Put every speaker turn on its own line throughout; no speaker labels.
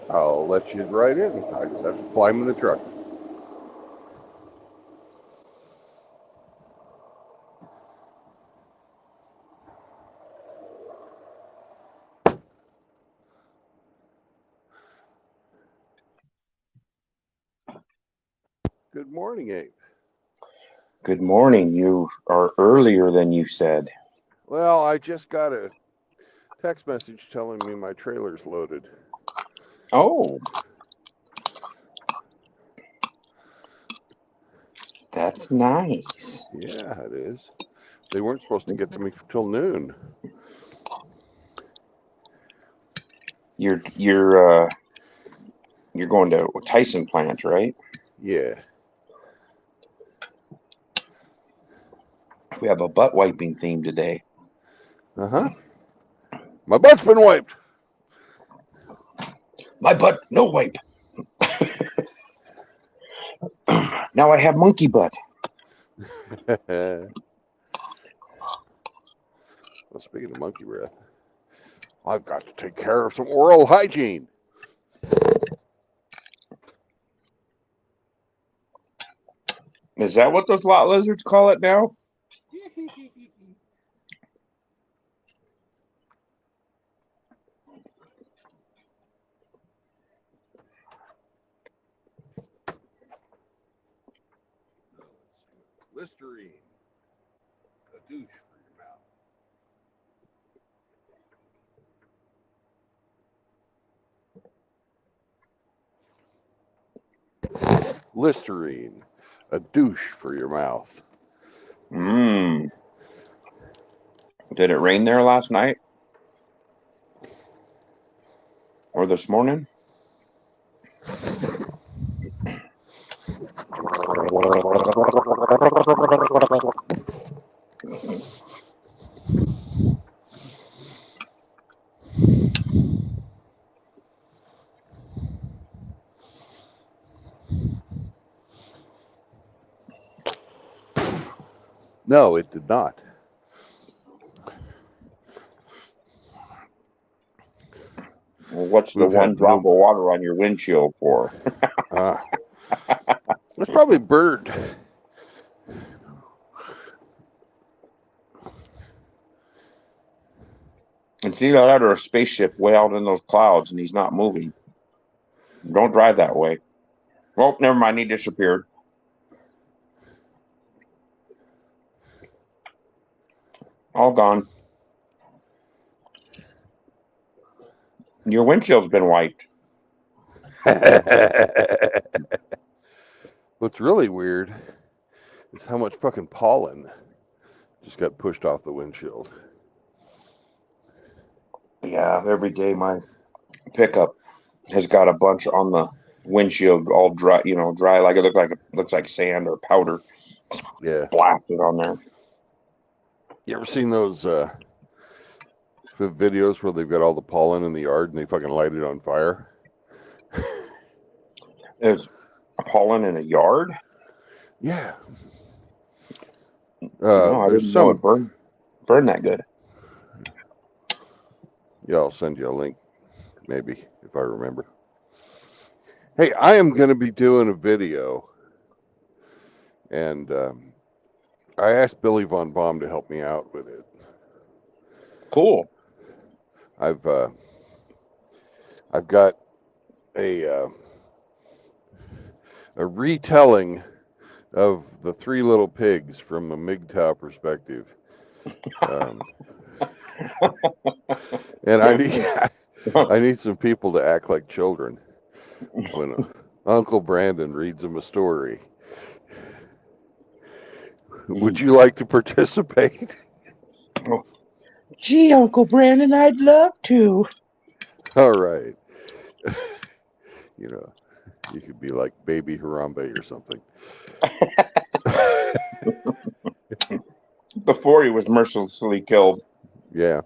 I'll let you right in. I just have to climb in the truck. Good morning, Abe.
Good morning. You are earlier than you said.
Well, I just got a text message telling me my trailer's loaded.
Oh, that's nice.
Yeah, it is. They weren't supposed to get to me till noon.
You're going to Tyson plant, right?
Yeah.
We have a butt wiping theme today.
Uh-huh. My butt's been wiped.
My butt, no wipe. Now I have monkey butt.
Well, speaking of monkey breath, I've got to take care of some oral hygiene.
Is that what those lot lizards call it now?
Listerine, a douche for your mouth. Listerine, a douche for your mouth.
Mmm. Did it rain there last night? Or this morning?
No, it did not.
Well, what's the
We've
one
had
drop of
no.
water on your windshield for?
Uh, it's probably bird.
It's either that or a spaceship way out in those clouds and he's not moving. Don't drive that way. Oh, never mind. He disappeared. All gone. Your windshield's been wiped.
What's really weird is how much fucking pollen just got pushed off the windshield.
Yeah, every day my pickup has got a bunch on the windshield, all dry. Dry like it looks like sand or powder
Yeah.
blasted on there.
You ever seen those videos where they've got all the pollen in the yard and they fucking light it on fire?
There's pollen in a yard.
Yeah.
No, I
There's
didn't know it
some.
burned that good.
Yeah, I'll send you a link, maybe, if I remember. Hey, I am going to be doing a video, and I asked Billy Von Baum to help me out with it.
Cool.
I've uh, I've got a a retelling of the Three Little Pigs from a MGTOW perspective, um, and I need some people to act like children when Uncle Brandon reads them a story. Would you like to participate?
Gee, Uncle Brandon, I'd love to.
All right. You know, you could be like Baby Harambe or something.
Before he was mercilessly killed.
Yeah.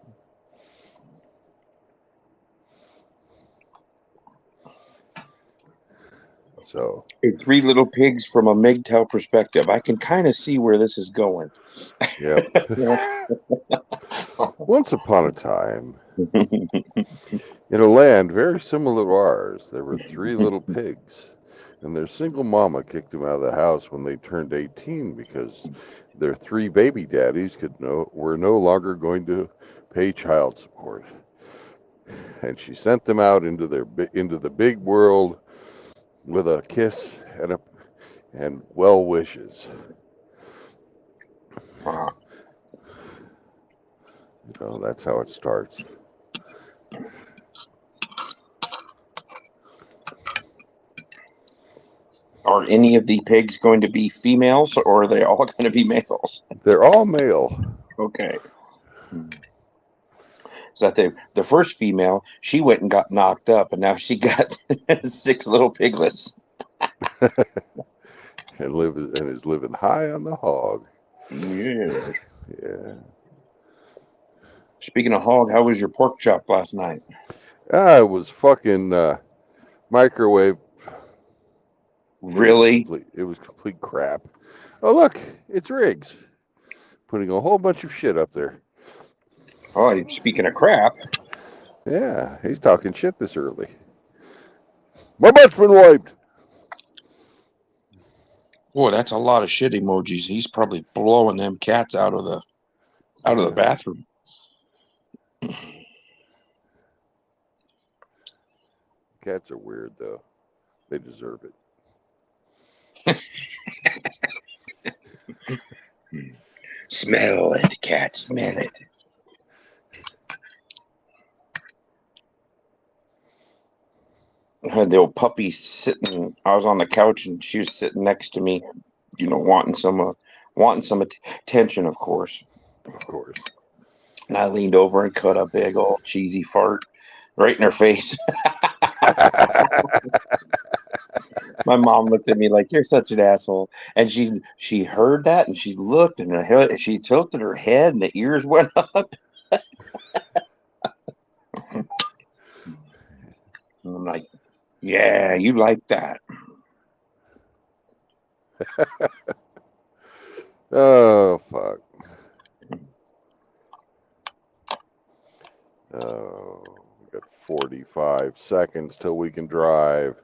So,
Three Little Pigs from a MGTOW perspective. I can kind of see where this is going.
yep. Once upon a time, in a land very similar to ours, there were three little pigs, and their single mama kicked them out of the house when they turned 18 because their three baby daddies were no longer going to pay child support, and she sent them out into the big world with a kiss and well wishes. That's how it starts.
Are any of the pigs going to be females, or are they all going to be males?
They're all male.
Okay. So that the first female, she went and got knocked up, and now she got 6 little piglets.
and is living high on the hog.
Yeah.
Yeah.
Speaking of hog, how was your pork chop last night?
It was fucking microwave.
Really?
It was complete crap. Oh look, it's Riggs putting a whole bunch of shit up there.
Oh, speaking of crap.
Yeah, he's talking shit this early. My butt's been wiped.
Boy, that's a lot of shit emojis. He's probably blowing them cats out of the bathroom.
Cats are weird though. They deserve it.
Smell it, cat. Smell it. I had the old puppy sitting. I was on the couch and she was sitting next to me, wanting some attention, of course.
Of course.
And I leaned over and cut a big old cheesy fart right in her face. My mom looked at me like, "You're such an asshole," and she heard that and she looked and she tilted her head and the ears went up. And I'm like, "Yeah, you like that."
Oh fuck. Oh, we got 45 seconds till we can drive.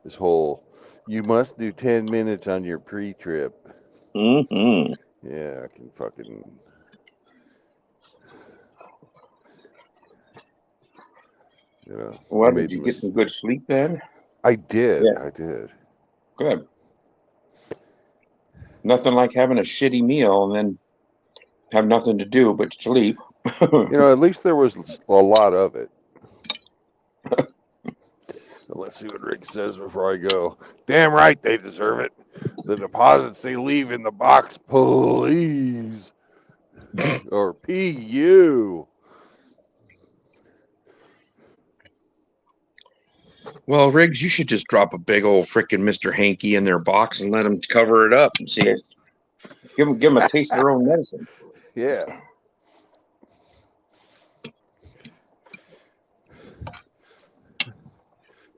This whole, you must do 10 minutes on your pre-trip.
Mm-hmm.
Yeah, I can fucking. I
Well, did
made
you get some good sleep then?
I did.
Yeah,
I did.
good. Nothing like having a shitty meal and then have nothing to do but sleep.
At least there was a lot of it. So let's see what Rick says before I go. Damn right they deserve it. The deposits they leave in the box, please. Or PU.
Well, Riggs, you should just drop a big old freaking Mr. Hanky in their box and let them cover it up and see it. Give them a taste of their own medicine.
Yeah.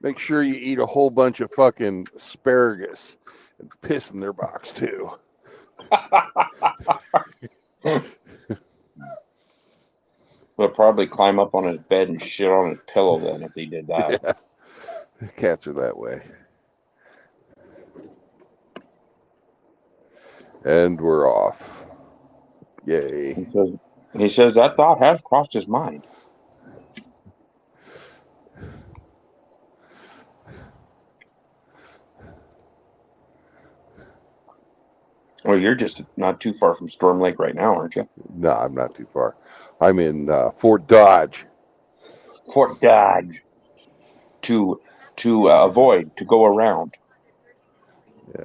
Make sure you eat a whole bunch of fucking asparagus and piss in their box too.
They'll probably climb up on his bed and shit on his pillow then if they did that.
Yeah. Cats are that way. And we're off. Yay.
He says that thought has crossed his mind. Well, you're just not too far from Storm Lake right now, aren't you?
No, I'm not too far. I'm in Fort Dodge.
Fort Dodge. To avoid, to go around.
Yeah.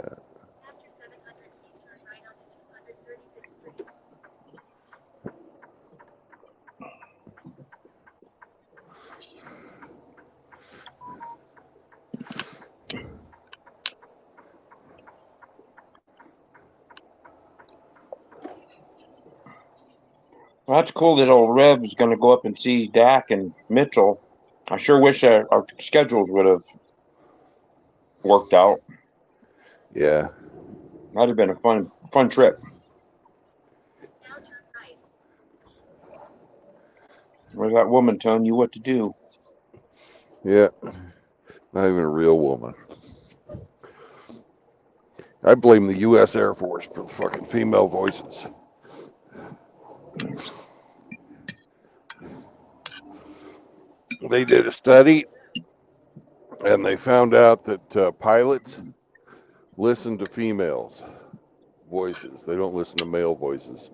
Well, that's cool that old Rev is going to go up and see Dak and Mitchell. I sure wish our schedules would have worked out.
Yeah.
Might have been a fun trip. Where's that woman telling you what to do?
Yeah. Not even a real woman. I blame the U.S. Air Force for the fucking female voices. They did a study, and they found out that pilots listen to females' voices. They don't listen to male voices.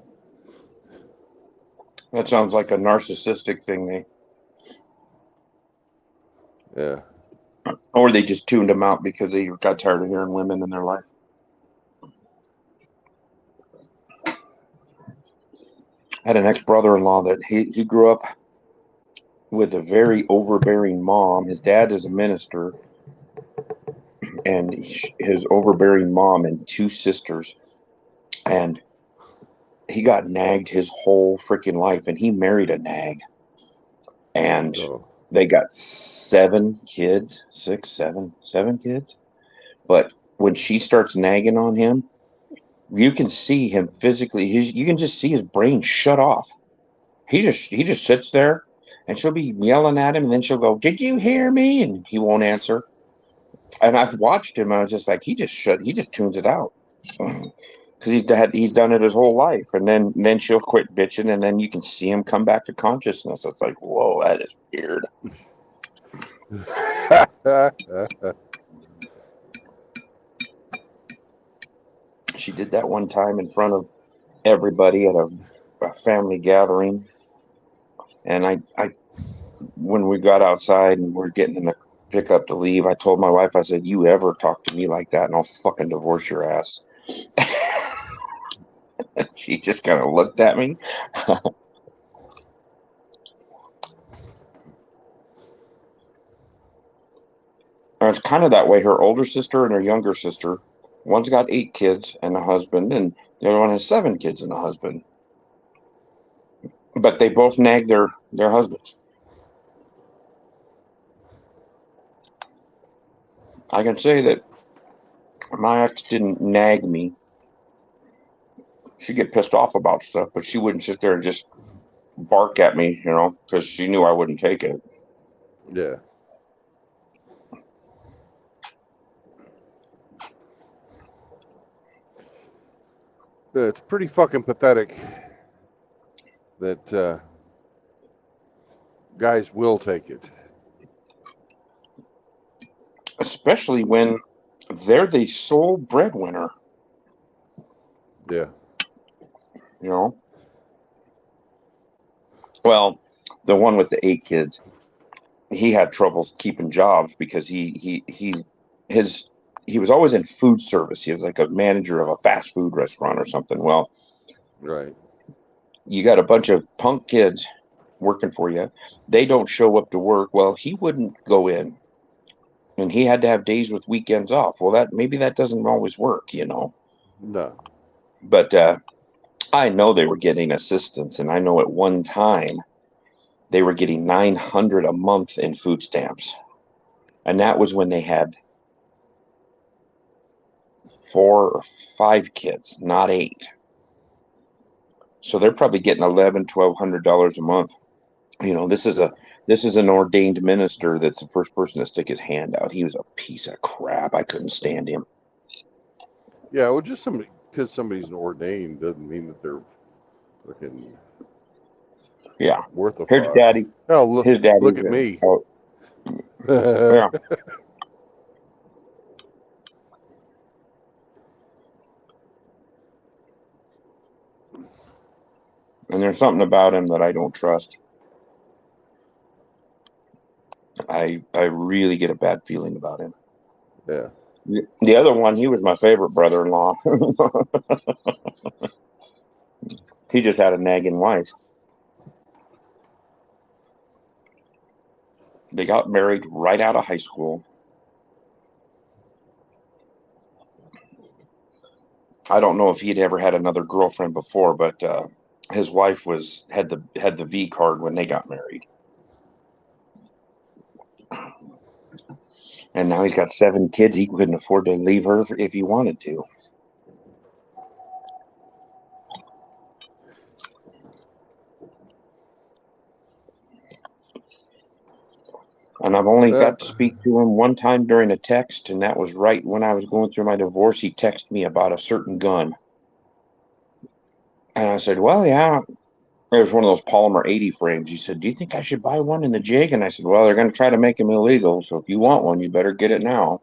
That sounds like a narcissistic thing.
Yeah.
Or they just tuned them out because they got tired of hearing women in their life. I had an ex-brother-in-law that he grew up with a very overbearing mom. His dad is a minister, and his overbearing mom and two sisters. And he got nagged his whole freaking life, and he married a nag. And
Oh.
they got 7 kids, 6, 7 kids. But when she starts nagging on him, you can see him physically. You can just see his brain shut off. He just sits there, and she'll be yelling at him, and then she'll go, "Did you hear me?" And he won't answer. And I've watched him. And I was just like, he just tunes it out because he's done it his whole life. And then she'll quit bitching, and then you can see him come back to consciousness. It's like, whoa, that is weird. She did that one time in front of everybody at a family gathering, and I when we got outside and we're getting in the pickup to leave, I told my wife, I said, "You ever talk to me like that, and I'll fucking divorce your ass." She just kind of looked at me. And it's kind of that way. Her older sister and her younger sister, one's got 8 kids and a husband, and the other one has 7 kids and a husband. But they both nag their husbands. I can say that my ex didn't nag me. She'd get pissed off about stuff, but she wouldn't sit there and just bark at me, because she knew I wouldn't take it.
Yeah. It's pretty fucking pathetic that guys will take it.
Especially when they're the sole breadwinner,
Yeah.
you know. Well, the one with the 8 kids, he had troubles keeping jobs because his he was always in food service. He was like a manager of a fast food restaurant or something. Well,
Right.
you got a bunch of punk kids working for you. They don't show up to work. Well, he wouldn't go in, and he had to have days with weekends off. Well, that doesn't always work.
No.
But I know they were getting assistance, and I know at one time they were getting 900 a month in food stamps, and that was when they had 4 or 5 kids, not 8. So they're probably getting $1,100-1,200 a month. This is an ordained minister that's the first person to stick his hand out. He was a piece of crap. I couldn't stand him.
Yeah. Well, just because somebody's ordained doesn't mean that they're fucking
Yeah,
worth a
his
fuck.
daddy,
Oh, look,
his daddy.
look at me.
Oh,
Yeah.
yeah. And there's something about him that I don't trust. I really get a bad feeling about him. The other one, he was my favorite brother-in-law. He just had a nagging wife. They got married right out of high school. I don't know if he'd ever had another girlfriend before, but his wife had the V card when they got married. And now he's got 7 kids. He couldn't afford to leave her if he wanted to. And I've only
Uh,
got to speak to him one time during a text, and that was right when I was going through my divorce. He texted me about a certain gun. And I said, well, yeah. It was one of those polymer 80 frames. He said, do you think I should buy one in the jig? And I said, well, they're going to try to make them illegal. So if you want one, you better get it now.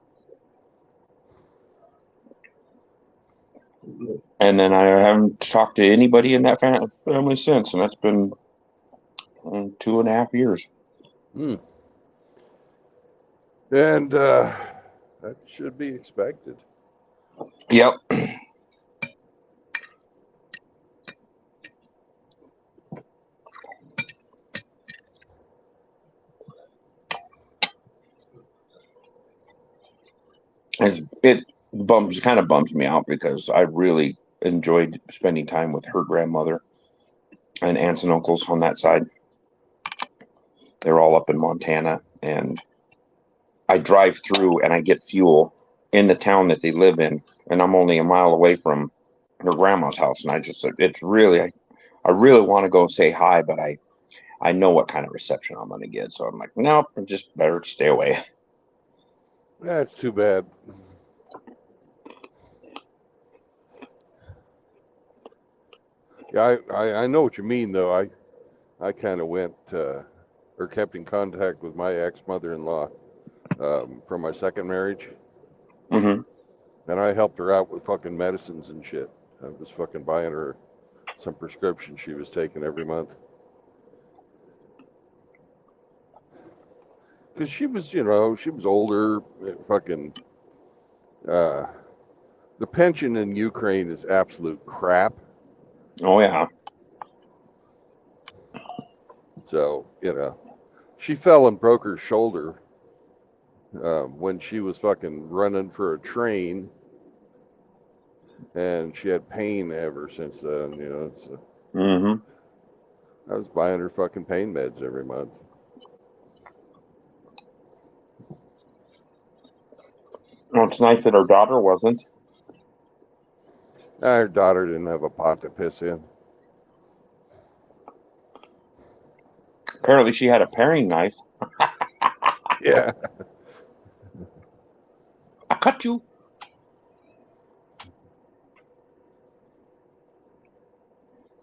And then I haven't talked to anybody in that family since. And that's been 2.5 years.
hmm. And that should be expected.
Yep. It kind of bums me out because I really enjoyed spending time with her grandmother and aunts and uncles on that side. They're all up in Montana, and I drive through and I get fuel in the town that they live in, and I'm only a mile away from her grandma's house. And it's really, I really want to go say hi, but I know what kind of reception I'm going to get. So I'm like, nope, I just better stay away.
That's too bad. Yeah, I know what you mean, though. I kind of went or kept in contact with my ex mother-in-law from my second marriage,
Mm-hmm.
and I helped her out with fucking medicines and shit. I was fucking buying her some prescription she was taking every month because she was, she was older. Fucking uh, the pension in Ukraine is absolute crap.
Oh, yeah.
So she fell and broke her shoulder when she was fucking running for a train, and she had pain ever since then. So
Mm-hmm.
I was buying her fucking pain meds every month.
Well, it's nice that her daughter wasn't.
Her daughter didn't have a pot to piss in.
Apparently, she had a paring knife.
Yeah.
I cut you.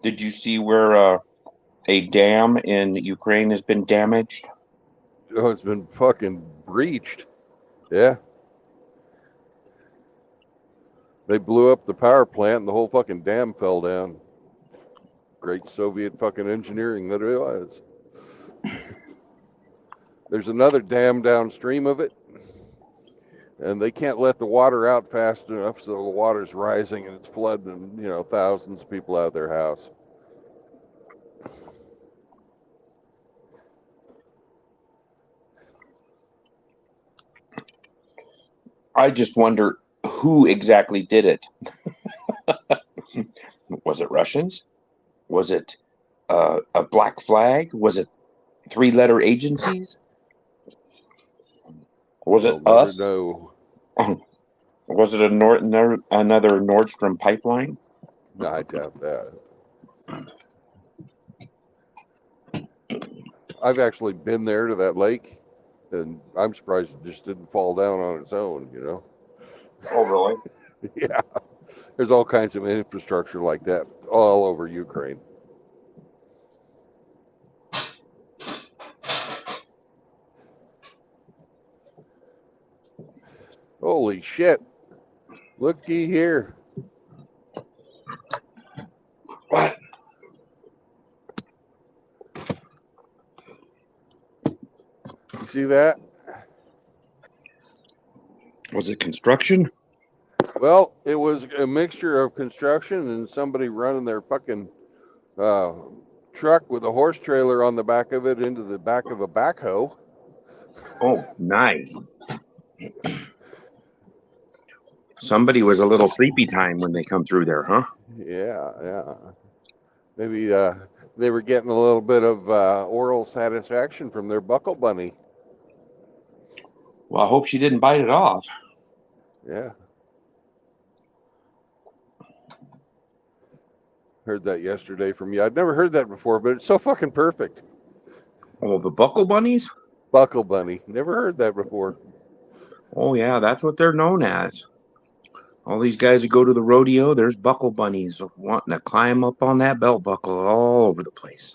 Did you see where a dam in Ukraine has been damaged?
Oh, it's been fucking breached. Yeah. They blew up the power plant and the whole fucking dam fell down. Great Soviet fucking engineering that it was. There's another dam downstream of it, and they can't let the water out fast enough, so the water's rising and it's flooding, thousands of people out of their house.
I just wonder who exactly did it. Was it Russians? Was it a black flag? Was it 3-letter agencies? Was it
We'll never
us?
know.
Was it another Nordstrom pipeline?
No, I doubt that. I've actually been there to that lake, and I'm surprised it just didn't fall down on its own.
Oh, really?
Yeah, there's all kinds of infrastructure like that all over Ukraine. Holy shit! Looky here.
What?
You see that?
Was it construction?
Well, it was a mixture of construction and somebody running their fucking uh, truck with a horse trailer on the back of it into the back of a backhoe.
Oh, nice. Somebody was a little sleepy time when they come through there, huh?
Yeah, yeah. Maybe they were getting a little bit of oral satisfaction from their buckle bunny.
Well, I hope she didn't bite it off.
Yeah. Heard that yesterday from you. I'd never heard that before, but it's so fucking perfect.
Oh, the buckle bunnies?
Buckle bunny. Never heard that before.
Oh, yeah, that's what they're known as. All these guys that go to the rodeo, there's buckle bunnies wanting to climb up on that belt buckle all over the place.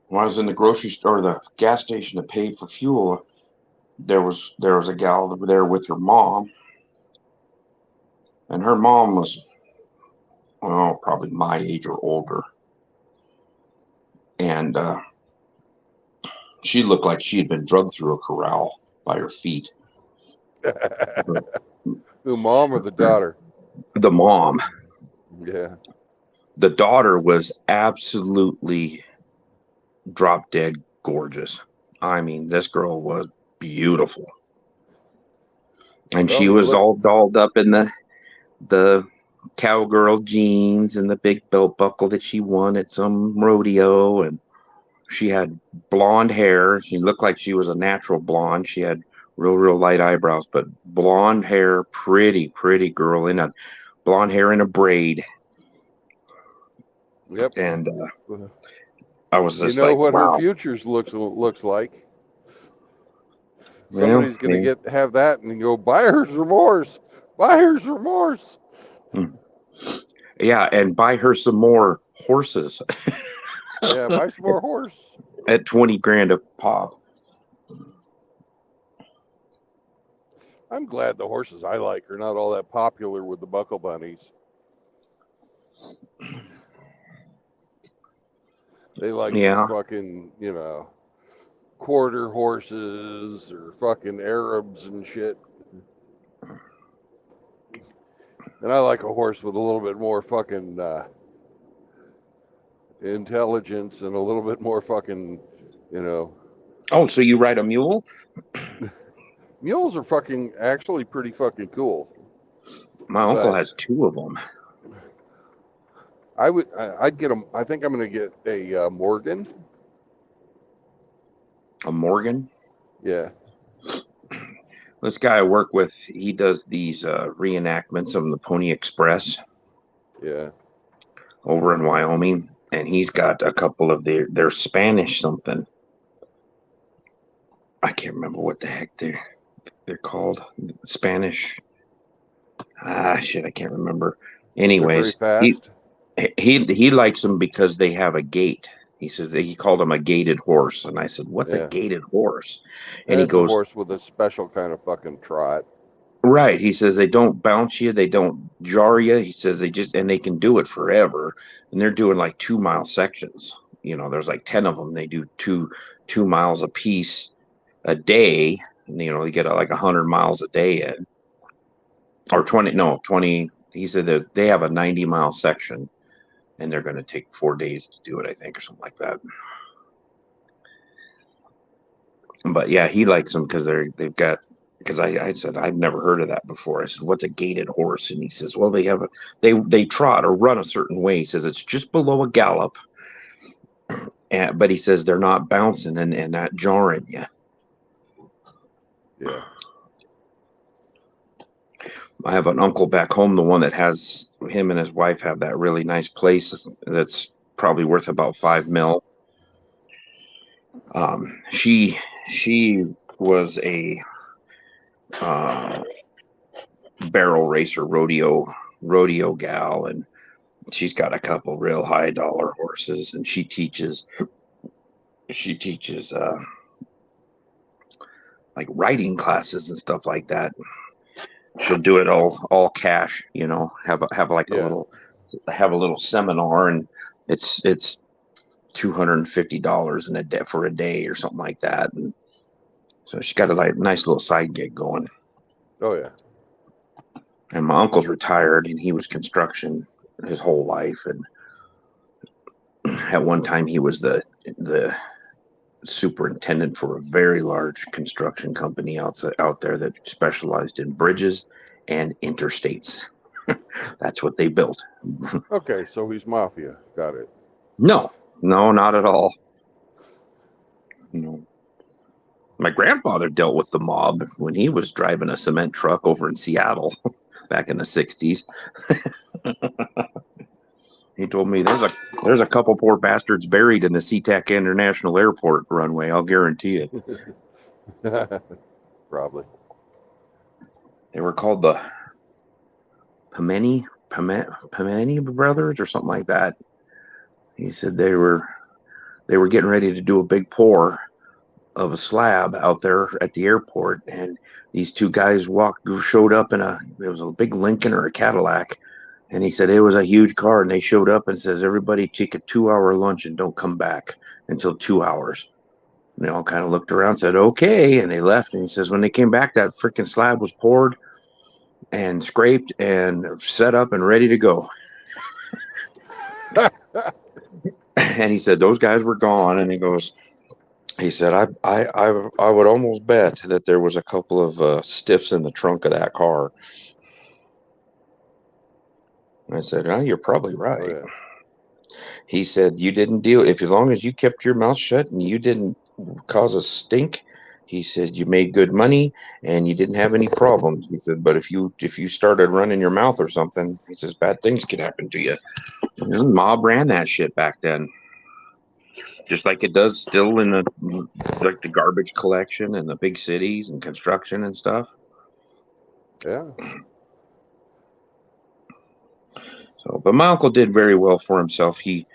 When I was in the grocery store, the gas station to pay for fuel, there was a gal there with her mom, and her mom was, well, probably my age or older, and she looked like she had been drugged through a corral by her feet.
Who, mom or the daughter?
The mom.
Yeah.
The daughter was absolutely drop dead gorgeous. I mean, this girl was beautiful. And
Well,
she
you
was
look.
all dolled up in the cowgirl jeans and the big belt buckle that she won at some rodeo, and she had blonde hair. She looked like she was a natural blonde. She had real light eyebrows, but blonde hair, pretty girl in a blonde hair in a braid.
Yep.
And I was
You
just
know
like,
what her
wow.
futures looks like.
Well,
Somebody's gonna have that and go buyer's remorse. Buyer's remorse.
yeah, and buy her some more horses
Yeah, buy some more horse.
at 20 grand a pop.
I'm glad the horses I like are not all that popular with the buckle bunnies. They like these
Yeah.
fucking, quarter horses or fucking Arabs and shit. And I like a horse with a little bit more fucking intelligence and a little bit more fucking, you know.
Oh, so you ride a mule?
Mules are fucking actually pretty fucking cool.
My uncle
But
has two of them.
I'd get them. I think I'm going to get a Morgan.
A Morgan?
Yeah.
This guy I work with, he does these reenactments of the Pony Express
Yeah.
over in Wyoming, and he's got a couple of their Spanish something. I can't remember what the heck they're called. Spanish. Ah, shit, I can't remember.
They're very
Anyways, he
fast.
he likes them because they have a gait. He says that he called them a gated horse, and I said, "What's a
Yeah.
gated horse?" And
And
he
it's a
goes,
horse with a special kind of fucking trot.
right. He says they don't bounce you, they don't jar you. He says they can do it forever. And they're doing like 2 mile sections. There's like 10 of them. They do 2 miles a piece a day. And, they get like 100 miles a day in, or 20, no, 20. He said they have a 90-mile section and they're going to take 4 days to do it, I think, or something like that. But yeah, he likes them because they've got, because I said I've never heard of that before. I said, what's a gated horse? And he says, well, they trot or run a certain way. He says it's just below a gallop, but he says they're not bouncing and not jarring you.
Yeah.
I have an uncle back home, the one that has him and his wife have that really nice place that's probably worth about $5 million. She was a barrel racer rodeo gal, and she's got a couple real high dollar horses, and she teaches like riding classes and stuff like that. She'll do it all cash, have like
Yeah.
have a little seminar, and it's $250 in a day for a day or something like that. And so she's got a like nice little side gig going.
Oh yeah.
And my uncle's retired, and he was construction his whole life, and at one time he was the superintendent for a very large construction company out there that specialized in bridges and interstates. That's what they built.
Okay, so he's mafia. Got it.
No, not at all. No. My grandfather dealt with the mob when he was driving a cement truck over in Seattle back in the 60s. He told me there's a couple poor bastards buried in the SeaTac International Airport runway. I'll guarantee it.
Probably.
They were called the Pameni brothers or something like that. He said they were getting ready to do a big pour of a slab out there at the airport, and these two guys showed up in it was a big Lincoln or a Cadillac, and he said it was a huge car, and they showed up and says, everybody take a 2-hour lunch and don't come back until 2 hours. And they all kind of looked around, said okay, and they left. And he says when they came back, that freaking slab was poured and scraped and set up and ready to go. And he said those guys were gone, and he said I would almost bet that there was a couple of stiffs in the trunk of that car. I said, oh, you're probably right.
Oh, yeah.
He said you didn't deal, if as long as you kept your mouth shut and you didn't cause a stink. He said you made good money and you didn't have any problems. He said, but if you started running your mouth or something, he says bad things could happen to you. And the mob ran that shit back then, just like it does still in the garbage collection and the big cities and construction and stuff.
Yeah.
So, but my uncle did very well for himself. He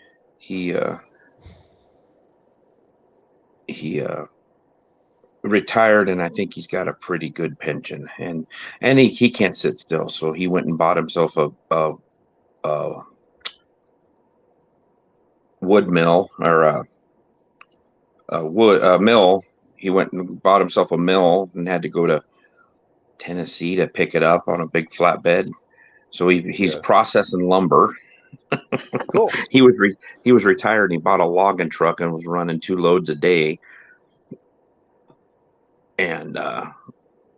retired, and I think he's got a pretty good pension, and he can't sit still, so he went and bought himself a wood mill, or a mill. He went and bought himself a mill and had to go to Tennessee to pick it up on a big flatbed. So he's processing lumber.
Cool.
He was retired, and he bought a logging truck and was running 2 loads a day. And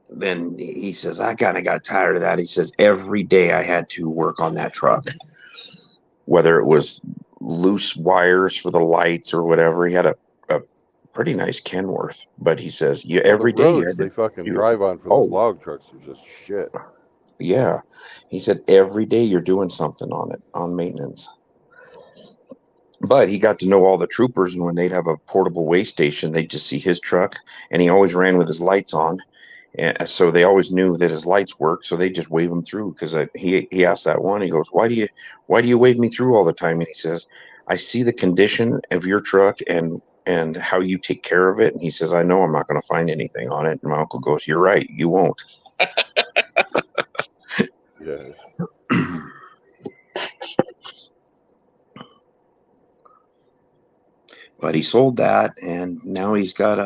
then he says, I kind of got tired of that. He says, every day I had to work on that truck, whether it was loose wires for the lights or whatever. He had a pretty nice Kenworth, but he says, every day you had
they
to
fucking drive on for those log trucks are just shit.
Yeah. He said, every day you're doing something on it, on maintenance. But he got to know all the troopers, and when they'd have a portable weigh station, they'd just see his truck, and he always ran with his lights on. And so they always knew that his lights worked, so they just wave him through. Because he asked that one, he goes, why do you wave me through all the time? And he says, I see the condition of your truck and how you take care of it. And he says, I know I'm not going to find anything on it. And my uncle goes, you're right, you won't.
Yes.
But he sold that, and now he's got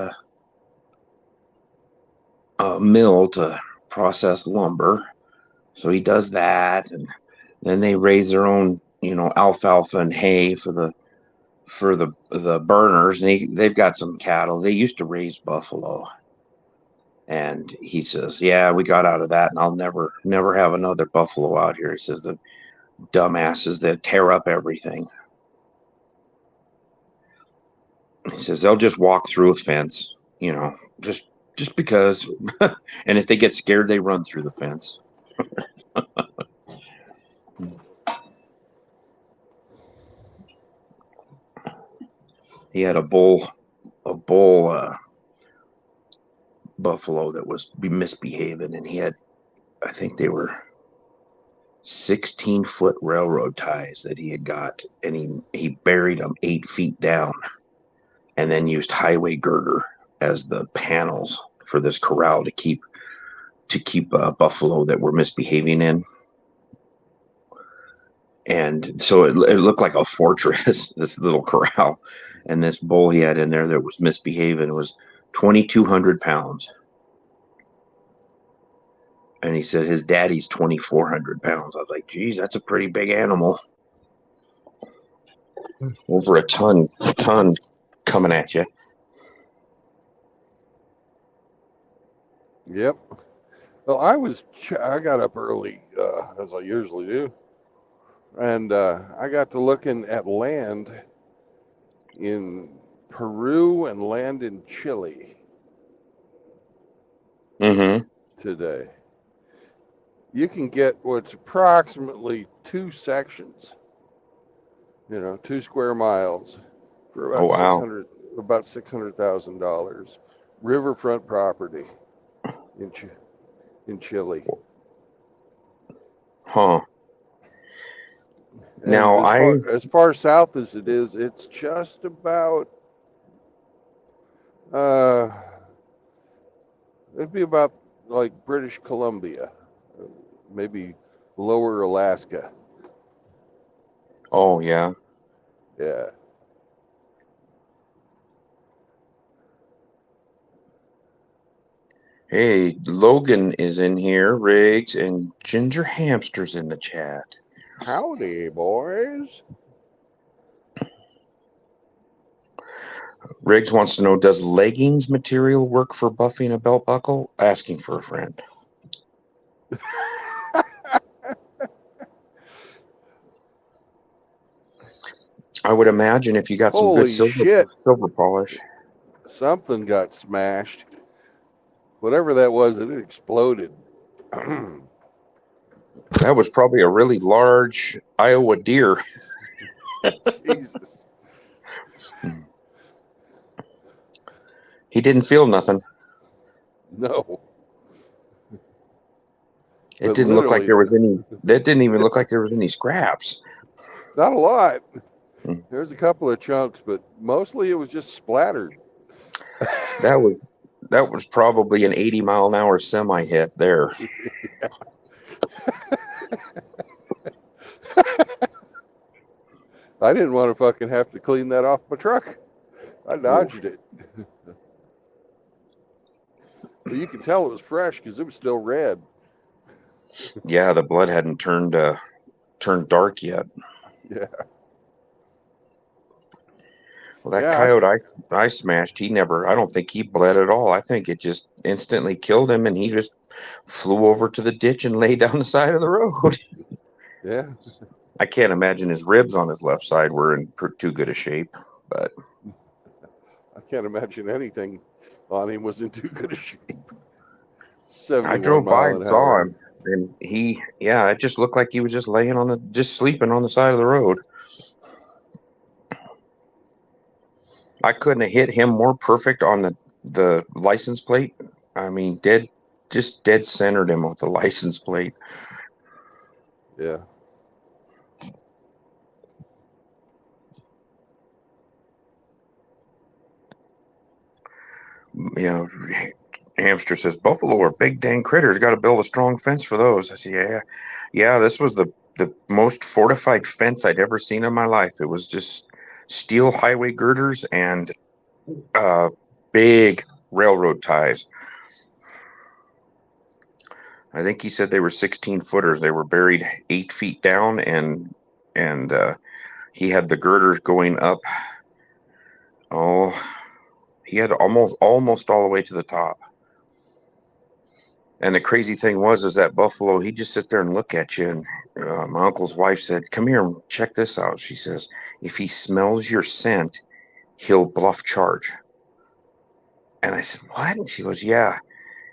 a mill to process lumber. So he does that, and then they raise their own, alfalfa and hay for the burners, and they've got some cattle. They used to raise buffalo, and he says, "Yeah, we got out of that, and I'll never have another buffalo out here." He says the dumbasses that tear up everything. He says they'll just walk through a fence, just because, and if they get scared, they run through the fence. He had a bull buffalo that was misbehaving, and he had, I think they were 16-foot railroad ties that he had got, and he buried them 8 feet down, and then used highway girder as the panels for this corral to keep buffalo that were misbehaving in. And so it looked like a fortress, this little corral. And this bull he had in there that was misbehaving was 2,200 pounds. And he said his daddy's 2,400 pounds. I was like, geez, that's a pretty big animal. Over a ton coming at you.
Yep. Well, I got up early, as I usually do, and I got to looking at land in Peru and land in Chile
Mm-hmm.
today. You can get what's approximately two sections, 2 square miles for
Oh, wow.
about $600,000, riverfront property in in Chile.
Huh.
And
Now,
as far south as it is, it's just about uh, it'd be about like British Columbia, maybe lower Alaska.
oh, yeah.
Yeah.
Hey, Logan is in here, Riggs, and Ginger Hamster's in the chat.
Howdy, boys.
Riggs wants to know, does leggings material work for buffing a belt buckle? Asking for a friend. I would imagine if you got some good
Holy shit.
silver polish.
Something got smashed. Whatever that was, it exploded.
That was probably a really large Iowa deer.
Jesus.
He didn't feel nothing.
No.
It
But
didn't look like
literally,
there was any. That didn't even look like there was any scraps.
not a lot.
Hmm.
There's a couple of chunks, but mostly it was just splattered.
That was that was probably an 80-mile-an-hour semi hit there.
I didn't want to fucking have to clean that off my truck. I
Ooh.
dodged it. But you could tell it was fresh because it was still red.
Yeah, the blood hadn't turned dark yet.
Yeah.
Well, that
Yeah.
coyote I smashed, he never. I don't think he bled at all. I think it just instantly killed him, and he just flew over to the ditch and lay down the side of the road.
Yeah.
I can't imagine his ribs on his left side were in too good a shape, but
I can't imagine anything on him was in too good a shape.
I
71
drove by
mile
and
an
saw
hour.
him, and yeah, it just looked like he was just laying just sleeping on the side of the road. I couldn't have hit him more perfect on the license plate. I mean, just dead centered him with the license plate.
Yeah.
You know, Hamster says buffalo are big dang critters. Got to build a strong fence for those. I said, yeah, yeah. This was the most fortified fence I'd ever seen in my life. It was just steel highway girders and uh, big railroad ties. I think he said they were 16 footers. They were buried 8 feet down, and he had the girders going up. Oh, he had almost all the way to the top. And the crazy thing was, is that buffalo, he'd just sit there and look at you. And my uncle's wife said, "Come here and check this out." She says, "If he smells your scent, he'll bluff charge." And I said, "What?" And she goes, "Yeah."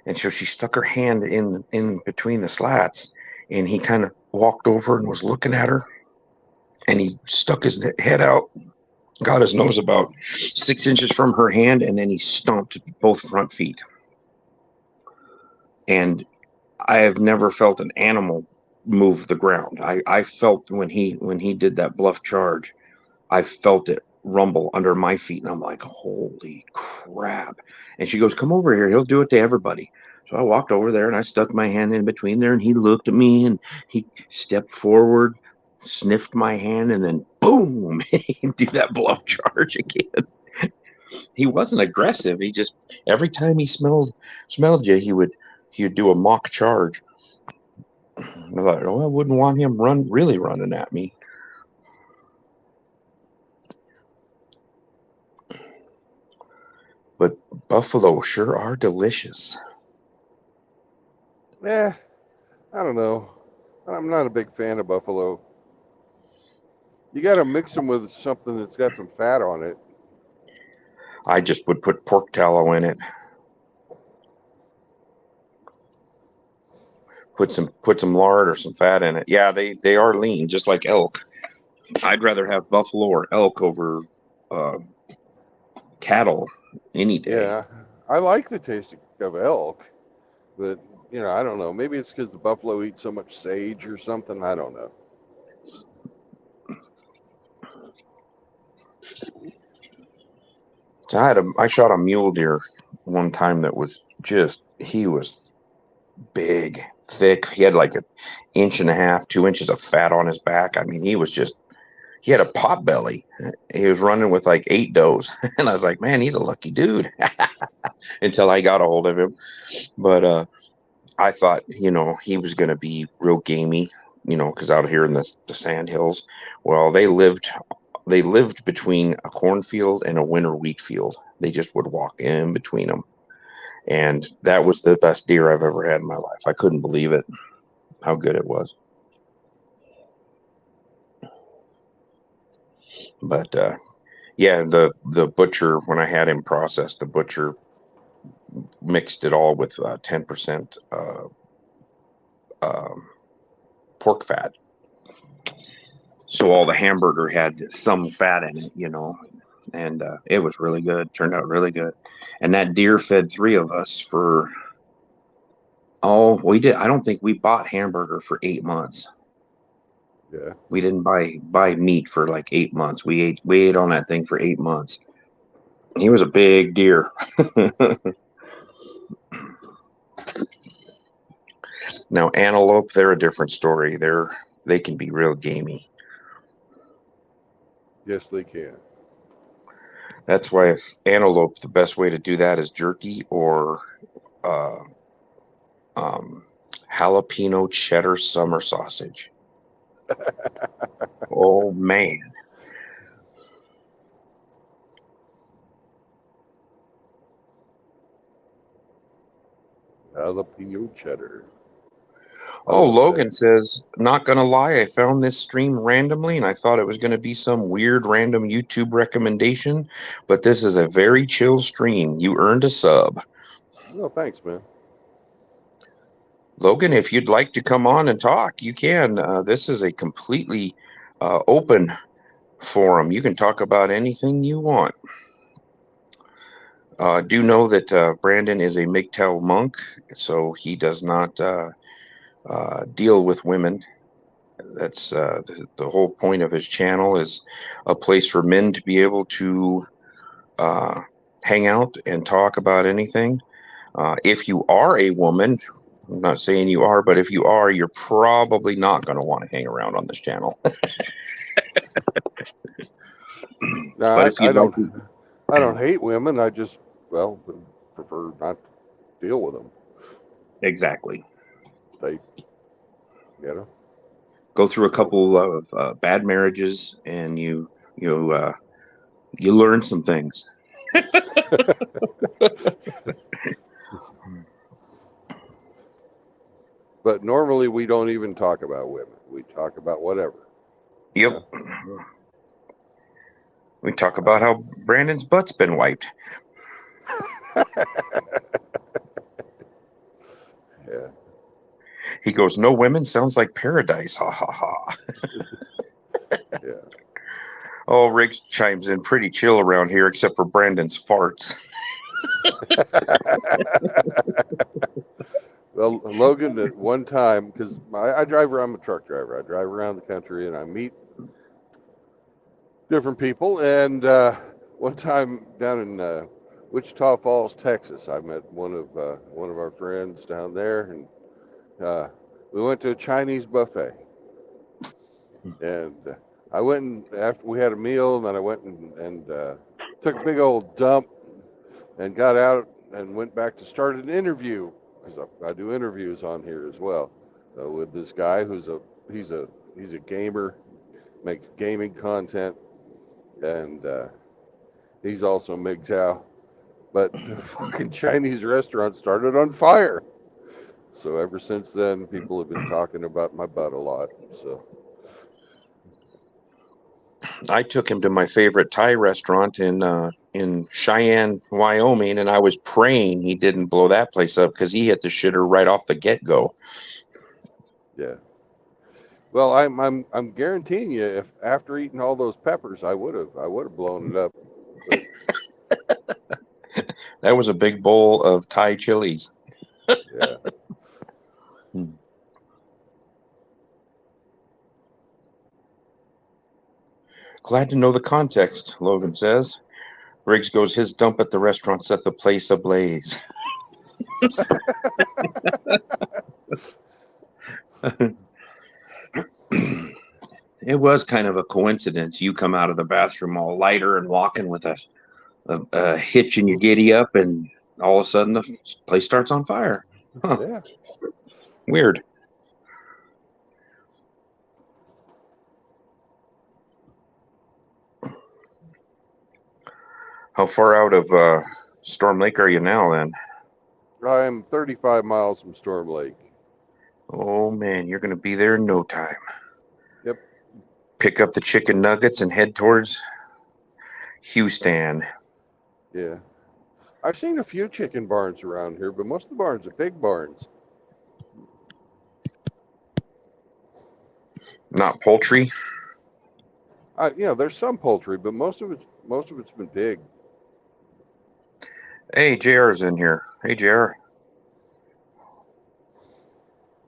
And so she stuck her hand in between the slats, and he kind of walked over and was looking at her. And he stuck his head out, got his nose about 6 inches from her hand, and then he stomped both front feet. And I have never felt an animal move the ground. I felt when he did that bluff charge, I felt it rumble under my feet, and I'm like, holy crap. And she goes, "Come over here, he'll do it to everybody." So I walked over there and I stuck my hand in between there, and he looked at me and he stepped forward, sniffed my hand, and then boom, he'd do that bluff charge again. He wasn't aggressive. He just every time he smelled you, he would do a mock charge. I thought, oh, I wouldn't want him really running at me. But buffalo sure are delicious.
Eh, I don't know. I'm not a big fan of buffalo. You got to mix them with something that's got some fat on it.
I just would put pork tallow in it. Put some lard or some fat in it. Yeah, they are lean, just like elk. I'd rather have buffalo or elk over uh, cattle any day.
Yeah, I like the taste of elk, but I don't know. Maybe it's because the buffalo eats so much sage or something. I don't know.
So I shot a mule deer one time that was he was big, thick. He had like an inch and a half, 2 inches of fat on his back. I mean, he had a pot belly. He was running with like 8 does, and I was like, man, he's a lucky dude. Until I got a hold of him, but I thought, he was going to be real gamey, because out here in the sand hills, well, they lived between a cornfield and a winter wheat field. They just would walk in between them, and that was the best deer I've ever had in my life. I couldn't believe it, how good it was. But yeah, the butcher, when I had him processed, the butcher mixed it all with 10% um, pork fat. So all the hamburger had some fat in it, and it was really good. Turned out really good. And that deer fed three of us for, oh, we did. I don't think we bought hamburger for 8 months.
Yeah.
We didn't buy meat for like 8 months. We ate on that thing for 8 months. He was a big deer. Now antelope, they're a different story. They can be real gamey.
Yes, they can.
That's why if antelope, the best way to do that is jerky or uh, um, jalapeno cheddar summer sausage. Oh man,
Jalapeno cheddar. I
oh,
love that.
Logan says, not gonna lie, I found this stream randomly and I thought it was gonna be some weird random YouTube recommendation, but this is a very chill stream. You earned a sub.
Oh, thanks, man.
Logan, if you'd like to come on and talk, you can. This is a completely open forum. You can talk about anything you want. Do know that Brandon is a MGTOW monk, so he does not deal with women. That's the whole point of his channel is a place for men to be able to uh, hang out and talk about anything. If you are a woman, I'm not saying you are, but if you are, you're probably not going to want to hang around on this channel.
No,
But
I,
if
I
you'd like
don't.
to,
I don't hate women. I just, well, prefer not to deal with them.
exactly,
They, you know.
go through a
So,
couple of bad marriages, and you learn some things.
but normally we don't even talk about women. We talk about whatever. You
Yep.
know.
We talk about how Brandon's butt's been wiped.
Yeah.
He goes, "No women sounds like paradise." Ha ha ha.
Yeah.
Oh, Riggs chimes in pretty chill around here, except for Brandon's farts.
Well, Logan, at one time, because I drive around, I'm a truck driver. I drive around the country and I meet different people. And one time down in Wichita Falls, Texas, I met one of our friends down there, and uh, we went to a Chinese buffet. And I went and after we had a meal, and then I went and took a big old dump and got out and went back to start an interview because I do interviews on here as well with this guy who's he's a he's a gamer, makes gaming content, and he's also MGTOW. But the fucking Chinese restaurant started on fire. So ever since then, people have been talking about my butt a lot. So
I took him to my favorite Thai restaurant in Cheyenne, Wyoming, and I was praying he didn't blow that place up because he hit the shitter right off the get go.
yeah. Well, I'm guaranteeing you, if after eating all those peppers, I would have blown it up. But
That was a big bowl of Thai chilies.
yeah,
Hmm. Glad to know the context, Logan says. Riggs goes, his dump at the restaurant set the place ablaze. It was kind of a coincidence. You come out of the bathroom all lighter and walking with a hitch in your giddy up, and all of a sudden the place starts on fire. Huh,
yeah.
weird. How far out of Storm Lake are you now then?
I'm 35 miles from Storm Lake.
Oh man, you're going to be there in no time.
Yep.
Pick up the chicken nuggets and head towards Houston.
Yeah. I've seen a few chicken barns around here, but most of the barns are pig barns.
Not poultry.
There's some poultry, but most of it's been pig.
Hey, JR's in here. Hey, JR.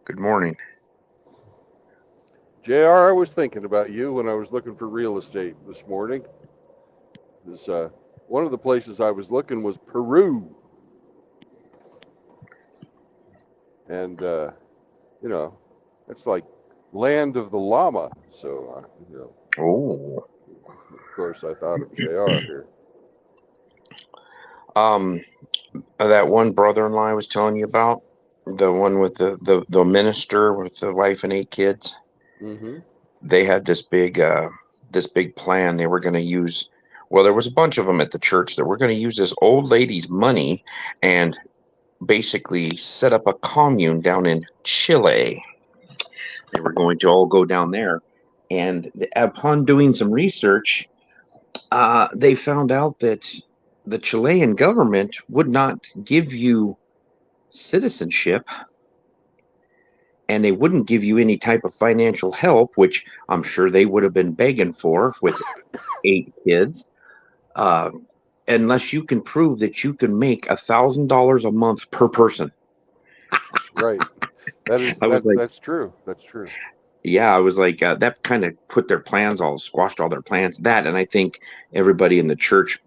Good morning.
JR, I was thinking about you when I was looking for real estate this morning. This one of the places I was looking was Peru, and it's like land of the llama. So
Oh.
of course I thought of JR here.
Um, that one brother-in-law I was telling you about, the one with the minister with the wife and 8 kids.
Mm-hmm.
They had this big plan. They were going to use. Well, there was a bunch of them at the church that were going to use this old lady's money and basically set up a commune down in Chile. They were going to all go down there, and upon doing some research, they found out that the Chilean government would not give you citizenship, and they wouldn't give you any type of financial help, which I'm sure they would have been begging for with 8 kids, uh, unless you can prove that you can make $1,000 a month per person.
Right. That is
I was
that
like,
that's true. That's true.
yeah, I was like, that kind of put their plans all squashed all their plans. That, and I think everybody in the church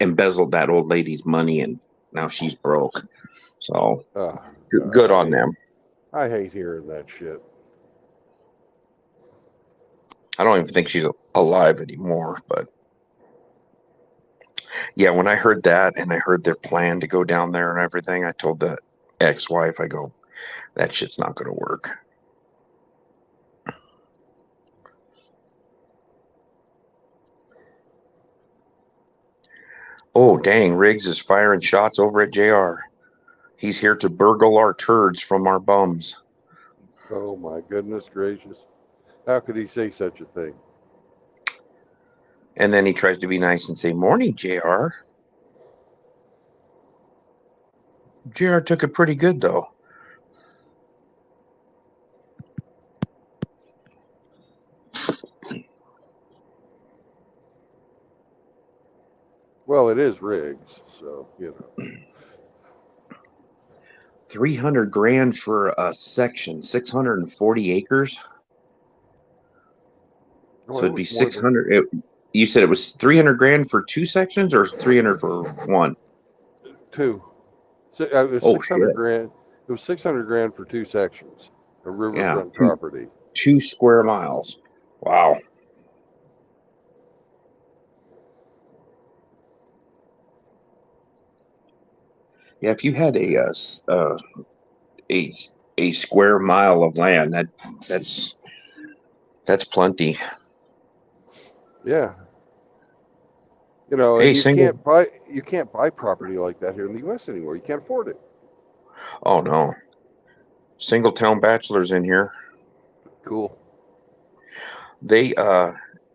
embezzled that old lady's money, and now she's broke. So
God,
good
I
on
hate
them.
I hate hearing that shit.
I don't even think she's alive anymore. But yeah, when I heard that and I heard their plan to go down there and everything, I told the ex-wife, I go, that shit's not going to work. Oh, dang, Riggs is firing shots over at JR. He's here to burgle our turds from our bums.
Oh my goodness gracious! How could he say such a thing?
And then he tries to be nice and say, morning, JR. JR took it pretty good, though.
Well, it is Riggs, so
300 grand for a section, 640 acres.
Oh,
So
it
it'd be
was more than
600. You said it was 300 grand for 2 sections or 300 for one?
two. It was
Oh,
600
shit.
grand. It was 600 grand for 2 sections of
Yeah.
riverfront
Two,
property.
2 square miles. Wow. Yeah. If you had a, a square mile of land, that's, that's plenty.
Yeah,
Hey,
and
single.
you can't buy property like that here in the U.S. anymore. You can't afford it.
Oh, no. Singletown Bachelors in here.
Cool.
They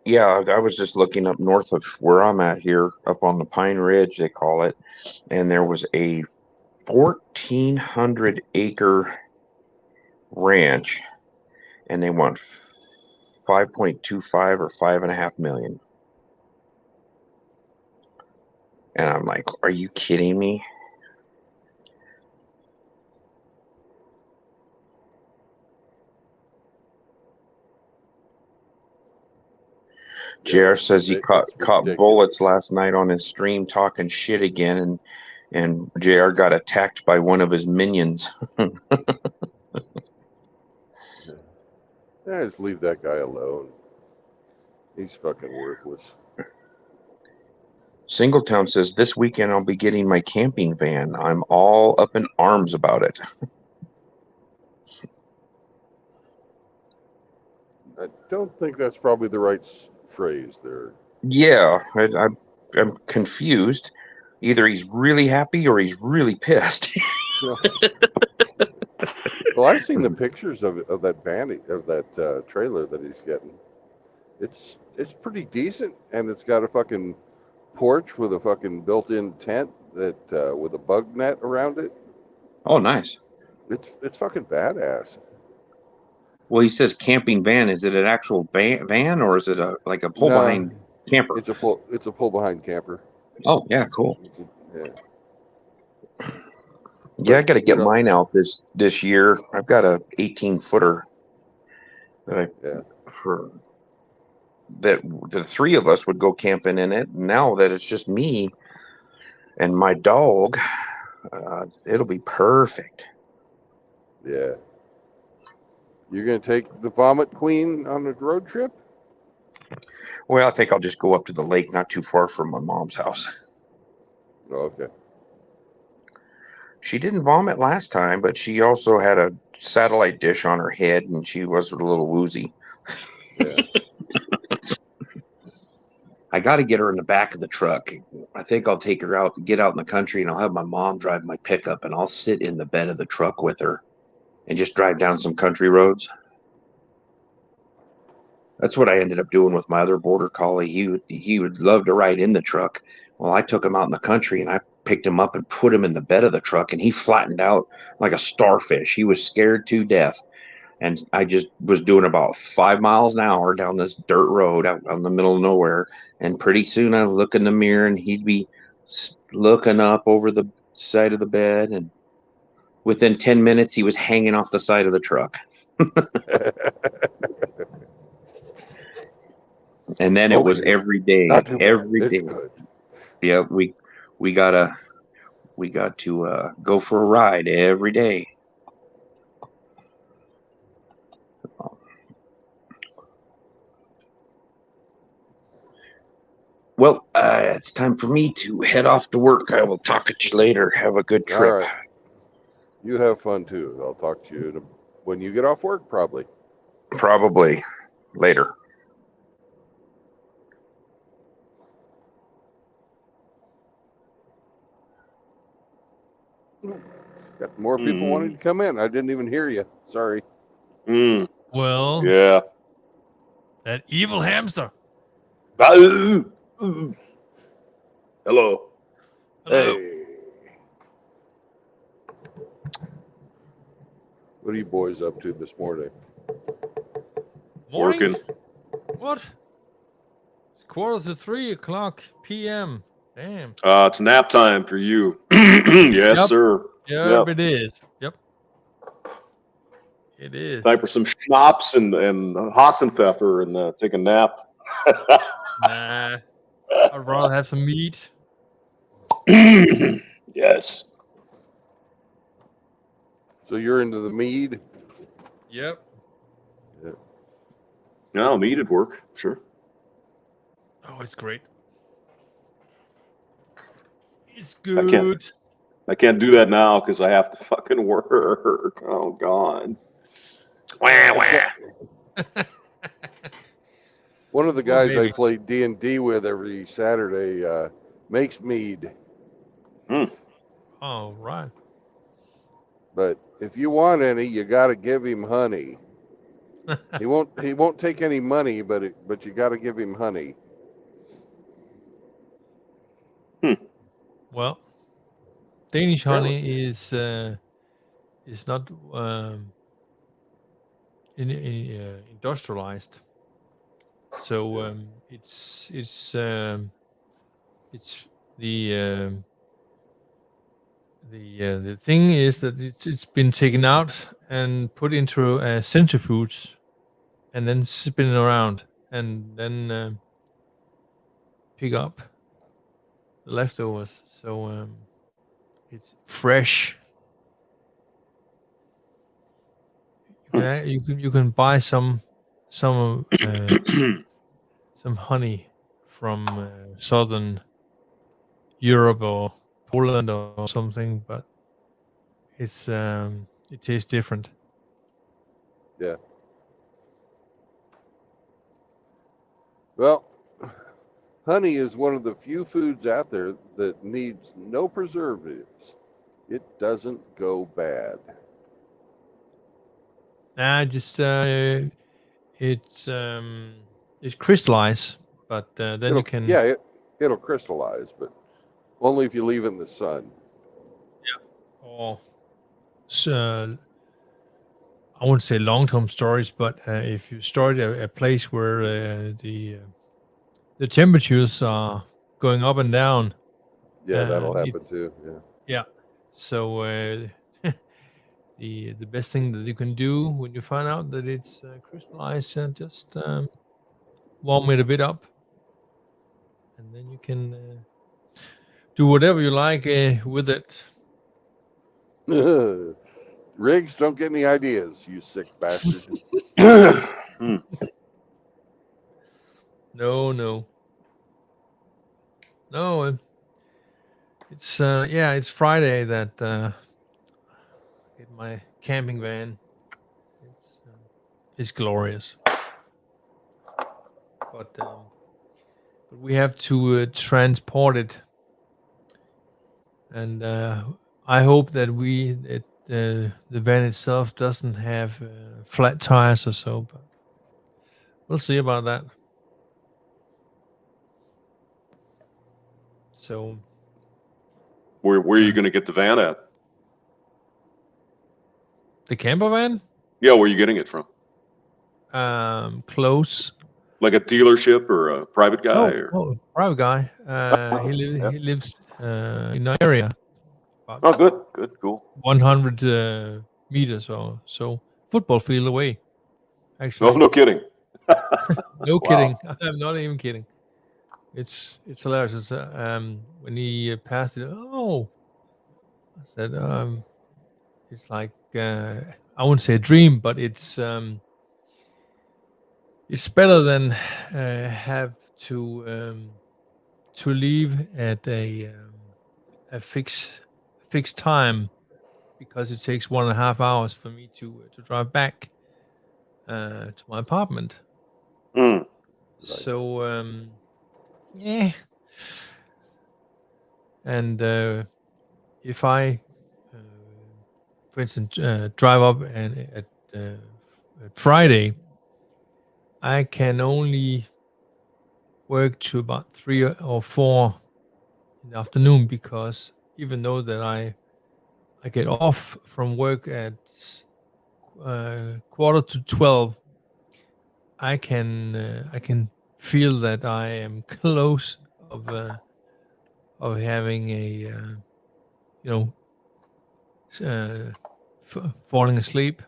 yeah, I was just looking up north of where I'm at here, up on the Pine Ridge, they call it, and there was a 1,400 acre ranch, and they want 5.25 or 5.5 million. And I'm like, are you kidding me? JR says he caught bullets last night on his stream talking shit again, and JR got attacked by one of his minions.
Yeah, just leave that guy alone. He's fucking worthless.
Singletown says, this weekend I'll be getting my camping van. I'm all up in arms about it.
I don't think that's probably the right phrase there.
Yeah, I'm confused. Either he's really happy or he's really pissed.
Well, I've seen the pictures of that van, of that trailer that he's getting. It's pretty decent, and it's got a fucking porch with a fucking built-in tent that with a bug net around it.
Oh, nice.
It's fucking badass.
Well, he says camping van. Is it an actual van or is it like a pull behind camper?
It's a pull behind camper.
Oh yeah, cool.
Yeah.
Yeah, I got to get mine out this year. I've got a 18-footer for that the three of us would go camping in it. Now that it's just me and my dog, it'll be perfect.
Yeah. You're gonna take the Vomit Queen on a road trip?
Well, I think I'll just go up to the lake, not too far from my mom's house.
Oh, okay.
She didn't vomit last time, but she also had a satellite dish on her head, and she was a little woozy.
Yeah.
I got to get her in the back of the truck. I think I'll take her out, get out in the country, and I'll have my mom drive my pickup, and I'll sit in the bed of the truck with her and just drive down some country roads. That's what I ended up doing with my other border collie. He would love to ride in the truck. Well, I took him out in the country, and I picked him up and put him in the bed of the truck, and he flattened out like a starfish. He was scared to death. And I just was doing about 5 miles an hour down this dirt road out in the middle of nowhere. And pretty soon I look in the mirror and he'd be looking up over the side of the bed. And within 10 minutes, he was hanging off the side of the truck. And then it was every day, every day.
Good.
Yeah, we got to go for a ride every day. Well, it's time for me to head off to work. I will talk to you later. Have a good trip.
All right. You have fun too. I'll talk to you when you get off work, probably.
Probably later.
Got more people wanting to come in. I didn't even hear you. Sorry.
Well,
yeah.
That evil hamster.
Hello.
Hello.
Hey. What are you boys up to this morning?
Morning? Working. What? It's 2:45 p.m. Damn.
It's nap time for you. Yes, sir.
Yep, it is. Yep. It is.
Time for some schnapps and Hassenpfeffer and take a nap.
Nah. I'd rather have some meat.
Yes.
So you're into the mead?
Yep.
Yeah.
No, mead would work. Sure.
Oh, it's great. It's good.
I can't do that now because I have to fucking work. Oh, God.
Wah, wah.
One of the guys I play D&D with every Saturday makes mead.
Oh, right.
But if you want any, you got to give him honey. He won't take any money, but you got to give him honey.
Well, Danish
Apparently.
honey is not industrialized, so it's the thing is that it's been taken out and put into a centrifuge and then spin around and then pick up the leftovers. So it's fresh. You can buy some some honey from southern Europe or Poland or something, but it tastes different.
Yeah. Well, honey is one of the few foods out there that needs no preservatives. It doesn't go bad.
Just it's crystallized, but then you can
It'll crystallize, but only if you leave it in the sun.
or I wouldn't say long-term storage, but if you store it at a place where the temperatures are going up and down,
Yeah, that'll happen
it's
too.
yeah. So the best thing that you can do when you find out that it's crystallized, just warm it a bit up, and then you can do whatever you like with it.
Yeah. Riggs, don't get any ideas, you sick bastard.
No. It's it's Friday that get my camping van. It's glorious, but we have to transport it, and I hope that the van itself doesn't have flat tires or so, but we'll see about that. So
Where are you going to get the van at?
the camper van,
Yeah, where are you getting it from?
close.
Like a dealership or a private guy?
Private guy.
Yeah.
He lives in an area
Oh,
about
good, cool.
100 meters or so, football field away.
No,
Actually,
no kidding.
no
Wow.
kidding. I'm not even kidding. It's hilarious. It's, when he passed it, oh, I said, it's like I wouldn't say a dream, but it's better than have to leave at a fixed time because it takes 1.5 hours for me to drive back to my apartment.
Mm.
So yeah, and if I, for instance, drive up and at Friday, I can only work to about 3 or 4 in the afternoon because even though that I get off from work at 11:45, I can feel that I am close of having a you know falling asleep.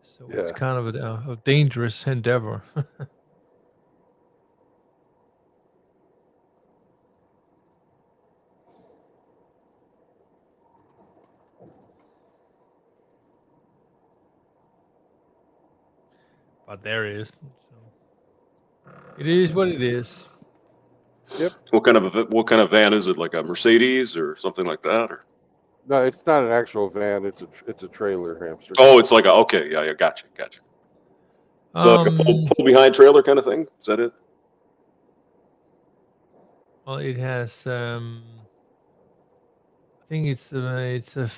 So it's
Yeah.
kind of a dangerous endeavor. But there it is. So it is what it is.
Yep.
What kind of van is it? Like a Mercedes or something like that? Or
No, it's not an actual van. It's a trailer, hamster.
oh, it's like okay, yeah, gotcha. So like a pull behind trailer kind of thing. Is that it?
Well, it has think it's a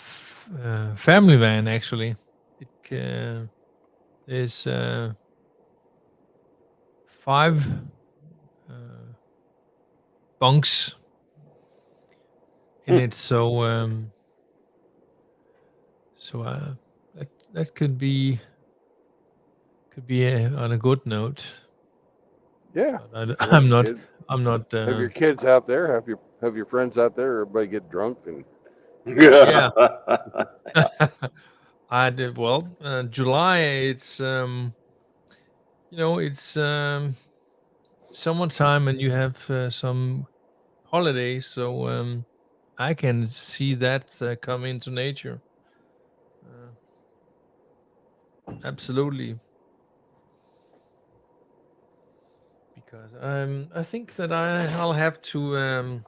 family van actually. It there's 5 bunks in it, so that could be on a good note.
Yeah.
But
You want
I'm
your
not.
kids,
I'm not.
have your kids out there. Have your friends out there. Everybody get drunk and
Yeah. I did well. July. It's it's summertime and you have some holidays, so I can see that come into nature. Uh, Absolutely, because I think that I'll have to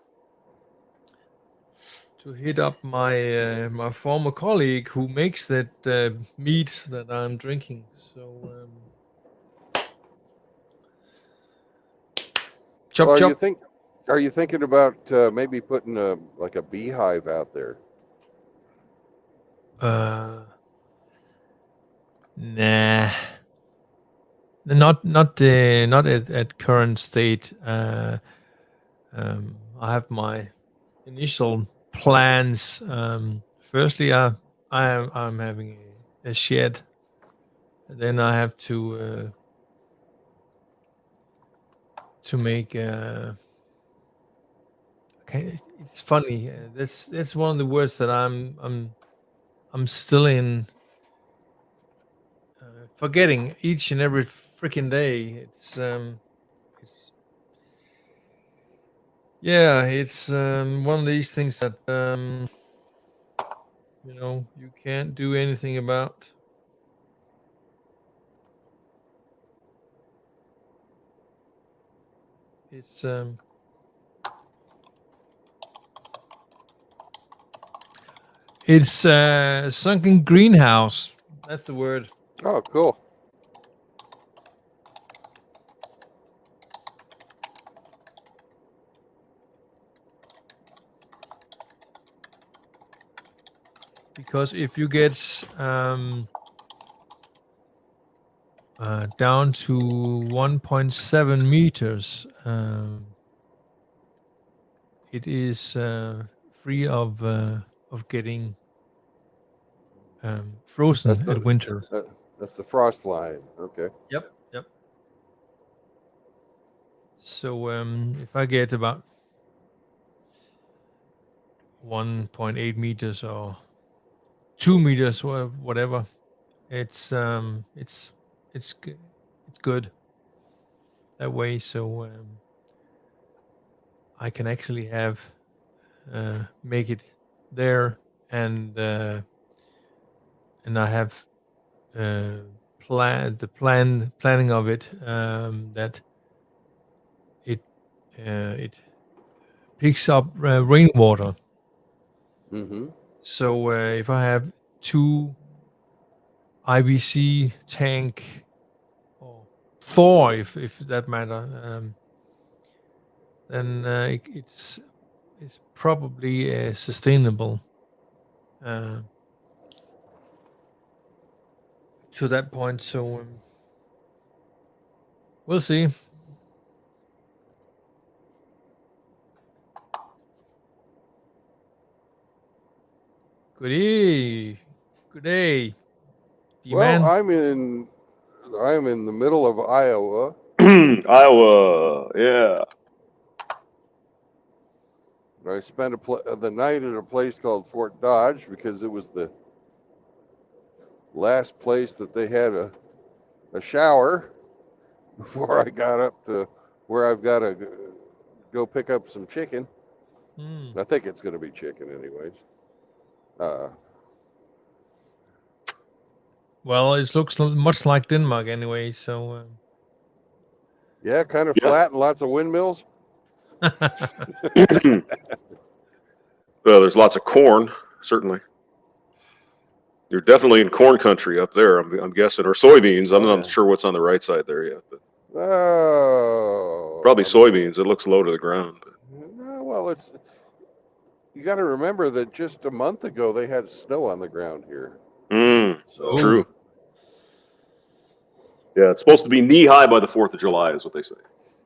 hit up my former colleague who makes that meat that I'm drinking. So
well,
chop chop.
are you thinking about maybe putting like a beehive out there?
Nah, not at current state. I have my initial plans. Firstly, I'm having a shed. Then I have to make. Okay, it's funny. That's one of the words that I'm still in forgetting each and every freaking day. It's yeah, it's one of these things that you can't do anything about. It's sunken greenhouse. That's the word.
Oh, cool.
Because if you get down to 1.7 meters, it is free of getting frozen
That's
at
the
winter.
that's the frost line. Okay.
Yep, yep. So if I get about 1.8 meters or 2 meters or whatever, it's it's good that way. So I can actually have make it there, and I have planning of it, that it picks up rainwater.
Mm-hmm.
So if I have 2 IBC tank, or 4, if that matter, then it's probably sustainable uh, to that point. So we'll see. Good day, good day,
Well,
D-man.
I'm in the middle of Iowa.
Iowa, yeah.
I spent the night at a place called Fort Dodge because it was the last place that they had a shower before I got up to where I've got to go pick up some chicken.
Hmm.
I think it's going to be chicken, anyways.
Well, it looks much like Denmark anyway. So
Yeah, kind of
Yeah.
flat and lots of windmills.
Well, there's lots of corn, certainly. You're definitely in corn country up there, I'm guessing, or soybeans. I'm
Oh,
not
yeah.
sure what's on the right side there yet, but
Oh,
probably soybeans. It looks low to the ground. But.
well, you got to remember that just a month ago they had snow on the ground here. So
True. Yeah, it's supposed to be knee high by the 4th of July, is what they say.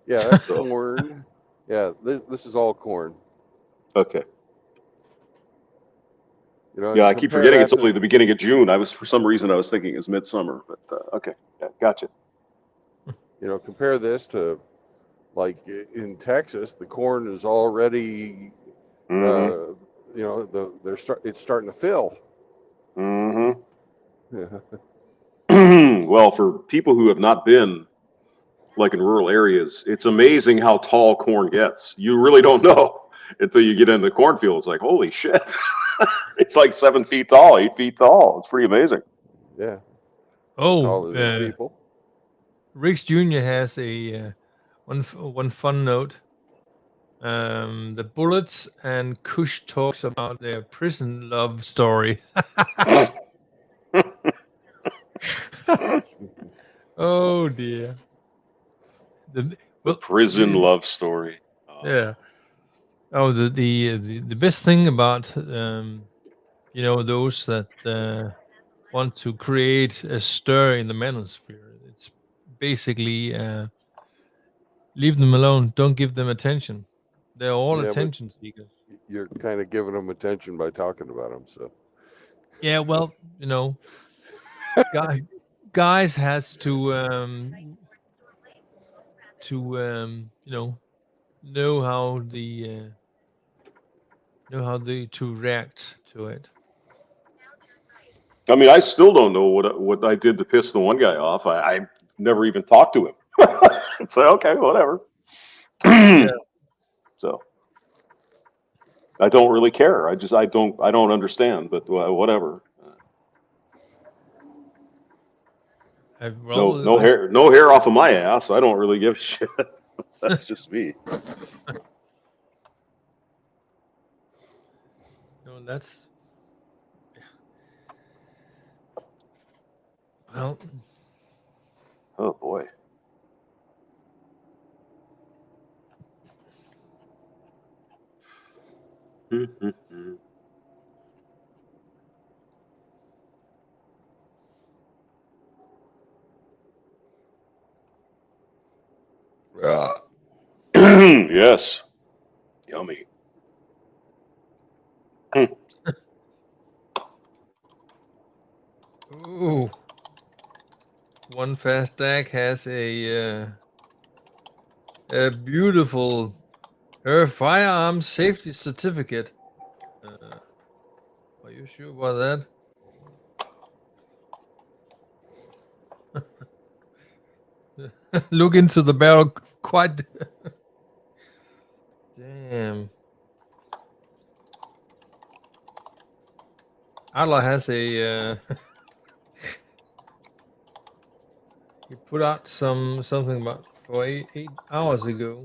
yeah, that's
So-
corn. Yeah, this is all corn.
Okay.
You know,
Yeah,
and
I keep
compare
forgetting
that
it's only the beginning of June. For some reason, I was thinking it was midsummer, but okay. Yeah, gotcha.
You know, compare this to like in Texas, the corn is already,
Mm-hmm.
you know, it's starting to fill.
Mm-hmm.
Yeah.
Well, for people who have not been like in rural areas, it's amazing how tall corn gets. You really don't know until you get into the cornfield. It's like, holy shit. It's like 7 feet tall, 8 feet tall. It's pretty amazing.
Yeah.
Oh,
Taller than people.
Riggs Jr. has a one fun note. The Bullets and Kush talks about their prison love story. Oh dear. The
The
well,
prison love story.
yeah. Oh, the best thing about you know, those that want to create a stir in the manosphere, it's basically leave them alone. Don't give them attention. They're all
Yeah, but
attention seekers.
you're kind of giving them attention by talking about them. So
Yeah, well, you know, guy, guys has to you know how they to react to it.
I mean, I still don't know what I did to piss the one guy off. I never even talked to him. It's like, okay, whatever.
Yeah.
So I don't really care. I don't understand, but whatever. No hair off of my ass. I don't really give a shit. That's just me.
No, that's well.
Oh boy. Yes. Yummy.
Ooh, one fast stack has a beautiful her firearm safety certificate. Are you sure about that? Look into the barrel quite. Damn. Adler has a. He put out something about for 8 hours ago.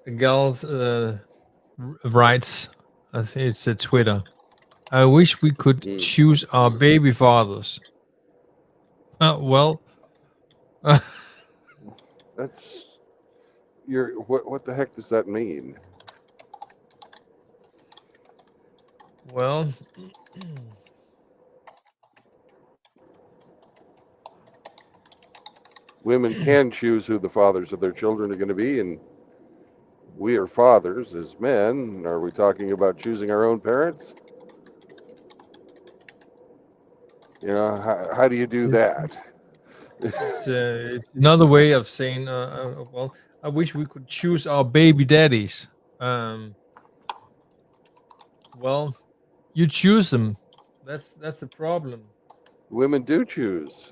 A girl's writes, I think it's a Twitter. I wish we could choose our baby fathers. Well,
that's what the heck does that mean?
well,
Women can choose who the fathers of their children are going to be, and we are fathers as men. Are we talking about choosing our own parents? You know, how do you do that?
it's another way of saying, well, I wish we could choose our baby daddies. Well, you choose them. That's the problem.
Women do choose.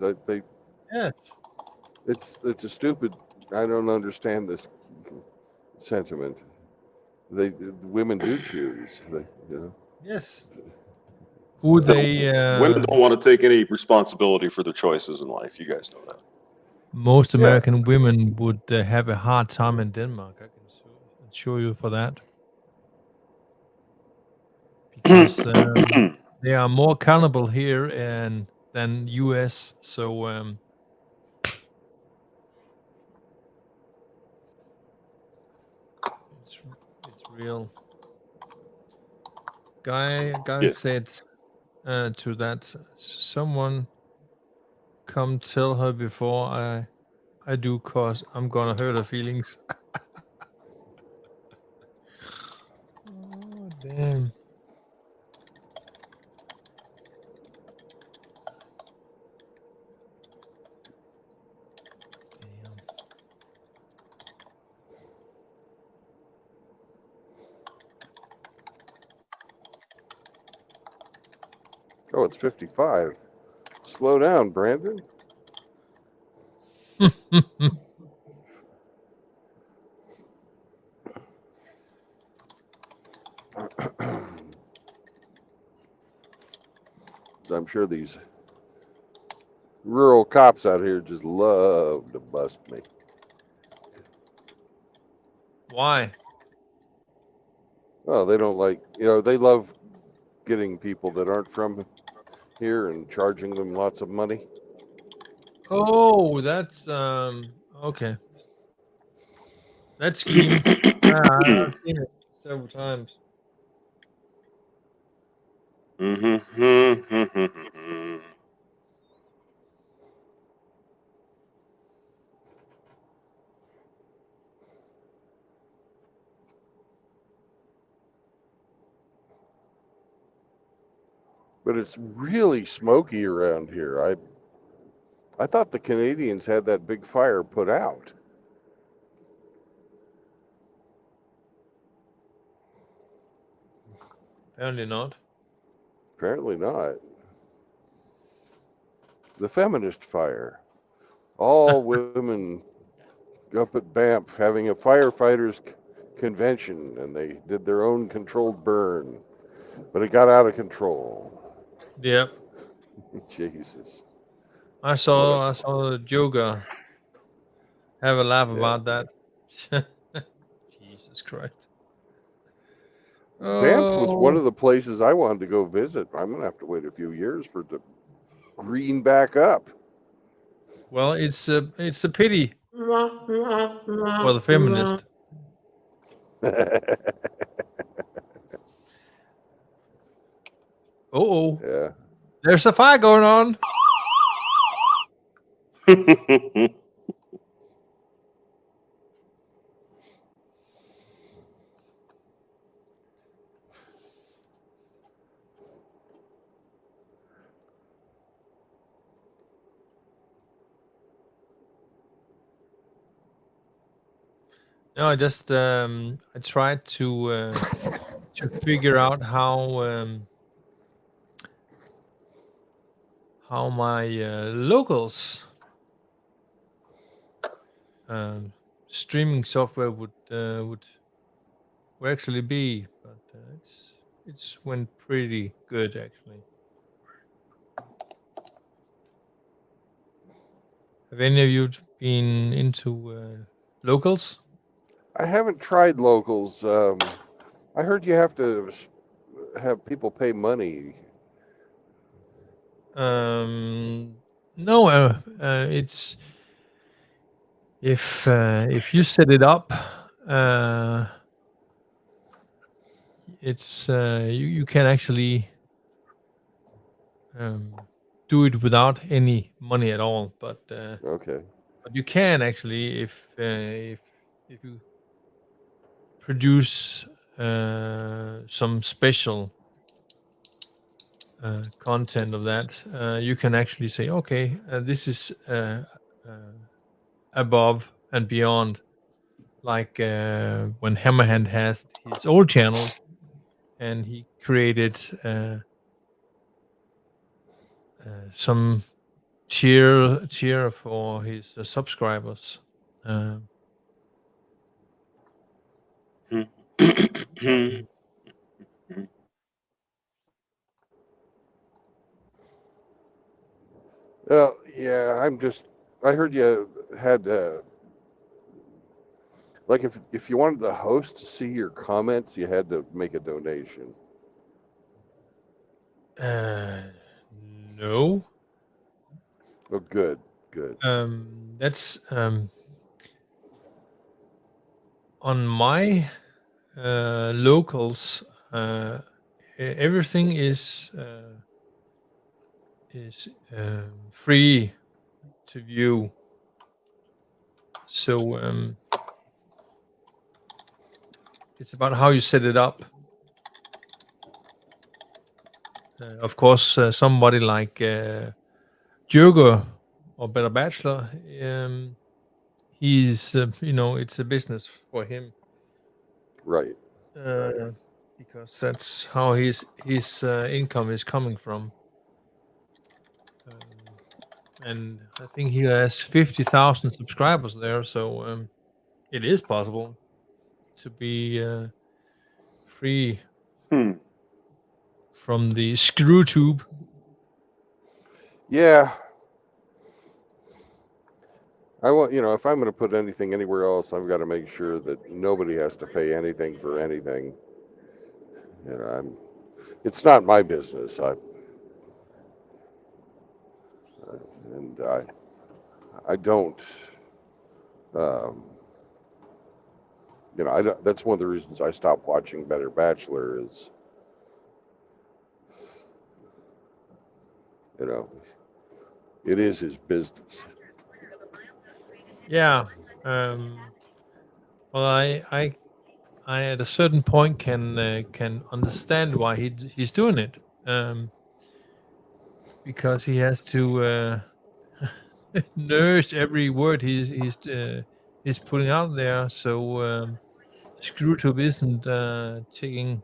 Yes.
It's a stupid. I don't understand this sentiment. Women do choose. You know.
Yes. Who they
Women don't want to take any responsibility for their choices in life. You guys know that.
most
Yeah.
American women would have a hard time in Denmark. I can assure you for that, because they are more accountable here and than US. So real. Guy
Yeah.
said to that, someone come tell her before I do, cause I'm gonna hurt her feelings. Oh damn. Damn.
Oh, it's 55. Slow down, Brandon. I'm sure these rural cops out here just love to bust me.
Why?
Oh, they don't like, they love getting people that aren't from here and charging them lots of money.
Oh, that's okay. That scheme. I've seen it several times.
Mm-hmm.
But it's really smoky around here. I thought the Canadians had that big fire put out.
Apparently not.
Apparently not. The feminist fire. All women up at Banff having a firefighters convention, and they did their own controlled burn, but it got out of control.
Yep.
Jesus.
I saw Joga have a laugh
Yeah.
about that. Jesus Christ.
Banff was one
Oh,
of the places I wanted to go visit. I'm gonna have to wait a few years for it to green back up.
well, it's a pity for the feminist. Oh,
Yeah.
there's a fire going on. No, I just I tried to figure out how my locals streaming software would actually be, but it's went pretty good actually. Have any of you been into locals?
I haven't tried locals. I heard you have to have people pay money.
No, it's if you set it up, it's you can actually do it without any money at all.
Okay.
But you can actually if you produce some special content of that, you can actually say, okay, this is above and beyond. Like when Hammerhand has his old channel, and he created some cheer for his subscribers. Um,
Well, yeah, I heard you had like if you wanted the host to see your comments, you had to make a donation.
uh, no,
Oh, good, good.
that's on my locals. Everything is free to view. So it's about how you set it up. Of course, somebody like Jurgen or Better Bachelor, he's it's a business for him,
Right.
because that's how his income is coming from. And I think he has 50,000 subscribers there, so it is possible to be free
Hmm.
from the screw tube.
Yeah. I want, if I'm going to put anything anywhere else, I've got to make sure that nobody has to pay anything for anything. It's not my business. And I don't, um, that's one of the reasons I stopped watching Better Bachelor is, it is his business.
Yeah. Well, I at a certain point can understand why he's doing it, because he has to nurse every word he's putting out there. So ScrewTube isn't taking.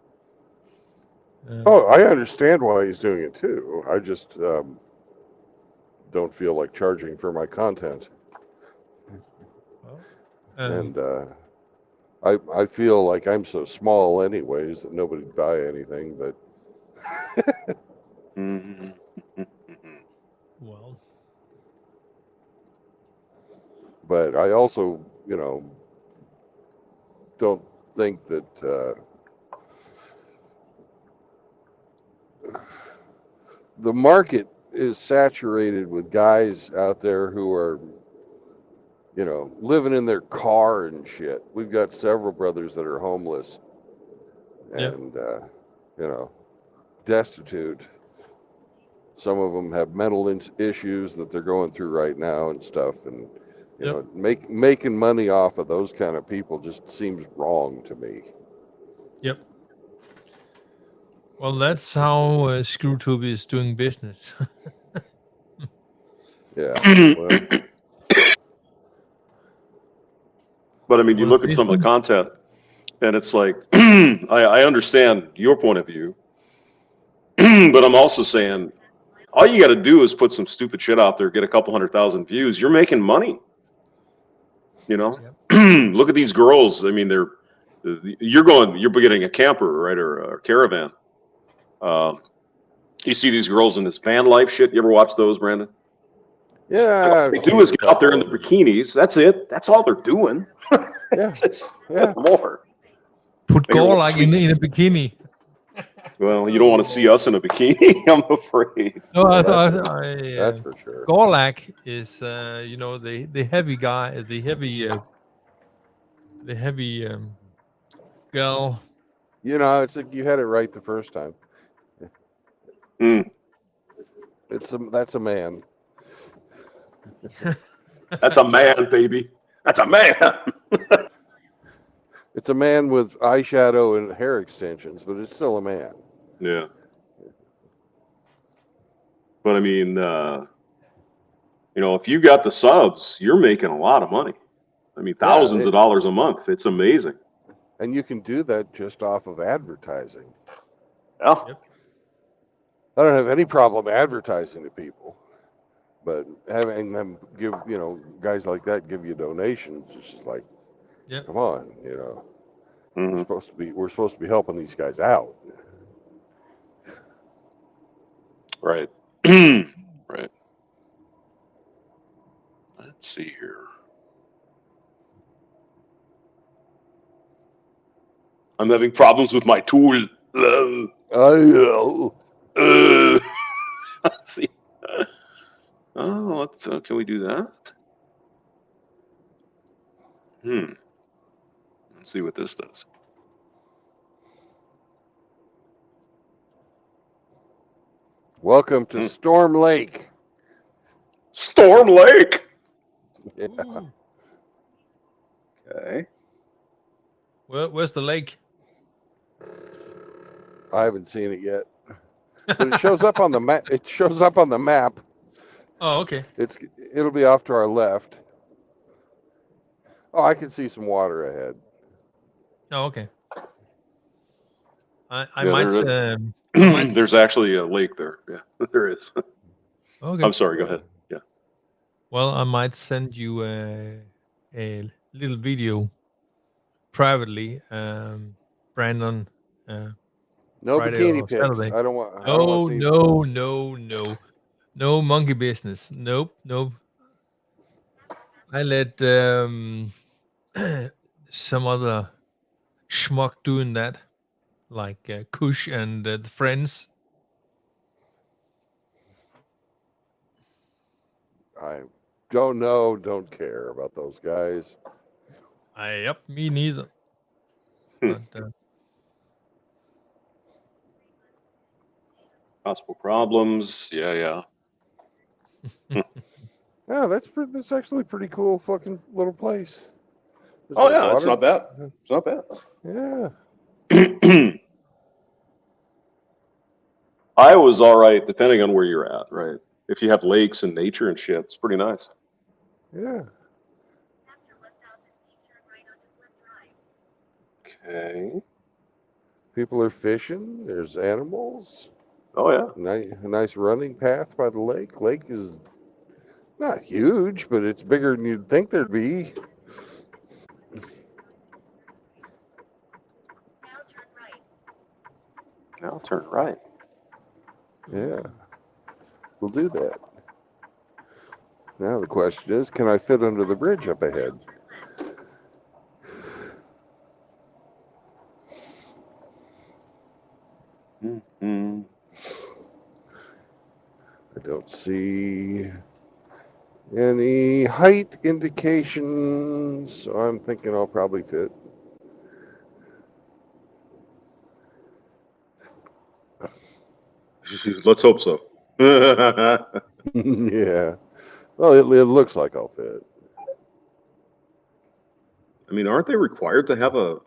Oh, I understand why he's doing it too. I just don't feel like charging for my content.
Well,
And I feel like I'm so small anyways that nobody'd buy anything, but
Mhm.
well,
I also, don't think that the market is saturated with guys out there who are, living in their car and shit. We've got several brothers that are homeless
yeah,
and, destitute. Some of them have mental issues that they're going through right now and stuff. And,
yep,
making money off of those kind of people just seems wrong to me.
yep. Well, that's how ScrewTube is doing business.
Yeah. Well,
But I mean, you
Well,
look at some of the content, and it's like, I understand your point of view, but I'm also saying, all you got to do is put some stupid shit out there, get a couple 100,000 views. You're making money.
Yep.
Look at these girls. I mean, you're getting a camper, right, or a caravan. You see these girls in this van life shit. You ever watch those, Brandon?
yeah,
All
I've
they do
seen
is
a
get out there in
couple
the
of them.
bikinis. That's it. That's all they're doing.
Yeah.
It's
Yeah.
more.
Put
Here,
Gore
watch
like in
me.
a bikini.
Well, you don't want to see us in a bikini, I'm afraid.
No,
That's for sure.
Gorlak is the heavy guy, the heavy girl.
It's like you had it right the first time.
Mm,
That's a man.
that's a man, baby. That's a man.
It's a man with eyeshadow and hair extensions, but it's still a man.
Yeah. But I mean, if you got the subs, you're making a lot of money. I mean, thousands of dollars a month. It's amazing.
And you can do that just off of advertising.
Yeah.
Yep.
I don't have any problem advertising to people, but having them give, guys like that give you donations, it's just like,
Yep.
come on,
Mhm.
we're supposed to be helping these guys out.
Right. Right. Let's see here. I'm having problems with my tool. Let's see. Can we do that? Let's see what this does.
Welcome to Storm Lake.
Storm Lake.
Yeah.
Ooh.
Okay.
Where's the lake?
I haven't seen it yet, but it shows up on the map. It shows up on the map.
Oh, okay.
It'll be off to our left. Oh, I can see some water ahead.
Oh, okay. I
Yeah,
might.
there-
I might.
There's actually a lake there. Yeah, there is.
Okay.
I'm sorry. Go ahead. Yeah.
Well, I might send you a little video privately, Brandon.
No
Friday
bikini
or
pics.
Saturday.
I don't want. I don't want
No,
to see.
no, no, no, no monkey business. Nope, nope. I let some other schmuck doing that, like Kush and the friends.
I don't know. Don't care about those guys.
Yep, me neither. But
Possible problems. Yeah.
Yeah, that's actually a pretty cool fucking little place. There's
Oh
like
yeah, it's
water.
not bad. It's not bad.
Yeah.
Iowa's all right, depending on where you're at, right? If you have lakes and nature and shit, it's pretty nice.
Yeah.
Okay.
People are fishing. There's animals.
Oh yeah.
A nice running path by the lake. Lake is not huge, but it's bigger than you'd think there'd be.
Now turn right.
Yeah. We'll do that. Now the question is, can I fit under the bridge up ahead?
Mm-hmm.
I don't see any height indications, so I'm thinking I'll probably fit.
Let's hope so.
Yeah. Well, it looks like I'll fit.
I mean, aren't they required to have a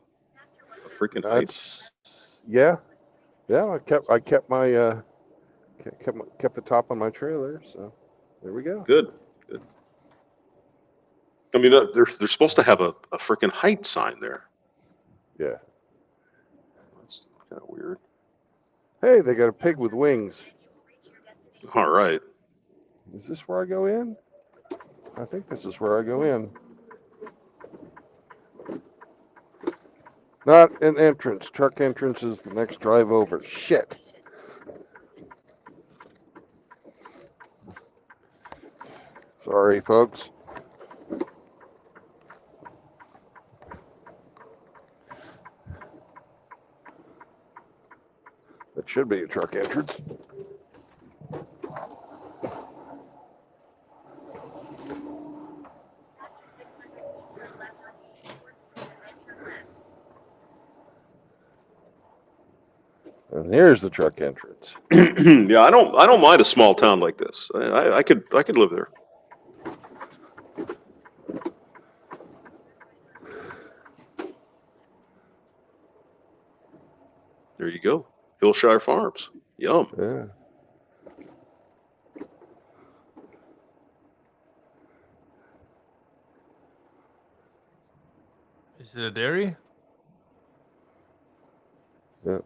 freaking height?
That's yeah. I kept my kept the top on my trailer, so there we go.
Good. I mean, they're supposed to have a freaking height sign there.
Yeah.
That's kind of weird.
Hey, they got a pig with wings.
All right.
Is this where I go in? I think this is where I go in. Not an entrance. Truck entrance is the next drive over. Shit. Sorry, folks. That should be a truck entrance. And here's the truck entrance.
Yeah, I don't mind a small town like this. I could live there. There you go. Hillshire Farms. Yum.
Yeah.
is it a dairy?
Yeah.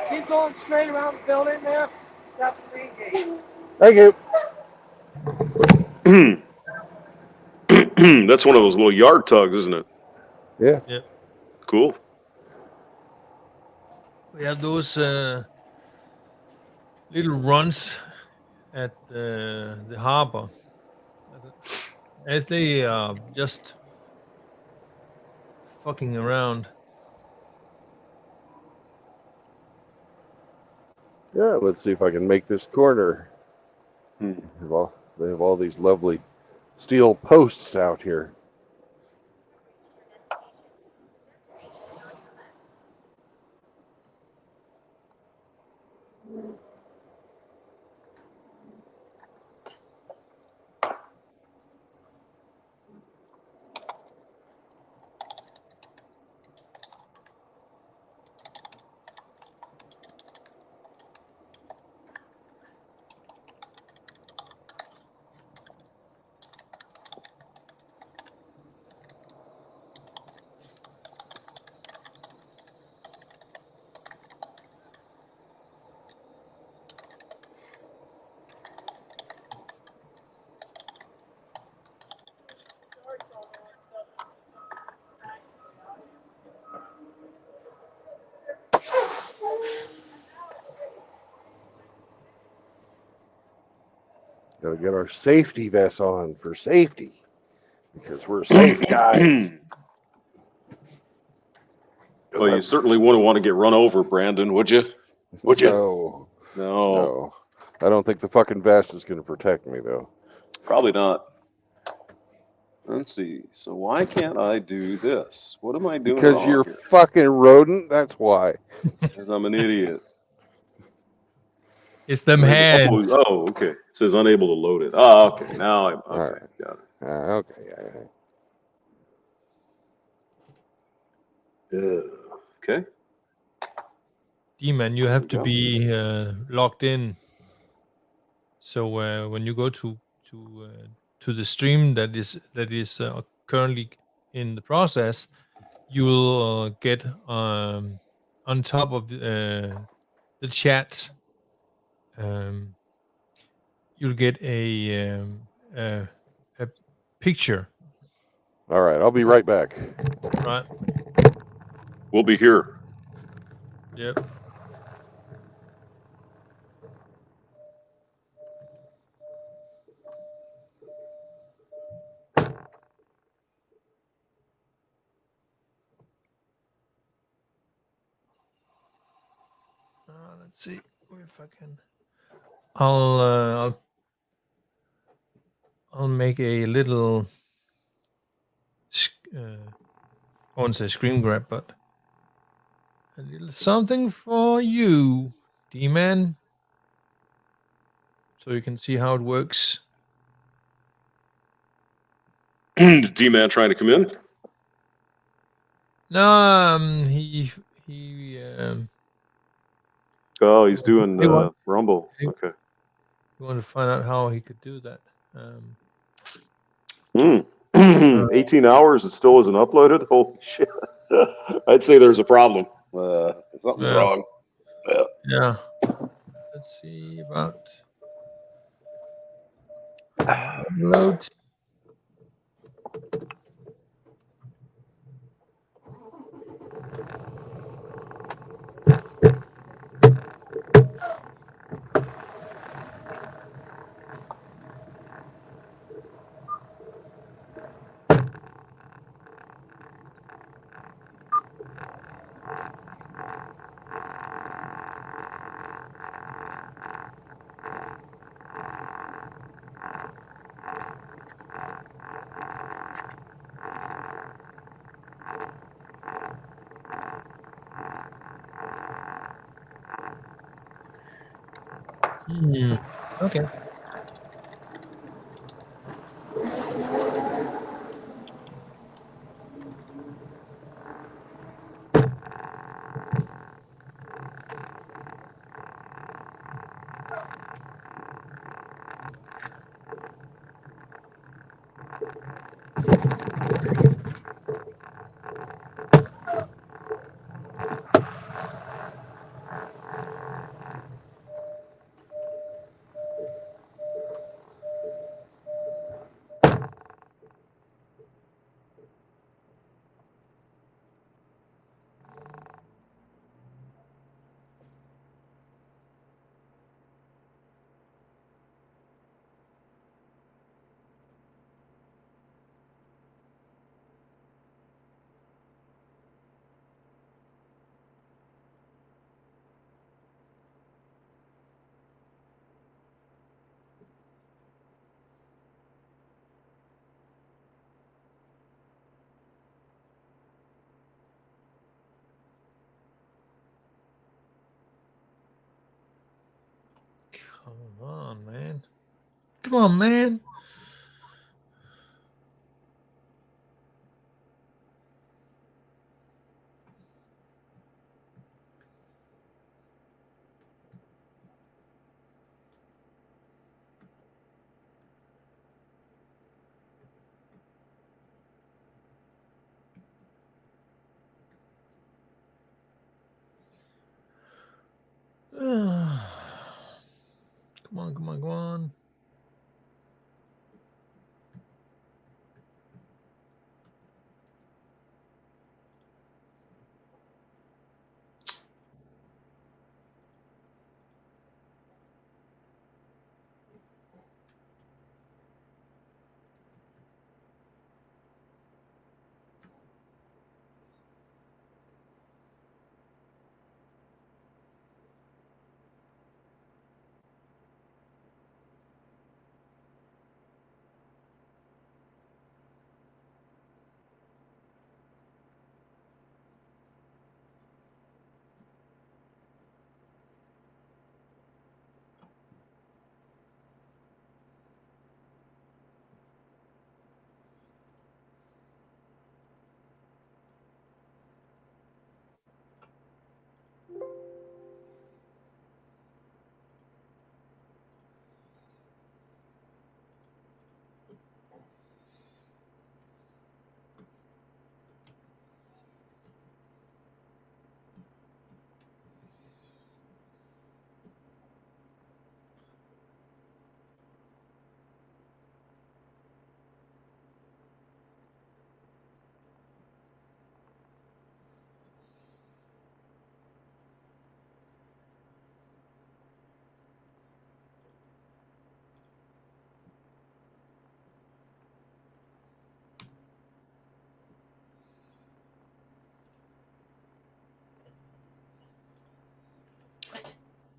Keep going straight around the building there. Stop the main gate.
Thank you.
That's one of those little yard tugs, isn't it?
Yeah.
Yep.
Cool.
We have those little runs at the harbor, as they just fucking around.
Yeah. Let's see if I can make this corner.
Hmm.
They have all these lovely steel posts out here. Gotta get our safety vests on for safety. Because we're safe guys.
Well, you certainly wouldn't want to get run over, Brandon, would you? Would you?
No.
No,
No. I don't think the fucking vest is gonna protect me though.
probably not. Let's see. So why can't I do this? What am I doing
Because
wrong
you're
here?
fucking rodent, that's why.
Because I'm an idiot.
It's them
Unable-
hands.
Oh, okay. It says unable to load it. Oh, okay. Now I'm okay.
Alright.
Got it.
Okay.
Okay.
D-man, you have to
There
be logged in. So when you go to the stream that is currently in the process, you'll get on top of the chat. You'll get a picture,
Alright, I'll be right back.
right?
We'll be here.
Yep. Let's see if I can. I'll make a little. I won't say screen grab, but a little something for you, D-man, so you can see how it works.
D-Man trying to come in?
No, he
Oh, he's doing
Hey, what?
Rumble.
Hey.
Okay.
you want to find out how he could do that.
18 hours, it still isn't uploaded? Holy shit. I'd say there's a problem. Something's
Yeah.
wrong.
Yeah. Let's see about upload. Okay. Come on, man. Come on, man. Come on, come on, come on.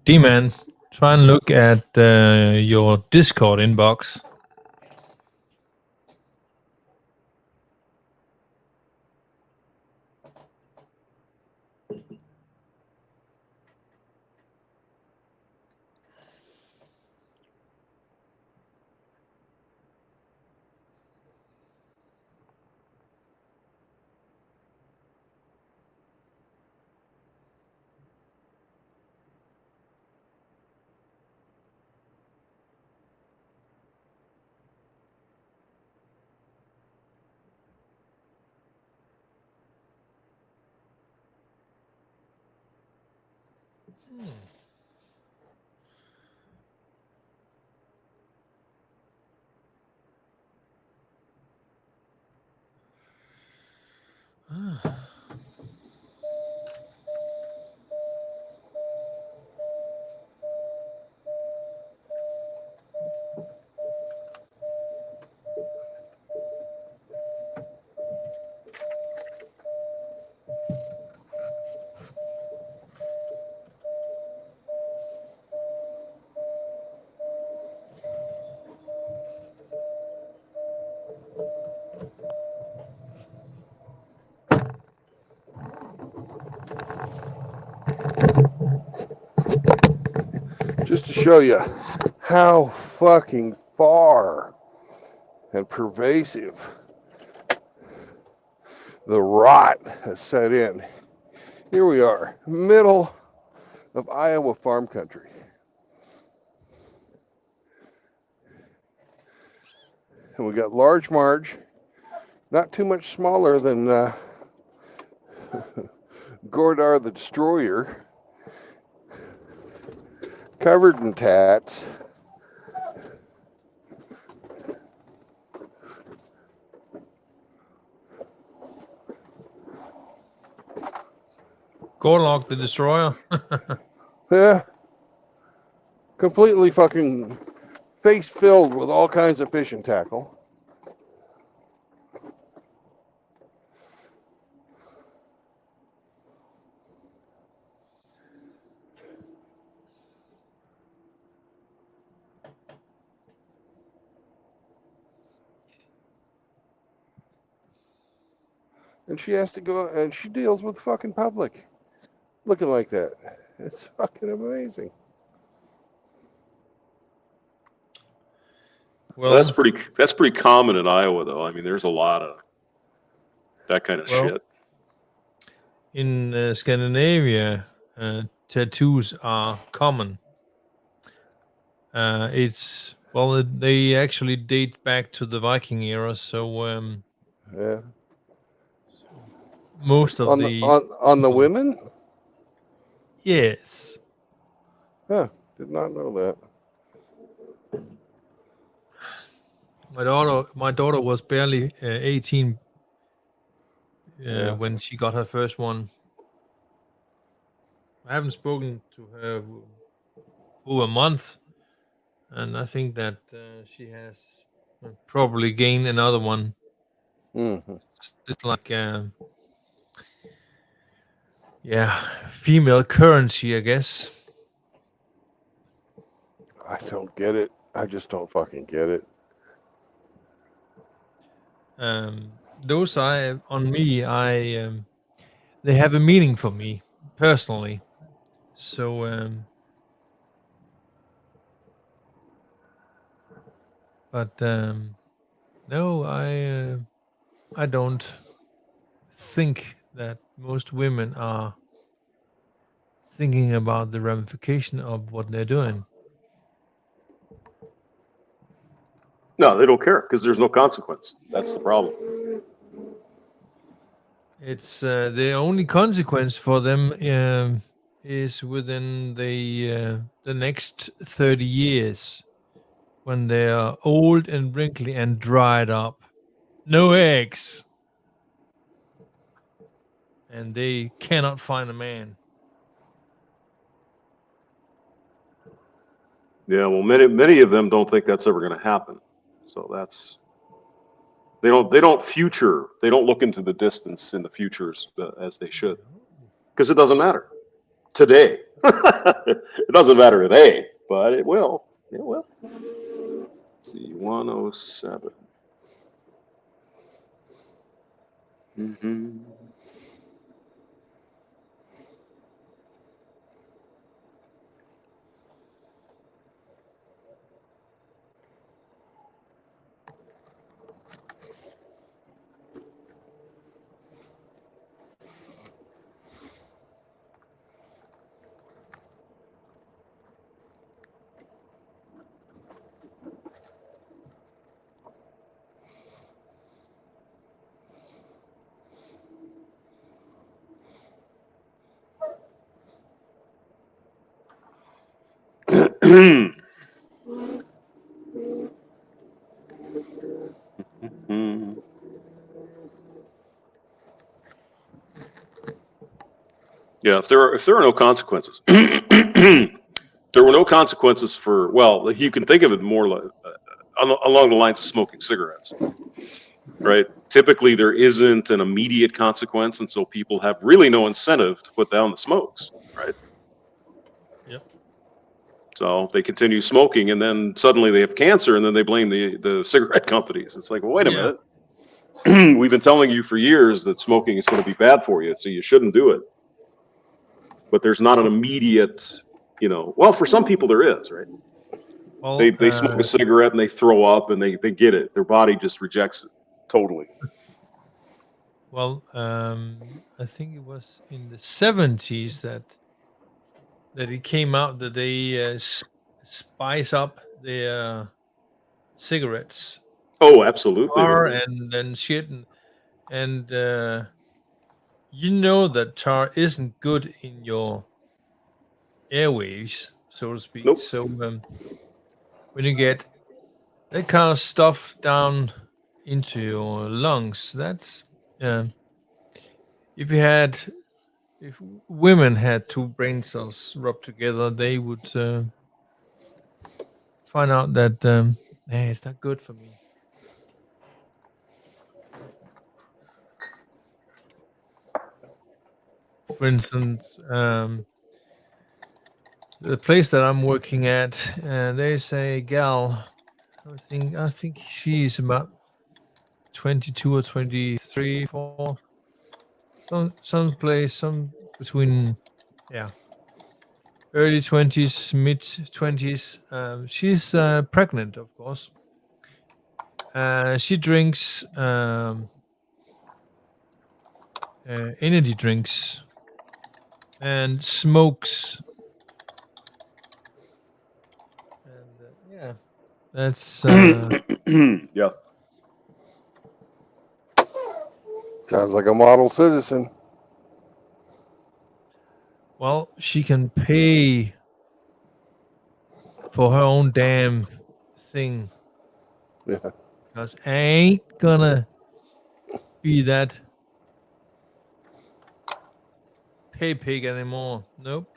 D-Man, try and look at your Discord inbox.
Just to show you how fucking far and pervasive the rot has set in. Here we are, middle of Iowa farm country. And we got Large Marge, not too much smaller than Gordar the Destroyer, covered in tats.
Gorlock the Destroyer.
Yeah, completely fucking face filled with all kinds of fishing tackle. And she has to go, and she deals with the fucking public looking like that. It's fucking amazing.
Well,
That's pretty common in Iowa, though. I mean, there's a lot of that kind of shit.
In Scandinavia, tattoos are common. They actually date back to the Viking era, so
Yeah.
most of
On the
people-
women?
yes.
Huh. Did not know that.
My daughter was barely 18
Yeah.
when she got her first one. I haven't spoken to her over a month, and I think that she has probably gained another one.
Mm-hmm.
It's like female currency, I guess.
I don't get it. I just don't fucking get it.
Those on me, they have a meaning for me personally. So no, I don't think that most women are thinking about the ramification of what they're doing.
No, they don't care because there's no consequence. That's the problem.
It's the only consequence for them is within the next 30 years when they are old and wrinkly and dried up, no eggs, and they cannot find a man.
Yeah, well, many of them don't think that's ever going to happen. So that's they don't look into the distance in the futures as they should, because it doesn't matter today. It doesn't matter today, but it will. It will. Let's see, 107. Mm-hmm. Yeah, if there are no consequences, there were no consequences for, well, you can think of it more like, along the lines of smoking cigarettes, right? Typically, there isn't an immediate consequence, and so people have really no incentive to put down the smokes, right?
Yep.
So they continue smoking, and then suddenly they have cancer, and then they blame the cigarette companies. It's like, well, wait a
Yeah.
minute. We've been telling you for years that smoking is going to be bad for you, so you shouldn't do it. But there's not an immediate, well, for some people there is, right?
Well,
They smoke a cigarette and they throw up and they get it. Their body just rejects it totally.
well, I think it was in the 70s that it came out that they spice up their cigarettes,
Oh, absolutely.
tar
They do.
and shit, and you know that tar isn't good in your airways, so to speak.
Nope.
So when you get that kind of stuff down into your lungs, that's if you had if women had two brain cells rubbed together, they would find out that hey, it's not good for me. For instance, the place that I'm working at, there's a gal. I think she's about 22 or 23, 4. Some place, some between, yeah, early 20s, mid 20s. She's pregnant, of course. She drinks energy drinks and smokes, and yeah, that's
Yeah.
Sounds like a model citizen.
well, she can pay for her own damn thing
Yeah.
because I ain't gonna be that pay pig anymore. Nope.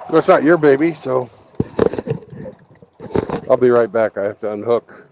Well, it's not your baby, so I'll be right back. I have to unhook.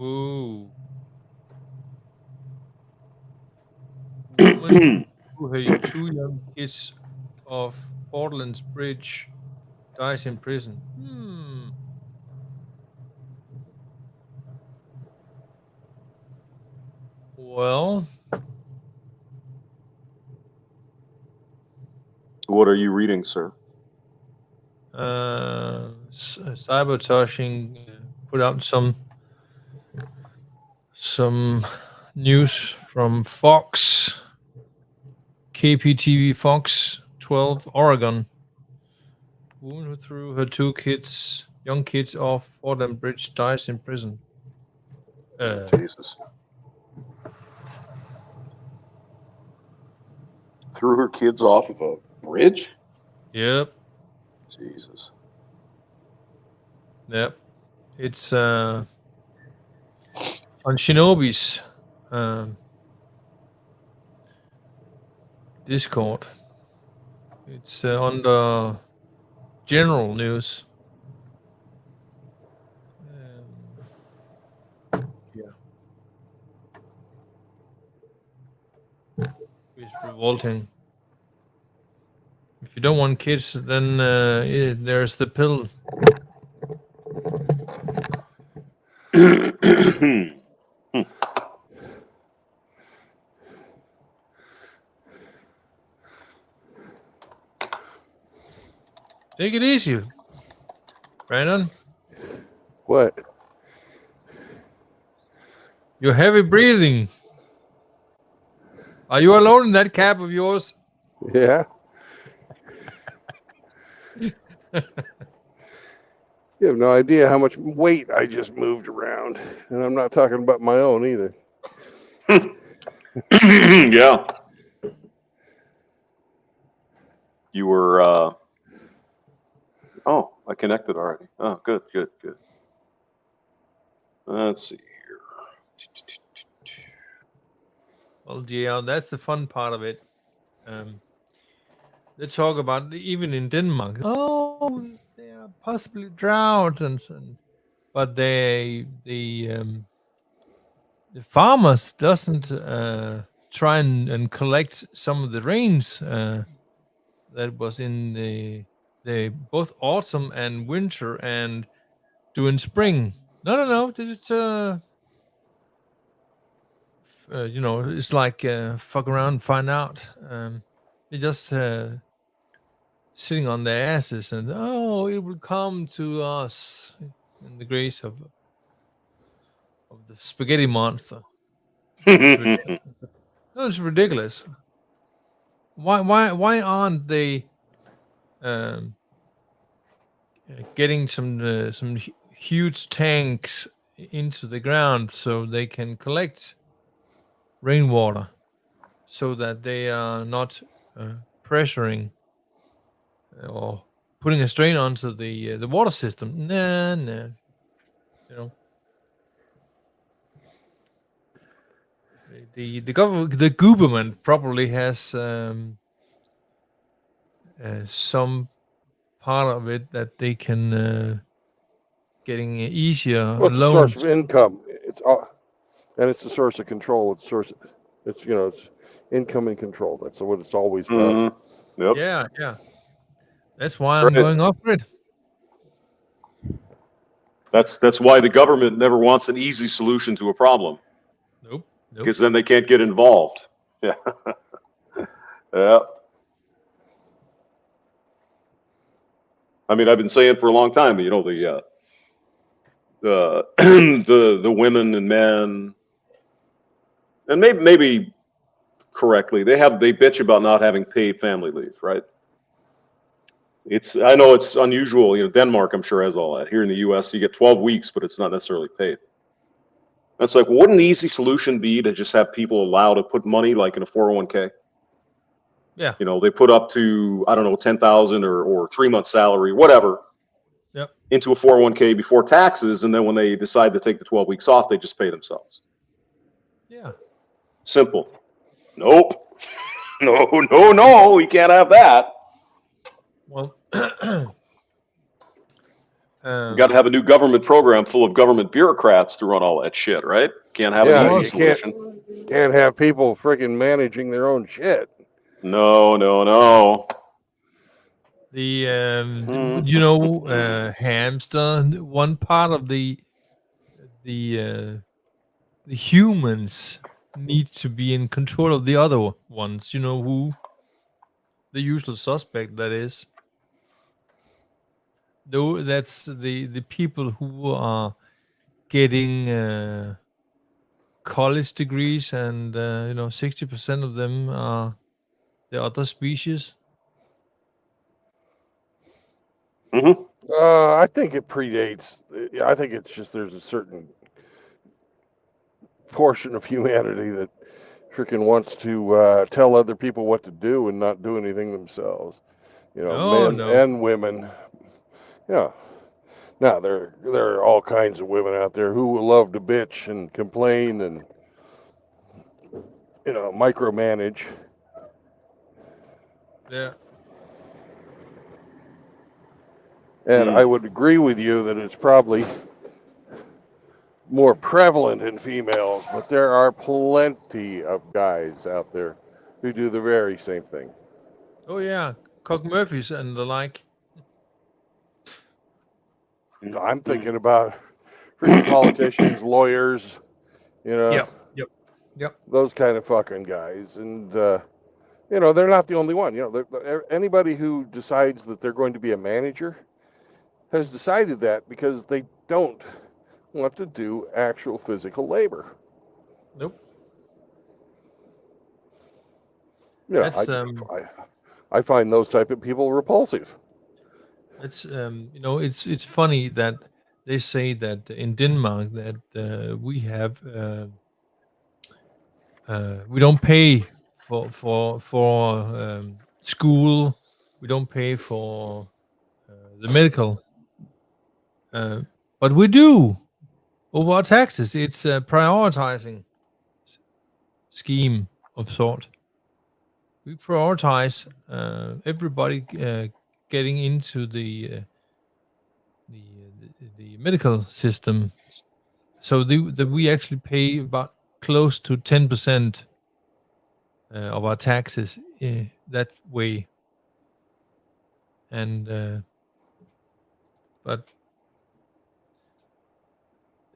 Ooh. Woman who her 2 young kids off Portland's bridge dies in prison. Well,
What are you reading, sir?
Cybertoshing put out some news from Fox, KPTV Fox 12, Oregon. Woman who threw her young kids off Portland Bridge dies in prison.
Jesus. Threw her kids off of a bridge?
Yep.
Jesus.
Yep. It's on Shinobi's Discord. It's on the general news. Yeah. It's revolting. If you don't want kids, then there's the pill. Take it easy, Brandon.
What?
You're heavy breathing. Are you alone in that cab of yours?
Yeah. You have no idea how much weight I just moved around, and I'm not talking about my own either.
Yeah. You were, oh, I connected already. Oh, good. Let's see here.
Well, yeah, that's the fun part of it. They talk about even in Denmark. Oh, there are possibly drought but the farmers doesn't try and collect some of the rains that was in the both autumn and winter and during spring. No. They just it's like fuck around and find out. They just sitting on their asses and it will come to us in the grace of the spaghetti monster. It's ridiculous. No, it's ridiculous. Why aren't they um, getting some huge tanks into the ground so they can collect rainwater so that they are not pressuring or putting a strain onto the water system? Nah, you know. The government probably has some part of it that they can getting easier
Well, it's a source
loans.
of income. And it's a source of control. It's income and control. That's what it's always about.
Mm-hmm. Yep.
Yeah. That's why
That's
I'm
right.
going off grid.
That's why the government never wants an easy solution to a problem.
Nope.
Because then they can't get involved. Yeah. Yeah. I mean, I've been saying for a long time, you know, the women and men, and maybe correctly, they bitch about not having paid family leave, right? I know it's unusual. You know, Denmark, I'm sure, has all that. Here in the U.S., you get 12 weeks, but it's not necessarily paid. That's like, wouldn't an easy solution be to just have people allowed to put money like in a 401k?
Yeah.
You know, they put up to, I don't know, 10,000 or 3 months salary, whatever.
Yep.
Into a 401k before taxes, and then when they decide to take the 12 weeks off, they just pay themselves.
Yeah.
Simple. Nope. No, you can't have that.
Well,
You got to have a new government program full of government bureaucrats to run all that shit, right? Can't have
Yeah,
an easy
you
solution.
can't have people freaking managing their own shit.
No.
You know, hamster. One part of the humans need to be in control of the other ones. You know who? The usual suspect, that is. Though that's the people who are getting college degrees, and 60% of them are the other species.
Hmm.
I think it predates. I think it's just there's a certain portion of humanity that freaking wants to tell other people what to do and not do anything themselves. You know,
No,
men
no.
and women. Yeah. Now there are all kinds of women out there who will love to bitch and complain and micromanage.
Yeah.
And I would agree with you that it's probably more prevalent in females, but there are plenty of guys out there who do the very same thing.
Oh yeah, Cock Murphys and the like.
I'm thinking about freaking politicians, lawyers,
Yep. Yep.
those kind of fucking guys. And, they're not the only one. Anybody who decides that they're going to be a manager has decided that because they don't want to do actual physical labor.
Nope.
Yeah,
That's
I find those type of people repulsive.
it's it's funny that they say that in Denmark that we don't pay for school. We don't pay for the medical, but we do over our taxes. It's a prioritizing scheme of sort. We prioritize everybody getting into the medical system, so that we actually pay about close to 10% of our taxes that way. And but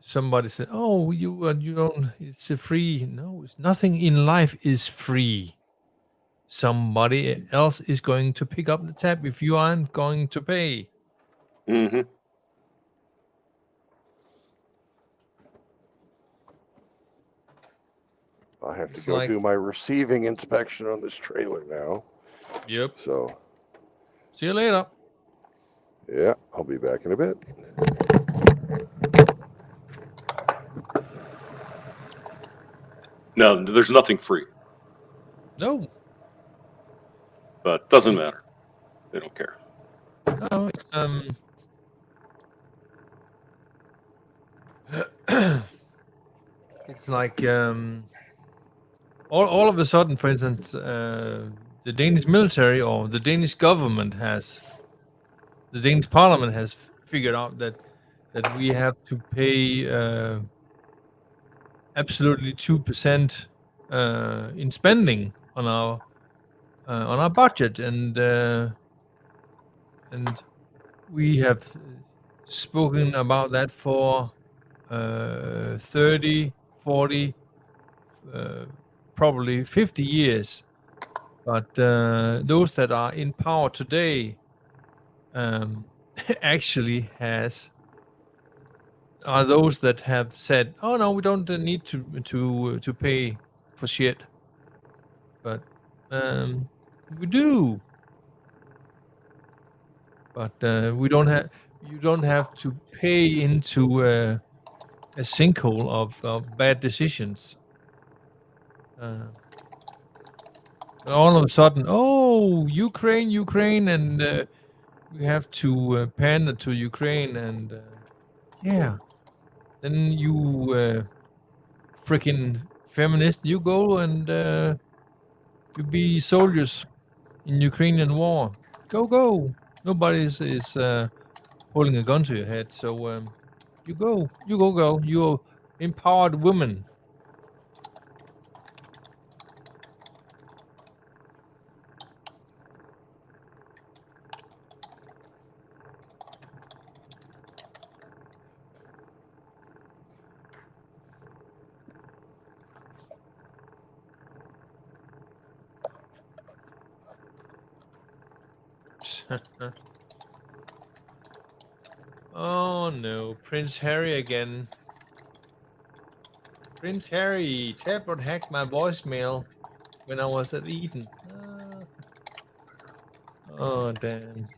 somebody said, "Oh, you don't. It's a free." No, it's nothing in life is free. Somebody else is going to pick up the tab if you aren't going to pay.
Hmm.
I have to
It's
go
like,
do my receiving inspection on this trailer now.
yep.
So,
See you later.
yeah, I'll be back in a bit.
No, there's nothing free,
No,
but doesn't matter. They don't care.
no, it's like all of a sudden, for instance, the Danish military or the Danish government the Danish parliament has figured out that we have to pay absolutely 2% in spending on our budget, and we have spoken about that for 30, 40, probably 50 years. But those that are in power today um, actually are those that have said, "Oh no, we don't need to pay for shit," but we do. But we don't have. You don't have to pay into a sinkhole of bad decisions. But all of a sudden, oh, Ukraine, and we have to pander to Ukraine, and yeah, then you freaking feminist, you go and you be soldiers in Ukrainian war. Go, go. Nobody is holding a gun to your head. So you go, girl. You're empowered woman. Oh no, Prince Harry again. Prince Harry, Tablet hacked my voicemail when I was at Eden. Oh damn.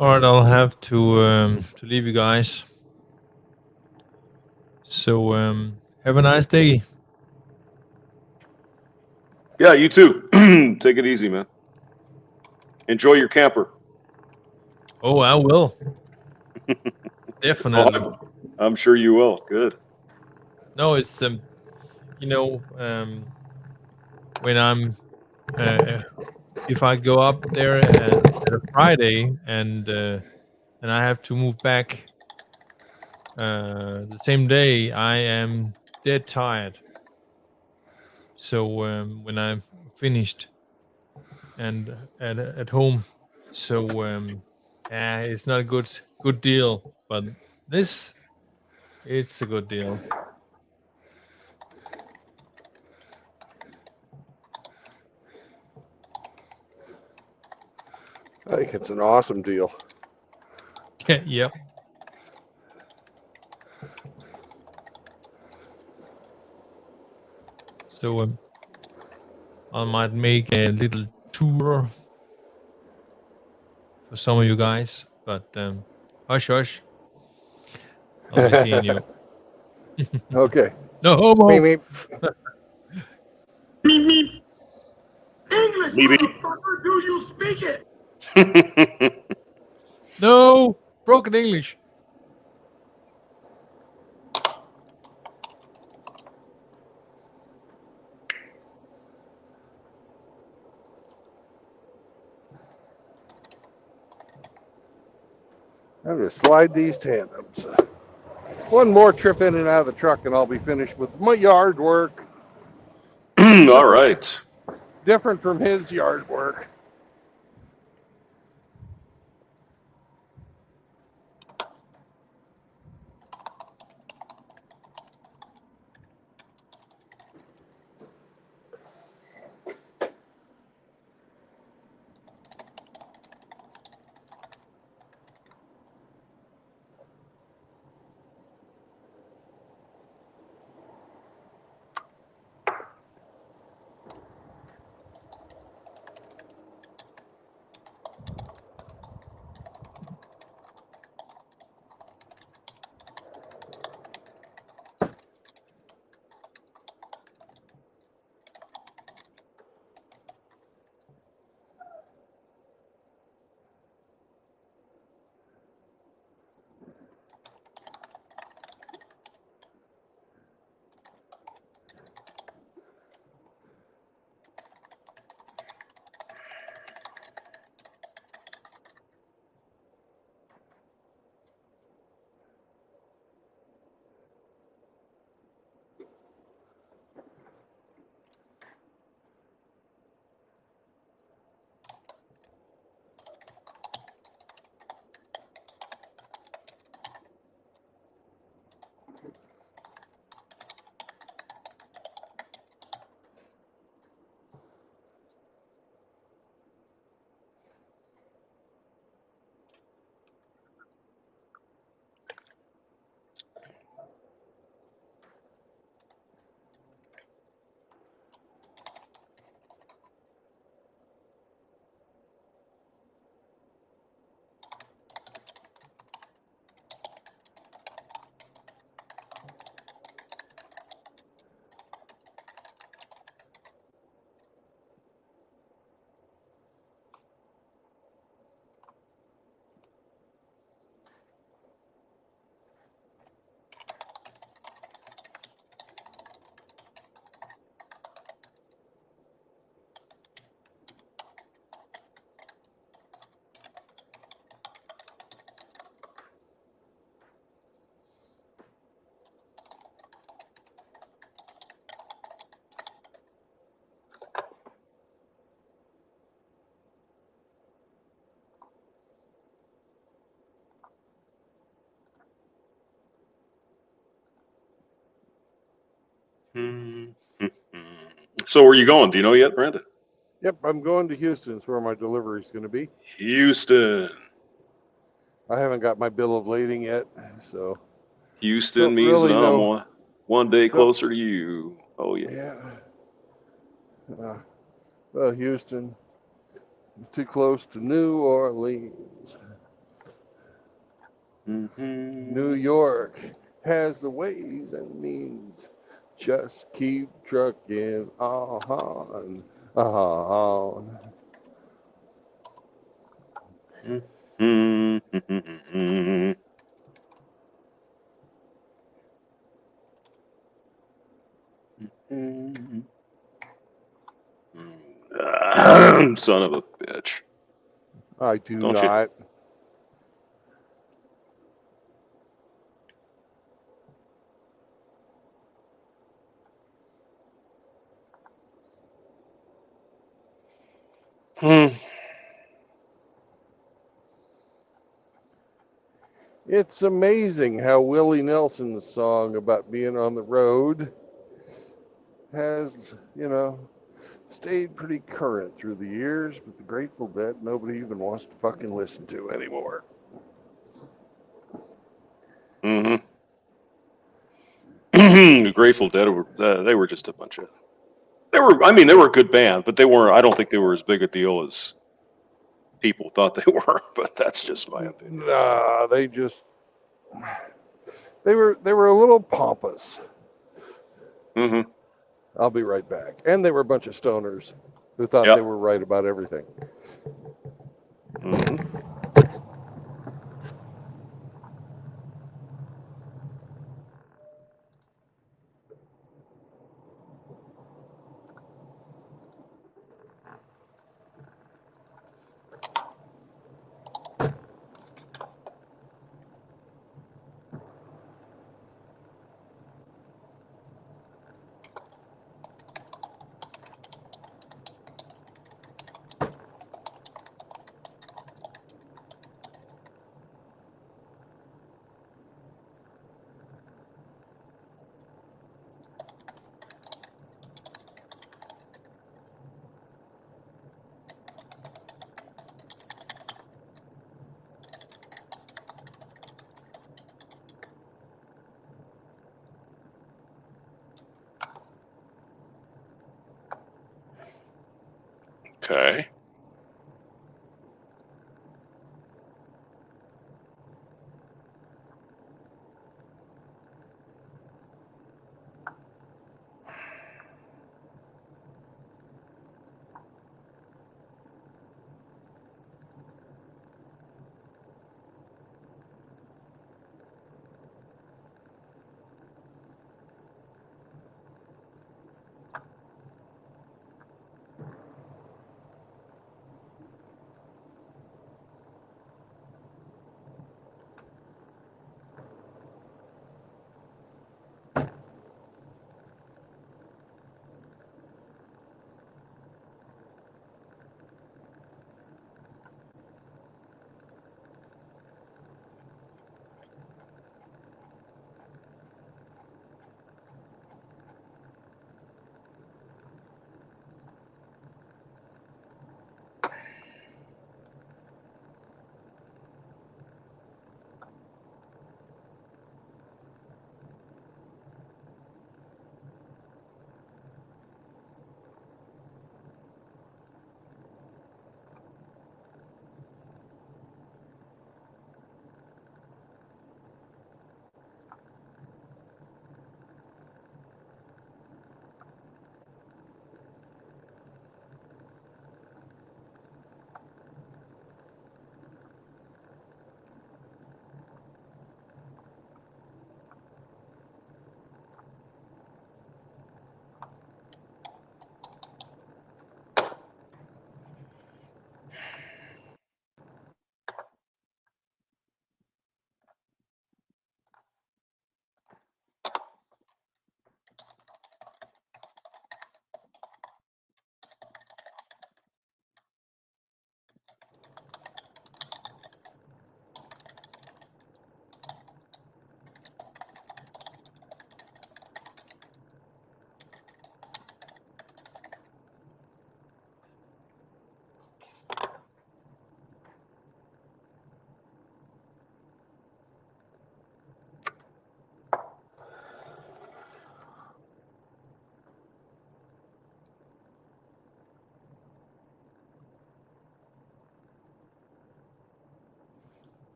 All right, I'll have to leave you guys. So have a nice day.
Yeah, you too. Take it easy, man. Enjoy your camper.
Oh, I will.
Oh,
Definitely.
I'm sure you will. Good.
No, it's when I'm if I go up there at a Friday and I have to move back the same day, I am dead tired. So when I'm finished and at home, so it's not a good deal. But this, it's a good deal.
I think it's an awesome deal.
Yep. So I might make a little tour for some of you guys, but hush, hush. I'll be seeing you.
Okay.
No homo.
Meep,
Beep, beep. English,
Maybe.
motherfucker, do you speak it?
No broken English.
I'm going to slide these tandems. One more trip in and out of the truck, and I'll be finished with my yard work.
All right.
Different from his yard work.
So where are you going? Do you know yet, Brandon?
Yep, I'm going to Houston. It's where my delivery is going to be.
Houston.
I haven't got my bill of lading yet, so
Houston
don't
means
really
that I'm
know.
one day
Don't-
closer to you. Oh yeah.
Yeah. Well, Houston, too close to New Orleans. New York has the ways and means. Just keep trucking on, on.
Son of a bitch.
I do
Don't you?
not. It's amazing how Willie Nelson's song about being on the road has, stayed pretty current through the years, but the Grateful Dead nobody even wants to fucking listen to anymore.
Mm-hmm. The Grateful Dead they were just a bunch of they were a good band, but they weren't. I don't think they were as big a deal as people thought they were. But that's just my opinion.
Nah, they were a little pompous.
Mm-hmm.
I'll be right back. And they were a bunch of stoners who thought
Yep.
they were right about everything.
Mm-hmm. Okay.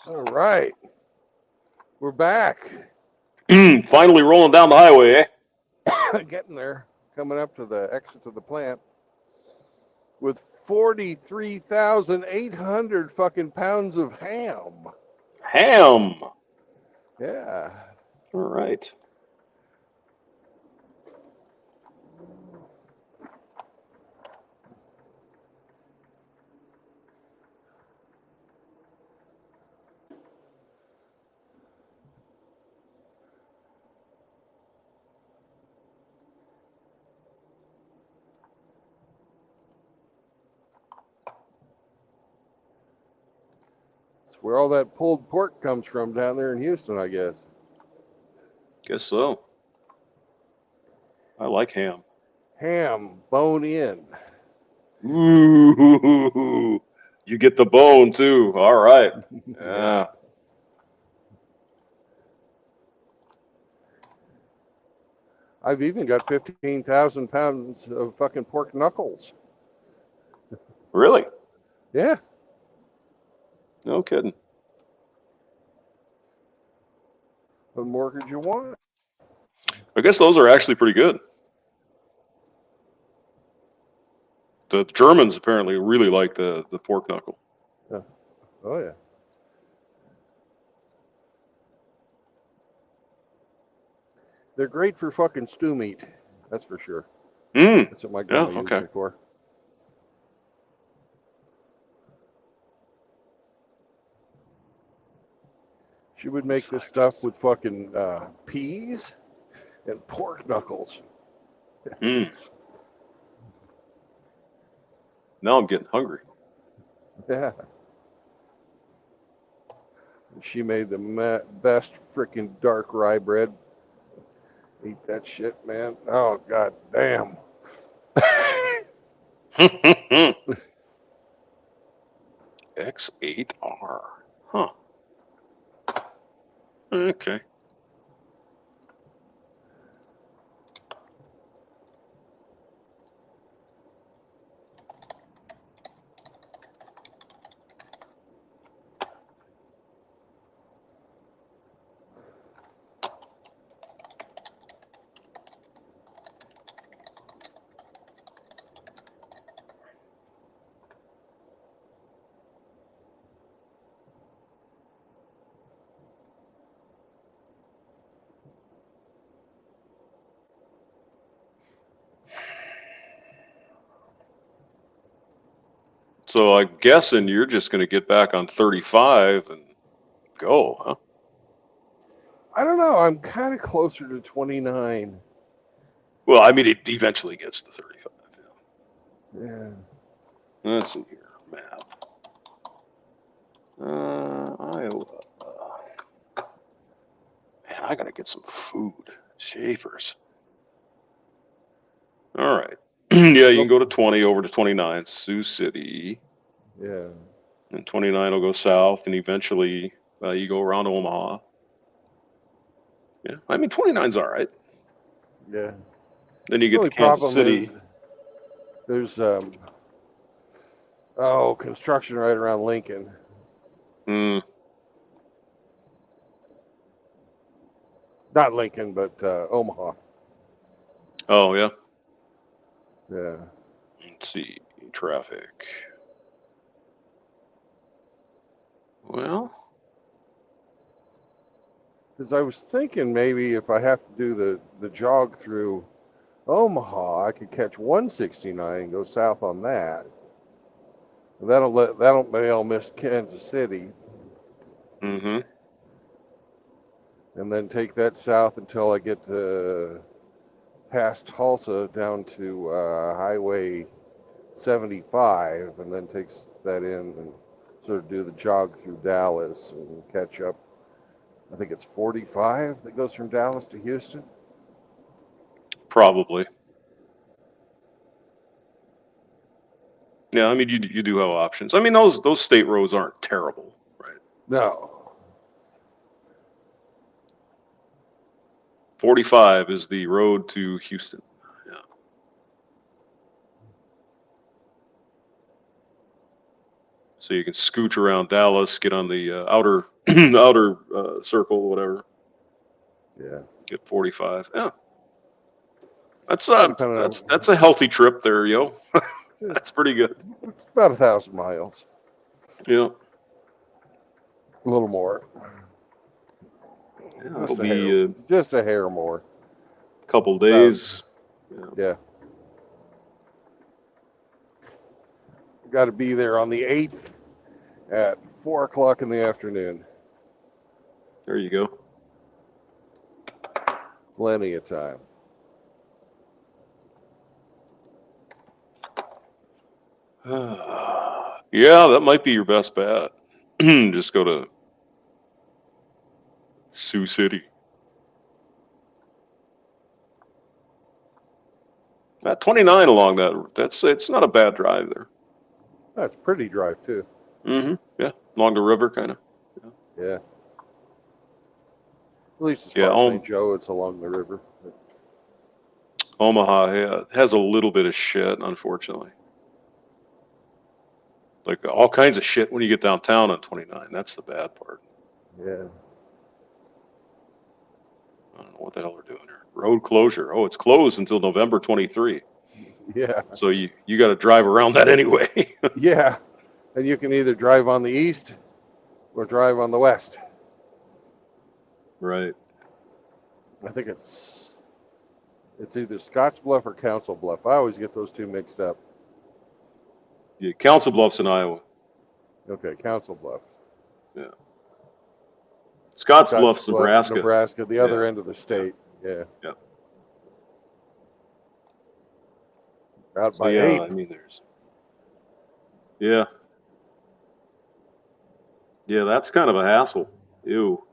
All right. We're back.
Finally rolling down the highway, eh?
Getting there. Coming up to the exit of the plant with 43,800 fucking pounds of ham.
Ham.
Yeah.
All right.
It's where all that pulled pork comes from down there in Houston, I guess.
Guess so. I like ham.
Ham, bone in.
Ooh, you get the bone too. All right. Yeah.
I've even got 15,000 pounds of fucking pork knuckles.
Really?
Yeah.
No kidding.
What more could you want?
I guess those are actually pretty good. The Germans apparently really like the pork knuckle.
Oh, yeah. They're great for fucking stew meat. That's for sure. That's what my grandma used me for. She would make this stuff with fucking peas and pork knuckles.
Now I'm getting hungry.
Yeah. She made the best freaking dark rye bread. Eat that shit, man. Oh, god damn.
X8R. Huh. Okay. So I'm guessing you're just going to get back on 35 and go, huh?
I don't know. I'm kind of closer to 29.
Well, I mean, it eventually gets to 35.
Yeah.
Let's see here. Map. Iowa. Man, I got to get some food. Schaefer's. All right. Yeah, you can go to 20 over to 29, Sioux City.
Yeah.
And 29 will go south, and eventually you go around Omaha. Yeah, I mean, 29's all right.
Yeah.
Then you get
The only
to Kansas
problem
City.
is there's construction right around Lincoln.
Mm,
Not Lincoln, but Omaha.
oh, yeah.
Yeah.
Let's see. Traffic. Well,
Because I was thinking maybe if I have to do the jog through Omaha, I could catch 169 and go south on that. That'll miss Kansas City,
mm-hmm.
and then take that south until I get to past Tulsa down to Highway 75, and then takes that in and sort of do the jog through Dallas and catch up. I think it's 45 that goes from Dallas to Houston.
Probably. Yeah, I mean, you do have options. I mean, those state roads aren't terrible, right?
No.
45 is the road to Houston. Yeah. So you can scooch around Dallas, get on the outer outer circle, whatever.
Yeah.
Get 45. Yeah. That's
Depending on,
that's a healthy trip there, yo. That's pretty good.
about 1,000 miles.
Yeah.
A little more.
Yeah, it'll be
Just a hair more.
a couple days.
Yeah. Got to be there on the 8th at 4 o'clock in the afternoon.
There you go.
Plenty of time.
Yeah, that might be your best bet. Just go to Sioux City. At 29 along it's not a bad drive there.
That's pretty drive too.
Mm-hmm. Yeah, along the river, kind of.
Yeah. At least as
Yeah,
far as St. Joe, it's along the river.
Omaha, yeah, has a little bit of shit, unfortunately. Like all kinds of shit when you get downtown on 29. That's the bad part.
Yeah.
I don't know what the hell they're doing here. Road closure. Oh, it's closed until November 23.
Yeah.
So you got to drive around that anyway.
Yeah. And you can either drive on the east or drive on the west.
Right.
I think it's either Scottsbluff or Council Bluff. I always get those two mixed up.
Yeah, Council Bluffs in Iowa.
Okay, Council Bluff.
Yeah. Scotts Bluffs, Nebraska.
Nebraska, the other end of the state. Yeah.
Yeah.
Out
So
by
yeah,
8.
I mean, yeah. Yeah, that's kind of a hassle. Ew.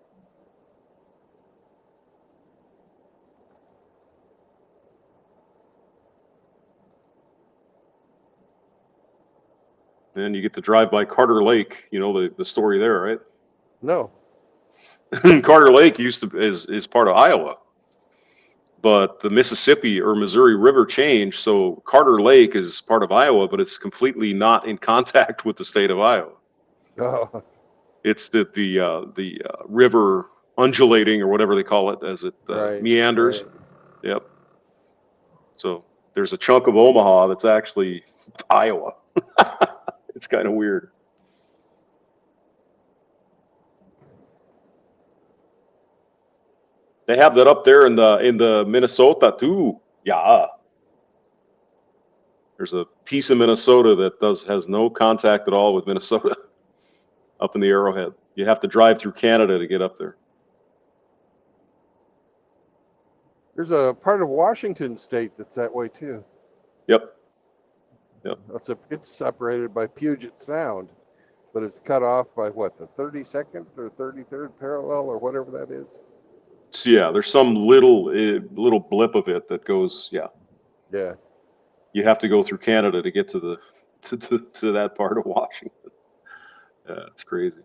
And you get to drive by Carter Lake. You know the story there, right?
No.
Carter Lake is part of Iowa, but the Mississippi or Missouri River changed, so Carter Lake is part of Iowa, but it's completely not in contact with the state of Iowa.
Oh.
It's the river undulating or whatever they call it as it meanders.
Right.
Yep. So there's a chunk of Omaha that's actually Iowa. It's kind of weird. They have that up there in the Minnesota too. Yeah. There's a piece of Minnesota that has no contact at all with Minnesota up in the Arrowhead. You have to drive through Canada to get up there.
There's a part of Washington State that's that way too.
Yep.
It's separated by Puget Sound, but it's cut off by what, the 32nd or 33rd parallel or whatever that is.
So yeah, there's some little blip of it that goes. Yeah.
Yeah.
You have to go through Canada to get to the to that part of Washington. Yeah, it's crazy.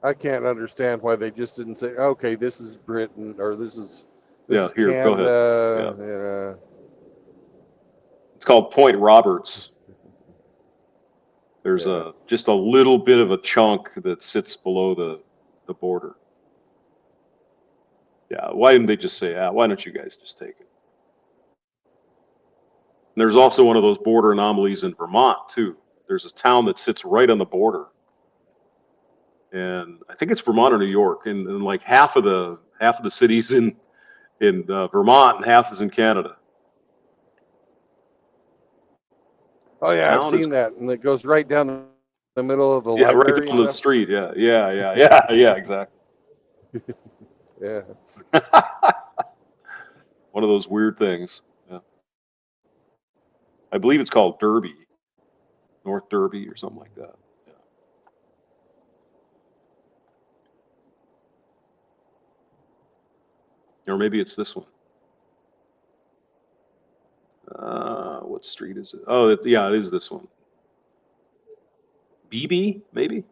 I can't understand why they just didn't say, okay, this is Britain or this is
Here, go
Canada.
ahead.
Yeah.
It's called Point Roberts. There's just a little bit of a chunk that sits below the border. Yeah, why didn't they just say, why don't you guys just take it? And there's also one of those border anomalies in Vermont too. There's a town that sits right on the border, and I think it's Vermont or New York, and like half of the cities in Vermont and half is in Canada.
Oh yeah, I've seen that, and it goes right down the middle of the library.
Right down the street. Yeah, exactly.
Yeah.
One of those weird things. Yeah. I believe it's called Derby, North Derby or something like that. Yeah. Or maybe it's this one. What street is it? Oh, it is this one. BB, maybe?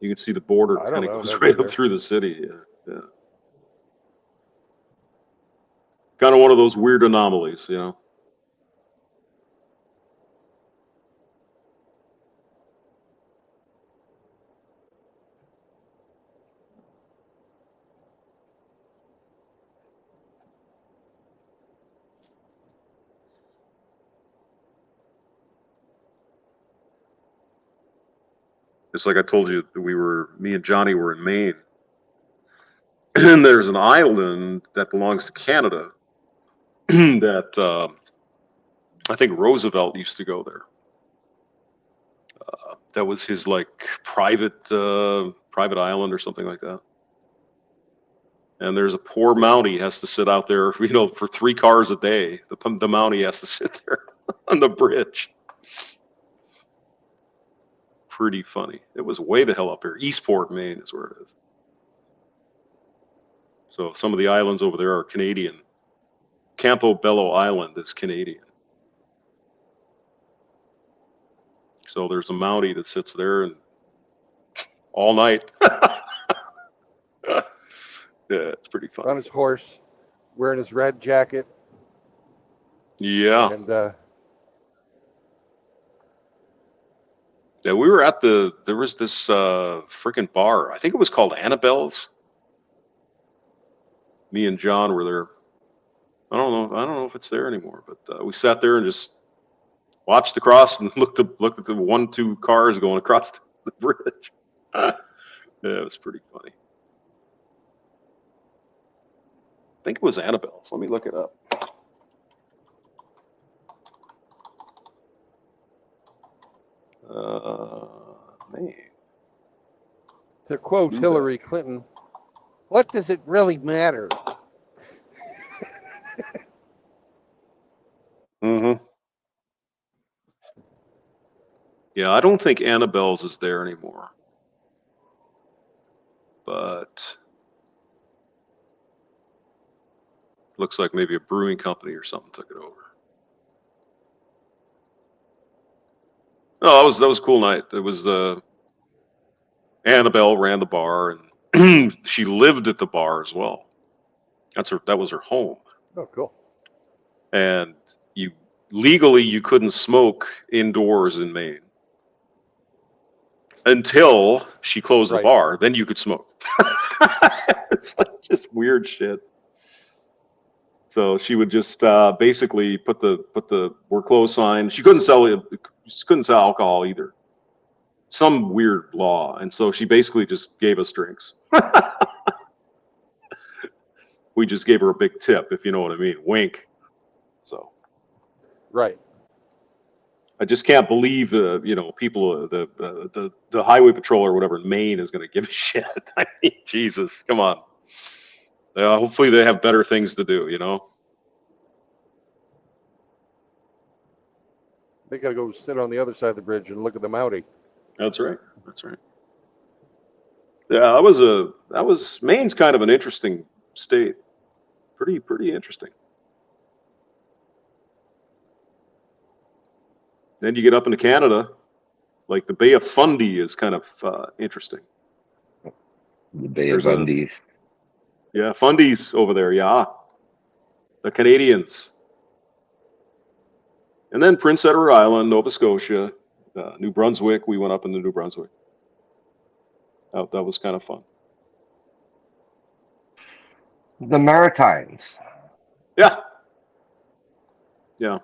You can see the border kind of goes right up through the city. Yeah. Kind of one of those weird anomalies, you know. Just like I told you, me and Johnny were in Maine. And there's an island that belongs to Canada that I think Roosevelt used to go there. That was his like private island or something like that. And there's a poor Mountie has to sit out there, for 3 cars a day. The Mountie has to sit there on the bridge. Pretty funny. It was way the hell up here. Eastport, Maine is where it is. So some of the islands over there are Canadian. Campobello Island is Canadian. So there's a Mountie that sits there and all night. Yeah, it's pretty fun.
On his horse, wearing his red jacket.
Yeah.
And
yeah, we were at there was this freaking bar. I think it was called Annabelle's. Me and John were there. I don't know if it's there anymore, but we sat there and just watched across and looked at the 1-2 cars going across the bridge. Yeah, it was pretty funny. I think it was Annabelle's. Let me look it up. Man.
To quote Hillary Clinton, what does it really matter?
Mm-hmm. Yeah, I don't think Annabelle's is there anymore. But looks like maybe a brewing company or something took it over. Oh, that was a cool night. It was Annabelle ran the bar, and she lived at the bar as well. That was her home.
Oh, cool.
And legally you couldn't smoke indoors in Maine until she closed the bar. Then you could smoke. It's like just weird shit. So she would just basically put the "we're closed" sign. She couldn't sell alcohol either. Some weird law, and so she basically just gave us drinks. We just gave her a big tip, if you know what I mean. Wink. So
Right.
I just can't believe the people, the highway patrol or whatever in Maine is going to give a shit. I mean, Jesus, come on. Hopefully they have better things to do,
They got to go sit on the other side of the bridge and look at the Mountie.
That's right. That's right. Yeah, that was Maine's kind of an interesting state. Pretty interesting. Then you get up into Canada, like the Bay of Fundy is kind of interesting.
The Bay of Fundies.
Yeah, Fundies over there, yeah. The Canadians. And then Prince Edward Island, Nova Scotia, New Brunswick. We went up into New Brunswick. That was kind of fun.
The Maritimes.
Yeah. Yeah.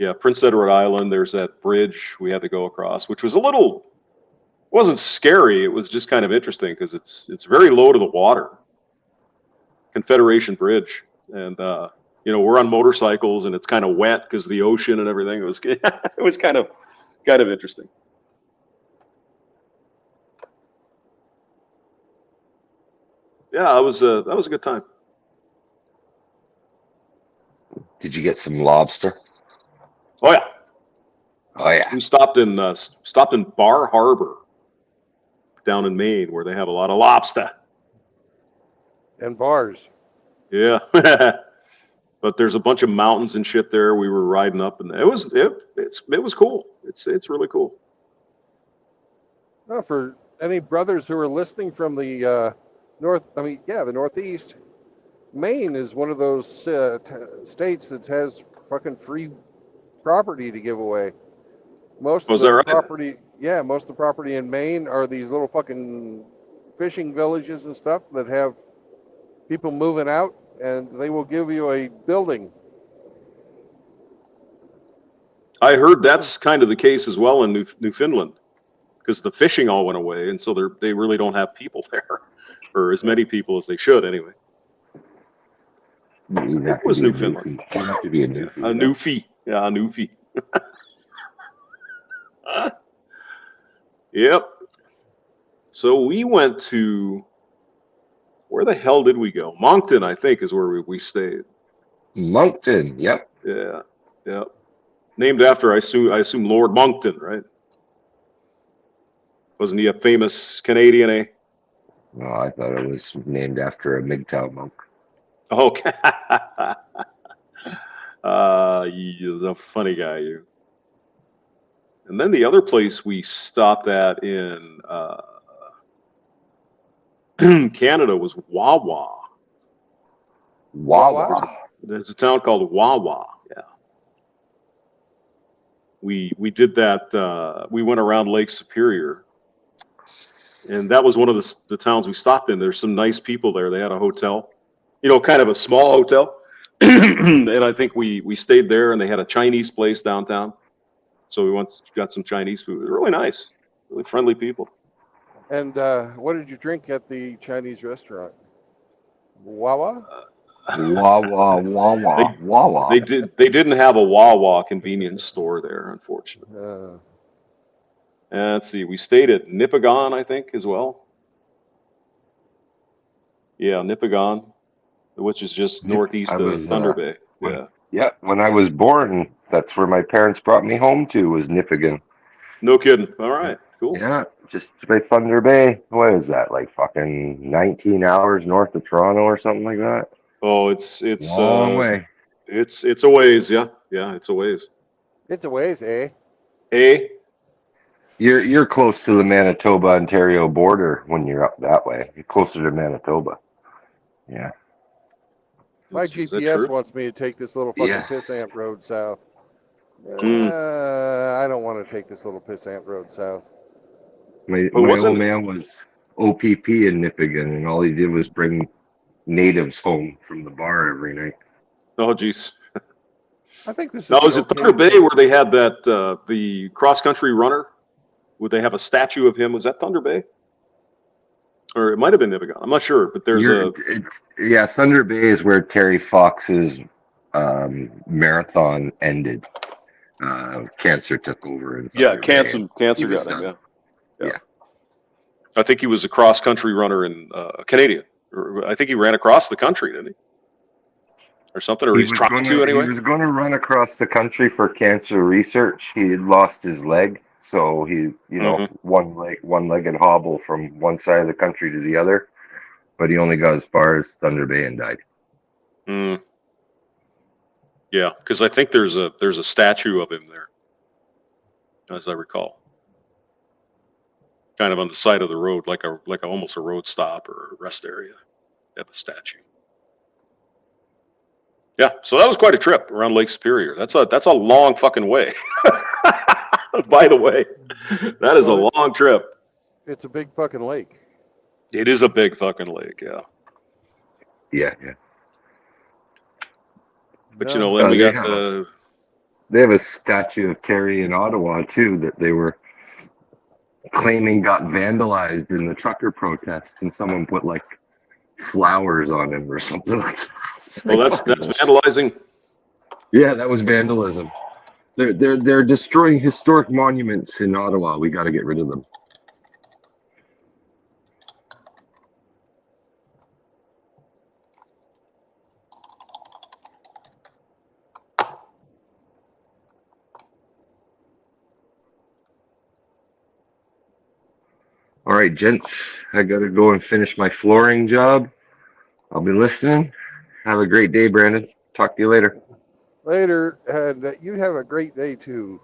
Yeah, Prince Edward Island, there's that bridge we had to go across, which was wasn't scary. It was just kind of interesting because it's very low to the water. Confederation Bridge. And, we're on motorcycles and it's kind of wet because of the ocean and everything. It was kind of interesting. Yeah, that was a good time.
Did you get some lobster?
Oh yeah.
Oh yeah.
We stopped in Bar Harbor down in Maine where they have a lot of lobster.
And bars.
Yeah. But there's a bunch of mountains and shit there. We were riding up and it was cool. It's really cool.
Well, for any brothers who are listening from the the Northeast, Maine is one of those states that has fucking free property to give away. Most of the property, most of the property in Maine are these little fucking fishing villages and stuff that have people moving out, and they will give you a building.
I heard that's kind of the case as well in Newfoundland, because the fishing all went away, and so they really don't have people there, or as many people as they should anyway. It was Newfoundland.
You have to be a Newfie.
A Newfie. Yeah, a Newfie. Yep. So we went to, where the hell did we go? Moncton, I think, is where we stayed.
Moncton, yep.
Yeah, yep. Named after, I assume Lord Moncton, right? Wasn't he a famous Canadian, eh?
No, I thought it was named after a MGTOW monk.
Okay. You're a funny guy, you. And then the other place we stopped at in Canada was Wawa.
Wawa.
There's a town called Wawa. Yeah. We did that. We went around Lake Superior, and that was one of the towns we stopped in. There's some nice people there. They had a hotel, kind of a small hotel, and I think we stayed there. And they had a Chinese place downtown. So we got some Chinese food. It was really nice, really friendly people.
And what did you drink at the Chinese restaurant? Wawa?
Wawa.
They didn't have a Wawa convenience store there, unfortunately. Let's see. We stayed at Nipigon, I think, as well. Yeah, Nipigon, which is just northeast of Thunder Bay. Yeah.
Yeah, when I was born, that's where my parents brought me home to, was Nipigon.
No kidding. All right, cool.
Yeah, just by Thunder Bay. What is that, like fucking 19 hours north of Toronto or something like that?
Oh, it's
long way.
It's a ways, yeah. Yeah, it's a ways.
It's a ways, eh?
Eh?
You're close to the Manitoba-Ontario border when you're up that way. You're closer to Manitoba. Yeah.
My GPS wants me to take this little fucking pissant road south. I don't want to take this little pissant road south.
My old man was OPP in Nipigon, and all he did was bring natives home from the bar every night.
Oh, geez.
I think this is.
Now, was it Thunder Bay where they had that the cross-country runner? Would they have a statue of him? Was that Thunder Bay? or it might have been Nipigon. I'm not sure, but there's
Yeah, Thunder Bay is where Terry Fox's marathon ended. Cancer took over in Thunder Bay.
cancer
He was
got him.
done.
Yeah. I think he was a cross country runner in Canadian. I think he ran across the country, didn't he? Or something, or he's trying to anyway.
He was going to run across the country for cancer research. He had lost his leg, so he, one-legged hobble from one side of the country to the other. But he only got as far as Thunder Bay and died.
Yeah, because I think there's a statue of him there, as I recall, kind of on the side of the road, like almost a road stop or a rest area. They have a statue. Yeah, so that was quite a trip around Lake Superior. That's a long fucking way. By the way, that is a long trip.
It's a big fucking lake.
It is a big fucking lake, yeah.
Yeah.
But then we got the.
They have a statue of Terry in Ottawa too that they were claiming got vandalized in the trucker protest, and someone put like flowers on him or something like that.
Well, that's vandalizing.
Yeah, that was vandalism. They're destroying historic monuments in Ottawa. We got to get rid of them. All right, gents, I got to go and finish my flooring job. I'll be listening. Have a great day, Brandon. Talk to you later.
Later, and you have a great day too.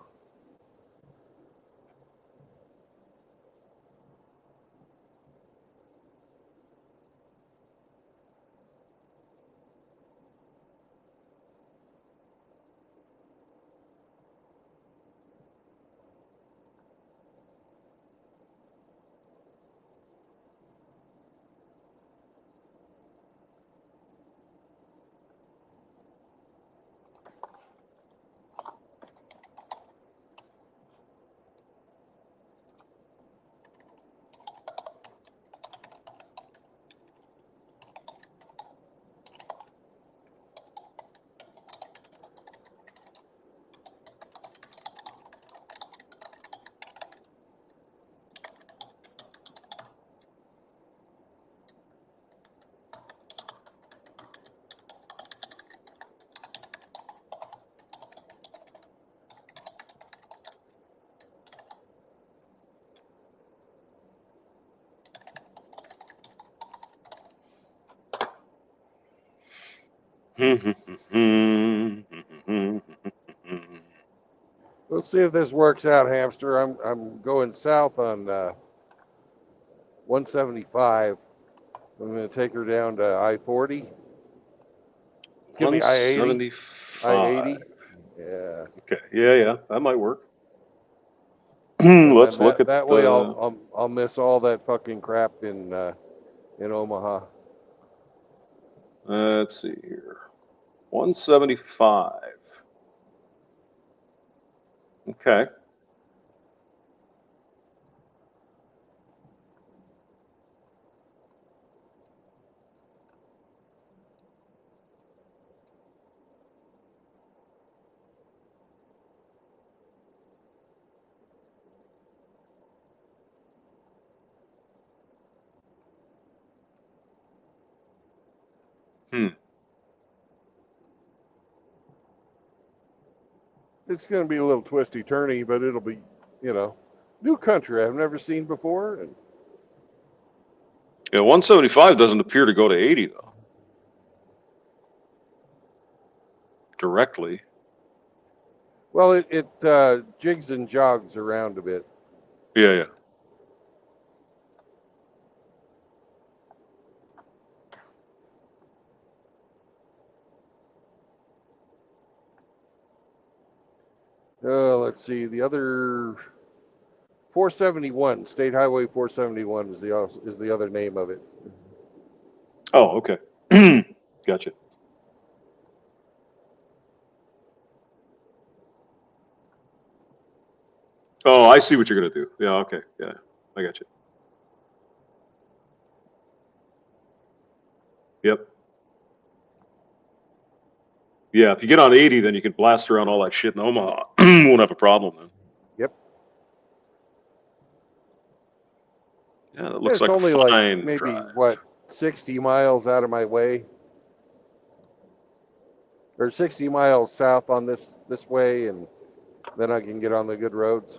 We'll see if this works out, Hamster. I'm going south on 175. I'm going to take her down to I-40. Give me I-80. I-80. Yeah.
Okay. Yeah. That might work. Let's look at
that way. I'll miss all that fucking crap in Omaha.
Let's see here. 175. Okay.
It's going to be a little twisty turny, but it'll be, new country I've never seen before. And
yeah, 175 doesn't appear to go to 80 though. Directly.
Well, it jigs and jogs around a bit.
Yeah.
Let's see. The other 471, State Highway 471 is the other name of it.
Oh, okay. Gotcha. Oh, I see what you're gonna do. Yeah, okay. Yeah, I got you. Yep. Yeah, if you get on 80, then you can blast around all that shit in Omaha. Won't have a problem then.
Yep.
Yeah, that looks
It's
like
only
a
like
fine
maybe
drive.
what 60 miles out of my way, or 60 miles south on this way, and then I can get on the good roads.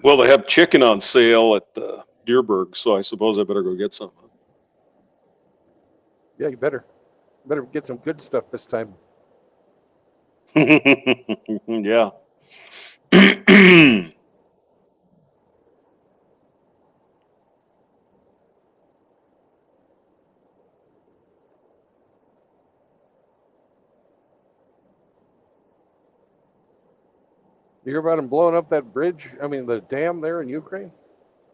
Well, they have chicken on sale at Deerberg, so I suppose I better go get some.
Yeah, you better get some good stuff this time.
Yeah.
You hear about them blowing up that bridge? I mean, the dam there in Ukraine.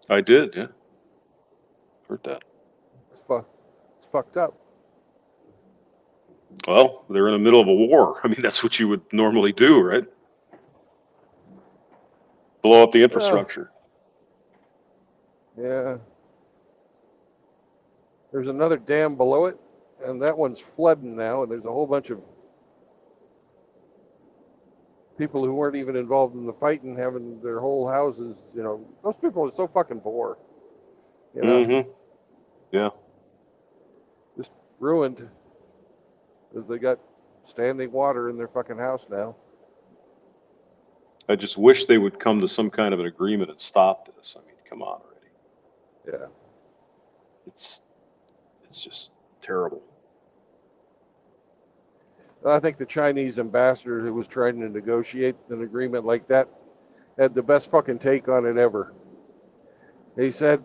I did, yeah. Heard that.
It's fucked up.
Well, they're in the middle of a war. I mean, that's what you would normally do, right? Blow up the infrastructure.
Yeah. There's another dam below it, and that one's flooding now, and there's a whole bunch of people who weren't even involved in the fighting having their whole houses, those people are so fucking poor.
Mm-hmm. Yeah.
Just ruined because they got standing water in their fucking house now.
I just wish they would come to some kind of an agreement and stop this. I mean, come on already.
Yeah.
It's just terrible.
I think the Chinese ambassador who was trying to negotiate an agreement like that had the best fucking take on it ever. He said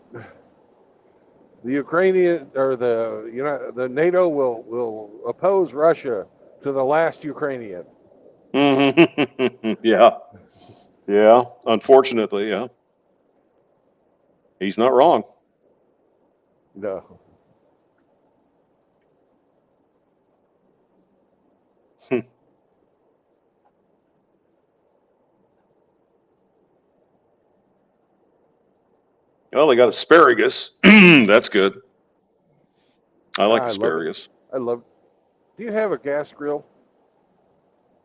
the Ukrainian or the NATO will oppose Russia to the last Ukrainian.
Yeah. Yeah. Unfortunately, yeah. He's not wrong.
No.
Well, they got asparagus. That's good. I like
I love it.
asparagus.
I love. Do you have a gas grill?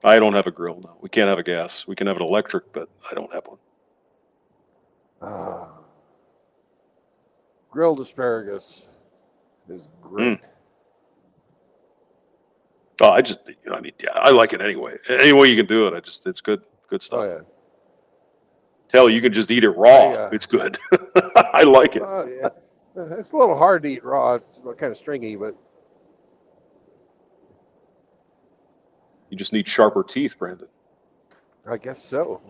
I don't have a grill now. We can't have a gas. We can have an electric, but I don't have one.
Ah, grilled asparagus is great.
Oh, I mean, yeah, I like it anyway. Any way you can do it, it's good stuff.
Oh yeah.
Hell, you can just eat it raw. It's good. I like it.
Oh yeah. It's a little hard to eat raw. It's kind of stringy, but
You just need sharper teeth, Brandon.
I guess so.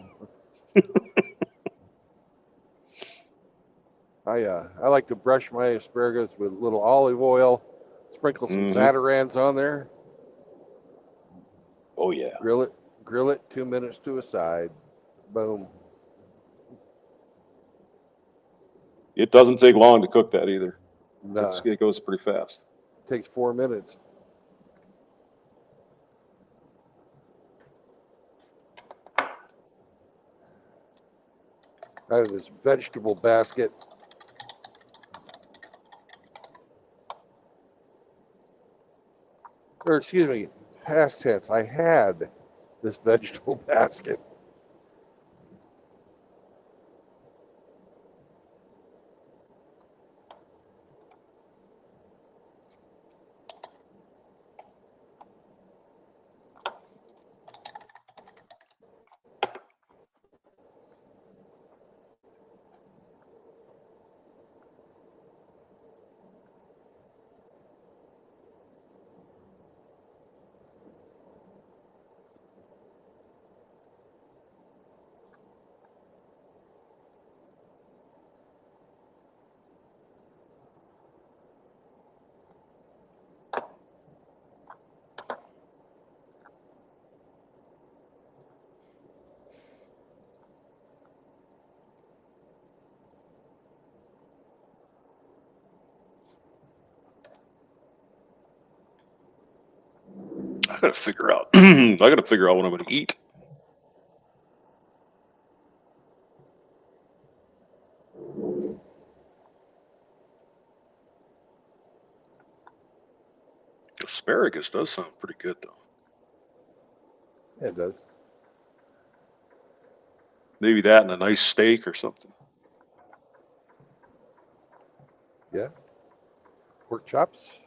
I like to brush my asparagus with a little olive oil, sprinkle some Zatarans on there.
Oh yeah.
Grill it 2 minutes to a side. Boom.
It doesn't take long to cook that either.
No,
It goes pretty fast.
takes 4 minutes. I have this vegetable basket. Or excuse me, past tense. I had this vegetable basket.
I gotta figure out. I gotta figure out what I'm gonna eat. Asparagus does sound pretty good, though.
Yeah, it does.
Maybe that and a nice steak or something.
Yeah. Pork chops.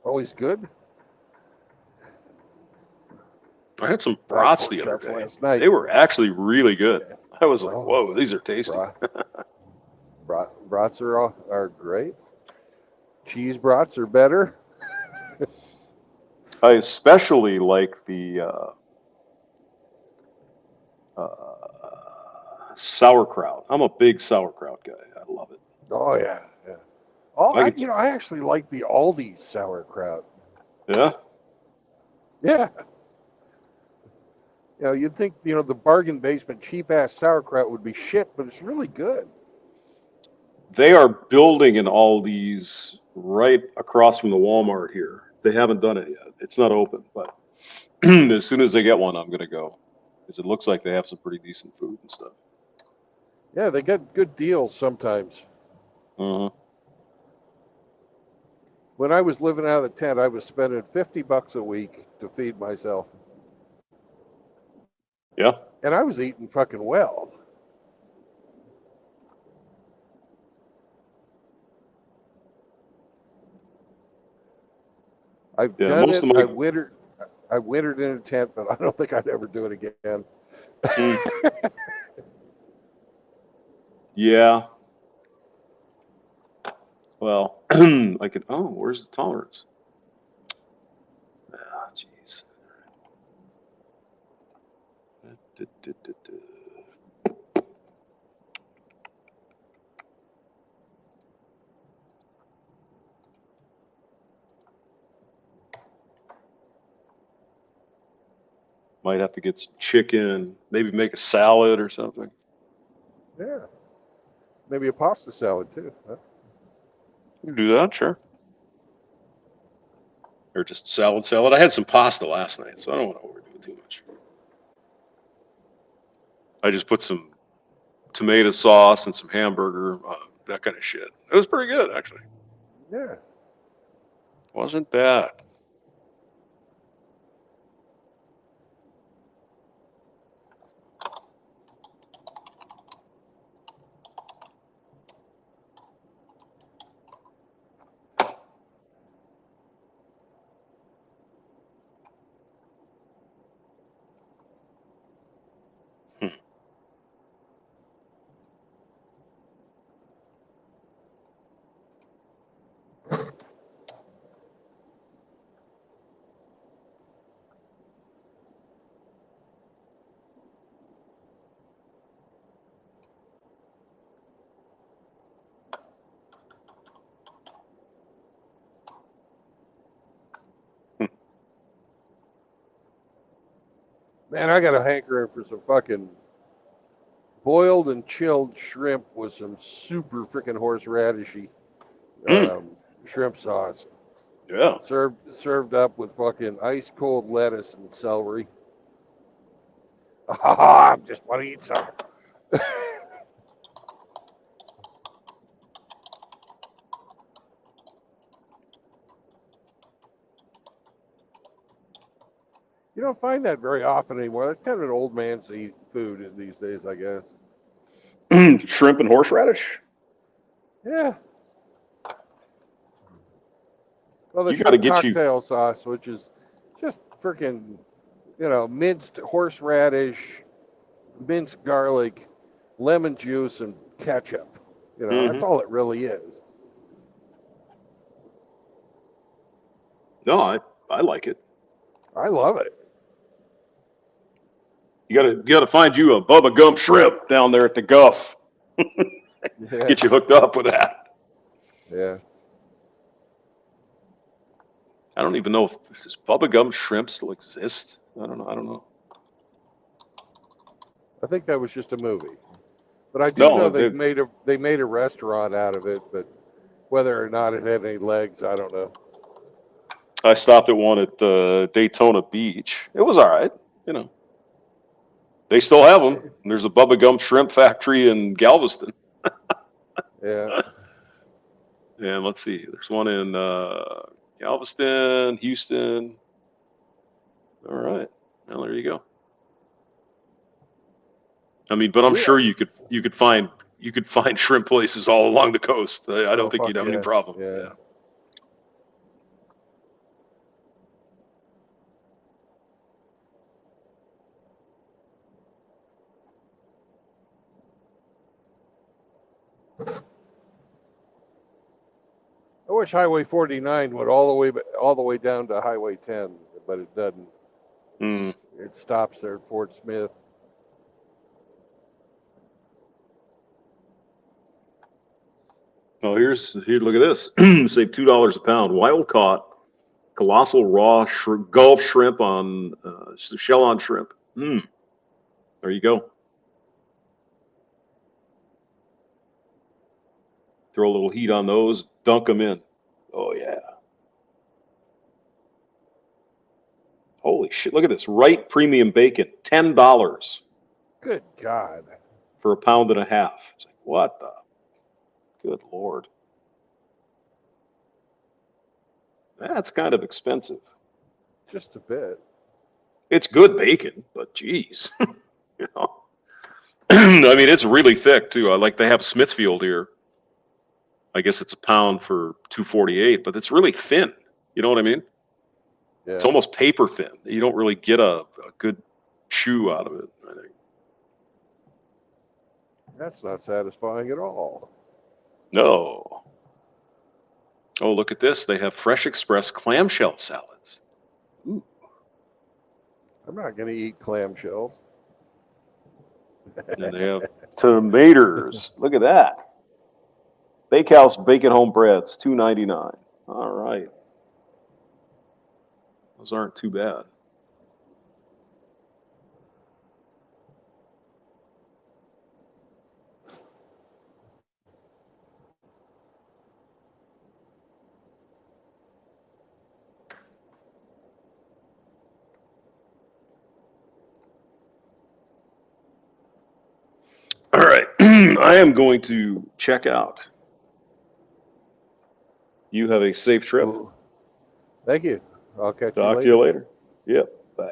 Always good.
I had some
Fried
brats
pork
the other
chops
day.
last night.
They were actually really good. I was like,
Oh.
whoa, these are tasty.
Brats are great. Cheese brats are better.
I especially like the sauerkraut. I'm a big sauerkraut guy. I love it.
Oh yeah, yeah. Oh,
I could-
I actually like the Aldi sauerkraut.
Yeah.
Yeah. You'd think the bargain basement cheap ass sauerkraut would be shit, but it's really good.
They are building an Aldi's right across from the Walmart here. They haven't done it yet. It's not open, but as soon as they get one, I'm going to go because it looks like they have some pretty decent food and stuff.
Yeah, they get good deals sometimes.
Uh-huh.
When I was living out of the tent, I was spending $50 a week to feed myself.
Yeah.
And I was eating fucking well. I've done
most
it.
of my
I wintered in a tent, but I don't think I'd ever do it again.
Yeah. Well, I could. Oh, where's the tolerance? Ah, jeez. Might have to get some chicken, maybe make a salad or something.
Yeah. Maybe a pasta salad too. Huh?
You can do that, sure. Or just salad. I had some pasta last night, so I don't want to overdo it too much. I just put some tomato sauce and some hamburger, that kind of shit. It was pretty good, actually.
Yeah.
Wasn't bad.
Man, I got a hankering for some fucking boiled and chilled shrimp with some super freaking horseradishy shrimp sauce.
Yeah.
Served up with fucking ice cold lettuce and celery. I just want to eat some. You don't find that very often anymore. That's kind of an old man's food these days, I guess.
Shrimp and horseradish?
Yeah. Well, the
You gotta
shrimp
get you-
cocktail sauce, which is just freaking, minced horseradish, minced garlic, lemon juice, and ketchup. That's all it really is.
No, I like it.
I love it.
You gotta find you a Bubba Gump shrimp down there at the Guff.
Yeah.
Get you hooked up with that.
Yeah.
I don't even know if this Bubba Gump shrimp still exists. I don't know.
I think that was just a movie, but I do
No,
know they made a restaurant out of it. But whether or not it had any legs, I don't know.
I stopped at one at Daytona Beach. It was all right, They still have them. There's a Bubba Gump shrimp factory in Galveston.
Yeah.
And let's see, there's one in Galveston, Houston. All right, well there you go. I mean, but I'm sure you could find shrimp places all along the coast. I don't think you'd have any problem. Yeah.
I wish Highway 49 went all the way down to Highway 10, but it doesn't.
Mm.
It stops there at Fort Smith.
Oh, here. Look at this. Save $2 a pound. Wild caught, colossal raw Gulf shrimp on shell on shrimp. There you go. Throw a little heat on those. Dunk them in. Oh yeah. Holy shit! Look at this. Right premium bacon. $10
Good God.
for a pound and a half. It's like, what the? Good Lord. That's kind of expensive.
Just a bit.
It's good bacon, but geez. I mean, it's really thick too. They have Smithfield here. I guess it's a pound for $2.48, but it's really thin. You know what I mean?
Yeah.
It's almost paper thin. You don't really get a good chew out of it, I think.
That's not satisfying at all.
No. Oh, look at this. They have Fresh Express clamshell salads. Ooh.
I'm not going to eat clamshells.
And they have tomatoes. Look at that. Bakehouse bacon home breads, $2.99. All right. Those aren't too bad. All right. I am going to check out. You have a safe trip.
Well, thank you. I'll catch you
Talk
later.
to you later. Yep. Bye.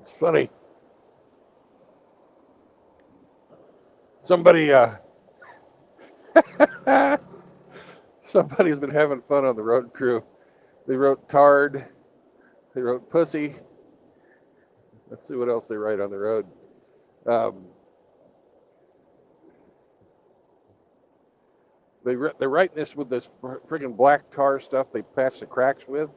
It's funny. Somebody, somebody's been having fun on the road crew. They wrote "tard." They wrote "pussy." Let's see what else they write on the road. They're writing this with this friggin' black tar stuff they patch the cracks with.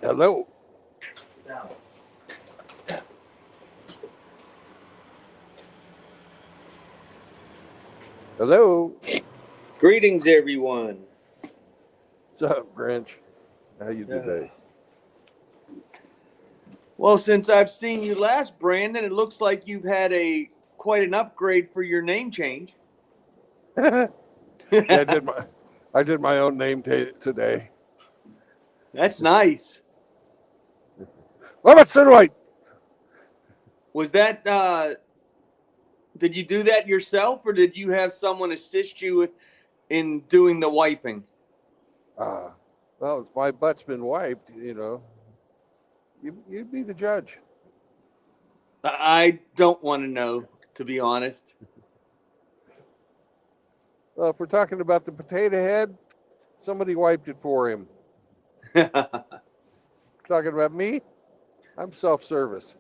Hello. Hello.
Greetings, everyone.
What's up, Grinch? How you today?
Well, since I've seen you last, Brandon, it looks like you've had quite an upgrade for your name change.
Yeah, I did my own name today.
That's nice.
Well, White.
Was that did you do that yourself, or did you have someone assist you in doing the wiping?
Well, if my butt's been wiped, you'd be the judge.
I don't want to know, to be honest.
Well, if we're talking about the potato head, somebody wiped it for him. Talking about me, I'm self-service.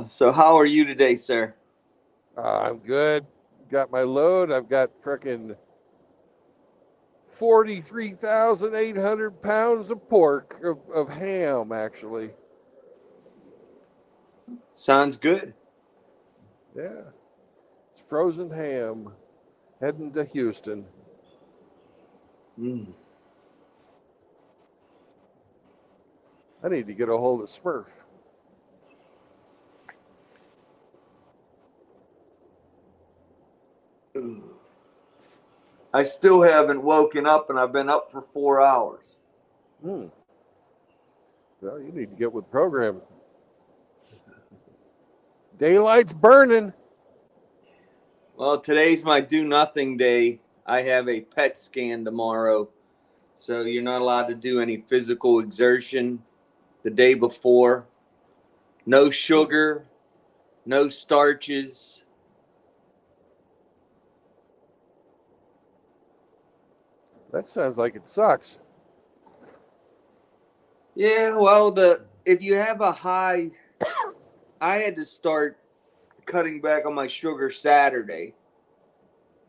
So how are you today, sir?
I'm good. Got my load. I've got frickin' 43,800 pounds of pork, of ham, actually.
Sounds good.
Yeah. It's frozen ham. Heading to Houston. I need to get a hold of Smurf.
I still haven't woken up, and I've been up for 4 hours.
Well, you need to get with the program. Daylight's burning.
Well, today's my do nothing day. I have a PET scan tomorrow, so you're not allowed to do any physical exertion the day before. No sugar, no starches.
That sounds like it sucks.
Yeah, well, if you have a high, I had to start cutting back on my sugar Saturday.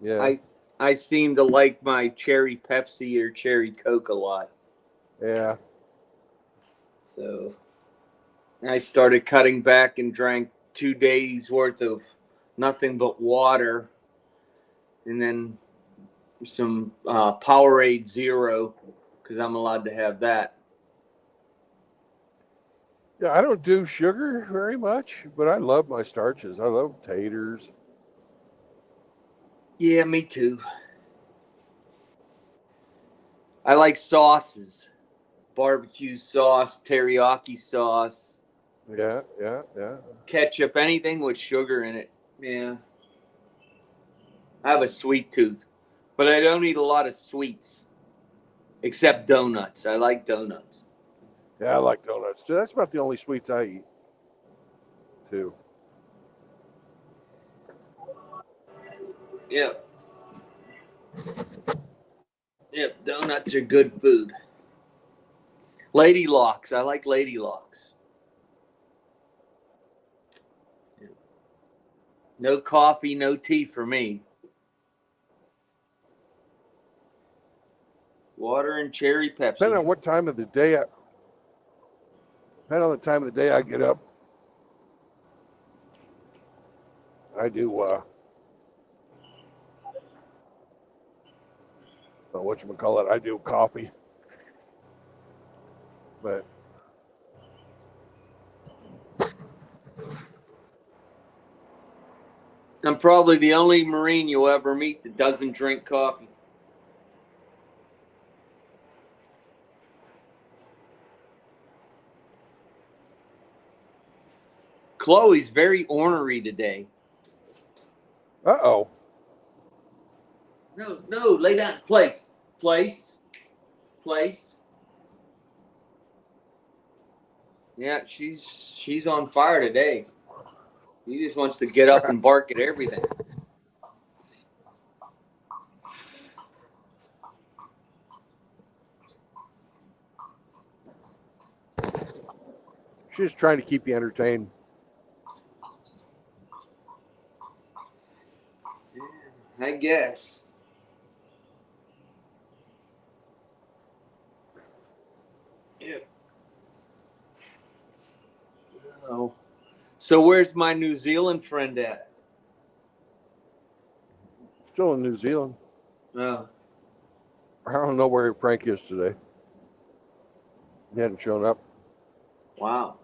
Yeah.
I seem to like my cherry Pepsi or cherry Coke a lot.
Yeah.
So I started cutting back and drank 2 days worth of nothing but water, and then some Powerade Zero, because I'm allowed to have that.
Yeah, I don't do sugar very much, but I love my starches. I love taters.
Yeah, me too. I like sauces. Barbecue sauce, teriyaki sauce,
Yeah.
ketchup, anything with sugar in it. Yeah. I have a sweet tooth, but I don't eat a lot of sweets, except donuts. I like donuts.
Yeah, I like donuts too. That's about the only sweets I eat, too.
Yep. Yep, donuts are good food. Lady locks. I like lady locks. No coffee, no tea for me. Water and cherry Pepsi.
Depending on what time of the day, depending on the time of the day I get up, I do whatchamacallit, I do coffee. But
I'm probably the only Marine you'll ever meet that doesn't drink coffee. Chloe's very ornery today.
uh-oh.
No, lay down. Place. Yeah, she's on fire today. He just wants to get up and bark at everything.
She's just trying to keep you entertained.
I guess. Yeah. Oh. So where's my New Zealand friend at?
Still in New Zealand.
Oh.
I don't know where Frank is today. He hadn't shown up.
Wow.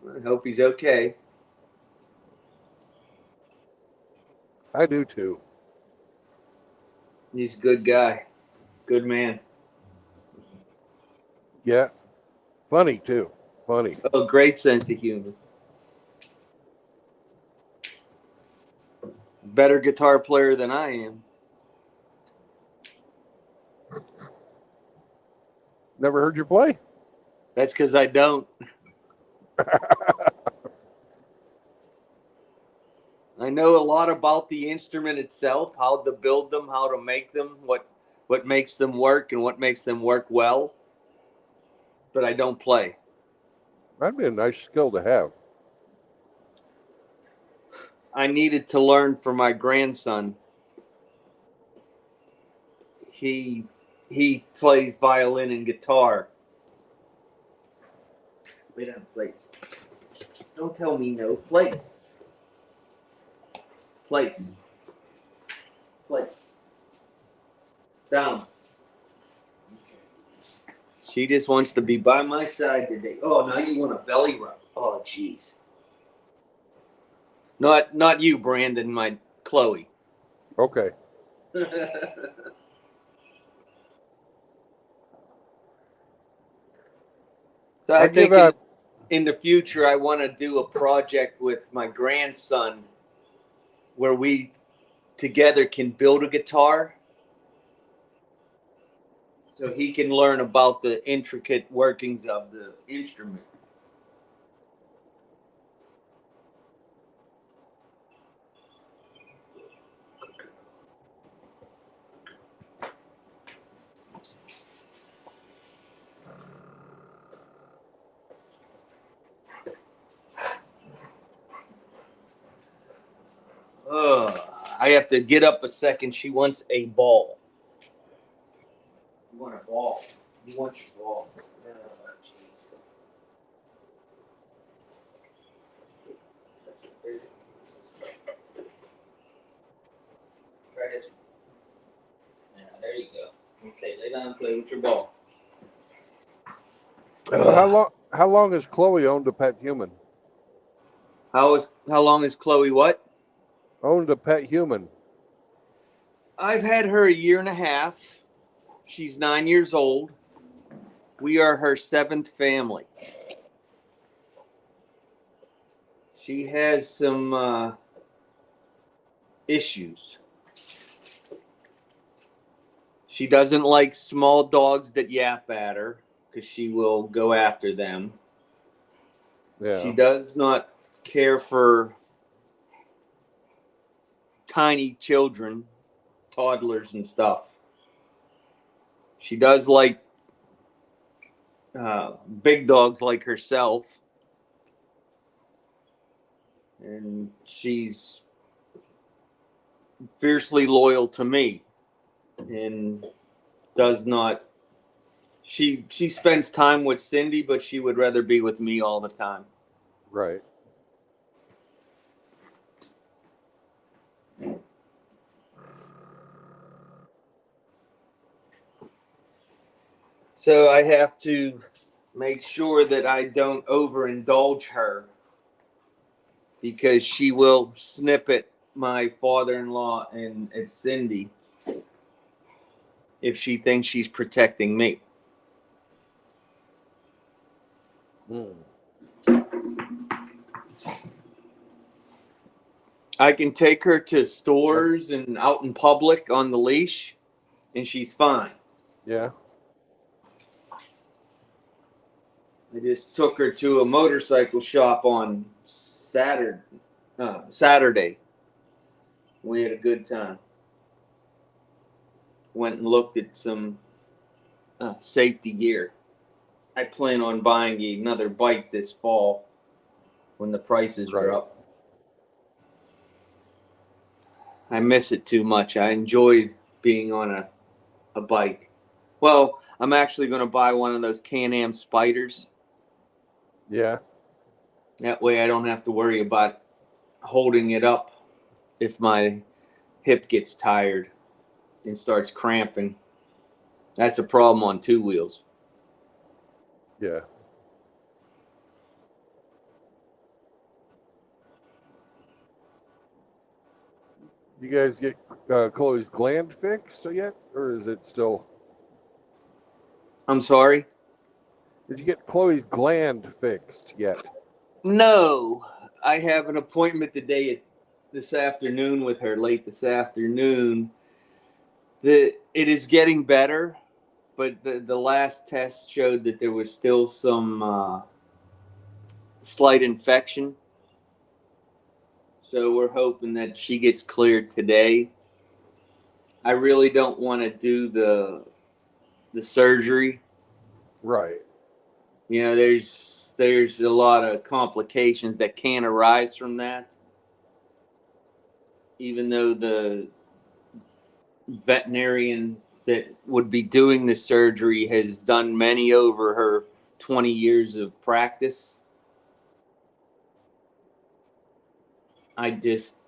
I hope he's okay.
I do too.
He's a good guy. Good man.
Yeah. Funny too. Funny.
Oh, great sense of humor. Better guitar player than I am.
Never heard you play?
That's because I don't. I know a lot about the instrument itself, how to build them, how to make them, what makes them work and what makes them work well. But I don't play.
That'd be a nice skill to have.
I needed to learn for my grandson. He plays violin and guitar. Lay down, place. Don't tell me no. Place. Place. Place. Down. She just wants to be by my side today. Oh, now you want a belly rub. Oh, jeez. Not you, Brandon, my Chloe.
Okay.
So I think in the future, I want to do a project with my grandson where we together can build a guitar so he can learn about the intricate workings of the instrument. I have to get up a second. She wants a ball. You want a ball. You want your ball. Oh, jeez. Try this. Yeah, there you go. Okay, lay down and play with your ball.
How long has Chloe owned a pet human?
How long is Chloe what?
Owned a pet human.
I've had her a year and a half. She's 9 years old. We are her seventh family. She has some issues. She doesn't like small dogs that yap at her because she will go after them.
Yeah.
She does not care for tiny children, toddlers and stuff. She does like big dogs like herself. And she's fiercely loyal to me and does not she spends time with Cindy, but she would rather be with me all the time.
Right.
So I have to make sure that I don't overindulge her because she will snip at my father-in-law and at Cindy if she thinks she's protecting me. I can take her to stores and out in public on the leash, and she's fine.
Yeah.
I just took her to a motorcycle shop on Saturday. We had a good time. Went and looked at some safety gear. I plan on buying another bike this fall when the prices are up. I miss it too much. I enjoyed being on a bike. Well, I'm actually going to buy one of those Can-Am spiders.
Yeah.
That way I don't have to worry about holding it up if my hip gets tired and starts cramping. That's a problem on two wheels.
Yeah. You guys get Chloe's gland fixed yet, or is it still?
I'm sorry?
Did you get Chloe's gland fixed yet?
No. I have an appointment today this afternoon with her, late this afternoon. It is getting better, but the last test showed that there was still some slight infection. So we're hoping that she gets cleared today. I really don't want to do the surgery.
Right.
You know, there's a lot of complications that can arise from that. Even though the veterinarian that would be doing the surgery has done many over her 20 years of practice. I just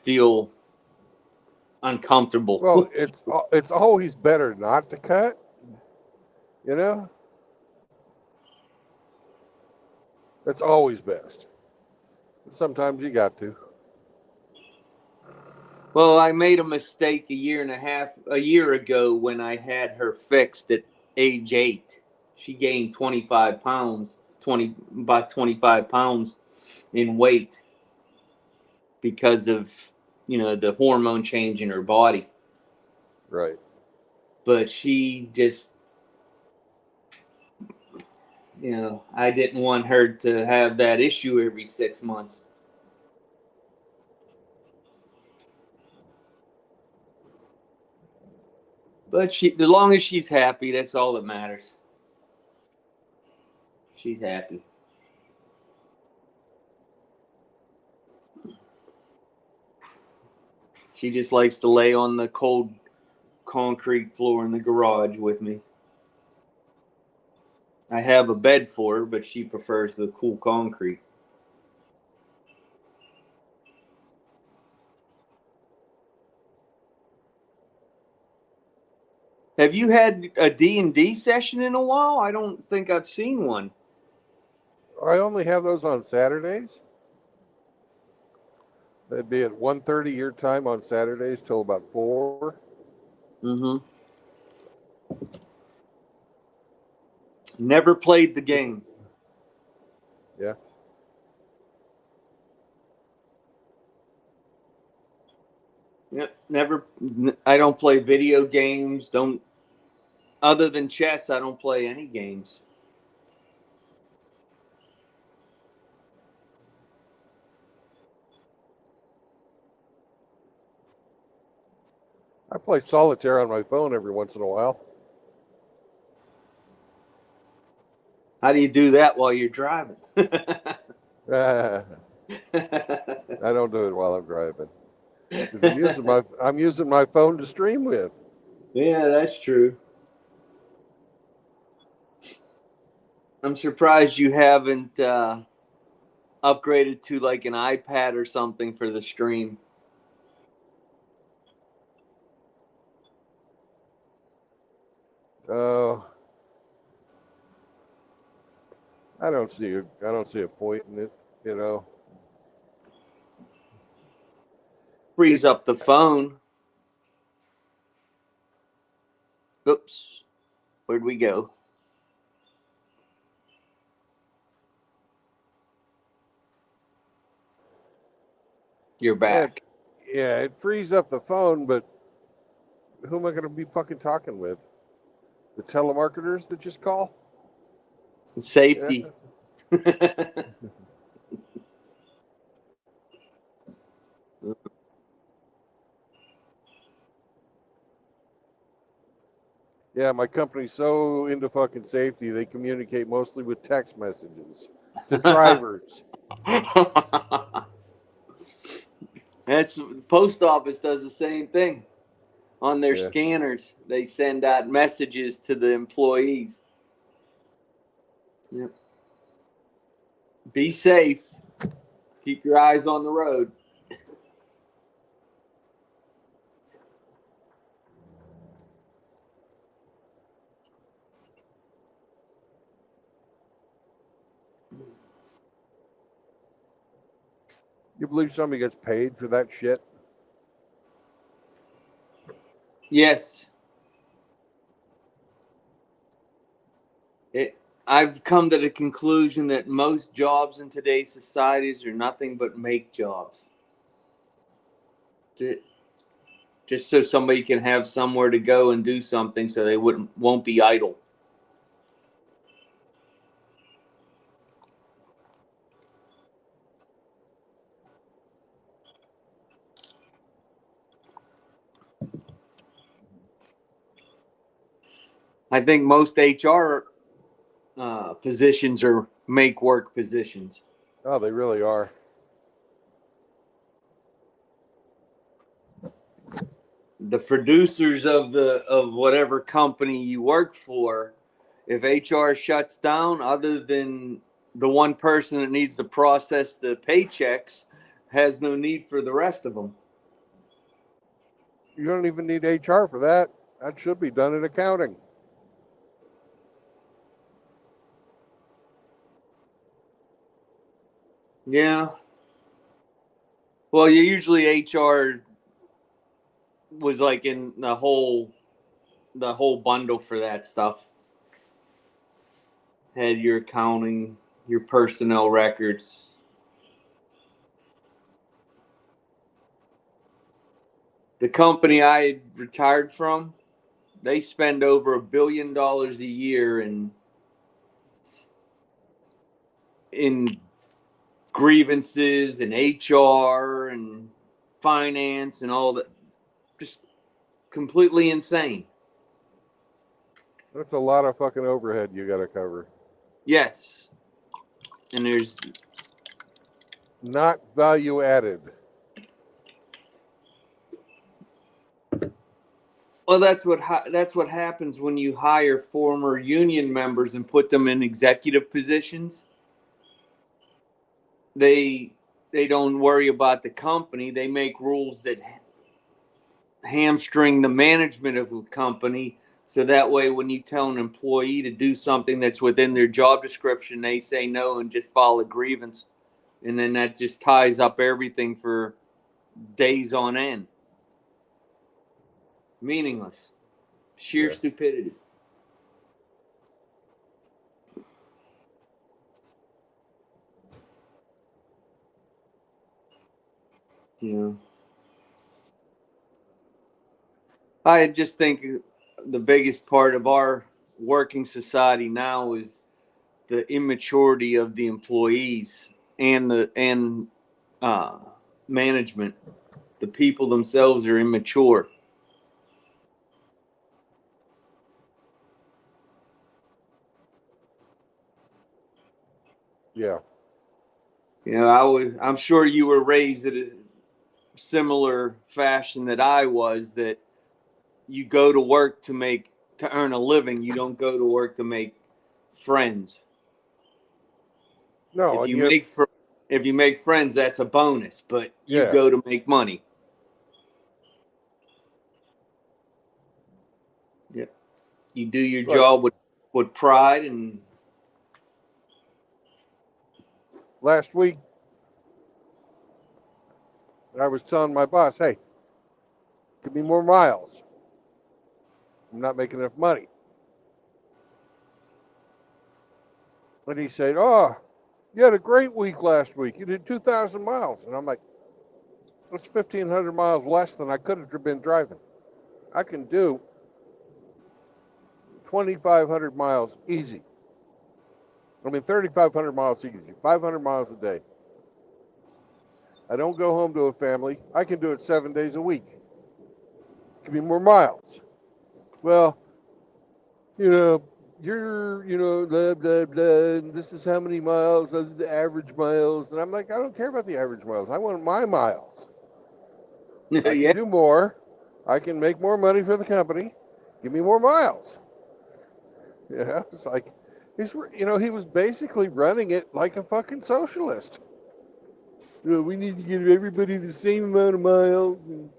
feel uncomfortable.
Well, it's always better not to cut. You know, it's always best. Sometimes you got to.
Well, I made a mistake a year ago when I had her fixed at age 8. She gained 25 pounds, about 25 pounds in weight because of, the hormone change in her body.
Right.
But she just, I didn't want her to have that issue every 6 months. But as long as she's happy, that's all that matters. She's happy. She just likes to lay on the cold concrete floor in the garage with me. I have a bed for her, but she prefers the cool concrete. Have you had a D&D session in a while? I don't think I've seen one.
I only have those on Saturdays. That'd be at 1:30 your time on Saturdays till about 4.
Mm-hmm. Never played the game.
Yeah.
Yep, never. I don't play video games. Other than chess, I don't play any games.
I play solitaire on my phone every once in a while.
How do you do that while you're driving?
I don't do it while I'm driving. 'Cause I'm using my phone to stream with.
Yeah, that's true. I'm surprised you haven't upgraded to like an iPad or something for the stream.
Oh, I don't see a point in it. You know.
Frees up the phone. Oops. Where'd we go? You're back.
Yeah, it frees up the phone, but who am I going to be fucking talking with? The telemarketers that just call?
Safety.
Yeah. Yeah, my company's so into fucking safety, they communicate mostly with text messages to drivers.
That's post office does the same thing. on their
Yeah.
scanners. They send out messages to the employees. Yep. Be safe. Keep your eyes on the road.
You believe somebody gets paid for that shit?
Yes. I've come to the conclusion that most jobs in today's societies are nothing but make jobs. Just so somebody can have somewhere to go and do something so they won't be idle. I think most HR positions are make work positions.
Oh, they really are.
The producers of whatever company you work for, if HR shuts down, other than the one person that needs to process the paychecks, has no need for the rest of them.
You don't even need HR for that. That should be done in accounting.
Yeah. Well, usually HR was like in the whole bundle for that stuff. Had your accounting, your personnel records. The company I retired from, they spend over $1 billion a year in grievances and HR and finance and all that. Just completely insane.
That's a lot of fucking overhead you got to cover.
Yes. And there's
not value added.
Well, that's what happens when you hire former union members and put them in executive positions. They don't worry about the company. They make rules that hamstring the management of a company. So that way, when you tell an employee to do something that's within their job description, they say no and just file a grievance. And then that just ties up everything for days on end. Meaningless. Sheer stupidity. Yeah. I just think the biggest part of our working society now is the immaturity of the employees and the management. The people themselves are immature.
Yeah.
You know, I'm sure you were raised in a similar fashion that I was, that you go to work to earn a living. You don't go to work to make friends.
No,
if you make friends, that's a bonus, but you go to make money. Yeah. You do your job with pride. And
last week I was telling my boss, hey, give me more miles. I'm not making enough money. And he said, oh, you had a great week last week. You did 2,000 miles. And I'm like, that's 1,500 miles less than I could have been driving. I can do 2,500 miles easy. 3,500 miles easy, 500 miles a day. I don't go home to a family. I can do it 7 days a week. Give me more miles. Well, you're, blah, blah, blah. This is how many miles, the average miles. And I'm like, I don't care about the average miles. I want my miles. I can do more. I can make more money for the company. Give me more miles. It's like he was basically running it like a fucking socialist. We need to give everybody the same amount of miles, and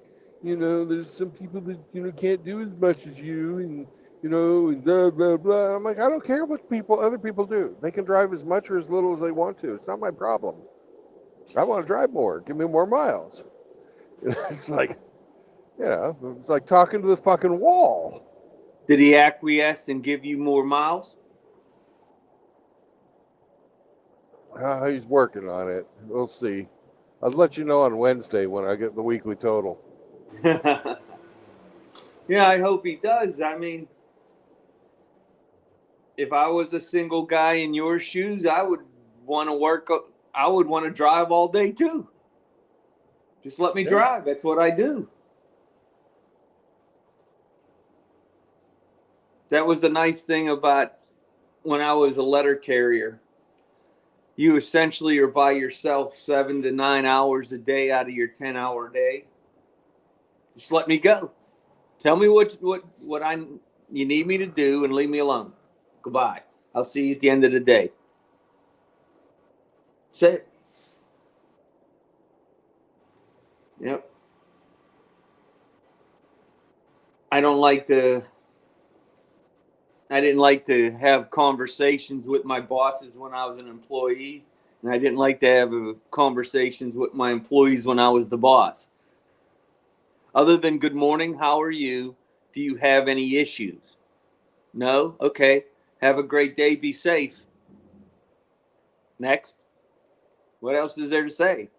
there's some people that can't do as much as you, and and blah blah blah. I'm like, I don't care what other people do. They can drive as much or as little as they want to. It's not my problem. I want to drive more. Give me more miles. It's like, it's like talking to the fucking wall.
Did he acquiesce and give you more miles?
He's working on it. We'll see. I'll let you know on Wednesday when I get the weekly total.
Yeah, I hope he does. I mean, if I was a single guy in your shoes, I would want to work. I would want to drive all day too. Just let me drive. That's what I do. That was the nice thing about when I was a letter carrier. You essentially are by yourself 7 to 9 hours a day out of your 10-hour day. Just let me go. Tell me what you need me to do and leave me alone. Goodbye. I'll see you at the end of the day. That's it. Yep. I didn't like to have conversations with my bosses when I was an employee, and I didn't like to have conversations with my employees when I was the boss. Other than good morning, how are you? Do you have any issues? No? Okay. Have a great day. Be safe. Next. What else is there to say?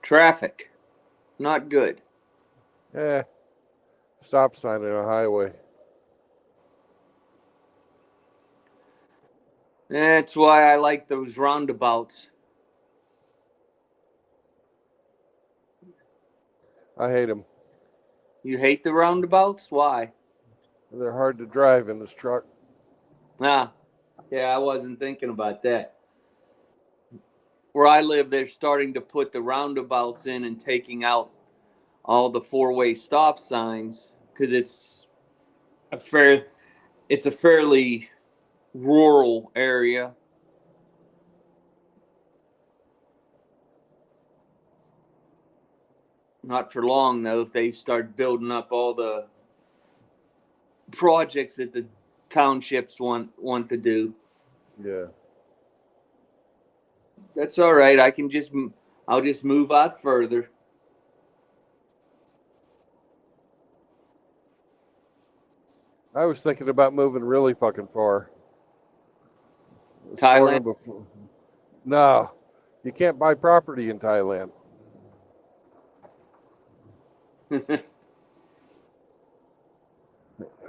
Traffic. Not good.
Stop sign on a highway.
That's why I like those roundabouts.
I hate them.
You hate the roundabouts? Why?
They're hard to drive in this truck.
Yeah, I wasn't thinking about that. Where I live, they're starting to put the roundabouts in and taking out all the four-way stop signs because it's a fairly rural area. Not for long though, if they start building up all the projects that the townships want to do.
Yeah.
That's all right. I'll just move out further.
I was thinking about moving really fucking far.
Thailand?
No, you can't buy property in Thailand.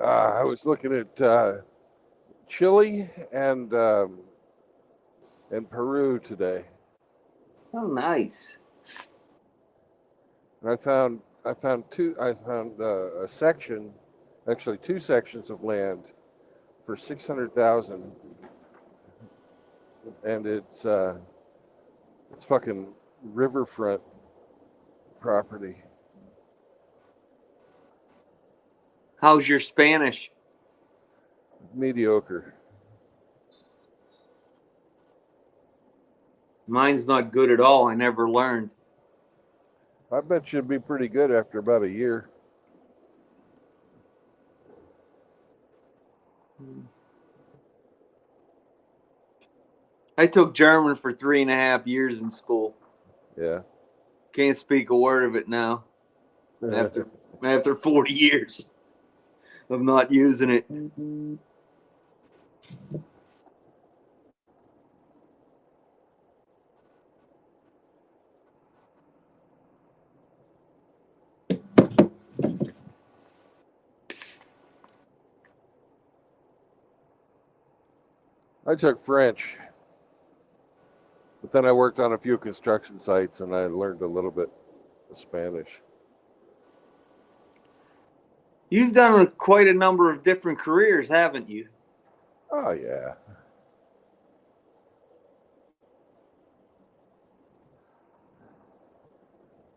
I was looking at Chile and Peru today.
Oh, nice.
And I found a section, actually two sections of land for 600,000, and it's fucking riverfront property.
How's your Spanish?
Mediocre.
Mine's not good at all. I never learned.
I bet you'd be pretty good after about a year.
I took German for 3.5 years in school.
Yeah.
Can't speak a word of it now. After 40 years of not using it.
I took French. But then I worked on a few construction sites and I learned a little bit of Spanish.
You've done quite a number of different careers, haven't you?
Oh, yeah.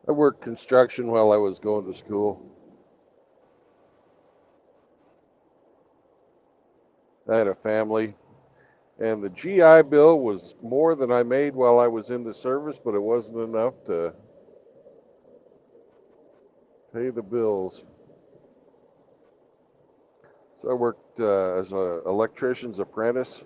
I worked construction while I was going to school. I had a family, and the GI Bill was more than I made while I was in the service, but it wasn't enough to pay the bills. So I worked as an electrician's apprentice.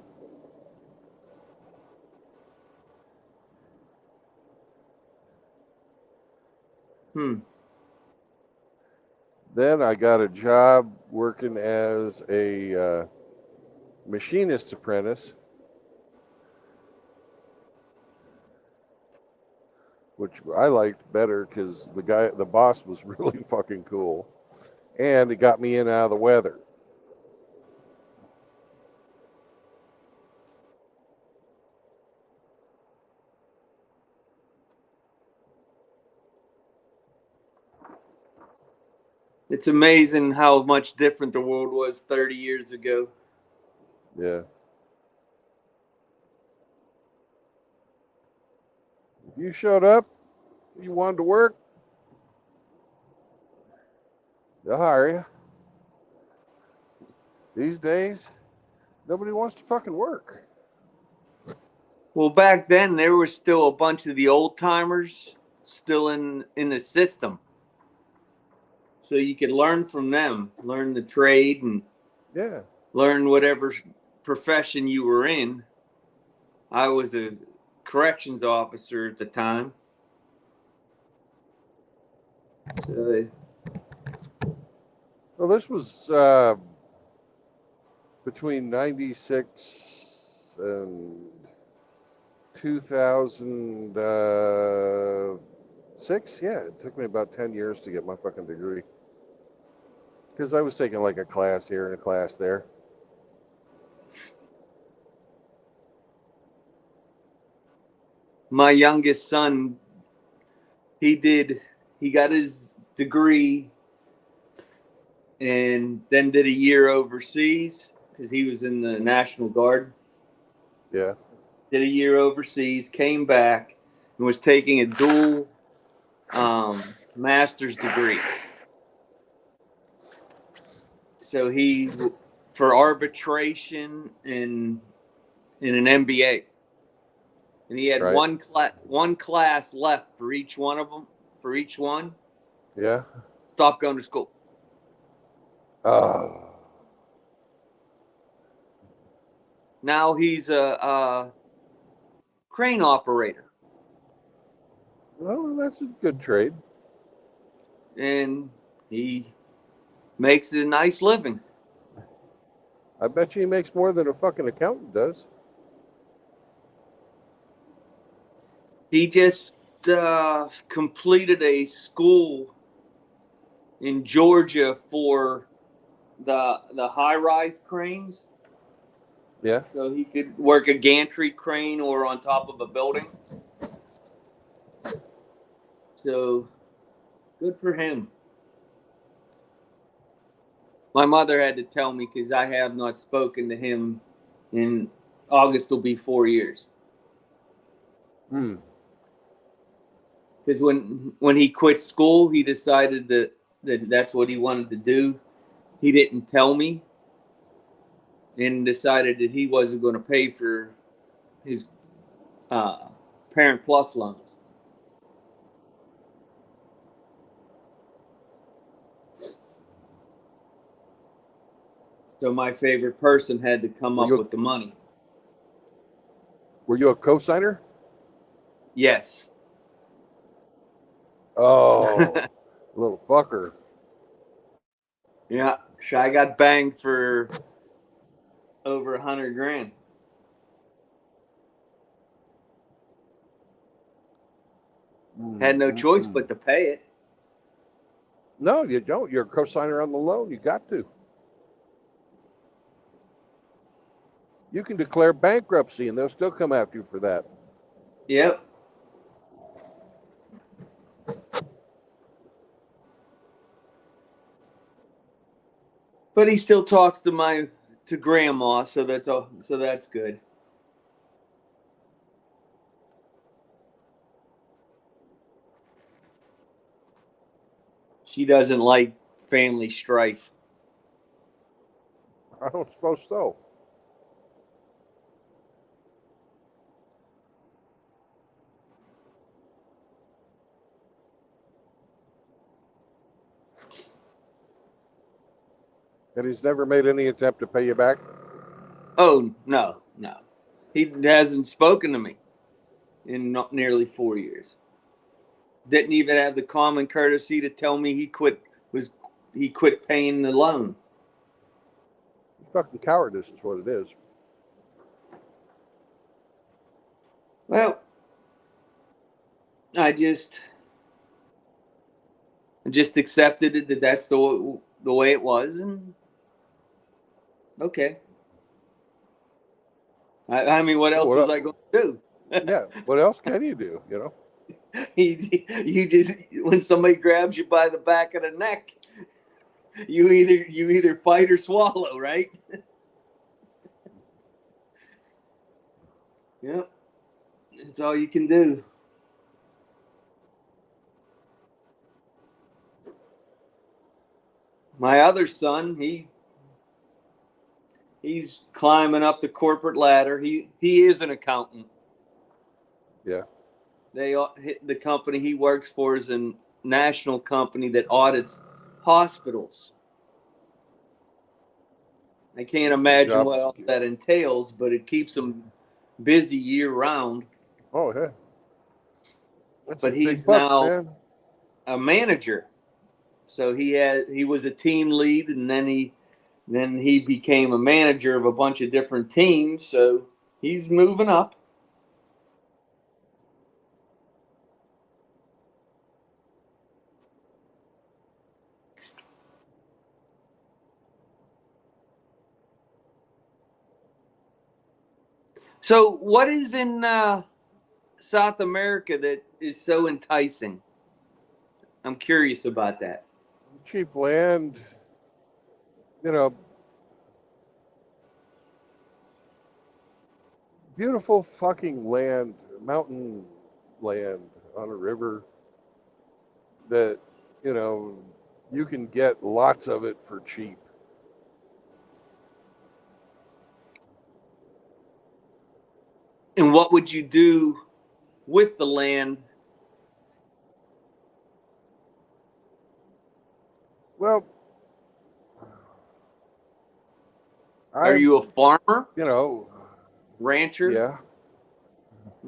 Then I got a job working as a machinist apprentice, which I liked better because the boss was really fucking cool, and it got me in out of the weather.
It's amazing how much different the world was 30 years ago.
Yeah. If you showed up, you wanted to work, they'll hire you. These days, nobody wants to fucking work.
Well, back then there was still a bunch of the old timers still in the system, so you could learn from them, learn the trade, and
Yeah.
learn whatever profession you were in. I was a corrections officer at the time. So,
Well, this was between 96 and 2006. Yeah, it took me about 10 years to get my fucking degree. Because I was taking like a class here and a class there.
my youngest son, he got his degree and then did a year overseas because he was in the National Guard.
Yeah.
Did a year overseas, came back, and was taking a dual master's degree. So he for arbitration and in an MBA, and he had
Right.
one class left for each one of them. For each one,
Yeah.
stopped going to school.
Oh.
Now he's a crane operator,
Well, that's a good trade.
and he makes a nice living.
I bet you he makes more than a fucking accountant does.
He just completed a school in Georgia for the high-rise cranes.
Yeah.
So he could work a gantry crane or on top of a building. So good for him. My mother had to tell me because I have not spoken to him in August will be 4 years. Because when he quit school, he decided that that's what he wanted to do. He didn't tell me, and decided that he wasn't going to pay for his Parent Plus loans. So my favorite person had to come up with the money.
Were you a co-signer?
Yes.
Oh, little fucker.
Yeah, I got banged for over $100,000. Had no choice but to pay it.
No, you don't. You're a co-signer on the loan. You got to. You can declare bankruptcy and they'll still come after you for that.
Yep. But he still talks to grandma, so that's all. So that's good. She doesn't like family strife.
I don't suppose so. And he's never made any attempt to pay you back?
Oh no, no, he hasn't spoken to me in nearly 4 years. Didn't even have the common courtesy to tell me he quit paying the loan.
Fucking cowardice is what it is.
Well, I just accepted it that that's the way it was, and okay. I mean, what else was I going to do?
Yeah, what else can you do? You know.
You just, when somebody grabs you by the back of the neck, you either fight or swallow, right? Yep, that's all you can do. My other son, he's climbing up the corporate ladder. He is an accountant.
Yeah.
The company he works for is a national company that audits hospitals. I can't imagine what all that entails, but it keeps him busy year round.
Oh yeah. That's
but he's
bucks,
now
man.
a manager. So he was a team lead, and then he became a manager of a bunch of different teams. So he's moving up. So what is in South America that is so enticing? I'm curious about that.
Cheap land, you know, beautiful fucking land, mountain land on a river that, you know, you can get lots of it for cheap.
And what would you do with the land?
Well,
Are you a farmer?
You know,
rancher?
Yeah.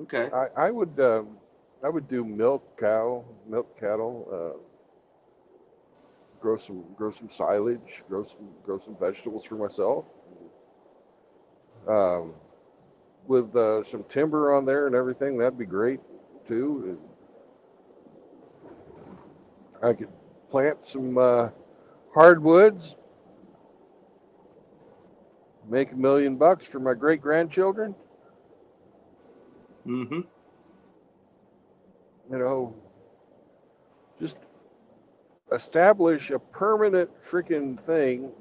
Okay.
I would do milk cattle, grow some silage, grow some vegetables for myself. Um, with some timber on there and everything, that'd be great too. I could plant some hardwoods, make $1 million for my great grandchildren.
Mm-hmm.
You know, just establish a permanent freaking thing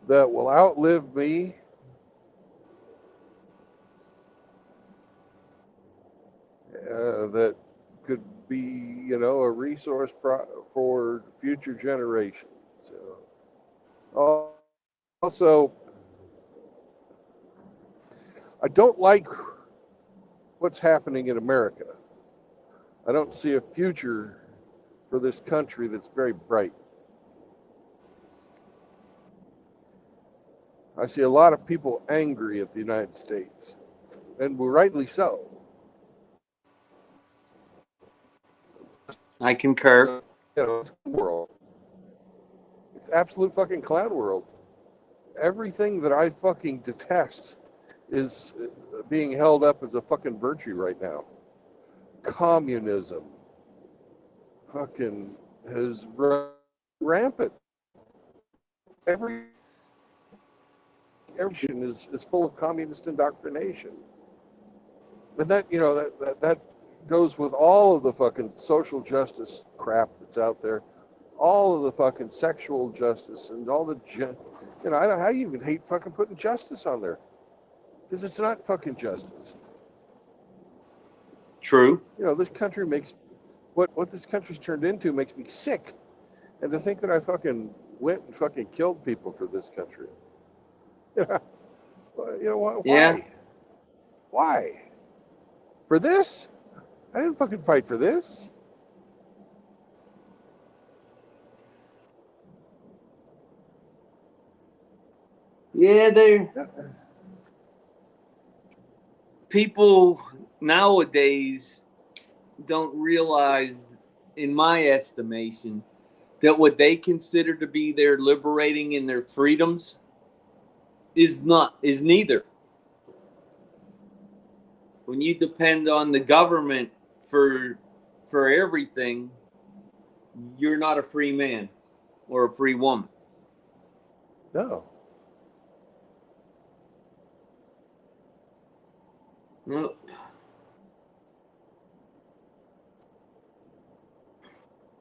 that will outlive me. That could be, you know, a resource for future generations. Also, I don't like what's happening in America. I don't see a future for this country that's very bright. I see a lot of people angry at the United States, and rightly so.
I concur.
You know, it's a world. It's absolute fucking clown world. Everything that I fucking detest is being held up as a fucking virtue right now. Communism fucking has run rampant. Every is full of communist indoctrination. And that, you know, that goes with all of the fucking social justice crap that's out there, all of the fucking sexual justice and all the, you know, I don't know how you even hate fucking putting justice on there, because it's not fucking justice.
True.
You know, this country makes what this country's turned into makes me sick, and to think that I fucking went and fucking killed people for this country. You know why?
Yeah.
Why? For this? I didn't fucking fight for this.
Yeah, people nowadays don't realize, in my estimation, that what they consider to be their liberating and their freedoms is neither. When you depend on the government for everything, you're not a free man or a free woman.
No.
No.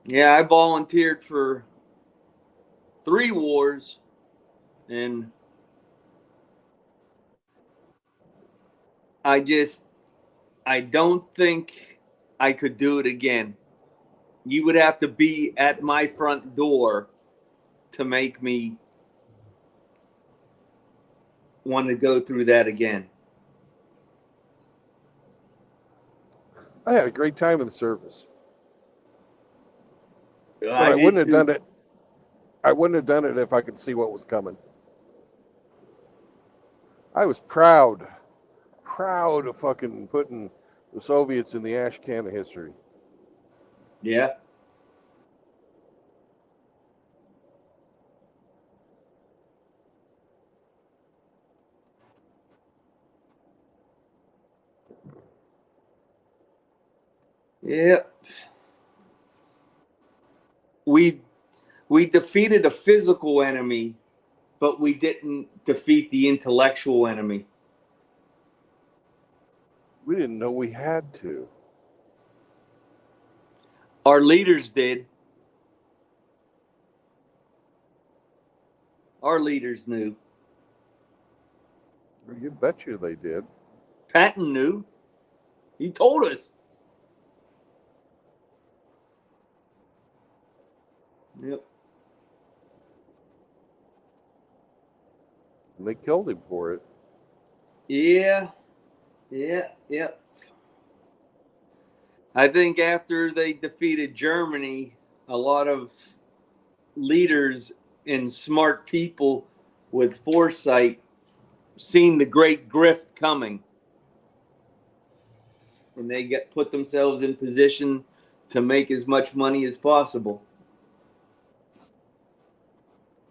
Yeah, I volunteered for 3 wars, and I don't think I could do it again. You would have to be at my front door to make me want to go through that again.
I had a great time in the service. But I
did
wouldn't have
too.
done it. I wouldn't have done it if I could see what was coming. I was proud of fucking putting the Soviets in the ash can of history.
Yeah. Yeah. We defeated a physical enemy, but we didn't defeat the intellectual enemy.
We didn't know we had to.
Our leaders did. Our leaders knew.
You bet you they did.
Patton knew. He told us. Yep.
And they killed him for it.
Yeah. I think after they defeated Germany, a lot of leaders and smart people with foresight seen the great grift coming. And they put themselves in position to make as much money as possible.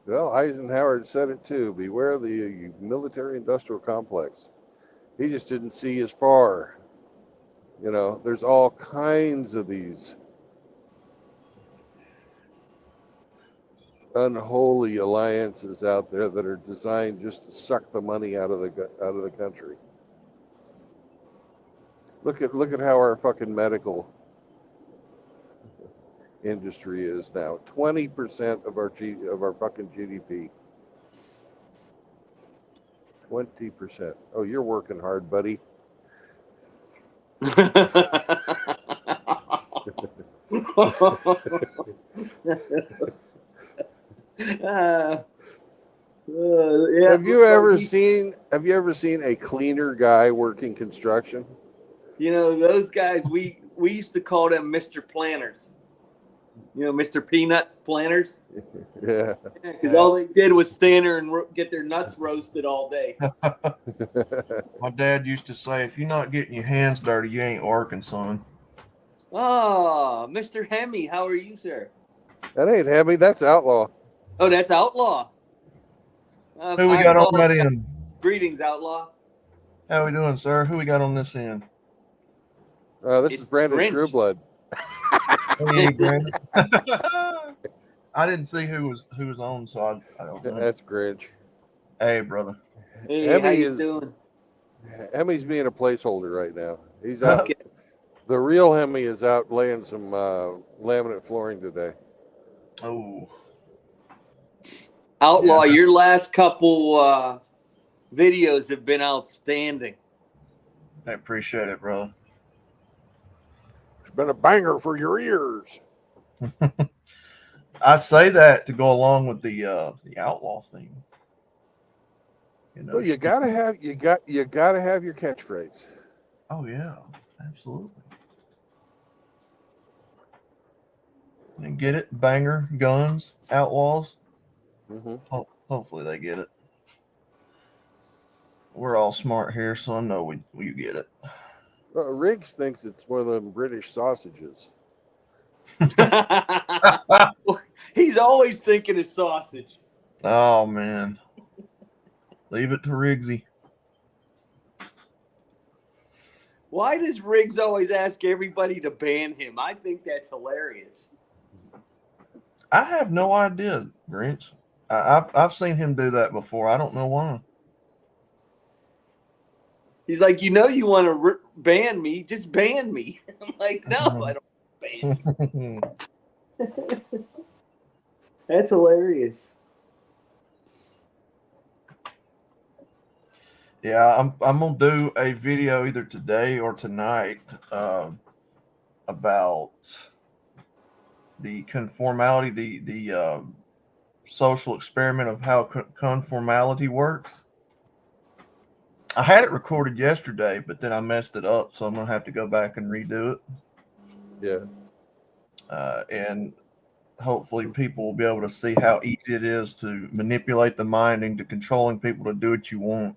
Well, Eisenhower said it too. Beware the military-industrial complex. He just didn't see as far. You know, there's all kinds of these unholy alliances out there that are designed just to suck the money out of the country. Look at how our fucking medical industry is now. 20% of our fucking GDP. 20%. Oh, you're working hard, buddy.
Yeah,
Have you ever seen a cleaner guy working construction?
You know, those guys, we used to call them Mr. Planners. You know, Mr. Peanut Planners.
Yeah.
Because all they did was stand there and get their nuts roasted all day.
My dad used to say, if you're not getting your hands dirty, you ain't working, son.
Oh, Mr. Hemi, how are you, sir?
That ain't heavy. That's outlaw.
Oh, that's Outlaw.
Who we got on that end?
Greetings, Outlaw.
How we doing, sir? Who we got on this end?
This
It's
is Brandon
Grinch.
Trueblood.
Hey, Brandon. I didn't see who was on, so I don't know.
That's Grinch.
Hey, brother.
Hey,
Hemi
how you
is-
doing?
Hemi's being a placeholder right now. He's out. The real Hemi is out laying some laminate flooring today.
Oh,
Outlaw,
Yeah.
your last couple videos have been outstanding.
I appreciate it, brother.
It's been a banger for your ears.
I say that to go along with the outlaw theme. You know,
Well, you gotta have you gotta have your catchphrase.
Oh yeah, absolutely. And get it? Banger, guns, outlaws.
Mm-hmm.
Hopefully they get it. We're all smart here, so I know we get it.
Riggs thinks it's one of them British sausages.
He's always thinking of sausage.
Oh man, leave it to Riggsy.
Why does Riggs always ask everybody to ban him? I think that's hilarious.
I have no idea, Grinch. I've seen him do that before. I don't know why.
He's like, you want to ban me, just ban me. I'm like, no, I don't ban you. That's hilarious.
Yeah, I'm gonna do a video either today or tonight about the conformality, the social experiment of how conformality works. I had it recorded yesterday, but then I messed it up, so I'm gonna have to go back and redo it.
Yeah.
And hopefully people will be able to see how easy it is to manipulate the mind into controlling people to do what you want.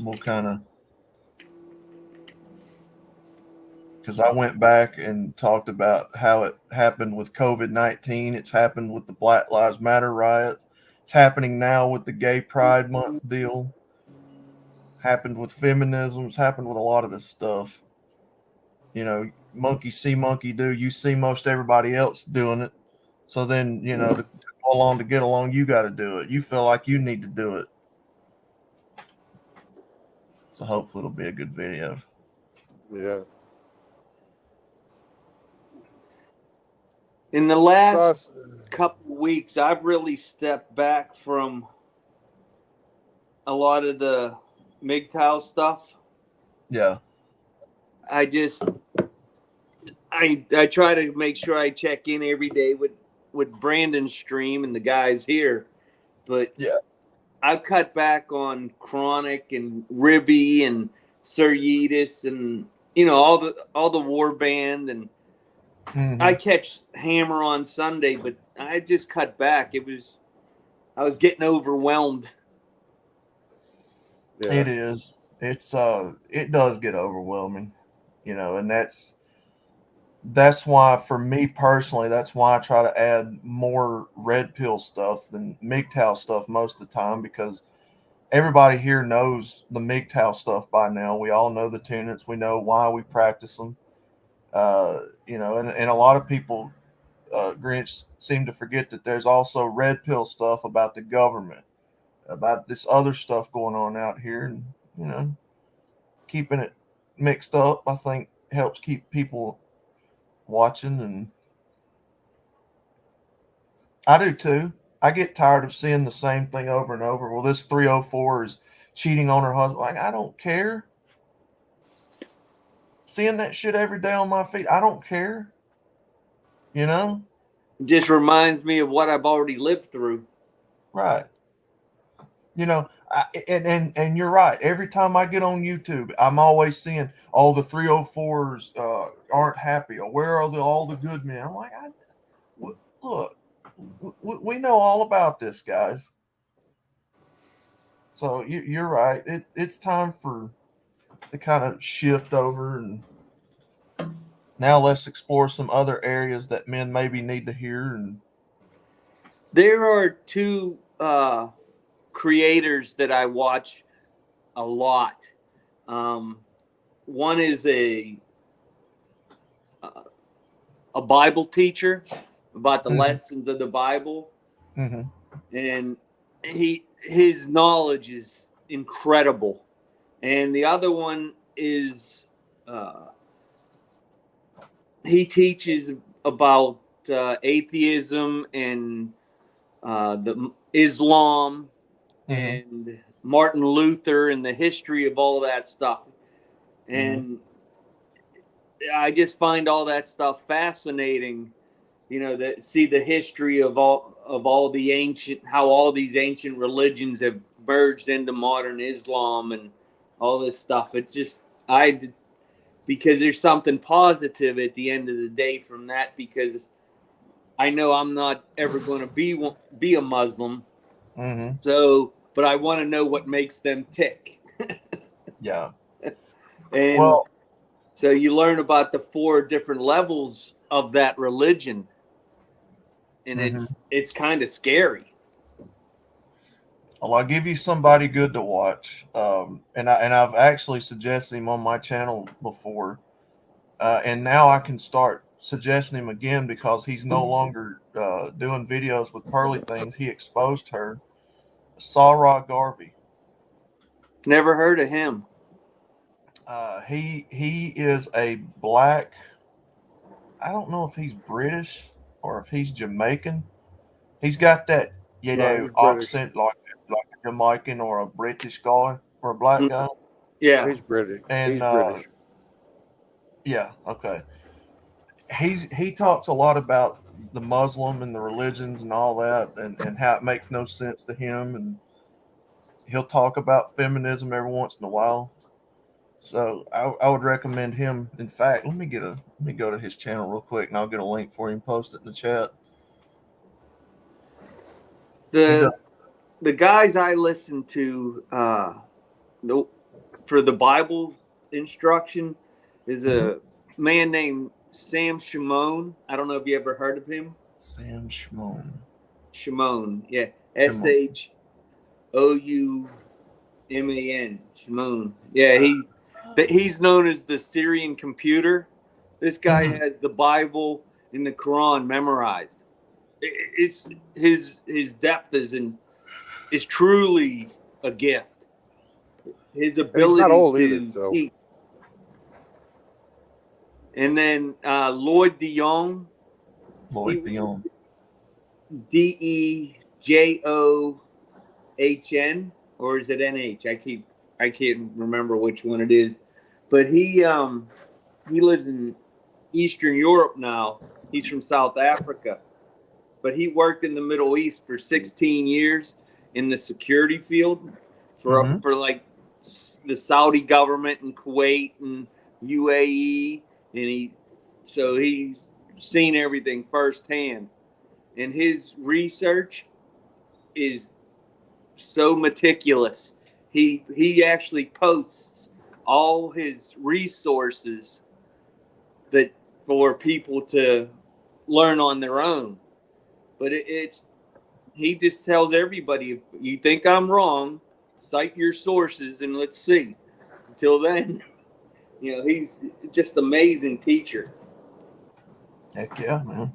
We'll kind of, because I went back and talked about how it happened with COVID-19. It's happened with the Black Lives Matter riots. It's happening now with the Gay Pride Month deal. Happened with feminism. It's happened with a lot of this stuff. You know, monkey see, monkey do. You see most everybody else doing it. So then, you know, to go along to get along, you got to do it. You feel like you need to do it. So hopefully it'll be a good video.
Yeah.
In the last couple weeks, I've really stepped back from a lot of the MGTOW stuff.
Yeah.
I try to make sure I check in every day with Brandon's stream and the guys here, but
yeah,
I've cut back on Chronic and Ribby and Sir Yeetus and all the war band, and I catch Hammer on Sunday, but I just cut back. I was getting overwhelmed.
Yeah. It is. It does get overwhelming, and that's why, for me personally, that's why I try to add more red pill stuff than MGTOW stuff most of the time, because everybody here knows the MGTOW stuff by now. We all know the tenets. We know why we practice them. And a lot of people, Grinch, seem to forget that there's also red pill stuff about the government, about this other stuff going on out here, and keeping it mixed up, I think, helps keep people watching. And I do too. I get tired of seeing the same thing over and over. Well, this 304 is cheating on her husband. Like, I don't care. Seeing that shit every day on my feed, I don't care. It
just reminds me of what I've already lived through.
Right. And you're right. Every time I get on YouTube, I'm always seeing all the 304s aren't happy, or where are all the good men? I'm like, look, we know all about this, guys. So you're right. It's time to kind of shift over, and now let's explore some other areas that men maybe need to hear. And
there are two creators that I watch a lot. One is a Bible teacher about the lessons of the Bible, and and his knowledge is incredible. And the other one is he teaches about atheism and the Islam and Martin Luther and the history of all that stuff. And I just find all that stuff fascinating. You know, that see the history of all the ancient, how all these ancient religions have merged into modern Islam and all this stuff. It just because there's something positive at the end of the day from that, because I know I'm not ever going to be a Muslim. So, but I want to know what makes them tick.
Yeah.
And
Well,
so you learn about the 4 different levels of that religion, and it's kind of scary.
well, I'll give you somebody good to watch, and I've actually suggested him on my channel before, and now I can start suggesting him again because he's no longer doing videos with Pearly Things. He exposed her, Sarah Garvey.
Never heard of him.
He is a black. I don't know if he's British or if he's Jamaican. He's got that
No, he's British.
accent like a Jamaican or a British guy or a black guy.
Yeah,
He's British.
And
He's British.
yeah, okay. He talks a lot about the Muslim and the religions and all that, and how it makes no sense to him, and he'll talk about feminism every once in a while. So I would recommend him. In fact, let me go to his channel real quick, and I'll get a link for him, post it in the chat.
The guys I listen to for the Bible instruction is a man named Sam Shimon. I don't know if you ever heard of him.
Sam Shimon.
Shimon, yeah, SHOUMAN. Shimon. Yeah, he's known as the Syrian computer. This guy has the Bible and the Quran memorized. It's his depth is truly a gift. His ability
not old
to
either, so.
teach. And then Lloyd DeYoung.
Lloyd DeYoung.
DEJOHN, or is it NH? I can't remember which one it is. But he lives in Eastern Europe now. He's from South Africa. But he worked in the Middle East for 16 years in the security field for like the Saudi government and Kuwait and UAE, and he's seen everything firsthand. And his research is so meticulous. He actually posts all his resources that for people to learn on their own. But he just tells everybody, if you think I'm wrong, cite your sources and let's see. Until then, he's just amazing teacher.
Heck yeah, man.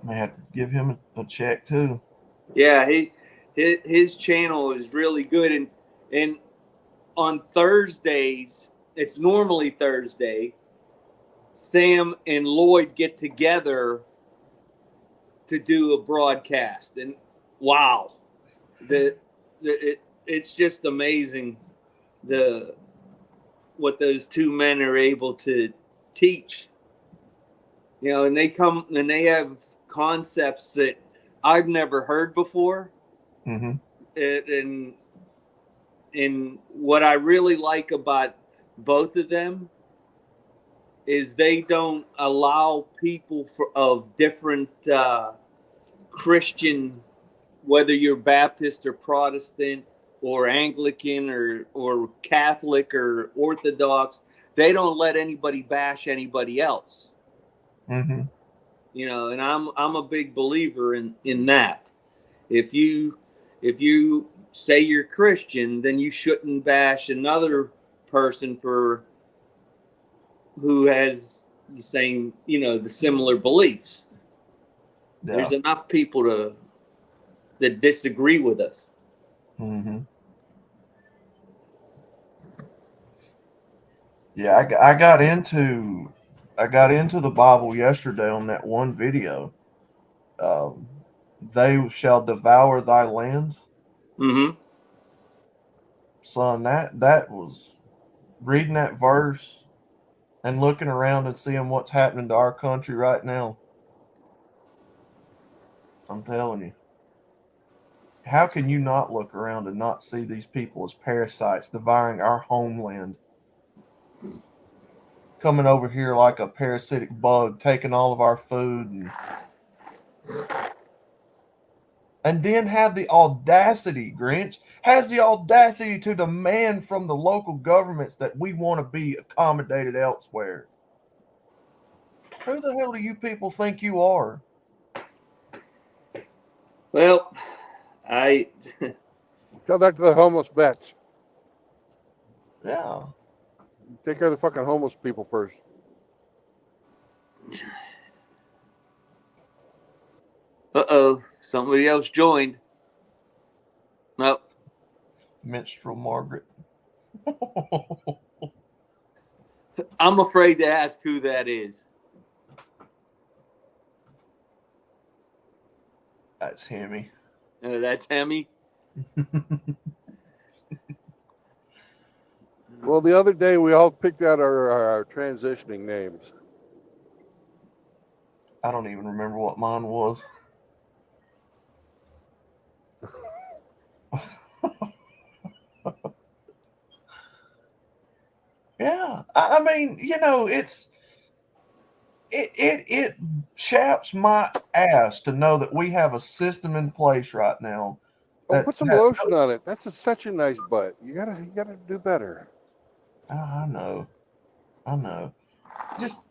May have to give him a check too.
Yeah, his channel is really good, and on Thursdays, it's normally Thursday, Sam and Lloyd get together to do a broadcast, and wow, it's just amazing what those two men are able to teach. And they have concepts that I've never heard before. And what I really like about both of them is they don't allow people of different Christian, whether you're Baptist or Protestant or Anglican or Catholic or Orthodox, they don't let anybody bash anybody else. And I'm a big believer in that. If you say you're Christian, then you shouldn't bash another person who has the same, the similar beliefs. Yeah. There's enough people that disagree with us.
Mm-hmm. Yeah, I got into the Bible yesterday on that one video. They shall devour thy land.
Mm-hmm.
Son, that was reading that verse and looking around and seeing what's happening to our country right now. I'm telling you. How can you not look around and not see these people as parasites devouring our homeland? Coming over here like a parasitic bug, taking all of our food and then have the audacity, Grinch, has the audacity to demand from the local governments that we want to be accommodated elsewhere. Who the hell do you people think you are?
Well,
Tell that to the homeless vets.
Yeah.
Take care of the fucking homeless people first.
uh-oh, somebody else joined. Nope.
Minstrel Margaret.
I'm afraid to ask who that is.
That's Hemi.
That's Hemi.
Well, the other day we all picked out our transitioning names.
I don't even remember what mine was. Yeah, I mean, you know, it chaps my ass to know that we have a system in place right now.
Oh, put some lotion on it. That's such a nice butt. You gotta do better.
I know. Just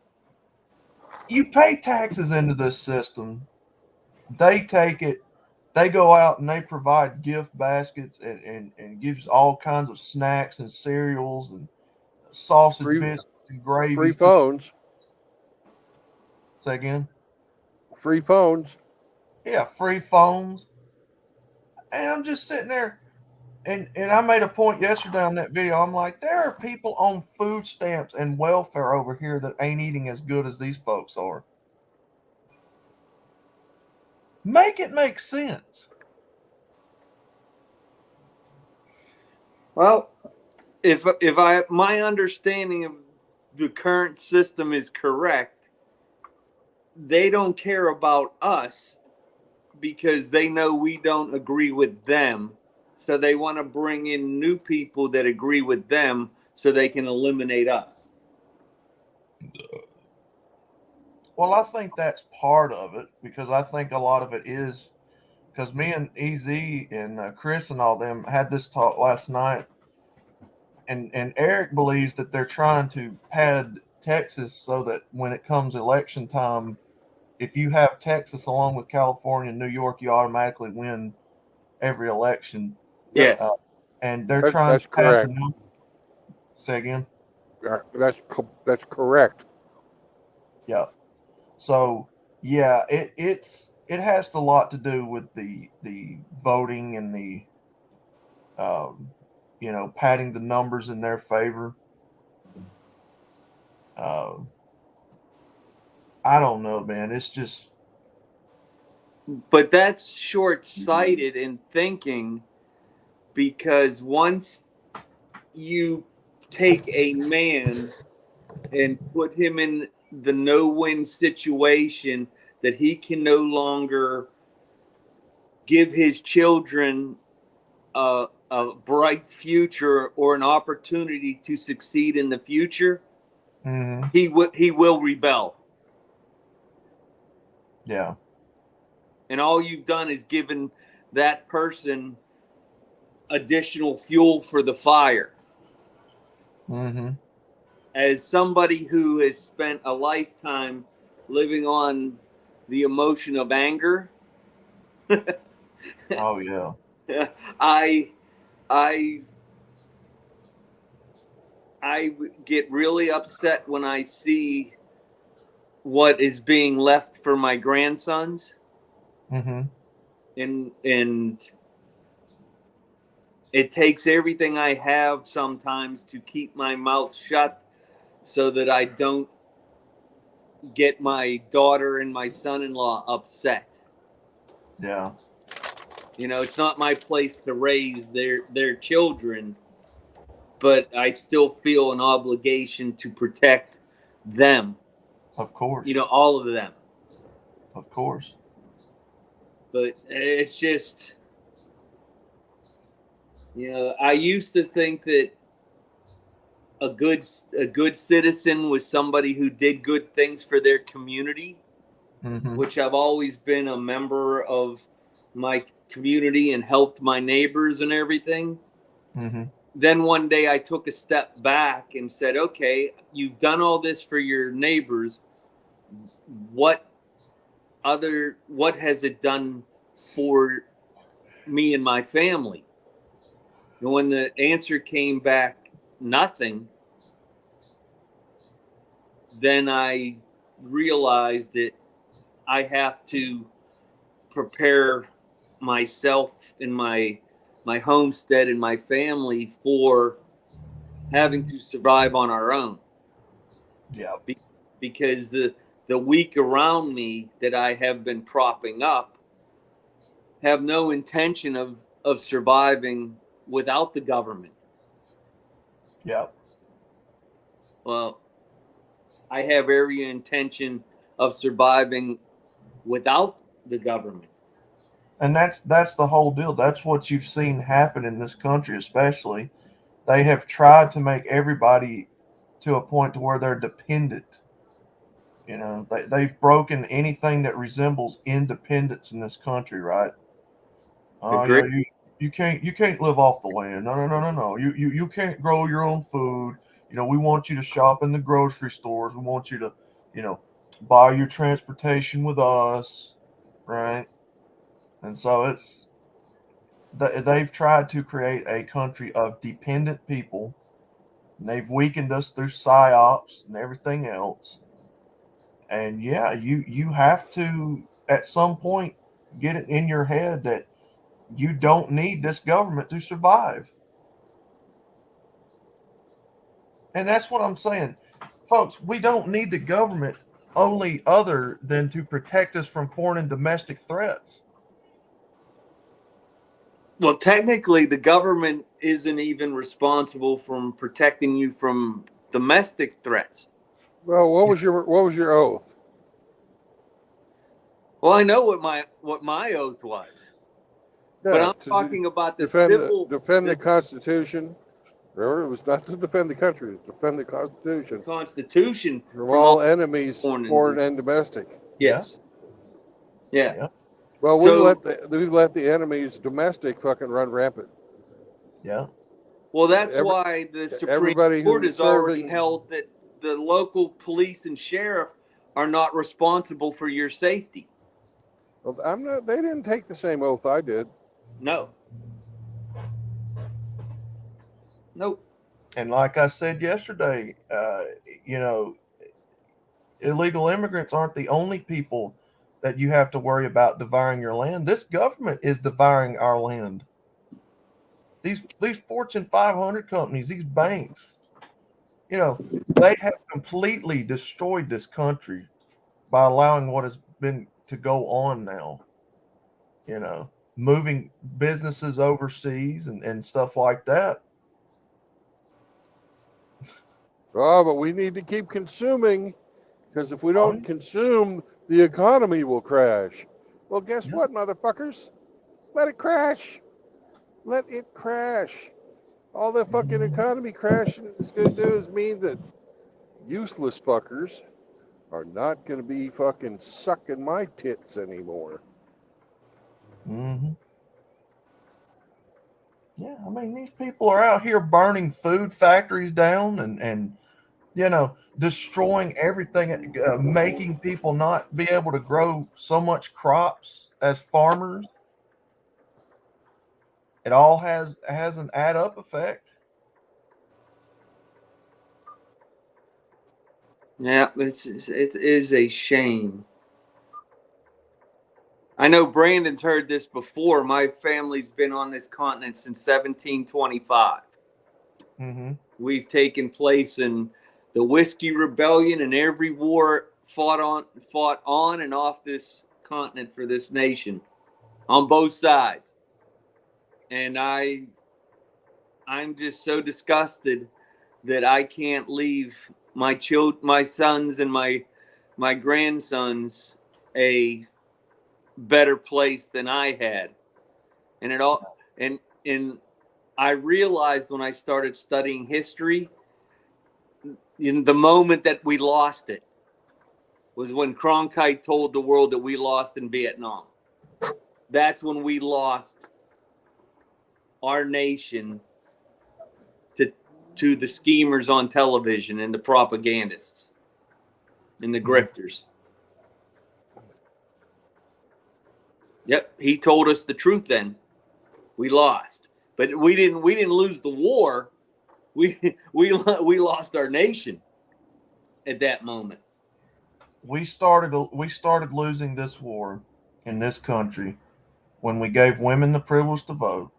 you pay taxes into this system. They take it. They go out and they provide gift baskets and gives all kinds of snacks and cereals and sausage biscuits and gravy.
Free phones.
Say again?
Free phones.
Yeah, free phones. And I'm just sitting there, and I made a point yesterday on that video. I'm like, there are people on food stamps and welfare over here that ain't eating as good as these folks are. Make it make sense.
Well, if my understanding of the current system is correct, they don't care about us because they know we don't agree with them. So they want to bring in new people that agree with them so they can eliminate us.
Well, I think that's part of it because I think a lot of it is because me and EZ and Chris and all them had this talk last night. And Eric believes that they're trying to pad Texas so that when it comes election time, if you have Texas along with California and New York, you automatically win every election.
Yes.
And they're trying
That's
to pad
correct.
the number. Say again?
That's correct.
Yeah. So yeah, it has a lot to do with the voting and the padding the numbers in their favor. I don't know, man. It's just.
But that's short-sighted in thinking because once you take a man and put him in the no-win situation that he can no longer give his children a bright future or an opportunity to succeed in the future,
Mm-hmm.
he will rebel.
Yeah.
And all you've done is given that person additional fuel for the fire.
Mm-hmm.
As somebody who has spent a lifetime living on the emotion of anger,
Oh yeah.
I get really upset when I see what is being left for my grandsons.
Mm-hmm.
and it takes everything I have sometimes to keep my mouth shut so that I don't get my daughter and my son-in-law upset.
Yeah.
You know, it's not my place to raise their children, but I still feel an obligation to protect them.
Of course.
You know, all of them.
Of course.
But it's just, you know, I used to think that a good citizen was somebody who did good things for their community,
Mm-hmm.
which I've always been a member of my community and helped my neighbors and everything.
Mm-hmm.
Then one day I took a step back and said, okay, you've done all this for your neighbors. What has it done for me and my family? And when the answer came back, nothing, then I realized that I have to prepare myself and my homestead and my family for having to survive on our own.
Yeah.
Because the weak around me that I have been propping up have no intention of surviving without the government.
Yeah.
Well, I have every intention of surviving without the government.
And that's the whole deal. That's what you've seen happen in this country, especially. They have tried to make everybody to a point to where they're dependent. You know, they've broken anything that resembles independence in this country, right? Oh
Agree.
yeah, you can't live off the land. No, no, no, no, no. You can't grow your own food. You know, we want you to shop in the grocery stores. We want you to, you know, buy your transportation with us, right? And so they've tried to create a country of dependent people, and they've weakened us through psyops and everything else. And yeah, you have to at some point get it in your head that you don't need this government to survive. And that's what I'm saying. Folks, we don't need the government only other than to protect us from foreign and domestic threats.
Well, technically, the government isn't even responsible for protecting you from domestic threats.
Well, what was your oath?
Well, I know what my oath was, but
Yeah,
I'm talking about the
defend
civil
the Constitution. Remember, it was not to defend the country; it was to defend the Constitution
Constitution
from
from all
all enemies, foreign and domestic.
yes, yeah.
Yeah.
Well,
So
we've let the enemies domestic fucking run rampant.
Yeah.
well, that's why the Supreme
Everybody
Court
who's
has already
serving,
held that the local police and sheriff are not responsible for your safety.
well, I'm not. They didn't take the same oath I did.
No. Nope.
And like I said yesterday, you know, illegal immigrants aren't the only people that you have to worry about devouring your land. This government is devouring our land. These Fortune 500 companies, these banks, you know, they have completely destroyed this country by allowing what has been to go on now. You know, moving businesses overseas and stuff like that.
Oh, but we need to keep consuming because if we
Oh,
don't consume, the economy will crash. Well, guess
yeah.
what, motherfuckers? Let it crash. Let it crash. All the fucking economy crashing is going to do is mean that useless fuckers are not going to be fucking sucking my tits anymore.
Mm-hmm. Yeah, I mean, these people are out here burning food factories down and you know, destroying everything, making people not be able to grow so much crops as farmers. It all has an add up effect.
Yeah, it is a shame. I know Brandon's heard this before. My family's been on this continent since 1725.
Mm-hmm.
We've taken place in the Whiskey Rebellion and every war fought on and off this continent for this nation on both sides. And I'm just so disgusted that I can't leave my sons and my grandsons a better place than I had. And it all and I realized when I started studying history, in the moment that we lost it was when Cronkite told the world that we lost in Vietnam. That's when we lost our nation to the schemers on television and the propagandists and the grifters. Yep, he told us the truth then. We lost. But we didn't lose the war. We lost our nation at that moment.
We started losing this war in this country when we gave women the privilege to vote.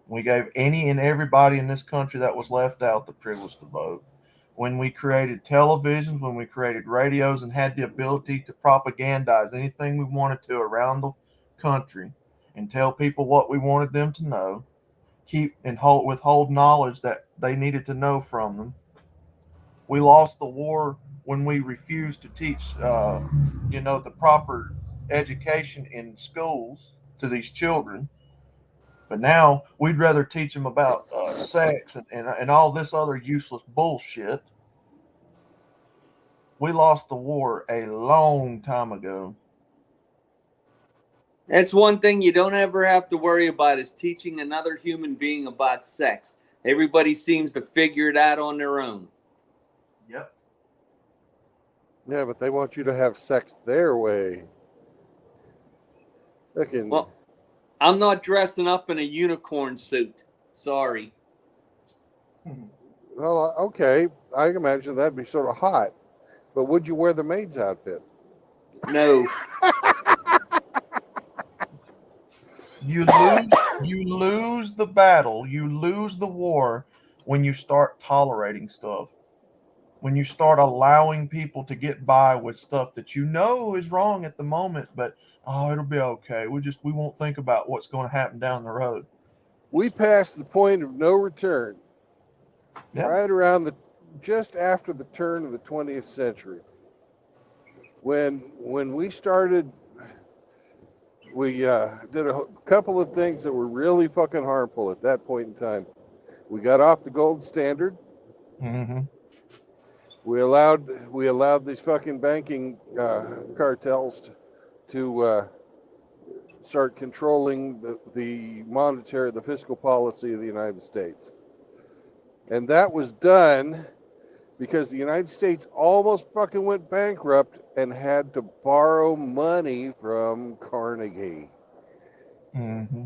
We gave any and everybody in this country that was left out the privilege to vote. When we created televisions, when we created radios and had the ability to propagandize anything we wanted to around the country and tell people what we wanted them to know, withhold knowledge that they needed to know from them. We lost the war when we refused to teach, the proper education in schools to these children. But now we'd rather teach them about sex and all this other useless bullshit. We lost the war a long time ago.
That's one thing you don't ever have to worry about is teaching another human being about sex. Everybody seems to figure it out on their own.
Yep.
Yeah, but they want you to have sex their way.
Well, I'm not dressing up in a unicorn suit. Sorry.
Well, okay. I imagine that'd be sort of hot. But would you wear the maid's outfit?
No.
You lose the battle, you lose the war when you start tolerating stuff. When you start allowing people to get by with stuff that you know is wrong at the moment, but it'll be okay. We won't think about what's going to happen down the road.
We passed the point of no return.
Yep.
Right around just after the turn of the 20th century. When we started, we did a couple of things that were really fucking harmful at that point in time. We got off the gold standard.
Mm-hmm.
We allowed these fucking banking cartels to start controlling the fiscal policy of the United States. And that was done because the United States almost fucking went bankrupt and had to borrow money from Carnegie.
Mm-hmm.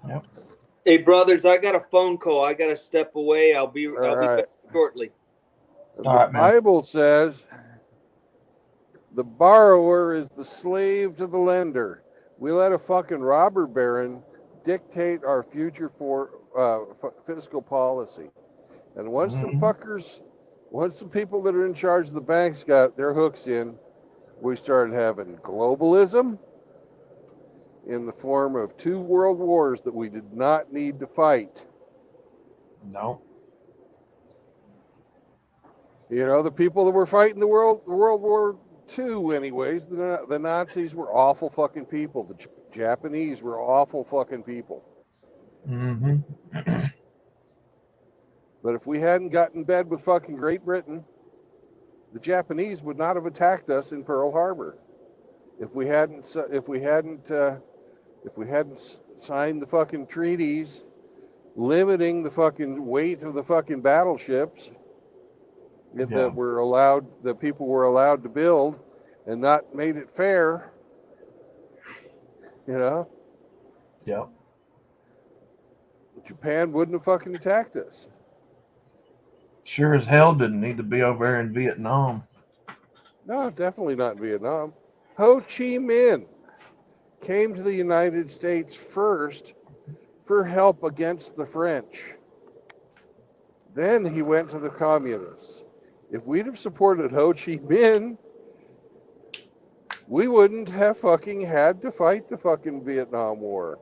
Yep.
Hey, brothers, I got a phone call. I got to step away. I'll be back shortly.
The Bible says the borrower is the slave to the lender. We let a fucking robber baron dictate our future for fiscal policy. And once the people that are in charge of the banks got their hooks in, we started having globalism in the form of 2 world wars that we did not need to fight.
No.
You know, the people that were fighting the World War II, anyways, the Nazis were awful fucking people. The Japanese were awful fucking people.
Mm-hmm.
But if we hadn't gotten in bed with fucking Great Britain, the Japanese would not have attacked us in Pearl Harbor. If we hadn't signed the fucking treaties limiting the fucking weight of the fucking battleships that people were allowed to build, and not made it fair, you know.
Yep.
Japan wouldn't have fucking attacked us.
Sure as hell didn't need to be over there in Vietnam.
No, definitely not Vietnam. Ho Chi Minh came to the United States first for help against the French. Then he went to the communists. If we'd have supported Ho Chi Minh, we wouldn't have fucking had to fight the fucking Vietnam War.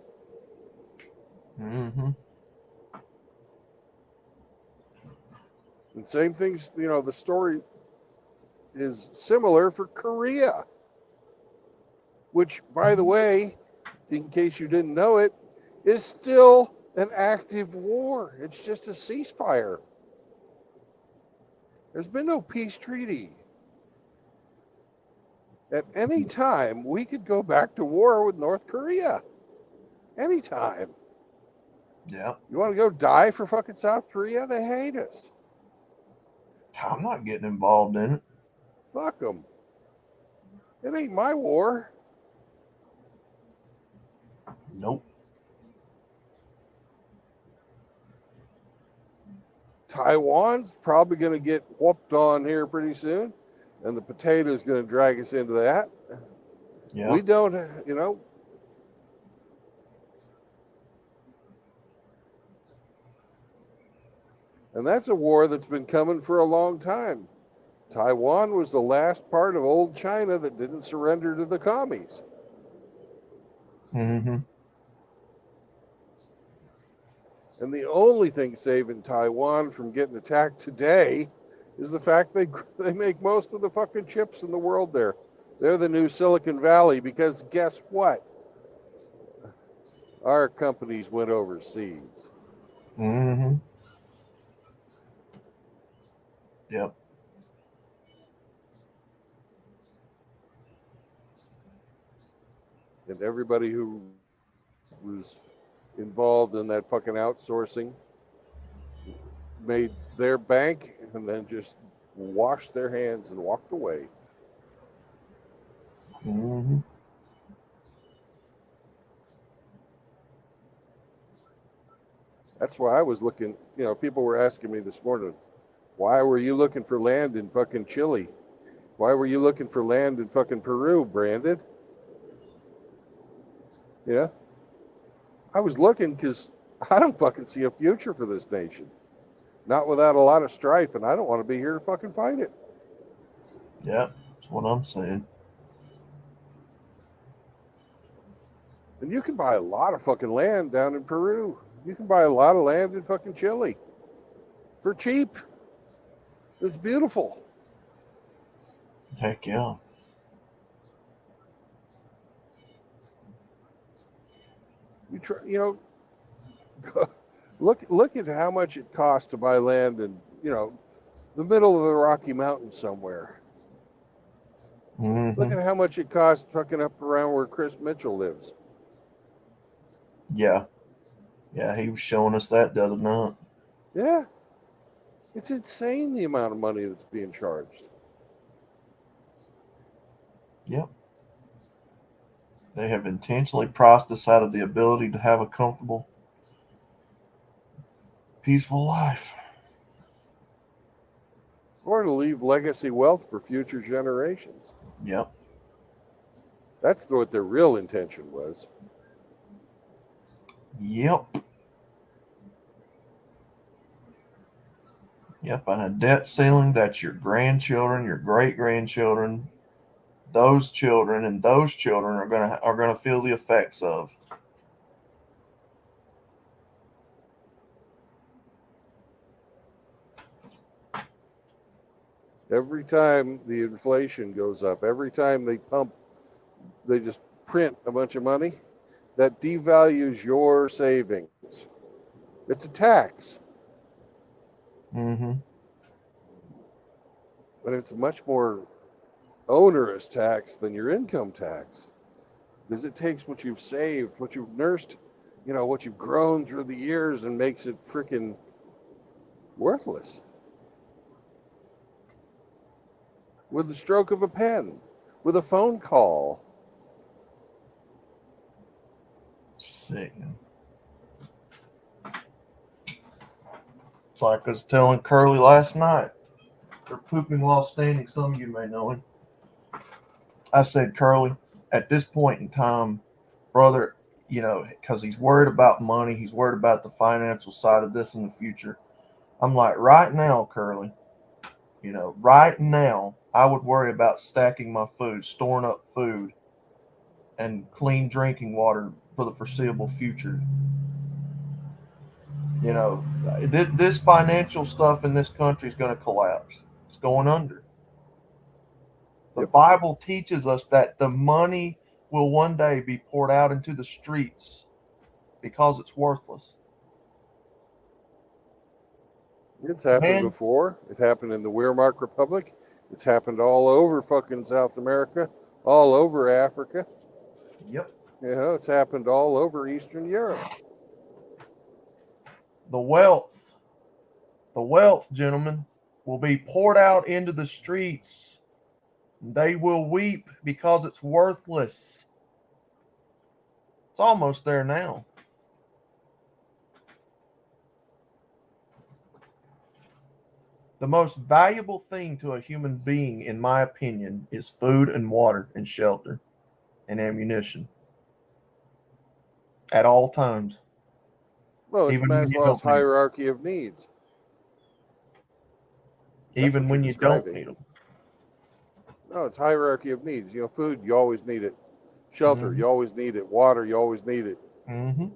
Mm-hmm.
And same things, the story is similar for Korea, which, by the way, in case you didn't know it, is still an active war. It's just a ceasefire. There's been no peace treaty. At any time, we could go back to war with North Korea. Anytime.
Yeah.
You want to go die for fucking South Korea? They hate us.
I'm not getting involved in it.
Fuck them. It ain't my war.
Nope.
Taiwan's probably going to get whooped on here pretty soon, and the potato's going to drag us into that.
Yeah.
We don't, and that's a war that's been coming for a long time. Taiwan was the last part of old China that didn't surrender to the commies.
Mm-hmm.
And the only thing saving Taiwan from getting attacked today is the fact they make most of the fucking chips in the world there. They're the new Silicon Valley because guess what? Our companies went overseas.
Mm-hmm. Yep.
And everybody who was involved in that fucking outsourcing made their bank and then just washed their hands and walked away.
Mm-hmm.
That's why I was looking, people were asking me this morning, why were you looking for land in fucking Chile? Why were you looking for land in fucking Peru, Brandon? Yeah. I was looking because I don't fucking see a future for this nation. Not without a lot of strife, and I don't want to be here to fucking fight it.
Yep. That's what I'm saying.
And you can buy a lot of fucking land down in Peru. You can buy a lot of land in fucking Chile for cheap. It's beautiful.
Heck yeah.
Look at how much it costs to buy land in, the middle of the Rocky Mountains somewhere.
Mm-hmm.
Look at how much it costs fucking up around where Chris Mitchell lives.
Yeah. Yeah, he was showing us that the other night.
Yeah. It's insane the amount of money that's being charged.
Yep. They have intentionally priced us out of the ability to have a comfortable, peaceful life.
Or to leave legacy wealth for future generations.
Yep.
That's what their real intention was.
Yep. Yep. And a debt ceiling that your grandchildren, your great grandchildren, those children and those children are gonna feel the effects of.
Every time the inflation goes up, every time they just print a bunch of money, that devalues your savings. It's a tax,
Mm-hmm.
but it's a much more onerous tax than your income tax because it takes what you've saved, what you've nursed, what you've grown through the years and makes it freaking worthless. With the stroke of a pen, with a phone call.
Sick. It's like I was telling Curly last night. They're pooping while standing. Some of you may know him. I said, Curly, at this point in time, brother, because he's worried about money, he's worried about the financial side of this in the future. I'm like, right now, Curly, right now, I would worry about stacking my food, storing up food, and clean drinking water for the foreseeable future. This financial stuff in this country is going to collapse. It's going under. The Bible teaches us that the money will one day be poured out into the streets because it's worthless.
It's happened before. It happened in the Weimar Republic. It's happened all over fucking South America, all over Africa.
Yep.
It's happened all over Eastern Europe.
The wealth, gentlemen, will be poured out into the streets. They will weep because it's worthless. It's almost there now. The most valuable thing to a human being, in my opinion, is food and water and shelter and ammunition at all times.
Well, it's Maslow's hierarchy of needs.
Even when you don't need them.
No, it's hierarchy of needs. Food, you always need it. Shelter, you always need it. Water, you always need it.
Mm-hmm.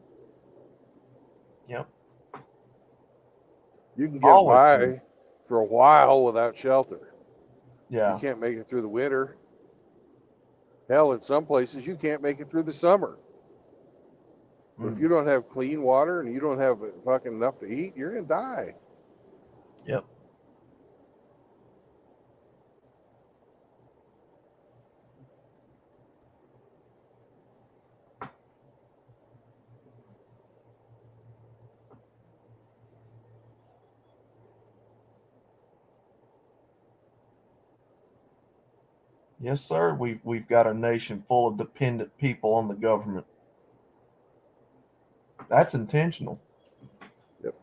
Yep.
You can get by for a while without shelter.
Yeah.
You can't make it through the winter. Hell, in some places, you can't make it through the summer. But if you don't have clean water and you don't have fucking enough to eat, you're going to die.
Yep. Yes, sir. We've got a nation full of dependent people on the government. That's intentional.
Yep.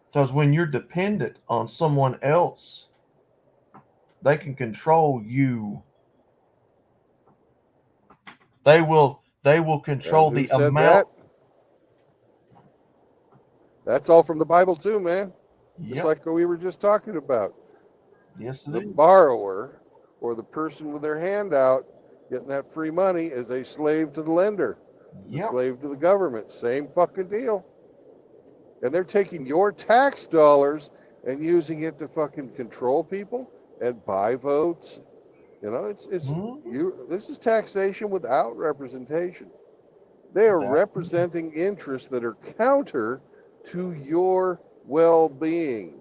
Because when you're dependent on someone else, they can control you. They will control the amount.
That's all from the Bible too, man.
Yep.
Just like we were just talking about.
Yes,
the borrower or the person with their hand out getting that free money is a slave to the lender, a slave to the government. Same fucking deal. And they're taking your tax dollars and using it to fucking control people and buy votes. This is taxation without representation. They are representing interests that are counter to your well-being.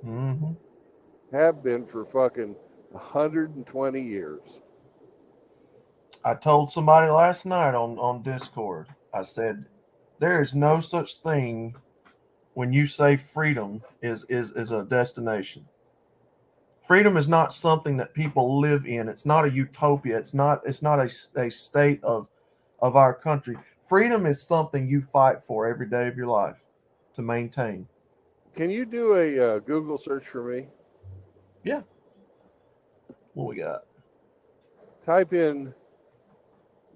Mm-hmm.
Have been for fucking 120 years.
I told somebody last night on Discord, I said, there is no such thing when you say freedom is a destination. Freedom is not something that people live in. It's not a utopia. It's not a state of our country. Freedom is something you fight for every day of your life to maintain.
Can you do a Google search for me?
Yeah. What we got?
Type in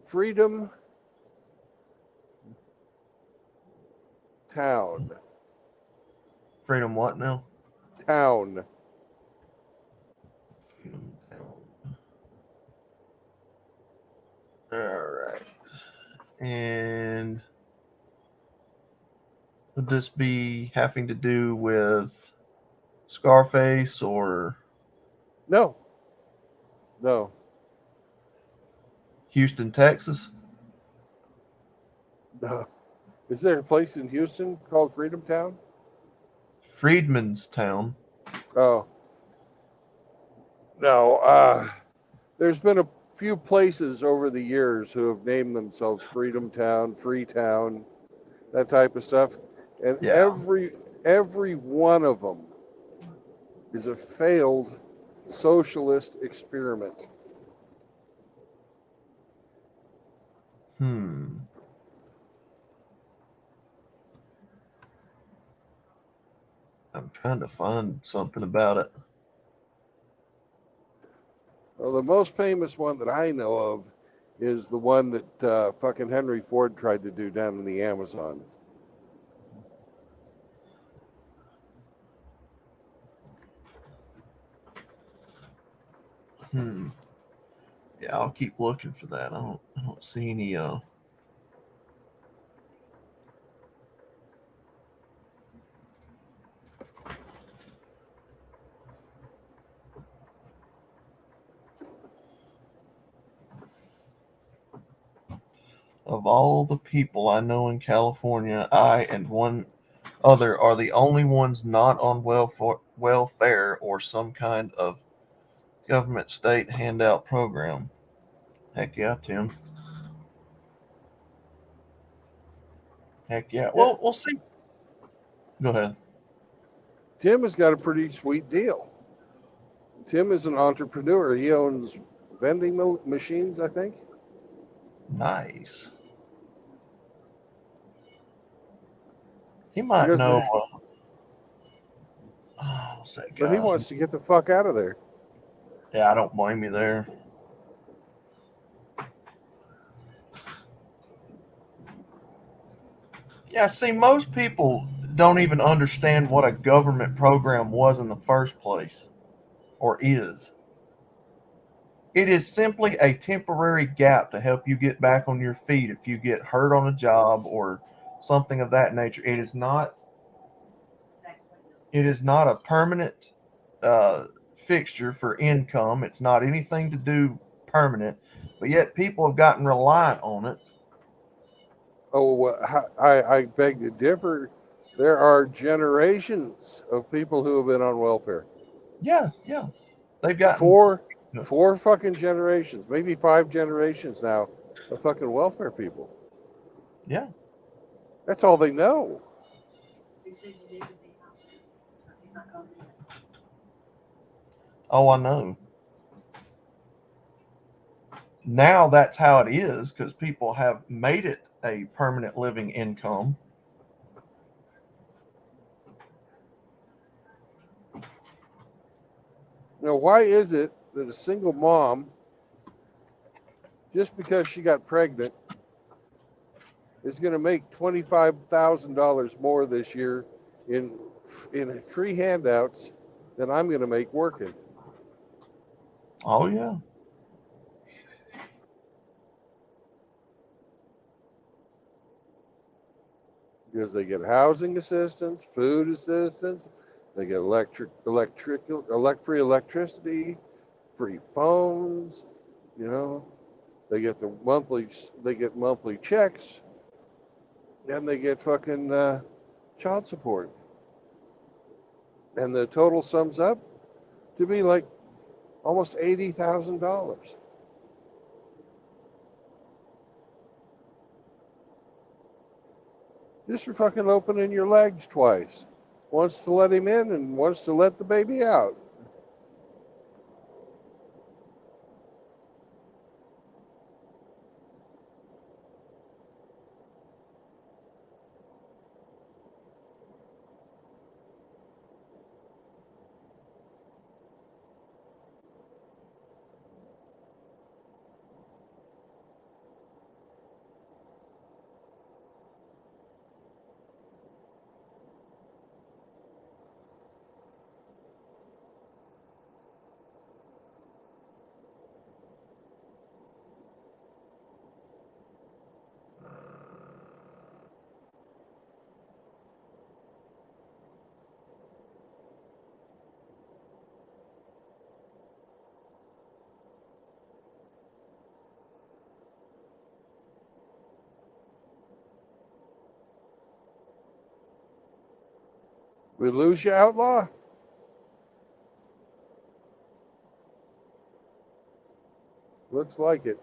Freedom Town.
Freedom what now?
Town.
Freedom Town. All right. And would this be having to do with Scarface or?
No.
Houston, Texas?
No. Is there a place in Houston called Freedom Town?
Freedman's Town.
Oh. No. There's been a few places over the years who have named themselves Freedom Town, Freetown, that type of stuff. And every one of them is a failed socialist experiment.
I'm trying to find something about it.
Well, the most famous one that I know of is the one that fucking Henry Ford tried to do down in the Amazon.
Yeah, I'll keep looking for that. I don't see any of all the people I know in California, I and one other are the only ones not on welfare or some kind of government state handout program. Heck yeah, Tim. Heck yeah. Well, we'll see. Go ahead.
Tim has got a pretty sweet deal. Tim is an entrepreneur. He owns vending machines, I think.
Nice. He might
Because
know.
the,
What's that
but he
guy's?
wants to get the fuck out of there.
Yeah, I don't blame you there. Yeah, see, most people don't even understand what a government program was in the first place, or is. It is simply a temporary gap to help you get back on your feet if you get hurt on a job or something of that nature. It is not. It is not a permanent fixture for income. It's not anything to do permanent, but yet people have gotten reliant on it.
Oh, I beg to differ. There are generations of people who have been on welfare.
Yeah, yeah. They've gotten.
Four fucking generations, maybe 5 generations now of fucking welfare people.
Yeah.
That's all they know.
Oh, I know. Now that's how it is because people have made it a permanent living income.
Now, why is it that a single mom, just because she got pregnant, is going to make $25,000 more this year in free handouts than I'm going to make working?
Oh, yeah.
Because they get housing assistance, food assistance, they get free electricity, free phones, you know, they get monthly checks, and they get fucking child support, and the total sums up to be like almost $80,000. Just for fucking opening your legs twice. Once to let him in and once to let the baby out. We lose you, outlaw? Looks like it.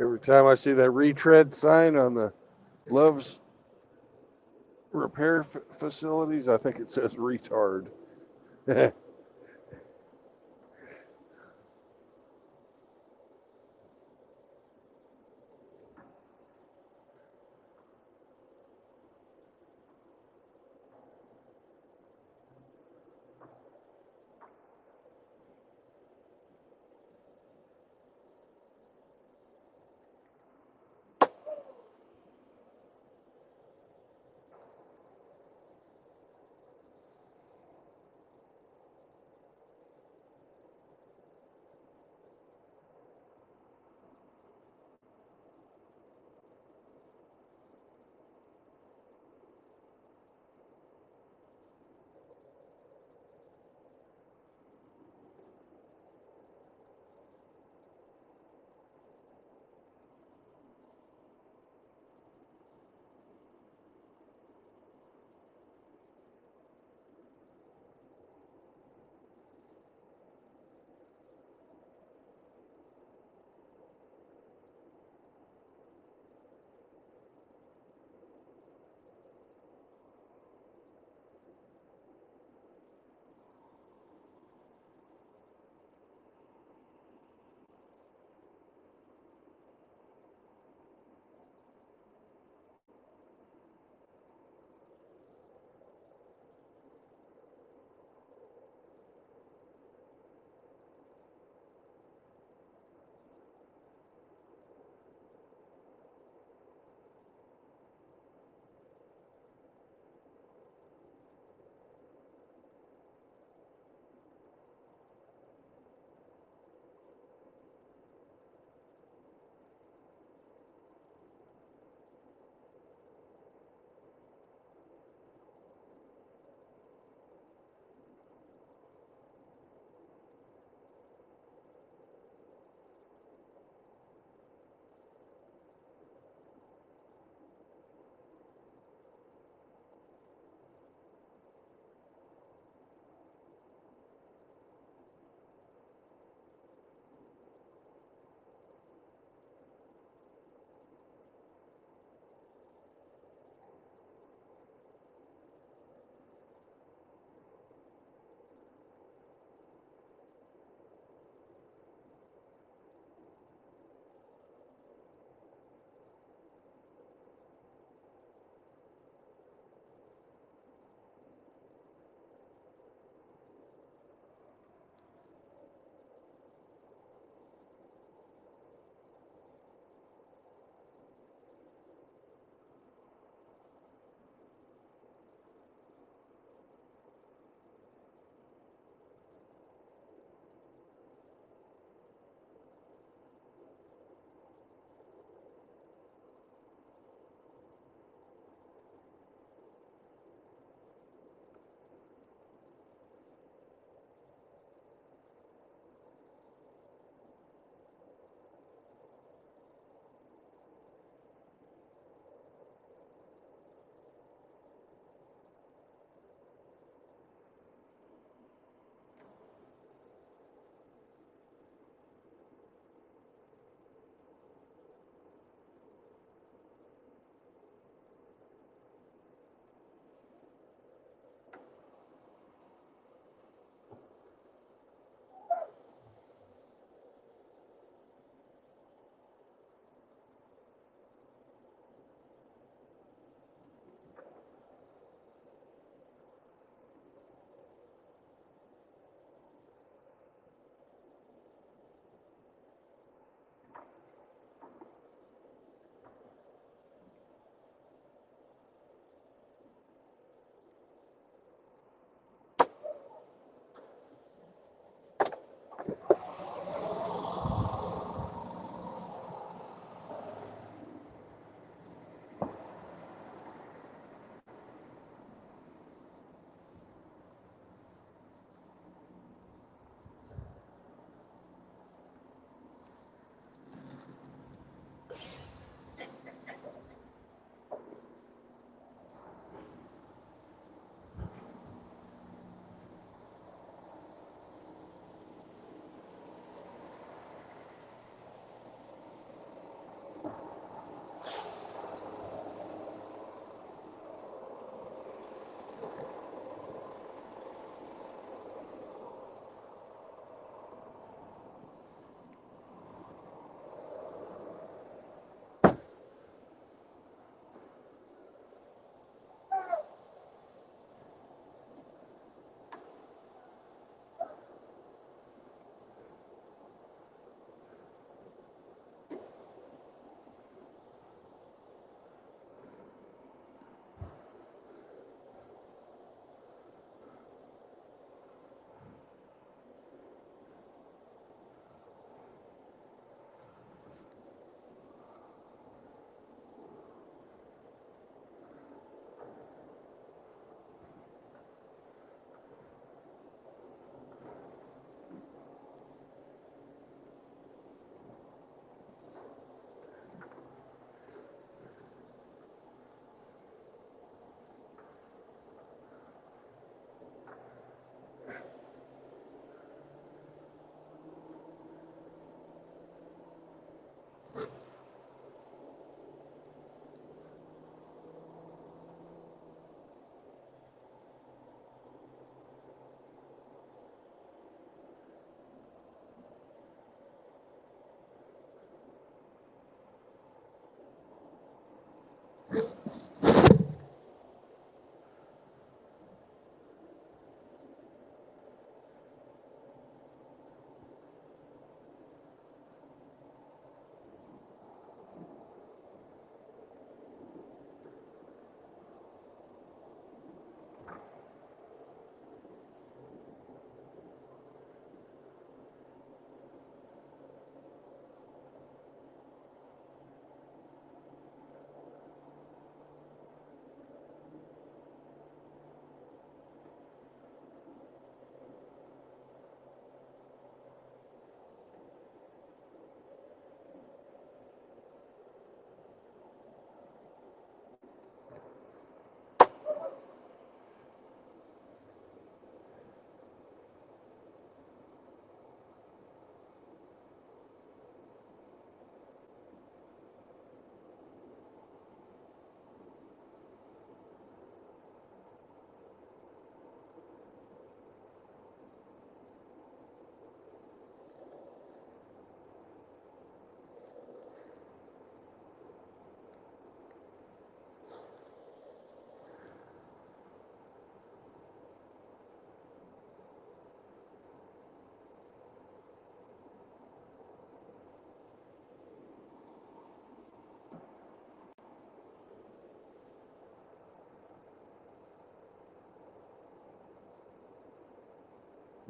Every time I see that retread sign on the Love's repair facilities, I think it says retard.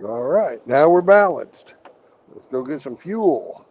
All right, now we're balanced. Let's go get some fuel.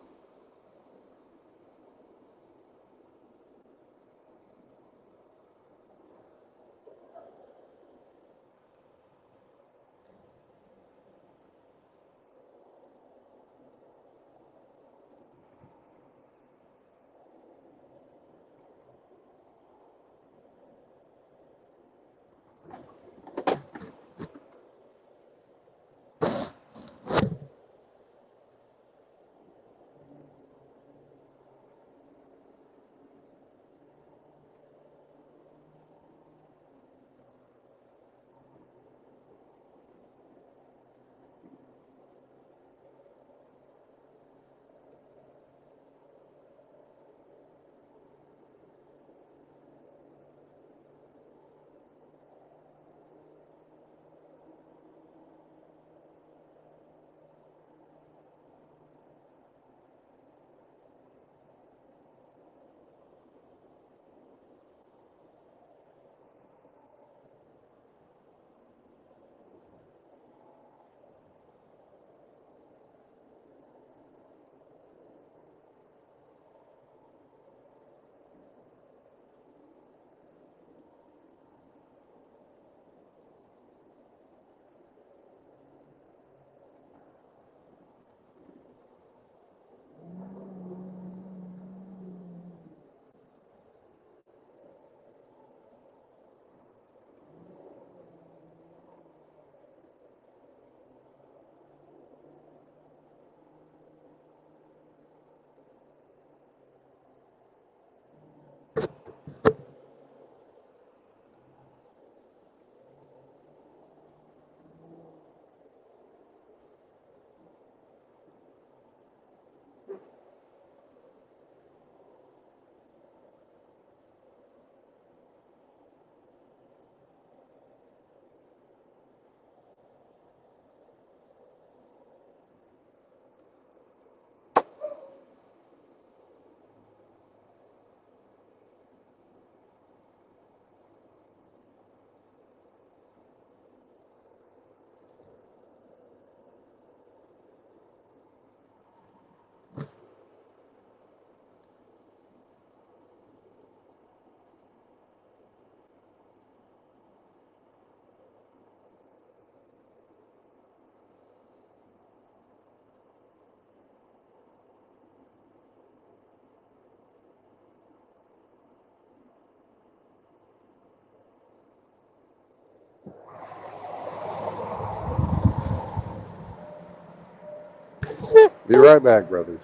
Be right back, brothers.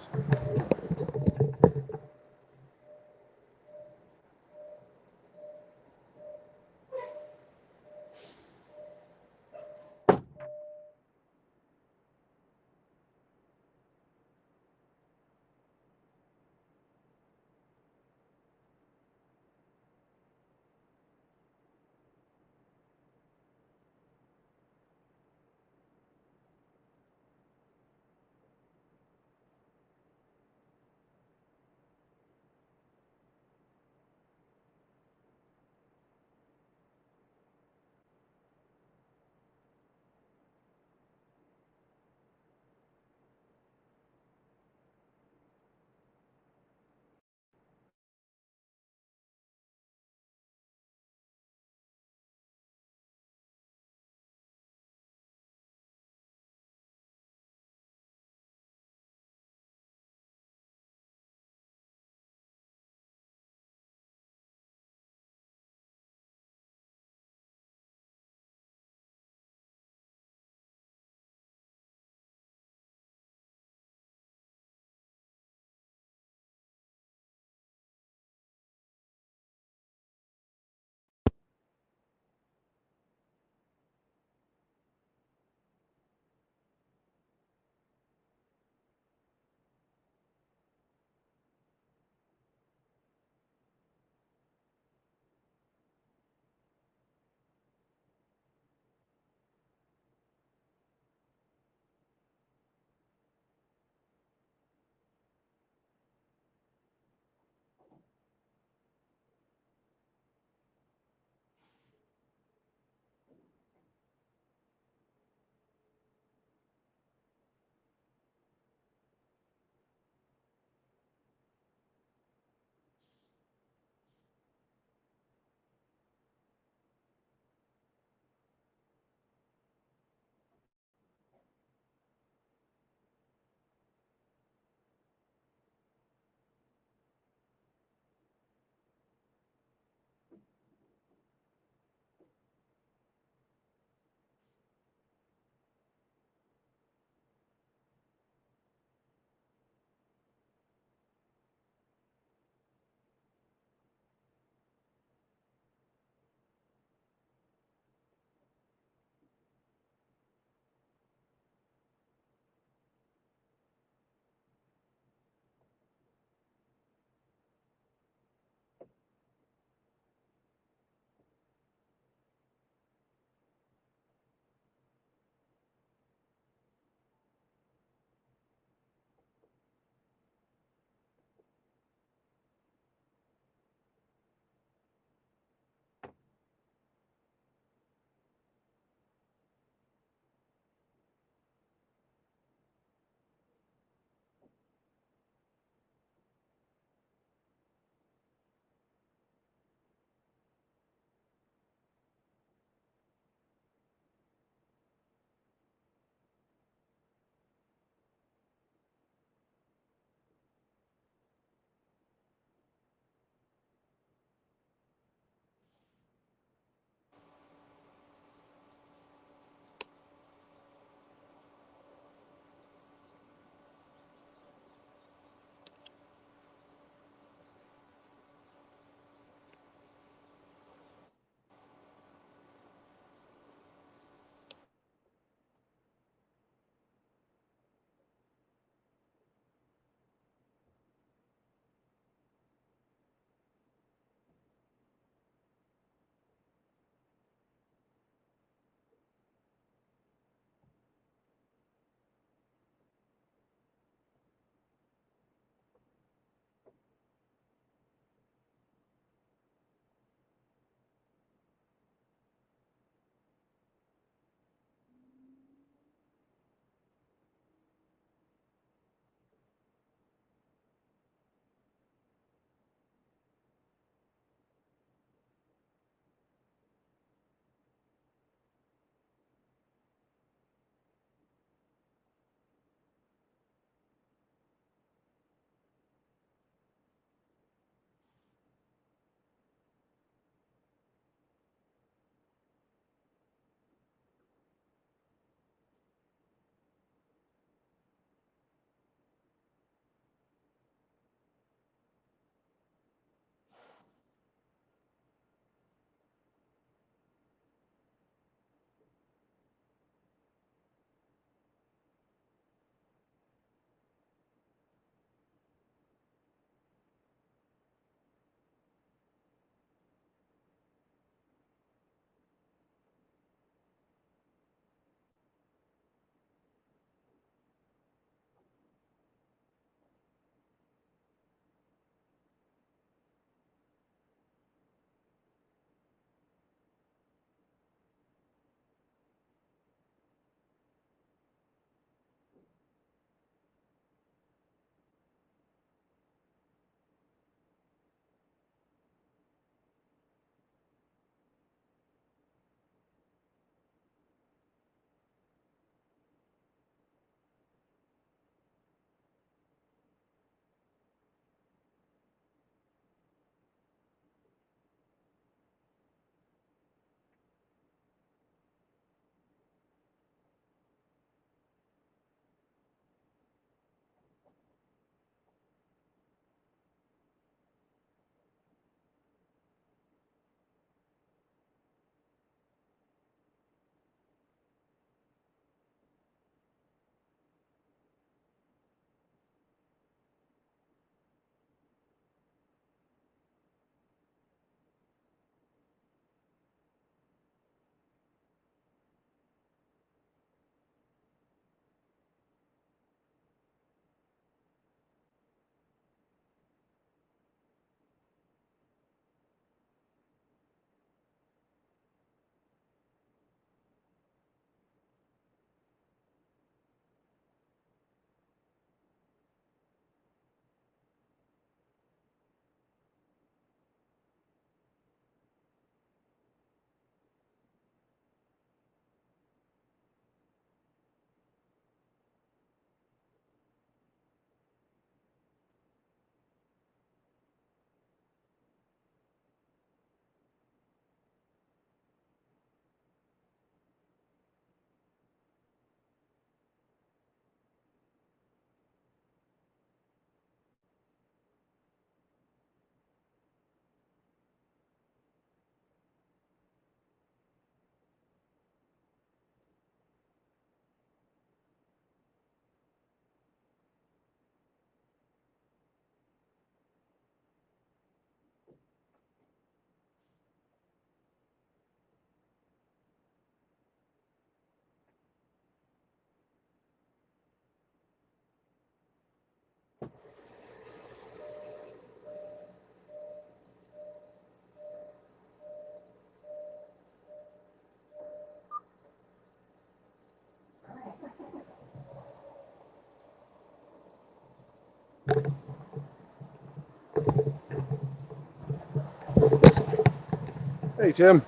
Hey, Tim.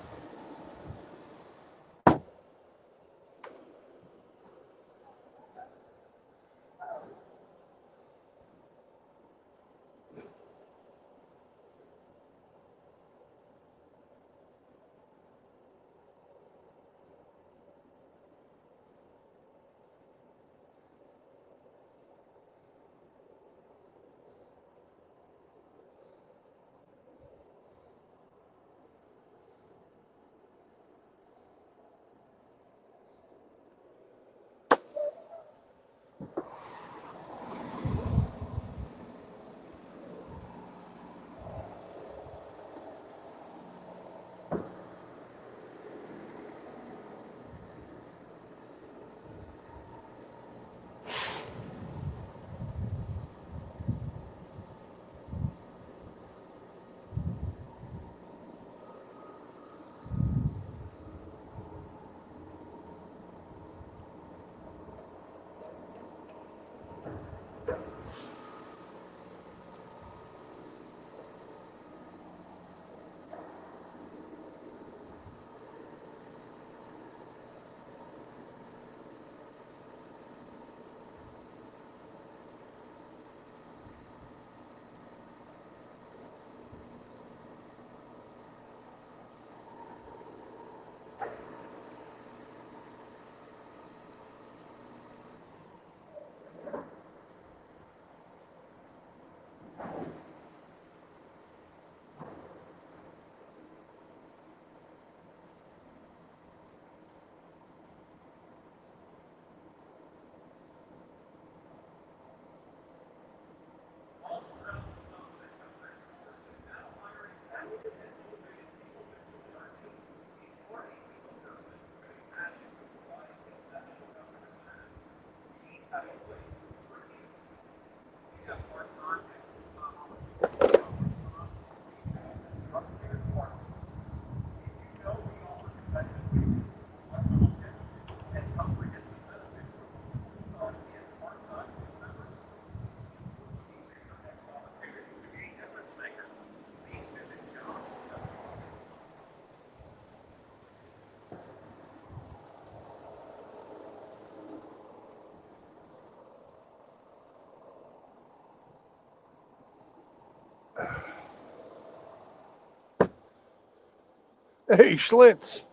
Hey, Schlitz.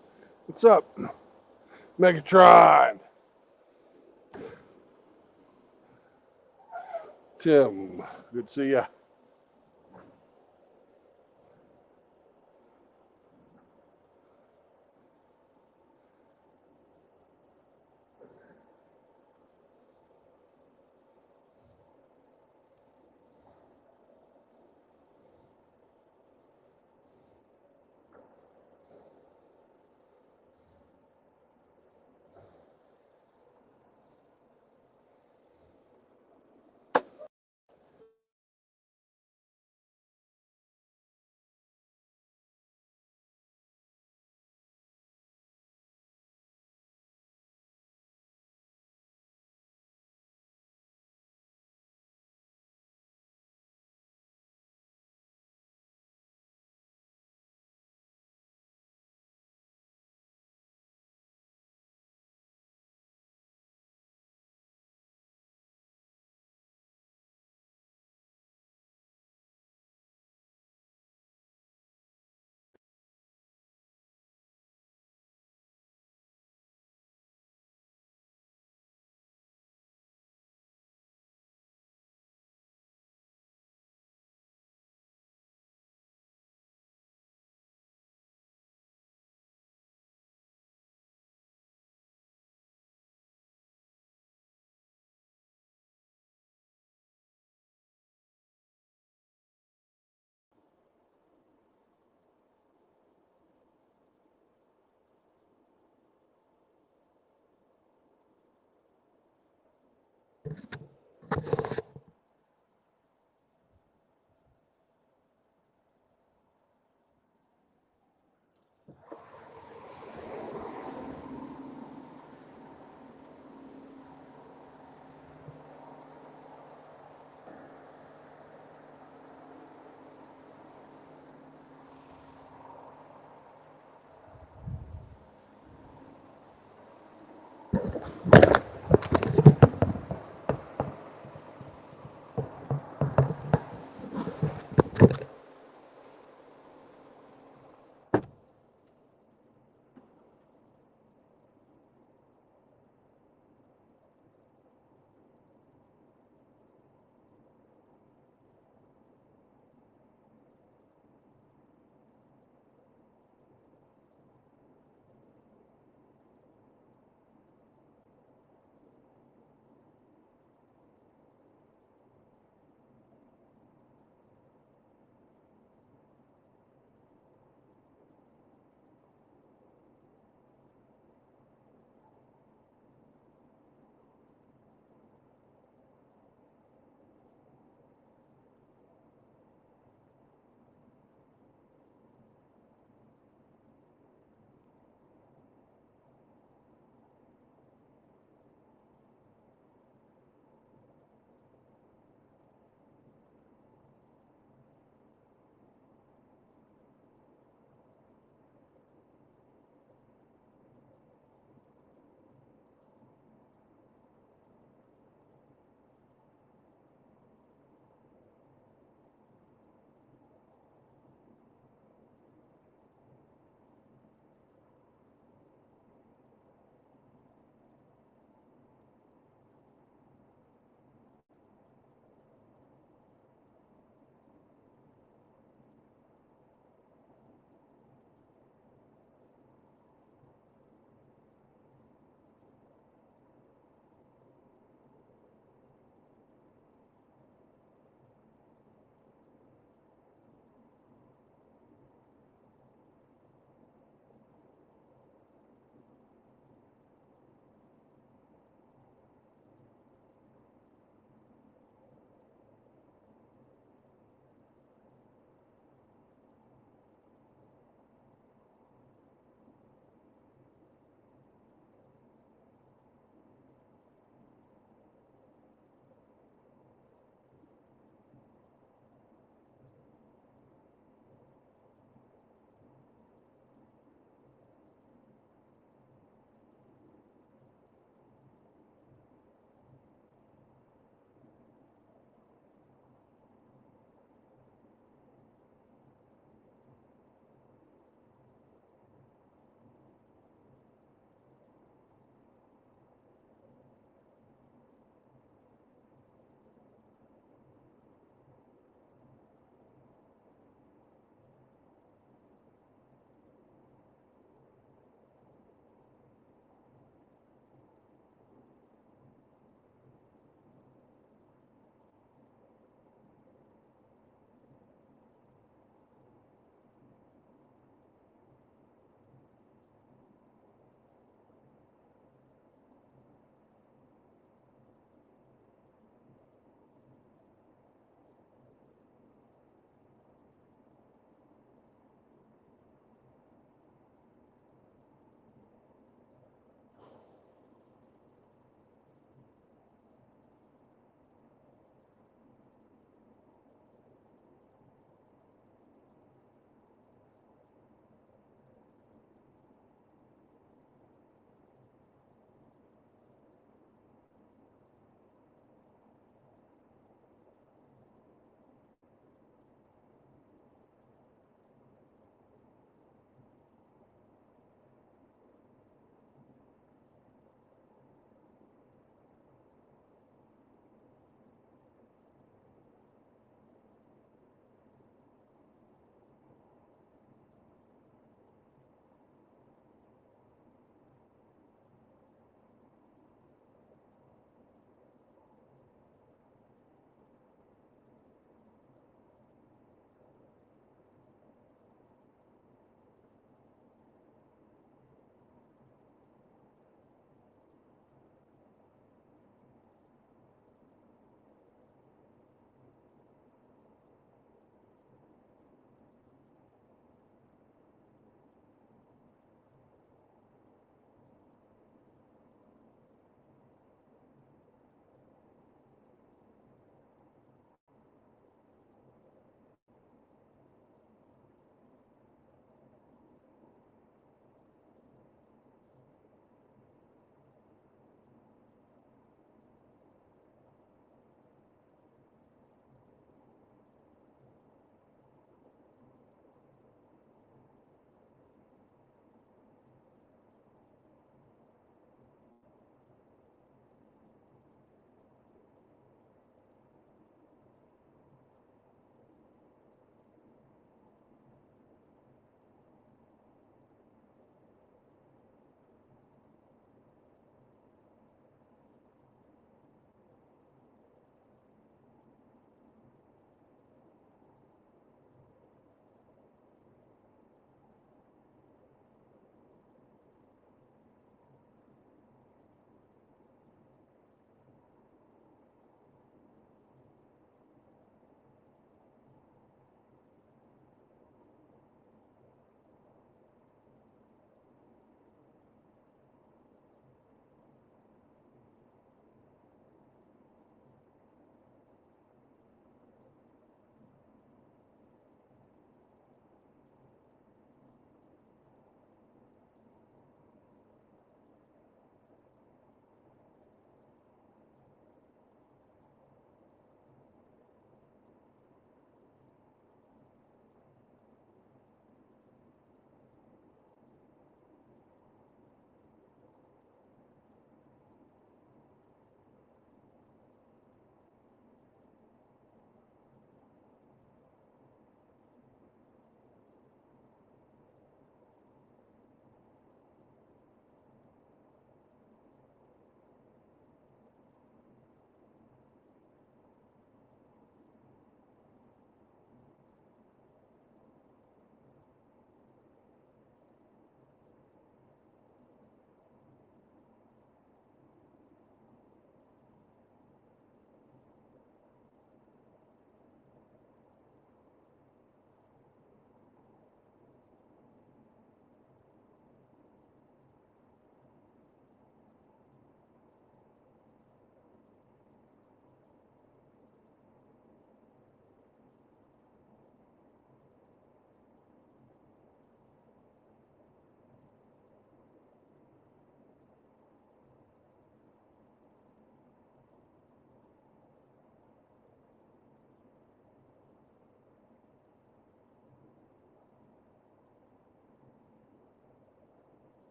What's up? Megatron. Tim, good to see ya.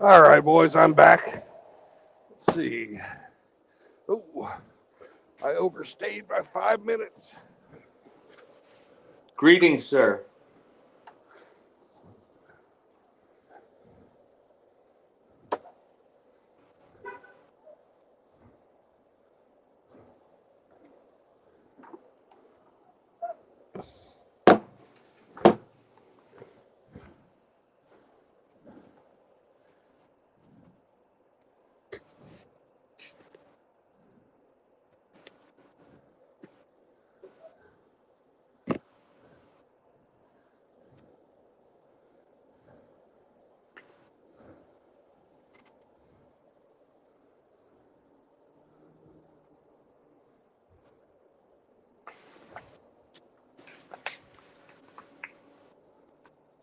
All right, boys, I'm back. Let's see. Oh, I overstayed by 5 minutes.
Greetings, sir.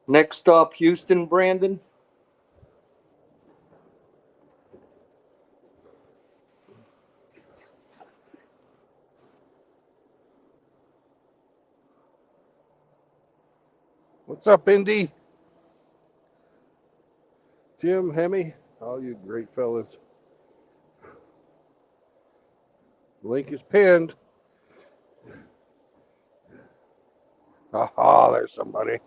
Next stop, Houston, Brandon.
What's up, Indy? Jim, Hemi, all you great fellas. Link is pinned. Aha, there's somebody.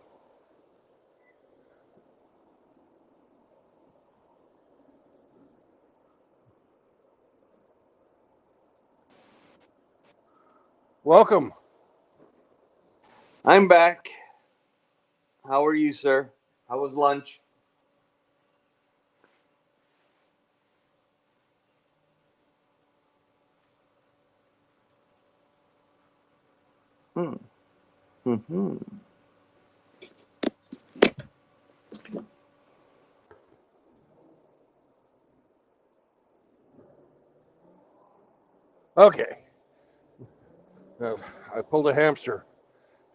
Welcome.
I'm back. How are you, sir? How was lunch? Mm-hmm.
Okay. I pulled a hamster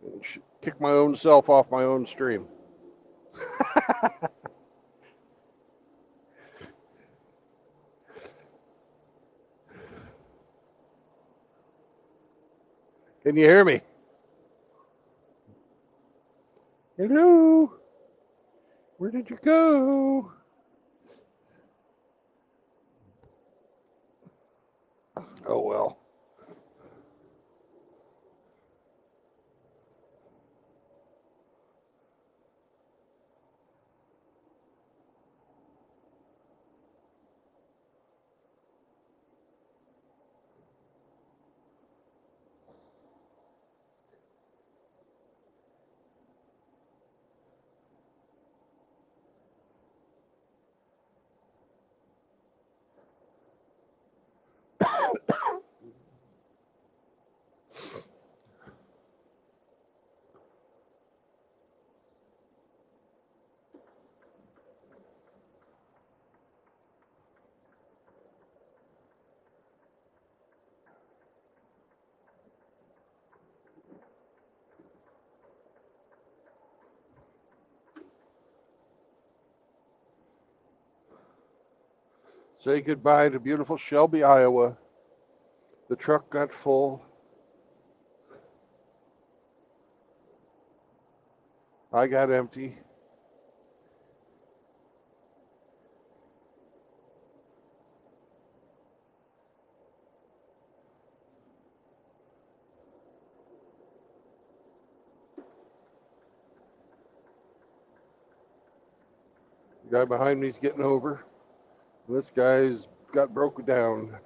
and kicked my own self off my own stream. Can you hear me? Hello? Where did you go? Oh, well. Say goodbye to beautiful Shelby, Iowa. The truck got full. I got empty. The guy behind me's getting over. This guy's got broken down.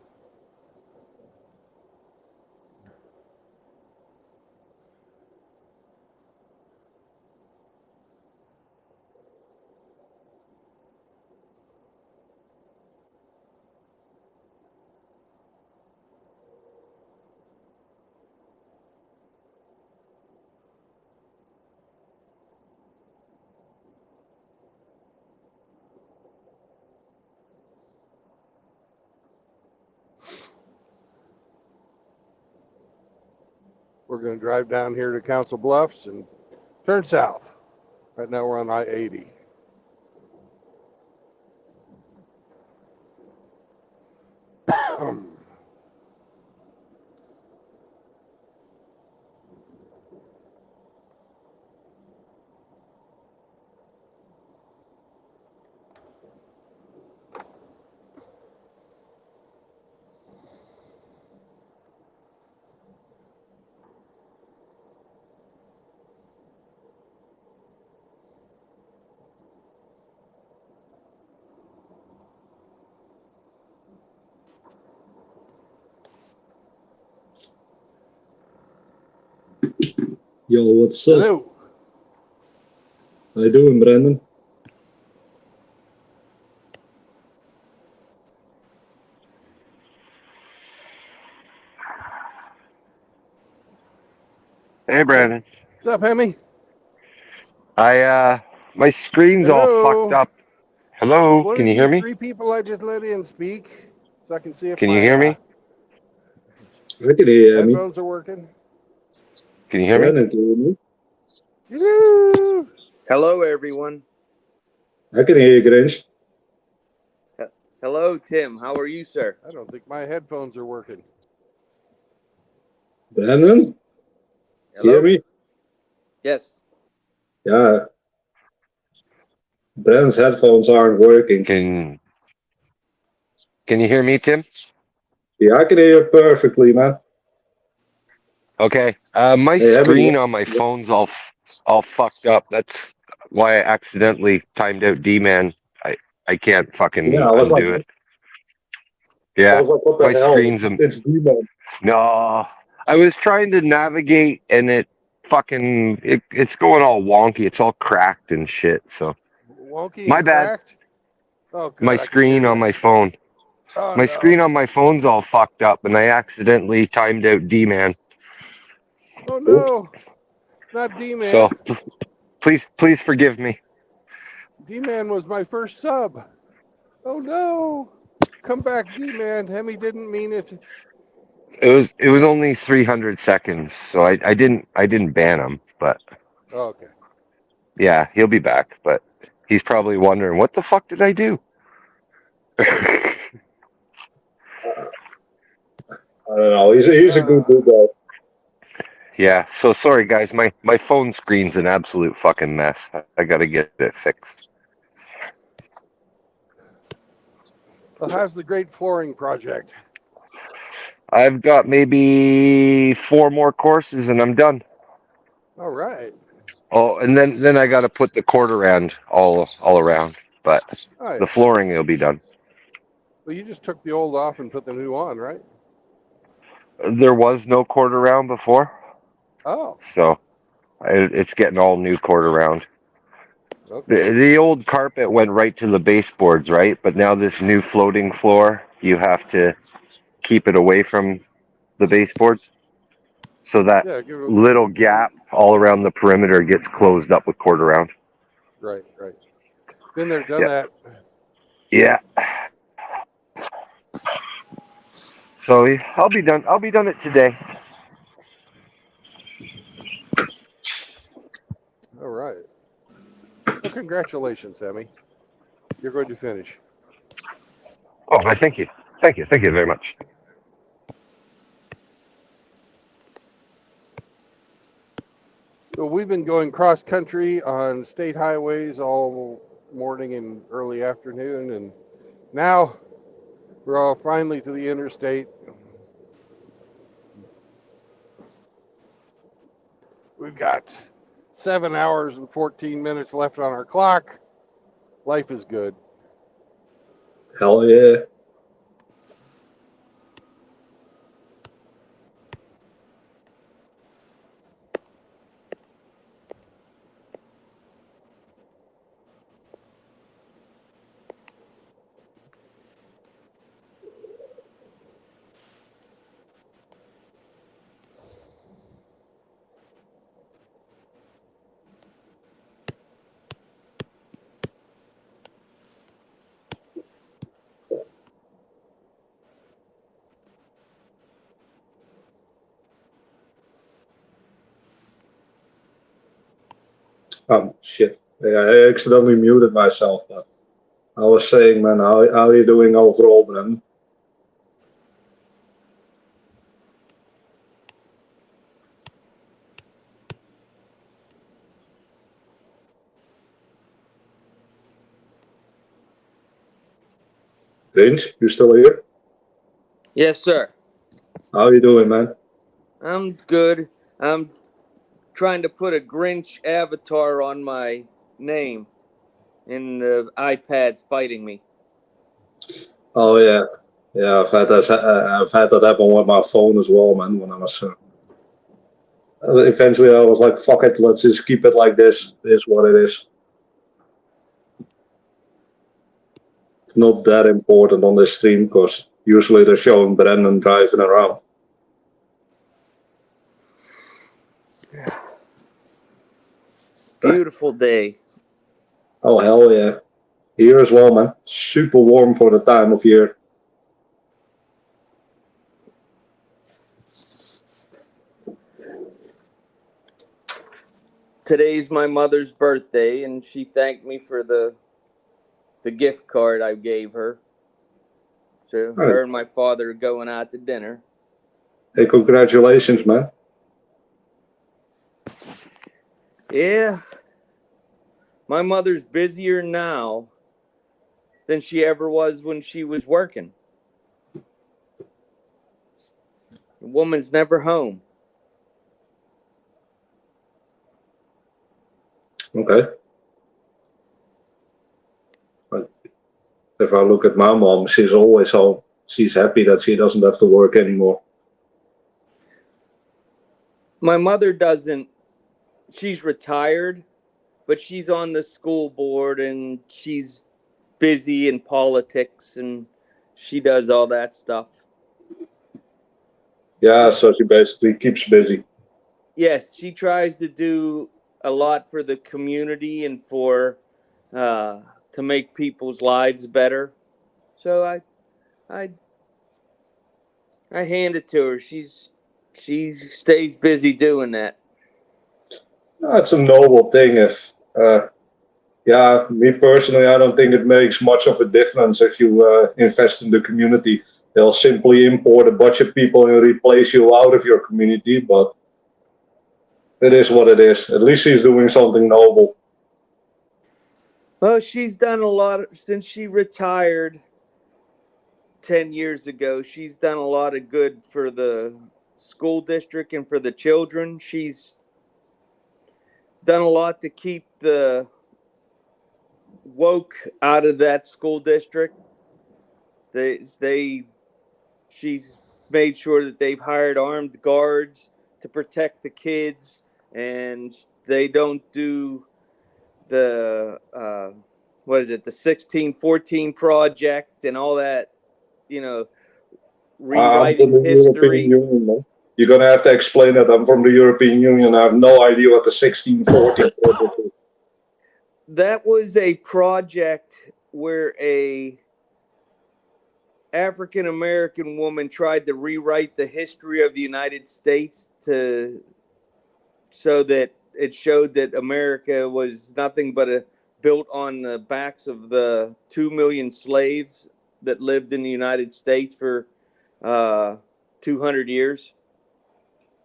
We're going to drive down here to Council Bluffs and turn south. Right now we're on I-80.
Yo, what's up?
Hello.
How you doing, Brandon?
Hey, Brandon.
What's up, Hemi?
My screen's all fucked
Hello.
up. Hello,
One
can
of
you hear
you
me?
3 people I just let in speak, so I can see if
Can you
my
hear me?
I can hear me.
headphones are working.
Can you hear me?
Brandon, can you hear me?
Hello.
Hello, everyone.
I can hear you, Grinch.
Hello, Tim. How are you, sir?
I don't think my headphones are working.
Brandon,
Hello.
hear me?
Yes.
Yeah. Brandon's headphones aren't working.
Can you hear me, Tim?
Yeah, I can hear you perfectly, man.
Okay. My
Hey,
screen on my phone's all fucked up. That's why I accidentally timed out D-Man. I can't fucking
I was
undo
like,
it. Yeah.
what
My
the hell?
screen's
It's D-Man.
no. I was trying to navigate and it's going all wonky. It's all cracked and shit. So
Wonky
my
and
bad.
cracked. Oh, good.
My
I can hear
screen on
you.
my phone.
Oh,
My
no.
screen on my phone's all fucked up, and I accidentally timed out D-Man.
Oh, no. Not D-Man.
So please forgive me.
D-Man was my first sub. Oh, no. Come back, D-Man. Hemi didn't mean it.
It was only 300 seconds, so I didn't ban him, but
Oh, okay.
yeah, he'll be back. But he's probably wondering, what the fuck did I do?
I don't know. He's a good guy.
Yeah, so sorry guys, my phone screen's an absolute fucking mess. I gotta get it fixed.
Well, how's the great flooring project?
I've got maybe 4 more courses and I'm done.
All right.
Oh, and then I gotta put the quarter round all around, but
Oh, yeah.
the flooring will be done.
Well, you just took the old off and put the new on, right?
There was no quarter round before,
Oh,
so it's getting all new quarter round.
okay.
The old carpet went right to the baseboards, right? But now this new floating floor, you have to keep it away from the baseboards. So that
Yeah, give it.
little gap all around the perimeter gets closed up with quarter round.
Right. Been there, done
Yeah.
that.
Yeah. So I'll be done. I'll be done it today.
All right. Well, congratulations, Hemi. You're going to finish.
Oh, I thank you. Thank you very much.
So we've been going cross country on state highways all morning and early afternoon, and now we're all finally to the interstate. We've got 7 hours and 14 minutes left on our clock. Life is good.
Hell yeah. Shit. Yeah, I accidentally muted myself, but I was saying, man, how are you doing overall, Brandon? Grinch, you still here?
Yes, sir.
How are you doing, man?
I'm good. I'm trying to put a Grinch avatar on my name, and the iPad's fighting me.
Oh yeah, I've had that happen with my phone as well, man. When I was eventually I was like, fuck it, let's just keep it like this. It is what it is. It's not that important on this stream because usually they're showing Brandon driving around.
Beautiful day.
Oh, hell yeah. Here as well, man. Super warm for the time of year.
Today's my mother's birthday, and she thanked me for the gift card I gave her. So her and my father are going out to dinner.
Hey, congratulations, man.
Yeah. My mother's busier now than she ever was when she was working. The woman's never home.
Okay. But if I look at my mom, she's always home. She's happy that she doesn't have to work anymore.
My mother doesn't. She's retired, but she's on the school board and she's busy in politics and she does all that stuff.
Yeah, so she basically keeps busy.
Yes, she tries to do a lot for the community and for to make people's lives better. So I hand it to her. She stays busy doing that.
It's a noble thing. If yeah, me personally, I don't think it makes much of a difference if you invest in the community. They'll simply import a bunch of people and replace you out of your community, but it is what it is. At least she's doing something noble.
Well, she's done a lot since she retired 10 years ago. She's done a lot of good for the school district and for the children. She's done a lot to keep the woke out of that school district. She's made sure that they've hired armed guards to protect the kids, and they don't do the what is it, the 1614 project and all that,
I'm from
rewriting
the
history.
European Union, man. You're gonna have to explain that. I'm from the European Union. I have no idea what the 1640 project is.
That was a project where a African American woman tried to rewrite the history of the United States so that it showed that America was nothing but built on the backs of the 2 million slaves that lived in the United States for 200 years.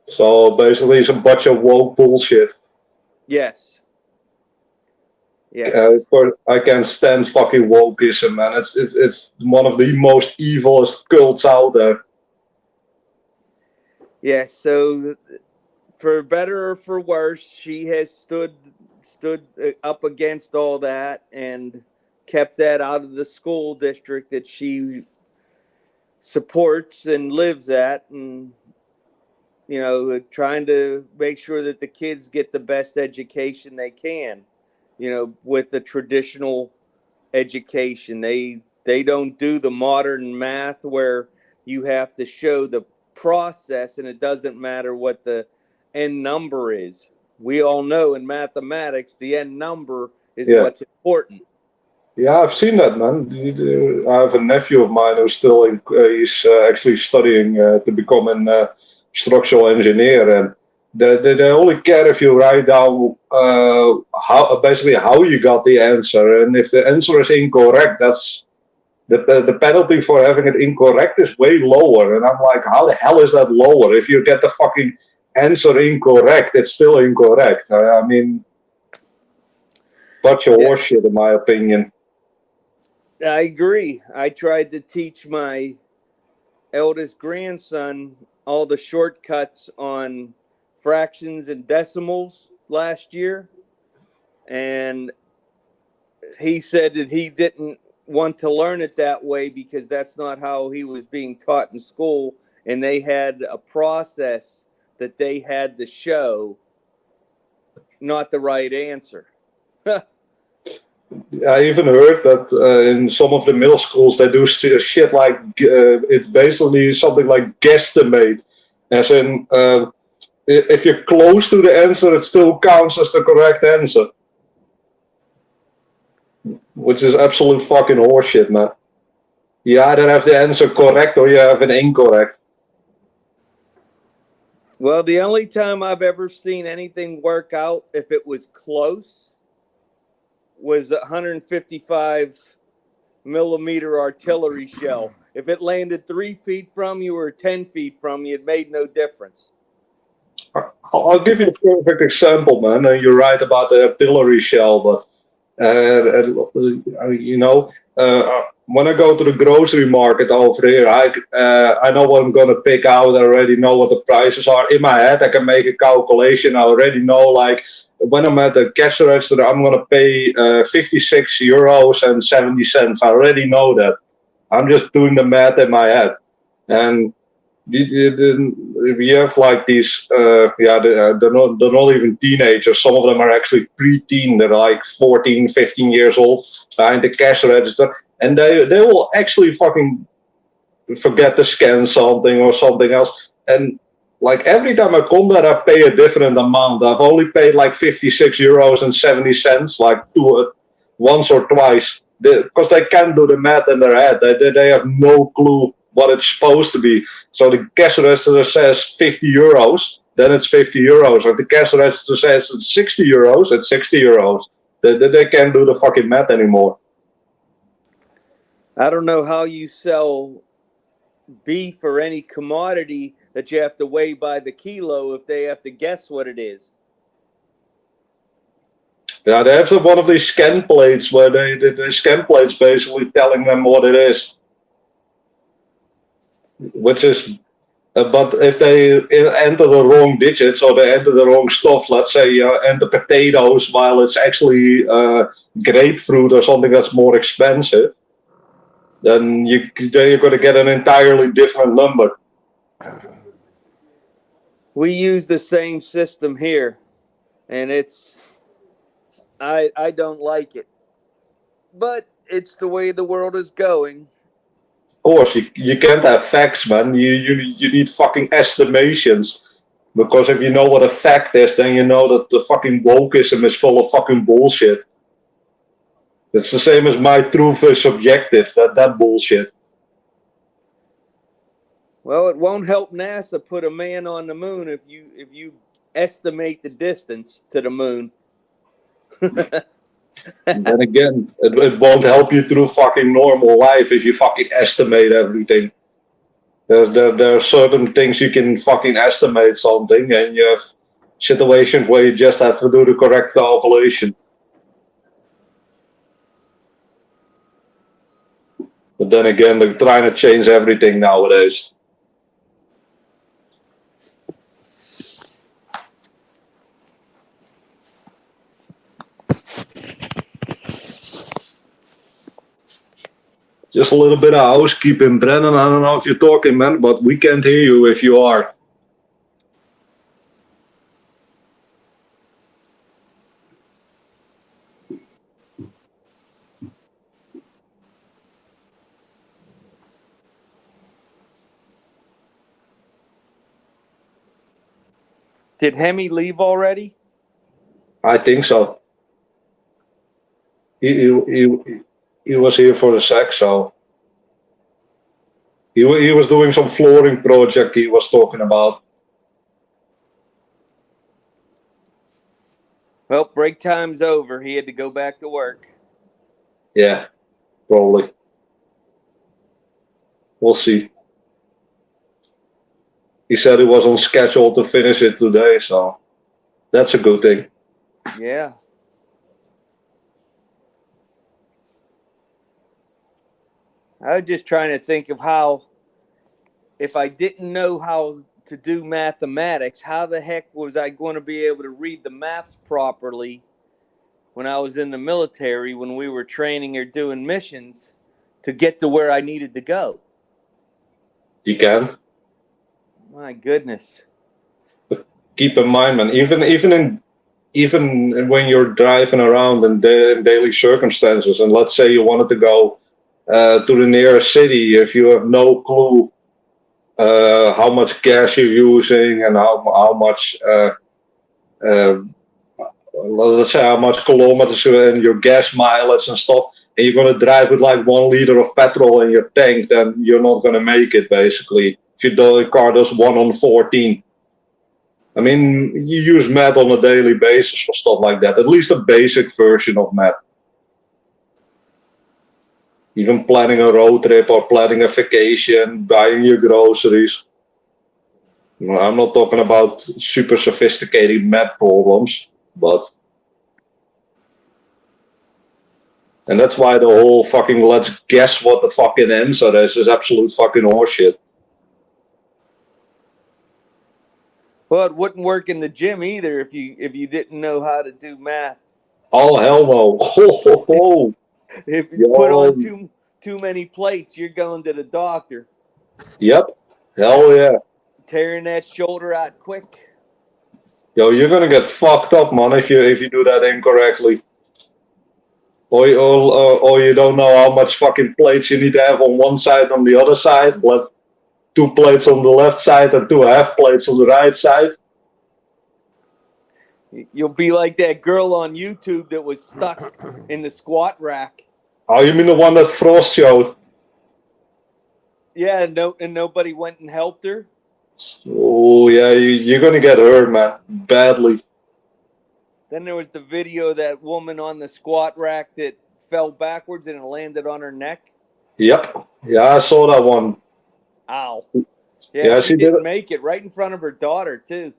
So basically, it's a bunch of woke bullshit.
Yes. Yes.
I can't stand fucking wokeism, man. It's one of the most evilest cults out there.
Yes. So, for better or for worse, she has stood up against all that and kept that out of the school district that she supports and lives at, and trying to make sure that the kids get the best education they can, with the traditional education. They don't do the modern math where you have to show the process and it doesn't matter what the end number is. We all know in mathematics the end number is what's important.
Yeah, I've seen that, man. I have a nephew of mine who's still he's actually studying to become a structural engineer, and they only care if you write down how you got the answer, and if the answer is incorrect, that's the penalty for having it incorrect is way lower. And I'm like, how the hell is that lower? If you get the fucking answer incorrect, it's still incorrect. I mean, bunch of horseshit, in my opinion.
I agree. I tried to teach my eldest grandson all the shortcuts on fractions and decimals last year, and he said that he didn't want to learn it that way because that's not how he was being taught in school, and they had a process that they had to show not the right answer.
I even heard that in some of the middle schools they do shit like it's basically something like guesstimate, as in if you're close to the answer, it still counts as the correct answer, which is absolute fucking horseshit, man. You either have the answer correct or you have it incorrect.
Well, the only time I've ever seen anything work out if it was close was a 155 millimeter artillery shell. If it landed 3 feet from you or 10 feet from you, it made no difference.
I'll give you a perfect example, man. You're right about the artillery shell, but you know, when I go to the grocery market over here, I know what I'm gonna pick out. I already know what the prices are in my head. I can make a calculation. I already know, like, when I'm at the cash register, I'm gonna pay 56 euros and 70 cents. I already know that. I'm just doing the math in my head, and we have like these they're not even teenagers. Some of them are actually pre-teen. They're like 14, 15 years old behind the cash register, and they will actually fucking forget to scan something or something else. And like every time I come there, I pay a different amount. I've only paid like 56 euros and 70 cents, like once or twice, because they can't do the math in their head. They have no clue what it's supposed to be. So the cash register says 50 euros, then it's 50 euros. If the cash register says it's 60 euros, it's 60 euros. They can't do the fucking math anymore.
I don't know how you sell beef or any commodity that you have to weigh by the kilo if they have to guess what it is.
Yeah, they have one of these scan plates where the scan plates basically telling them what it is. Which is, but if they enter the wrong digits or they enter the wrong stuff, let's say enter potatoes while it's actually grapefruit or something that's more expensive, then you're going to get an entirely different number.
We use the same system here, and I don't like it, but it's the way the world is going.
Of course, you can't have facts, man. You need fucking estimations. Because if you know what a fact is, then you know that the fucking wokeism is full of fucking bullshit. It's the same as my truth is subjective, that bullshit.
Well, it won't help NASA put a man on the moon if you estimate the distance to the moon.
And then again, it won't help you through fucking normal life if you fucking estimate everything. There are certain things you can fucking estimate something, and you have situations where you just have to do the correct calculation. But then again, they're trying to change everything nowadays. Just a little bit of housekeeping, Brennan. I don't know if you're talking, man, but we can't hear you if you are.
Did Hemi leave already?
I think so. He was here for a sec, so he was doing some flooring project he was talking about.
Well, break time's over. He had to go back to work.
Yeah, probably. We'll see. He said he was on schedule to finish it today, so that's a good thing.
Yeah. I was just trying to think of how, if I didn't know how to do mathematics, how the heck was I going to be able to read the maps properly when I was in the military, when we were training or doing missions to get to where I needed to go?
You can't.
My goodness.
keep in mind, man. Even when you're driving around in daily circumstances, and let's say you wanted to go to the nearest city, if you have no clue how much gas you're using and how much let's say how much kilometers and your gas mileage and stuff, and you're going to drive with like 1 liter of petrol in your tank, then you're not going to make it, basically. If your car does 1 on 14. I mean, you use math on a daily basis for stuff like that, at least a basic version of math. Even planning a road trip or planning a vacation, buying your groceries. I'm not talking about super sophisticated math problems, but... And that's why the whole fucking let's guess what the fucking answer is absolute fucking horseshit.
Well, it wouldn't work in the gym either if you didn't know how to do math.
Oh hell no! Oh.
If you put on too many plates, you're going to the doctor.
Yep. Hell yeah.
Tearing that shoulder out quick.
Yo, you're gonna get fucked up, man, if you do that incorrectly. Or you don't know how much fucking plates you need to have on one side and on the other side. Let 2 plates on the left side and 2 half plates on the right side.
You'll be like that girl on YouTube that was stuck in the squat rack.
Oh, you mean the one that Frost showed?
Yeah, and nobody went and helped her?
Oh, yeah, you're going to get hurt, man. Badly.
Then there was the video of that woman on the squat rack that fell backwards and it landed on her neck.
Yep. Yeah, I saw that one.
Ow. Yeah, she didn't make it right in front of her daughter, too.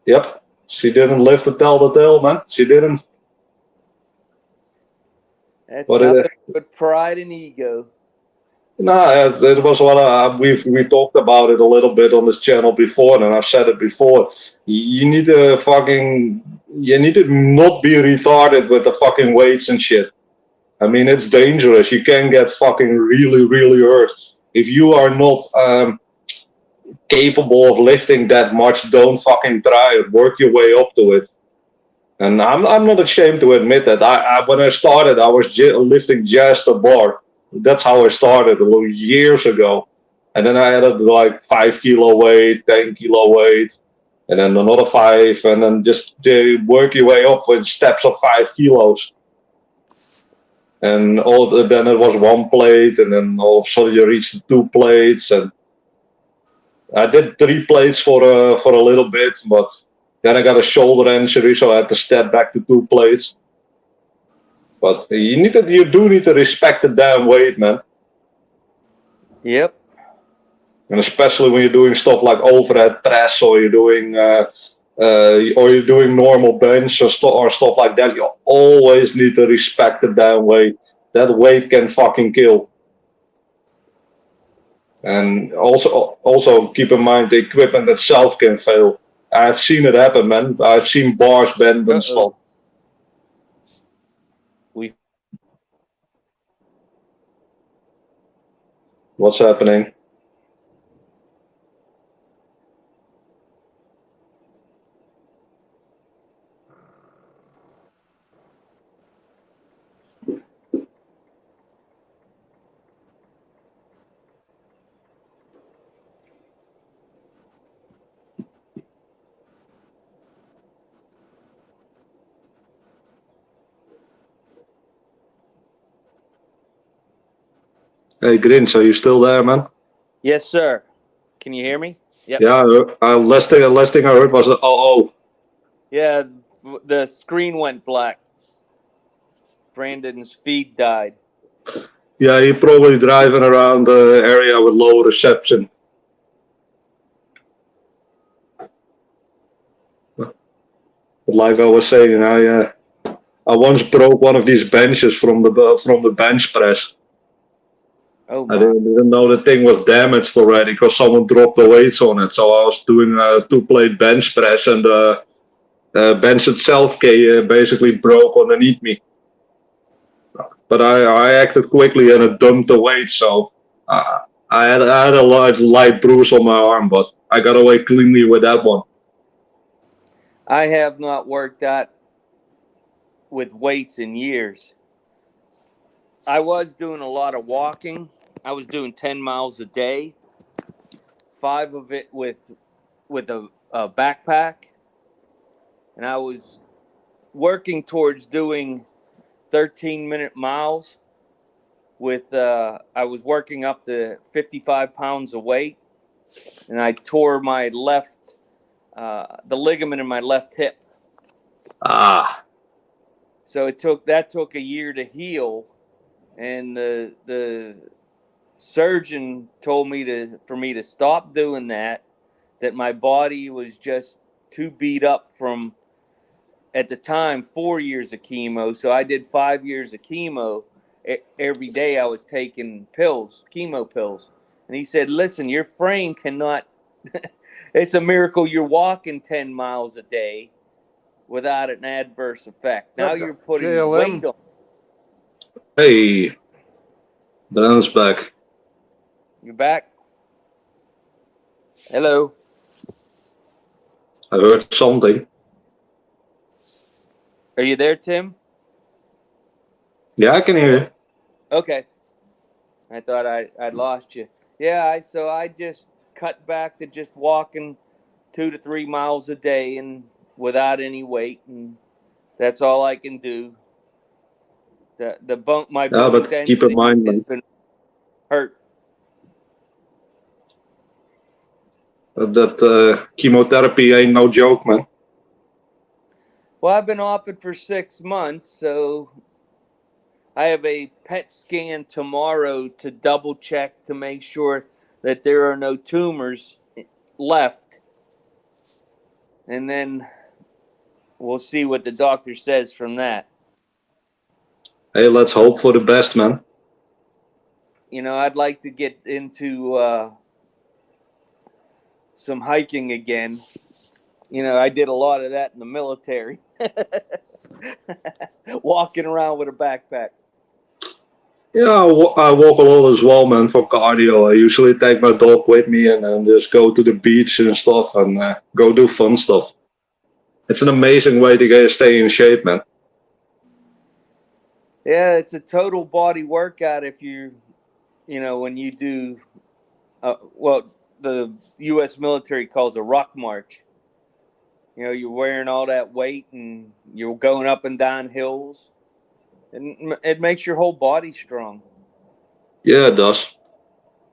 Yep. She didn't live to tell the tale, man. She didn't.
That's nothing but pride and ego.
No, it was what we talked about it a little bit on this channel before, and I've said it before. You need to not be retarded with the fucking weights and shit. I mean, it's dangerous. You can get fucking really, really hurt. If you are not capable of lifting that much, don't fucking try it. Work your way up to it. And I'm not ashamed to admit that. When I started, I was lifting just a bar. That's how I started years ago. And then I added like 5 kilo weight, 10 kilo weight, and then another 5, and then just work your way up with steps of 5 kilos. And then it was 1 plate, and then all of a sudden you reach the 2 plates, and I did 3 plates for a little bit, but then I got a shoulder injury, so I had to step back to 2 plates. But you do need to respect the damn weight, man.
Yep.
And especially when you're doing stuff like overhead press, or you're doing normal bench or stuff like that, you always need to respect the damn weight. That weight can fucking kill. And also keep in mind the equipment itself can fail. I've seen it happen, man. I've seen bars bend and stuff. What's happening? Hey, Grinch, are you still there, man?
Yes, sir. Can you hear me? Yep.
Yeah, last thing I heard was oh.
Yeah, the screen went black. Brandon's feed died.
Yeah, he's probably driving around the area with low reception. But like I was saying, I once broke one of these benches from the bench press.
Oh,
I didn't know the thing was damaged already because someone dropped the weights on it. So I was doing a 2-plate bench press, and the bench itself basically broke underneath me. But I acted quickly and it dumped the weight, so I had a light bruise on my arm, but I got away cleanly with that one.
I have not worked out with weights in years. I was doing a lot of walking. I was doing 10 miles a day, 5 of it with a backpack, and I was working towards doing 13-minute miles with I was working up to 55 pounds of weight, and I tore my left the ligament in my left hip.
Ah,
So it took a year to heal, and the surgeon told me for me to stop doing that my body was just too beat up from, at the time, 4 years of chemo. So I did 5 years of chemo. Every day I was taking pills, chemo pills. And he said, listen, your frame cannot, it's a miracle you're walking 10 miles a day without an adverse effect. Now you're putting weight
JLM.
on.
hey, Dan's back.
You're back? Hello.
I heard something.
Are you there, Tim?
Yeah, I can hear you.
Okay. I thought I'd lost you. Yeah, so I just cut back to just walking 2 to 3 miles a day and without any weight, and that's all I can do. My
Yeah,
bone
but keep in
density
mind,
has
man,
been hurt.
that chemotherapy ain't no joke, man.
Well, I've been off it for 6 months, so I have a PET scan tomorrow to double check to make sure that there are no tumors left. And then we'll see what the doctor says from that.
Hey, let's hope for the best, man.
You know, I'd like to get into some hiking again. You know, I did a lot of that in the military. Walking around with a backpack.
Yeah, I walk a lot as well, man, for cardio. I usually take my dog with me and then just go to the beach and stuff and go do fun stuff. It's an amazing way to stay in shape, man.
Yeah, it's a total body workout if when you do, what the U.S. military calls a ruck march. You know, you're wearing all that weight and you're going up and down hills. And it makes your whole body strong.
Yeah, it does.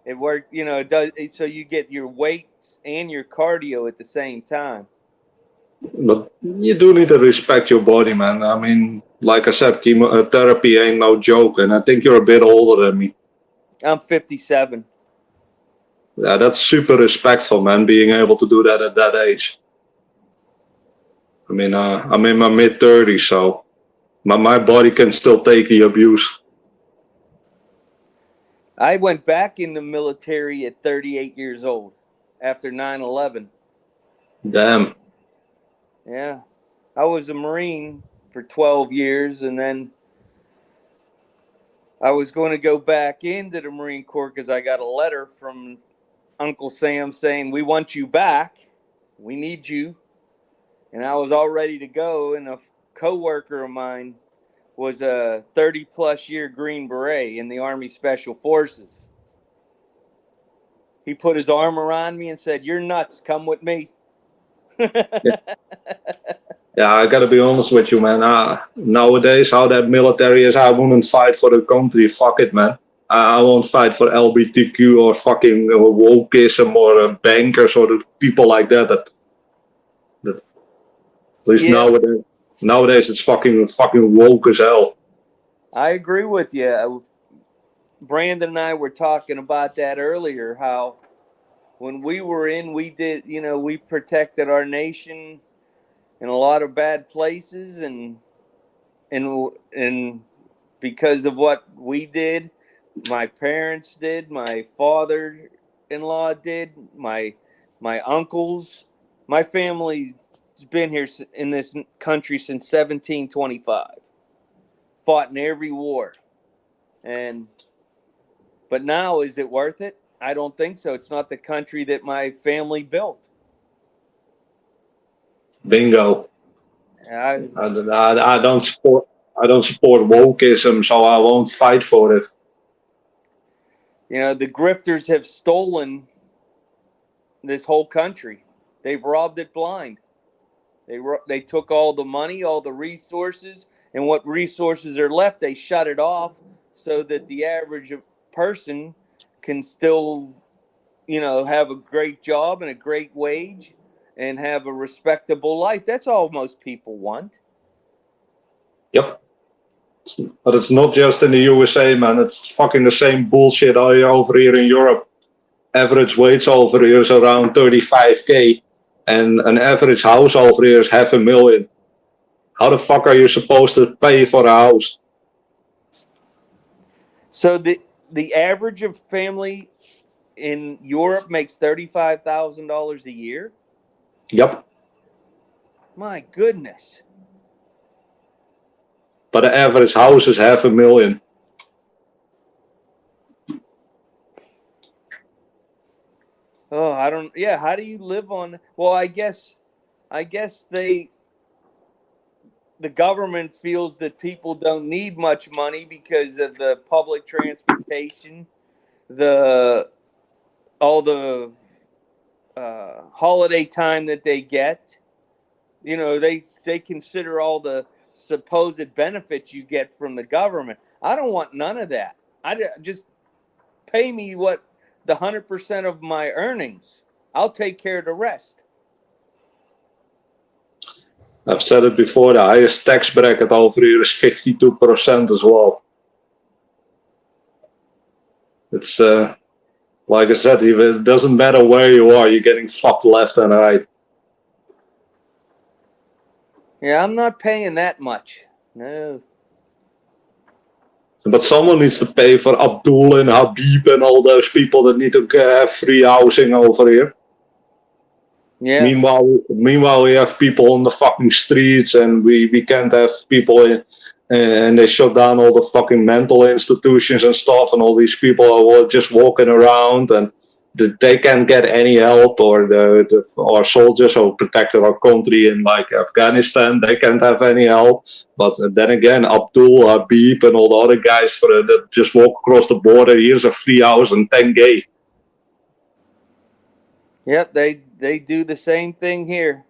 It works, it does. So you get your weights and your cardio at the same time.
But you do need to respect your body, man. I mean, like I said, chemotherapy ain't no joke, and I think you're a bit older than me.
I'm 57.
Yeah, that's super respectful, man, being able to do that at that age. I mean, I'm in my mid-30s, so my body can still take the abuse.
I went back in the military at 38 years old after 9/11.
Damn.
Yeah. I was a Marine for 12 years, and then I was going to go back into the Marine Corps because I got a letter from Uncle Sam saying, we want you back. We need you. And I was all ready to go, and a coworker of mine was a 30-plus year Green Beret in the Army Special Forces. He put his arm around me and said, you're nuts. Come with me.
Yeah, I gotta be honest with you, man. Nowadays, how that military is, I wouldn't fight for the country. Fuck it, man. I won't fight for LGBTQ or fucking wokeism or bankers or the people like that. That at least
Yeah.
nowadays it's fucking woke as hell.
I agree with you. Brandon and I were talking about that earlier, how when we were in, we did, we protected our nation in a lot of bad places, and because of what we did, my parents did, my father-in-law did, my uncles, my family's been here in this country since 1725, fought in every war. But now, is it worth it? I don't think so. It's not the country that my family built.
Bingo. I don't support wokeism, so I won't fight for it.
You know, the grifters have stolen this whole country. They've robbed it blind. They took all the money, all the resources, and what resources are left, they shut it off so that the average person can still, you know, have a great job and a great wage and have a respectable life. That's all most people want.
Yep. But it's not just in the USA, man. It's fucking the same bullshit over here in Europe. Average wage over here is around 35K, and an average house over here is $500,000. How the fuck are you supposed to pay for a house?
So the average of family in Europe makes $35,000 a year.
Yep.
My goodness.
But the average house is $500,000.
Oh, I don't. Yeah, how do you live on? Well, I guess the government feels that people don't need much money because of the public transportation, all the holiday time that they get. You know, they consider all the supposed benefits you get from the government. I don't want none of that. Just pay me what the 100% of my earnings. I'll take care of the rest.
I've said it before, the highest tax bracket over here is 52% as well. It's, like I said, it doesn't matter where you are, you're getting fucked left and right.
Yeah, I'm not paying that much. No.
But someone needs to pay for Abdul and Habib and all those people that need to have free housing over here.
Yeah.
Meanwhile, we have people on the fucking streets, and we can't have people in, and they shut down all the fucking mental institutions and stuff, and all these people are just walking around, and they can't get any help, or our soldiers who protected our country in like Afghanistan, they can't have any help. But then again, Abdul, Habib, and all the other guys that just walk across the border, here's a free house and 10K.
Yep, they do the same thing here.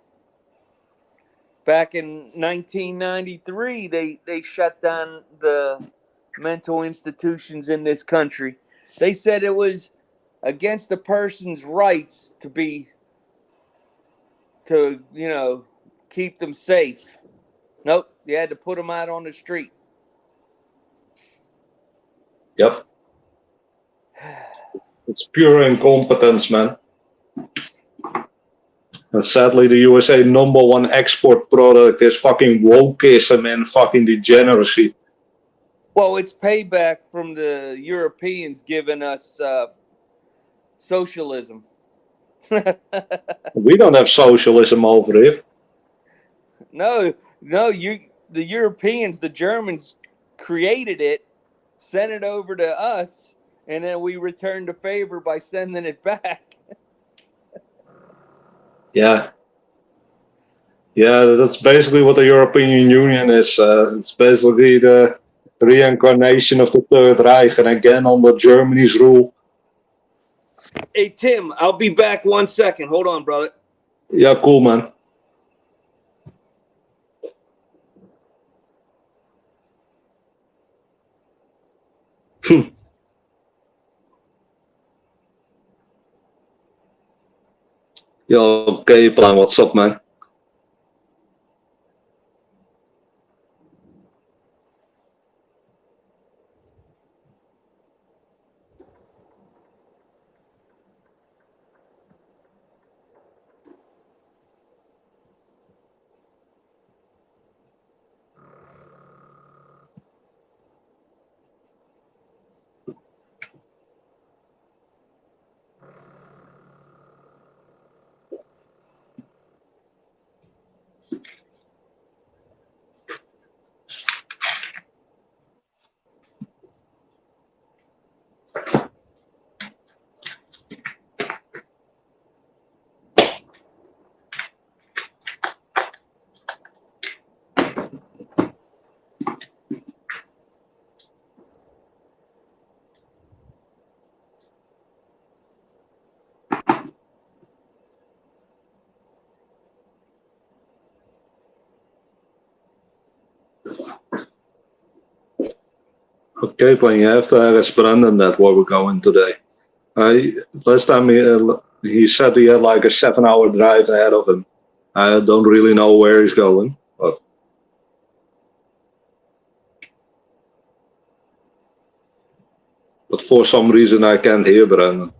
Back in 1993, they shut down the mental institutions in this country. They said it was against a person's rights to keep them safe. Nope, you had to put them out on the street.
Yep. It's pure incompetence, man. And sadly, the USA #1 export product is fucking wokeism and fucking degeneracy.
Well, it's payback from the Europeans giving us socialism.
We don't have socialism over here.
No, the Europeans, the Germans created it, sent it over to us, and then we returned the favor by sending it back.
Yeah. Yeah, that's basically what the European Union is. It's basically the reincarnation of the Third Reich, and again under Germany's rule.
Hey, Tim, I'll be back 1 second. Hold on, brother.
Yeah, cool, man. Yo, okay, plan, what's up, man? Okay, but you have to ask Brandon that where we're going today. Last time he said he had like a 7-hour drive ahead of him. I don't really know where he's going, but for some reason I can't hear Brandon.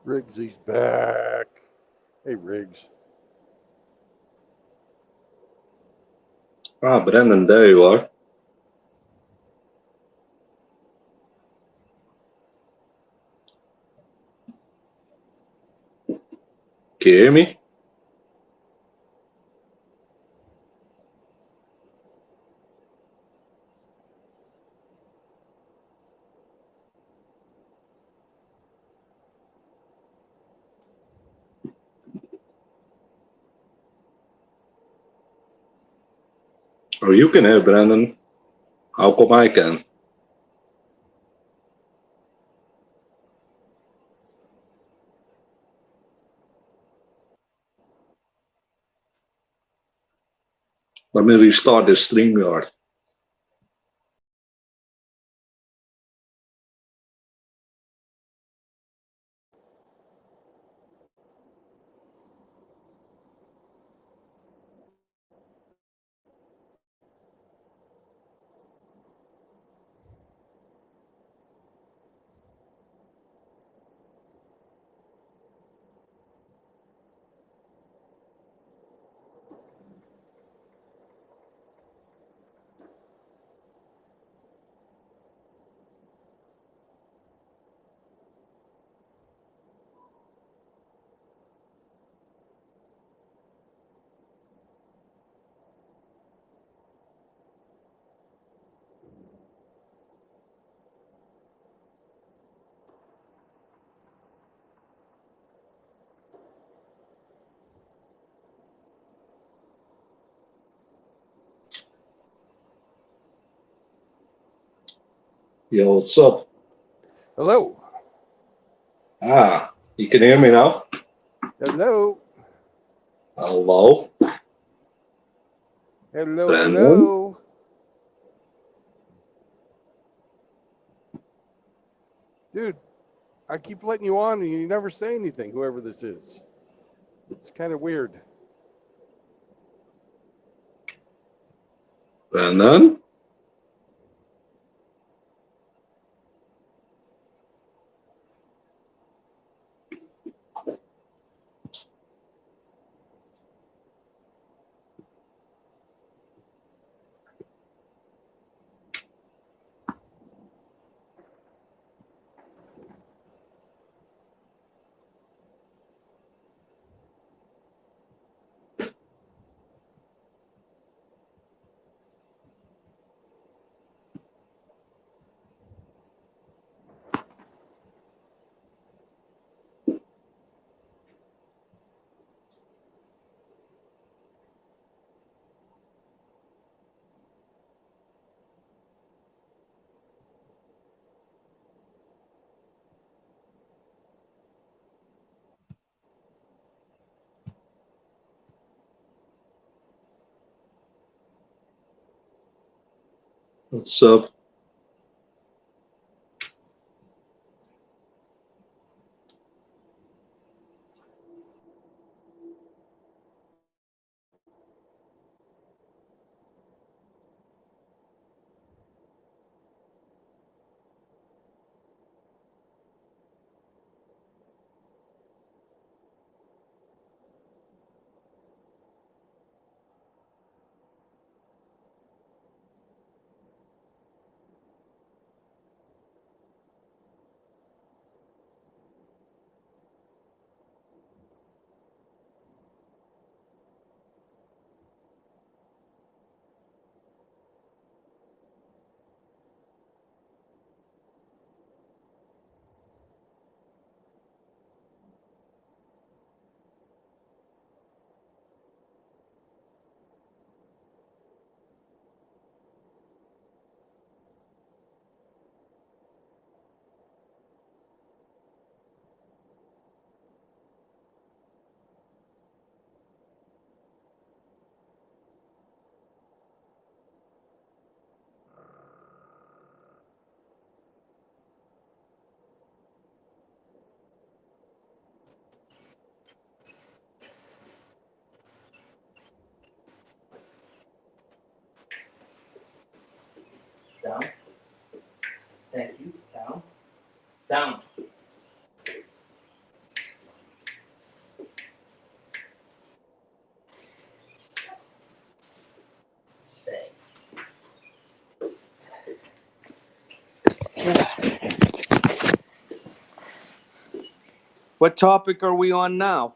Riggsy's back. Hey, Riggs.
Brandon, there you are. Can you hear me? Or you can hear Brandon. How come I can't? Let me restart this StreamYard. Yo, what's up?
Hello.
You can hear me now?
Hello.
Hello?
Hello.
Brandon?
Hello. Dude, I keep letting you on and you never say anything, whoever this is. It's kind of weird.
Brandon? What's up?
Down. Thank you. Down. Down. Say. What topic are we on now?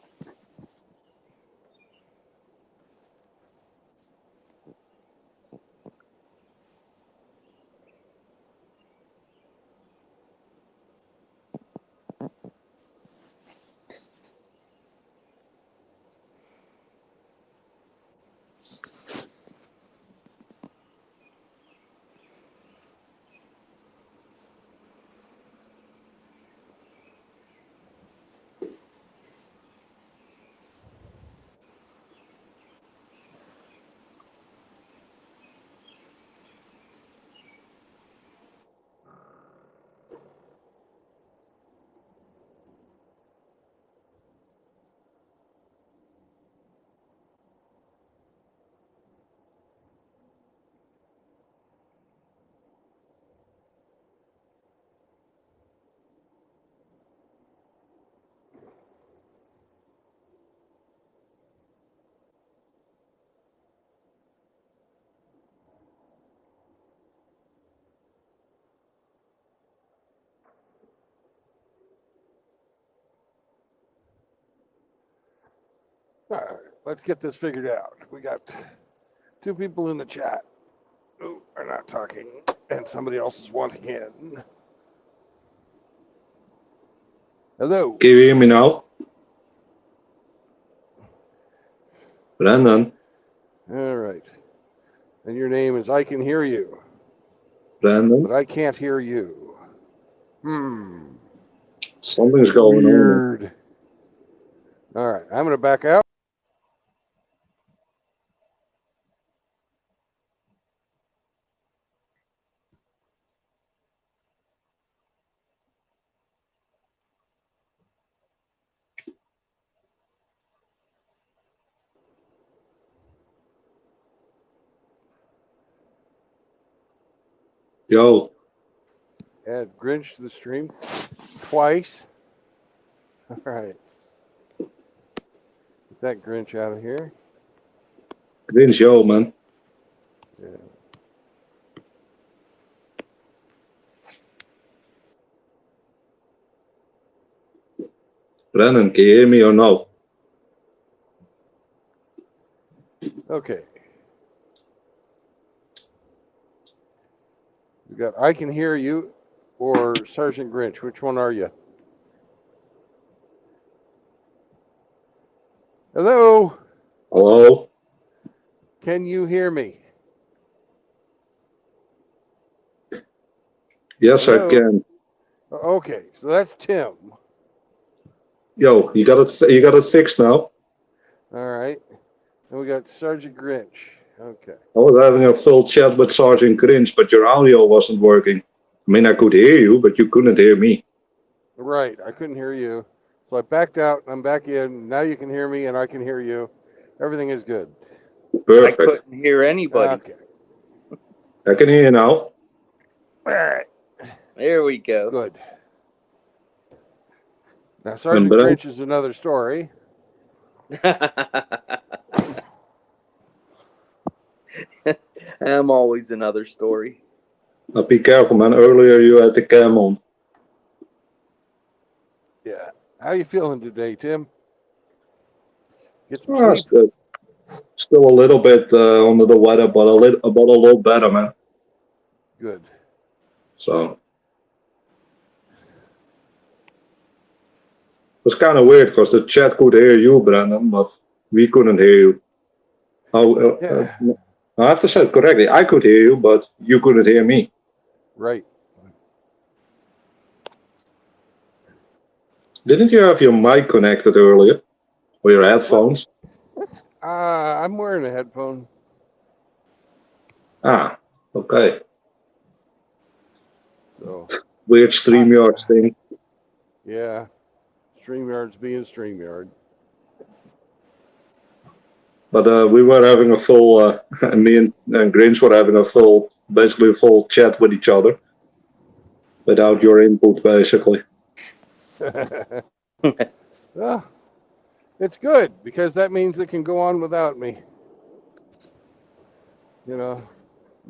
All right, let's get this figured out. We got 2 people in the chat who are not talking, and somebody else is wanting in. Hello.
Can you hear me now? Brandon.
All right. And your name is I Can Hear You,
Brandon.
but I can't hear you.
Something's going on.
Weird. All right, I'm going to back out.
Yo.
Add Grinch to the stream twice. All right. Get that Grinch out of here.
Grinch, yo, man.
Yeah.
Brandon, can you hear me or no?
Okay. We got I Can Hear You or Sergeant Grinch. Which one are you? Hello?
Hello?
Can you hear me?
Yes,
Hello?
I can.
Okay, so that's Tim.
Yo, you got it fixed now?
All right. And we got Sergeant Grinch. Okay.
I was having a full chat with Sergeant Grinch, but your audio wasn't working. I mean, I could hear you, but you couldn't hear me.
Right. I couldn't hear you. So I backed out and I'm back in. Now you can hear me and I can hear you. Everything is good.
Perfect.
I couldn't hear anybody.
Okay.
I can hear you now.
All right.
There we go.
Good. Now, Sergeant Grinch is another story.
I'm always another story.
Now be careful, man. Earlier you had the cam on.
Yeah. How you feeling today, Tim? Get some sleep?
Still a little bit under the weather, but a little better, man.
Good.
So it was kind of weird because the chat could hear you, Brandon, but we couldn't hear you. I have to say it correctly. I could hear you, but you couldn't hear me.
Right.
Didn't you have your mic connected earlier? Or your headphones?
I'm wearing a headphone.
Ah, okay.
So
weird StreamYard thing.
Yeah. StreamYard's being StreamYard.
But we were having a full, me and Grinch were having basically a full chat with each other without your input, basically.
Well, it's good because that means it can go on without me. You know,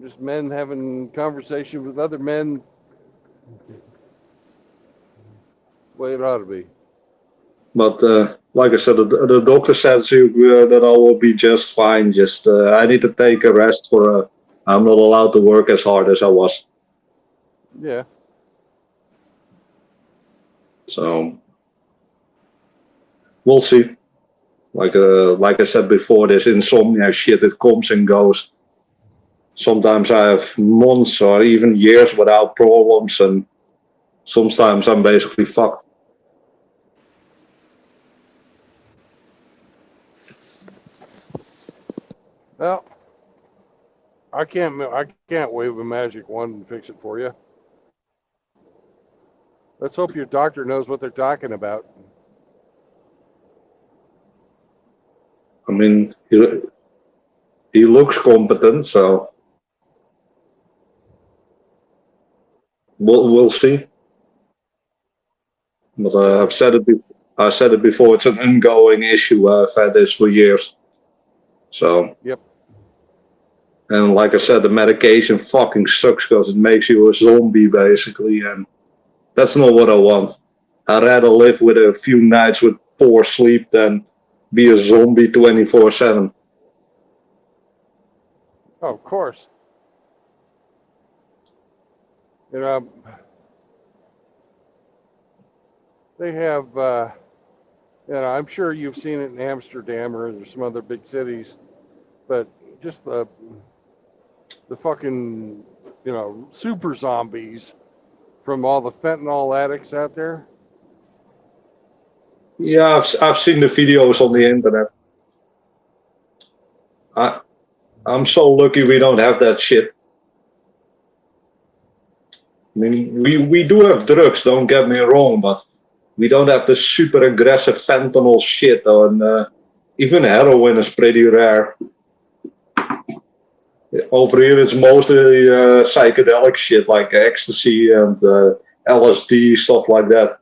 just men having conversation with other men. Way it ought to be.
But like I said, the doctor said that I will be just fine. Just I need to take a rest for. I'm not allowed to work as hard as I was.
Yeah.
So we'll see. Like I said before, this insomnia shit, it comes and goes. Sometimes I have months or even years without problems, and sometimes I'm basically fucked.
Well, I can't wave a magic wand and fix it for you. Let's hope your doctor knows what they're talking about.
I mean, he looks competent, so we'll see. But I've said it before. I said it before. It's an ongoing issue. I've had this for years. So.
Yep.
And like I said, the medication fucking sucks because it makes you a zombie basically, and that's not what I want. I'd rather live with a few nights with poor sleep than be a zombie 24/7.
Oh, of course. You know, they have, I'm sure you've seen it in Amsterdam or some other big cities, but just the fucking, super zombies from all the fentanyl addicts out there.
Yeah, I've seen the videos on the internet. I'm so lucky we don't have that shit. I mean, we do have drugs, don't get me wrong, but we don't have the super aggressive fentanyl shit, and even heroin is pretty rare. Over here, it's mostly psychedelic shit like ecstasy and LSD, stuff like that.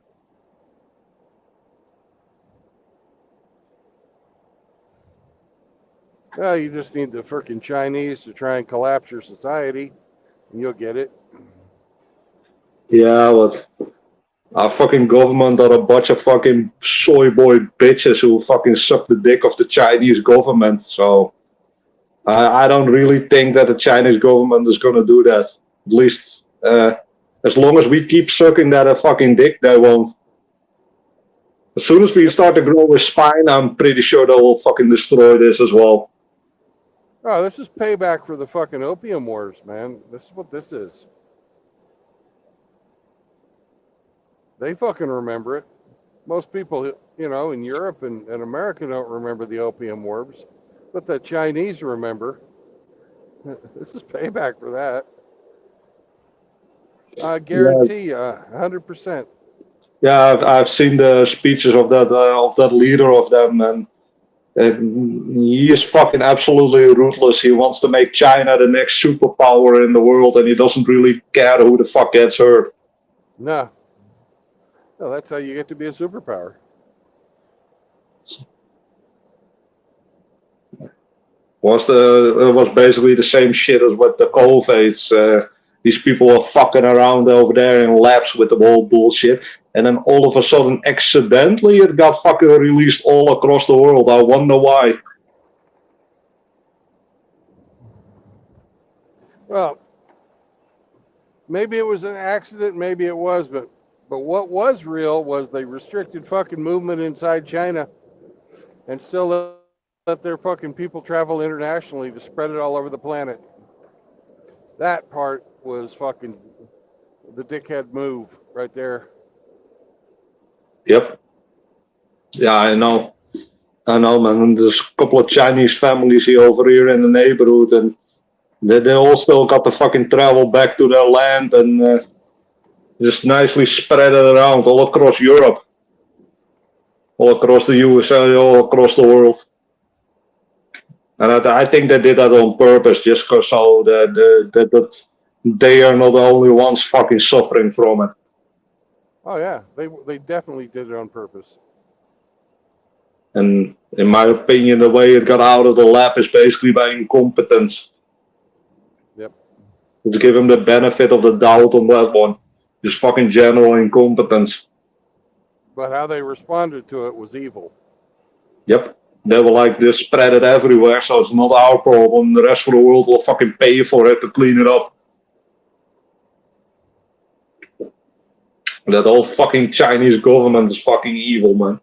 Well, you just need the frickin' Chinese to try and collapse your society, and you'll get it.
Yeah, but our fucking government are a bunch of fucking soy boy bitches who fucking suck the dick of the Chinese government. So I don't really think that the Chinese government is going to do that. At least as long as we keep sucking that fucking dick, they won't. As soon as we start to grow a spine, I'm pretty sure they will fucking destroy this as well.
Oh, this is payback for the fucking opium wars, man. This is what this is. They fucking remember it. Most people, in Europe and America don't remember the opium wars, but the Chinese remember. This is payback for that. I guarantee you, 100%.
Yeah, I've seen the speeches of that leader of them, and he is fucking absolutely ruthless. He wants to make China the next superpower in the world, and he doesn't really care who the fuck gets hurt.
No, that's how you get to be a superpower.
It was basically the same shit as with the COVID. These people are fucking around over there in labs with the whole bullshit, and then all of a sudden, accidentally, it got fucking released all across the world. I wonder why.
Well, maybe it was an accident, maybe it was, but what was real was they restricted fucking movement inside China and still let their fucking people travel internationally to spread it all over the planet. That part was fucking the dickhead move right there.
Yep. Yeah, I know, man. And there's a couple of Chinese families over here in the neighborhood, and they all still got to fucking travel back to their land and just nicely spread it around all across Europe, all across the USA, all across the world. And I think they did that on purpose, just so that they are not the only ones fucking suffering from it.
Oh yeah, they definitely did it on purpose.
And in my opinion, the way it got out of the lab is basically by incompetence.
Yep.
Let's give him the benefit of the doubt on that one. Just fucking general incompetence.
But how they responded to it was evil.
Yep. They were like, just spread it everywhere, so it's not our problem. The rest of the world will fucking pay for it to clean it up. That whole fucking Chinese government is fucking evil, man.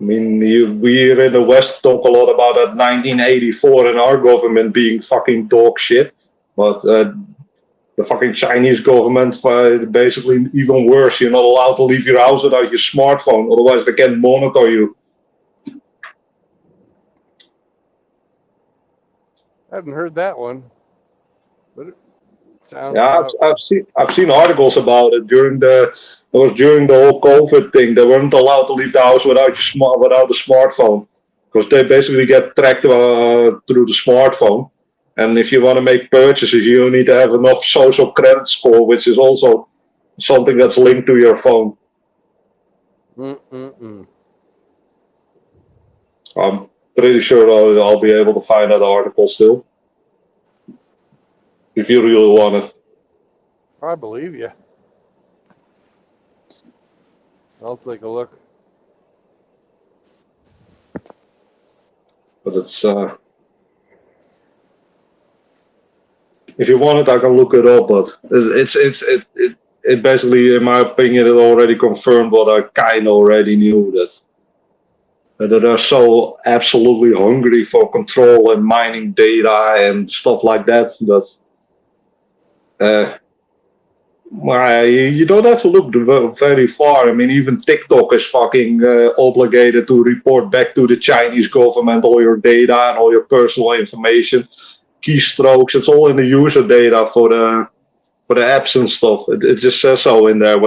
I mean, we here in the West talk a lot about that 1984 and our government being fucking dog shit. But the fucking Chinese government, basically even worse. You're not allowed to leave your house without your smartphone, otherwise they can monitor you.
I hadn't heard that one, but it sounds.
Yeah, I've seen articles about it during the whole COVID thing. They weren't allowed to leave the house without a smartphone, because they basically get tracked through the smartphone. And if you want to make purchases, you need to have enough social credit score, which is also something that's linked to your phone. I'm pretty sure I'll be able to find that article still, if you really want it.
I believe you. I'll take a look.
But it's if you want it, I can look it up. But it basically, in my opinion, it already confirmed what I kind of already knew, that they're so absolutely hungry for control and mining data and stuff like that. You don't have to look very far. I mean, even TikTok is fucking obligated to report back to the Chinese government all your data and all your personal information, keystrokes. It's all in the user data for the apps and stuff. It just says so in there.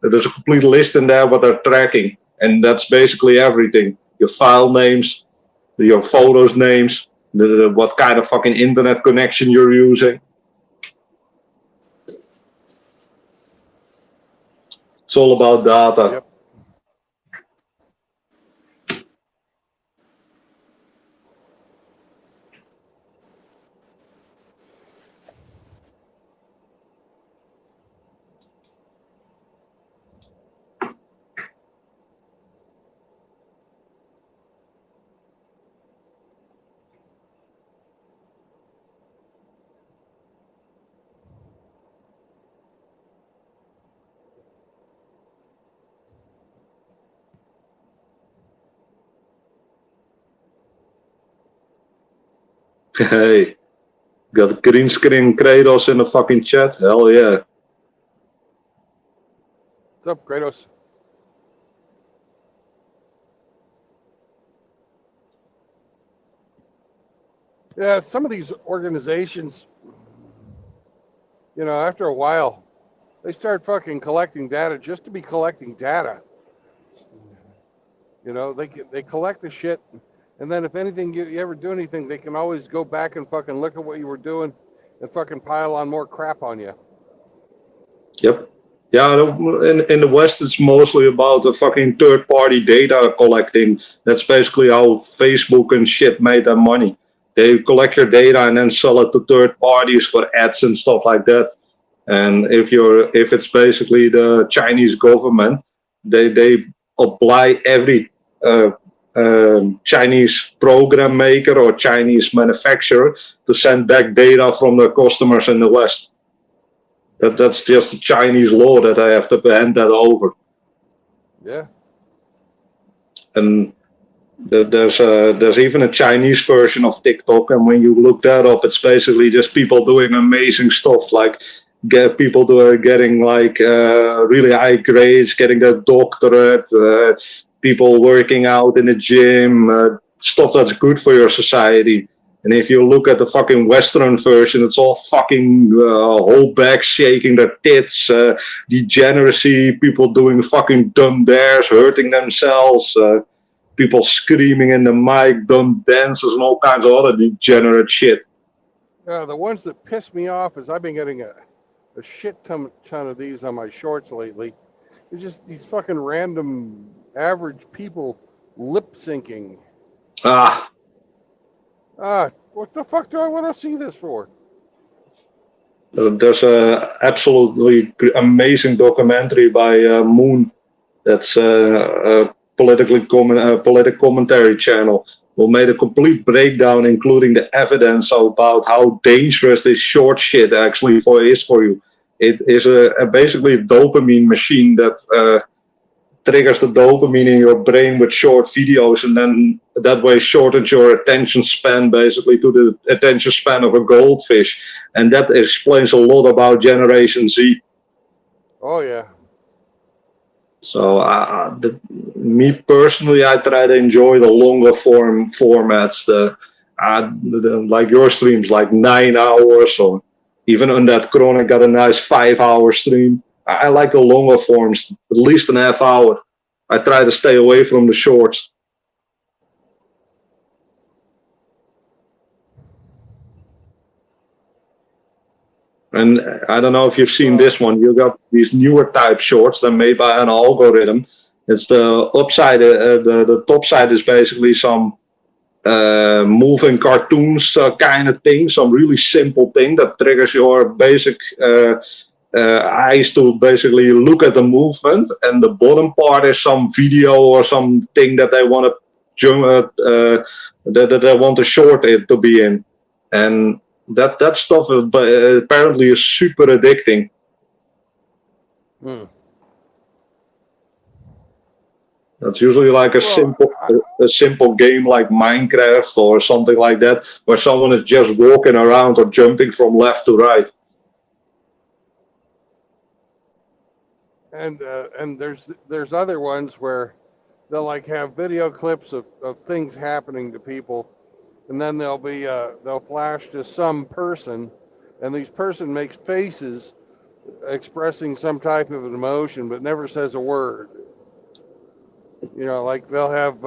There's a complete list in there what they're tracking, and that's basically everything: your file names, your photos names, what kind of fucking internet connection you're using. It's all about data.
Yep.
Hey, got green screen Kratos in the fucking chat? Hell yeah.
What's up, Kratos? Yeah, some of these organizations, after a while, they start fucking collecting data just to be collecting data. They collect the shit, and then if anything, you ever do anything, they can always go back and fucking look at what you were doing and fucking pile on more crap on you.
Yep. Yeah, in the West, it's mostly about the fucking third-party data collecting. That's basically how Facebook and shit made their money. They collect your data and then sell it to third parties for ads and stuff like that. And if it's basically the Chinese government, they apply every Chinese program maker or Chinese manufacturer to send back data from their customers in the West. That's just a Chinese law that I have to hand that over.
Yeah.
And there's even a Chinese version of TikTok, and when you look that up, it's basically just people doing amazing stuff, like getting like really high grades, getting their doctorate, people working out in the gym, stuff that's good for your society. And if you look at the fucking Western version, it's all fucking whole back shaking their tits, degeneracy, people doing fucking dumb dares, hurting themselves. people screaming in the mic, dumb dances, and all kinds of other degenerate shit.
The ones that piss me off is I've been getting a shit ton of these on my shorts lately. It's just these fucking random average people lip syncing. What the fuck do I want to see this for?
There's a absolutely amazing documentary by Moon. That's a political commentary channel. Who made a complete breakdown, including the evidence about how dangerous this short shit actually is for you. It is basically a dopamine machine that triggers the dopamine in your brain with short videos, and then that way shortens your attention span basically to the attention span of a goldfish, and that explains a lot about Generation Z.
Oh yeah.
So me personally, I try to enjoy the longer form formats, like your streams, like 9 hours, or even on that Chronic got a nice 5-hour stream. I like the longer forms, at least an half hour. I try to stay away from the shorts. And I don't know if you've seen this one. You got these newer type shorts that are made by an algorithm. It's the upside. The top side is basically some moving cartoons kind of thing, some really simple thing that triggers your basic eyes to basically look at the movement, and the bottom part is some video or something that they want to that they want the short it to be in, and that stuff apparently is super addicting. That's usually like a simple game like Minecraft or something like that, where someone is just walking around or jumping from left to right.
And there's other ones where they'll like have video clips of things happening to people, and then they'll flash to some person, and this person makes faces expressing some type of an emotion but never says a word. You know, like they'll have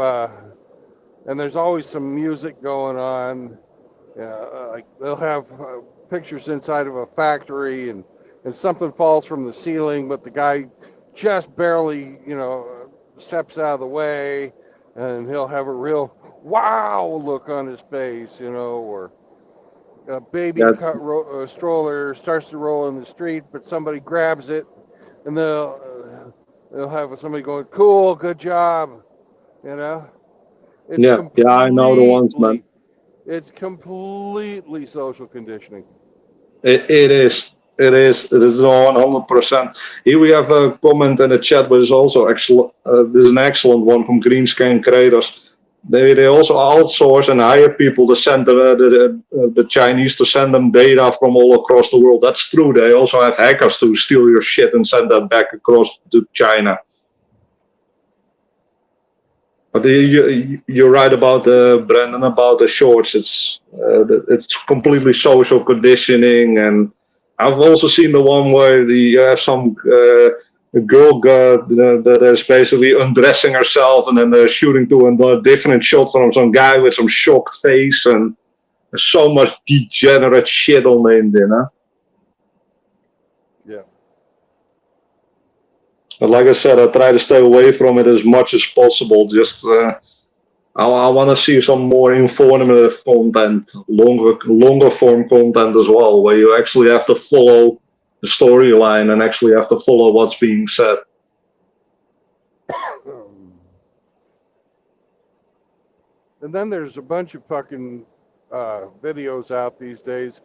and there's always some music going on. Like they'll have pictures inside of a factory, and something falls from the ceiling, but the guy just barely, steps out of the way, and he'll have a real wow look on his face, or a baby stroller starts to roll in the street, but somebody grabs it, and they'll have somebody going, cool, good job, It's
yeah, I know the ones, man.
It's completely social conditioning.
It is 100%. Here we have a comment in the chat, but it's also excellent. There's an excellent one from Greenscan Creators. They also outsource and hire people to send the Chinese to send them data from all across the world. That's true. They also have hackers to steal your shit and send that back across to China. But you're right about Brandon, about the shorts. It's completely social conditioning, and I've also seen the one where you have some girl that is basically undressing herself, and then they're shooting to a different shot from some guy with some shocked face, and there's so much degenerate shit on the internet.
Yeah.
But like I said, I try to stay away from it as much as possible. Just I want to see some more informative content, longer form content as well, where you actually have to follow the storyline and actually have to follow what's being said.
And then there's a bunch of fucking videos out these days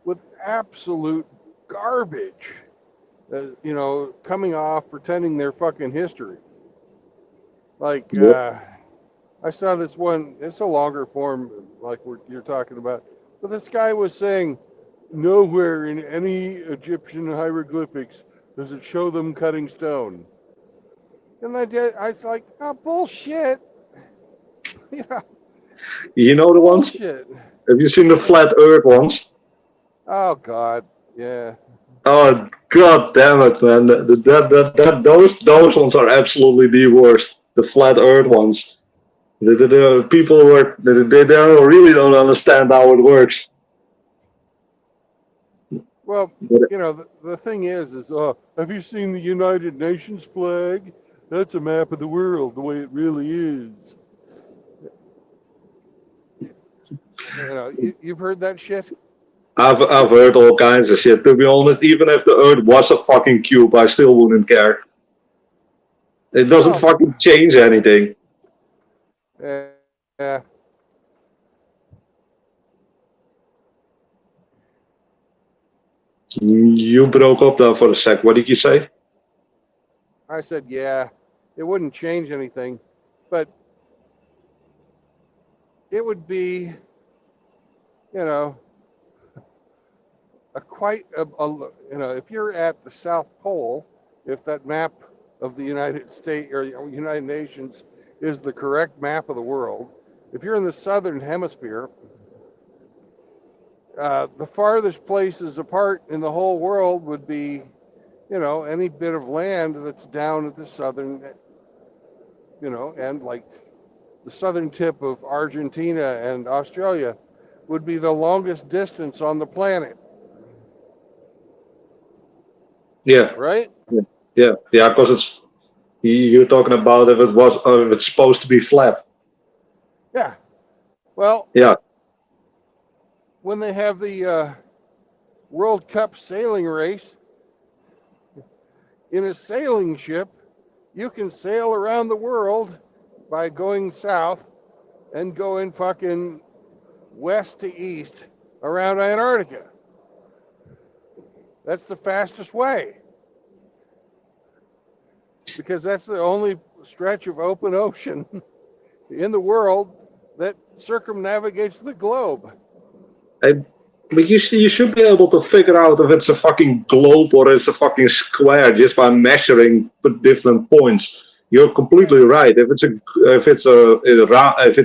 with absolute garbage. Coming off pretending they're fucking history. Like, I saw this one, it's a longer form, like you're talking about, but this guy was saying, nowhere in any Egyptian hieroglyphics does it show them cutting stone. And I was like, oh, bullshit.
You know the ones?
Bullshit.
Have you seen the flat earth ones?
Oh, God, yeah.
Oh, God damn it, man. Those ones are absolutely the worst. The flat earth ones. The people they really don't understand how it works.
Well, the thing is, have you seen the United Nations flag? That's a map of the world, the way it really is. You've heard that shit?
I've heard all kinds of shit. To be honest, even if the Earth was a fucking cube, I still wouldn't care. It doesn't fucking change anything.
Yeah.
You broke up there for a sec. What did you say?
I said, yeah, it wouldn't change anything, but it would be, if you're at the South Pole, if that map of the United States or United Nations is the correct map of the world, if you're in the southern hemisphere, the farthest places apart in the whole world would be, any bit of land that's down at the southern, and like the southern tip of Argentina and Australia would be the longest distance on the planet.
Yeah.
Right?
Yeah, because you're talking about if it's supposed to be flat.
Yeah. Well.
Yeah.
When they have the World Cup sailing race, in a sailing ship, you can sail around the world by going south and going fucking west to east around Antarctica. That's the fastest way. Because that's the only stretch of open ocean in the world that circumnavigates the globe.
But you should be able to figure out if it's a fucking globe or it's a fucking square just by measuring different points. You're completely right. If it's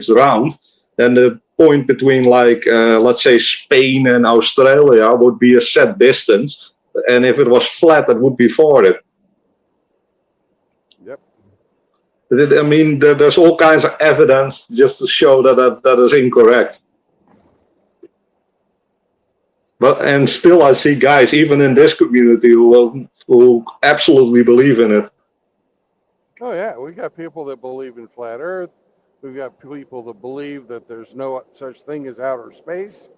round, then the point between let's say Spain and Australia would be a set distance, and if it was flat, it would be farther.
Yep.
I mean, there's all kinds of evidence just to show that is incorrect. And still, I see guys, even in this community, who absolutely believe in it.
Oh yeah, we got people that believe in flat Earth. We've got people that believe that there's no such thing as outer space.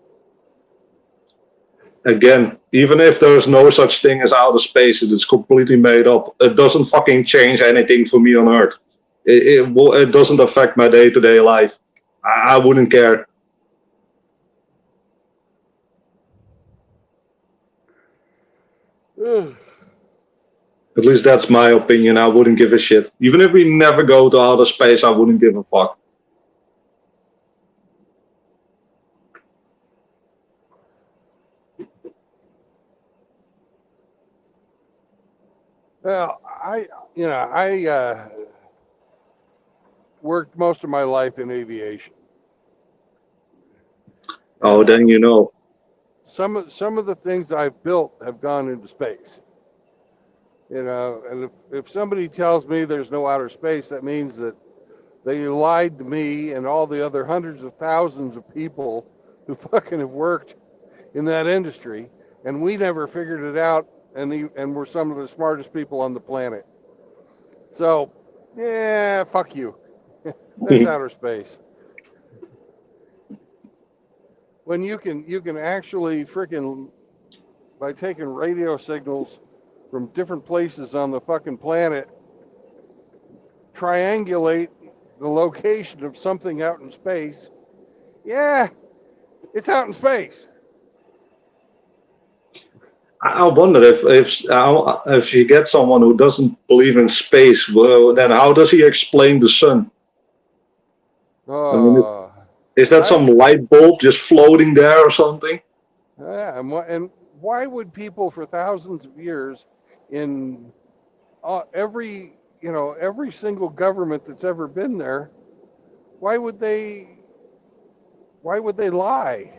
Again, even if there's no such thing as outer space, it is completely made up. It doesn't fucking change anything for me on Earth. It doesn't affect my day-to-day life. I wouldn't care. At least that's my opinion. I wouldn't give a shit. Even if we never go to outer space, I wouldn't give a fuck.
Well, I worked most of my life in aviation.
Oh, then you know.
Some of the things I've built have gone into space. And if somebody tells me there's no outer space, that means that they lied to me and all the other hundreds of thousands of people who fucking have worked in that industry, and we never figured it out, and we're some of the smartest people on the planet. So, yeah, fuck you. That's outer space. When you can actually freaking, by taking radio signals from different places on the fucking planet, triangulate the location of something out in space. Yeah, it's out in space.
I wonder if you get someone who doesn't believe in space, well, then how does he explain the sun? I mean, is that some light bulb just floating there or something?
Yeah, and why would people for thousands of years in every single government that's ever been there, why would they lie?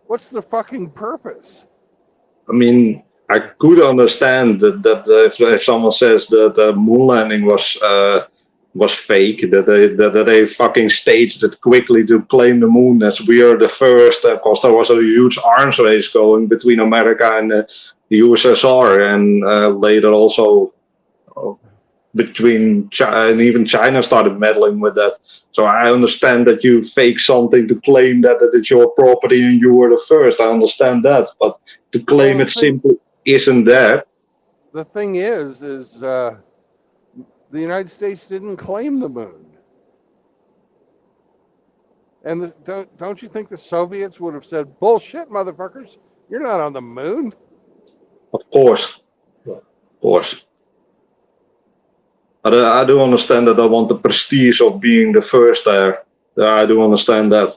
What's the fucking purpose?
I mean, I could understand that if someone says that the moon landing was was fake. That they fucking staged it quickly to claim the moon as we are the first, because there was a huge arms race going between America and the USSR, and later also between China, and even China started meddling with that. So I understand that you fake something to claim that it's your property and you were the first. I understand that, but to claim it simply isn't there.
The thing is the United States didn't claim the moon. And don't you think the Soviets would have said, bullshit, motherfuckers, you're not on the moon?
Of course. Of course. I do understand that I want the prestige of being the first there. I do understand that.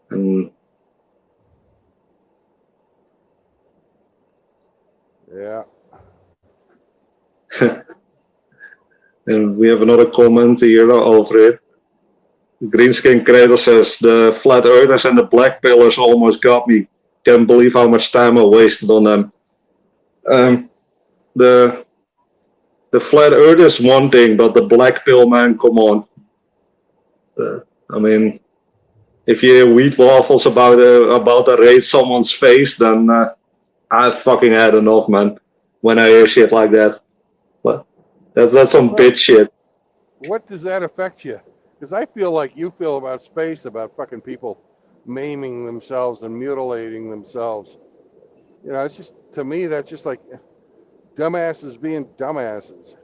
And
yeah.
And we have another comment here over it. Greenskin Cradle says the flat earthers and the black pillars almost got me. Can't believe how much time I wasted on them. The flat earth is one thing, but the black pill, man, come on. I mean, if you hear wheat waffles about to raise someone's face, then I've fucking had enough, man. When I hear shit like that, but that's some bitch shit.
What does that affect you? Because I feel like you feel about space, about fucking people maiming themselves and mutilating themselves. You know, it's just, to me, that's just like dumbasses being dumbasses.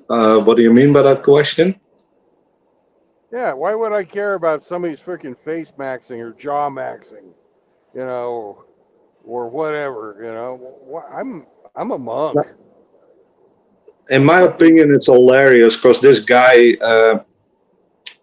What do you mean by that question?
Yeah, why would I care about somebody's freaking face maxing or jaw maxing, you know, or whatever, you know? I'm a monk.
In my opinion, it's hilarious because this guy,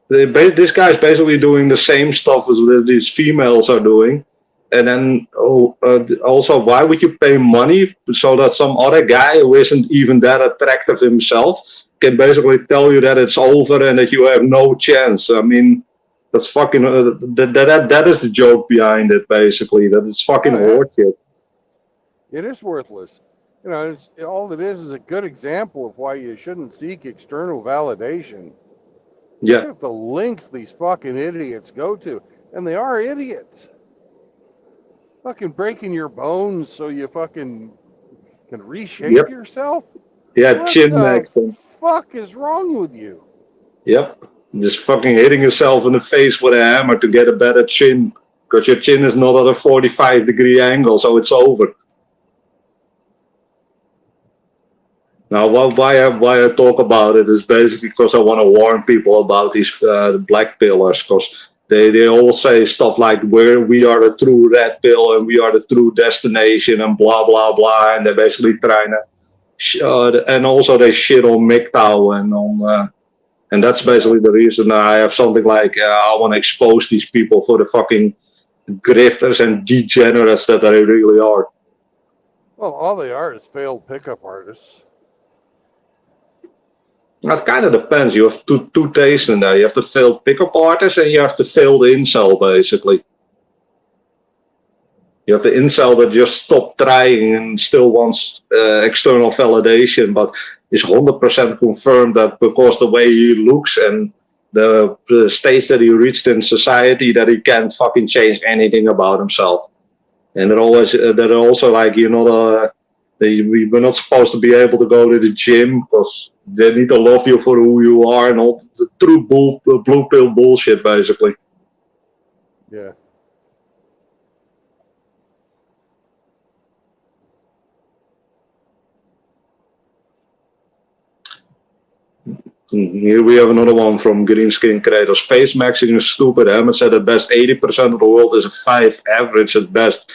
this guy is basically doing the same stuff as these females are doing. And then also, why would you pay money so that some other guy who isn't even that attractive himself can basically tell you that it's over and that you have no chance? I mean, that's fucking that is the joke behind it, basically. That it's fucking horseshit.
It is worthless. You know, all it is a good example of why you shouldn't seek external validation.
Yeah.
Look at the links these fucking idiots go to, and they are idiots. Fucking breaking your bones so you fucking can reshape yourself?
Yeah,
what
chin
the
maxing.
fuck is wrong with you?
Yep. Just fucking hitting yourself in the face with a hammer to get a better chin. Because your chin is not at a 45-degree angle, so it's over. Now, why I talk about it is basically because I want to warn people about these black pillars, because they all say stuff like we are the true red pill and we are the true destination and blah blah blah, and they're basically trying to and also they shit on MGTOW and on and that's basically the reason I have something like I want to expose these people for the fucking grifters and degenerates that they really are.
Well, all they are is failed pickup artists.
It kind of depends. You have two tastes in there. You have the failed pickup artist and you have the failed incel, basically. You have the incel that just stopped trying and still wants external validation, but is 100% confirmed that because the way he looks and the stage that he reached in society, that he can't fucking change anything about himself. And they're also like, you're not we're not supposed to be able to go to the gym because they need to love you for who you are and all the true blue pill bullshit, basically.
Yeah.
Here we have another one from Greenskin Creators. Face maxing is stupid. Hammett said at best 80% of the world is a 5 average at best.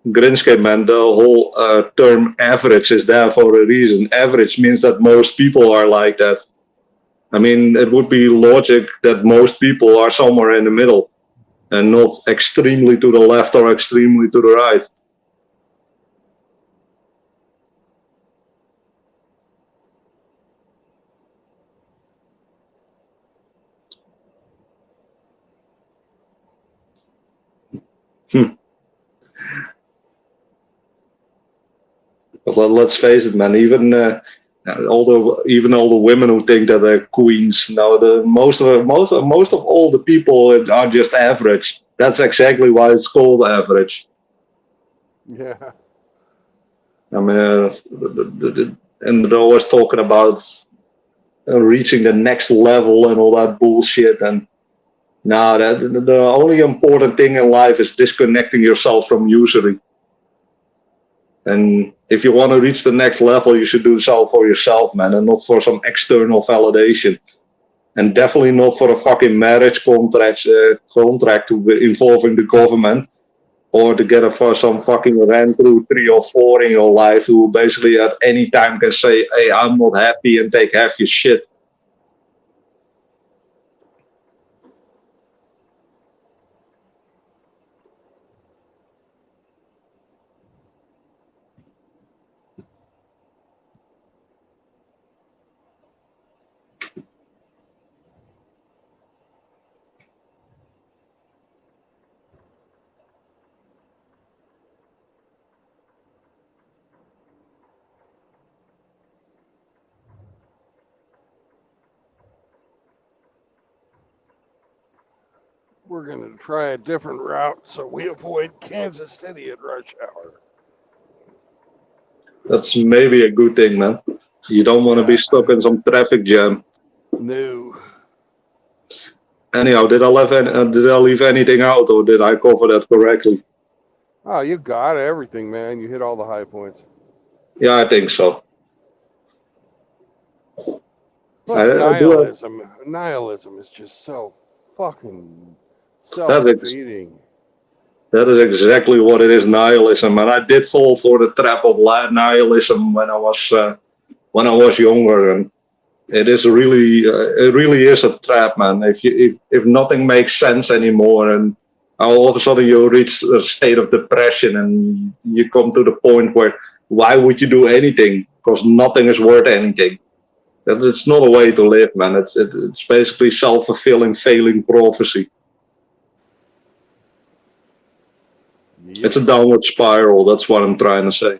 Greenskin, man, the whole term average is there for a reason. Average means that most people are like that. I mean, it would be logic that most people are somewhere in the middle and not extremely to the left or extremely to the right. But let's face it, man. Even all the women who think that they're queens, now most of all the people are just average. That's exactly why it's called average.
Yeah.
I mean, and they're always talking about reaching the next level and all that bullshit. And now, the only important thing in life is disconnecting yourself from usury. And if you want to reach the next level, you should do so for yourself, man, and not for some external validation. And definitely not for a fucking marriage contract involving the government, or to get for some fucking ran through 3 or 4 in your life who basically at any time can say, "Hey, I'm not happy," and take half your shit.
We're going to try a different route so we avoid Kansas City at rush hour.
That's maybe a good thing, man. You don't want to be stuck in some traffic jam.
No.
Anyhow, did I leave anything out, or did I cover that correctly?
Oh, you got everything, man. You hit all the high points.
Yeah, I think so.
Plus, nihilism is just so fucking self-defeating.
That is exactly what it is, nihilism. And I did fall for the trap of nihilism when I was younger, and it really is a trap, man. If nothing makes sense anymore, and all of a sudden you reach a state of depression, and you come to the point where why would you do anything? Because nothing is worth anything. It's not a way to live, man. It's basically self-fulfilling, failing prophecy. Yep. It's a downward spiral. That's what I'm trying to say.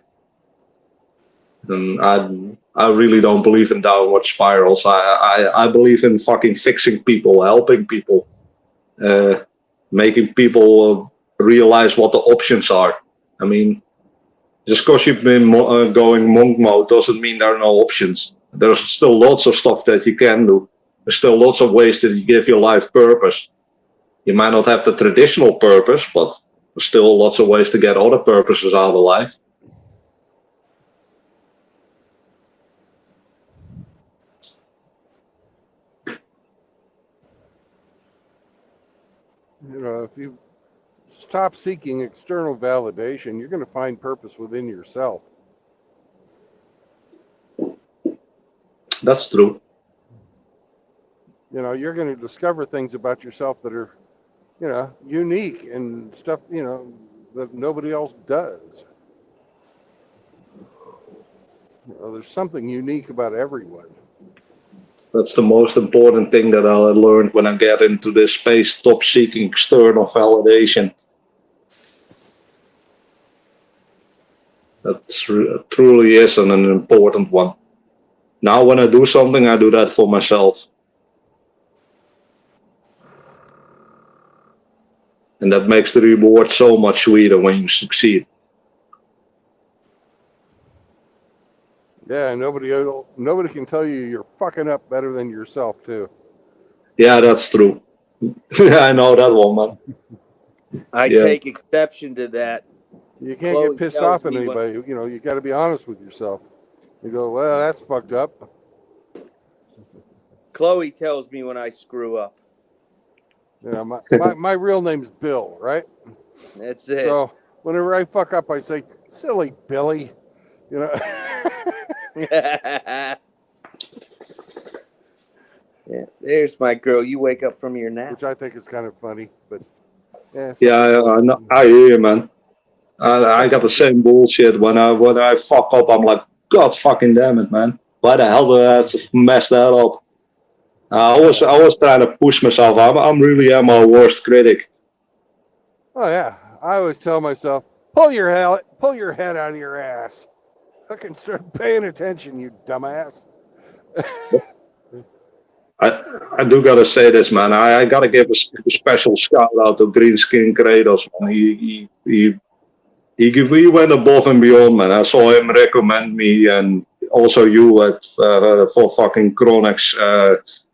And I really don't believe in downward spirals. I believe in fucking fixing people, helping people, making people realize what the options are. I mean, just because you've been going monk mode doesn't mean there are no options. There's still lots of stuff that you can do. There's still lots of ways that you give your life purpose. You might not have the traditional purpose, but there's still lots of ways to get other purposes out of life.
You know, if you stop seeking external validation, you're going to find purpose within yourself.
That's true.
You know, you're going to discover things about yourself that are, you know, unique and stuff, you know, that nobody else does. You know, there's something unique about everyone.
That's the most important thing that I learned when I get into this space. Stop seeking external validation. That truly is an important one. Now when I do something, I do that for myself. And that makes the reward so much sweeter when you succeed.
Yeah, nobody can tell you you're fucking up better than yourself too.
Yeah, that's true. I know that one, man.
I take exception to that.
You can't get pissed off at anybody. You know, you got to be honest with yourself. You go, well, that's fucked up.
Chloe tells me when I screw up.
Yeah, my real name's Bill, right?
That's it.
So whenever I fuck up, I say, "Silly Billy," you know.
Yeah, there's my girl. You wake up from your nap,
which I think is kind of funny, but
I hear you, man. I got the same bullshit when I fuck up. I'm like, God fucking damn it, man! Why the hell did I have to mess that up? I was trying to push myself. I'm really my worst critic.
Oh yeah, I always tell myself, pull your head out of your ass. Fucking start paying attention, you dumbass.
I do gotta say this, man. I gotta give a special shout out to Green Skin Kratos, man. He went above and beyond, man. I saw him recommend me and also you for fucking Chronex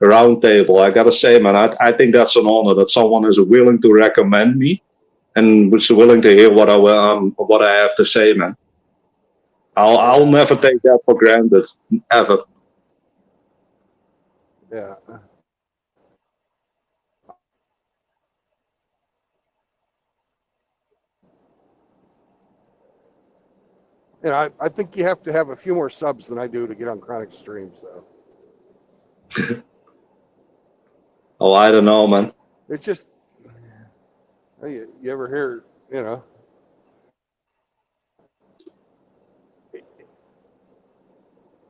roundtable. I gotta say, man, I think that's an honor that someone is willing to recommend me and was willing to hear what I have to say, man. I'll never take that for granted, ever.
Yeah. I think you have to have a few more subs than I do to get on Chronic streams, though.
Oh, I don't know, man.
It's just, you ever hear,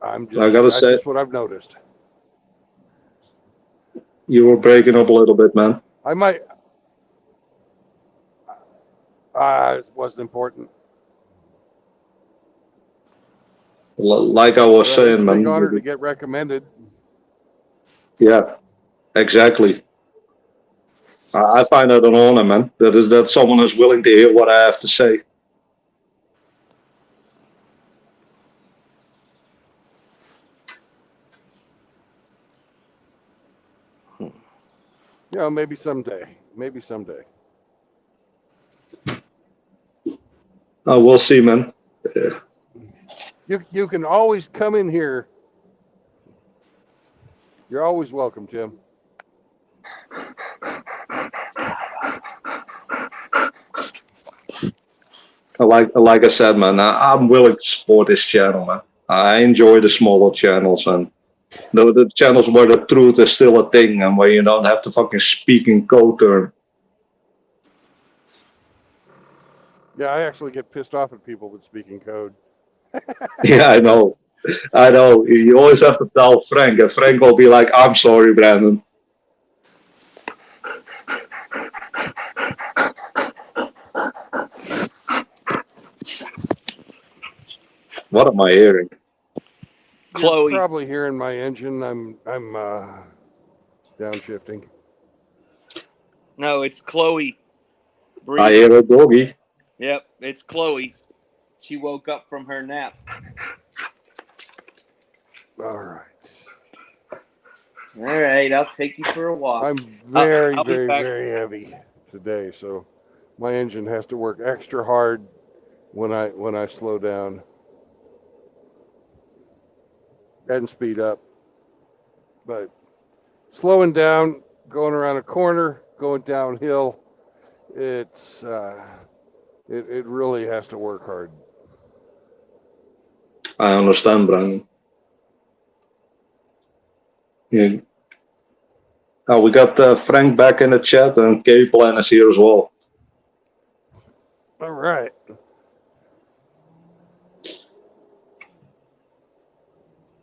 that's
say,
just what I've noticed.
You were breaking up a little bit, man.
I might, it wasn't important.
Like I was saying,
it's a
man.
big honor to get recommended.
Yeah, exactly. I find that an honor, man. That someone is willing to hear what I have to say.
Maybe someday. Maybe someday.
We'll see, man. Yeah.
You can always come in here. You're always welcome, Tim.
Like I said, man, I'm willing to support this channel, man. I enjoy the smaller channels and the channels where the truth is still a thing and where you don't have to fucking speak in code term.
Yeah, I actually get pissed off at people that speak in code.
Yeah, I know. You always have to tell Frank, and Frank will be like, "I'm sorry, Brandon." What am I hearing?
Chloe.
You're probably hearing my engine. I'm downshifting.
No, it's Chloe.
I hear a doggy.
Yep, it's Chloe. She woke up from her nap.
All right.
All right, I'll take you for a walk.
I'm very, very heavy today, so my engine has to work extra hard when I slow down and speed up. But slowing down, going around a corner, going downhill, it really has to work hard.
I understand, Brandon. Yeah. We got Frank back in the chat, and K-Plan is here as well.
All right.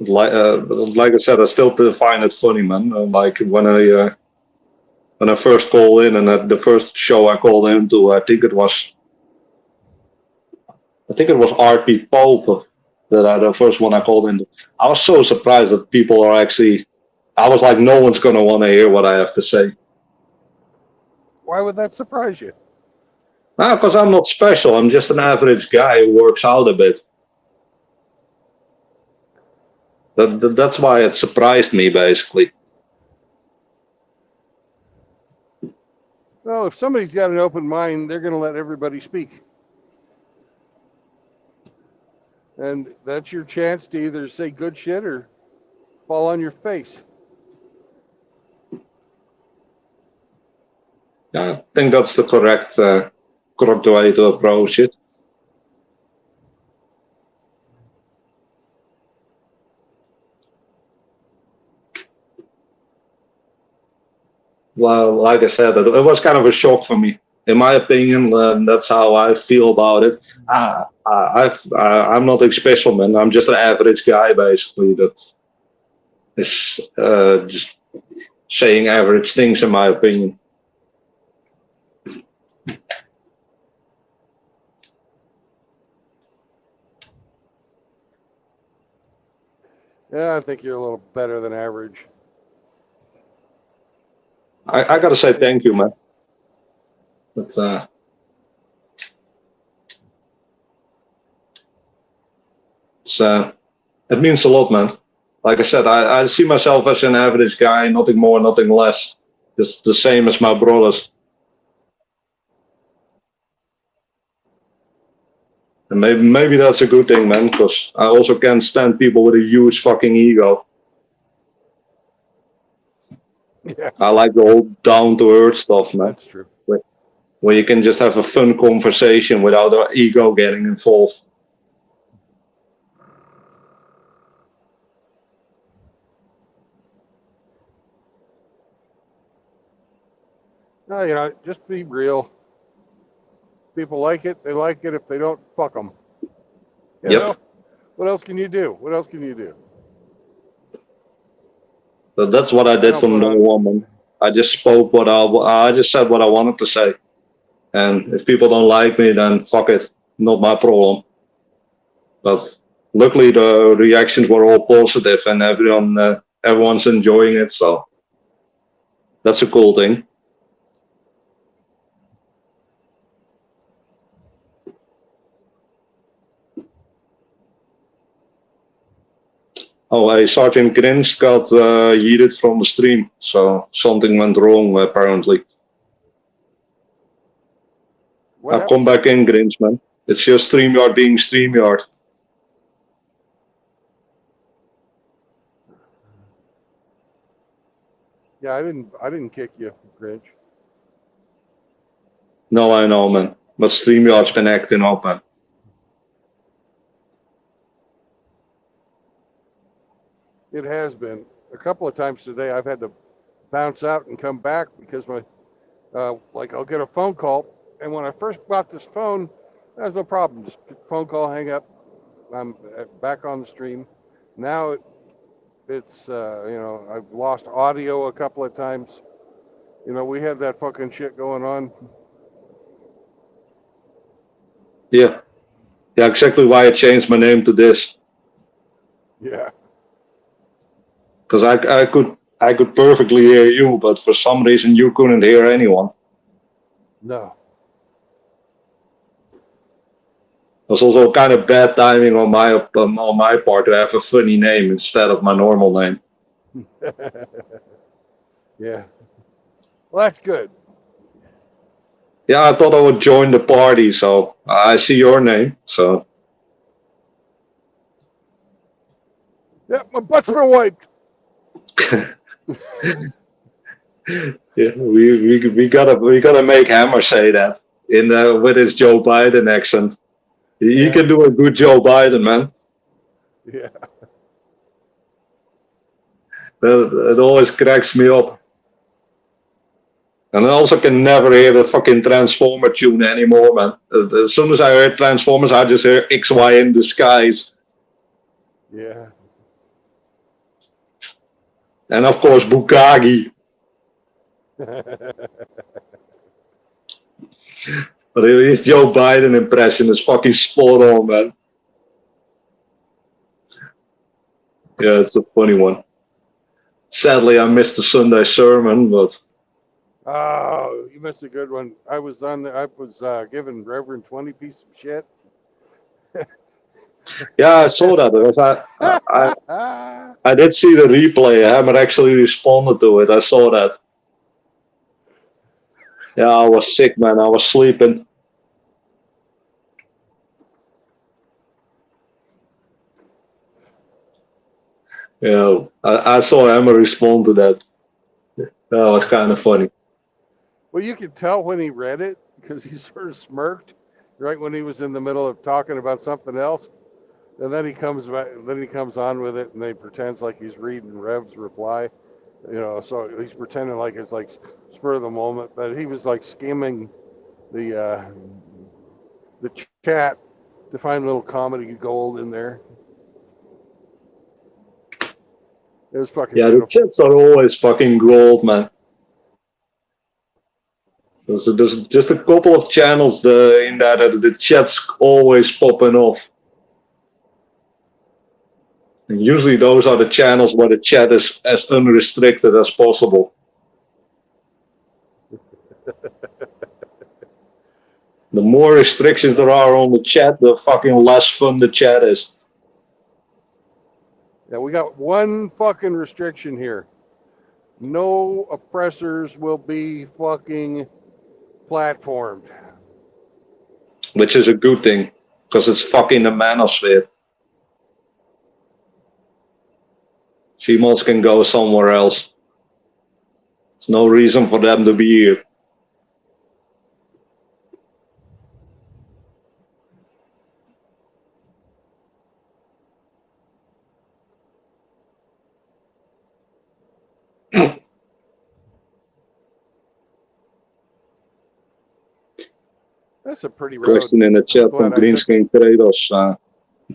Like I said, I still find it funny, man. Like when I first called in, and at the first show I called into, I think it was RP Pope that the first one I called into. I was so surprised that people are actually. I was like, no one's gonna want to hear what I have to say.
Why would that surprise you?
No, because I'm not special. I'm just an average guy who works out a bit. That's why it surprised me, basically.
Well, if somebody's got an open mind, they're going to let everybody speak. And that's your chance to either say good shit or fall on your face.
Yeah, I think that's the correct way to approach it. Well, like I said, it was kind of a shock for me. In my opinion, that's how I feel about it. I'm not a special man. I'm just an average guy, basically, that is just saying average things, in my opinion.
Yeah, I think you're a little better than average.
I gotta say thank you, man. But, it means a lot, man. Like I said, I see myself as an average guy, nothing more, nothing less. Just the same as my brothers. And maybe that's a good thing, man, because I also can't stand people with a huge fucking ego.
Yeah,
I like the whole down to earth stuff, man.
that's true.
Where you can just have a fun conversation without the ego getting involved.
No, just be real. People like it, they like it. If they don't, fuck them.
Yep.
What else can you do? What else can you do?
So that's what I did
don't
from
put
no
on-
woman. I just spoke I just said what I wanted to say. And if people don't like me, then fuck it. Not my problem. But luckily the reactions were all positive and everyone's enjoying it, so that's a cool thing. Oh, hey, Sergeant Grinch got yeeted from the stream, so something went wrong apparently.
What
Now
happened?
come back in, Grinch, man. It's your StreamYard being StreamYard.
Yeah, I didn't kick you, Grinch.
No, I know, man. But StreamYard's been acting up, man.
It has been a couple of times today. I've had to bounce out and come back because like I'll get a phone call, and when I first got this phone, there's no problem. Just phone call, hang up. I'm back on the stream. Now it's I've lost audio a couple of times. We had that fucking shit going on.
Yeah. Yeah, exactly why I changed my name to this.
Yeah.
Because I could perfectly hear you, but for some reason you couldn't hear anyone.
No.
It was also kind of bad timing on my part to have a funny name instead of my normal name.
Yeah. Well, that's good.
Yeah, I thought I would join the party, so I see your name. So
Yeah, my butt's been wiped.
yeah, we gotta make Hammer say that with his Joe Biden accent. He
Yeah.
can do a good Joe Biden, man.
Yeah.
It always cracks me up. And I also can never hear the fucking Transformer tune anymore, man. As soon as I hear Transformers, I just hear XY in the skies.
Yeah.
And of course, Bukagi. But his Joe Biden impression is fucking spot on, man. Yeah, it's a funny one. Sadly, I missed the Sunday sermon, but
Oh, you missed a good one. I was giving Reverend 20 piece of shit.
yeah, I saw that. I did see the replay. I haven't actually responded to it. I saw that. Yeah, I was sick, man. I was sleeping. Yeah, I saw Emma respond to that. That was kind of funny.
Well, you could tell when he read it because he sort of smirked right when he was in the middle of talking about something else, and then he comes back. Then he comes on with it, and he pretends like he's reading Rev's reply. So he's pretending like it's like spur of the moment, but he was like skimming the chat to find a little comedy gold in there. It was fucking
Yeah,
beautiful.
the chats are always fucking gold, man. There's just a couple of channels in that the chat's always popping off. And usually those are the channels where the chat is as unrestricted as possible. The more restrictions there are on the chat, the fucking less fun the chat is.
Yeah, we got one fucking restriction here. No oppressors will be fucking platformed.
Which is a good thing, because it's fucking the manosphere. Females can go somewhere else. There's no reason for them to be here.
That's a pretty road.
Question in the chat from
Glad I took
Greenscreen Traders.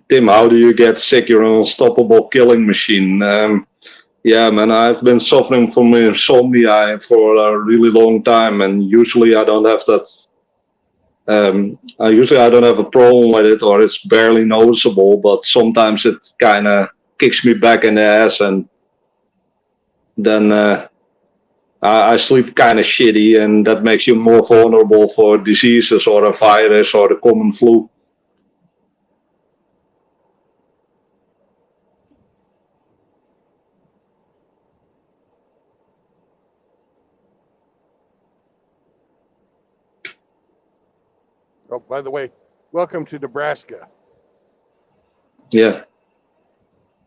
Tim, how do you get sick? You're an unstoppable killing machine. Yeah, man, I've been suffering from insomnia for a really long time, and usually I don't have that. I don't have a problem with it, or it's barely noticeable. But sometimes it kind of kicks me back in the ass, and then I sleep kind of shitty, and that makes you more vulnerable for diseases or a virus or the common flu.
Oh, by the way, welcome to Nebraska.
Yeah.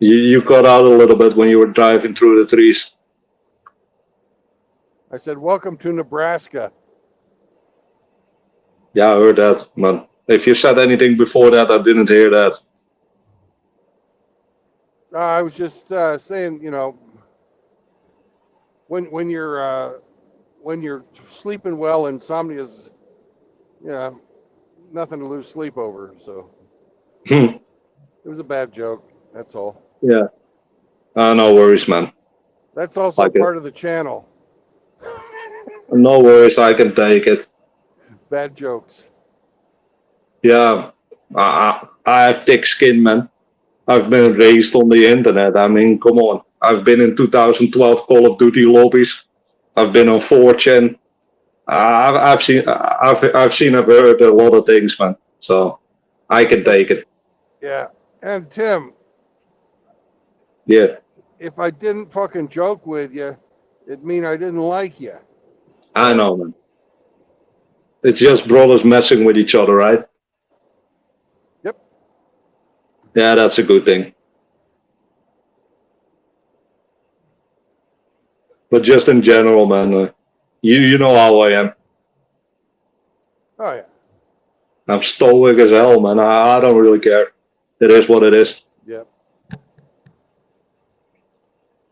You cut out a little bit when you were driving through the trees.
I said, welcome to Nebraska.
Yeah, I heard that, man. If you said anything before that, I didn't hear that.
I was just saying, you know, when you're sleeping well, insomnia is, you know, nothing to lose sleep over. So it was a bad joke. That's all.
Yeah. No worries, man.
That's also
Like
part of the channel.
No worries, I can take it.
Bad jokes.
Yeah, I have thick skin, man. I've been raised on the internet. I mean, come on. I've been in 2012 Call of Duty lobbies. I've been on 4chan. I've seen, I've heard a lot of things, man. So I can take it.
Yeah. And Tim,
Yeah,
if I didn't fucking joke with you, it'd mean I didn't like you.
I know, man. It's just brothers messing with each other, right?
Yep.
Yeah, that's a good thing. But just in general, man, you know how I am.
Oh yeah.
I'm stoic as hell, man. I don't really care. It is what it is,
Yep.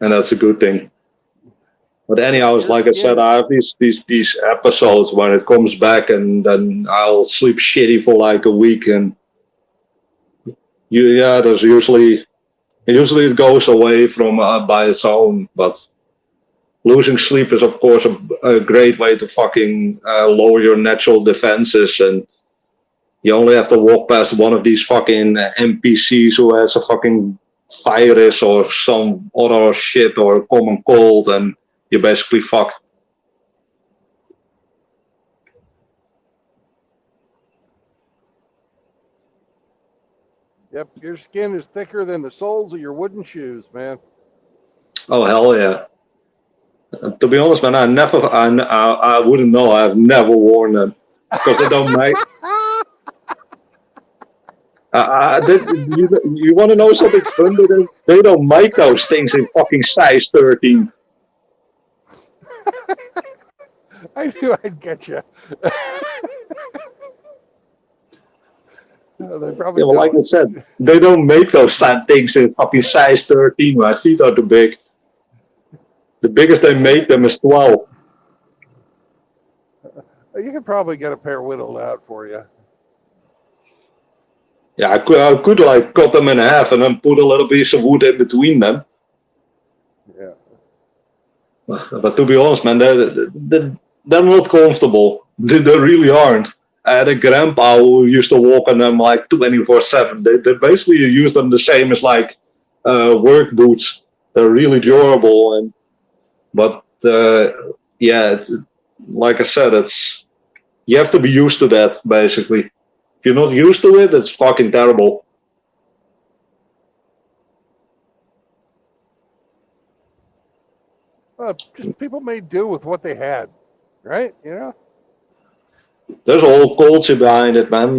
and that's a good thing. But anyhow, it's like I said, I have these episodes when it comes back, and then I'll sleep shitty for like a week, and there's usually it goes away from by its own. But losing sleep is, of course, a great way to fucking lower your natural defenses, and you only have to walk past one of these fucking NPCs who has a fucking virus or some other shit or a common cold, and you're basically fucked.
Yep. Your skin is thicker than the soles of your wooden shoes, man.
Oh hell yeah! To be honest, man, I wouldn't know. I've never worn them because they don't make. You want to know something fun? They don't make those things in fucking size 13.
I knew I'd get you. They probably
Yeah, well, like
don't.
I said, they don't make those things in fucking size 13. My feet are too big. The biggest they make them is 12.
You could probably get a pair whittled out for you.
Yeah, I could like cut them in half and then put a little piece of wood in between them.
Yeah.
But to be honest, man, they're not comfortable. They really aren't. I had a grandpa who used to walk on them like 24/7. They basically use them the same as like work boots. They're really durable, but yeah, like I said, you have to be used to that basically. If you're not used to it, it's fucking terrible.
Just people made do with what they had, right? You know.
There's a whole culture behind it, man.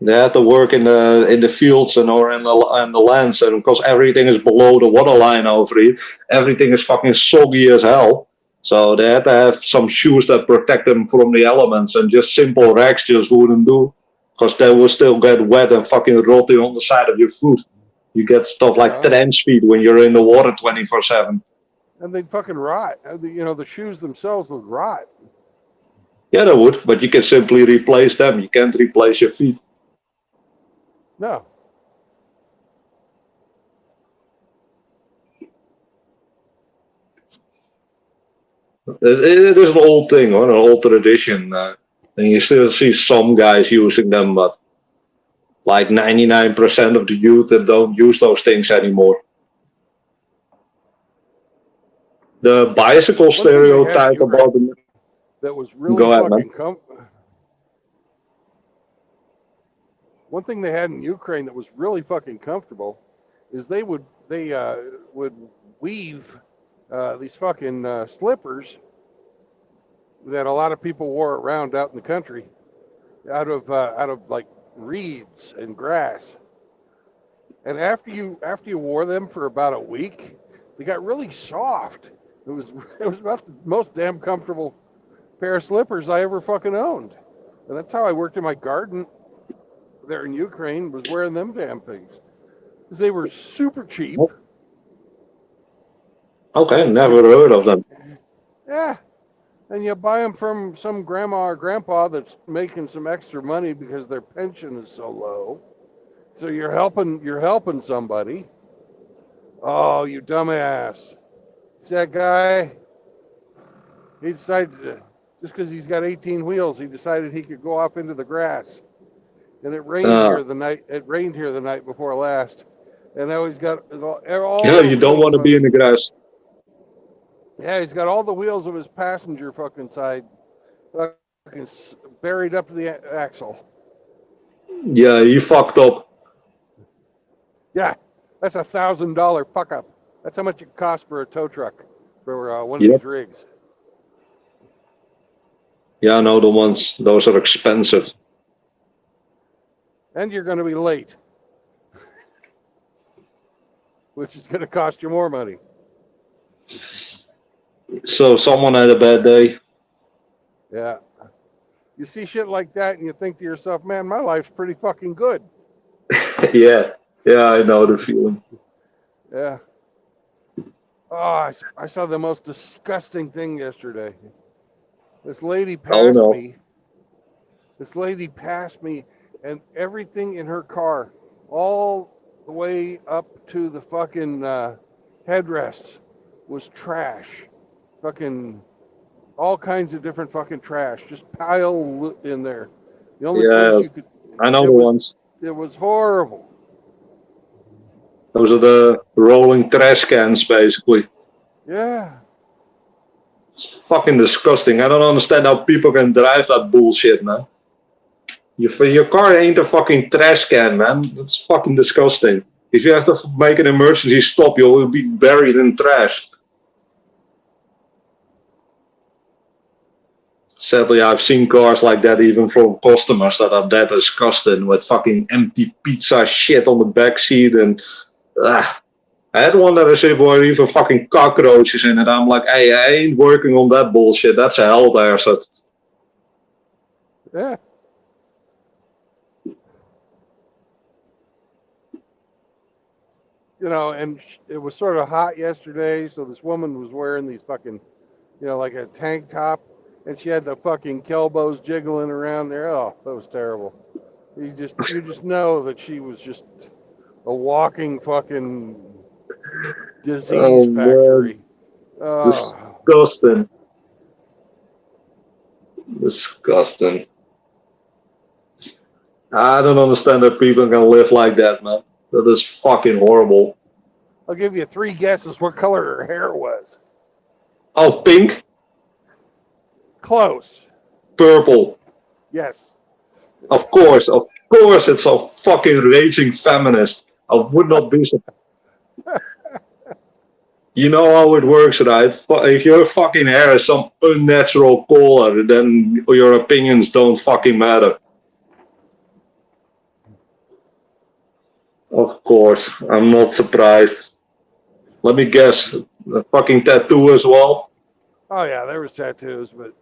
They had to work in the fields or in the lands, and because everything is below the waterline over here, everything is fucking soggy as hell. So they had to have some shoes that protect them from the elements, and just simple rags just wouldn't do, because they will still get wet and fucking rotting on the side of your foot. You get stuff like trench feet when you're in the water 24/7.
And they'd fucking rot. You know, the shoes themselves would rot.
Yeah, they would, but you can simply replace them. You can't replace your feet.
No.
It is an old thing, or an old tradition. And you still see some guys using them, but like 99% of the youth that don't use those things anymore. The bicycle stereotype about them.
That was really
Go ahead,
fucking One thing they had in Ukraine that was really fucking comfortable is they would weave these fucking slippers that a lot of people wore around out in the country out of like reeds and grass. And after you wore them for about a week, they got really soft. It was about the most damn comfortable pair of slippers I ever fucking owned. And that's how I worked in my garden there in Ukraine, was wearing them damn things. Because they were super cheap.
Okay, never heard of them.
Yeah. And you buy them from some grandma or grandpa that's making some extra money because their pension is so low. So you're helping somebody. Oh, you dumbass. See that guy? He decided to, just because he's got 18 wheels, he decided he could go off into the grass. And it rained here the night before last. And now he's got all
Yeah, you don't want to be in the grass.
Yeah, he's got all the wheels of his passenger fucking side fucking buried up to the axle.
Yeah, you fucked up.
Yeah, that's $1,000 fuck up. That's how much it costs for a tow truck for one of these rigs.
Yeah, I know the ones. Those are expensive.
And you're going to be late, which is going to cost you more money.
So someone had a bad day.
Yeah. You see shit like that and you think to yourself, man, my life's pretty fucking good.
Yeah, I know the feeling.
Yeah. Oh, I saw the most disgusting thing yesterday. This lady passed me. This lady passed me, and everything in her car, all the way up to the fucking headrests, was trash. Fucking all kinds of different fucking trash, just piled in there. The only place you could.
I know the ones.
It was horrible.
Those are the rolling trash cans, basically.
Yeah.
It's fucking disgusting. I don't understand how people can drive that bullshit, man. Your car ain't a fucking trash can, man. That's fucking disgusting. If you have to make an emergency stop, you'll be buried in trash. Sadly, I've seen cars like that even from customers that are that disgusting with fucking empty pizza shit on the back seat and I had one that I said were even fucking cockroaches in it. I'm like, hey, I ain't working on that bullshit. That's a health asset.
Yeah. You know, and it was sort of hot yesterday, so this woman was wearing these fucking, you know, like a tank top, and she had the fucking kelbos jiggling around there. Oh, that was terrible. You just know that she was just a walking fucking disease factory.
Disgusting. Disgusting. I don't understand that people can live like that, man. That is fucking horrible.
I'll give you 3 guesses what color her hair was.
Oh, pink,
Close.
purple.
Yes.
Of course, it's a fucking raging feminist. I would not be surprised. You know how it works, right? If your fucking hair is some unnatural color, then your opinions don't fucking matter. Of course, I'm not surprised. Let me guess, a fucking tattoo as well?
Oh yeah, there was tattoos, but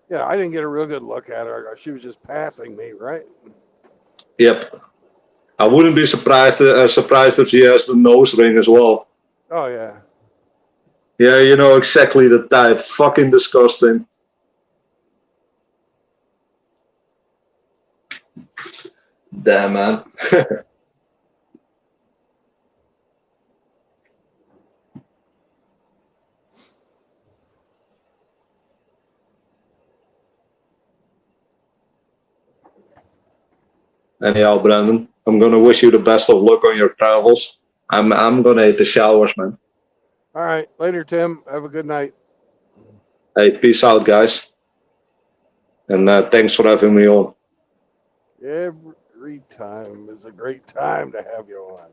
yeah, I didn't get a real good look at her. She was just passing me, right?
Yep. I wouldn't be surprised if she has the nose ring as well.
Oh yeah.
Yeah, you know exactly the type. Fucking disgusting. Damn, man. Anyhow, Brandon, I'm gonna wish you the best of luck on your travels. I'm gonna hit the showers, man.
All right, later, Tim. Have a good night.
Hey, peace out, guys, and thanks for having me on.
Every time is a great time to have you on.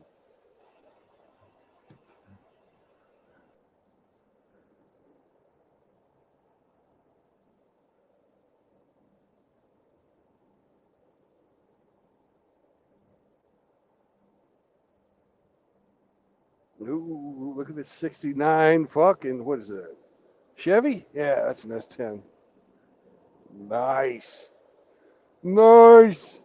Ooh, look at this 69 fucking, what is that? Chevy? Yeah, that's an S10. Nice. Nice.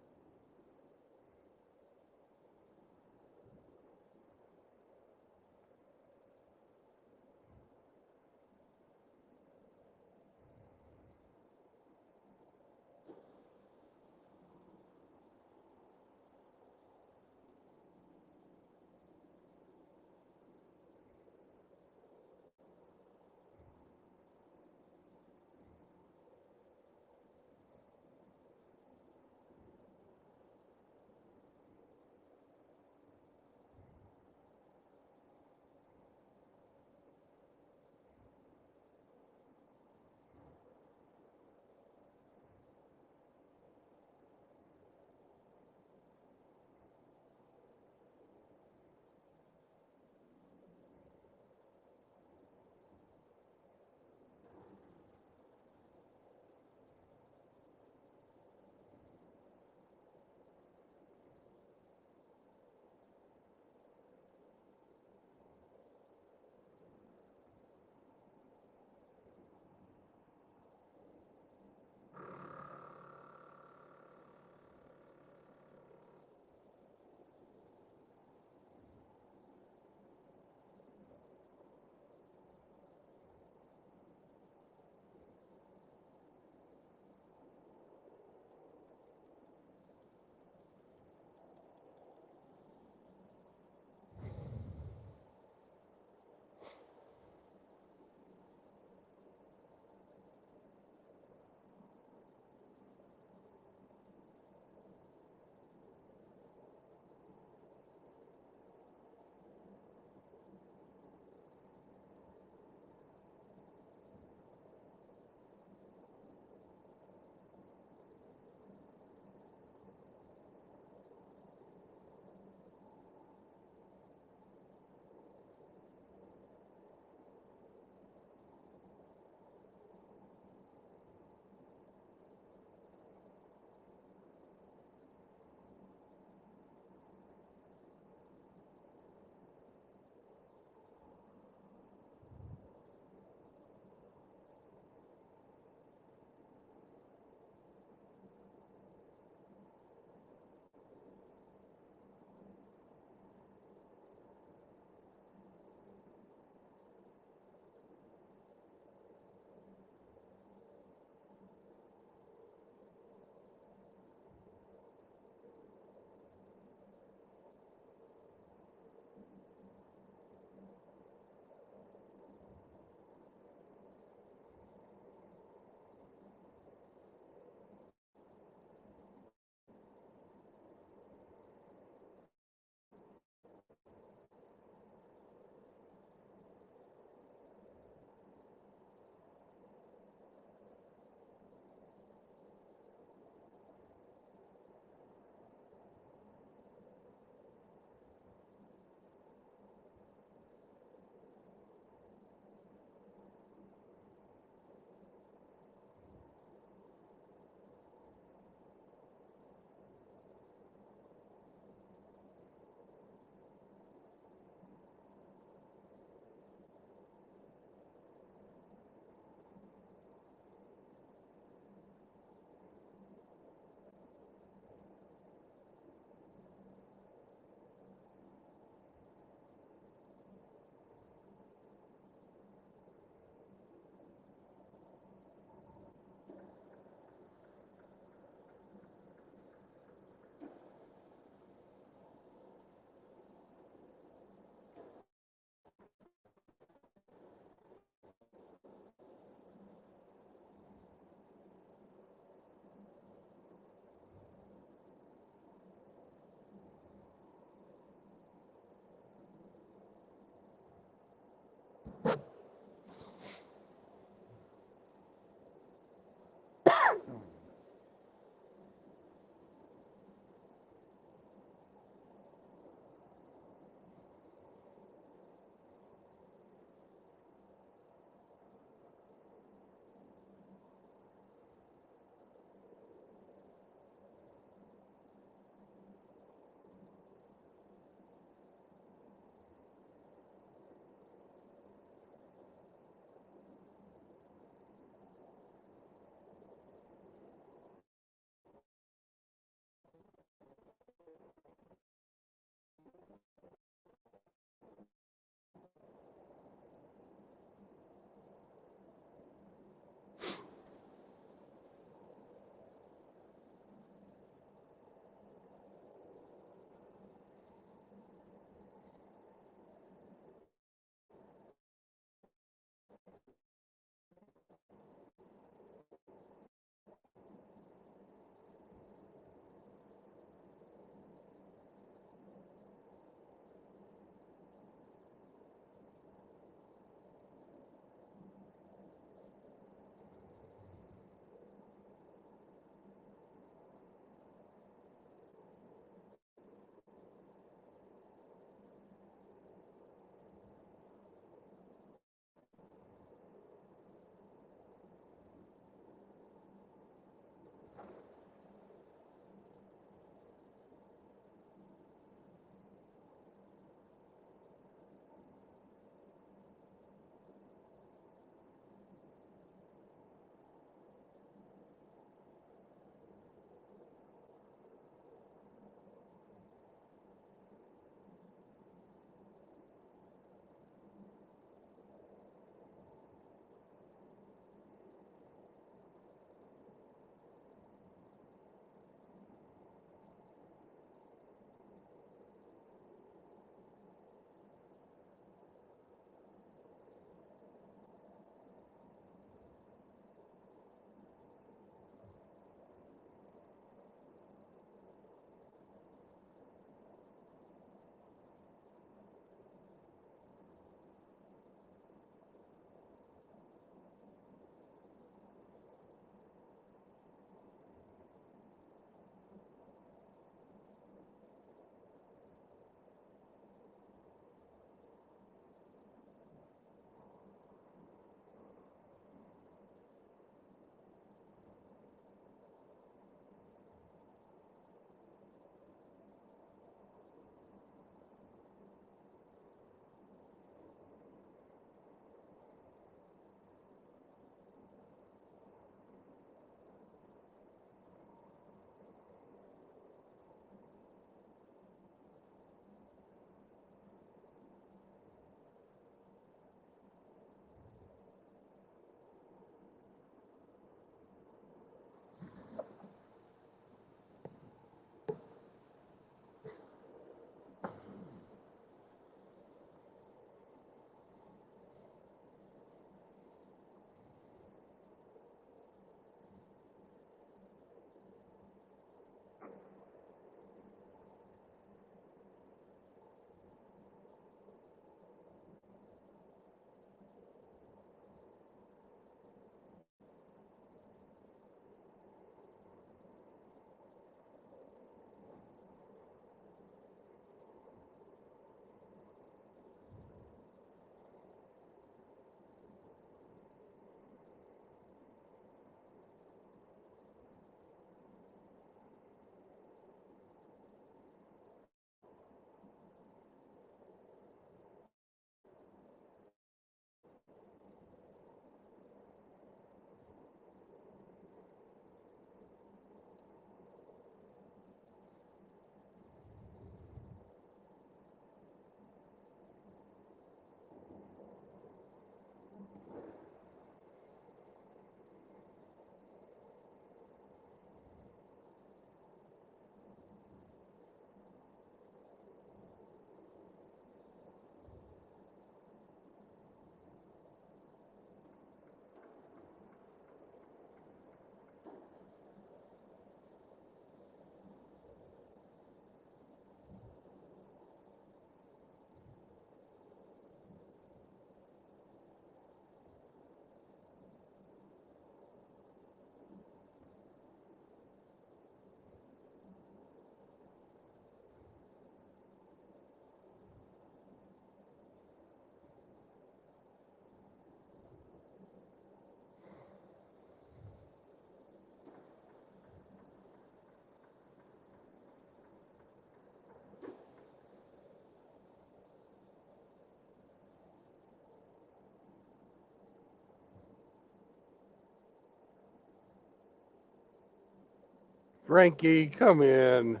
Frankie, come in.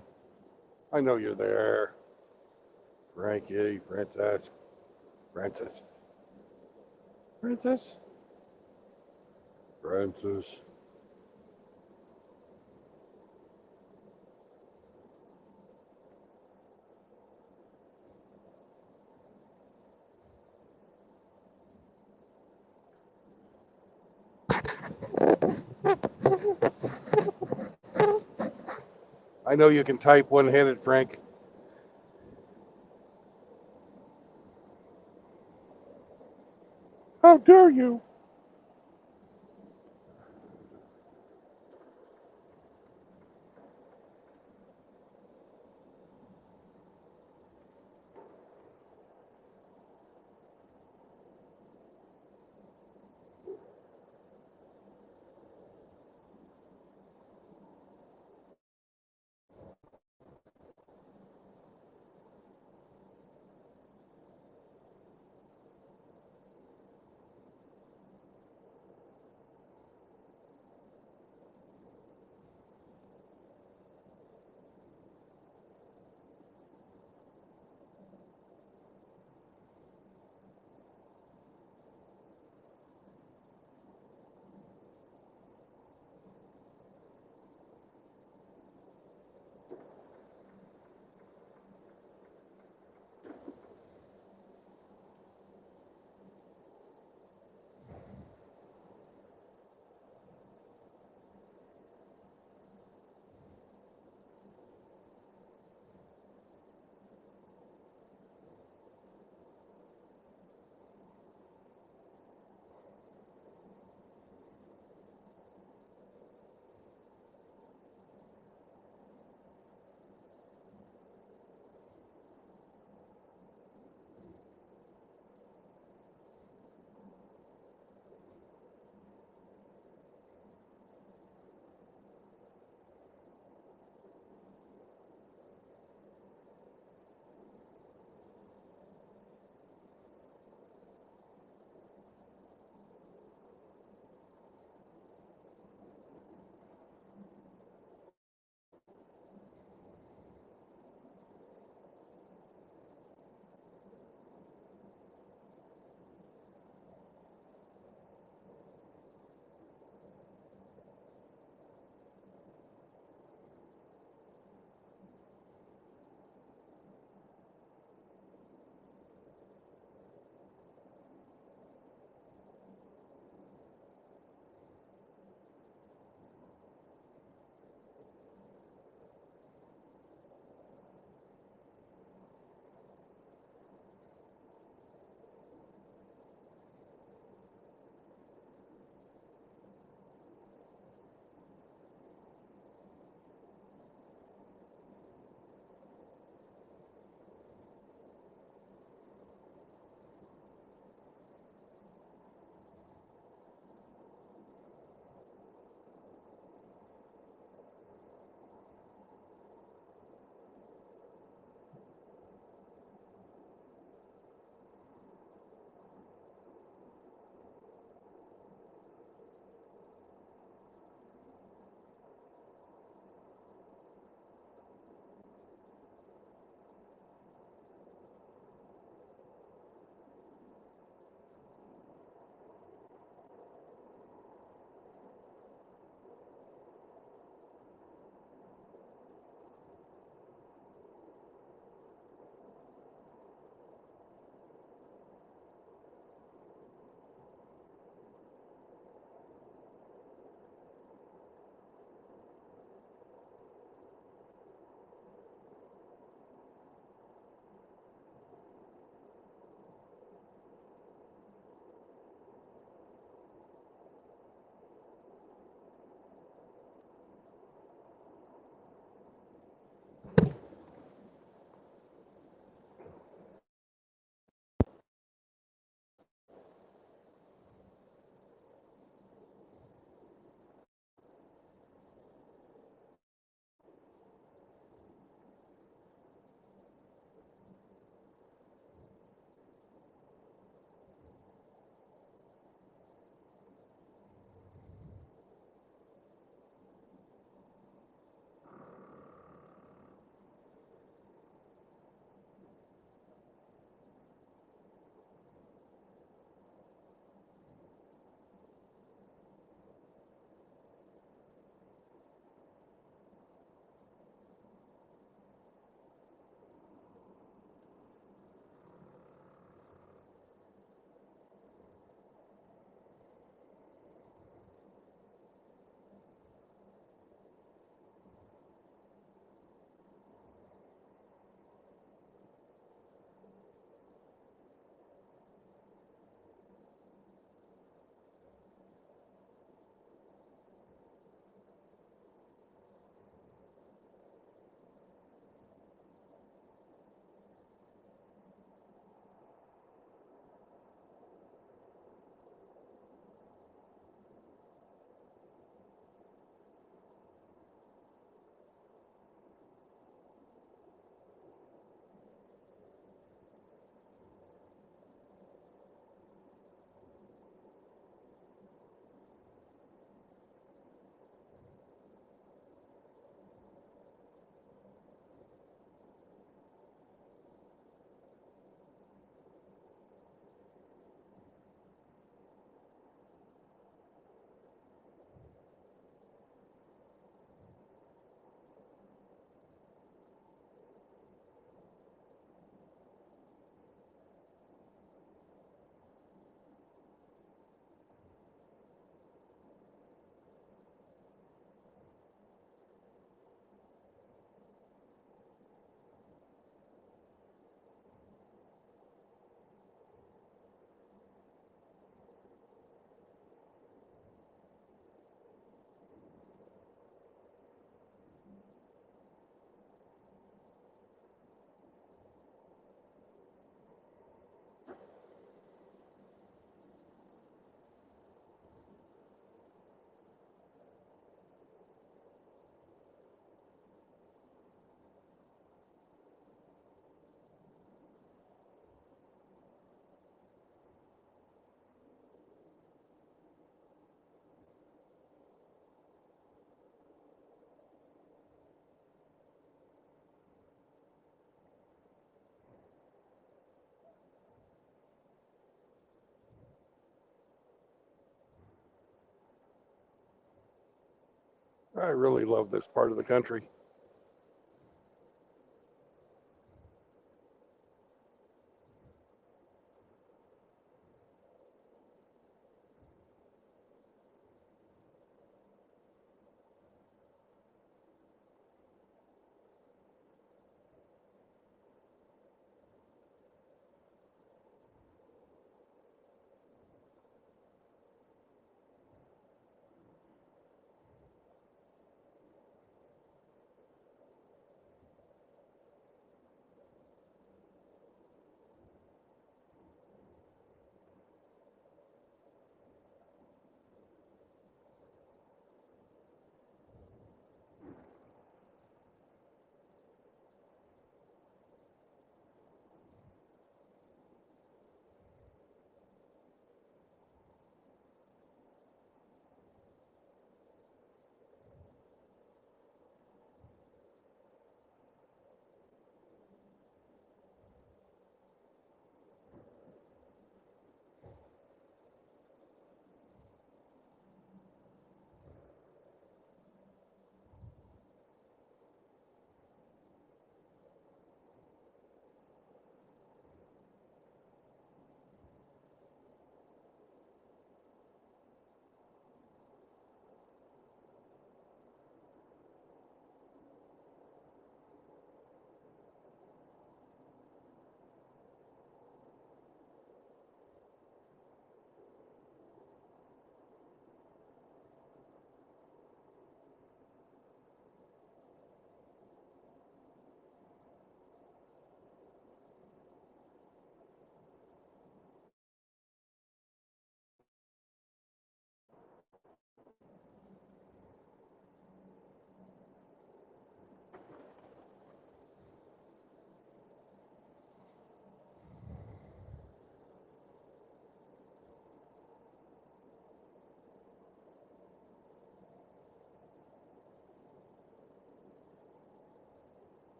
I know you're there. Frankie, Francis, Francis, Francis, Francis. I know you can type one-handed, Frank. How dare you? I really love this part of the country.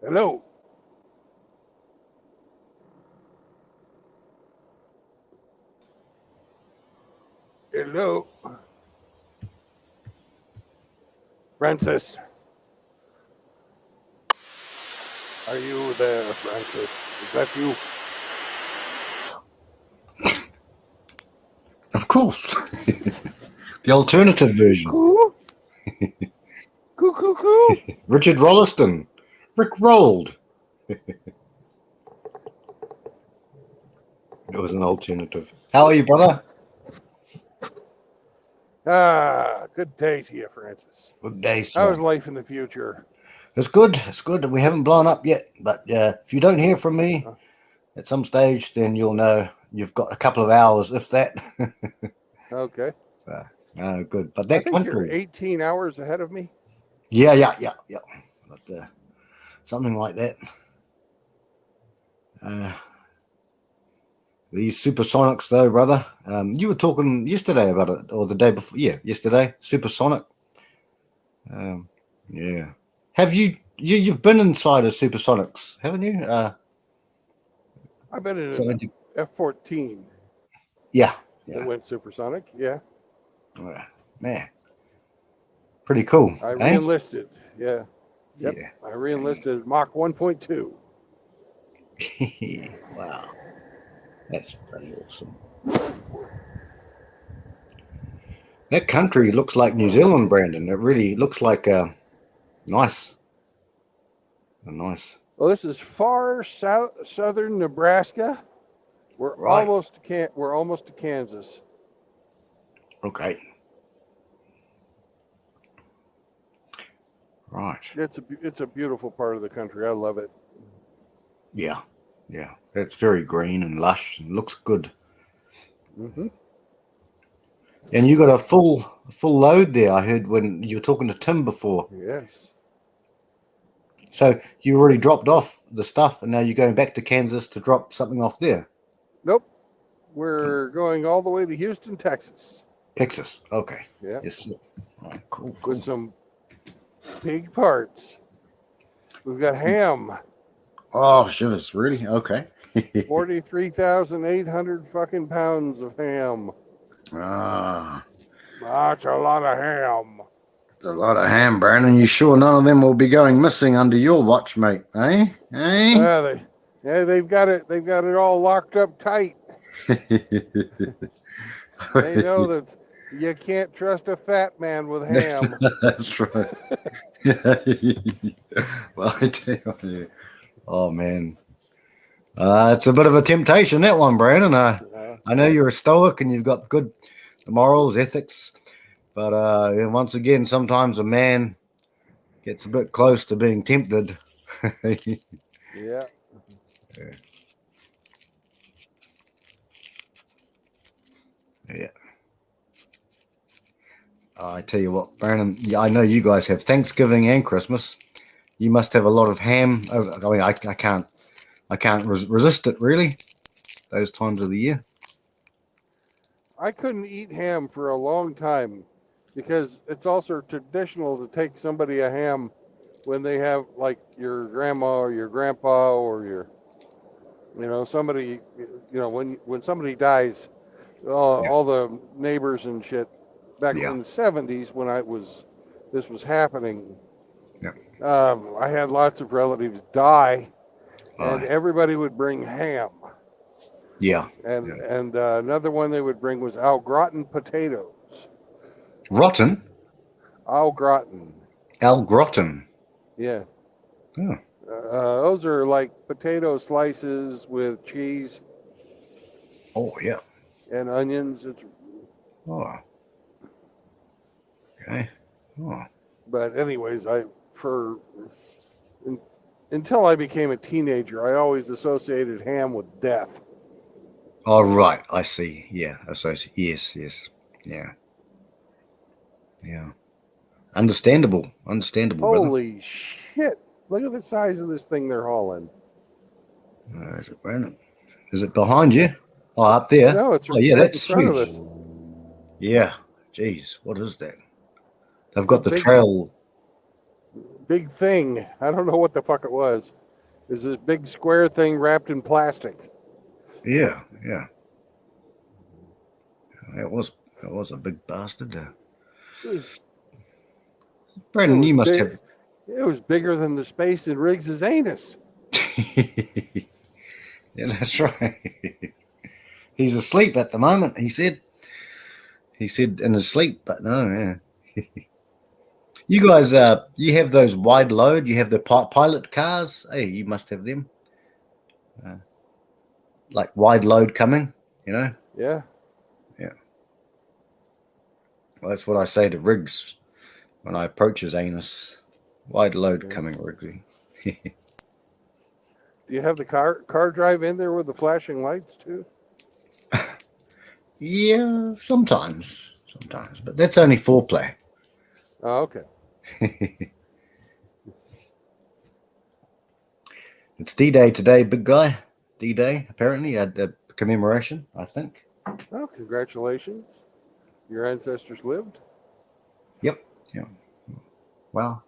Hello. Hello. Francis. Are you there, Francis? Is that you?
Of course. The alternative version.
Coo? Coo, coo, coo?
Richard Rolliston. Rick rolled. It was an alternative. How are you, brother?
Ah, good day to you, Francis.
Good day,
How's
sir.
life in the future?
It's good. It's good. We haven't blown up yet, but if you don't hear from me at some stage, then you'll know you've got a couple of hours, if that.
Okay.
So, no, good. But
I
that
think you're
country.
18 hours ahead of me.
Yeah. But something like that. These supersonics, though, brother. You were talking yesterday about it, or the day before. Yeah, yesterday. Supersonic. Yeah. Have you've been inside of supersonics, haven't you?
I've been in an F-14.
Yeah.
That went supersonic. Yeah.
Man. Pretty cool.
I re-enlisted. Yeah. Yep.
Yeah.
I re-enlisted Mach 1.2.
Wow. That's pretty awesome. That country looks like New Zealand, Brandon. It really looks like nice. Nice.
Well, this is far southern Nebraska. We're
Right.
almost to Kansas.
Okay. Right.
It's a beautiful part of the country. I love it.
Yeah. It's very green and lush and looks good.
Mm-hmm.
And you got a full load there. I heard when you were talking to Tim before.
Yes.
So you already dropped off the stuff, and now you're going back to Kansas to drop something off there.
Nope. We're going all the way to Houston, Texas.
Texas. Okay.
Yeah.
Yes. All right, cool.
With some big parts. We've got ham.
Oh, shivers. Really? Okay.
43,800 fucking pounds of ham.
Ah.
That's a lot of ham.
A lot of ham, Brandon. You sure none of them will be going missing under your watch, mate? Eh?
They've got it. They've got it all locked up tight. They know that you can't trust a fat man with ham.
That's right. Well, I tell you, oh man, it's a bit of a temptation, that one, Brandon. I know you're a stoic and you've got good morals, ethics, but once again, sometimes a man gets a bit close to being tempted.
Yeah.
Yeah. I tell you what, Brandon, I know you guys have Thanksgiving and Christmas. You must have a lot of ham. I mean, I can't resist it, really, those times of the year.
I couldn't eat ham for a long time because it's also traditional to take somebody a ham when they have, like, your grandma or your grandpa or your, somebody, when somebody dies, all the neighbors and shit back in the 70s when this was happening. Yeah. I had lots of relatives die, and everybody would bring ham.
Yeah.
And another one they would bring was au gratin potatoes.
Rotten?
Au gratin.
Al gratin.
Yeah.
Oh.
Those are like potato slices with cheese.
Oh, yeah.
And onions.
Oh. Okay. Oh.
But anyways, until I became a teenager, I always associated ham with death.
Oh, right. I see. Yeah. Yes. Yeah. Yeah. Understandable.
Holy
brother.
shit. Look at the size of this thing they're hauling.
Is it Brandon? Is it behind you? Oh, up there?
No, it's
right
that's in front
huge.
of us.
Yeah. Jeez, what is that? They've got the trail.
Big thing. I don't know what the fuck it was. Is this big square thing wrapped in plastic?
Yeah. It was a big bastard. Brandon, you must have.
It was bigger than the space in Riggs's anus.
Yeah, that's right. He's asleep at the moment, he said. He said in his sleep, but no, yeah. You guys, you have those wide load, you have the pilot cars. Hey, you must have them. Like wide load coming,
Yeah.
Yeah. Well, that's what I say to Riggs when I approach his anus. Wide load coming, Riggsy.
Do you have the car drive in there with the flashing lights too?
Yeah, sometimes, but that's only foreplay.
Oh, okay.
It's D-Day today, big guy. D-Day, apparently, at the commemoration, I think.
Oh, congratulations. Your ancestors lived?
Yep. Yeah. Well.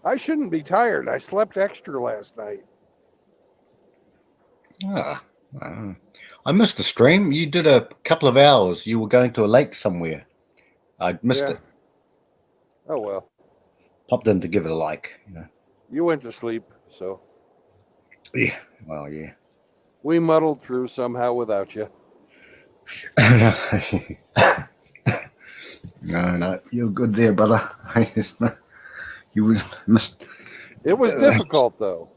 I shouldn't be tired. I slept extra last night.
I missed the stream. You did a couple of hours. You were going to a lake somewhere. I missed it.
Oh, well.
Popped in to give it a like.
You went to sleep, so.
Yeah. Well, yeah.
We muddled through somehow without you.
No, you're good there, brother. You would missed.
It was difficult, though.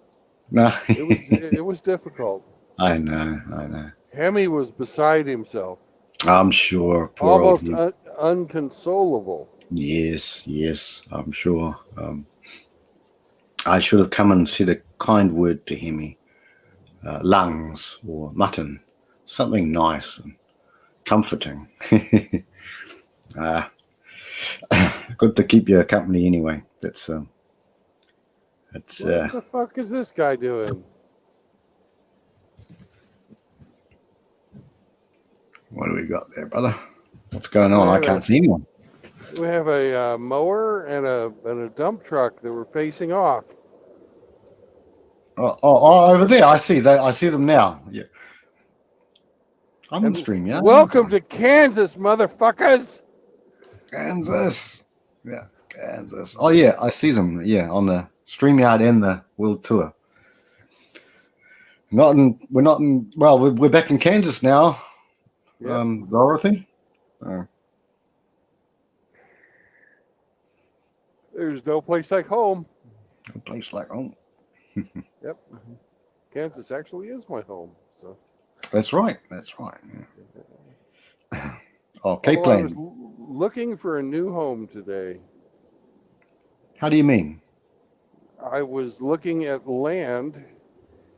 No,
it was difficult.
I know.
Hemi was beside himself.
I'm sure.
Almost unconsolable.
Yes, I'm sure. I should have come and said a kind word to Hemi. Lungs or mutton, something nice. comforting. Good to keep you company anyway. That's
What the fuck is this guy doing?
what do we got there, brother? What's going on? I can't see anyone.
We have a mower and a dump truck that were facing off.
Oh, over there. I see that. I see them now. Yeah. I'm on stream, yeah.
Welcome to Kansas, motherfuckers.
Kansas. Yeah, Kansas. Oh yeah, I see them. Yeah, on the StreamYard and the World Tour. We're not in. Well, we're back in Kansas now. Yep. Dorothy.
There's no place like home.
No place like home.
Yep. Kansas actually is my home. So.
That's right. That's right. Yeah. Oh, Cape
I
Land.
was looking for a new home today.
How do you mean?
I was looking at land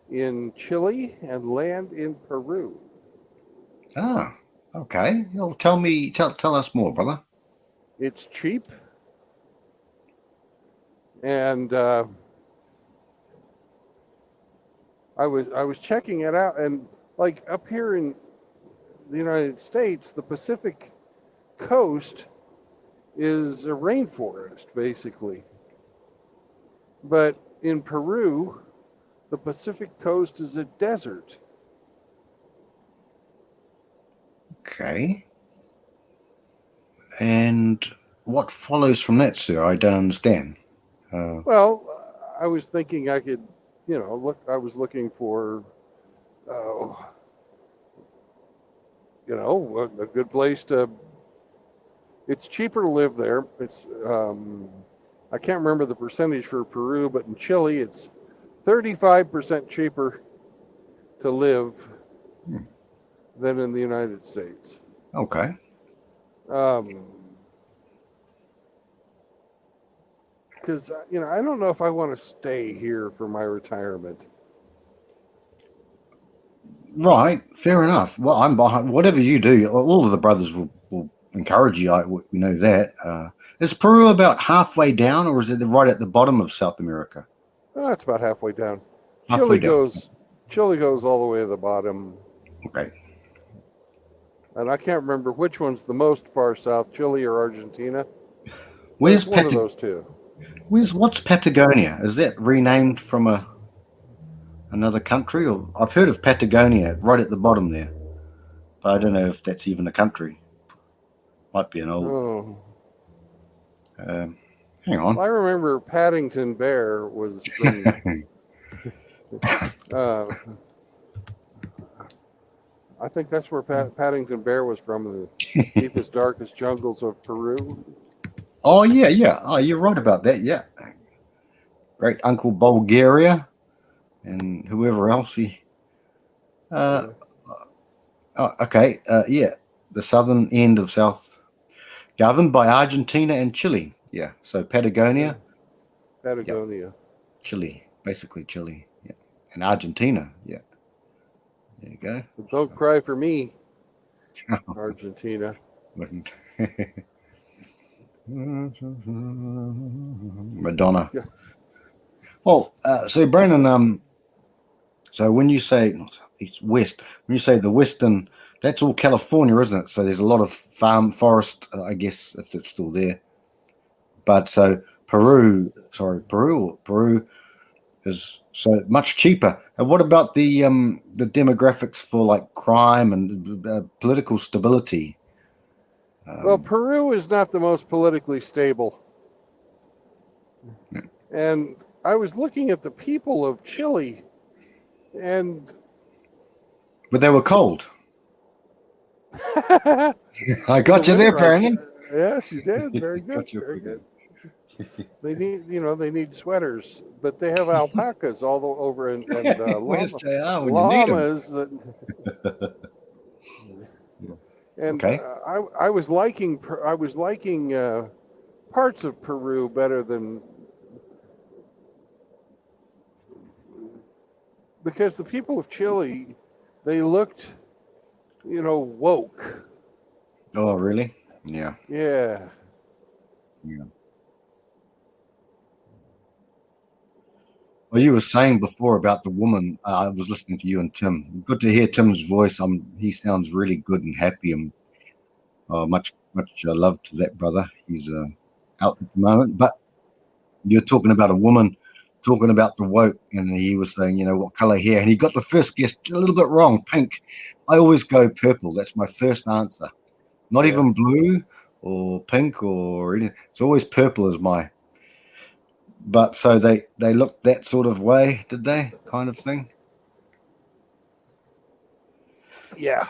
in Chile and land in Peru.
Ah, okay. Well, tell us more, brother.
It's cheap, and I was checking it out, and like up here in the United States, the Pacific coast is a rainforest, basically. But in Peru, the Pacific coast is a desert.
Okay. And what follows from that, sir? I don't understand.
Well, I was thinking I could, I was looking for, a good place to. It's cheaper to live there. It's I can't remember the percentage for Peru, but in Chile it's 35% cheaper to live than in the United States.
Okay.
Because I don't know if I want to stay here for my retirement.
Right, fair enough. Well, I'm behind whatever you do. All of the brothers will encourage you. We know that. Is Peru about halfway down, or is it right at the bottom of South America?
It's about halfway down.
Halfway down.
Chile goes all the way to the bottom.
Okay.
And I can't remember which one's the most far south, Chile or Argentina.
Where's
one of those two?
What's Patagonia? Is that renamed from another country? Or I've heard of Patagonia right at the bottom there, but I don't know if that's even a country. Might be an old.
Oh.
Hang on.
Well, I remember Paddington Bear was from. I think that's where Paddington Bear was from, the deepest, darkest jungles of Peru.
Oh yeah. Oh, you're right about that. Yeah. Great Uncle Bulgaria, and whoever else he. Okay. Yeah, the southern end of South. Governed by Argentina and Chile. Yeah. So Patagonia.
Patagonia.
Yeah. Chile. Basically Chile. Yeah. And Argentina. Yeah. There you go.
But don't cry for me, Argentina.
Madonna.
Yeah.
Well, so Brandon, so when you say it's west, when you say the western, that's all California, isn't it? So there's a lot of forest, I guess, if it's still there. But so Peru is so much cheaper. And what about the demographics for like crime and political stability?
Well, Peru is not the most politically stable. Yeah. And I was looking at the people of Chile,
but they were cold. I got you there, Brandon.
Yes, you did. Very good. Very good. They need sweaters, but they have alpacas all over and
Where's JR when
llamas
you need them?
And
okay.
I was liking parts of Peru better than, because the people of Chile, they looked, woke.
Oh, really? Yeah.
Yeah.
Yeah. Well, you were saying before about the woman. I was listening to you and Tim. Good to hear Tim's voice. He sounds really good and happy, and much love to that brother. He's out at the moment. But you're talking about a woman, talking about the woke, and he was saying, what color hair, and he got the first guess a little bit wrong. Pink. I always go purple. That's my first answer. Not
Yeah.
even blue or pink or anything. It's always purple as my. But so they looked that sort of way, did they? Kind of thing.
Yeah.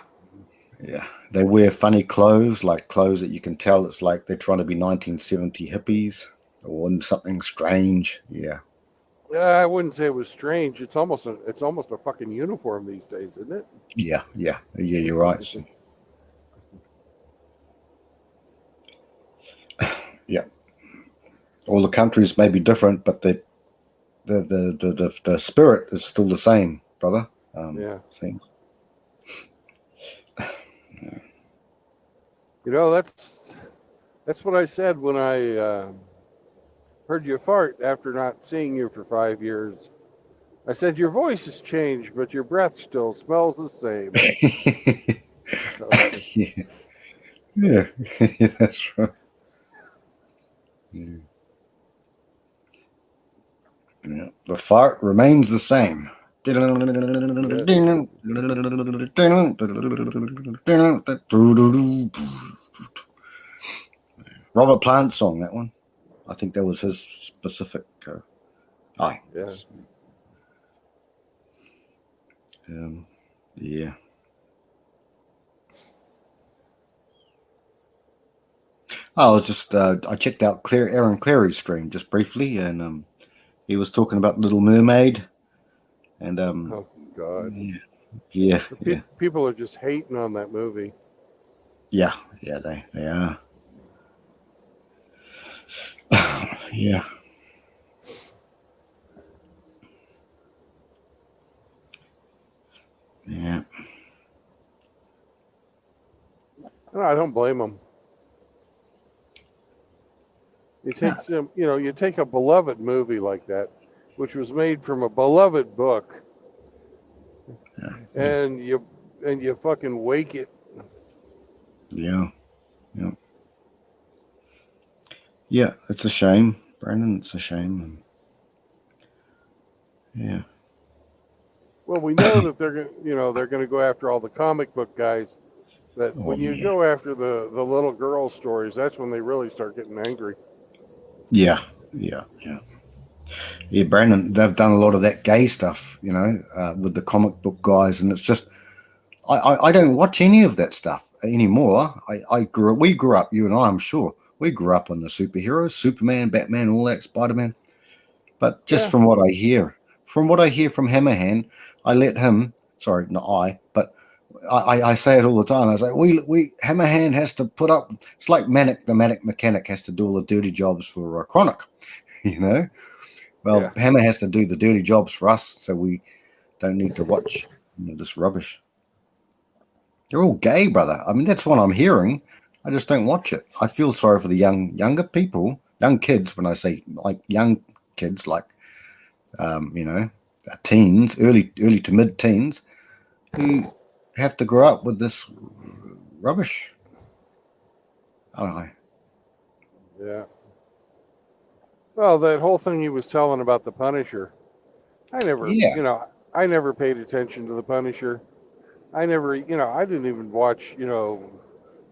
Yeah. They wear funny clothes, like clothes that you can tell it's like they're trying to be 1970 hippies or something strange. Yeah.
I wouldn't say it was strange. It's almost a fucking uniform these days, isn't it?
Yeah. You're right. So, yeah. All the countries may be different, but the spirit is still the same, brother.
Yeah.
Same.
That's what I said when I heard you fart after not seeing you for 5 years. I said your voice has changed, but your breath still smells the same.
Yeah, that's right. Yeah. The fart remains the same. Robert Plant song, that one. I think that was his specific.
Yeah.
Yeah. I was just I checked out Aaron Clary's stream just briefly, and he was talking about Little Mermaid, and
Oh God.
yeah.
People are just hating on that movie.
Yeah, they are. Yeah. Yeah.
No, I don't blame them. You take you take a beloved movie like that, which was made from a beloved book, and you fucking wake it.
Yeah. Yeah, it's a shame, Brandon. It's a shame. Yeah.
Well, we know that they're going to go after all the comic book guys. But when you go after the little girl stories, that's when they really start getting angry.
Yeah, Brandon, they've done a lot of that gay stuff, with the comic book guys, and it's just, I don't watch any of that stuff anymore. We grew up, you and I, I'm sure, we grew up on the superheroes, Superman, Batman, all that, Spider-Man. But just from what I hear from Hammerhand, I let him. Sorry, not I, but I say it all the time. I was like, we Hammerhand has to put up. It's like the Manic mechanic has to do all the dirty jobs for Chronic, Well, Hammer has to do the dirty jobs for us, so we don't need to watch this rubbish. They're all gay, brother. I mean, that's what I'm hearing. I just don't watch it. I feel sorry for the younger people, young kids. When I say like young kids, like teens, early to mid-teens, who have to grow up with this rubbish.
Yeah. Well, that whole thing he was telling about the Punisher, I never paid attention to the Punisher. I didn't even watch,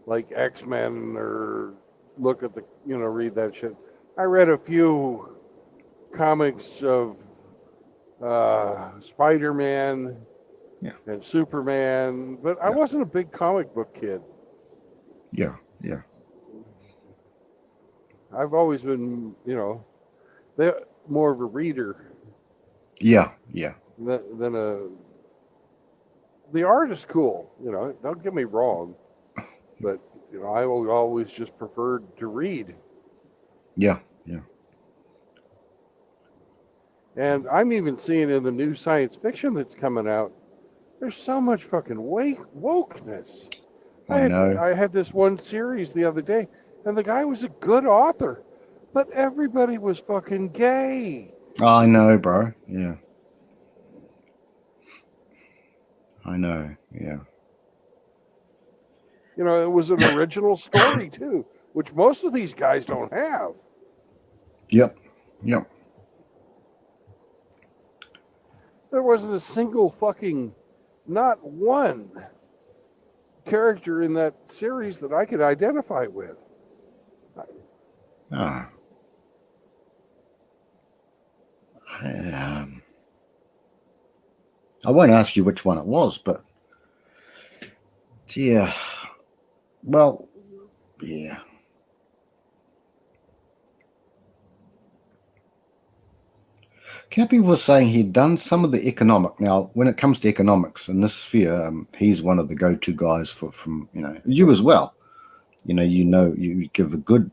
like X-Men or look at read that shit. I read a few comics of Spider-Man and Superman, but I wasn't a big comic book kid.
Yeah.
I've always been, more of a reader.
Yeah.
Than the art is cool, don't get me wrong, but I always just preferred to read.
Yeah.
And I'm even seeing in the new science fiction that's coming out, there's so much fucking wokeness.
I know.
I had this one series the other day, and the guy was a good author, but everybody was fucking gay.
I know, bro. Yeah. I know. Yeah.
You know, it was an original story too, which most of these guys don't have.
Yep. Yep.
There wasn't a single fucking, not one character in that series that I could identify with.
Ah. I won't ask you which one it was, but yeah. Well, yeah. Cappy was saying he'd done some of the economic. Now, when it comes to economics in this sphere, he's one of the go-to guys from you as well. You give a good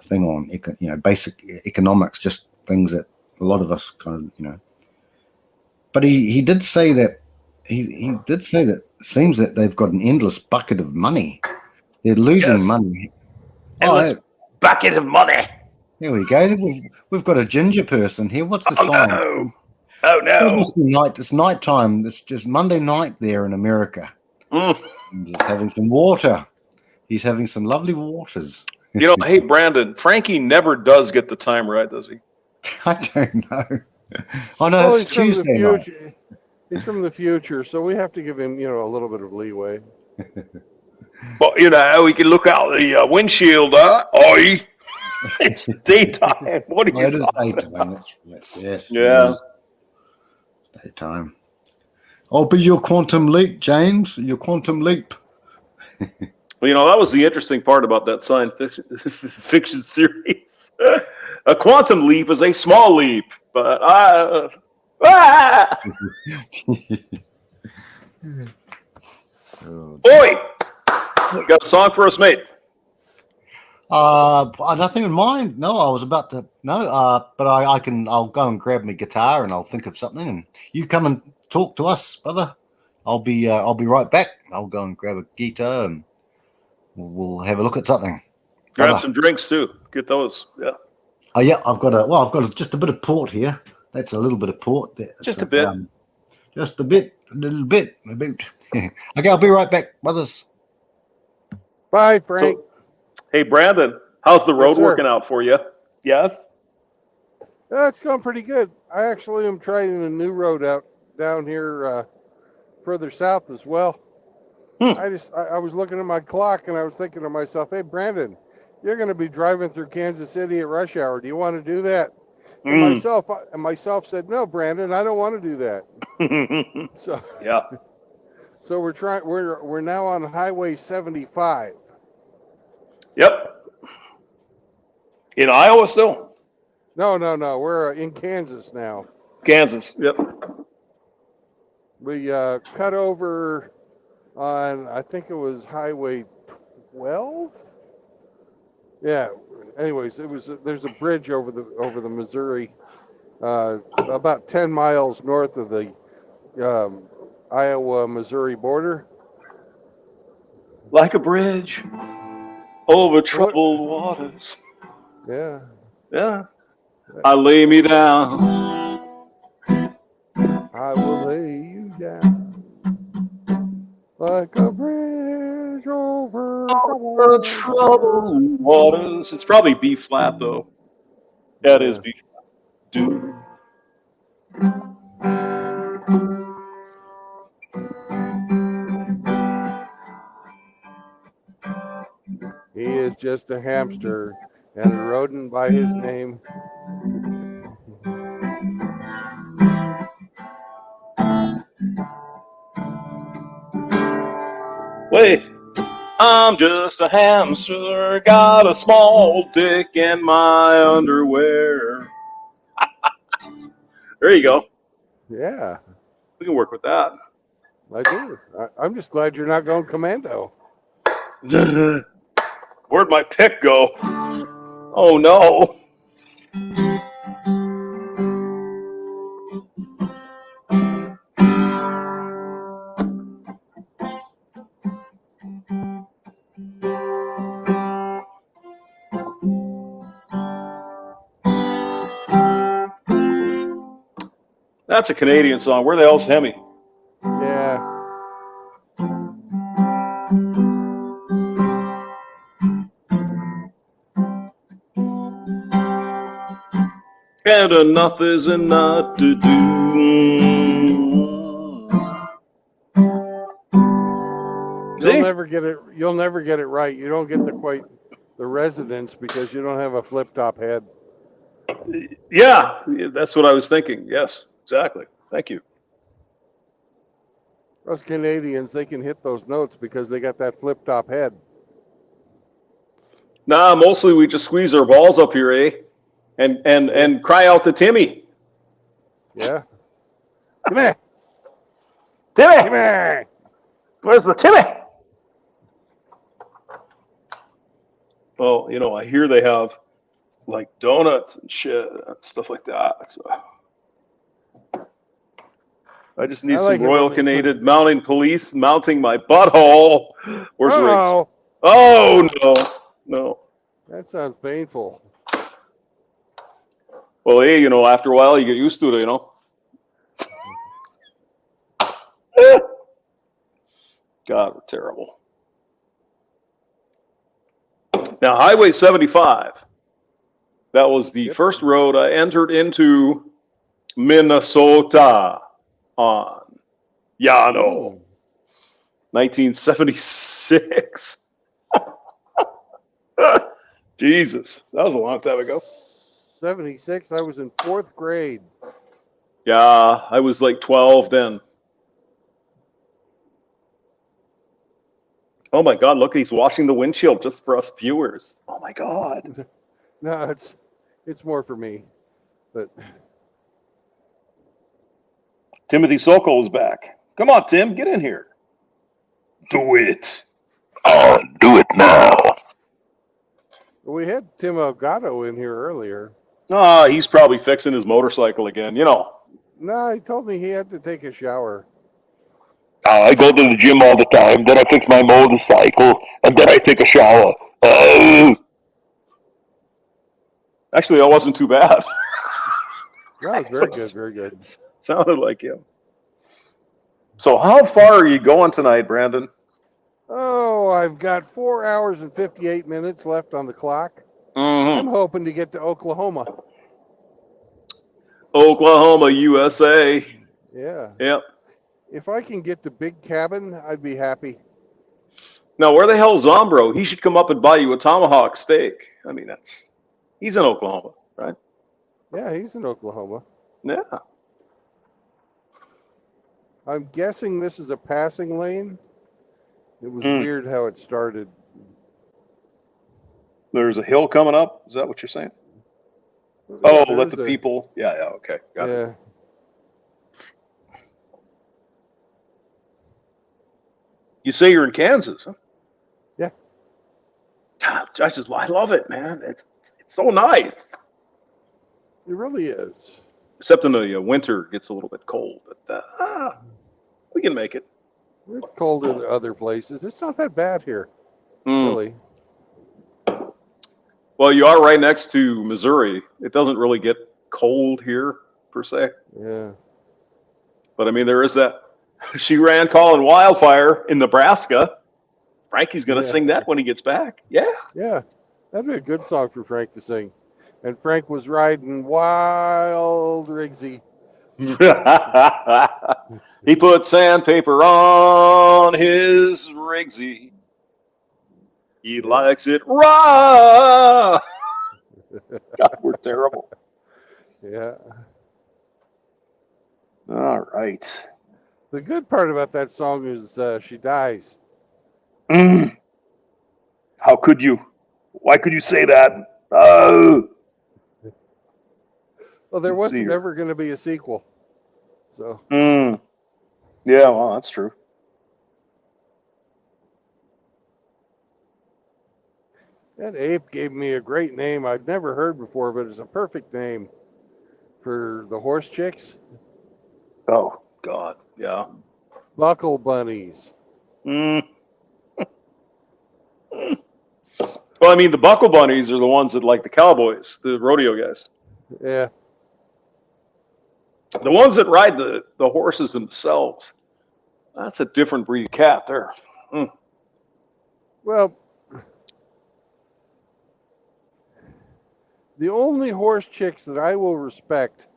thing on basic economics, just things that a lot of us kind of But he did say that he did say that it seems that they've got an endless bucket of money. They're losing money.
Endless bucket of money.
Here we go. We've got a ginger person here. What's the time?
No. Oh no!
So it must be night. It's night time. It's just Monday night there in America. He's having some water. He's having some lovely waters.
Hey Brandon, Frankie never does get the time right, does he?
I don't know. I know it's Tuesday night.
He's from the future, so we have to give him, a little bit of leeway.
But we can look out the windshield. Oi! It's daytime. What are you talking about?
Yes.
Yeah.
Daytime. I'll be your quantum leap, James. Your quantum leap.
Well, that was the interesting part about that science fiction series. A quantum leap is a small leap, but Boy, you got a song for us, mate?
Nothing in mind. No, I was about to. No, but I'll go and grab my guitar and I'll think of something. And you come and talk to us, brother. I'll be right back. I'll go and grab a guitar and we'll have a look at something.
Grab some drinks too. Get those. Yeah.
Oh yeah, I've got just a bit of port here. That's a little bit of port.
Just a bit.
Just a bit. A little bit. A bit. Okay, I'll be right back, brothers.
Bye, Frank.
Hey, Brandon, how's the road working out for you? Yes?
It's going pretty good. I actually am trying a new road out down here further south as well. I was looking at my clock and I was thinking to myself, hey, Brandon, you're going to be driving through Kansas City at rush hour. Do you want to do that? And myself said, no, Brandon, I don't want to do that. So
yeah.
So we're now on Highway 75.
Yep. In Iowa still?
No. We're in Kansas now.
Kansas. Yep.
We cut over on, I think it was Highway 12. Yeah. Anyways, there's a bridge over the Missouri, about 10 miles north of the Iowa-Missouri border.
Like a bridge over troubled waters.
Yeah.
Yeah. I lay me down.
I will lay you down like a bridge over
troubled waters. It's probably B flat though. Yeah, it is B flat. Dude.
He is just a hamster and a rodent by his name.
Wait, I'm just a hamster, got a small dick in my underwear. There you go.
Yeah.
We can work with that.
I do. I'm just glad you're not going commando.
Where'd my pick go? Oh no. That's a Canadian song. Where the hell's Hemi?
Yeah.
And enough is enough to do.
You'll never get it. You'll never get it right. You don't get the resonance because you don't have a flip top head.
Yeah, that's what I was thinking. Yes, exactly. Thank you.
Those Canadians, they can hit those notes because they got that flip top head.
Nah, mostly we just squeeze our balls up here, eh? And cry out to Timmy.
Yeah. Timmy!
Timmy!
Timmy!
Where's the Timmy? Well, you know, I hear they have like donuts and shit, stuff like that. So I just need some Royal Canadian Mounted Police mounting my butthole. Where's Riggs? Oh, no.
That sounds painful.
Well, hey, you know, after a while you get used to it, you know. God, we're terrible. Now, Highway 75, that was the first road I entered into Minnesota on. Yano. 1976. Jesus, that was a long time ago.
76, I was in 4th grade.
Yeah, I was like 12 then. Oh my God, look, he's washing the windshield just for us viewers. Oh my God.
No, it's more for me. But
Timothy Sokol is back. Come on, Tim, get in here. Do it.
Do it now.
we had Tim Elgato in here earlier.
He's probably fixing his motorcycle again, you know.
No, he told me he had to take a shower.
I go to the gym all the time, then I fix my motorcycle, and then I take a shower.
Actually, that wasn't too bad.
That was very good, very good.
Sounded like him. So how far are you going tonight, Brandon?
Oh, I've got 4 hours and 58 minutes left on the clock.
Mm-hmm.
I'm hoping to get to Oklahoma.
Oklahoma, USA.
Yeah.
Yep.
If I can get to Big Cabin, I'd be happy.
Now, where the hell's Zombro? He should come up and buy you a tomahawk steak. I mean, he's in Oklahoma, right?
Yeah, he's in Oklahoma.
Yeah.
I'm guessing this is a passing lane. It was weird how it started.
There's a hill coming up. Is that what you're saying?
Yeah,
let the people. Yeah, okay. Got it. You say you're in Kansas, huh?
Yeah.
I love it, man. It's so nice.
It really is.
Except in the winter, it gets a little bit cold, but we can make it.
It's colder than other places. It's not that bad here, really.
Well, you are right next to Missouri. It doesn't really get cold here, per se.
Yeah.
But, I mean, there is that. She ran calling wildfire in Nebraska. Frankie's going to sing that when he gets back. Yeah.
Yeah. That'd be a good song for Frank to sing. And Frank was riding Wild Rigsy.
He put sandpaper on his Rigsy. He likes it raw. God, we're terrible.
Yeah.
All right.
The good part about that song is she dies.
How could you? Why could you say that?
Well, there wasn't ever going to be a sequel. So.
Yeah, well, that's true.
That ape gave me a great name I'd never heard before, but it's a perfect name for the horse chicks.
Oh, God, yeah.
Buckle bunnies.
Well, I mean, the buckle bunnies are the ones that like the cowboys, the rodeo guys.
Yeah.
The ones that ride the horses themselves, that's a different breed of cat there. Mm.
Well, the only horse chicks that I will respect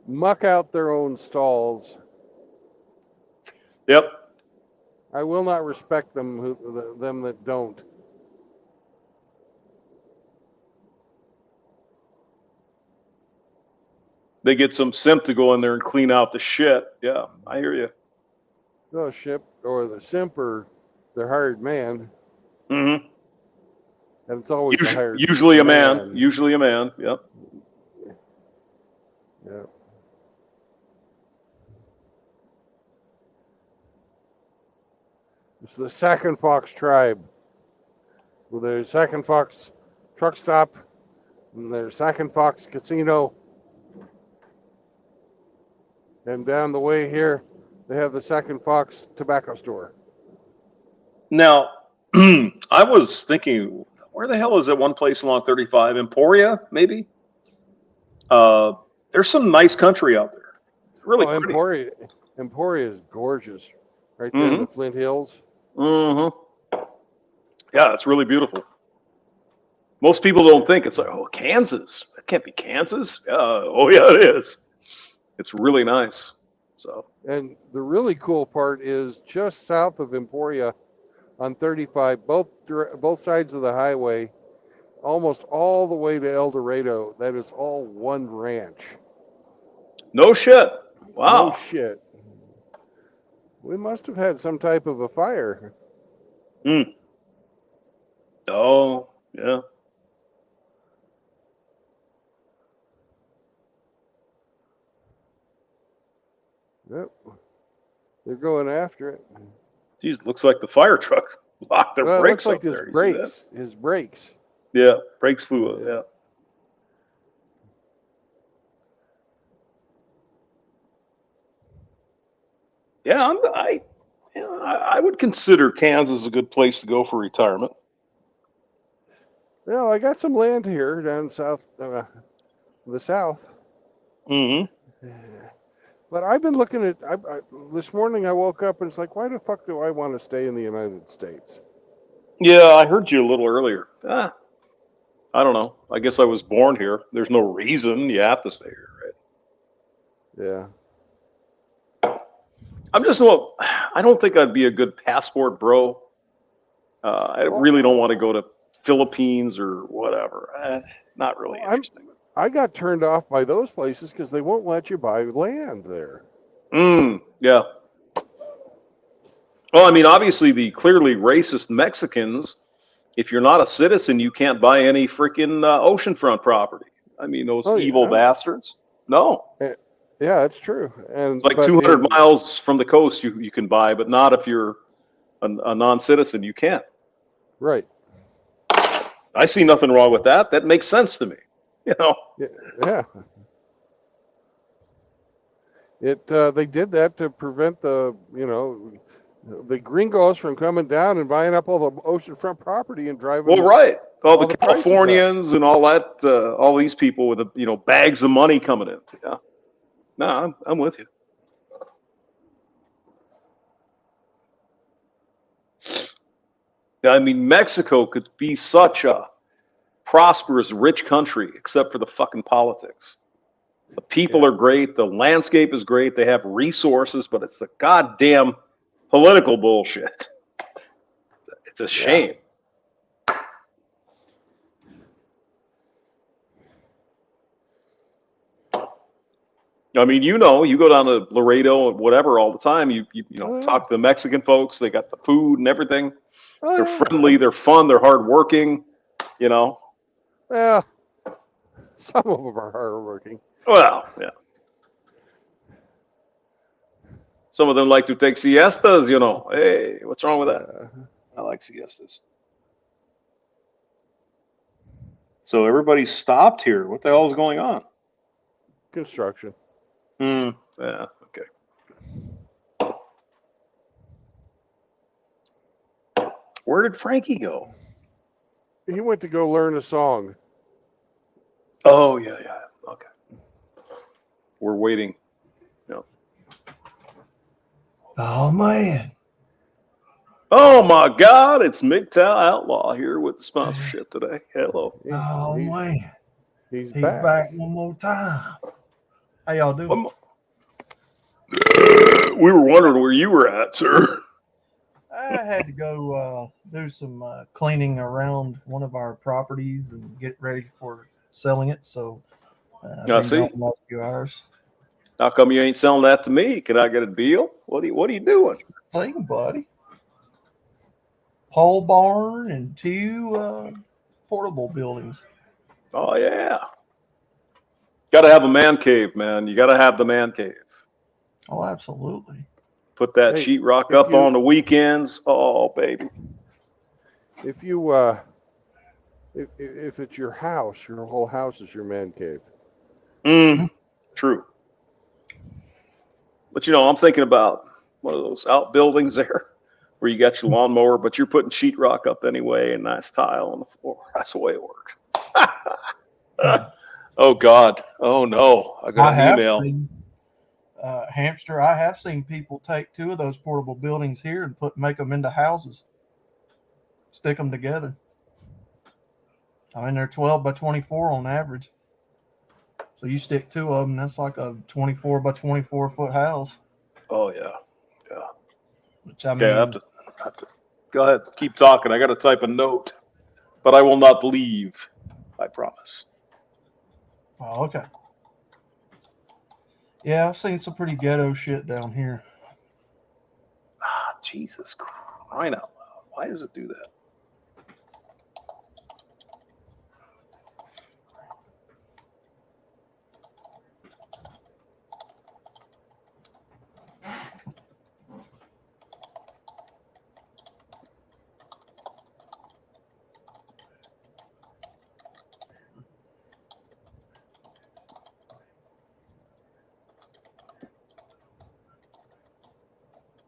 muck out their own stalls.
Yep.
I will not respect them them that don't.
They get some simp to go in there and clean out the shit. Yeah, I hear you.
The ship or the simp or the hired man.
Mm-hmm.
And it's always the hired
usually a man. Usually a man. Yep.
Yeah. It's the Sac and Fox tribe. Well, there's Sac and Fox truck stop, and there's Sac and Fox casino. And down the way here, they have the Sac and Fox tobacco store.
Now, I was thinking, where the hell is that one place along 35? Emporia, maybe? There's some nice country out there. It's really pretty.
Emporia is gorgeous. Right there in the Flint Hills.
Mm-hmm. Yeah, it's really beautiful. Most people don't think it's like, oh, Kansas. That can't be Kansas. Oh, yeah, it is. It's really nice. So.
And the really cool part is just south of Emporia on 35, both sides of the highway, almost all the way to El Dorado, that is all one ranch.
No shit. Wow.
No shit. We must have had some type of a fire.
Hmm. Oh, yeah.
Yep. They're going after it.
Geez, looks like the fire truck locked their brakes
it looks
up
like
there.
His brakes.
Yeah, brakes flew up. Yeah. Yeah, I would consider Kansas a good place to go for retirement.
Well, I got some land here down south, the south.
Mm-hmm.
But I've been looking at. This morning I woke up and it's like, why the fuck do I want to stay in the United States?
Yeah, I heard you a little earlier. I don't know. I guess I was born here. There's no reason you have to stay here, right?
Yeah.
I don't think I'd be a good passport bro. I really don't want to go to Philippines or whatever. Not really interesting.
I got turned off by those places because they won't let you buy land there.
Yeah. Well, I mean, obviously the clearly racist Mexicans, if you're not a citizen, you can't buy any freaking oceanfront property. I mean, those evil bastards. No.
Yeah, that's true. And
it's like 200 miles from the coast you can buy, but not if you're a non-citizen. You can't.
Right.
I see nothing wrong with that. That makes sense to me. You know.
Yeah. They did that to prevent the gringos from coming down and buying up all the oceanfront property and driving.
Well, right. All the Californians and all that, all these people with bags of money coming in. Yeah. No, I'm with you. I mean, Mexico could be such a prosperous, rich country, except for the fucking politics. The people are great. The landscape is great. They have resources, but it's the goddamn political bullshit. It's a shame. I mean, you go down to Laredo or whatever all the time. You talk to the Mexican folks. They got the food and everything. They're friendly. They're fun. They're hardworking.
Well, some of them are hardworking.
Well, yeah. Some of them like to take siestas. Hey, what's wrong with that? I like siestas. So everybody stopped here. What the hell is going on?
Construction.
Yeah, okay. Where did Frankie go?
He went to go learn a song.
Oh, yeah. Okay. We're waiting.
Oh man.
Oh my God, it's MGTOW Outlaw here with the sponsorship today. Hello.
Oh man.
He's
He's
back.
back one more time. How y'all doing?
We were wondering where you were at, sir.
I had to go do some cleaning around one of our properties and get ready for selling it. So I've
I
been
see.
gone the last few hours.
How come you ain't selling that to me? Can I get a deal? What are you doing?
Clean, buddy. Pole barn and 2 portable buildings.
Oh yeah. Got to have a man cave, man. You got to have the man cave.
Oh, absolutely.
Put that
Hey,
sheetrock
if
up
you-
on the weekends. Oh baby.
If you if it's your house, your whole house is your man cave.
True. But you know, I'm thinking about one of those outbuildings there where you got your lawnmower, but you're putting sheetrock up anyway and nice tile on the floor. That's the way it works. Oh God. Oh no. I got an email.
Hamster, I have seen people take 2 of those portable buildings here and make them into houses. Stick them together. I mean, they're 12 by 24 on average. So you stick 2 of them, that's like a 24 by 24 foot house.
Oh yeah. Yeah.
Which I mean,
Okay, I have to go ahead. Keep talking. I got to type a note, but I will not leave. I promise.
Oh, okay. Yeah, I've seen some pretty ghetto shit down here.
Ah, Jesus crying out loud. Why does it do that?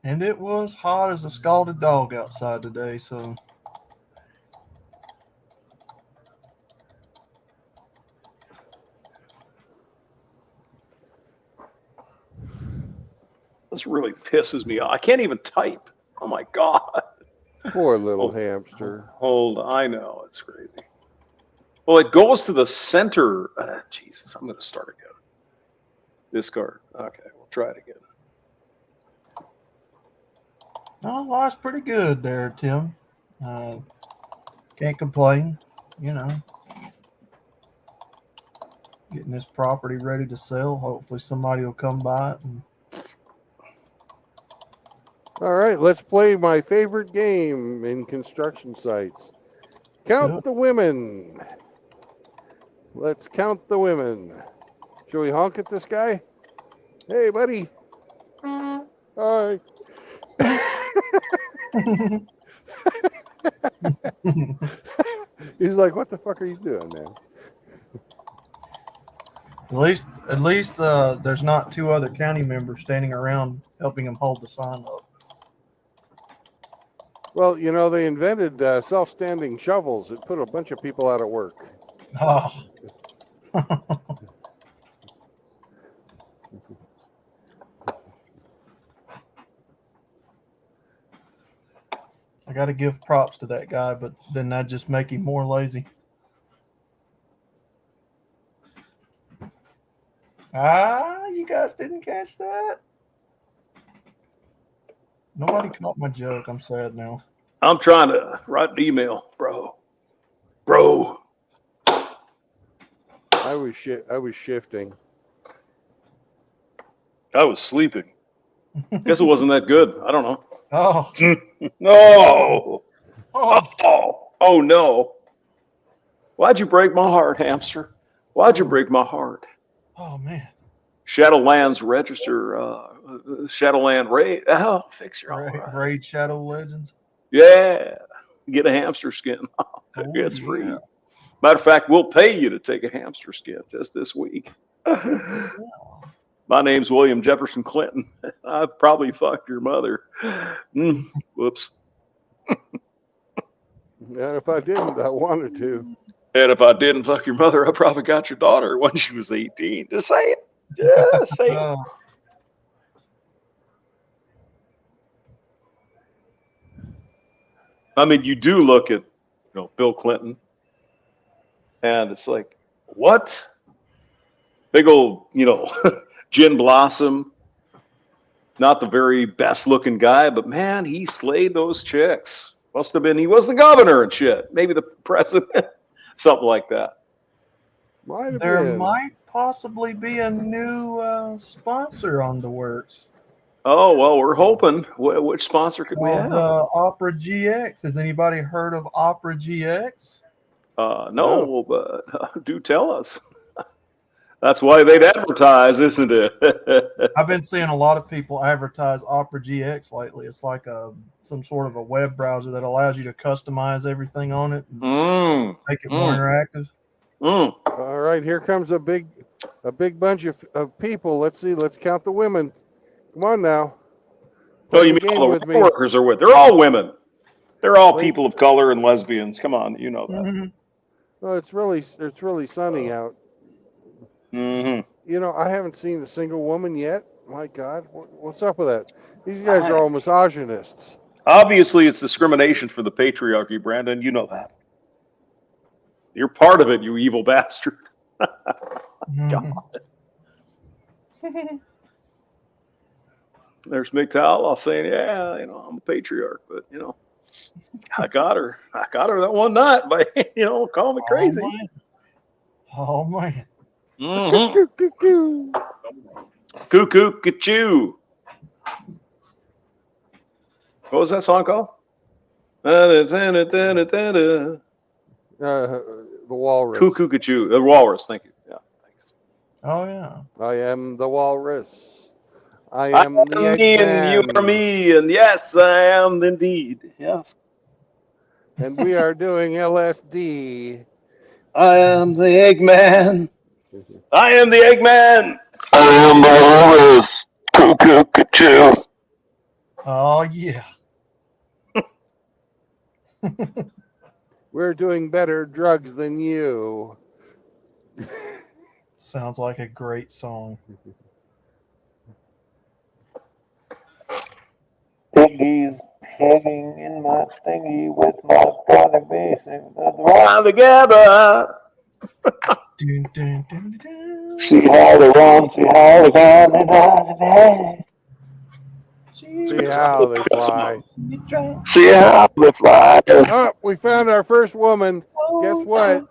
And it was hot as a scalded dog outside today, so
This really pisses me off. I can't even type. Oh my God.
Poor little hamster.
Hold on. I know. It's crazy. Well, it goes to the center. Jesus, I'm going to start again. Discard. Okay, we'll try it again.
no, life's pretty good there, Tim. Can't complain, you know. Getting this property ready to sell. Hopefully somebody will come by it. And
All right, let's play my favorite game in construction sites. Count the women. Let's count the women. Should we honk at this guy? Hey, buddy. Hi. He's like, what the fuck are you doing, man?
At least there's not 2 other county members standing around helping him hold the sign up.
Well, you know, they invented self-standing shovels. It put a bunch of people out of work.
Oh. I got to give props to that guy, but then that just make him more lazy. You guys didn't catch that? Nobody caught my joke. I'm sad now.
I'm trying to write an email, bro. Bro.
I was shifting.
I was sleeping. Guess it wasn't that good. I don't know.
Oh.
No. Oh no. Why'd you break my heart, hamster? Why'd you break my heart?
Oh man.
Shadowlands register. Shadowland raid. Oh, fix your own.
Raid Shadow Legends.
Yeah. Get a hamster skin. It's free. Matter of fact, we'll pay you to take a hamster skin just this week. My name's William Jefferson Clinton. I probably fucked your mother. Whoops.
And if I didn't, I wanted to.
And if I didn't fuck your mother, I probably got your daughter when she was 18. Just saying. Just saying. I mean, you do look at, Bill Clinton, and it's like, what? Big old, gin blossom. Not the very best looking guy, but man, he slayed those chicks. Must have been, he was the governor and shit. Maybe the president, something like that.
Might have
There
been.
might possibly be a new sponsor on the works.
Oh, well, we're hoping. Which sponsor could we
Called,
have?
Opera GX. Has anybody heard of Opera GX?
No, but do tell us. That's why they'd advertise, isn't it?
I've been seeing a lot of people advertise Opera GX lately. It's like some sort of a web browser that allows you to customize everything on it and make it more interactive.
All right, here comes a big bunch of people. Let's see. Let's count the women. Come on now.
Oh, you mean all the workers are with? They're all women. They're all people of color and lesbians. Come on, you know that.
Mm-hmm.
Well, it's really sunny out.
Mm-hmm.
I haven't seen a single woman yet. My God, what's up with that? These guys are all misogynists.
Obviously, it's discrimination for the patriarchy, Brandon. You know that. You're part of it, you evil bastard. God. There's MGTOW all saying, yeah, I'm a patriarch, but I got her that one night by call me crazy.
Oh man.
Mm-hmm. Cuckoo, ka-choo. What was that song called?
The walrus.
Cuckoo, ka-choo. The walrus. Thank you. Yeah, thanks.
Oh yeah.
I am the walrus. I am the
me, and you are me, and yes, I am indeed. Yes.
And we are doing LSD.
I am the Eggman. I am the Eggman. I am the walrus. Cuckoo, ka-choo.
Oh yeah.
We're doing better drugs than you.
Sounds like a great song.
Piggy's hanging in my thingy with my brother basing around together.
Dun, dun, dun, dun.
See how they run, see how they run, and how they bang.
See how they fly.
See how they fly.
Oh, we found our first woman. Guess what?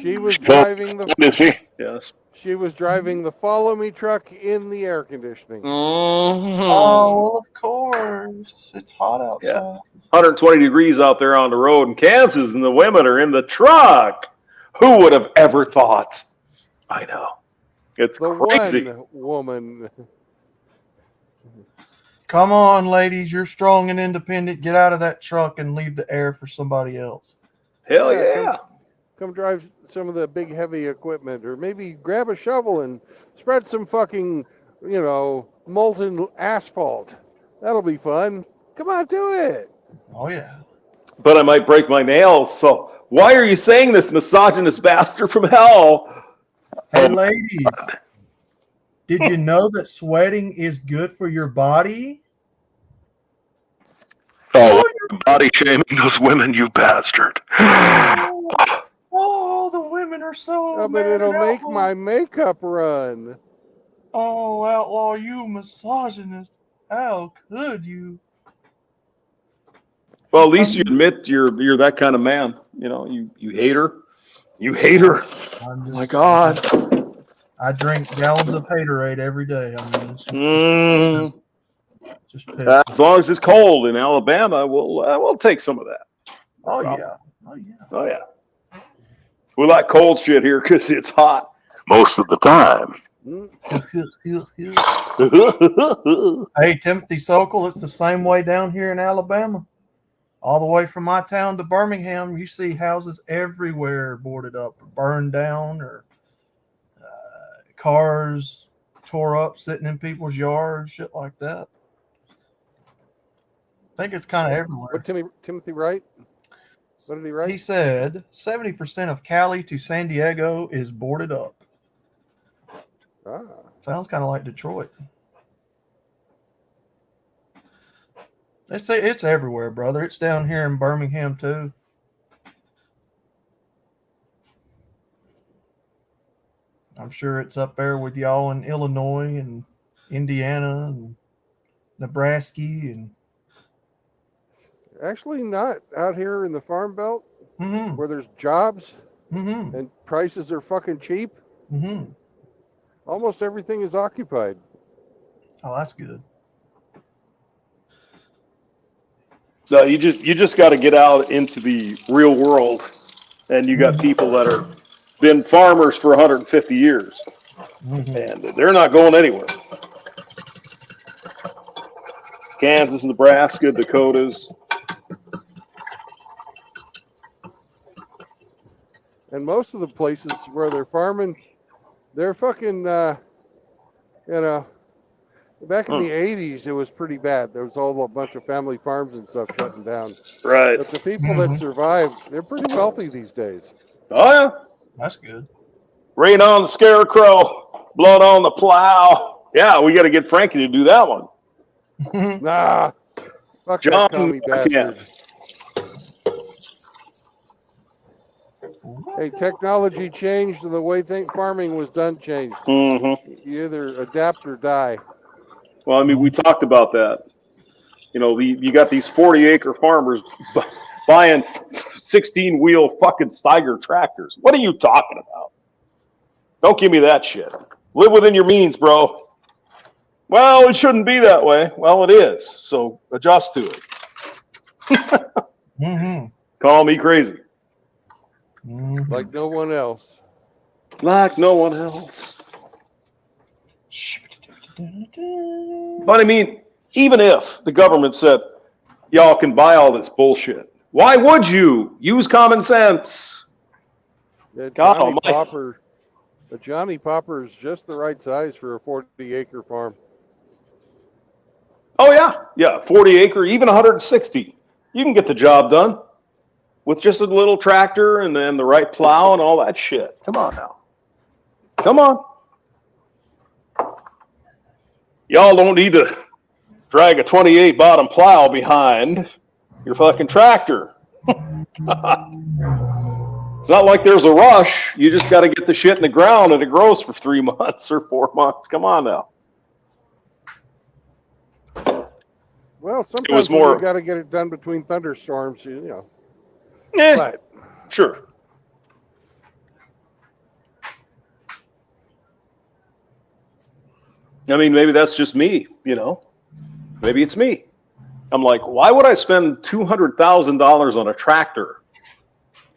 She was driving the.
Yes.
She was driving the follow me truck in the air conditioning.
Mm-hmm.
Oh, of course. It's hot outside.
Yeah. 120 degrees out there on the road in Kansas, and the women are in the truck. Who would have ever thought? I know. It's
the
crazy.
One woman.
Come on, ladies. You're strong and independent. Get out of that truck and leave the air for somebody else.
Hell yeah.
Come drive some of the big heavy equipment, or maybe grab a shovel and spread some fucking, molten asphalt. That'll be fun. Come on, do it.
Oh, yeah.
But I might break my nails, so why are you saying this, misogynist bastard from hell?
Hey, ladies. Did you know that sweating is good for your body?
Oh, body shaming those women, you bastard.
Oh, the women are so.
Oh, but it'll make my makeup run.
Oh, outlaw, you misogynist. How could you?
Well, at least you admit you're that kind of man. You hate her. You hate her. Oh my God.
I drink gallons of haterade every day. Just
as long as it's cold in Alabama, we'll take some of that.
Oh yeah. Oh yeah.
Oh yeah. We like cold shit here because it's hot most of the time.
Hey, Timothy Sokol, it's the same way down here in Alabama. All the way from my town to Birmingham, you see houses everywhere boarded up, or burned down, or cars tore up sitting in people's yards, shit like that. I think it's kind of everywhere.
What Timothy write? What did he write?
He said 70% of Cali to San Diego is boarded up.
Ah.
Sounds kind of like Detroit. They say it's everywhere, brother. It's down here in Birmingham too. I'm sure it's up there with y'all in Illinois and Indiana and Nebraska and
Actually, not out here in the Farm Belt
mm-hmm.
where there's jobs
Mm-hmm.
and prices are fucking cheap.
Mm-hmm.
Almost everything is occupied.
Oh, that's good.
No, you just got to get out into the real world, and you got people that are been farmers for 150 years, and they're not going anywhere. Kansas, Nebraska, Dakotas.
And most of the places where they're farming, they're fucking, back in the 80s, it was pretty bad. There was all a bunch of family farms and stuff shutting down.
Right.
But the people that survived, they're pretty wealthy these days.
Oh, yeah.
That's good.
Rain on the scarecrow, blood on the plow. Yeah, we got to get Frankie to do that one.
Nah. Fuck
John,
that commie bastard. Hey, technology changed and the way farming was done changed.
Mm-hmm.
You either adapt or die.
Well, I mean, we talked about that. You know, you got these 40-acre farmers buying 16-wheel fucking Steiger tractors. What are you talking about? Don't give me that shit. Live within your means, bro. Well, it shouldn't be that way. Well, it is. So adjust to it. Call me crazy.
Like no one else.
Like no one else. But I mean, even if the government said, y'all can buy all this bullshit, why would you? Use common sense.
Yeah,
God
Johnny Popper is just the right size for a 40-acre farm.
Oh, yeah. Yeah, 40-acre, even 160. You can get the job done with just a little tractor and then the right plow and all that shit. Come on now. Come on. Y'all don't need to drag a 28 bottom plow behind your fucking tractor. It's not like there's a rush. You just got to get the shit in the ground and it grows for 3 months or 4 months. Come on now.
Well, sometimes you got to get it done between thunderstorms, you know. But
sure. I mean, maybe that's just me, you know. Maybe it's me. I'm like, why would I spend $200,000 on a tractor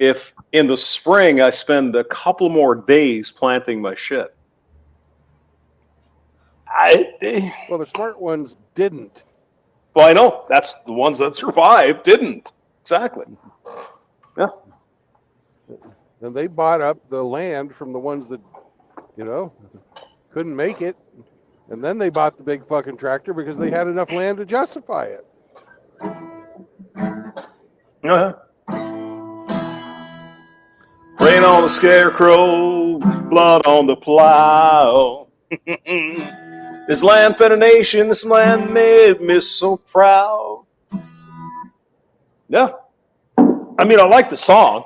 if in the spring I spend a couple more days planting my shit?
Well, the smart ones didn't.
Well, I know. That's the ones that survived didn't. Exactly. Yeah.
And they bought up the land from the ones that, you know, couldn't make it. And then they bought the big fucking tractor because they had enough land to justify it.
Uh-huh. Rain on the scarecrow, blood on the plow. This land fed a nation, this land made me so proud. Yeah. I mean, I like the song,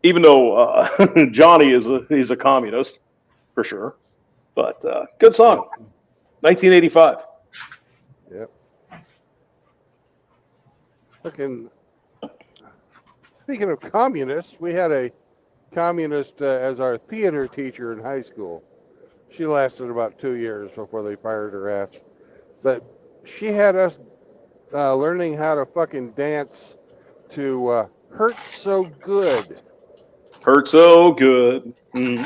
even though Johnny he's a communist, for sure. But good song. 1985.
Yep. Speaking of communists, we had a communist as our theater teacher in high school. She lasted about 2 years before they fired her ass. But she had us learning how to fucking dance to Hurt So Good.
Hurt So Good. Mm.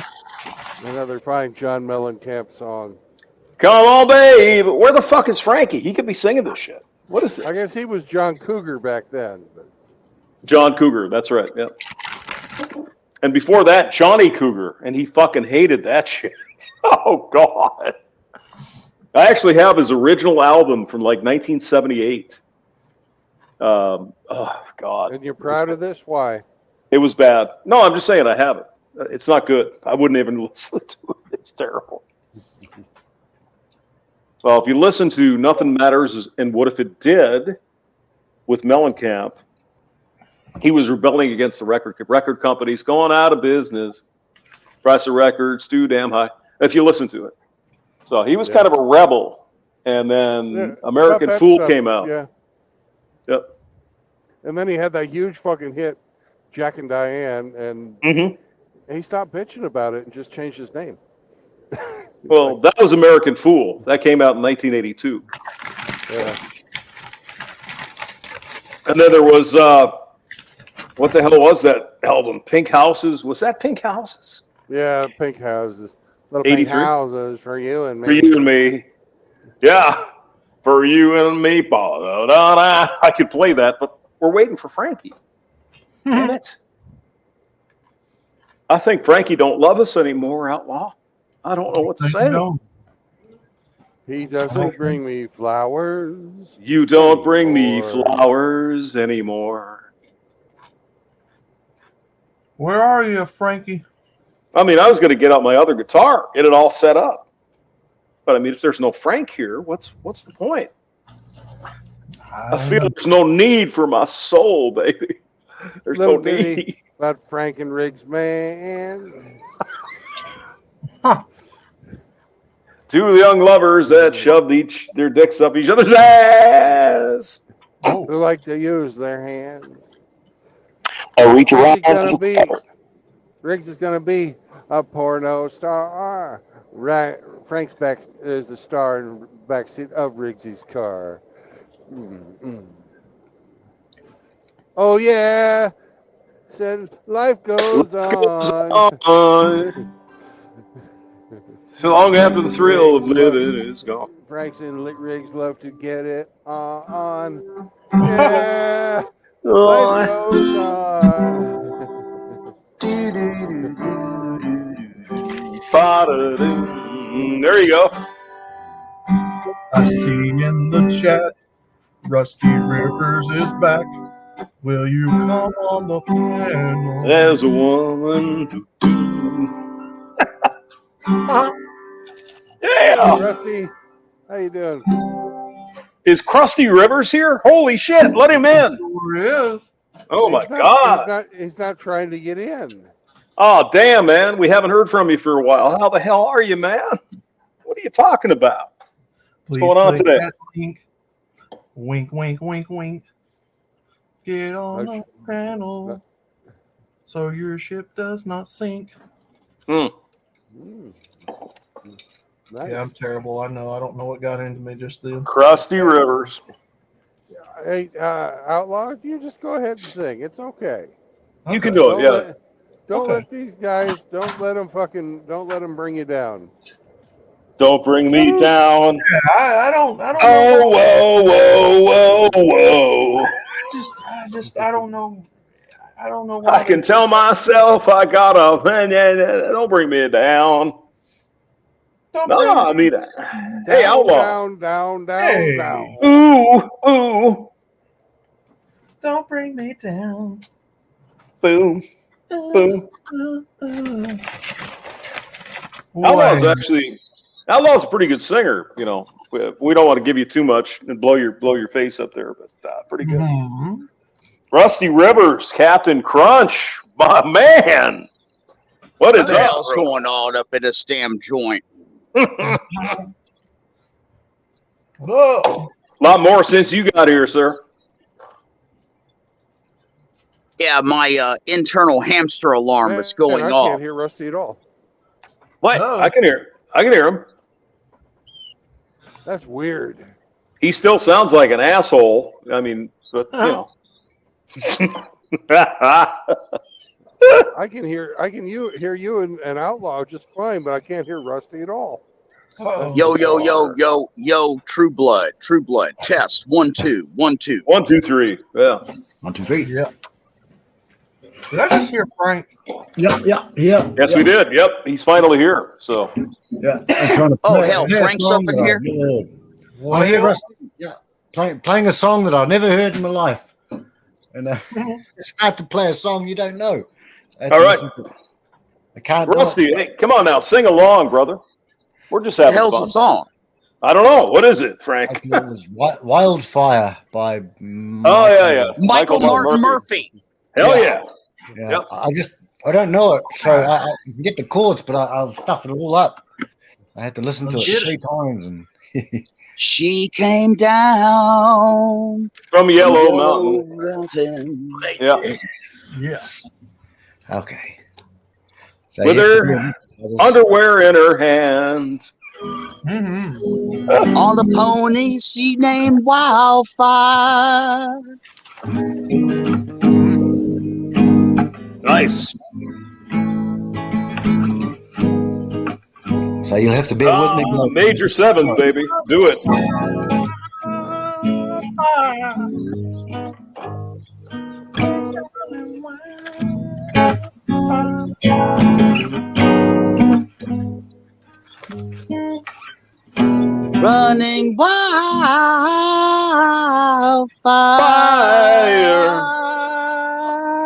Another fine John Mellencamp song.
Come on, babe. Where the fuck is Frankie? He could be singing this shit. What is this?
I guess he was John Cougar back then. But...
John Cougar, that's right, yeah. And before that, Johnny Cougar, and he fucking hated that shit. Oh, God. I actually have his original album from like 1978. Oh, God.
And you're proud of this? Why?
It was bad. No, I'm just saying I have it. It's not good. I wouldn't even listen to it. It's terrible. Well, if you listen to Nothing Matters and What If It Did, with Mellencamp. He was rebelling against the record companies going out of business. Price of records too damn high. If you listen to it, so he was kind of a rebel. And then American Fool came out.
Yeah.
Yep.
And then he had that huge fucking hit, Jack and Diane, and he stopped bitching about it and just changed his name.
Well, that was American Fool. That came out in 1982.
Yeah.
And then there was what the hell was that album? Pink Houses. Was that Pink Houses?
Yeah, Pink Houses. Little Pink
83?
Houses for you and me.
For you and me. Yeah. For you and me. I could play that, but we're waiting for Frankie. Damn it. I think Frankie don't love us anymore, Outlaw. I don't know what to say.
He doesn't bring me flowers.
You don't bring me flowers anymore.
Where are you, Frankie?
I mean, I was going to get out my other guitar, get it all set up. But I mean, if there's no Frank here, what's the point? I feel there's no need for my soul, baby. There's no need.
About Frank and Riggs, man.
Two young lovers that shoved their dicks up each other's ass.
Who like to use their hands.
Or reach around.
Riggs is gonna be a porno star. Right, Frank's back is the star in the backseat of Riggs's car. Oh yeah, said life goes on.
So long after the thrill of living is gone.
Franks and Riggs love to get it on. Yeah, life goes on.
There you go.
I see in the chat, Rusty Rivers is back. Will you come on the panel?
There's a woman. Yeah.
Hey, Rusty, how you doing?
Is Krusty Rivers here? Holy shit! Let him in.
Sure is.
Oh my God!
He's not trying to get in.
Oh damn, man! We haven't heard from you for a while. How the hell are you, man? What are you talking about? What's going on today?
Link. Wink, wink, wink, wink. Get on the panel so your ship does not sink.
Nice.
Yeah, I'm terrible. I know. I don't know what got into me just then.
Krusty Rivers.
Hey, Outlaw, you just go ahead and sing. It's okay.
You can do it. Yeah.
Don't let these guys. Don't let them bring you down.
Don't bring me down.
Yeah, I don't.
Oh, whoa, whoa, whoa, whoa.
I don't know. I don't know. Why
I can tell myself I got a. Don't bring me down. I mean, hey, Outlaw.
Down.
Ooh.
Don't bring me down.
Boom. Outlaw's a pretty good singer. You know, we don't want to give you too much and blow your face up there, but pretty good.
Mm-hmm.
Rusty Rivers, Captain Crunch, my man. What is
the hell's going on up in this damn joint?
A lot more since you got here, sir.
Yeah, my internal hamster alarm was going off.
I can't hear Rusty at all.
What?
Oh. I can hear him.
That's weird.
He still sounds like an asshole. I mean, but you know.
I can hear you and Outlaw just fine, but I can't hear Rusty at all.
Yo, True Blood. Test 1 2 1 2
1 2 3. Yeah.
1 2 3.
Yeah. Did I just hear Frank?
Yeah.
Yes, we did. Yep, he's finally here. So.
Yeah.
Oh hell, Frank's up in here.
I hear Rusty. Yeah, playing a song that I've never heard in my life, and it's hard to play a song you don't know.
All right.
I can't.
Rusty, hey, come on now, sing along, brother. We're just having
What the hell's
fun.
the song?
I don't know. What is it, Frank?
I think it was Wildfire by
Michael Martin Murphy.
Hell yeah.
Yeah.
Yep.
I don't know it, so I can get the chords, but I'll stuff it all up. I had to listen to it 3 times, and
She came down
from Yellow Mountain.
Yeah.
Okay. So
With her underwear in her hand.
On the pony she named Wildfire.
Nice.
So you'll have to bear with me.
Major 7s, baby. Do it.
Running wildfire.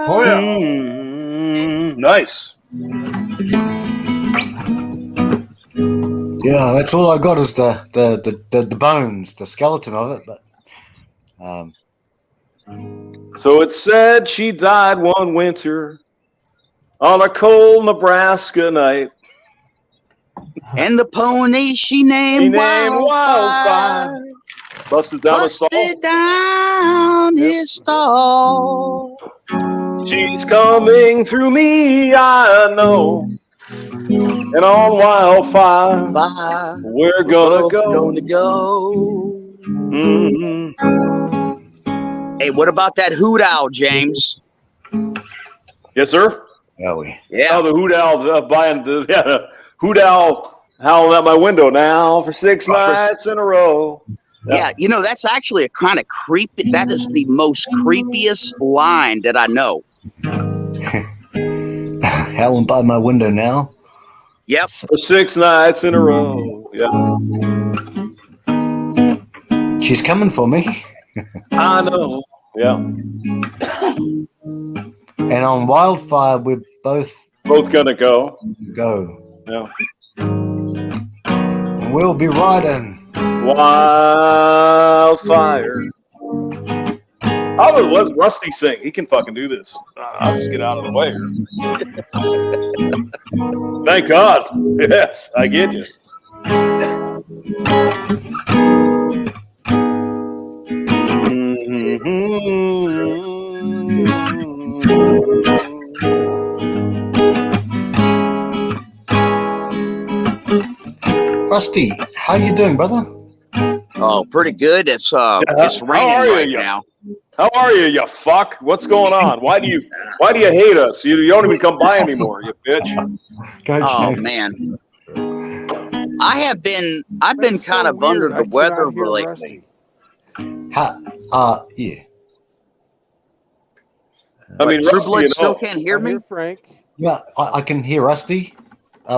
Oh yeah. Nice.
Yeah, that's all I got is the bones, the skeleton of it. But
So it said she died one winter on a cold Nebraska night.
And the pony she named Wildfire.
Busted down the stall.
Busted down his stall.
She's coming through me, I know. And on Wildfire, we're gonna go. Mm-hmm.
Hey, what about that hoot owl, James?
Yes, sir.
Yeah, we.
Yeah.
Oh, the hoot owl buying the hoot owl howling at my window now for 6 nights in a row.
Yeah, you know, that's actually a kind of creepy. That is the most creepiest line that I know.
Howling by my window now.
Yep.
For 6 nights in a row. Yeah.
She's coming for me.
I know. Yeah.
And on Wildfire, we're both
gonna go. Yeah.
We'll be riding
Wildfire. How does Rusty sing? He can fucking do this. I'll just get out of the way here. Thank God. Yes, I get you.
Rusty, how you doing, brother?
Oh, pretty good. It's raining right now.
How are you, you fuck? What's going on? Why do you hate us? You don't even come by anymore, you bitch.
Oh man. I've been kind of under the weather lately.
Yeah.
I mean,
True
Rusty,
Blood still can't hear me?
Frank.
Yeah, I can hear Rusty.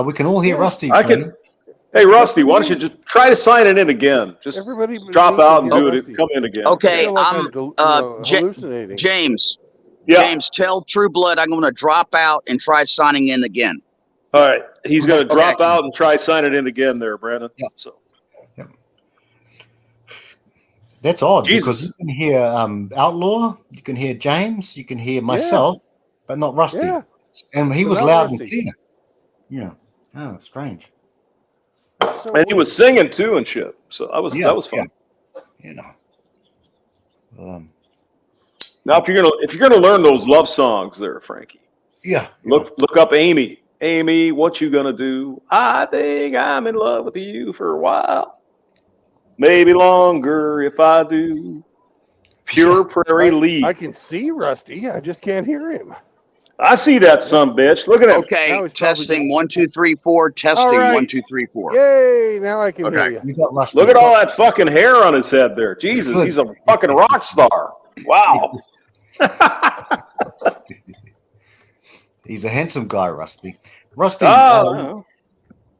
We can all hear Rusty.
I can. Hey, Rusty, why don't you just try to sign it in again? Just
Everybody
drop out and do
Rusty.
it. Come in again.
Okay,
I'm hallucinating.
James.
Yeah.
James, tell True Blood I'm going to drop out and try signing in again.
All right. He's going to drop out and try signing in again there, Brandon.
Yeah.
So.
Yep. That's odd
Jesus.
because you can hear Outlaw, you can hear James, you can hear myself, but not Rusty.
Yeah.
And he was loud and clear. Yeah. Oh, strange.
And he was singing too and shit. So that was fun.
Yeah. You know.
Now if you're gonna learn those love songs there, Frankie.
Yeah.
Look up Amy. Amy, what you gonna do? I think I'm in love with you for a while. Maybe longer if I do. Pure Prairie Leaf.
I can see Rusty. I just can't hear him.
I see that son bitch. Look at him.
Okay, testing 1 2 3 4. Testing
right.
1 2 3 4.
Yay! Now I can hear you.
You got Rusty.
Look at all that fucking hair on his head there. Jesus, he's a fucking rock star. Wow.
He's a handsome guy, Rusty. Rusty.
Oh.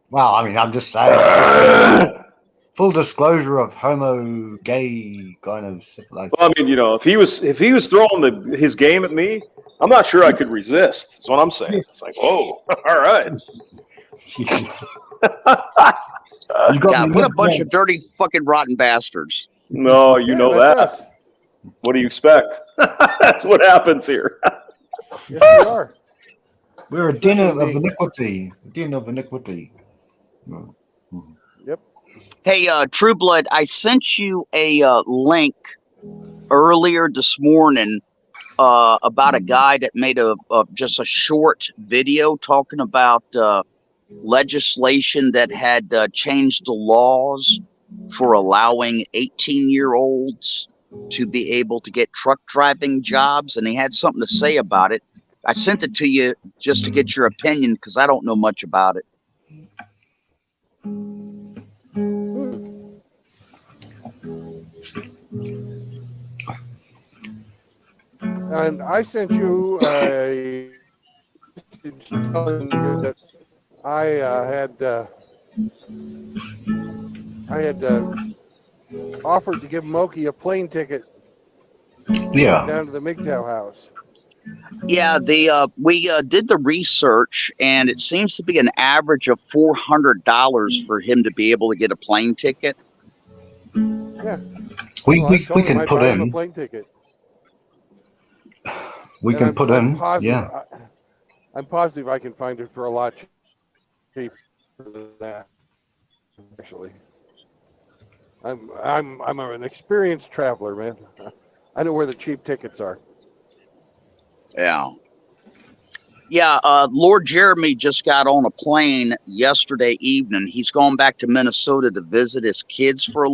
Well, I mean, I'm just saying. full disclosure of homo, gay kind of stuff like.
Well, I mean, you know, if he was throwing his game at me, I'm not sure I could resist. That's what I'm saying. It's like, whoa, all right.
Yeah, what a bunch of dirty fucking rotten bastards.
No, you know that. What do you expect? That's what happens here.
Yes, we are.
We're a den of iniquity. A den of iniquity.
Yep.
Hey, True Blood, I sent you a link earlier this morning about a guy that made just a short video talking about legislation that had changed the laws for allowing 18-year-olds to be able to get truck driving jobs, and he had something to say about it. I sent it to you just to get your opinion because I don't know much about it.
And I sent you a message telling you that I had offered to give Moki a plane ticket.
Yeah.
Down to the MGTOW house.
Yeah, we did the research, and it seems to be an average of $400 for him to be able to get a plane ticket.
Yeah.
We
I'd
can put
buy him a
in.
plane ticket.
We
And
can
I'm
put in.
positive,
Yeah.
I'm positive I can find it for a lot cheaper than that. Actually, I'm an experienced traveler, man. I know where the cheap tickets are.
Yeah. Yeah, Lord Jeremy just got on a plane yesterday evening. He's gone back to Minnesota to visit his kids for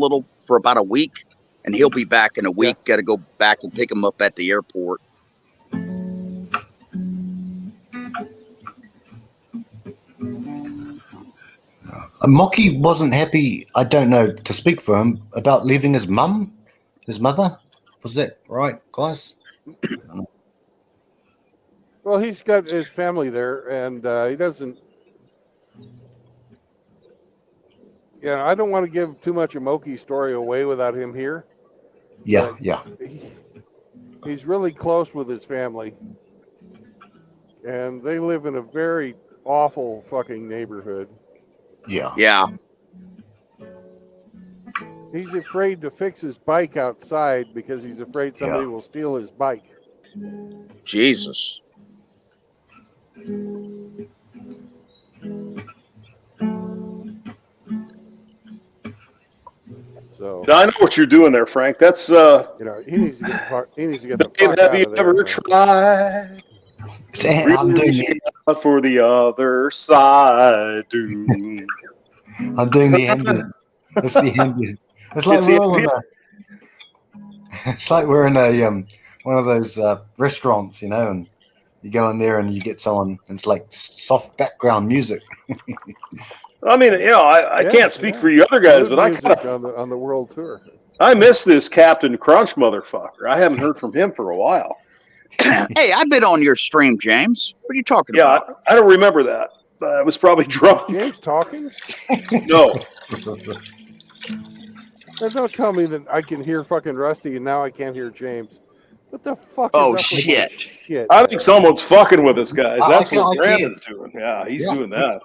about a week, and he'll be back in a week. Got to go back and pick him up at the airport.
Mocky wasn't happy, I don't know, to speak for him, about leaving his mother. Was that right, guys?
Well, he's got his family there, and he doesn't. Yeah, I don't want to give too much of Moki's story away without him here.
Yeah, yeah.
He's really close with his family, and they live in a very awful fucking neighborhood.
Yeah.
Yeah.
He's afraid to fix his bike outside because he's afraid somebody will steal his bike.
Jesus.
So
I know what you're doing there, Frank. That's
you know, he needs to get the fuck
have
out
you
of there.
ever tried?
I'm doing
Reach out for the other side, dude.
I'm doing the ambient. It's the ambient. It's like we're all in a. It's like we're in a one of those restaurants, you know, and you go in there and you get someone, and it's like soft background music.
I mean, you know, I can't speak for you other guys, but I kind of
on the world tour.
I miss this Captain Crunch motherfucker. I haven't heard from him for a while.
Hey, I've been on your stream, James. What are you talking about?
Yeah, I don't remember that. I was probably drunk.
James talking?
No.
Don't tell me that I can hear fucking Rusty and now I can't hear James. What the fuck?
Oh,
is up with
shit.
this shit.
I think someone's fucking with us, guys. That's
I
what
can-
Brandon's doing. Yeah, he's doing that.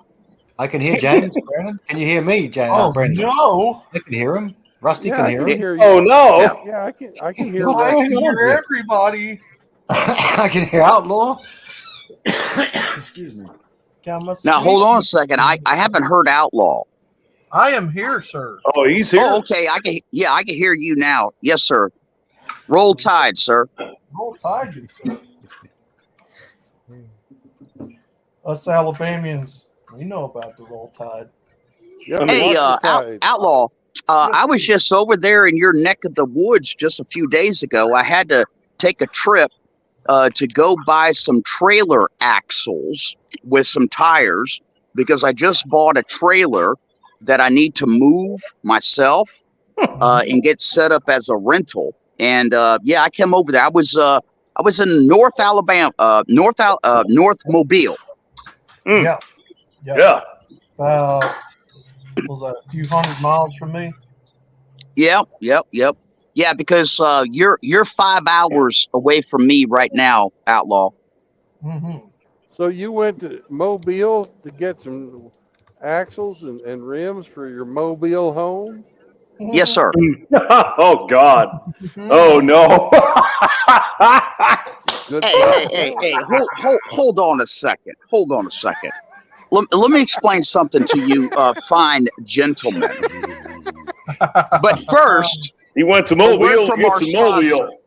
I can hear James. Brandon, can you hear me, James?
Oh,
Brandon?
no.
I can hear him. Rusty
Yeah,
can
I
hear
can
him.
hear you.
Oh no!
Yeah, I can hear.
I
Rusty.
can hear everybody.
I can hear Outlaw. Excuse me.
Now, hold on a second. I haven't heard Outlaw.
I am here, sir.
Oh, he's here.
Oh, okay. I can hear you now. Yes, sir. Roll Tide, sir.
Roll Tide, you sir. Us Alabamians, we know about the Roll Tide.
Yeah,
Hey,
watch the tide.
Outlaw. I was just over there in your neck of the woods just a few days ago. I had to take a trip to go buy some trailer axles with some tires because I just bought a trailer that I need to move myself and get set up as a rental. And yeah, I came over there. I was in North Alabama, North Mobile.
Yeah.
Yeah.
Was that a few hundred miles from me?
Yep. Yeah, because you're 5 hours away from me right now, Outlaw.
Mm-hmm.
So you went to Mobile to get some axles and rims for your Mobile home?
Yes, sir.
Oh God. Oh no.
Good
Hey, hold on a second. Hold on a second. Let me explain something to you, fine gentlemen. But first,
He went to
a word
Mobile.
from
Get
our
to
sponsor.
Mobile.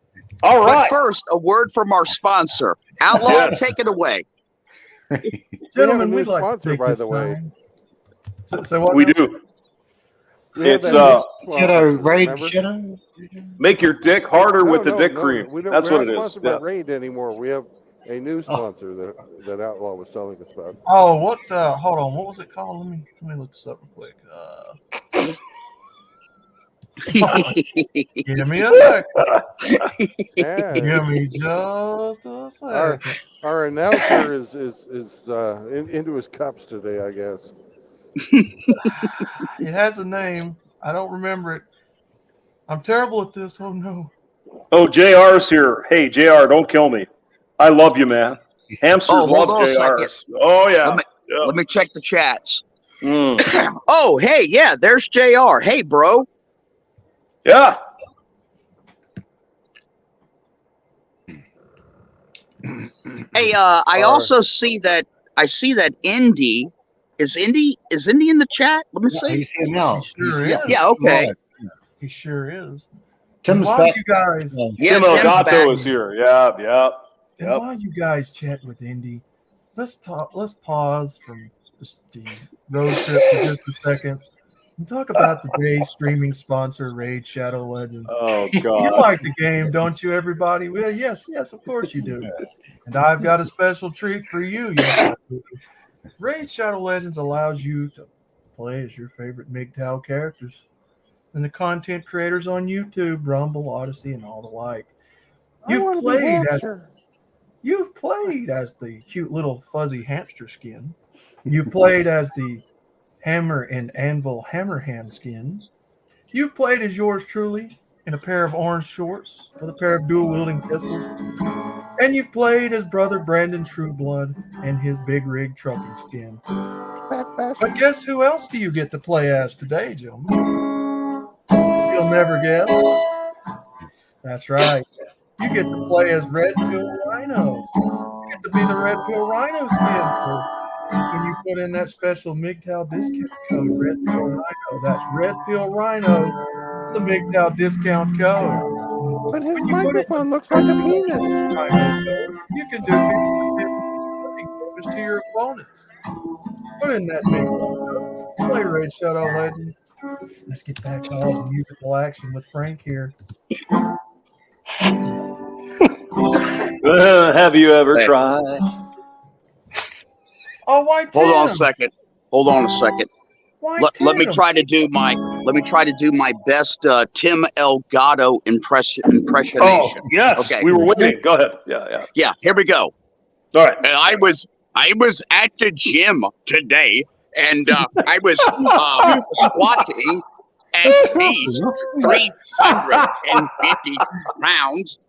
All
But
right.
first, a word from our sponsor. Outlaw,
Yes.
take it away.
We have a
Gentlemen,
new
we'd like to
sponsor,
take
by
this
the way.
time. So what
We
now?
do.
We have
It's
that new
Shadow,
sponsor,
Raid
remember?
Shadow.
make your dick harder with the dick
No.
cream.
We're
That's what
not
it is.
sponsored by
Yeah.
Raid anymore. We have a new sponsor that Outlaw was telling us about.
Oh, what? Hold on. What was it called? Let me look this up real quick. Give me a second.
Yeah.
Give me just a second.
Our announcer is into his cups today, I guess.
It has a name. I don't remember it. I'm terrible at this. Oh no.
Oh, JR's here. Hey, JR, don't kill me. I love you, man. Hamsters
Oh, hold
love
on a second.
JRs. Oh yeah.
Let me check the chats.
Mm.
Oh, hey, yeah, there's JR. Hey, bro.
Yeah.
Hey, I also see that Indy is Indy in the chat? Let me see.
He's here now.
He sure is.
Yeah, okay.
He sure is.
Tim's
and while
back.
you guys,
Yeah,
Tim
Tim's
Elgato
back.
is here. Yeah.
and while you guys chat with Indy, let's pause from the road trip for just a second and talk about today's streaming sponsor, Raid Shadow Legends.
Oh
You
God.
like the game, don't you, everybody? Well, yes, of course you do. And I've got a special treat for you. Yes, I do. Raid Shadow Legends allows you to play as your favorite MGTOW characters and the content creators on YouTube, Rumble, Odyssey, and all the like. You've played as the cute little fuzzy hamster skin. You've played as the hammer and anvil hammerhand skin. You've played as yours truly in a pair of orange shorts with a pair of dual wielding pistols. And you've played as brother Brandon Trueblood and his big rig trucking skin. But guess who else do you get to play as today, gentlemen? You'll never guess. That's right. You get to play as Red Pill Rhino. You get to be the Red Pill Rhino skin for when you put in that special MGTOW discount code, Red Pill Rhino. That's Red Pill Rhino, the MGTOW discount code.
But his microphone looks like a penis.
You can do 50% damage to your opponents. Put in that MGTOW code. Play Raid Shadow Legends. Let's get back to all the musical action with Frank here.
Have you ever tried?
Oh, why Tim?
Hold on a second. Let me try to do my best Tim Elgato impressionation.
Oh, yes.
Okay.
We were waiting. Go ahead. Yeah.
Yeah, here we go.
All right.
And I was at the gym today, and I was squatting at least 350 pounds,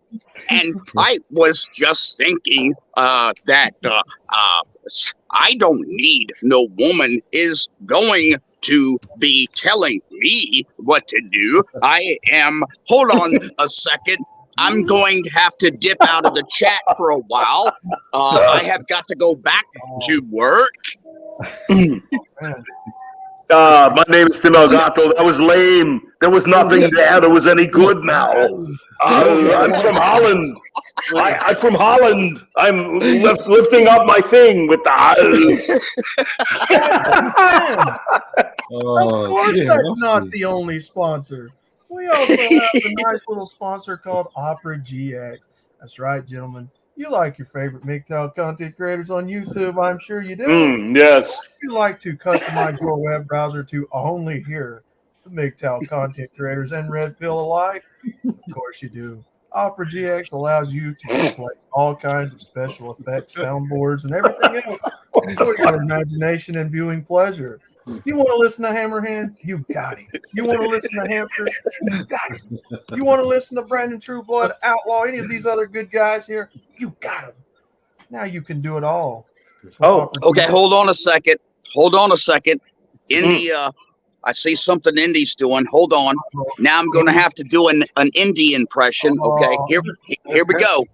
and I was just thinking that I don't need no woman is going to be telling me what to do. Hold on a second. I'm going to have to dip out of the chat for a while. I have got to go back to work.
My name is Tim Elgato. That was lame. There was nothing there. There was any good now. I'm from Holland. I'm from Holland. I'm lifting up my thing with the.
Of course, that's not the only sponsor. We also have a nice little sponsor called Opera GX. That's right, gentlemen. You like your favorite MGTOW content creators on YouTube, I'm sure you do.
Yes.
You like to customize your web browser to only hear the MGTOW content creators and Red Pill alike? Of course you do. Opera GX allows you to replace all kinds of special effects, soundboards, and everything else We got imagination and viewing pleasure. You want to listen to Hammerhand? You got him. You want to listen to Hamster? You got him. You want to listen to Brandon Trueblood, Outlaw, any of these other good guys here? You got him. Now you can do it all.
Okay, hold on a second. Hold on a second. India, I see something Indy's doing. Hold on. Now I'm going to have to do an Indie impression. Okay, here we go.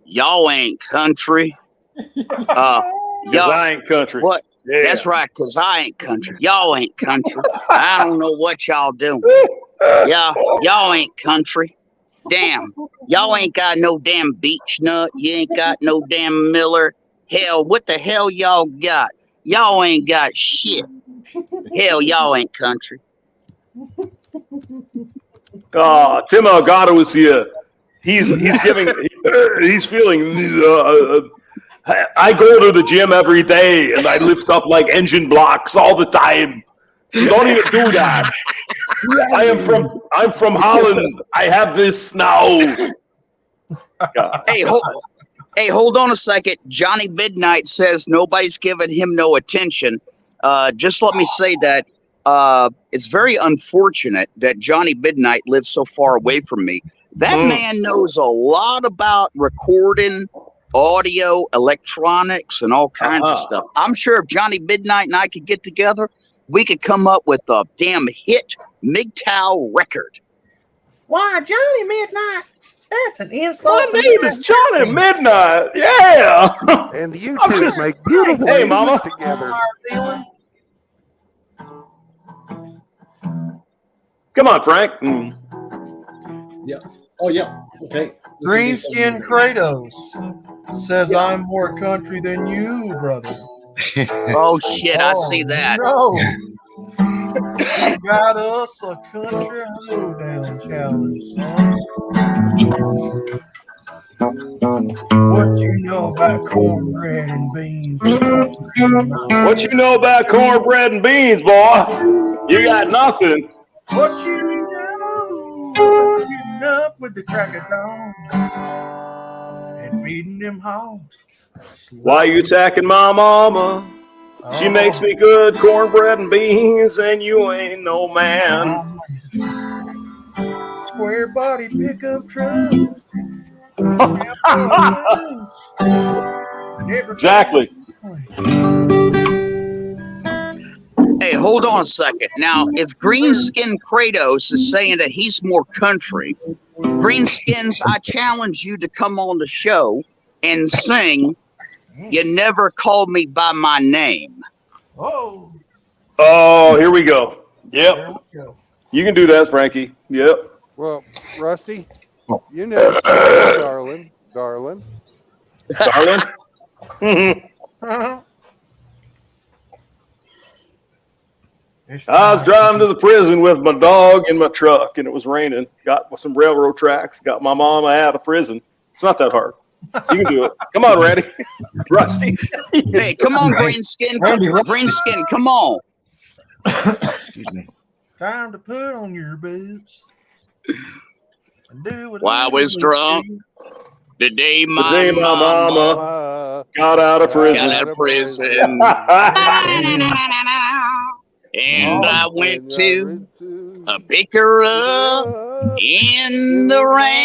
Y'all ain't country.
Y'all ain't country.
What?
Yeah.
That's right, because I ain't country. Y'all ain't country. I don't know what y'all doing. Y'all ain't country. Damn. Y'all ain't got no damn beach nut. You ain't got no damn Miller. Hell, what the hell y'all got? Y'all ain't got shit. Hell, y'all ain't country.
Tim Elgato is here. He's feeling. I go to the gym every day and I lift up like engine blocks all the time. You don't even do that. I'm from Holland. I have this now.
Hey, hold on a second. Johnny Midnight says nobody's giving him no attention. Just let me say that it's very unfortunate that Johnny Midnight lives so far away from me. That man knows a lot about recording, audio, electronics, and all kinds of stuff. I'm sure if Johnny Midnight and I could get together, we could come up with a damn hit MGTOW record.
Why, Johnny Midnight? That's an insult.
My name is Johnny Midnight. Yeah.
And you two make beautiful
Hey,
music
Mama.
together.
Come on, Frank.
Yeah. Oh, yeah. Okay.
Greenskin Kratos says I'm more country than you, brother.
Oh shit, I see that.
No. You got us a country hoedown challenge, son. What you know about cornbread and beans?
What you know about cornbread and beans, boy? You got nothing.
What you know about getting up with the crack of dawn and feeding them hogs?
Why you attacking my mama? She makes me good cornbread and beans, and you ain't no man.
Square body pickup truck.
Exactly.
Hey, hold on a second. Now, if Greenskin Kratos is saying that he's more country, Greenskins, I challenge you to come on the show and sing "You Never Called Me by My Name."
Oh,
here we go. Yep. You can do that, Frankie. Yep.
Well, Rusty, you never said darling.
Darling? I was driving to the prison with my dog in my truck, and it was raining. Got some railroad tracks. Got my mama out of prison. It's not that hard. You can do it. Come on, Randy. Rusty.
Hey, come on, Greenskin. Greenskin, come on.
Excuse me.
Time to put on your boots.
While I was drunk, the day my
mama got out of prison.
And I went to pick her up in the rain.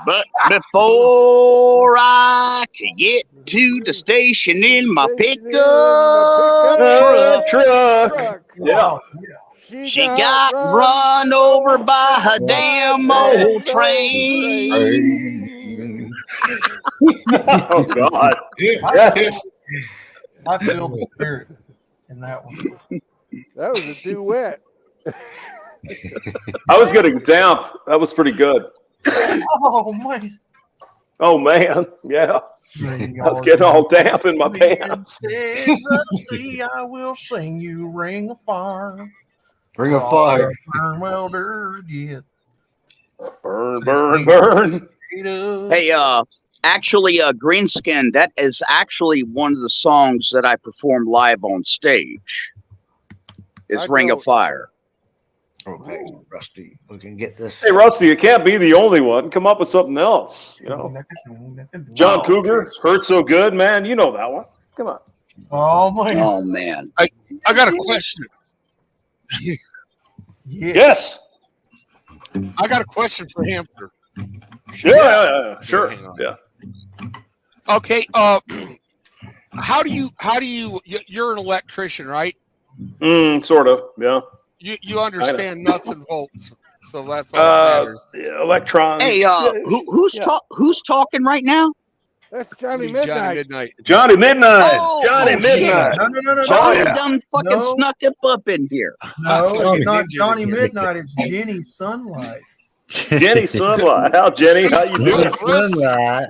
But before I could get to the station in my pickup truck,
yeah.
She got run over by a damn old train.
Oh, God. Yes.
I feel the spirit in that one.
That was a duet.
I was getting damp. That was pretty good.
Oh, man.
Oh, man. Yeah. I was getting all damp in my pants.
Rusty, I will sing you Ring of Fire.
Ring of Fire.
Burn welder, get.
Burn, burn, burn.
Hey, actually, Greenskin, that is actually one of the songs that I perform live on stage. It's Ring of Fire.
Okay, Rusty, we can get this.
Hey, Rusty, you can't be the only one. Come up with something else. You know, John Cougar, Hurt So Good, man. You know that one. Come on.
Oh my!
Oh man!
I got a question.
Yes.
I got a question for Hamster.
Yeah, sure. Yeah.
Okay. How do you? You're an electrician, right?
Sort of. Yeah.
You understand nuts and bolts, so that's all that matters.
Electrons.
Hey, who's talking right now?
That's Johnny
Johnny
Midnight.
Midnight.
Johnny Midnight.
Oh,
Johnny Midnight.
Shit.
No.
Johnny done fucking snuck up in here.
No,
Fucking
it's not
ninja
Johnny
again.
Midnight. It's Jenny Sunlight.
Jenny Sunlight. How Jenny? How you doing?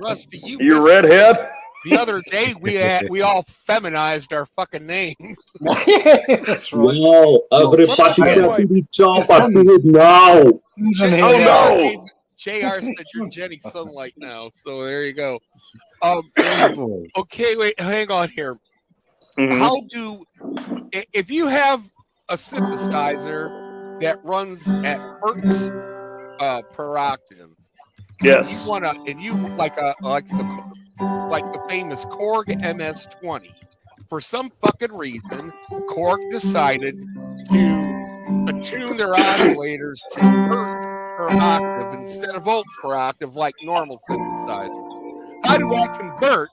Rusty,
You redhead?
The other day we all feminized our fucking name.
That's right.
Wow, everybody get to the job. I do it now.
Oh no!
JR said you're Jenny Sunlight now, so there you go. Okay, wait, hang on here. How do if you have a synthesizer that runs at hertz per octave?
Yes.
You wanna and you like the famous Korg MS-20. For some fucking reason, Korg decided to attune their oscillators to hertz per octave instead of volts per octave like normal synthesizers. How do I convert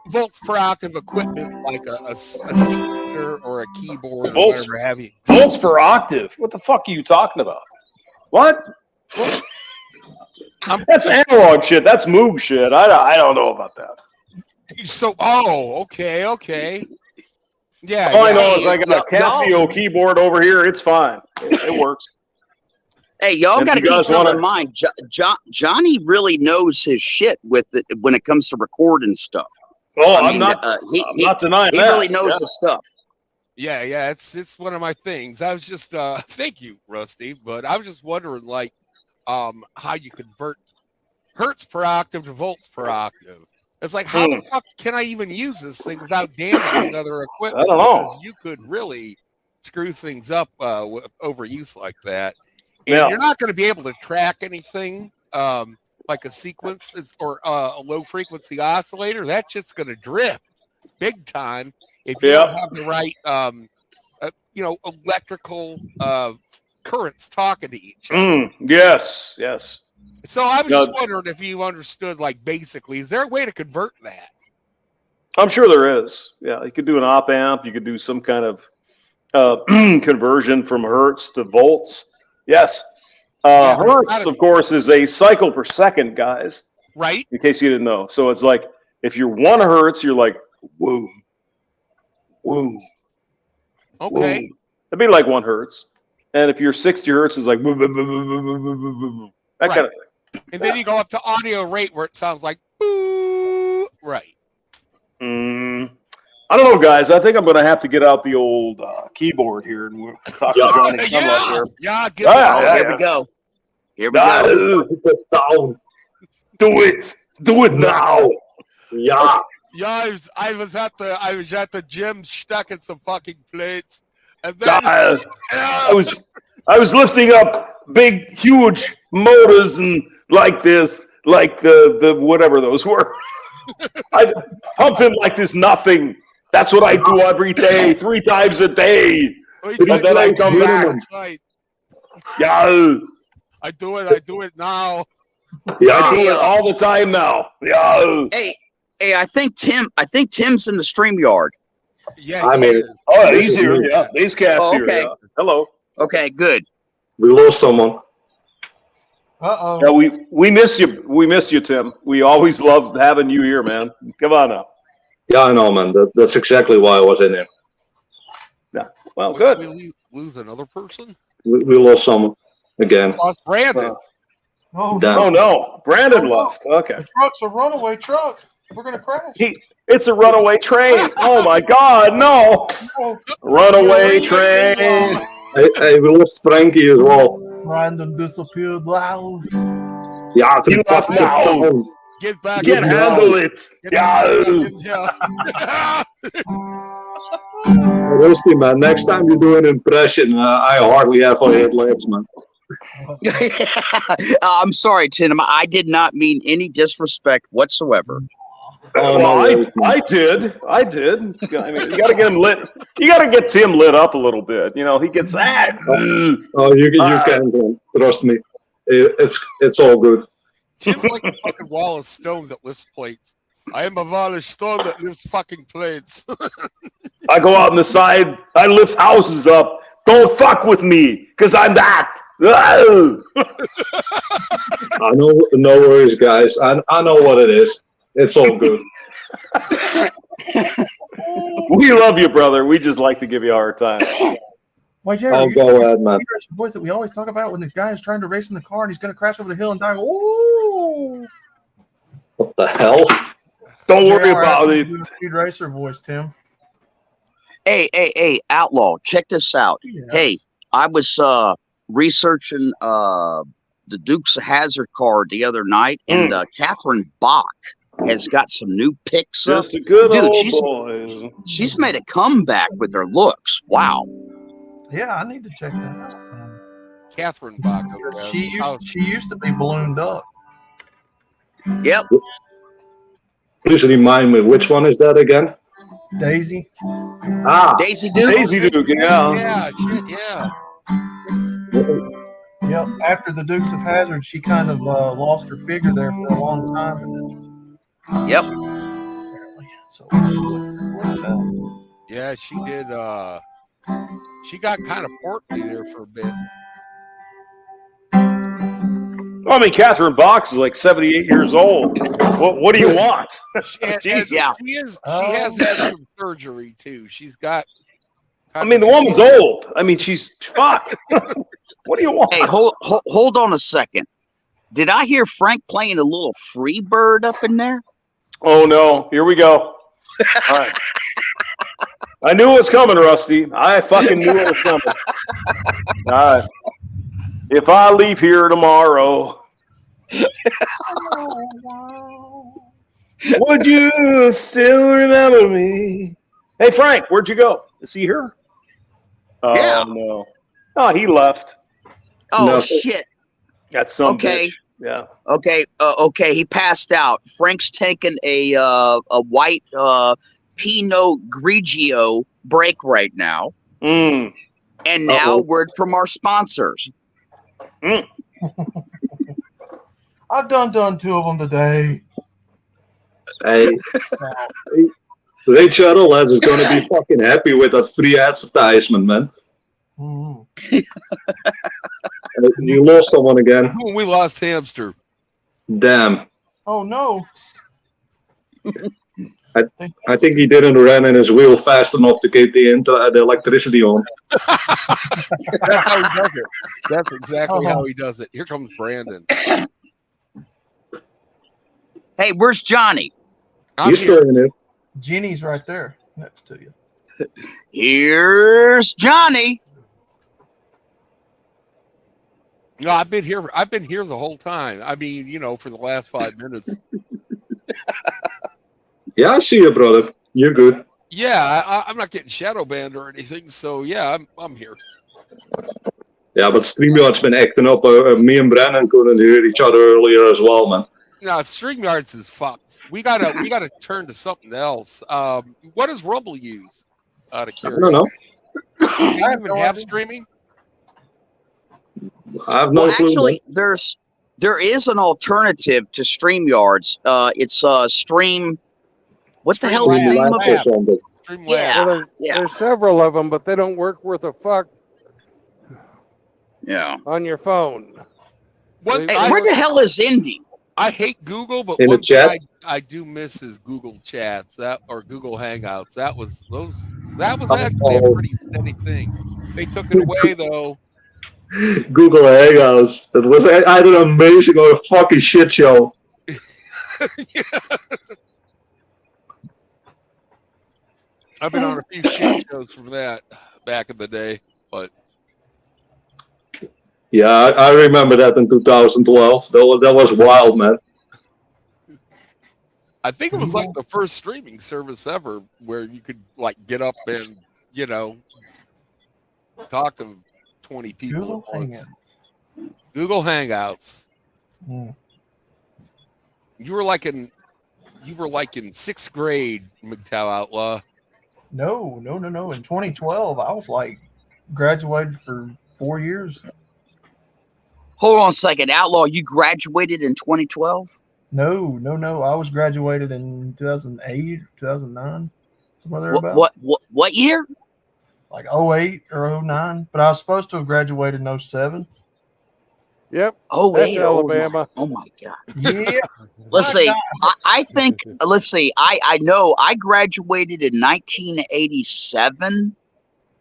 volts per octave equipment like a sequencer or a keyboard or whatever have you?
Volts per octave? What the fuck are you talking about? What? That's analog shit. That's Moog shit. I don't know about that.
So, okay. Yeah.
All I know is I got a Casio keyboard over here. It's fine. It works.
Hey, y'all got to keep something in mind. Johnny really knows his shit with it when it comes to recording stuff.
Oh, I'm not denying that.
He really knows his stuff.
Yeah, it's one of my things. I was just thank you, Rusty, but I was just wondering how you convert hertz per octave to volts per octave. It's like, how the fuck can I even use this thing without damaging other equipment?
I don't know.
Because you could really screw things up with overuse like that. And you're not going to be able to track anything like a sequence or a low frequency oscillator. That shit's going to drift big time if you don't have the right, electrical currents talking to each other.
Yes.
So I was just wondering if you understood, basically, is there a way to convert that?
I'm sure there is. Yeah, you could do an op amp. You could do some kind of conversion from hertz to volts. Yes. Hertz, of course, is a cycle per second, guys.
Right.
In case you didn't know. So it's like, if you're 1 hertz, you're like, woo.
Okay.
Woo. It'd be like 1 hertz. And if you're 60 hertz, it's like, woo, woo, woo, woo, woo, woo, woo, woo. That kind of thing.
And then you go up to audio rate where it sounds like boo. Right.
I don't know, guys. I think I'm going to have to get out the old keyboard here and we'll talk to Johnny Sunlight here.
Here we go.
Do it now. Yeah.
Yeah, I was at the gym stuck in some fucking plates, and then
I was lifting up big, huge motors and like this, like the whatever those were. I pump him like there's nothing. That's what I do every day, 3 times a day. And then I come back.
Right.
Yeah.
I do it now.
Yeah, I do it all the time now. Yeah.
Hey, I think Tim's in the StreamYard.
Yeah.
I mean,
he's here. Yeah, these cats here.
Okay.
Yeah. Hello.
Okay, good.
We lost someone.
Uh-oh.
Yeah, we miss you. We miss you, Tim. We always loved having you here, man. Come on now.
Yeah, I know, man. That's exactly why I was in here.
Yeah. Well, good.
We lose another person?
We lost someone again.
Lost Brandon.
Oh,
no. Brandon left. Okay.
The truck's a runaway truck. We're going to crash.
It's a runaway train. Oh, my God. No. Runaway train.
Hey, we lost Frankie as well.
Brandon disappeared. Wow.
Yeah,
he left now.
Get back.
Can't handle it.
Rusty, man, next time you do an impression, I hardly have a hit legs, man.
I'm sorry, Tim. I did not mean any disrespect whatsoever.
Oh,
Well, I did. I mean, you got to get him lit. You got to get Tim lit up a little bit. You know, he gets
Oh, you can trust me. It's all good.
Tim's like a fucking Wallace Stone that lifts plates. I am a Wallace Stone that lifts fucking plates.
I go out on the side. I lift houses up. Don't fuck with me, because I'm that.
I know, no worries, guys. I know what it is. It's all good.
We love you, brother. We just like to give you a hard time.
Why, Jerry?
I'll go ahead, man.
The voice that we always talk about when the guy is trying to race in the car and he's going to crash over the hill and die. Ooh!
What the hell?
Don't worry
JR,
about it.
Speed racer voice, Tim.
Hey, Outlaw, check this out.
Yes.
Hey, I was researching the Dukes of Hazzard card the other night, and Catherine Bach has got some new picks up.
That's a good
Dude,
old boy.
she's made a comeback with her looks. Wow.
Yeah, I need to check that out, man.
Catherine Bach.
She used to be ballooned up.
Yep.
Please remind me, which one is that again?
Daisy.
Daisy Duke.
Daisy Duke, yeah.
Yeah, shit, yeah.
Yep. After the Dukes of Hazzard, she kind of lost her figure there for a long time.
Yep.
So,
Yeah, she did. She got kind of portly there for a bit.
I mean, Catherine Bach is like 78 years old. What do you want?
Jeez.
Yeah.
She has had some surgery too. She's got.
I mean, the woman's old. I mean, she's fuck. What do you want?
Hey, hold on a second. Did I hear Frank playing a little free bird up in there?
Oh no! Here we go. All right. I knew it was coming, Rusty. I fucking knew it was coming. All right. If I leave here tomorrow, would you still remember me? Hey, Frank, where'd you go? Is he here? Oh,
Yeah.
no. Oh, he left.
Oh,
No.
shit.
Got some
Okay.
bitch. Yeah.
Okay. He passed out. Frank's taking a white Pinot Grigio break right now.
Mm.
And now, word from our sponsors.
Mm.
I've done two of them today.
Hey, Ray Shuttle lads is going to be fucking happy with that free advertisement, man.
Mhm.
You lost someone again.
Oh, we lost Hamster.
Damn.
Oh no.
I think he didn't run in his wheel fast enough to get the electricity on.
That's how he does it. That's exactly how he does it. Here comes Brandon.
Hey, where's Johnny?
He's still in it.
Jenny's right there next to you.
Here's Johnny.
No, I've been here the whole time. I mean, for the last 5 minutes.
Yeah, I see you, brother. You're good.
Yeah, I'm not getting shadow banned or anything, so yeah, I'm here.
Yeah, but StreamYard's been acting up. Me and Brandon couldn't hear each other earlier as well, man.
No, StreamYards is fucked. We gotta turn to something else. What does Rumble use? Out of
I don't know.
Do you even have streaming?
I have no
Well,
clue.
actually, there is an alternative to StreamYards. It's Stream. What the hell is the name of it?
Streamlabs.
Yeah,
Well,
yeah,
there's several of them, but they don't work worth a fuck
yeah.
on your phone.
What,
They-
Hey, where the hell is Indy?
I hate Google, but
In the
one thing
chat?
I do miss is Google Chats or Google Hangouts. That was actually a pretty steady thing. They took it away though.
Google Hangouts. It was either amazing or a fucking shit show.
I've been on a few shit shows from that back in the day, but
Yeah, I remember that in 2012. That was wild, man.
I think it was like the first streaming service ever where you could like get up and, you know, talk to 20 people
Google
at once.
Hangouts.
Google Hangouts.
Mm.
You were like in 6th grade, MGTOW Outlaw.
No. In 2012, I was like graduated for 4 years.
Hold on a second, Outlaw. You graduated in 2012?
No. I was graduated in 2008, 2009, somewhere thereabouts.
What year?
Like 08 or 09. But I was supposed to have graduated in 07.
Yep.
Oh,
That's
08,
Alabama.
Oh my God.
Yeah.
Let's see. I think. Let's see. I know I graduated in 1987,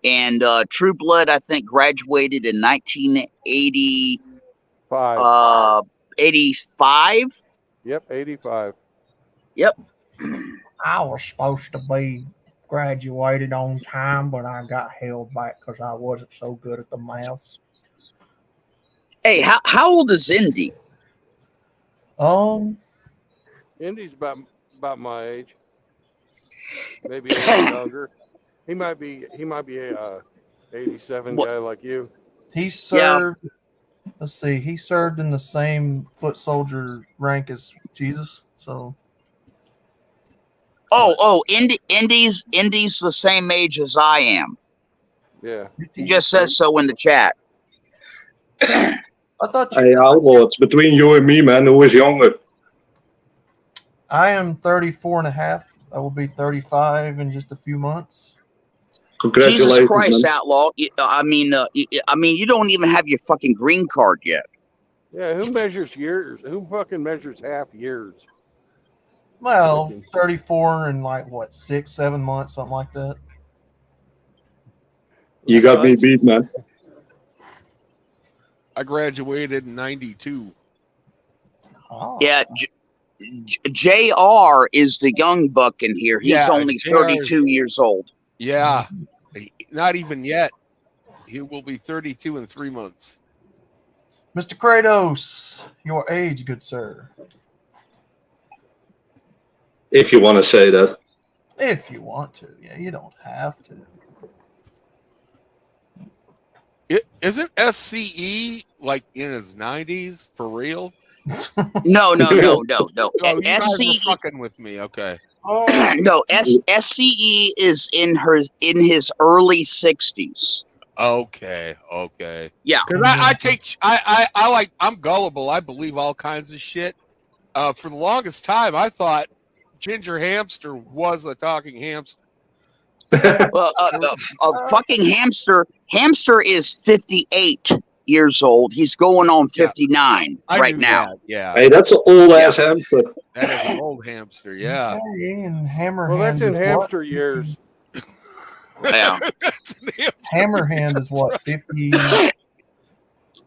and True Blood I think graduated in 1985. 85.
Yep, 85.
Yep.
I was supposed to be graduated on time, but I got held back because I wasn't so good at the maths.
Hey, how old is Indy?
Indy's about my age, maybe a little younger. He might be a 87 guy like you.
He served. Let's see. He served in the same foot soldier rank as Jesus. So.
Indy's the same age as I am.
Yeah.
He just says so in the chat.
I thought
Hey, Outlaw, it's between you and me, man. Who is younger?
I am 34 and a half. I will be 35 in just a few months.
Congratulations,
Jesus Christ,
man.
Outlaw. I mean, you don't even have your fucking green card yet.
Yeah, who measures years? Who fucking measures half years?
Well, 34 in like what, 6-7 months, something like that.
You got me beat, man.
I graduated in 92.
Oh.
Yeah, JR is the young buck in here. He's only 32 years old.
Yeah, not even yet. He will be 32 in 3 months.
Mr. Kratos, your age, good sir.
If you want to say that.
If you want to. Yeah, you don't have to.
Isn't SCE like in his 90s for real?
No.
Oh, you guys
SCE
are fucking with me. Okay.
No, SCE is in his early 60s.
Okay.
Yeah.
Because I'm gullible. I believe all kinds of shit. For the longest time, I thought Ginger Hamster was a talking hamster.
Well, fucking hamster is 58 years old. He's going on 59 right now.
That, yeah.
Hey, that's an old ass hamster.
That is an old hamster. Yeah.
Okay, and Hammerhand.
Well, that's in
is
hamster
what?
years.
Yeah.
Hammerhand is what, 50?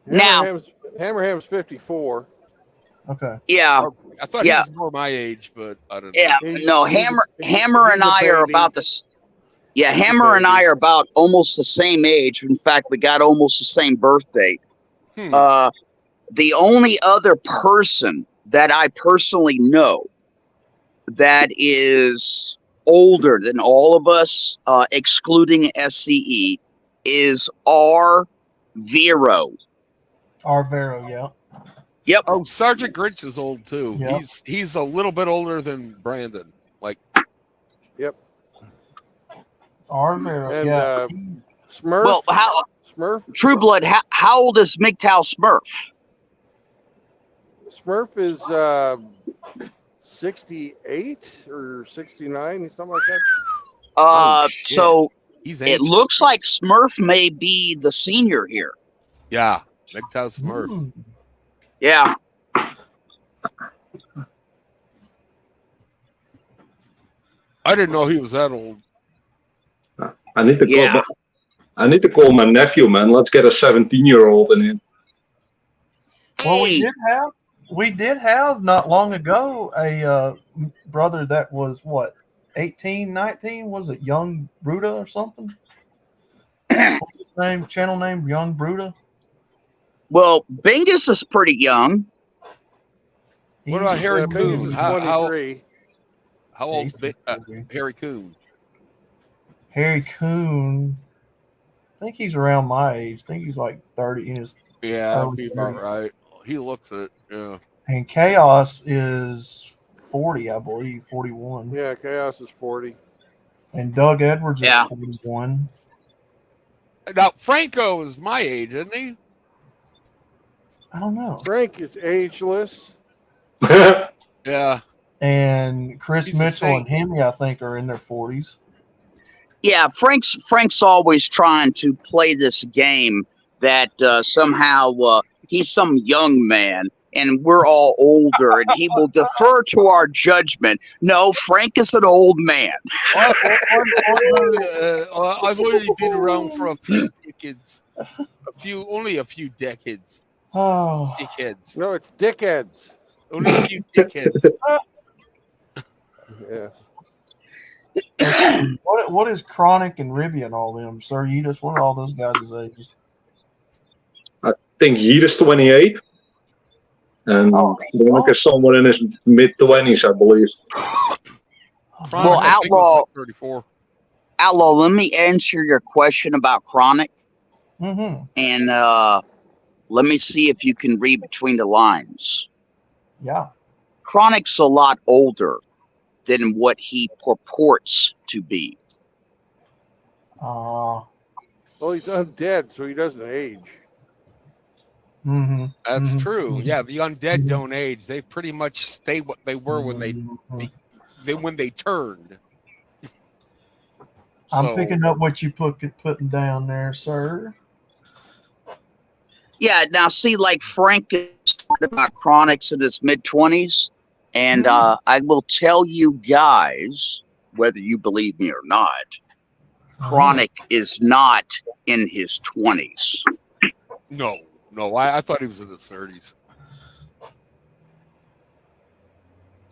Now,
Hammerham's 54.
Okay.
Yeah.
I thought he was more my age, but I don't know.
Yeah. No, Hammer and I are about this. Yeah, Hammer and I are about almost the same age. In fact, we got almost the same birth date. The only other person that I personally know that is older than all of us, excluding SCE, is R. Vero.
R. Vero, yeah.
Yep.
Oh, Sergeant Grinch is old too.
Yep.
He's a little bit older than Brandon. Like.
Yep.
R. Vero,
and,
yeah.
Smurf.
Well,
Smurf.
True Blood. How old is MGTOW Smurf?
Smurf is 68 or 69, something like that.
So
He's
it
ancient.
looks like Smurf may be the senior here.
Yeah, MGTOW Smurf.
Yeah.
I didn't know he was that old.
I need to call my nephew, man. Let's get a 17-year-old in here.
Well, we did have not long ago a brother that was what, 18, 19? Was it Young Bruta or something? What's his name? Channel name? Young Bruta?
Well, Bingus is pretty young.
What about Harry
Bingus
Coon?
is
How
23.
How old's Harry Coon?
Harry Coon, I think he's around my age. I think he's like 30 in his
Yeah, that'd
early
be about
30s.
right. He looks it. Yeah.
And Chaos is 40, I believe, 41.
Yeah, Chaos is 40.
And Doug Edwards is
Yeah.
41.
Now Franco is my age, isn't he?
I don't know.
Frank is ageless.
Yeah.
And Chris
He's a
Mitchell and
saint.
Hemi, I think, are in their 40s.
Yeah, Frank's always trying to play this game that somehow he's some young man and we're all older, and he will defer to our judgment. No, Frank is an old man.
I've only been around for a few decades. Only a few decades.
Oh.
Dickheads.
No, it's dickheads.
Only a few dickheads.
Yeah.
What is Chronic and Ribby and all them? Sir Yeetus, what are all those guys' ages?
I think Yeet is 28. And Chronic is somewhere in his mid-20s, I believe.
Well, Outlaw,
34.
Outlaw, let me answer your question about Chronic.
Mm-hmm.
And let me see if you can read between the lines.
Yeah.
Chronic's a lot older than what he purports to be.
Well, he's undead, so he doesn't age.
Mm-hmm.
That's true. Yeah, the undead don't age. They pretty much stay what they were when they turned.
I'm picking up what you putting down there, sir.
Yeah, now see, like Frank is talking about Chronic's in his mid-20s, and I will tell you guys, whether you believe me or not, Chronic is not in his 20s.
No, I thought he was in his 30s.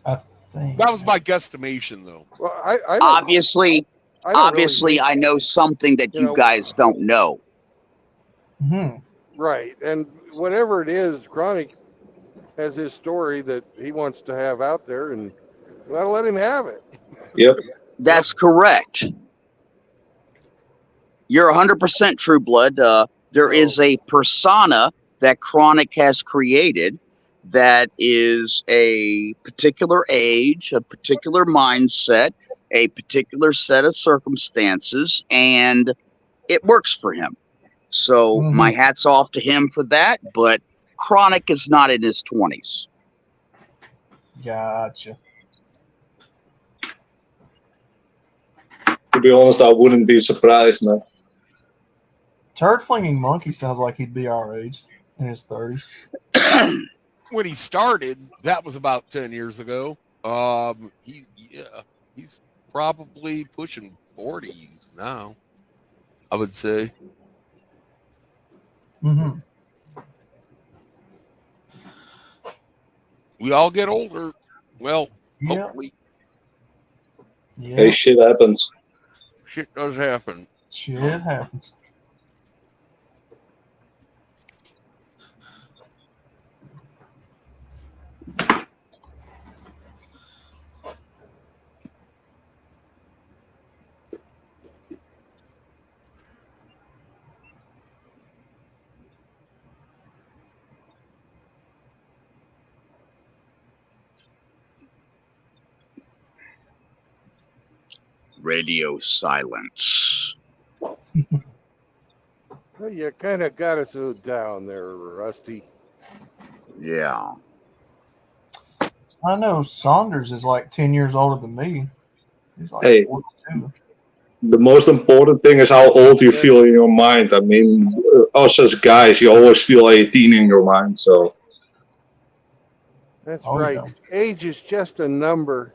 I think
that was my guesstimation, though.
Well,
obviously, I know something that you guys don't know.
Mm-hmm.
Right, and whatever it is, Chronic has his story that he wants to have out there, and we gotta let him have it.
Yep.
That's correct. You're 100% True Blood. There is a persona that Chronic has created that is a particular age, a particular mindset, a particular set of circumstances, and it works for him. So my hat's off to him for that, but Chronic is not in his 20s.
Gotcha.
To be honest, I wouldn't be surprised, man.
Turd Flinging Monkey sounds like he'd be our age, in his 30s.
When he started, that was about 10 years ago. He's probably pushing 40s now, I would say.
Mm-hmm.
We all get older. Well, hopefully.
Yeah.
Hey, shit happens.
Shit does happen.
Shit happens.
Radio silence.
Well, you kind of got us down there, Rusty.
Yeah.
I know Saunders is like 10 years older than me. He's like
Hey.
42.
The most important thing is how old you feel in your mind. I mean, us as guys, you always feel 18 in your mind, so.
That's right.
Yeah.
Age is just a number.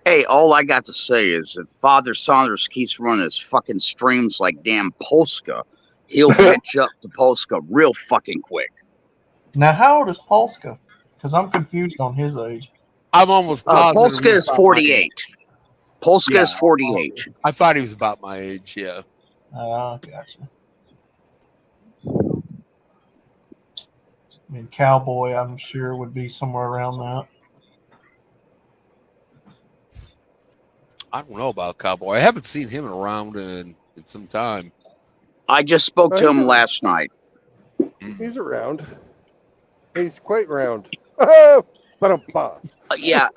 Hey, all I got to say is if Father Saunders keeps running his fucking streams like damn Polska, he'll catch up to Polska real fucking quick.
Now, how old is Polska? Because I'm confused on his age.
I'm almost positive.
Polska is 48. Polska is 48.
I thought he was about my age, yeah.
Gotcha. I mean, Cowboy, I'm sure, would be somewhere around that.
I don't know about Cowboy. I haven't seen him around in some time.
I just spoke to him last night.
He's around. He's quite round. Ba-dum-ba.
Yeah,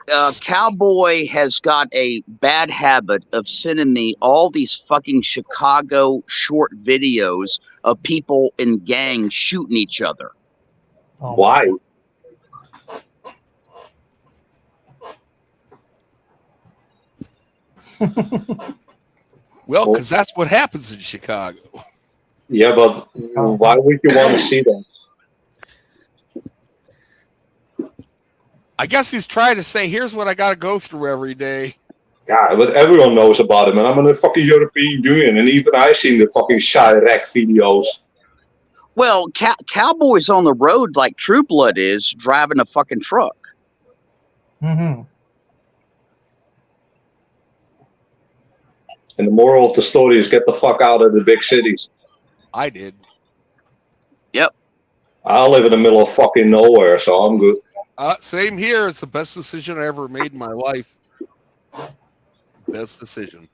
Cowboy has got a bad habit of sending me all these fucking Chicago short videos of people in gangs shooting each other.
Why?
Well, because that's what happens in Chicago.
Yeah, but why would you want to see that?
I guess he's trying to say, here's what I got to go through every day.
Yeah, but everyone knows about him, and I'm in the fucking European Union, and even I've seen the fucking Chirac videos.
Well, Cowboy's on the road like True Blood is, driving a fucking truck.
Mm-hmm.
And the moral of the story is get the fuck out of the big cities.
I did.
Yep.
I live in the middle of fucking nowhere, so I'm good.
Same here. It's the best decision I ever made in my life. Best decision.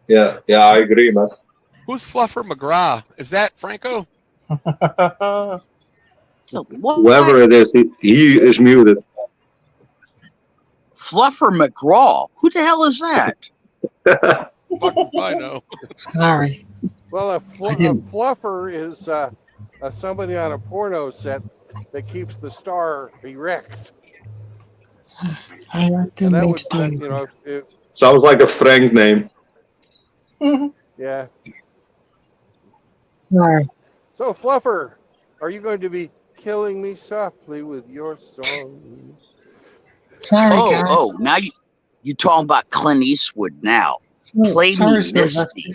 Yeah, I agree, man.
Who's Fluffer McGraw? Is that Franco?
Whoever it is, he is muted.
Fluffer McGraw? Who the hell is that?
Fuck, I know.
Sorry.
Well, a fluffer is somebody on a porno set that keeps the star erect.
I want
And
to
that
make
would, you know,
Sounds like a Frank name.
yeah.
Sorry.
So, Fluffer, are you going to be killing me softly with your song?
Sorry, guys.
Oh, now you talking about Clint Eastwood now. Play
sorry,
me
sir,
Misty.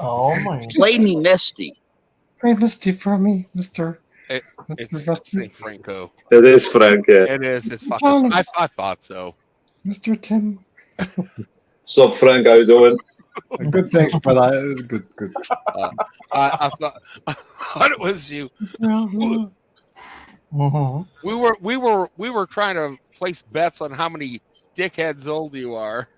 Oh man.
Play me Misty.
Play Misty for me, Mr.
It's St. Franco.
It is Frank, yeah.
It is. It's fucking. I thought so.
Mr. Tim.
What's up, Frank? How you doing?
Good, thanks for that. It was good.
I thought it was you.
Mm-hmm.
We were trying to place bets on how many dickheads old you are.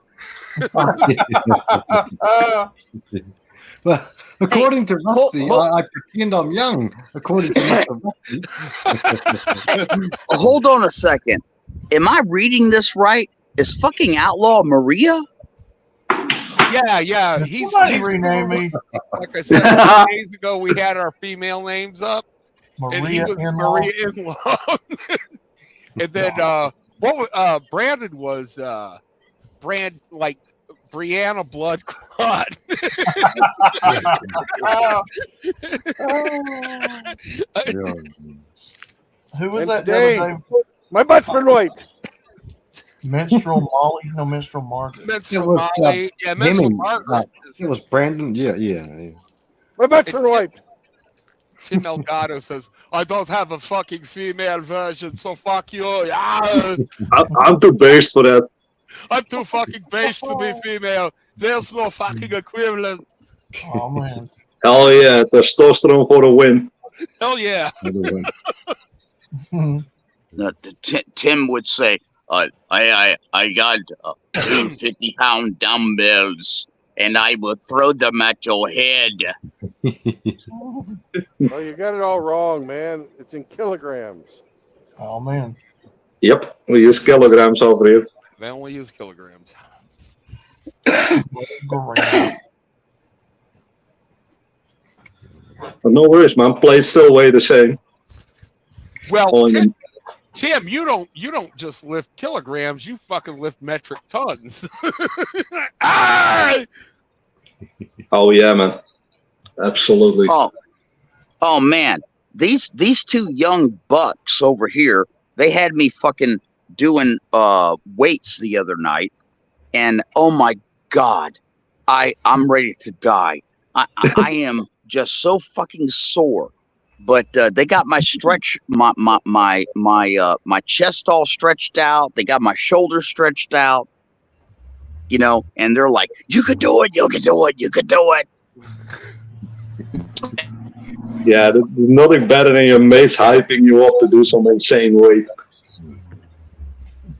Well, according to Rusty, I pretend I'm young. According to Mr. Rusty.
Hold on a second. Am I reading this right? Is fucking Outlaw Maria?
Yeah. He's
rename me.
Like I said, 2 days ago, we had our female names up. And he was Maria In-Law. And then Brandon was Brianna Bloodclot.
Who was that
today?
the other day?
My butt's been wiped.
Minstrel Molly? No, Minstrel Margaret.
Minstrel Molly. Yeah, Minstrel Margaret.
It was Brandon. Yeah.
My butt's been wiped.
Tim Elgato says, I don't have a fucking female version, so fuck you. Yeah.
I'm too based for that.
I'm too fucking based to be female. There's no fucking equivalent.
Oh man.
Hell yeah, testosterone for the win.
Hell yeah.
Tim would say, I got 50-pound dumbbells, and I will throw them at your head.
Well, you got it all wrong, man. It's in kilograms.
Oh man.
Yep, we use kilograms over here.
They only use kilograms.
But no worries, man. Plates still weigh the same.
Well, Tim, you don't just lift kilograms, you fucking lift metric tons.
Oh yeah, man. Absolutely.
Oh man. These two young bucks over here, they had me fucking doing weights the other night, and oh my god, I'm ready to die. I am just so fucking sore. But they got my stretch, my chest all stretched out. They got my shoulders stretched out, you know. And they're like, "You could do it. You could do it. You could do it."
Yeah, there's nothing better than your mates hyping you up to do some insane weight.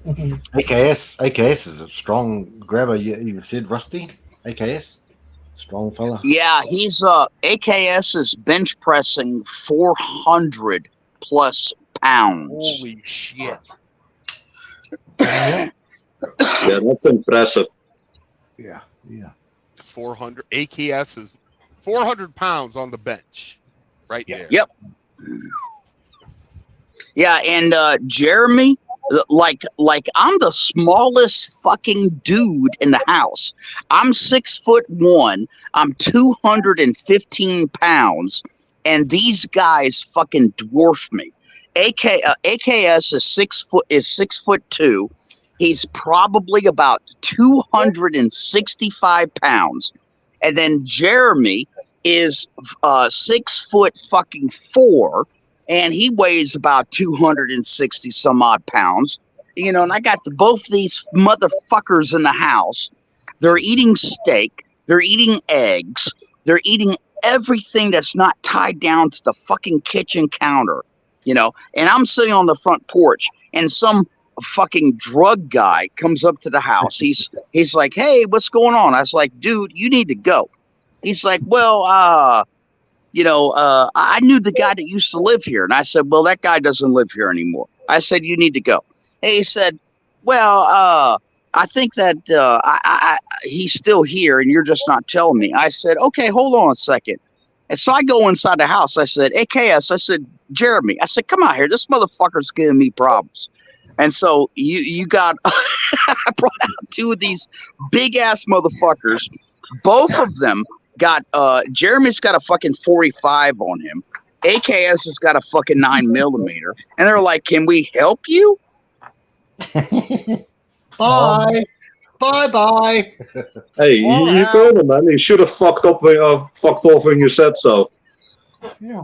AKS is a strong grabber. You said Rusty. AKS, strong fella.
Yeah, he's AKS is bench pressing 400 plus pounds.
Holy shit!
Yeah, that's impressive.
Yeah.
400 AKS is 400 pounds on the bench, right there.
Yep. Yeah, and Jeremy, like I'm the smallest fucking dude in the house. I'm 6'1". I'm 215 pounds, and these guys fucking dwarf me. AKS is 6'2". He's probably about 265 pounds, and then Jeremy is 6'4", and he weighs about 260 some odd pounds. You know, and I got both these motherfuckers in the house. They're eating steak. They're eating eggs. They're eating everything that's not tied down to the fucking kitchen counter. You know, and I'm sitting on the front porch, and some fucking drug guy comes up to the house. He's like, "Hey, what's going on?" I was like, "Dude, you need to go." He's like, "Well, I knew the guy that used to live here." And I said, "Well, that guy doesn't live here anymore." I said, "You need to go." And he said, "Well, I think that he's still here and you're just not telling me." I said, "Okay, hold on a second." And so I go inside the house. I said, "AKS," I said, "Jeremy," I said, "Come out here. This motherfucker's giving me problems." And so you got, I brought out two of these big ass motherfuckers. Both of them got, Jeremy's got a fucking 45 on him. AKS has got a fucking 9mm. And they're like, "Can we help you?"
Bye. Bye.
Hey, you told him, man. You should have fucked off when you said so.
Yeah.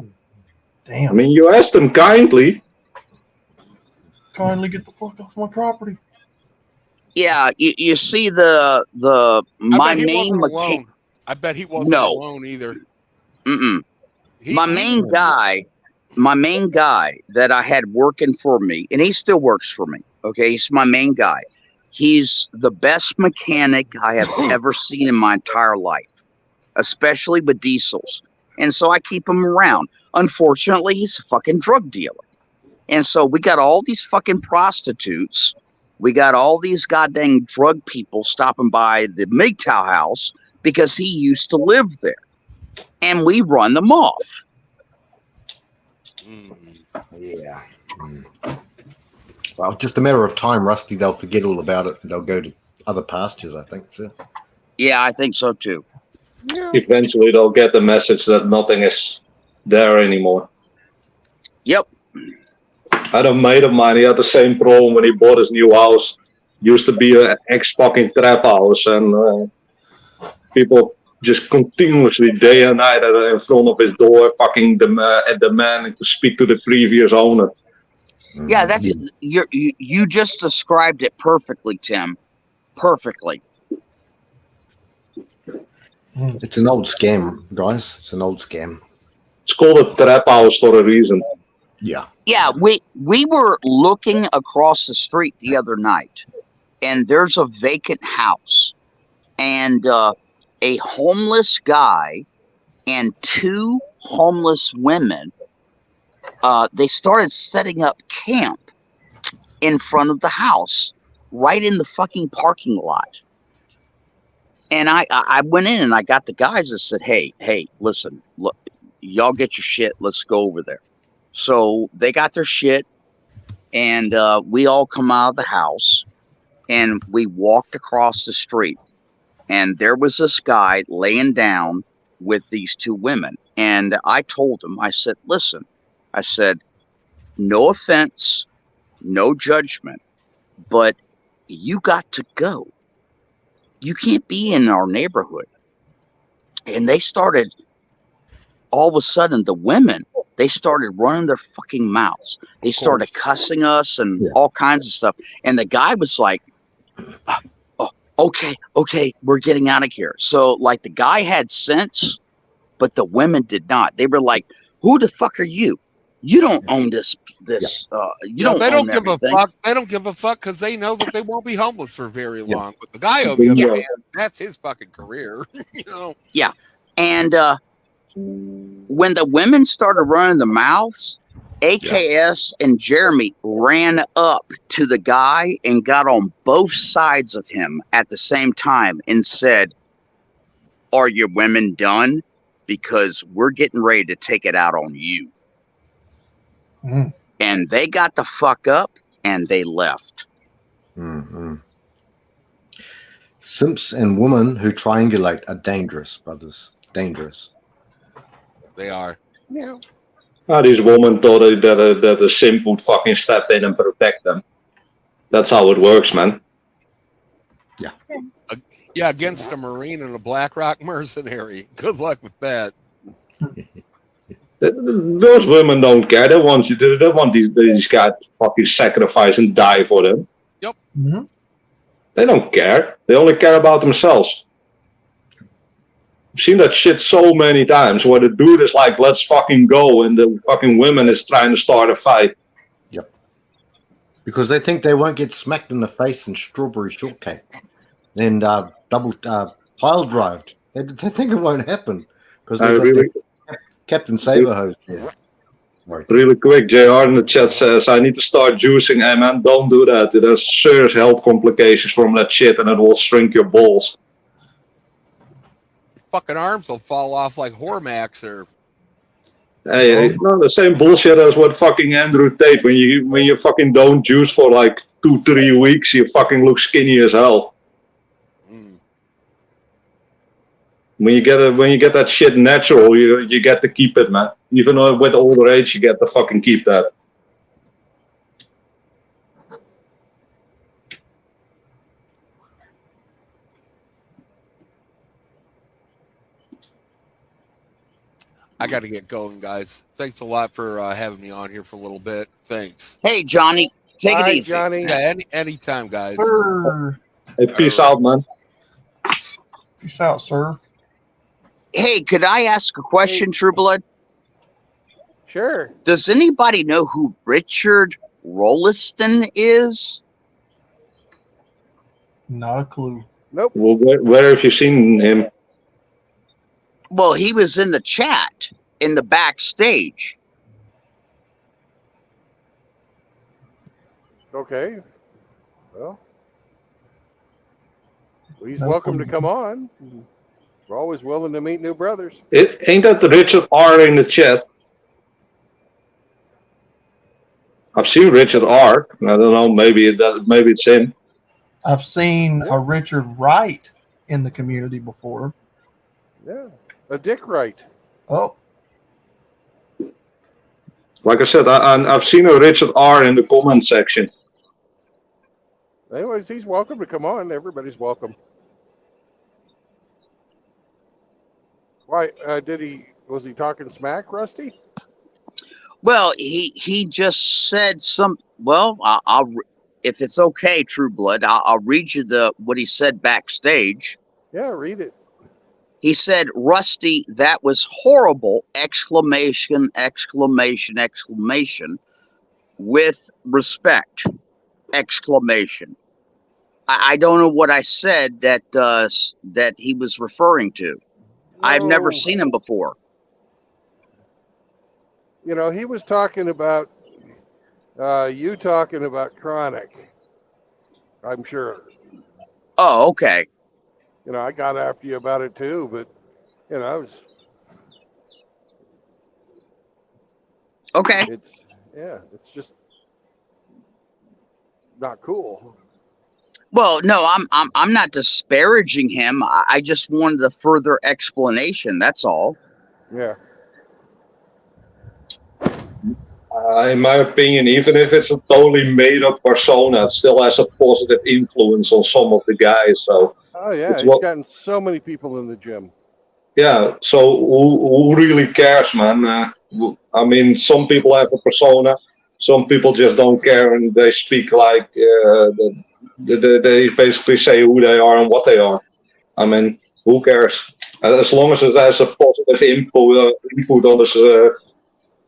Damn.
I mean, you asked him kindly.
Kindly get the fuck off my property.
Yeah, you see my main
alone. I bet he wasn't alone either.
My main guy that I had working for me, and he still works for me. Okay, he's my main guy. He's the best mechanic I have ever seen in my entire life, especially with diesels. And so I keep him around. Unfortunately, he's a fucking drug dealer. And so we got all these fucking prostitutes. We got all these goddamn drug people stopping by the MGTOW house because he used to live there. And we run them off.
Yeah. Well, just a matter of time, Rusty. They'll forget all about it. They'll go to other pastures, I think, so.
Yeah, I think so too.
Eventually, they'll get the message that nothing is there anymore.
Yep.
I had a mate of mine. He had the same problem when he bought his new house. Used to be an ex-fucking trap house, and people just continuously, day and night, in front of his door, fucking demanding to speak to the previous owner.
Yeah, that's you just described it perfectly, Tim. Perfectly.
It's an old scam, guys. It's an old scam.
It's called a trap house for a reason.
Yeah.
Yeah, we were looking across the street the other night, and there's a vacant house, and a homeless guy and two homeless women. They started setting up camp in front of the house, right in the fucking parking lot. And I went in and I got the guys and said, hey, listen, look, y'all get your shit. Let's go over there. So they got their shit, and we all come out of the house, and we walked across the street, and there was this guy laying down with these two women. And I told him, I said, listen, I said, no offense, no judgment, but you got to go. You can't be in our neighborhood. And they started, all of a sudden, the women, they started running their fucking mouths. They started cussing us and all kinds of stuff. And the guy was like, okay, we're getting out of here. So, like, the guy had sense, but the women did not. They were like, who the fuck are you? You don't own this. You don't.
They don't
own
give
everything.
a fuck. They don't give a fuck because they know that they won't be homeless for very long. But the guy on the other hand, that's his fucking career. You know.
Yeah, and when the women started running their mouths, AKS and Jeremy ran up to the guy and got on both sides of him at the same time and said, "Are your women done? Because we're getting ready to take it out on you."
Mm.
And they got the fuck up and they left.
Mm-hmm. Simps and women who triangulate are dangerous, brothers. Dangerous.
They are.
Yeah.
These women thought that a simp would fucking step in and protect them. That's how it works, man.
Yeah, against a Marine and a BlackRock mercenary. Good luck with that.
Those women don't care. They want you. They want these guys to fucking sacrifice and die for them.
Yep.
Mm-hmm.
They don't care. They only care about themselves. I've seen that shit so many times where the dude is like, "Let's fucking go," and the fucking women is trying to start a fight.
Yep. Because they think they won't get smacked in the face in strawberry shortcake and double pile drived. They think it won't happen because they got Captain Saberhose. Yeah. Right.
Really quick, JR in the chat says, "I need to start juicing." Hey man, don't do that. There's serious health complications from that shit and it will shrink your balls.
Fucking arms will fall off like Hormax or.
Hey, no, the same bullshit as what fucking Andrew Tate. When you fucking don't juice for like 2-3 weeks, you fucking look skinny as hell. When you get that shit natural, you get to keep it, man. Even though with older age, you get to fucking keep that.
I got to get going, guys. Thanks a lot for having me on here for a little bit. Thanks.
Hey, Johnny, take it easy.
Johnny.
Yeah, anytime, guys.
Sir.
Hey, peace out, man.
Peace out, sir.
Hey, could I ask a question, True Blood?
Sure.
Does anybody know who Richard Rolliston is?
Not a clue.
Nope.
Well, where have you seen him?
Well, he was in the chat in the backstage.
Okay. Well, he's welcome to come on. We're always willing to meet new brothers.
Ain't that the Richard R in the chat? I've seen Richard R. I don't know. Maybe it's him.
I've seen a Richard Wright in the community before.
Yeah, a Dick Wright.
Oh,
Like I said, I've seen a Richard R in the comment section.
Anyways, he's welcome to come on. Everybody's welcome. Why was he talking smack, Rusty?
Well, he just said some. Well, I'll if it's okay, True Blood, I'll read you what he said backstage.
Yeah, read it.
He said, "Rusty, that was horrible!" Exclamation! Exclamation! Exclamation! With respect! Exclamation! I don't know what I said that he was referring to. I've never seen him before.
You know, he was talking about you talking about Chronic. I'm sure.
Oh, okay.
You know, I got after you about it too, but you know, I was.
Okay.
It's just not cool.
Well, no, I'm not disparaging him. I just wanted a further explanation. That's all.
Yeah.
In my opinion, even if it's a totally made-up persona, it still has a positive influence on some of the guys. So.
Oh yeah, he's gotten so many people in the gym.
Yeah, so who really cares, man? I mean, some people have a persona, some people just don't care, and they speak like they basically say who they are and what they are. I mean, who cares? As long as it has a positive input on this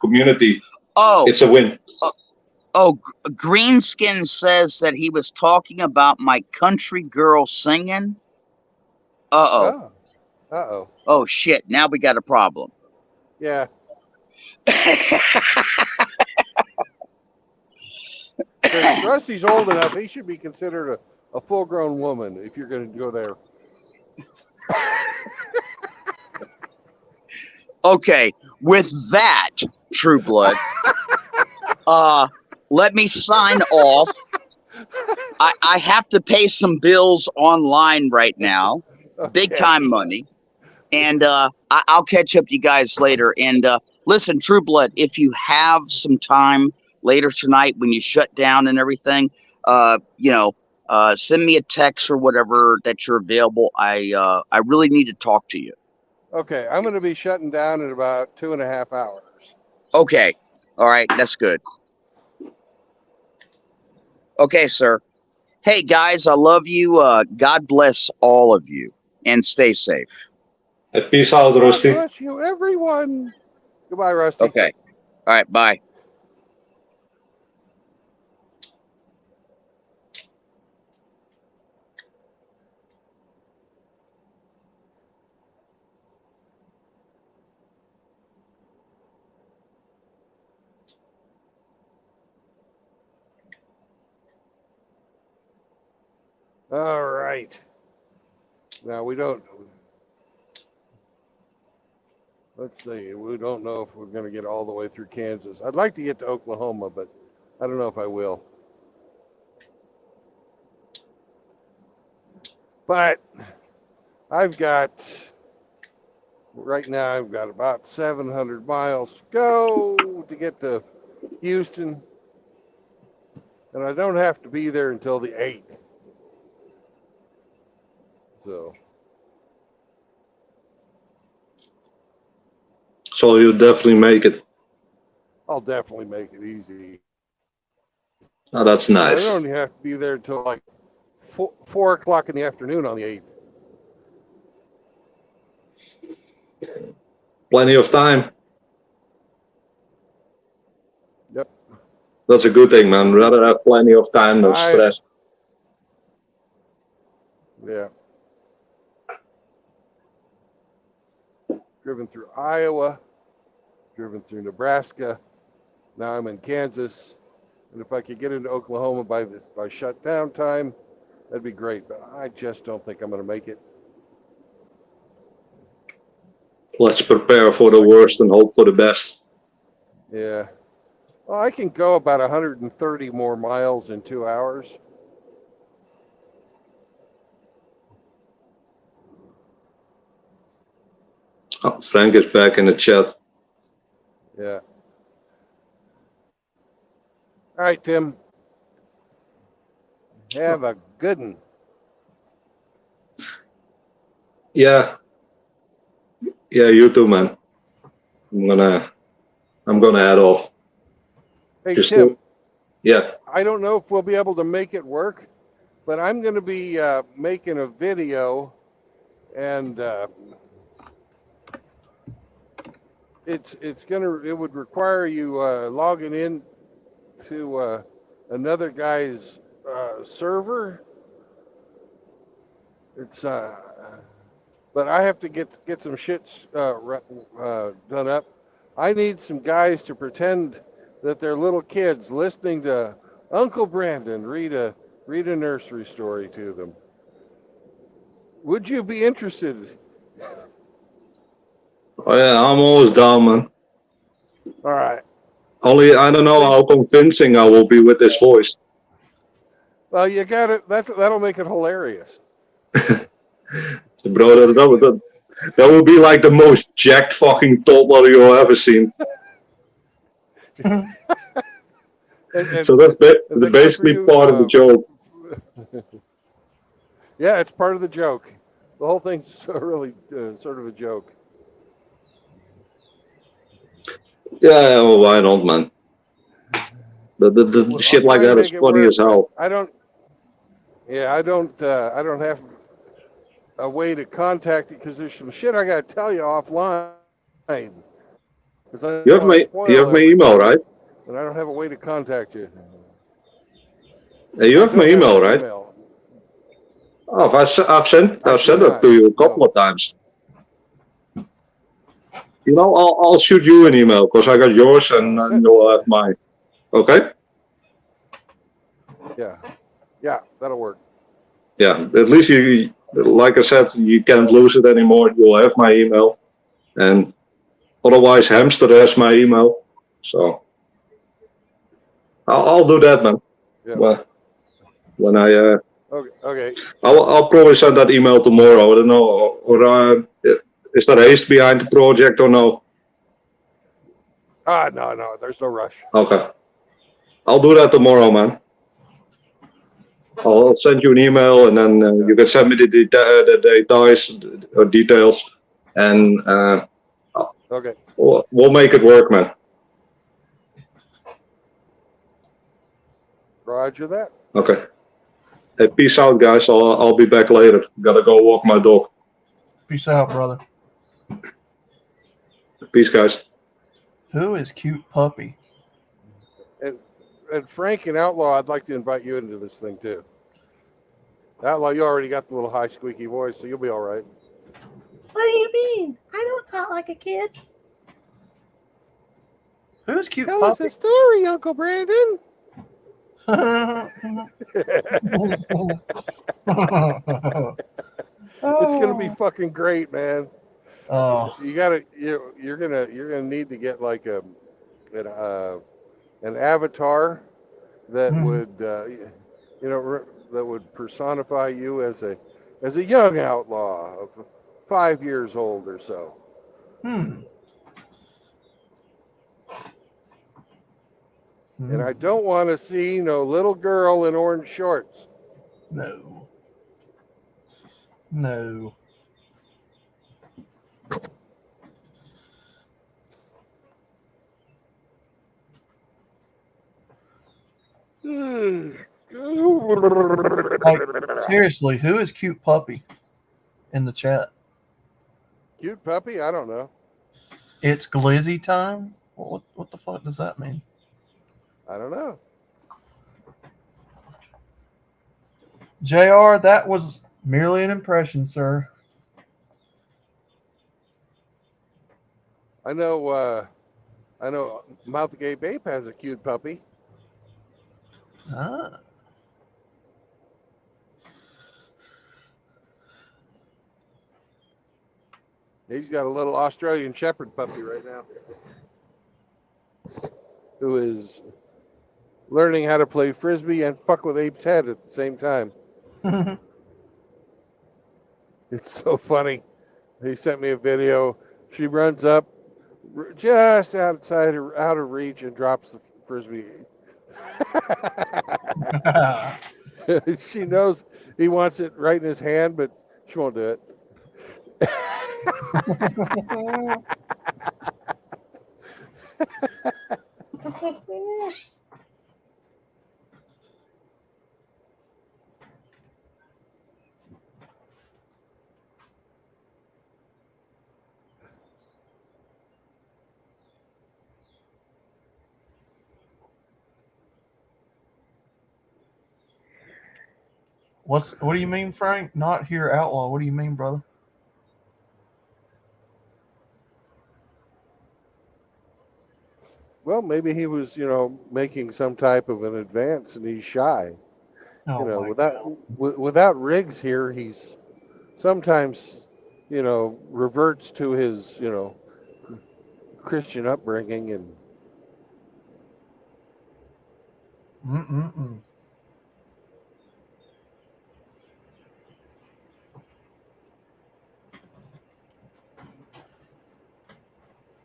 community.
Oh,
it's a win.
Greenskin says that he was talking about my country girl singing. Uh-oh.
Oh. Uh-oh.
Oh, shit. Now we got a problem.
Yeah. Rusty's old enough. He should be considered a full-grown woman if you're going to go there.
Okay. With that, True Blood, let me sign off. I have to pay some bills online right now. Big time money. And I'll catch up with you guys later. And listen, True Blood, if you have some time later tonight when you shut down and everything, send me a text or whatever that you're available. I really need to talk to you.
Okay, I'm going to be shutting down in about 2.5 hours.
Okay. All right. That's good. Okay, sir. Hey, guys, I love you. God bless all of you. And stay safe.
Peace out, Rusty.
God bless you, everyone. Goodbye, Rusty.
Okay. All right. Bye.
All right. Now we don't. Let's see. We don't know if we're going to get all the way through Kansas. I'd like to get to Oklahoma, but I don't know if I will. But right now I've got about 700 miles to go to get to Houston. And I don't have to be there until the 8th.
So you definitely make it.
I'll definitely make it easy.
Oh, that's nice.
I don't even have to be there until like 4 o'clock in the afternoon on the 8th.
Plenty of time.
Yep.
That's a good thing, man. Rather have plenty of time than stress.
Yeah. Driven through Iowa, driven through Nebraska. Now I'm in Kansas. And if I could get into Oklahoma by shutdown time, that'd be great. But I just don't think I'm going to make it.
Let's prepare for the worst and hope for the best.
Yeah. Well, I can go about 130 more miles in 2 hours.
Oh, Frank is back in the chat.
Yeah. All right, Tim. Have a good one.
Yeah. Yeah, you too, man. I'm gonna head off.
Hey, Tim.
Yeah.
I don't know if we'll be able to make it work, but I'm going to be making a video, and it would require you logging in to another guy's server. But I have to get some shit done up. I need some guys to pretend that they're little kids listening to Uncle Brandon read a nursery story to them. Would you be interested?
Oh yeah, I'm always down, man.
All right.
Only I don't know how convincing I will be with this voice.
Well, you got it. That'll make it hilarious.
Bro, that would be like the most jacked fucking toddler you'll ever seen. So that's basically part of the joke.
Yeah, it's part of the joke. The whole thing's really sort of a joke.
Yeah, well, why not, man? The shit like that is funny as hell.
I don't have a way to contact it because there's some shit I gotta tell you offline.
You have my email, right?
and I don't have a way to contact you.
Hey, you have my email, right?
Email.
Oh, I've sent
I do
that
not.
to you a couple of times. You know, I'll shoot you an email because I got yours and you'll have mine. Okay?
Yeah, that'll work.
Yeah, at least you, like I said, you can't lose it anymore. You'll have my email, and otherwise, Hamster has my email. So I'll do that, man.
Yeah.
Well, when I
Okay.
I'll probably send that email tomorrow. I don't know, or is there haste behind the project or no?
No, there's no rush.
Okay, I'll do that tomorrow, man. I'll send you an email, and then you can send me the details, and
Okay.
we'll make it work, man.
Roger that.
Okay. Hey, peace out, guys. I'll be back later. Gotta go walk my dog.
Peace out, brother.
Peace, guys.
Who is Cute Puppy?
And Frank and Outlaw, I'd like to invite you into this thing too. Outlaw, you already got the little high squeaky voice, so you'll be all right.
What do you mean? I don't talk like a kid.
Who's Cute
Tell
Puppy?
us a story, Uncle Brandon. It's gonna be fucking great, man.
Oh,
You're gonna need to get like an avatar that would that would personify you as a young outlaw of 5 years old or so. And I don't want to see no little girl in orange shorts.
No. No. Like, seriously, who is Cute Puppy in the chat?
Cute puppy? I don't know.
It's glizzy time? What the fuck does that mean?
I don't know.
JR, that was merely an impression, sir.
I know Mouth Agape Ape has a cute puppy.
Ah.
He's got a little Australian Shepherd puppy right now who is learning how to play Frisbee and fuck with Ape's head at the same time. It's so funny. He sent me a video. She runs up just out of reach and drops the Frisbee. She knows he wants it right in his hand, but she won't do it.
What do you mean, Frank? Not here, Outlaw. What do you mean, brother?
Well, maybe he was, making some type of an advance, and he's shy.
Oh,
without Riggs here, he's sometimes, reverts to his, Christian upbringing and.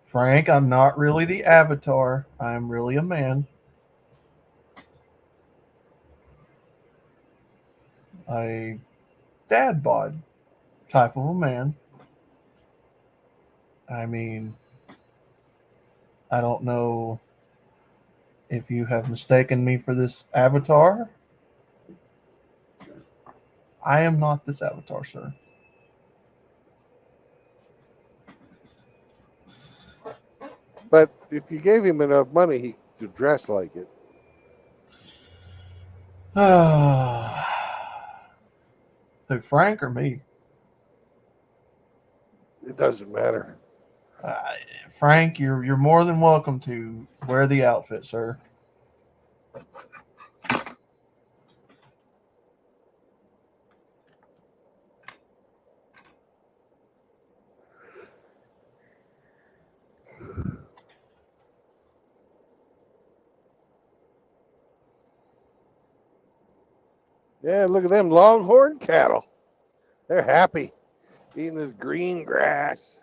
Frank, I'm not really the avatar. I'm really a man. A dad bod type of a man. I mean, I don't know if you have mistaken me for this avatar. I am not this avatar, sir.
But if you gave him enough money, to dress like it.
Who, Frank or me?
It doesn't matter.
Frank, you're more than welcome to wear the outfit, sir.
Yeah, look at them longhorn cattle. They're happy eating this green grass.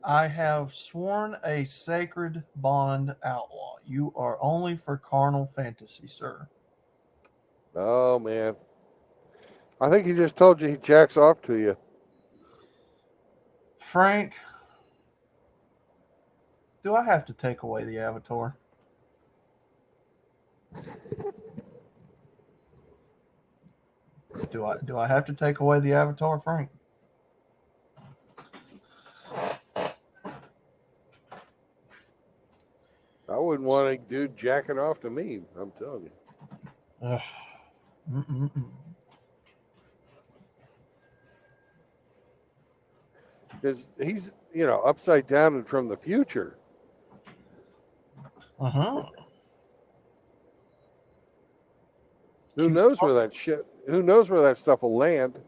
I have sworn a sacred bond outlaw. You are only for carnal fantasy, sir.
Oh, man. I think he just told you he jacks off to you.
Frank, do I have to take away the avatar? Do I have to take away the avatar, Frank?
I wouldn't want a dude jacking off to me, I'm telling you. Because he's, upside down and from the future.
Uh-huh.
Who knows where that stuff will land?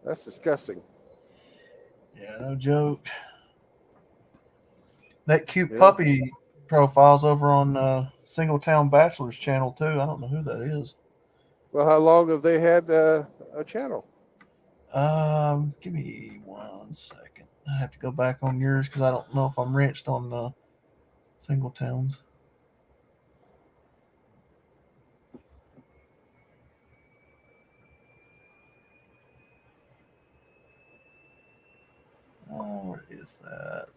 That's disgusting.
Yeah, no joke. That cute puppy profile's over on Singletown Bachelor's channel too. I don't know who that is.
Well, how long have they had a channel?
Give me 1 second. I have to go back on yours because I don't know if I'm wrenched on Singletowns. Where is that?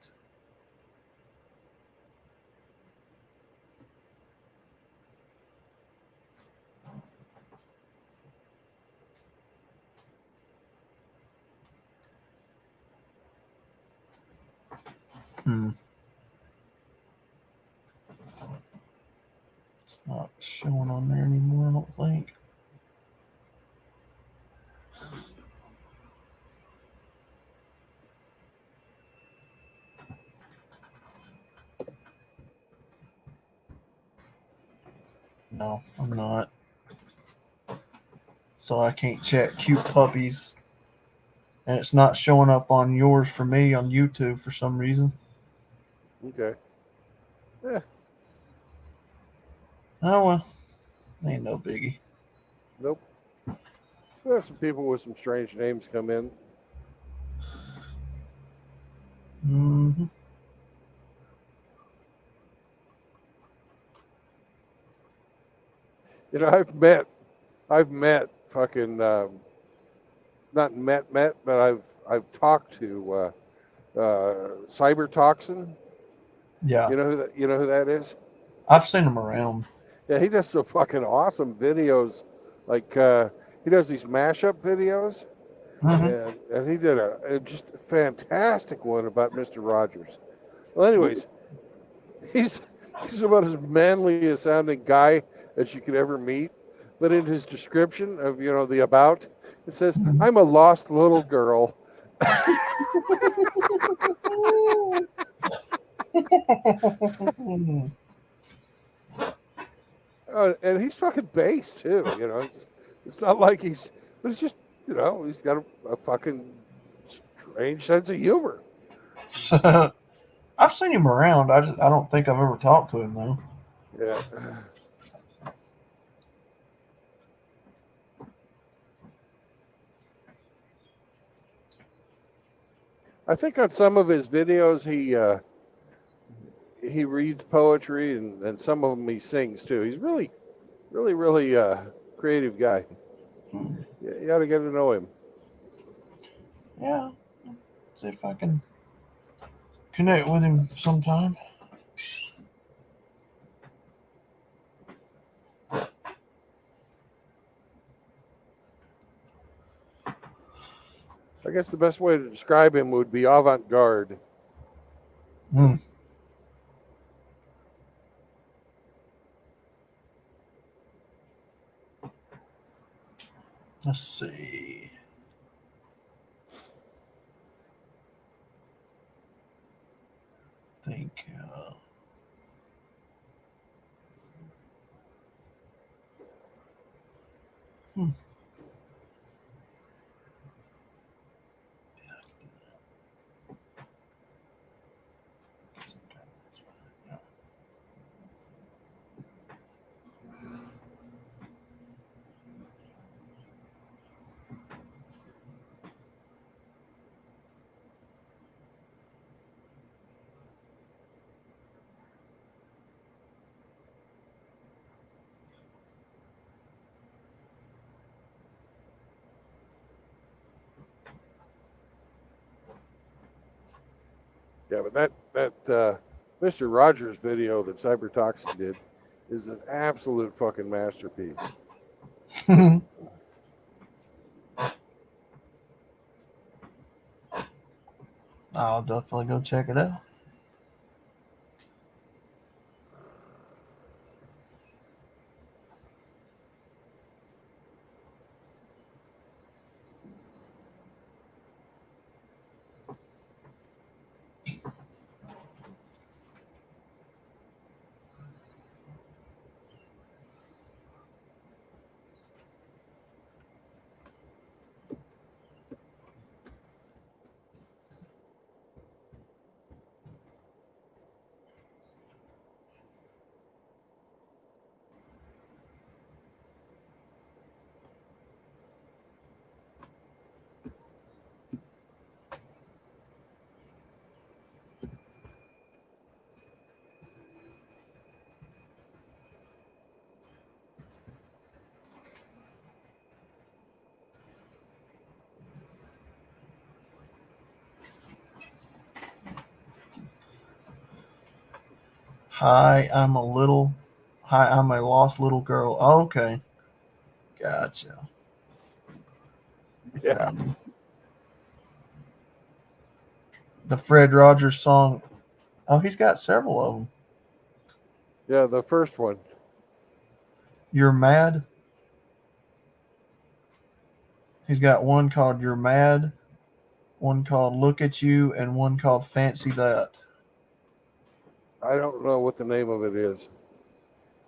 It's not showing on there anymore, I don't think. No, I'm not. So I can't check cute puppies. And it's not showing up on yours for me on YouTube for some reason.
Okay. Yeah.
Oh, well. Ain't no biggie.
Nope. There's some people with some strange names come in.
Mm-hmm.
I've met fucking, not met, but I've talked to Cyber Toxin.
Yeah.
You know who that is?
I've seen him around.
Yeah, he does some fucking awesome videos. Like he does these mashup videos, and he did a just fantastic one about Mr. Rogers. Well, anyways, he's about as manly a sounding guy as you could ever meet. But in his description of the about, it says, "I'm a lost little girl." And he's fucking bass too, It's not like but it's just, he's got a fucking strange sense of humor.
I've seen him around. I don't think I've ever talked to him though.
Yeah. I think on some of his videos he reads poetry and some of them he sings too. He's really creative guy. You got to get to know him.
Yeah. See if I can connect with him sometime.
I guess the best way to describe him would be avant-garde.
Let's see. Think. Hmm.
Yeah, but that Mr. Rogers video that Cybertoxin did is an absolute fucking masterpiece.
I'll definitely go check it out. Hi, I'm a lost little girl. Okay. Gotcha.
Yeah.
The Fred Rogers song. Oh, he's got several of them.
Yeah, the first one.
You're Mad. He's got one called You're Mad, one called Look at You, and one called Fancy That.
I don't know what the name of it is,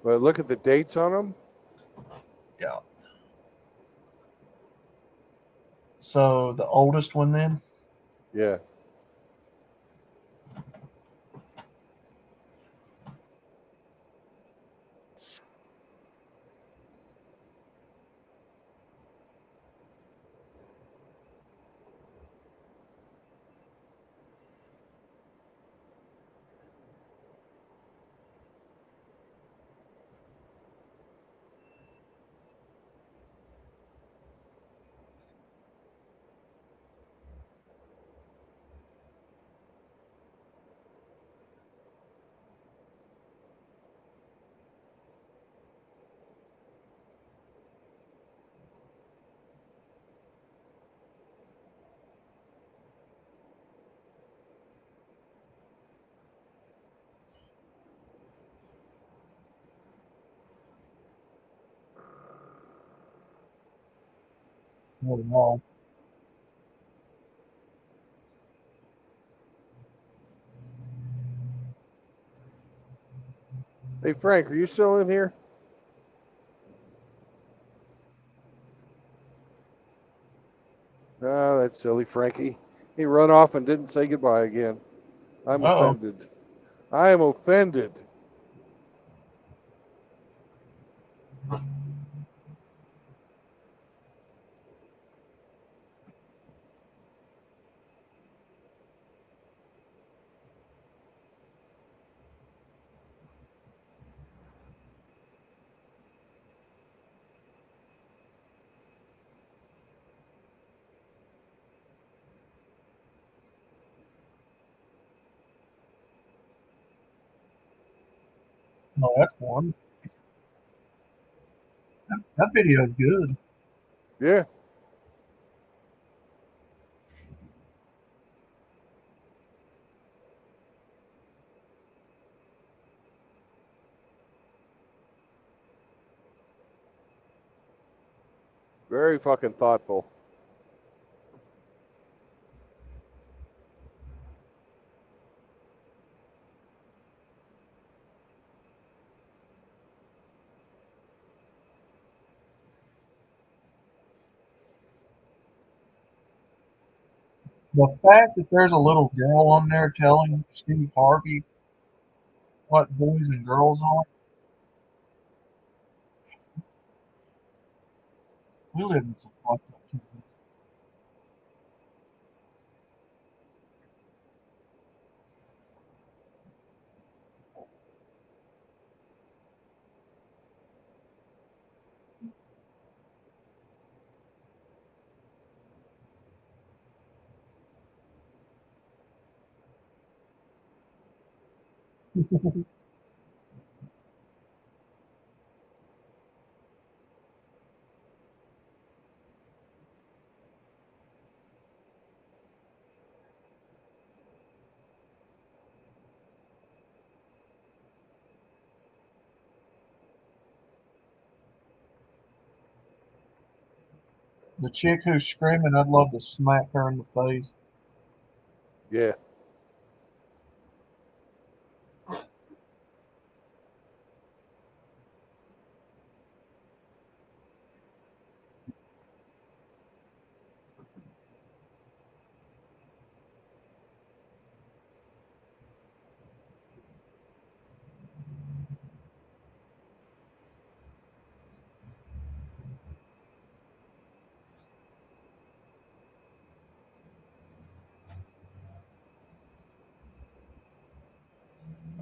but look at the dates on them.
Yeah. So the oldest one then?
Yeah.
Oh, wow.
Hey Frank, are you still in here? Oh, that silly Frankie. He run off and didn't say goodbye again. I'm
Uh-oh.
offended. I am offended.
No, that's one. That video is good.
Yeah. Very fucking thoughtful.
The fact that there's a little girl on there telling Steve Harvey what boys and girls are. We live in some fucked up times. The chick who's screaming, I'd love to smack her in the face.
Yeah.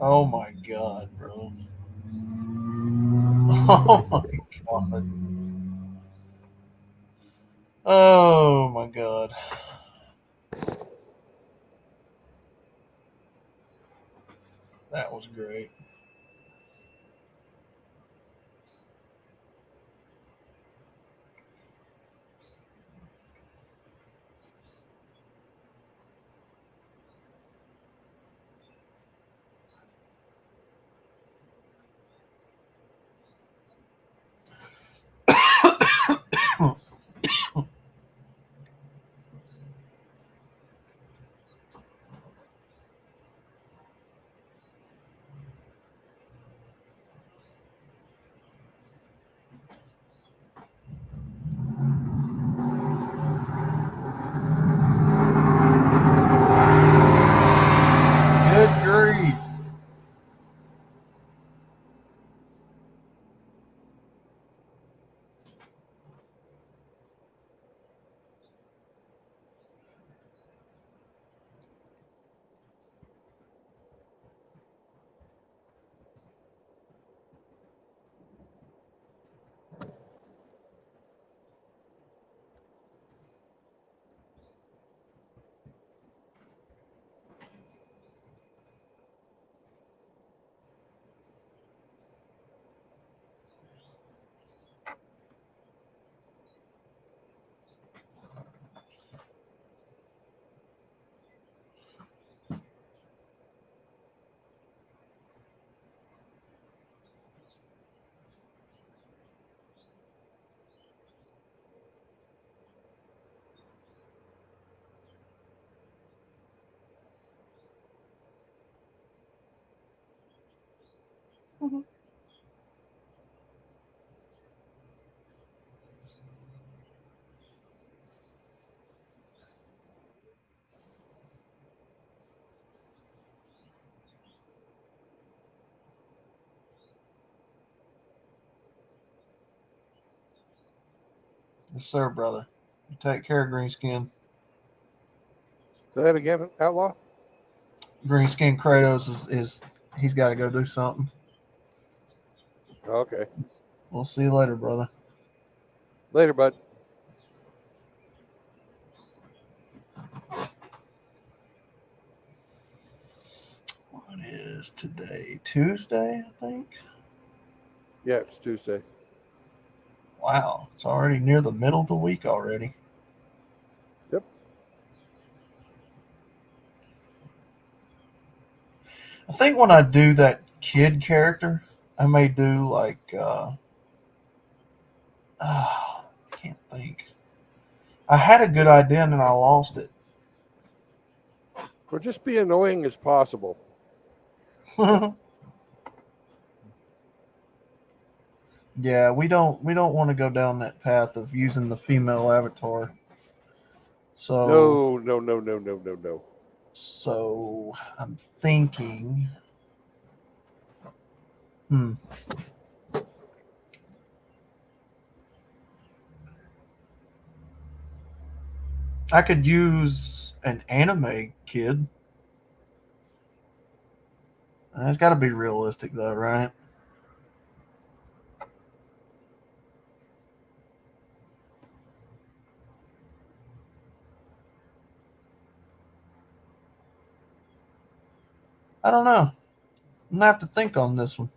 Oh my god, bro. Oh my god. Oh my god. That was great. Good grief. Yes, sir, brother. You take care, Greenskin.
Say that again, Outlaw?
Greenskin Kratos is he's got to go do something.
Okay.
We'll see you later, brother.
Later, bud.
What is today? Tuesday, I think.
Yeah, it's Tuesday.
Wow, it's already near the middle of the week already.
Yep.
I think when I do that kid character, I may do like I can't think. I had a good idea and then I lost it.
Or just be annoying as possible.
Yeah, we don't want to go down that path of using the female avatar. So
No.
So I'm thinking, I could use an anime kid. It's got to be realistic, though, right? I don't know. I'm gonna have to think on this one.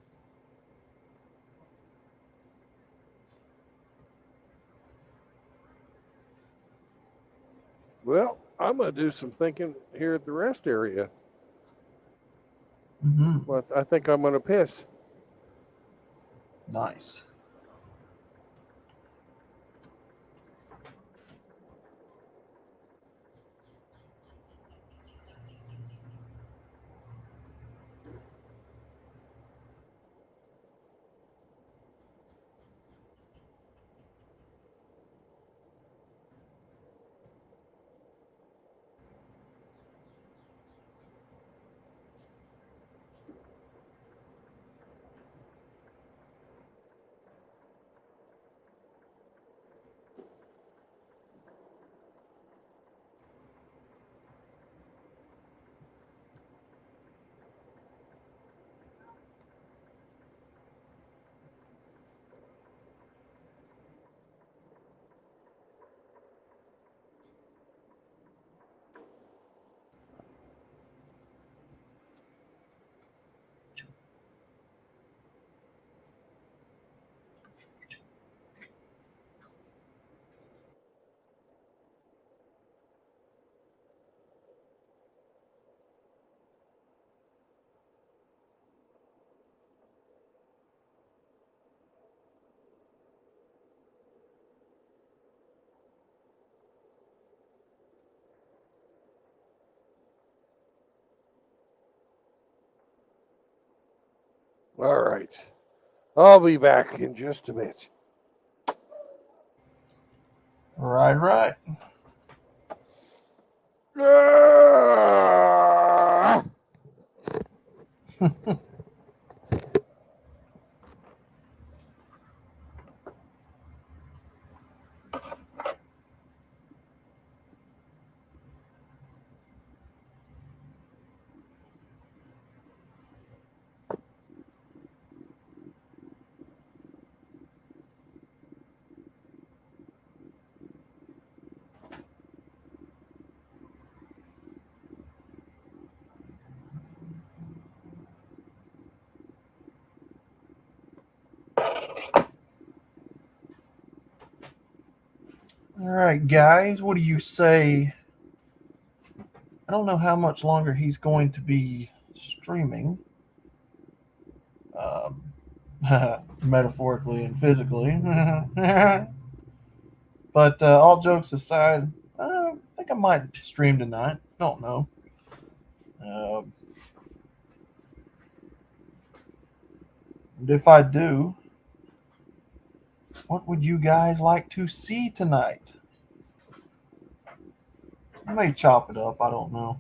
Well, I'm going to do some thinking here at the rest area.
Mm-hmm.
But I think I'm going to piss.
Nice.
All right. I'll be back in just a bit.
Right.
Ah!
All right, guys, what do you say? I don't know how much longer he's going to be streaming, metaphorically and physically. But all jokes aside, I think I might stream tonight. Don't know. And if I do, what would you guys like to see tonight? I may chop it up. I don't know.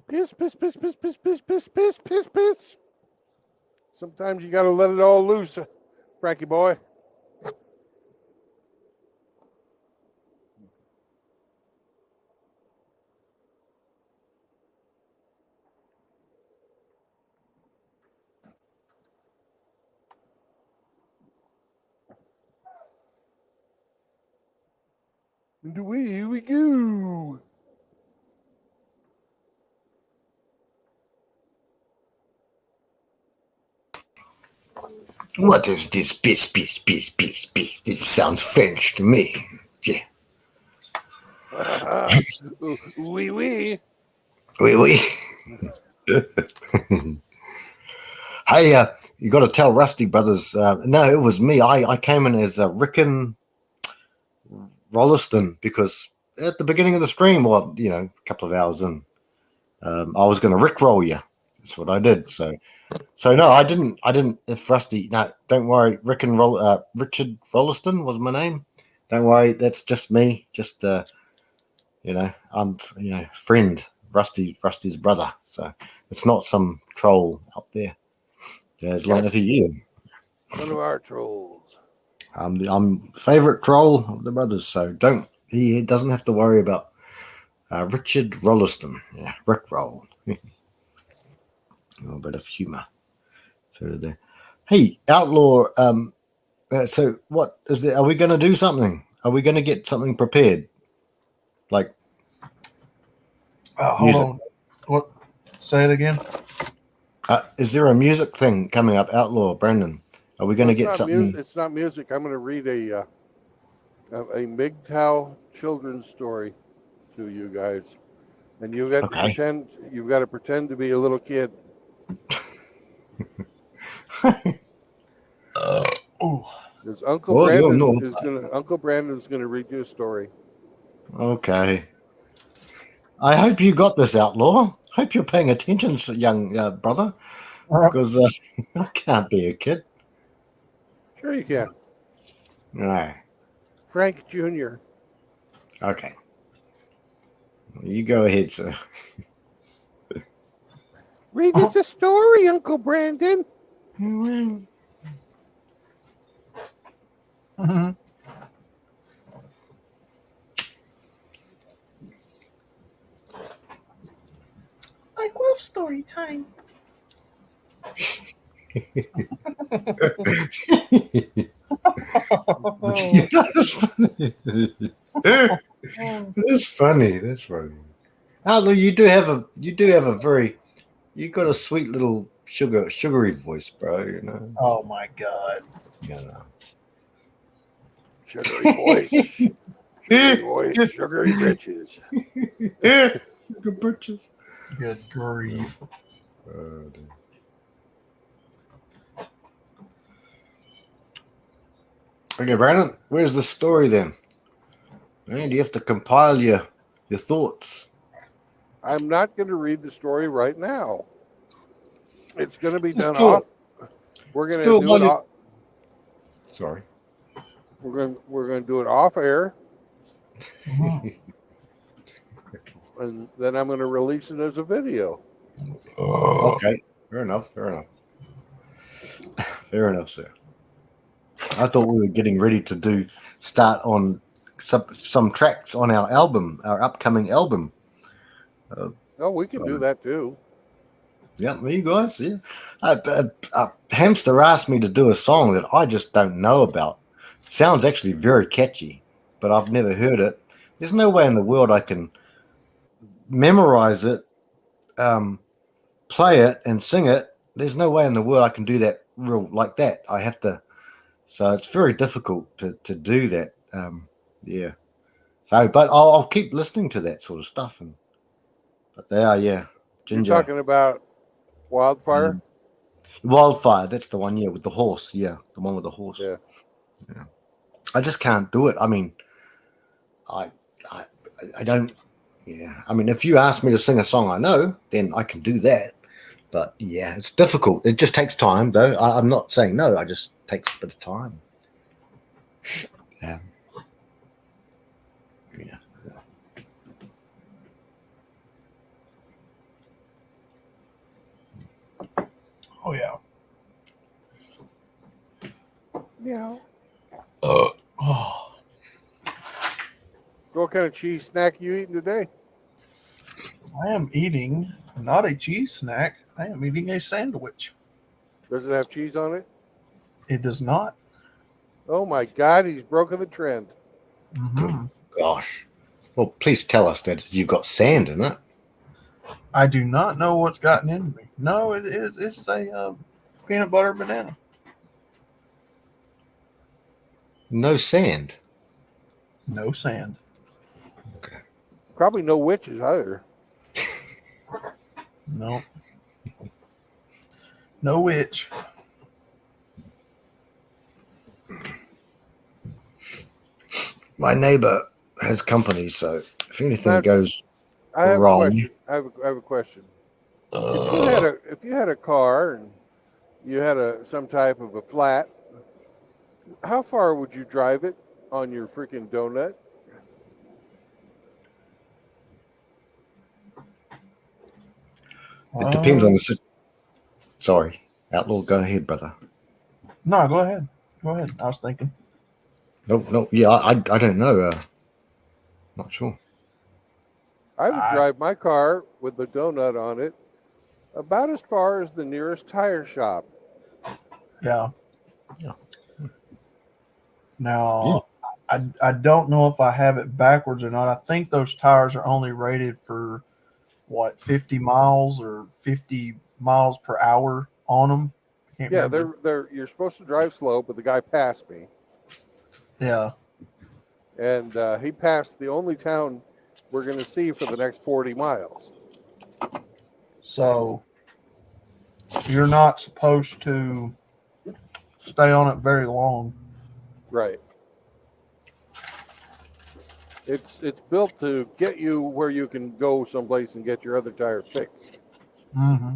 Piss, piss, piss, piss, piss, piss, piss, piss, piss, piss. Sometimes you gotta let it all loose, Frankie boy. And away we go.
What is this? Piss. This sounds French to me. Yeah.
Oui, oui.
Oui. Hey, you got to tell Rusty Brothers. No, it was me. I came in as Rickon Rolliston because at the beginning of the stream, or a couple of hours in, I was going to Rickroll you. That's what I did. So no, I didn't. If Rusty, no, don't worry. Richard Rolliston was my name. Don't worry, that's just me. Just I'm friend Rusty's brother. So it's not some troll out there. Yeah, as long as you.
One of our trolls.
I'm favorite troll of the brothers. So he doesn't have to worry about Richard Rolliston. Yeah, Rick Roll. A little bit of humor. There. Hey, Outlaw. So what is there? Are we going to do something? Are we going to get something prepared? Like,
hold on. What? Say it again.
Is there a music thing coming up, Outlaw Brandon? Are we going to get something?
It's not music. I'm going to read a MGTOW children's story to you guys, and you got to pretend. You've got to pretend to be a little kid. Because Uncle Brandon's gonna read you a story.
Okay. I hope you got this, Outlaw. Hope you're paying attention, young brother, because I can't be a kid.
Sure you can.
No.
Frank Jr.
Okay. You go ahead, sir.
Read us a story, Uncle Brandon.
Mm-hmm. I love story time.
That's funny. That's funny. That's funny. Outlaw, you got a sweet little sugary voice, bro.
Oh my God.
Sugary voice. Sugary voice. Sugary britches.
Sugar britches.
Good grief.
Okay, Brandon, where's the story then? Man, you have to compile your thoughts.
I'm not going to read the story right now. It's going to be done off. We're going to do it off.
Sorry.
We're going to do it off air. And then I'm going to release it as a video.
Okay. Fair enough, sir. I thought we were getting ready to start on some tracks on our upcoming album.
We can do that too.
Yeah, you guys. Yeah. Hamster asked me to do a song that I just don't know about. Sounds actually very catchy, but I've never heard it. There's no way in the world I can memorize it, play it, and sing it. There's no way in the world I can do that real like that. I have to. So it's very difficult to do that. Yeah. So, but I'll keep listening to that sort of stuff. But they are, yeah. Ginger.
You're talking about Wildfire?
Wildfire, that's the one, yeah, with the horse. Yeah, the one with the horse.
Yeah.
I just can't do it. I mean, I don't. Yeah. I mean, if you ask me to sing a song I know, then I can do that. But yeah, it's difficult. It just takes time, though. I'm not saying no. It just takes a bit of time. Yeah.
Meow.
Oh.
What kind of cheese snack you eating today?
I am eating not a cheese snack. I am eating a sandwich.
Does it have cheese on it?
It does not.
Oh my God, he's broken the trend.
Mm-hmm.
Gosh. Well, please tell us that you've got sand in it.
I do not know what's gotten into me. No, it is. It's a peanut butter banana.
No sand.
No sand.
Okay.
Probably no witches either.
No. No witch.
My neighbor has company, so if anything
Now,
goes
I have a
wrong,
question. I have a question. If you had a car and you had some type of a flat, how far would you drive it on your freaking donut?
it depends on the. Sorry, Outlaw, go ahead, brother.
No, go ahead. Go ahead. I was thinking.
No, yeah, I don't know. Not sure.
I would drive my car with the donut on it about as far as the nearest tire shop.
Yeah.
Yeah.
Now, I don't know if I have it backwards or not. I think those tires are only rated for what 50 miles or 50 miles per hour on them. I can't remember.
They're you're supposed to drive slow, but the guy passed me,
Yeah.
and he passed the only town we're going to see for the next 40 miles.
So you're not supposed to stay on it very long.
Right. It's built to get you where you can go someplace and get your other tire fixed.
Mm-hmm.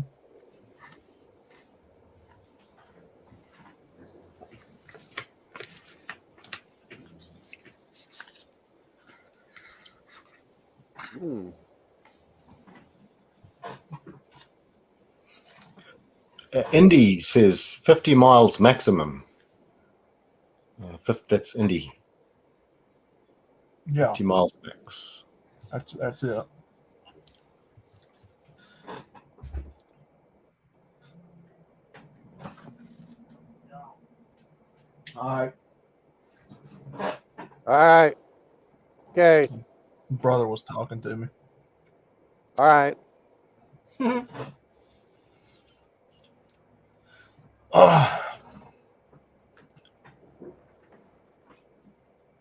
Indy says 50 miles maximum. That's Indy.
Yeah.
50 miles max.
That's it. All
right. Okay.
Brother was talking to me.
All right.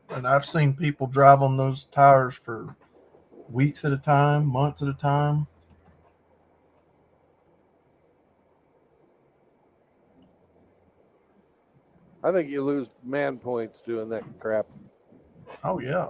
And I've seen people drive on those tires for weeks at a time, months at a time.
I think you lose man points doing that crap.
Oh, yeah.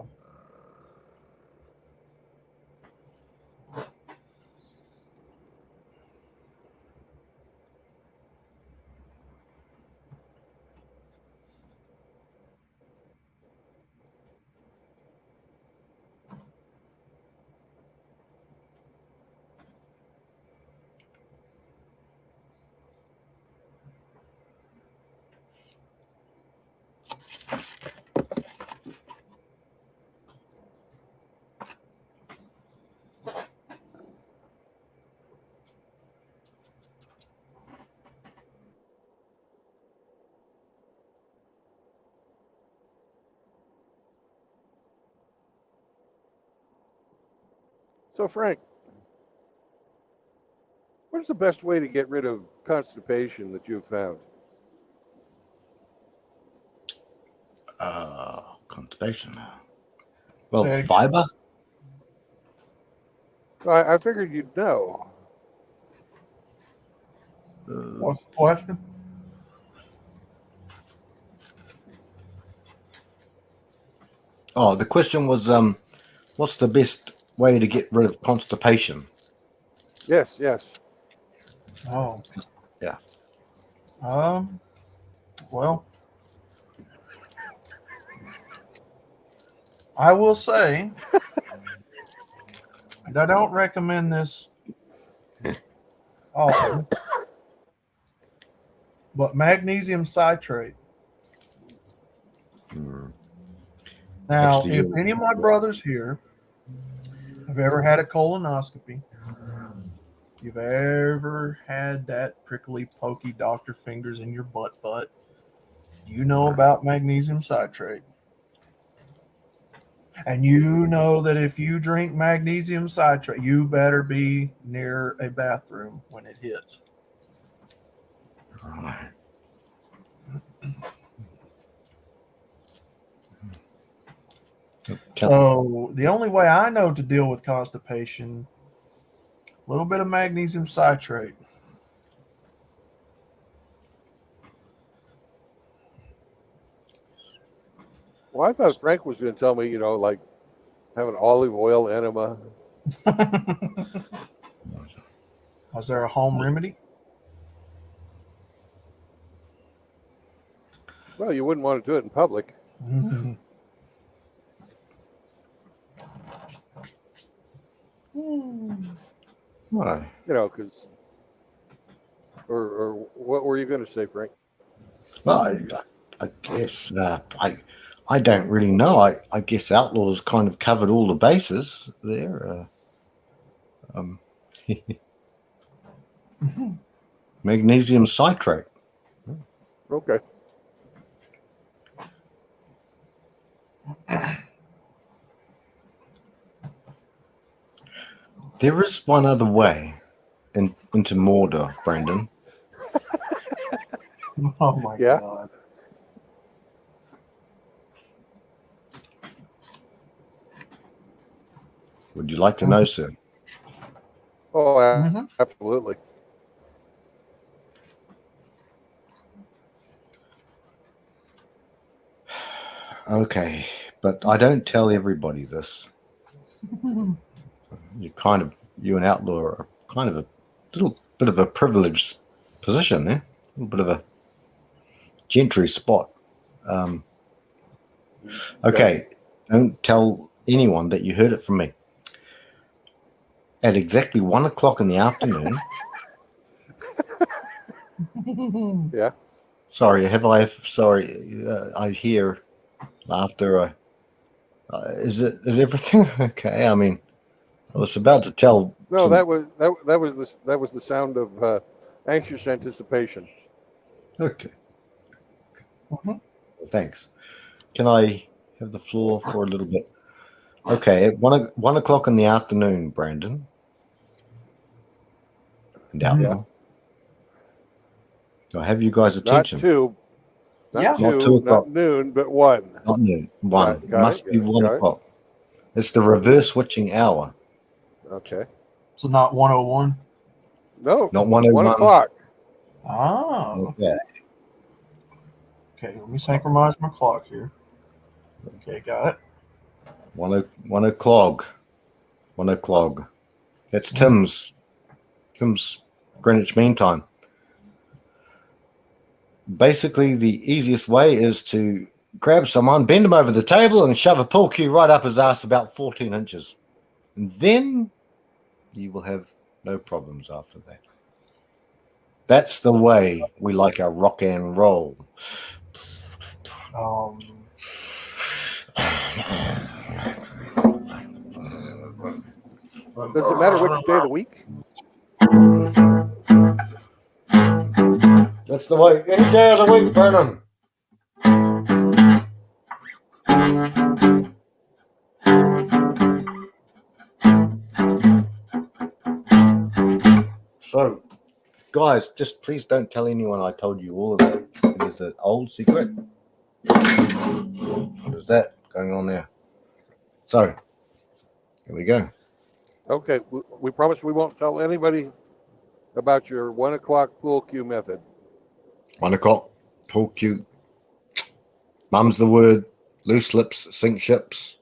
So, Frank, what's the best way to get rid of constipation that you've found?
Constipation. Well, fiber.
I figured you'd know.
What's the question?
Oh, the question was, what's the best way to get rid of constipation?
Yes.
Oh.
Yeah.
Well, I will say, and I don't recommend this often, but magnesium citrate
Now,
Next to
if
you.
any of my brothers here have ever had a colonoscopy, you've ever had that prickly, pokey doctor fingers in your butt, you know about magnesium citrate. And you know that if you drink magnesium citrate, you better be near a bathroom when it hits.
Right.
So the only way I know to deal with constipation, a little bit of magnesium citrate.
Well, I thought Frank was going to tell me, you know, like have an olive oil enema.
Is there a home remedy?
Well, you wouldn't want to do it in public.
Mm-hmm.
Right.
You know, because, or what were you going to say, Frank?
Well, I guess I don't really know. I guess Outlaws kind of covered all the bases there. Magnesium citrate.
Okay.
There is one other way into Mordor, Brandon.
Oh my God.
Would you like to know, sir?
Oh, absolutely.
Okay, but I don't tell everybody this. You and Outlaw are kind of a little bit of a privileged position there, a little bit of a gentry spot. Okay, don't tell anyone that you heard it from me. At exactly 1 o'clock in the afternoon.
Yeah.
Sorry, I hear laughter. Is everything okay? I mean, I was about to tell.
No, that was the sound of anxious anticipation.
Okay. Thanks. Can I have the floor for a little bit? Okay, at 1 o'clock in the afternoon, Brandon. And Outlaw. I have you guys' attention.
Not
Not 2
two,
o'clock.
not noon, but 1.
Not noon. 1. Must be 1
got it.
o'clock. It's the reverse switching hour.
Okay.
So not 101?
No.
Not 101.
1 o'clock.
Oh.
Okay.
Okay, let me synchronize my clock here. Okay, got it.
1 o'clock. 1 o'clock. That's Tim's Greenwich Mean Time. Basically, the easiest way is to grab someone, bend him over the table, and shove a pool cue right up his ass about 14 inches. And then you will have no problems after that. That's the way we like our rock and roll.
Does it matter which day of the week?
That's the way. Any day of the week, Brennan. So, guys, just please don't tell anyone I told you all of that. It is an old secret. What is that going on there? So, here we go.
Okay, we promise we won't tell anybody about your 1 o'clock pool cue method.
1 o'clock, pool cue. Mum's the word. Loose lips sink ships.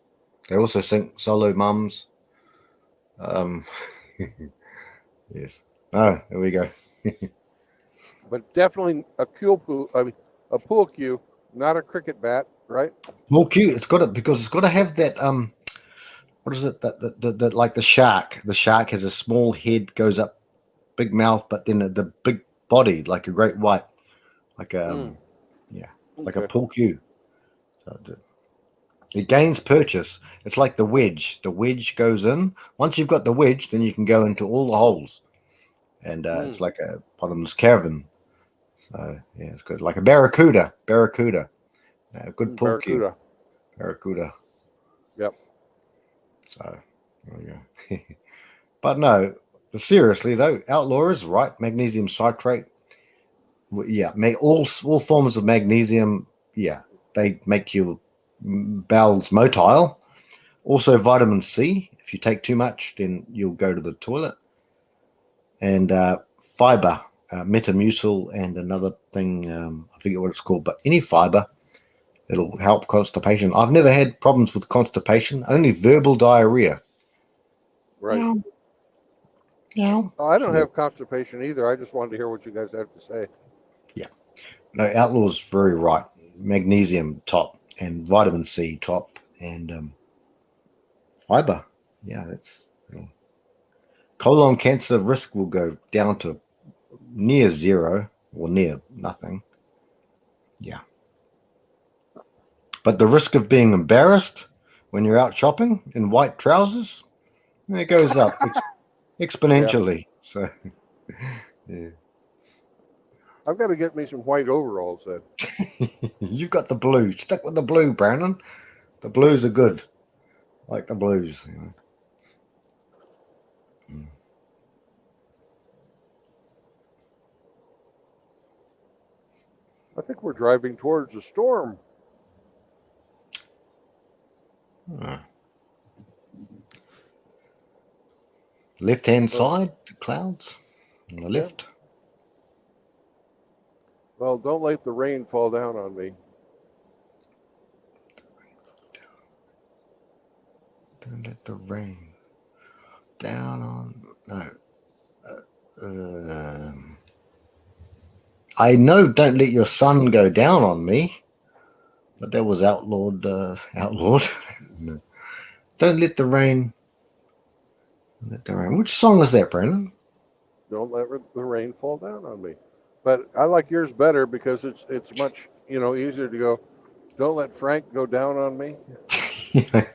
They also sink solo mums. Yes. Oh, there we go.
But definitely a pool cue, not a cricket bat, right?
Pool cue. It's got to have that. What is it? That like the shark. The shark has a small head, goes up, big mouth, but then the big body, like a great white, like like a pool cue. So It gains purchase. It's like the wedge. The wedge goes in. Once you've got the wedge, then you can go into all the holes. And it's like a bottomless cavern. So, yeah, it's good. Like a barracuda. Barracuda. Good pull cue.
Barracuda.
Barracuda.
Yep.
So, there we go. But no, seriously though, Outlaw is right. Magnesium citrate. Yeah, all forms of magnesium. Yeah, they make your bowels motile. Also, vitamin C. If you take too much, then you'll go to the toilet. And fiber, Metamucil, and another thing. I forget what it's called, but any fiber, it'll help constipation. I've never had problems with constipation. Only verbal diarrhea.
Right.
Yeah.
I don't have constipation either. I just wanted to hear what you guys have to say.
Yeah. No, Outlaw's very right. Magnesium top and vitamin C top and fiber. Yeah, that's colon cancer risk will go down to near zero or near nothing. Yeah. But the risk of being embarrassed when you're out shopping in white trousers, it goes up exponentially. Yeah. So, yeah.
I've got to get me some white overalls then.
You've got the blue. Stick with the blue, Brandon. The blues are good. I like the blues. You know.
I think we're driving towards a storm.
Left-hand side, the clouds on the left.
Well, don't let the rain fall down on me.
Don't let the rain down on... No. I know don't let your sun go down on me, but that was outlawed. No. Don't let the rain... Let the rain. Which song is that, Brandon?
Don't let the rain fall down on me. But I like yours better because it's much easier to go. Don't let Frank go down on me.
Yeah.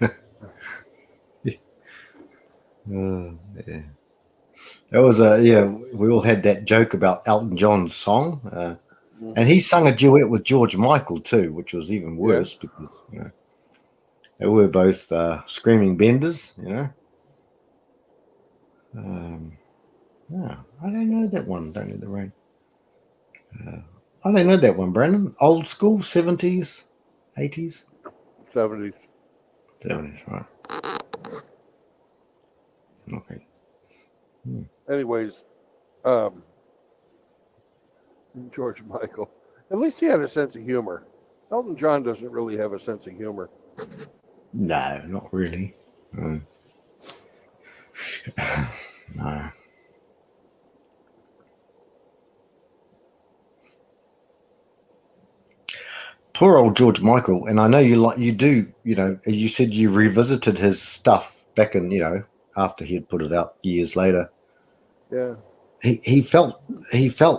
That was we all had that joke about Elton John's song, and he sung a duet with George Michael too, which was even worse because they were both screaming benders, I don't know that one. Don't Let the Rain. I don't know that one, Brandon. Old school, 70s, 80s?
70s.
70s, right. Okay.
Anyways, George Michael. At least he had a sense of humor. Elton John doesn't really have a sense of humor.
No, not really. No. No. Poor old George Michael, and I know you said you revisited his stuff back in, after he had put it out years later.
Yeah.
He felt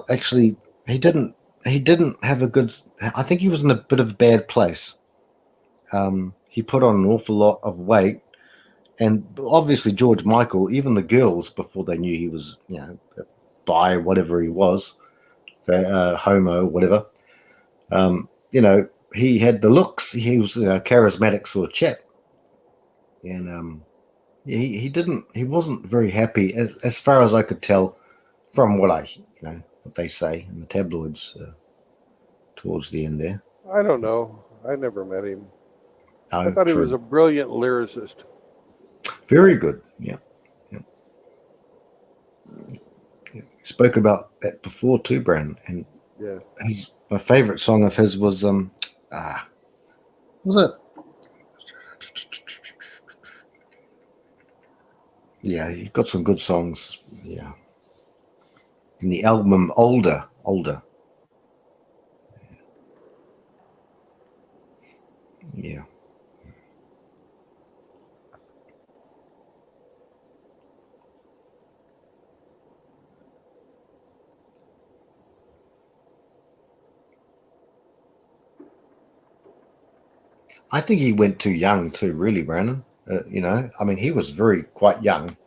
actually he didn't have a good, I think he was in a bit of a bad place. He put on an awful lot of weight, and obviously George Michael, even the girls before they knew he was, bi, whatever he was, homo, whatever. He had the looks. He was a charismatic sort of chap, and he wasn't very happy as far as I could tell from what what they say in the tabloids towards the end there.
I don't know. I never met him.
Oh,
I thought he was a brilliant lyricist.
Very good. Yeah. Spoke about that before too, Brandon. And my favorite song of his was was it? Yeah, he got some good songs. Yeah. In the album Older. Yeah. I think he went too young too, really, Brandon. You know, I mean, he was quite young.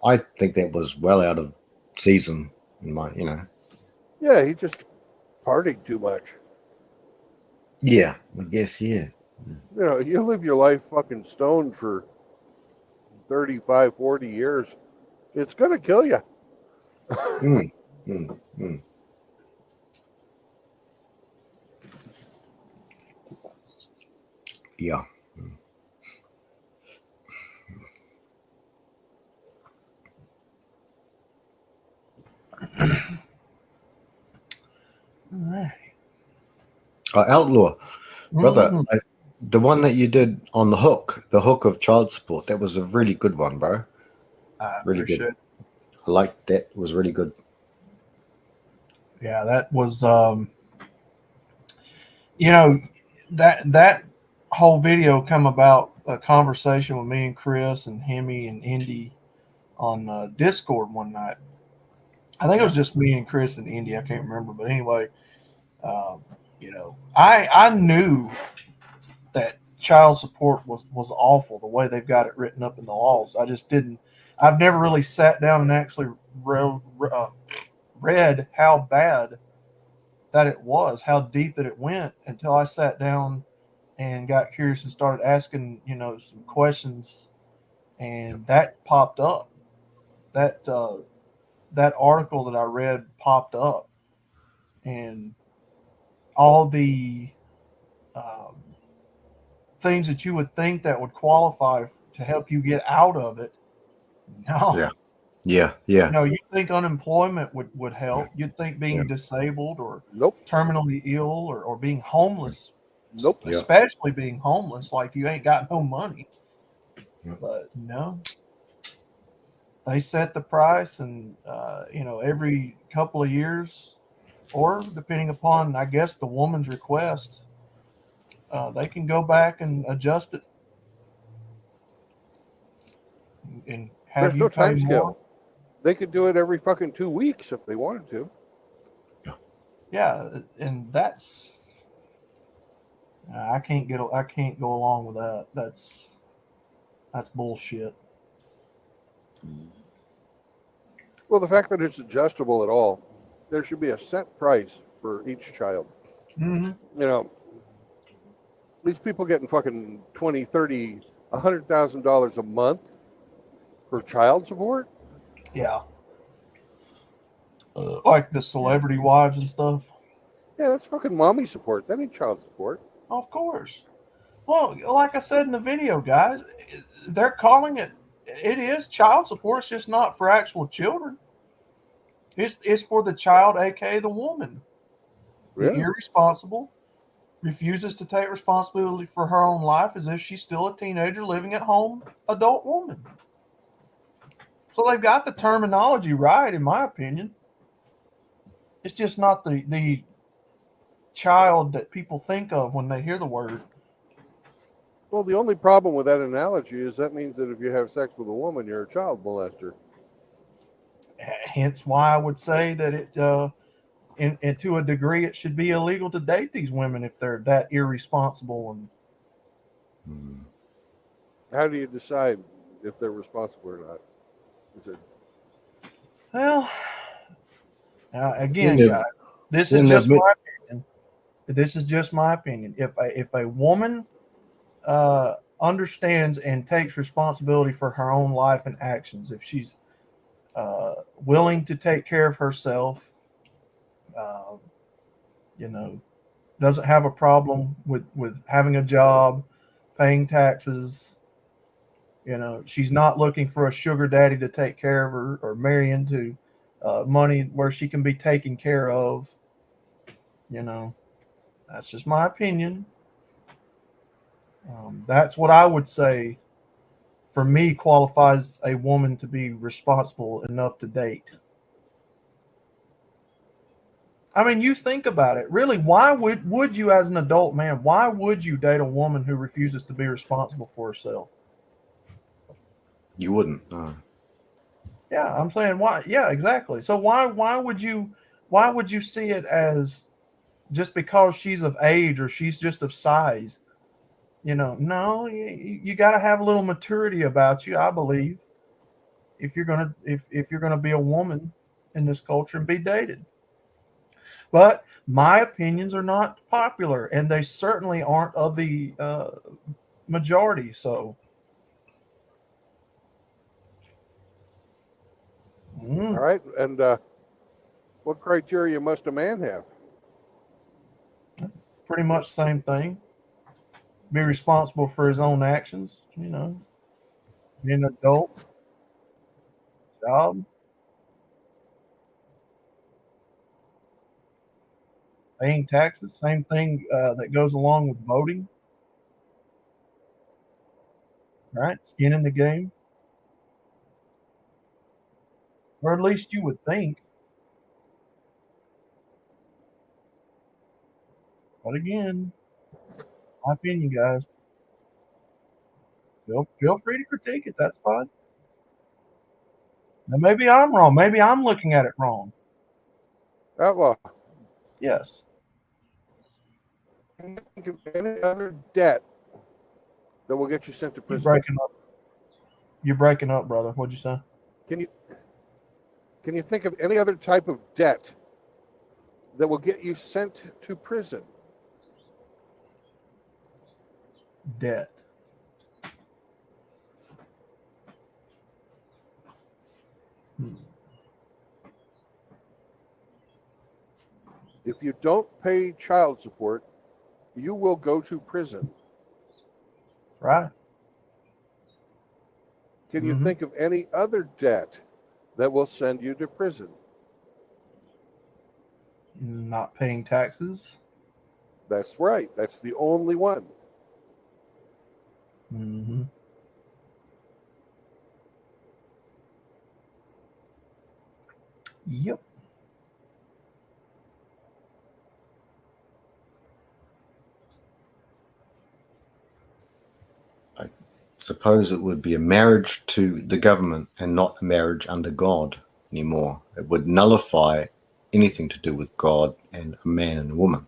I think that was well out of season in my, you know.
Yeah, he just partied too much.
Yeah, I guess, yeah.
You know, you live your life fucking stoned for 35, 40 years. It's going to kill you.
Mm, mm, mm. Yeah.
All right.
Outlaw, brother,
Mhm.
the one that you did on the hook of child support, that was a really good one, bro.
I
Really good.
appreciate it.
I liked that. It was really good.
Yeah, that was you know, that whole video come about a conversation with me and Chris and Hemi and Indy on Discord one night. I think it was just me and Chris and Indy. I can't remember, but anyway, you know, I knew that child support was awful the way they've got it written up in the laws. I just didn't. I've never really sat down and actually read how bad that it was, how deep that it went, until I sat down and got curious and started asking, you know, some questions, and that popped up. That that article that I read popped up, and all the um, things that you would think that would qualify to help you get out of it. No,
Yeah. Yeah. Yeah.
no, you think unemployment would help. You'd think being
Yeah.
disabled or
Nope.
terminally ill or being homeless,
Nope.
Yeah.
especially being homeless, like you ain't got no money.
Yeah.
But no, they set the price, and you know, every couple of years, or depending upon, I guess, the woman's request, they can go back and adjust it and have
There's
you
no
pay
time
more.
scale. They could do it every fucking 2 weeks if they wanted to.
Yeah, and that's I can't go along with that. That's bullshit.
Well, the fact that it's adjustable at all, there should be a set price for each child.
Mm-hmm.
You know, these people getting fucking 20, 30, $100,000 a month for child support.
Yeah, like the celebrity wives and stuff.
Yeah, that's fucking mommy support. That ain't child support.
Of course. Well, like I said in the video, guys, they're calling it. It is child support. It's just not for actual children. It's for the child, aka the woman, the
Yeah.
irresponsible, refuses to take responsibility for her own life as if she's still a teenager living at home, adult woman. So they've got the terminology right, in my opinion. It's just not the child that people think of when they hear the word.
Well, the only problem with that analogy is that means that if you have sex with a woman, you're a child molester.
Hence why I would say that it, and to a degree, it should be illegal to date these women if they're that irresponsible. And
How do you decide if they're responsible or not? Is it
well, again,
Then
guys, this
then
is
they've
just
been-
my opinion. This is just my opinion. If a woman understands and takes responsibility for her own life and actions, if she's willing to take care of herself, uh, you know, doesn't have a problem with having a job, paying taxes. You know, she's not looking for a sugar daddy to take care of her or marry into money where she can be taken care of. You know, that's just my opinion. That's what I would say for me qualifies a woman to be responsible enough to date. I mean, you think about it. Really, why would you, as an adult man, why would you date a woman who refuses to be responsible for herself?
You wouldn't. No.
Yeah, I'm saying why. Yeah, exactly. So why would you see it as just because she's of age or she's just of size No, you got to have a little maturity about you, I believe, if you're gonna if you're gonna be a woman in this culture and be dated. But my opinions are not popular, and they certainly aren't of the majority. So,
All right. And what criteria must a man have?
pretty much the same thing. Be responsible for his own actions. Be an adult. Job. Paying taxes. Same thing that goes along with voting. Right? Skin in the game. Or at least you would think. But again, my opinion, guys. Feel free to critique it. That's fine. Now, maybe I'm wrong. Maybe I'm looking at it wrong.
Outlaw.
Yes.
Can you think of any other debt that will get you sent to
You're
prison?
breaking up. You're breaking up, brother. What'd you say?
Can you think of any other type of debt that will get you sent to prison?
Debt.
If you don't pay child support, you will go to prison.
Right.
Can you think of any other debt that will send you to prison?
Not paying taxes.
That's right. That's the only one.
Mm-hmm. Yep.
I suppose it would be a marriage to the government and not a marriage under God anymore. It would nullify anything to do with God and a man and a woman,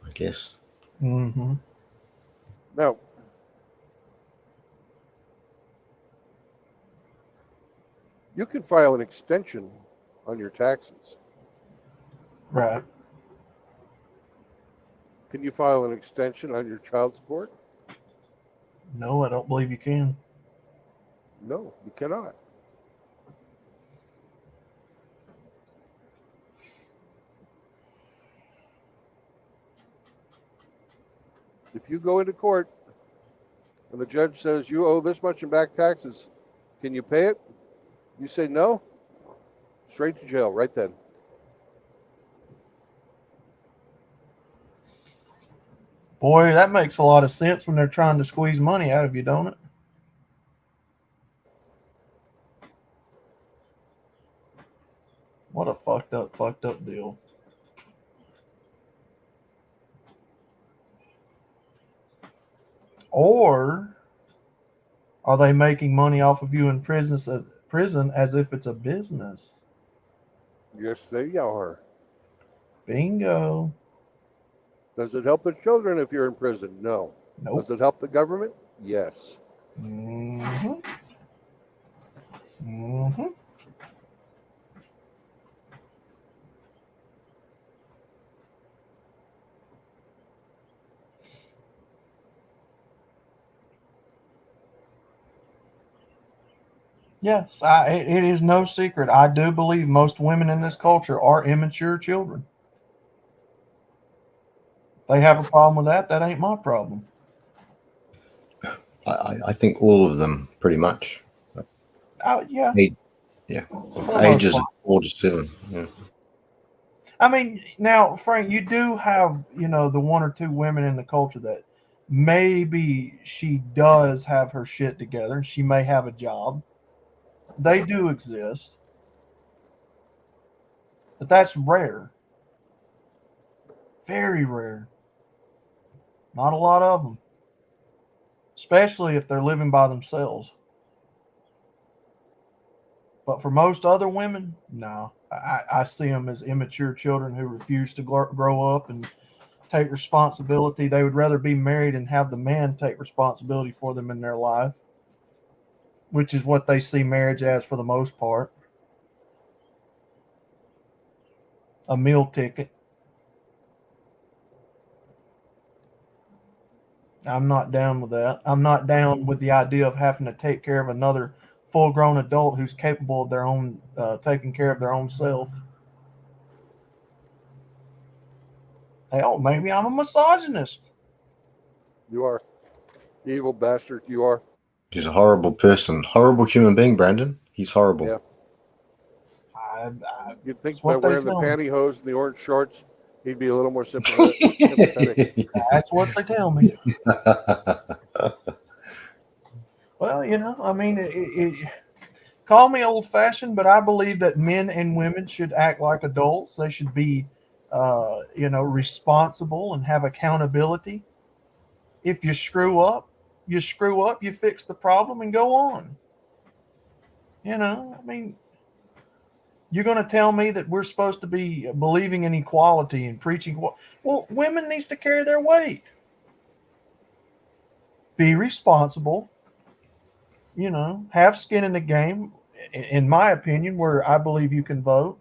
I guess.
Mm-hmm.
Now, you can file an extension on your taxes.
Right.
Can you file an extension on your child support?
No, I don't believe you can.
No, you cannot. If you go into court and the judge says you owe this much in back taxes, can you pay it? You say no, straight to jail right then.
Boy, that makes a lot of sense when they're trying to squeeze money out of you, don't it? What a fucked up deal. Or are they making money off of you in prison as if it's a business?
Yes, they are.
Bingo.
Does it help the children if you're in prison? No.
Nope.
Does it help the government? Yes.
Mm-hmm. Mm-hmm. Yes, it is no secret. I do believe most women in this culture are immature children. If they have a problem with that, that ain't my problem.
I think all of them, pretty much.
Oh, yeah.
Yeah.
For
Ages of 4 to 7. Yeah.
I mean, now, Frank, you do have, the one or two women in the culture that maybe she does have her shit together and she may have a job. They do exist. But that's rare. Very rare. Not a lot of them. Especially if they're living by themselves. But for most other women, no. I see them as immature children who refuse to grow up and take responsibility. They would rather be married and have the man take responsibility for them in their life, which is what they see marriage as for the most part. A meal ticket. I'm not down with that. I'm not down with the idea of having to take care of another full-grown adult who's capable of their own taking care of their own self. Hell, maybe I'm a misogynist.
You are. Evil bastard, you are.
He's a horrible person, horrible human being, Brandon. He's horrible.
Yeah. You'd think
It's
by
what they
wearing the
tell me.
pantyhose and the orange shorts, he'd be a little more sympathetic.
That's what they tell me. Well, you know, I mean, call me old-fashioned, but I believe that men and women should act like adults. They should be, you know, responsible and have accountability. If you screw up, you fix the problem and go on. You know, I mean, you're going to tell me that we're supposed to be believing in equality and preaching. Well, women needs to carry their weight. Be responsible. You know, have skin in the game, in my opinion, where I believe you can vote.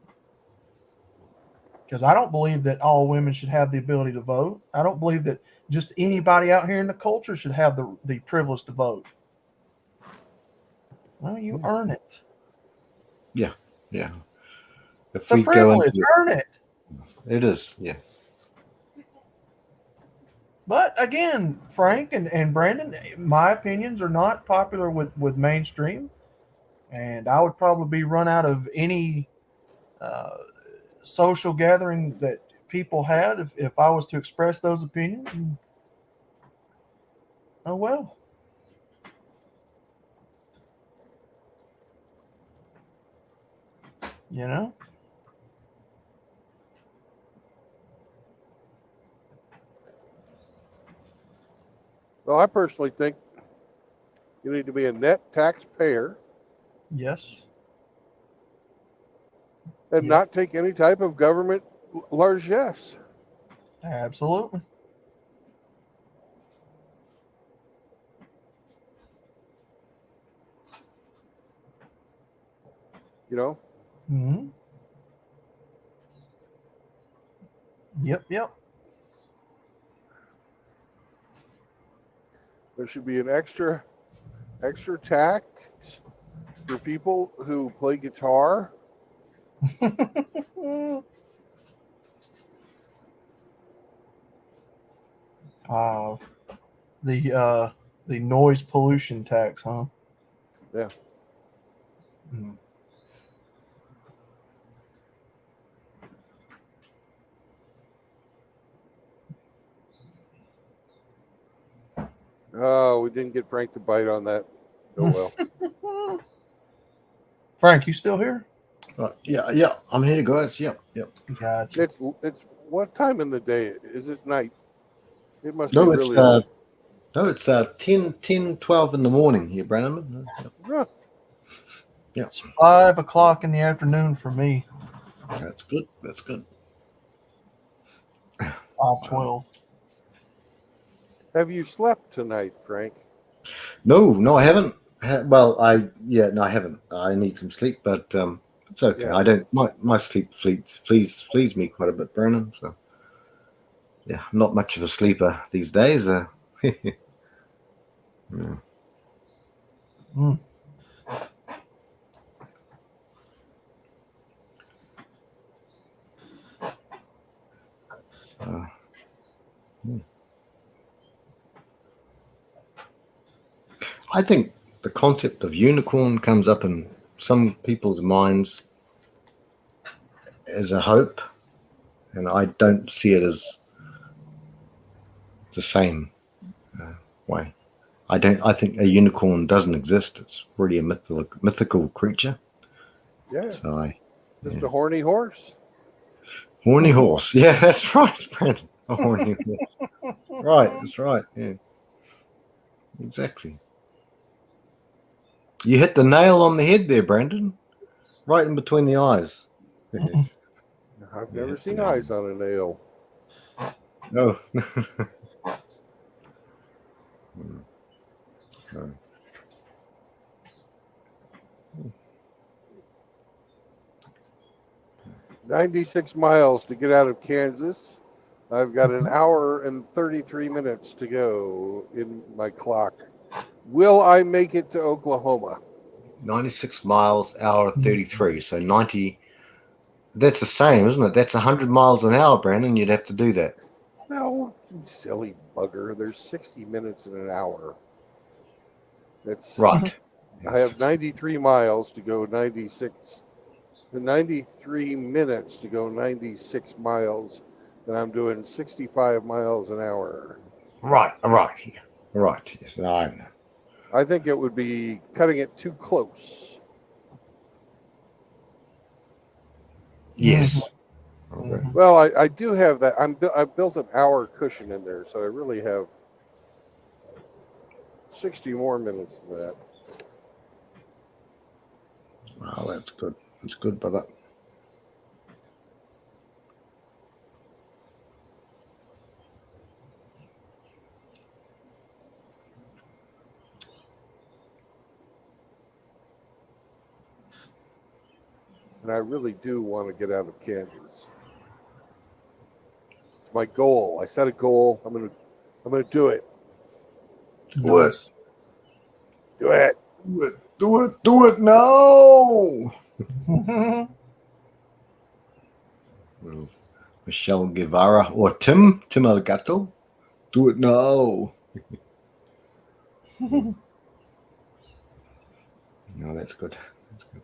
Because I don't believe that all women should have the ability to vote. I don't believe that just anybody out here in the culture should have the privilege to vote. Well, you earn it.
Yeah. If
It's a privilege. Earn it.
It is, yeah.
But again, Frank and Brandon, my opinions are not popular with mainstream. And I would probably be run out of any social gathering that people had if I was to express those opinions. And, oh, well. You know?
Well, I personally think you need to be a net taxpayer.
Yes.
And not take any type of government largesse.
Absolutely.
You know?
Mm-hmm. Yep.
There should be an extra tax for people who play guitar.
The noise pollution tax, huh?
Yeah.
Mm.
Oh, we didn't get Frank to bite on that. Oh well.
Frank, you still here?
Yeah. I'm here, guys. Yep.
Gotcha.
It's what time in the day? Is it night? It must
No,
be
it's
really early.
no, it's 10, 12 in the morning here, Brandon.
Yeah.
It's 5 o'clock in the afternoon for me.
That's good.
5:12.
Have you slept tonight, Frank?
No, I haven't. I haven't. I need some sleep, but it's okay.
Yeah.
I don't. My sleep flees me quite a bit, Brandon. So yeah, I'm not much of a sleeper these days. Yeah.
Mm.
I think the concept of unicorn comes up in some people's minds as a hope, and I don't see it as the same way. I think a unicorn doesn't exist. It's really a mythical creature.
Yeah.
So
Just a horny horse.
Horny horse. Yeah, that's right, Brandon. A horny horse. Right, that's right. Yeah. Exactly. You hit the nail on the head there, Brandon. Right in between the eyes.
I've never seen eyes on a nail.
No. No.
96 miles to get out of Kansas. I've got an hour and 33 minutes to go in my clock. Will I make it to Oklahoma?
96 miles, hour 33. So 90. That's the same, isn't it? That's 100 miles an hour, Brandon. You'd have to do that.
No, you silly bugger. There's 60 minutes in an hour. That's
Right.
I have 93 miles to go 96. 93 minutes to go 96 miles, and I'm doing 65 miles an hour.
Right. Right. Yes, I know.
I think it would be cutting it too close.
Yes. Okay.
Well, I do have that. I've built an hour cushion in there, so I really have 60 more minutes than that.
Well, that's good. That's good, brother.
And I really do want to get out of Kansas. It's my goal. I set a goal. I'm gonna do it.
Do it.
Do it.
Do it. Do it. Do it now. Well, Michelle Guevara or Tim Elgato. Do it now. No, that's good. That's good.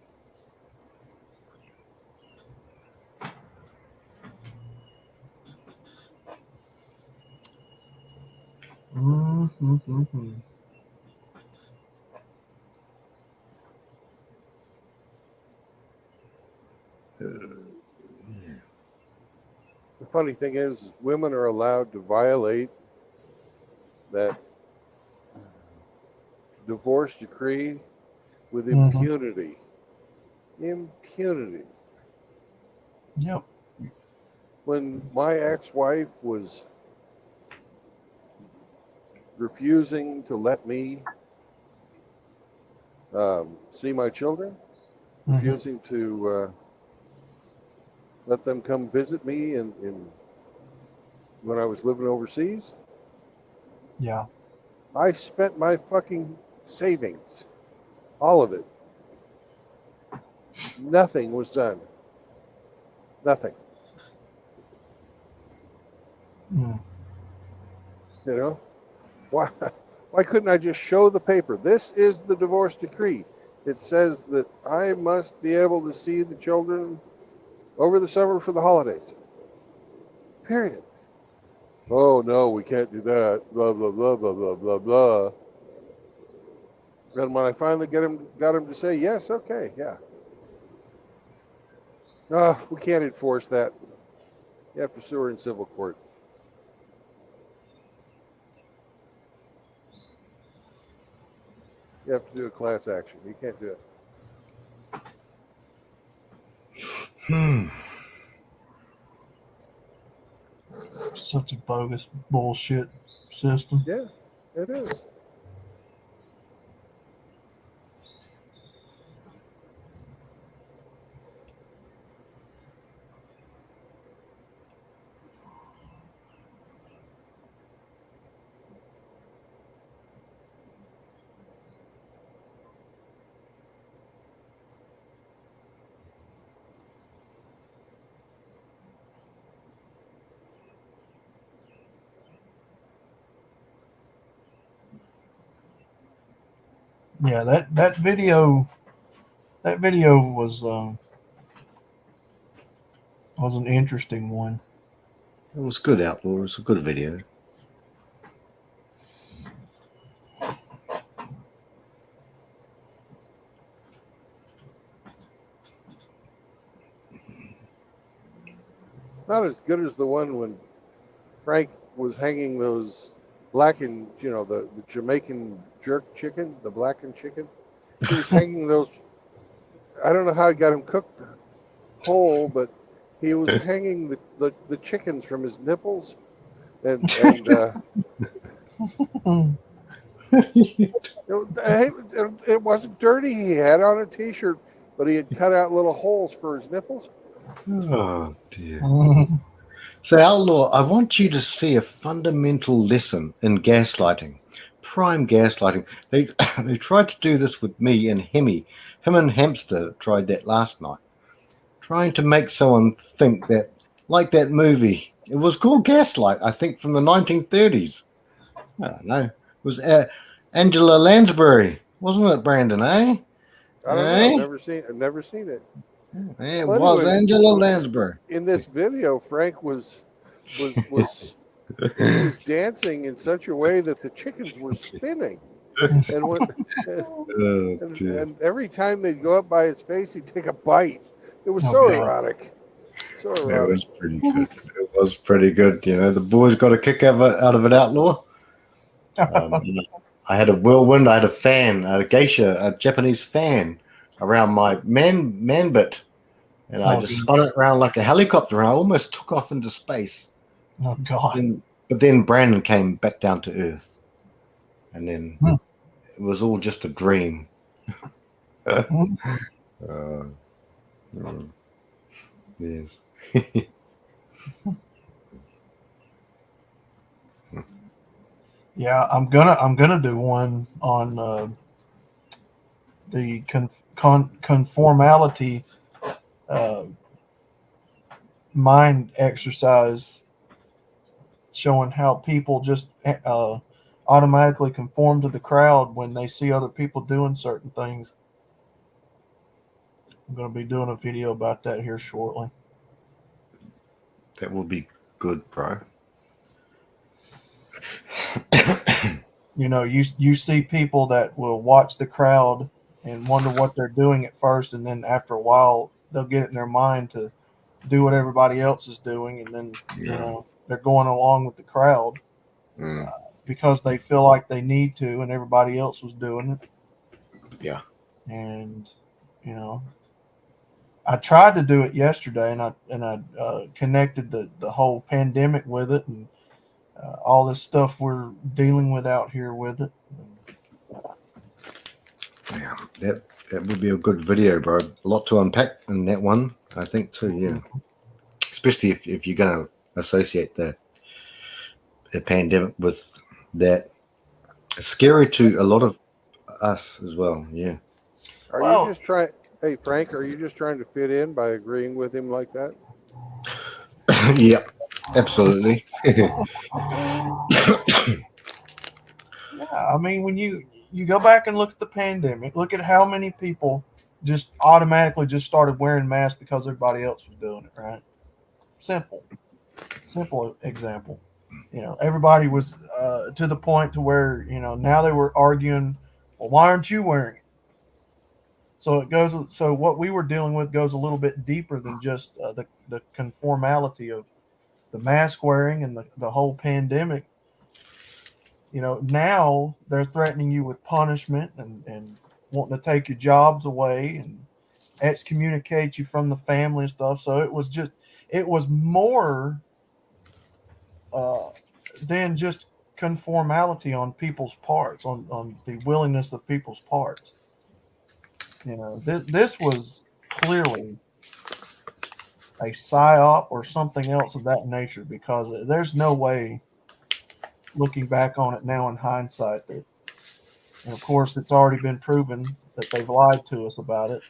The funny thing is women are allowed to violate that divorce decree with impunity. Impunity.
Yep.
When my ex-wife was refusing to let me see my children, refusing to let them come visit me in when I was living overseas,
Yeah.
I spent my fucking savings, all of it. Nothing was done. Nothing. You know, why couldn't I just show the paper? This is the divorce decree. It says that I must be able to see the children over the summer for the holidays. Period. Oh no, we can't do that. Blah blah blah blah blah blah blah. And when I finally got him to say yes, okay, yeah. We can't enforce that. You have to sue her in civil court. You have to do a class action. You can't do it.
Such a bogus bullshit system.
Yeah, it is.
Yeah, that video was an interesting one.
It was good, Outlaw. It was a good video.
Not as good as the one when Frank was hanging those blackened, the Jamaican jerk chicken, the blackened chicken. He was hanging those. I don't know how he got him cooked whole, but he was hanging the chickens from his nipples It wasn't dirty. He had on a T-shirt, but he had cut out little holes for his nipples.
Oh dear. So, Outlaw, I want you to see a fundamental lesson in gaslighting, prime gaslighting. They they tried to do this with me and Hemi. Him and Hamster tried that last night, trying to make someone think that, like that movie. It was called Gaslight, I think, from the 1930s. I don't know. It was Angela Lansbury, wasn't it, Brandon? Eh?
I don't know. I've never seen it.
It
Well,
was
anyway,
Angela Lansbury.
In this video, Frank was he was dancing in such a way that the chickens were spinning, and when and every time they'd go up by his face, he'd take a bite. It was so erotic. So erotic.
It was pretty good. It was pretty good. You know, the boys got a kick out of it, Outlaw. I had a whirlwind. I had a fan, a geisha, a Japanese fan around my man bit, and I just spun it around like a helicopter, and I almost took off into space.
Oh God!
But then Brandon came back down to Earth, and then it was all just a dream. Yes.
Yeah, I'm gonna do one on the conformality mind exercise, showing how people just automatically conform to the crowd when they see other people doing certain things. I'm going to be doing a video about that here shortly.
That will be good, bro.
You know, you see people that will watch the crowd and wonder what they're doing at first, and then after a while they'll get it in their mind to do what everybody else is doing, and then you know they're going along with the crowd because they feel like they need to, and everybody else was doing it.
Yeah,
and you know, I tried to do it yesterday, and I connected the whole pandemic with it, and all this stuff we're dealing with out here with it.
Yeah, that would be a good video, bro. A lot to unpack in that one, I think, too. Yeah, especially if you're going to associate the pandemic with that. It's scary to a lot of us as well. Yeah.
Are you just trying? Hey, Frank, are you just trying to fit in by agreeing with him like that?
Yeah, absolutely.
Yeah, I mean, when you go back and look at the pandemic, look at how many people just automatically just started wearing masks because everybody else was doing it, right? Simple example. You know, everybody was to the point to where, you know, now they were arguing, well, why aren't you wearing it? So it goes. So what we were dealing with goes a little bit deeper than just the conformality of the mask wearing and the whole pandemic. You know, now they're threatening you with punishment and wanting to take your jobs away and excommunicate you from the family and stuff. So it was more than just conformality on people's parts, on the willingness of people's parts. You know, this was clearly a psyop or something else of that nature, because there's no way, looking back on it now in hindsight, that, and of course it's already been proven that they've lied to us about it.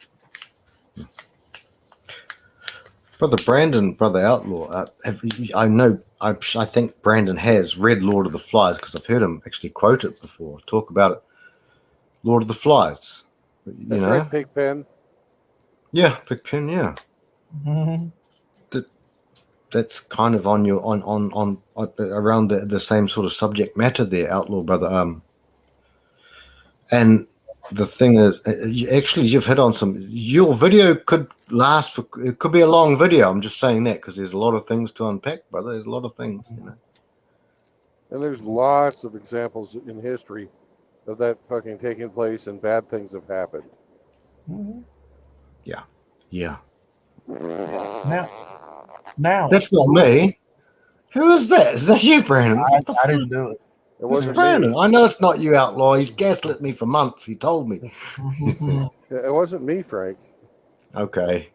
Brother Brandon, Brother Outlaw, I think Brandon has read Lord of the Flies, because I've heard him actually quote it before, talk about it. Lord of the Flies.
That's right, Pigpen.
Yeah, Pigpen, yeah.
Mm-hmm.
That's kind of on your on around the same sort of subject matter there, Outlaw, brother. And the thing is, you've hit on some. Your video could last for. It could be a long video. I'm just saying that because there's a lot of things to unpack, brother. There's a lot of things, you know.
And there's lots of examples in history of that fucking taking place, and bad things have happened.
Mm-hmm.
Yeah.
Now
That's not me. Who is that? Is that you, Brandon?
I didn't do it.
It
Who's
wasn't
Brandon?
me.
I know it's not you, Outlaw. He's gaslit me for months. He told me.
It wasn't me, Frank.
Okay.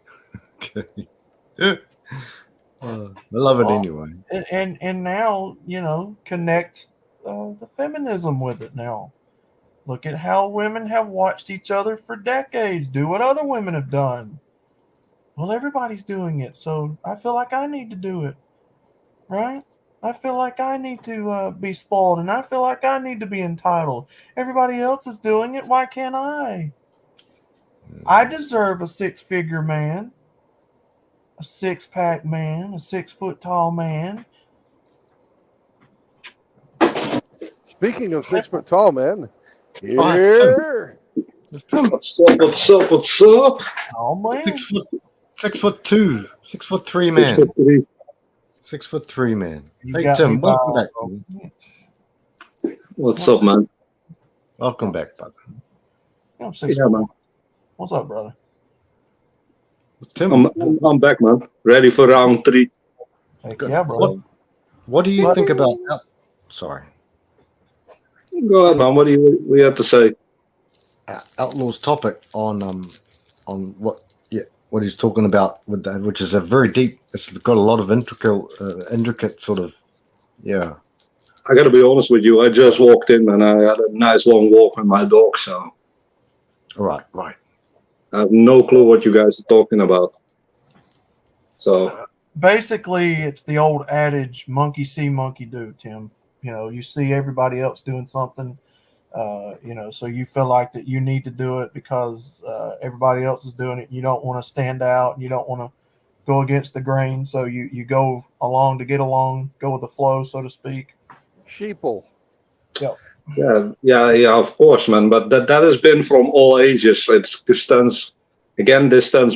I love it anyway.
And now, you know, connect the feminism with it now. Look at how women have watched each other for decades do what other women have done. Well, everybody's doing it, so I feel like I need to do it, right? I feel like I need to be spoiled, and I feel like I need to be entitled. Everybody else is doing it. Why can't I? I deserve a six-figure man, a six-pack man, a 6 foot tall man.
Speaking of 6 foot tall men,
here.
What's up? What's up? What's up?
Oh man,
6 foot 2, 6'3" man.
6'3".
6'3" man.
You
Hey
got
Tim,
me
welcome
by-
back. Man.
What's up, man?
Welcome back, bud.
I'm 6
Yeah,
foot.
man.
What's up, brother?
Tim,
I'm back, man. Ready for round 3.
Heck yeah, brother.
what do you think about? Sorry,
Go ahead, man. What do you have to say?
Outlaw's topic on what he's talking about with that, which is a very deep. It's got a lot of intricate sort of, yeah.
I got to be honest with you. I just walked in and I had a nice long walk with my dog, so
Right.
I have no clue what you guys are talking about. So
Basically, it's the old adage, monkey see, monkey do, Tim. You know, you see everybody else doing something, you know, so you feel like that you need to do it because everybody else is doing it. You don't want to stand out. And you don't want to go against the grain. So you go along to get along, go with the flow, so to speak.
sheeple.
Yep.
yeah, of course, man. But that has been from all ages. This stems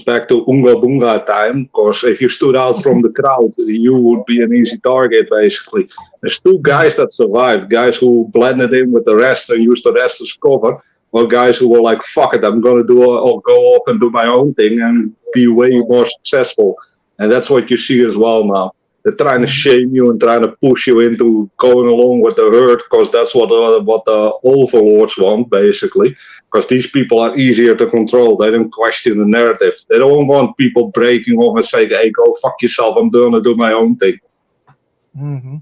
back to Oonga Boonga time. Because if you stood out from the crowd, you would be an easy target, basically. There's 2 guys that survived: guys who blended in with the rest and used the rest as cover, or guys who were like, "Fuck it, I'm gonna go off and do my own thing and be way more successful." And that's what you see as well now. They're trying to shame you and trying to push you into going along with the herd because that's what the overlords want, basically. Because these people are easier to control. They don't question the narrative. They don't want people breaking off and saying, "Hey, go fuck yourself. I'm going to do my own thing."
Mm-hmm.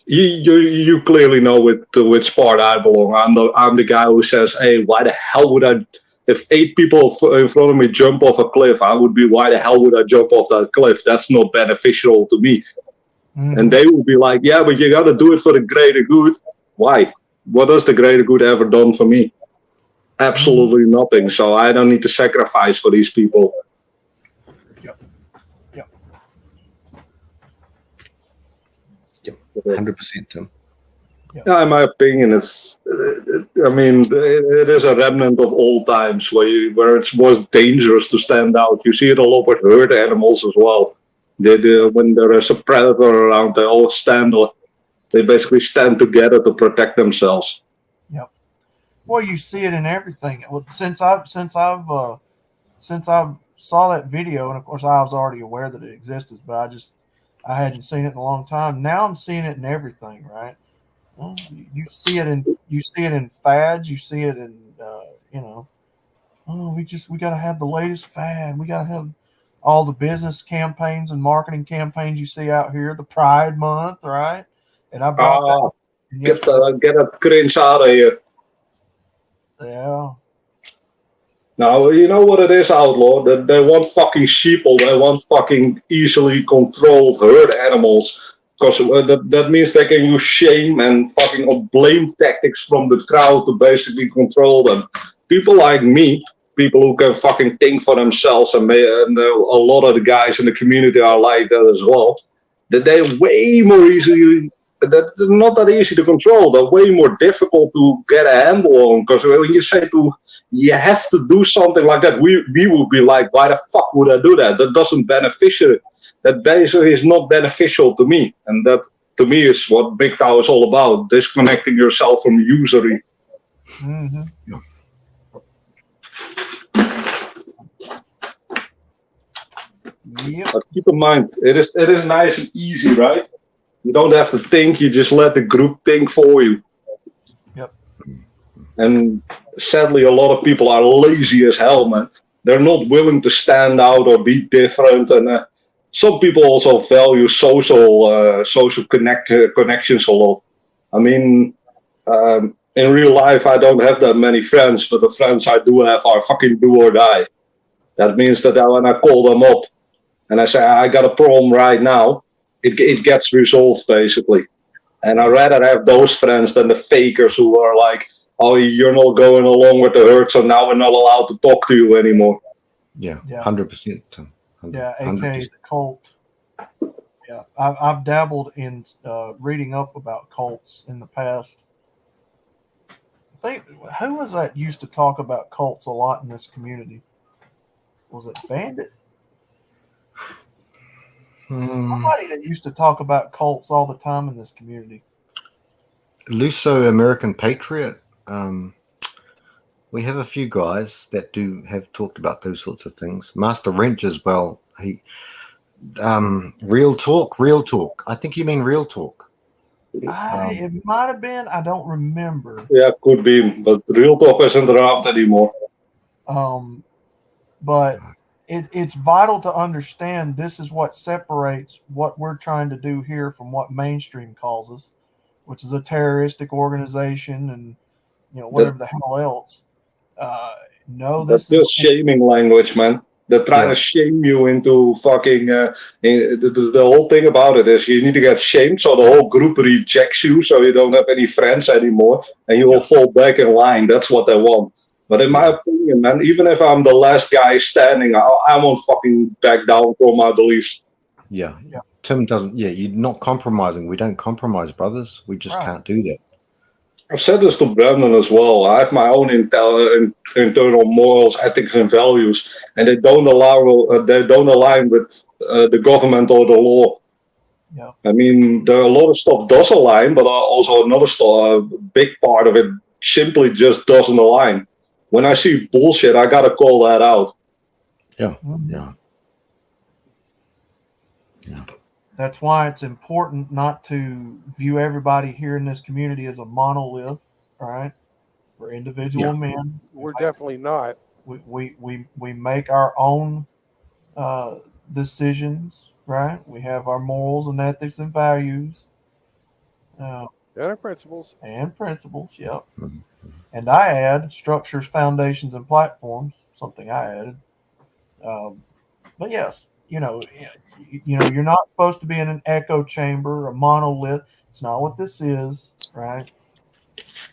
You clearly know which part I belong. I'm the guy who says, "Hey, why the hell would I? If 8 people in front of me jump off a cliff, I would be, why the hell would I jump off that cliff? That's not beneficial to me."
Mm-hmm.
And they would be like, "Yeah, but you got to do it for the greater good." Why? What has the greater good ever done for me? Absolutely nothing. So I don't need to sacrifice for these people.
Yep.
100%, Tim.
Yeah, in my opinion, it is a remnant of old times where it was dangerous to stand out. You see it a lot with herd animals as well. When there is a predator around, they basically stand together to protect themselves.
Yep. Well, you see it in everything. Since I saw that video, and of course I was already aware that it existed, but I hadn't seen it in a long time. Now I'm seeing it in everything, right? Well, you see it in fads. You see it in we got to have the latest fad. We got to have all the business campaigns and marketing campaigns you see out here. The Pride Month, right? And I brought
get that cringe out of here.
Yeah.
Now, you know what it is, Outlaw? That they want fucking sheeple. They want fucking easily controlled herd animals. Because that means they can use shame and fucking blame tactics from the crowd to basically control them. People like me, people who can fucking think for themselves, and a lot of the guys in the community are like that as well. That they're way more easily. They're not that easy to control. They're way more difficult to get a handle on. Because when you say you have to do something like that, we would be like, why the fuck would I do that? That doesn't benefit. That basically is not beneficial to me. And that, to me, is what MGTOW is all about. Disconnecting yourself from usury.
Mm-hmm. Yep.
But keep in mind, it is nice and easy, right? You don't have to think. You just let the group think for you.
Yep.
And sadly, a lot of people are lazy as hell, man. They're not willing to stand out or be different. And some people also value social connections a lot. I mean, in real life, I don't have that many friends, but the friends I do have are fucking do or die. That means that when I call them up and I say, I got a problem right now, it gets resolved, basically. And I'd rather have those friends than the fakers who are like, oh, you're not going along with the herd, so now we're not allowed to talk to you anymore.
Yeah,
Yeah.
100%.
Yeah,
100%.
aka the cult. Yeah, I've dabbled in reading up about cults in the past. I think, who was that used to talk about cults a lot in this community? Was it Bandit? Somebody that used to talk about cults all the time in this community.
Luso American Patriot. We have a few guys that have talked about those sorts of things. Master Wrench as well. He Real Talk. I think you mean Real Talk.
It might have been. I don't remember.
Yeah, could be, but Real Talk isn't around anymore.
But it's vital to understand this is what separates what we're trying to do here from what mainstream calls us, which is a terroristic organization and whatever the hell else.
That's just shaming language, man. They're trying to shame you into fucking. The whole thing about it is you need to get shamed, so the whole group rejects you, so you don't have any friends anymore, and you will fall back in line. That's what they want. But in my opinion, man, even if I'm the last guy standing, I won't fucking back down from my beliefs.
Yeah. Tim doesn't. Yeah, you're not compromising. We don't compromise, brothers. We just can't do that.
I've said this to Brandon as well. I have my own internal morals, ethics, and values, and they don't align with the government or the law.
Yeah.
I mean, there are a lot of stuff does align, but also another big part of it simply just doesn't align. When I see bullshit, I gotta call that out.
Yeah.
That's why it's important not to view everybody here in this community as a monolith, right? We're individual men.
We're definitely not.
We make our own decisions, right? We have our morals and ethics and values.
And our principles.
Yep. And I add structures, foundations, and platforms, something I added. But yes, you're not supposed to be in an echo chamber, a monolith. It's not what this is, right?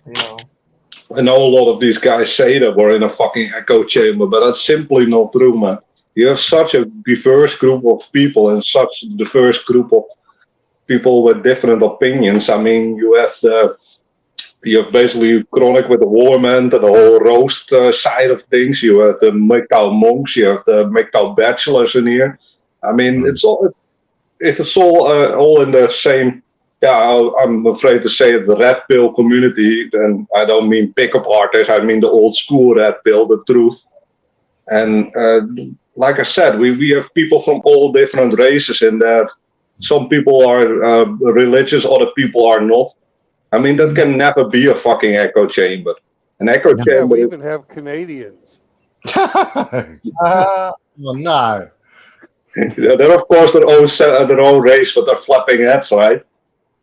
I know a lot of these guys say that we're in a fucking echo chamber, but that's simply not true, man. You have such a diverse group of people and such a diverse group of people with different opinions. I mean, you have basically Chronic with the Warman, the whole roast side of things. You have the MGTOW monks, you have the MGTOW bachelors in here. I mean, it's all in the same. Yeah, I'm afraid to say it, the red pill community, and I don't mean pickup artists. I mean the old school red pill, the truth. And like I said, we have people from all different races in there. Some people are religious, other people are not. I mean, that can never be a fucking echo chamber. An echo chamber.
Yeah, we even have Canadians.
Well, no.
They're of course their own race, but they're flapping heads, right?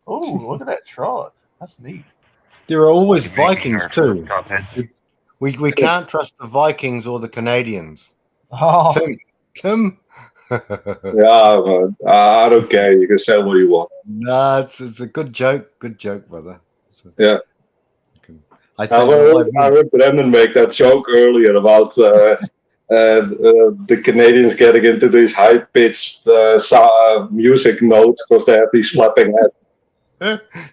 Oh, look at that truck. That's neat.
There are always Vikings too. We can't trust the Vikings or the Canadians.
Oh.
Tim.
Yeah, man. I don't care. You can say what you want.
No, it's a good joke. Good joke, brother.
Yeah.
I
heard Brendan make that joke earlier about the Canadians getting into these high-pitched music notes because they have these slapping heads.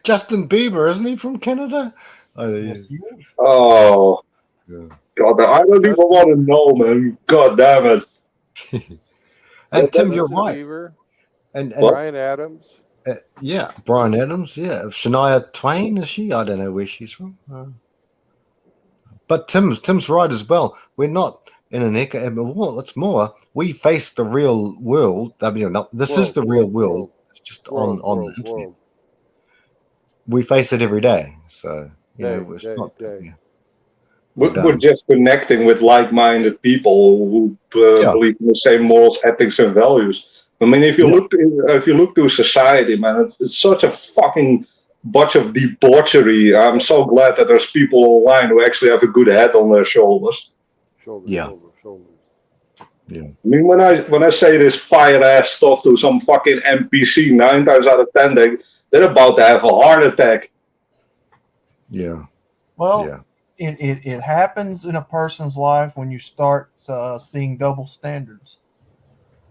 Justin Bieber, isn't he from Canada?
Yes, he is.
Oh, yeah. God, I don't even want to know, man. God damn it.
And Tim, you're right.
Bieber,
and
Brian Adams.
Yeah, Brian Adams. Yeah, Shania Twain, is she? I don't know where she's from. But Tim's right as well. We're not in an echo. What's more, we face the real world. I mean, this is the real world. It's just on the internet. we face it every day. So you know, it's not. Yeah.
We're just connecting with like-minded people who believe in the same morals, ethics, and values. I mean, if you look to society, man, it's such a fucking bunch of debauchery. I'm so glad that there's people online who actually have a good head on their shoulders.
Yeah.
I mean, when I say this fire ass stuff to some fucking NPC, 9 times out of 10 they're about to have a heart attack.
Yeah.
Well, it happens in a person's life when you start seeing double standards,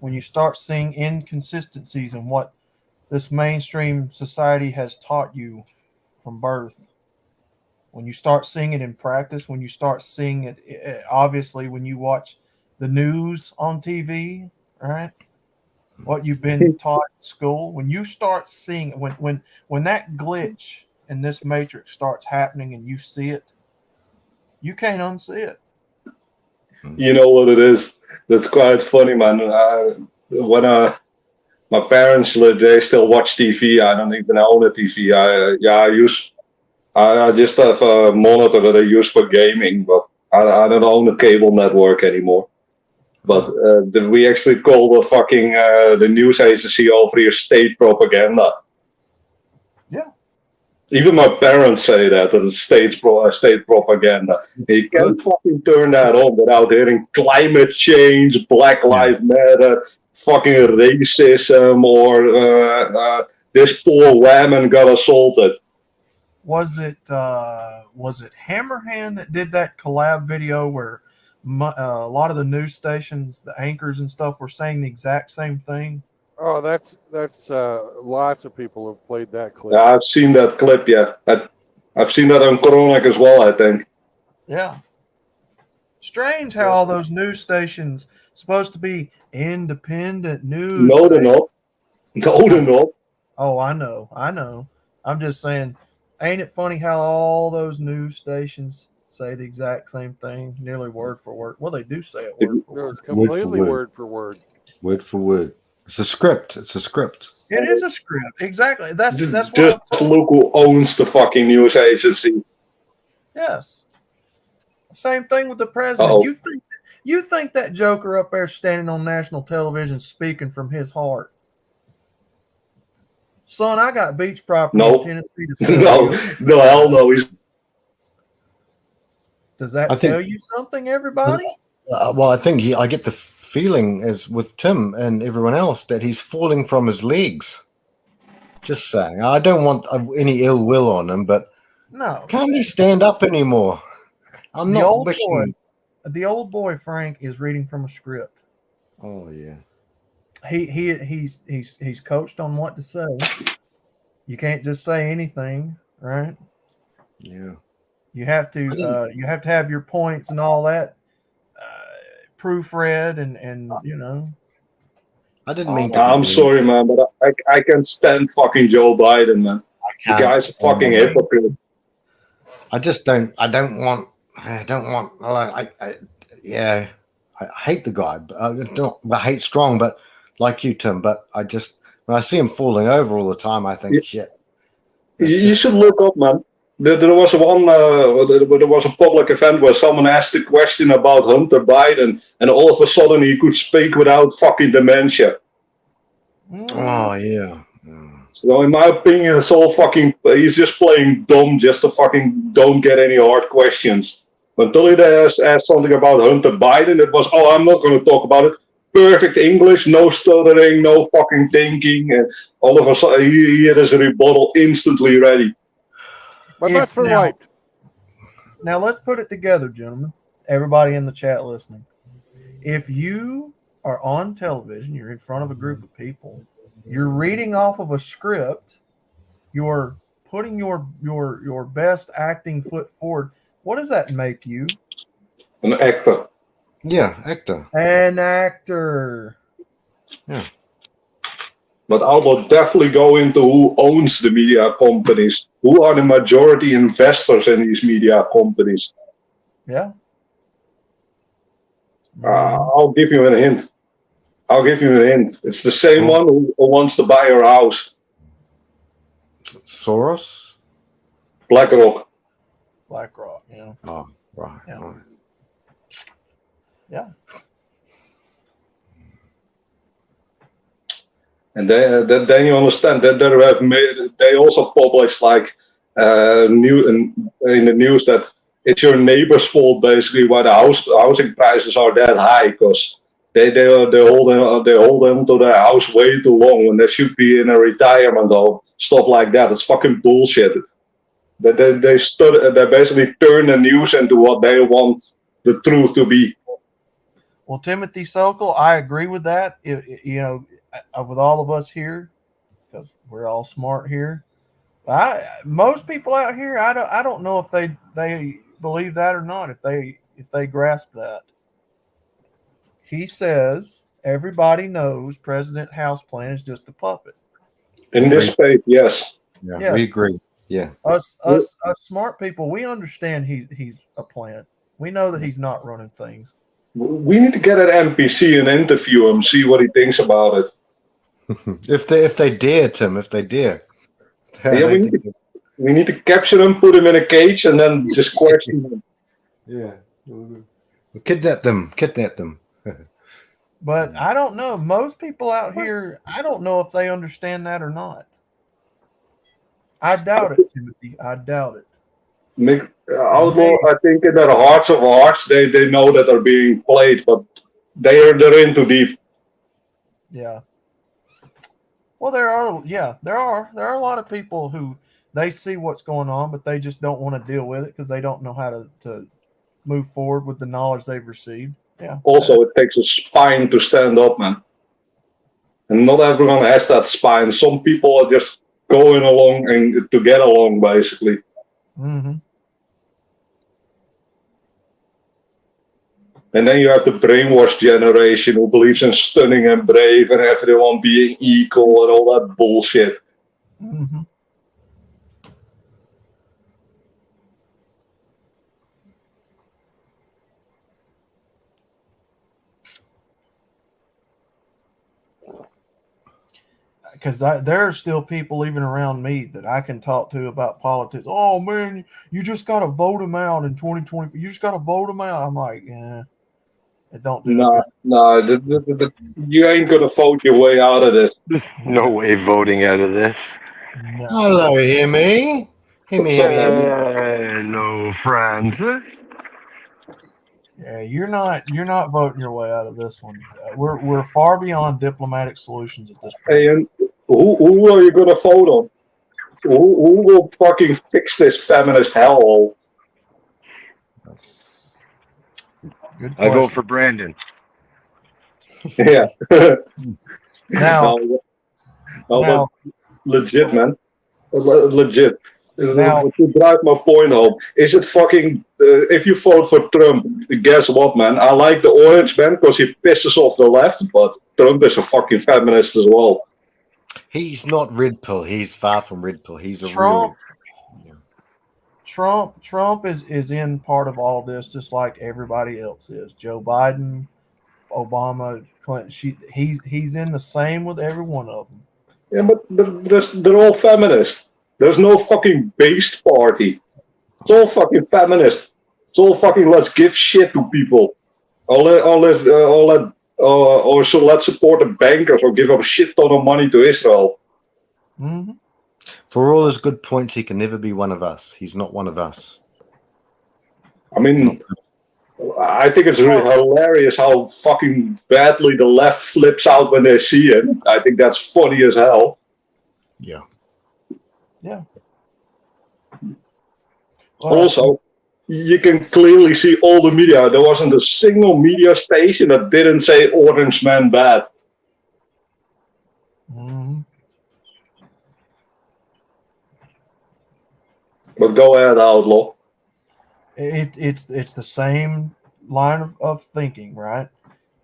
when you start seeing inconsistencies in what this mainstream society has taught you from birth. When you start seeing it in practice, when you start seeing it obviously when you watch the news on TV, right? What you've been taught in school, when you start seeing when that glitch in this matrix starts happening and you see it, you can't unsee it.
You know what it is? That's quite funny, man. When my parents they still watch TV. I don't even own a TV. I just have a monitor that I use for gaming, but I don't own a cable network anymore. But we actually call the fucking the news agency over here state propaganda.
Yeah.
Even my parents say that it's state propaganda. You can't fucking turn that on without hearing climate change, Black Lives Matter, fucking racism, or this poor woman got assaulted.
Was it Hammerhand that did that collab video where a lot of the news stations, the anchors and stuff, were saying the exact same thing?
Oh, that's lots of people have played that clip.
Yeah, I've seen that clip. Yeah, I've seen that on Chronic as well, I think.
Yeah. Strange how all those news stations supposed to be independent news.
No, they're not. No, they're not.
Oh, I know. I'm just saying, ain't it funny how all those news stations say the exact same thing, nearly word for word? Well, they do say it word for word.
Completely word for word.
Word for word. It's a script. It's a script.
It is a script. Exactly. That's
Just
what
look who owns the fucking news agency.
Yes. Same thing with the president.
Uh-oh.
You think that joker up there standing on national television speaking from his heart? Son, I got beach property in Tennessee to sell.
No, hell no.
Does that tell you something, everybody?
Well, I think I get the feeling, as with Tim and everyone else, that he's falling from his legs. Just saying. I don't want any ill will on him, but
no,
can't he stand up anymore? I'm
the
not
old
wishing.
The old boy Frank is reading from a script.
Oh yeah.
He's coached on what to say. You can't just say anything, right?
Yeah.
You have to have your points and all that proofread and you know.
I didn't mean to.
I'm sorry, man, but I can't stand fucking Joe Biden, man. The guy's a fucking hypocrite.
I just don't. I hate the guy. I hate strong, but like you, Tim. But when I see him falling over all the time, I think shit.
You should look up, man. There was a public event where someone asked a question about Hunter Biden, and all of a sudden he could speak without fucking dementia.
Oh yeah.
So in my opinion, it's all fucking. He's just playing dumb, just to fucking don't get any hard questions. Until he asked something about Hunter Biden, it was, I'm not going to talk about it. Perfect English, no stuttering, no fucking thinking, and all of a sudden he had his rebuttal instantly ready.
Now let's put it together, gentlemen. Everybody in the chat listening. If you are on television, you're in front of a group of people, you're reading off of a script, you're putting your best acting foot forward. What does that make you?
An actor.
Yeah, actor.
An actor.
Yeah.
But I will definitely go into who owns the media companies. Who are the majority investors in these media companies?
Yeah.
I'll give you a hint. It's the same one who wants to buy your house.
Soros?
BlackRock.
BlackRock. Yeah.
Oh, right.
Yeah.
Right.
Yeah.
And then you understand that they also publish like in the news that it's your neighbor's fault basically why the housing prices are that high because they hold on to their house way too long when they should be in a retirement home, stuff like that. It's fucking bullshit. They basically turn the news into what they want the truth to be.
Well, Timothy Sokol, I agree with that. With all of us here, because we're all smart here. Most people out here, I don't know if they believe that or not. If they grasp that, he says everybody knows President Houseplant is just a puppet.
In this faith, yes.
Yeah,
Yes.
we agree. Yeah.
Us smart people, we understand he's a plant. We know that he's not running things.
We need to get an NPC and interview him, see what he thinks about it.
If they dare, Tim, if they dare.
Yeah, we need to capture him, put him in a cage, and then just question him.
Yeah. Kidnap them.
But I don't know. Most people out here, I don't know if they understand that or not. I doubt it, Timothy. I doubt it.
Outlaw, I think in their hearts of hearts, they know that they're being played, but they're in too deep.
Yeah. Well, there are a lot of people who they see what's going on, but they just don't want to deal with it because they don't know how to move forward with the knowledge they've received. Yeah.
Also, it takes a spine to stand up, man. And not everyone has that spine. Some people are just going along and to get along, basically.
Mm-hmm.
And then you have the brainwashed generation who believes in stunning and brave and everyone being equal and all that bullshit.
Mm-hmm. Because there are still people even around me that I can talk to about politics. Oh man, you just got to vote them out in 2020. You just got to vote them out. I'm like, yeah, it don't do
No, you ain't gonna vote your way out of this.
There's no way voting out of this.
No.
Hello, hear me? Hear me, hear me.
Hello, Francis.
Yeah, you're not voting your way out of this one. We're far beyond diplomatic solutions at this point.
Hey, and who are you gonna vote on? Who will fucking fix this feminist hellhole?
Good question.
I vote for Brandon.
Yeah.
Now,
but legit, man. Legit.
Now,
To drive my point home, is it fucking? If you vote for Trump, guess what, man? I like the orange man because he pisses off the left, but Trump is a fucking feminist as well.
He's not red pill. He's far from red pill. He's a
Trump.
real.
Trump is in part of all this, just like everybody else is. Joe Biden, Obama, Clinton. He's in the same with every one of them.
Yeah, but they're all feminist. There's no fucking based party. It's all fucking feminist. It's all fucking let's give shit to people. Or so let's support the bankers or give up a shit ton of money to Israel.
Mm-hmm.
For all his good points, he can never be one of us. He's not one of us.
I mean, I think it's really hilarious how fucking badly the left flips out when they see him. I think that's funny as hell.
Yeah.
Yeah.
Also, you can clearly see all the media. There wasn't a single media station that didn't say Orange Man bad.
Mm-hmm.
But go ahead, Outlaw.
It's the same line of thinking, right?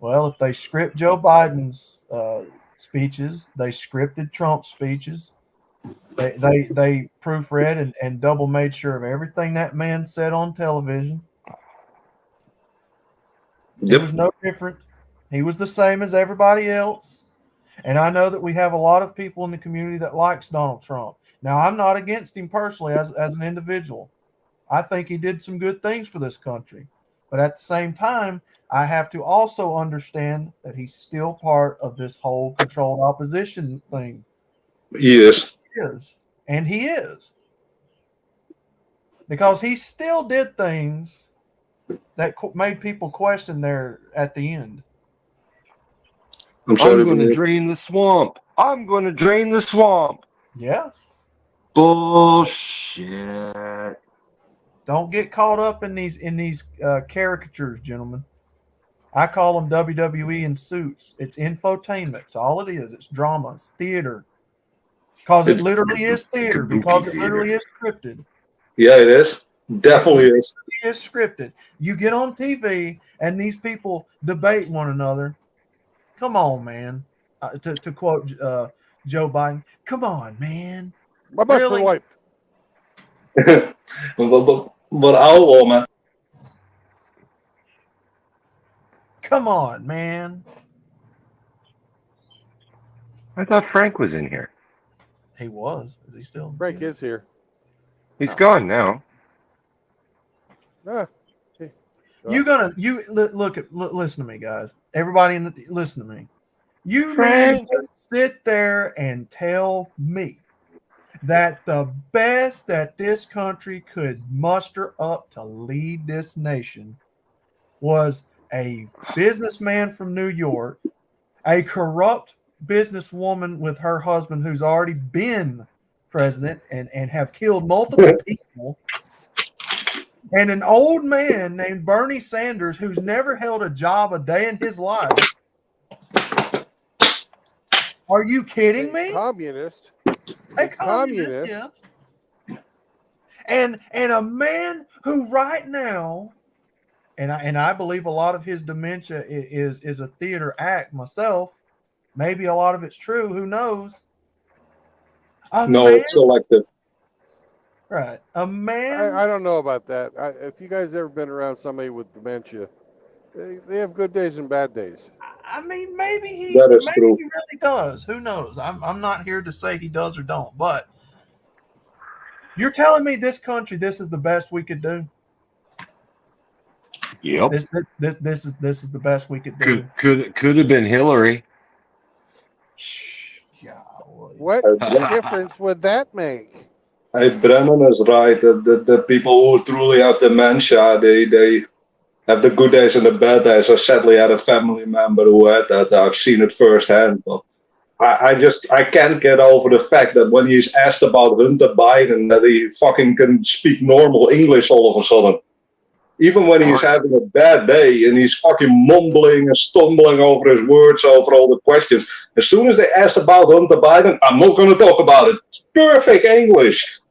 Well, if they script Joe Biden's speeches, they scripted Trump's speeches. They proofread and double made sure of everything that man said on television.
Yep.
It was no different. He was the same as everybody else. And I know that we have a lot of people in the community that likes Donald Trump. Now, I'm not against him personally as an individual. I think he did some good things for this country. But at the same time, I have to also understand that he's still part of this whole controlled opposition thing.
He is.
He is. And he is. Because he still did things that made people question there at the end.
I'm sorry.
I'm going to drain the swamp. I'm going to drain the swamp.
Yes.
Bullshit.
Don't get caught up in these caricatures, gentlemen. I call them WWE in suits. It's infotainment. It's all it is. It's drama. It's theater. Because it literally is theater. Because it literally is scripted.
Yeah, it is. Definitely is.
It is scripted. You get on TV and these people debate one another. Come on, man. To quote Joe Biden, come on, man.
My butts
Really?
were wiped.
But ouwe, man.
Come on, man.
I thought Frank was in here.
He was. Is he still?
Frank is here.
He's gone now.
Ah,
listen to me, guys. Everybody, listen to me. You
Frank.
need to sit there and tell me that the best that this country could muster up to lead this nation was a businessman from New York, a corrupt businesswoman with her husband who's already been president and have killed multiple people, and an old man named Bernie Sanders who's never held a job a day in his life. Are you kidding me?
Communist.
A communist, yes. And a man who right now, and I believe a lot of his dementia is a theater act myself. Maybe a lot of it's true. Who knows?
It's selective.
Right. A man.
I don't know about that. If you guys ever been around somebody with dementia, they have good days and bad days.
I mean, maybe he
That is true.
he really does. Who knows? I'm not here to say he does or don't, but you're telling me this country, this is the best we could do?
Yep.
This is the best we could do.
Could have been Hillary.
What difference would that make?
Hey, Brennan is right. The people who truly have dementia, they have the good days and the bad days. I sadly had a family member who had that. I've seen it firsthand. But I can't get over the fact that when he's asked about Hunter Biden, that he fucking can speak normal English all of a sudden. Even when he's having a bad day and he's fucking mumbling and stumbling over his words over all the questions. As soon as they ask about Hunter Biden, I'm not going to talk about it. Perfect English.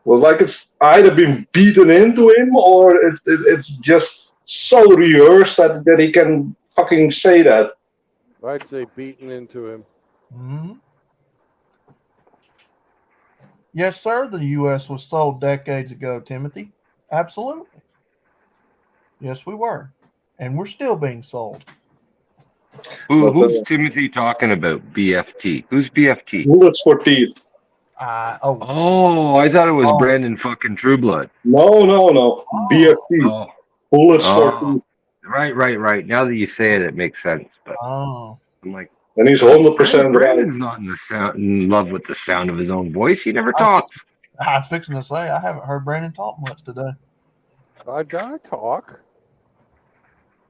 Well, like it's either been beaten into him or it's just so rehearsed that he can fucking say that.
I'd say beaten into him.
Mm-hmm. Yes, sir. The U.S. was sold decades ago, Timothy. Absolutely. Yes, we were. And we're still being sold.
Who's Timothy talking about? BFT. Who's BFT?
Bullets for teeth.
I thought it was Brandon fucking Trueblood.
No. BFT. Bullets for teeth.
Right. Now that you say it, it makes sense. But
I'm
like,
and he's 100%
Brandon's not in love with the sound of his own voice. He never talks.
I was fixing to say I haven't heard Brandon talk much today.
I talk.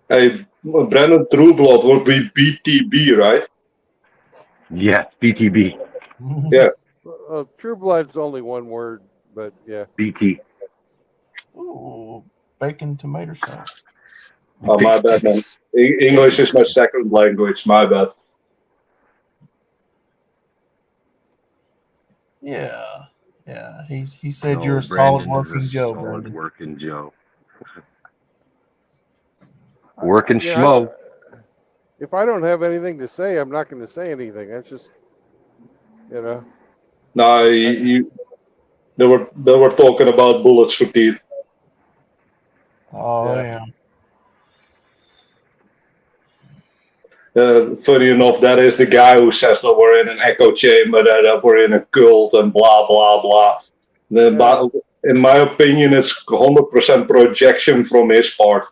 Hey, Brandon Trueblood would be BTB, right?
Yeah, BTB.
Yeah.
True Blood's only one word, but yeah.
BT.
Ooh, bacon tomato sauce.
Oh, my bad, man. English is my second language. My bad.
Yeah. He said you're a solid working Joe, Brandon.
Working Joe. Working schmo.
If I don't have anything to say, I'm not going to say anything. That's just,
No, they were talking about bullets for teeth.
Oh yeah.
Funny enough, that is the guy who says that we're in an echo chamber, that we're in a cult, and blah blah blah. But in my opinion, it's 100% projection from his part.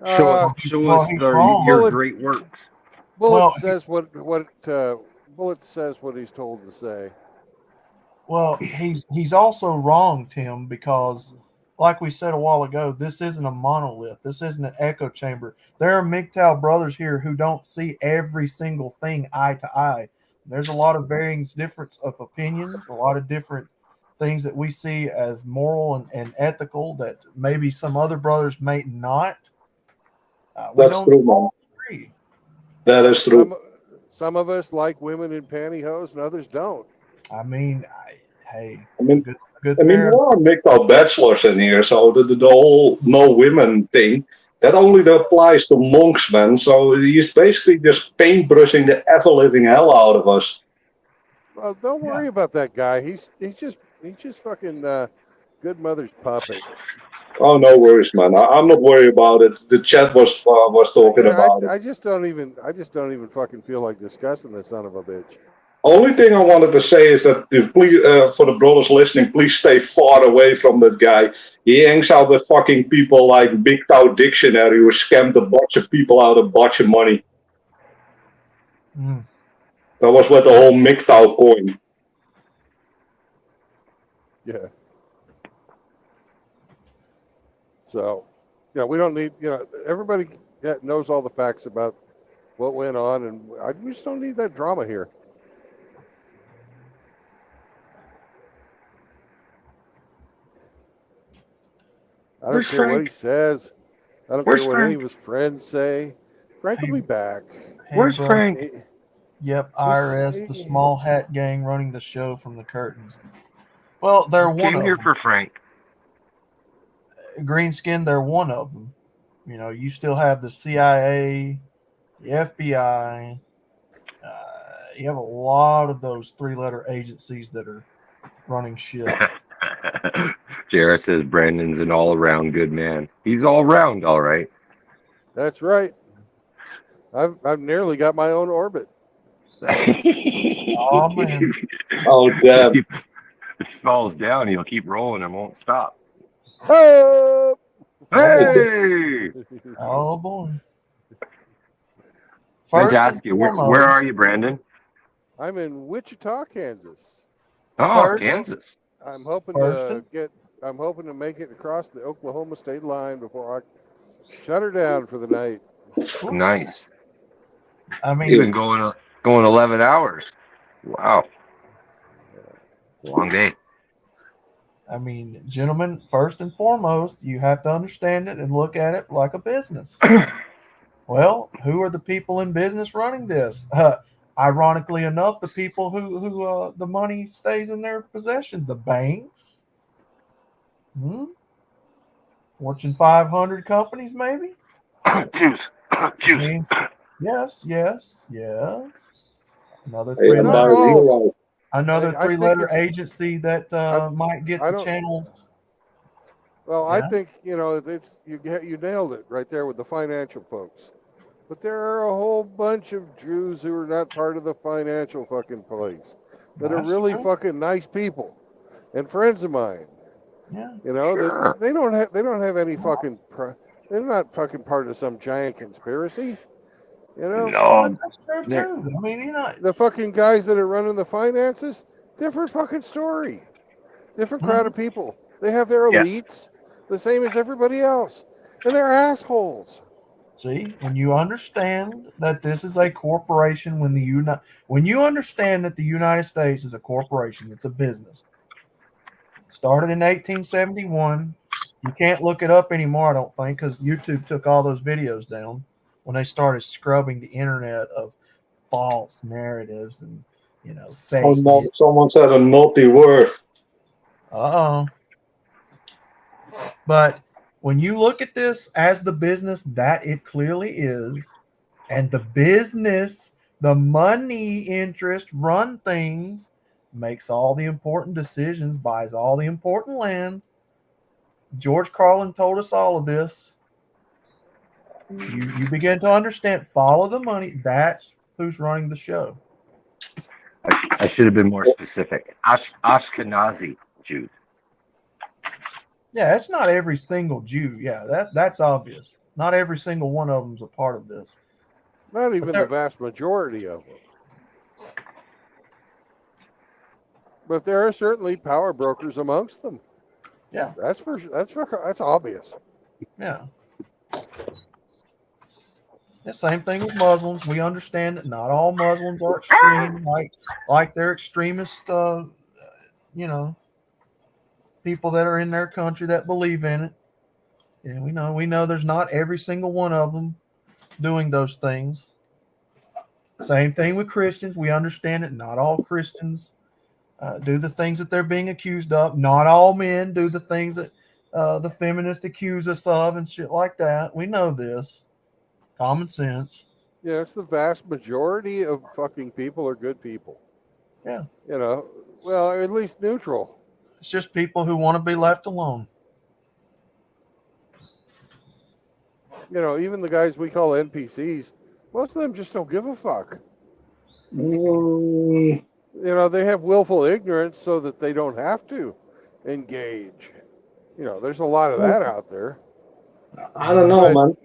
Show us
he's wrong.
your great works.
Bullet says what Bullet says what he's told to say.
Well, he's also wrong, Tim, because like we said a while ago, this isn't a monolith. This isn't an echo chamber. There are MGTOW brothers here who don't see every single thing eye to eye. There's a lot of varying difference of opinions, a lot of different things that we see as moral and ethical that maybe some other brothers may not.
That's true, man.
Agree.
That is true.
Some of us like women in pantyhose, and others don't.
I mean,
I mean, there are MGTOW bachelors in here, so the whole no women thing, that only applies to monks, man. So he's basically just paintbrushing the ever-living hell out of us.
Well, don't worry about that guy. He's just fucking good mother's puppet.
Oh, no worries, man. I'm not worried about it. The chat was talking about it.
I just don't even fucking feel like discussing this son of a bitch.
Only thing I wanted to say is that please, for the brothers listening, please stay far away from that guy. He hangs out with fucking people like MGTOW Dictionary, who scammed a bunch of people out of a bunch of money. That was with the whole MGTOW coin.
Yeah. So, yeah, we don't need, everybody knows all the facts about what went on, and we just don't need that drama here. I don't care what he says. I don't care what any of his friends say. Frank will be back.
Where's Frank? Yep, IRS, the small hat gang running the show from the curtains. Well, they're one of them.
For Frank.
Greenskin, they're one of them. You still have the CIA, the FBI. You have a lot of those three-letter agencies that are running shit.
Jared says Brandon's an all-around good man. He's all around, all right.
That's right. I've nearly got my own orbit.
Oh man!
Oh damn!
If it falls down, he'll keep rolling and won't stop.
Oh!
Hey!
Oh boy!
Fantastic. Where are you, Brandon?
I'm in Wichita, Kansas.
Oh, Kansas.
I'm hoping to make it across the Oklahoma state line before I shut her down for the night.
Nice.
I mean,
you've been going 11 hours. Wow. Long day.
I mean, gentlemen, first and foremost, you have to understand it and look at it like a business. Well, who are the people in business running this? Ironically enough, the people who the money stays in their possession, the banks, Fortune 500 companies, maybe.
Juice.
Yes. Another three-letter agency that might get the channels.
Well, yeah. I think you nailed it right there with the financial folks. But there are a whole bunch of Jews who are not part of the financial fucking place that are really fucking nice people and friends of mine.
Yeah.
They don't have any fucking. They're not fucking part of some giant conspiracy.
No,
that's true too. I mean,
the fucking guys that are running the finances, different fucking story, different crowd of people. They have their elites, the same as everybody else, and they're assholes.
See, when you understand that this is a corporation, when you understand that the United States is a corporation, it's a business. Started in 1871. You can't look it up anymore, I don't think, because YouTube took all those videos down when they started scrubbing the internet of false narratives and fake.
Oh no! Someone said a naughty word.
But when you look at this as the business that it clearly is, and the business, the money interest run things, makes all the important decisions, buys all the important land. George Carlin told us all of this. You begin to understand. Follow the money. That's who's running the show.
I should have been more specific. Ashkenazi Jews.
Yeah, it's not every single Jew. Yeah, that's obvious. Not every single one of them's a part of this.
Not even the vast majority of them. But there are certainly power brokers amongst them.
Yeah,
that's obvious.
Yeah. The same thing with Muslims. We understand that not all Muslims are extreme, like they're extremist. People that are in their country that believe in it. And we know there's not every single one of them doing those things. Same thing with Christians. We understand that not all Christians do the things that they're being accused of. Not all men do the things that the feminists accuse us of and shit like that. We know this. Common sense.
Yeah, it's the vast majority of fucking people are good people.
Yeah.
Well, at least neutral.
It's just people who want to be left alone.
Even the guys we call NPCs, most of them just don't give a fuck. They have willful ignorance so that they don't have to engage. There's a lot of that out there.
I don't know, man.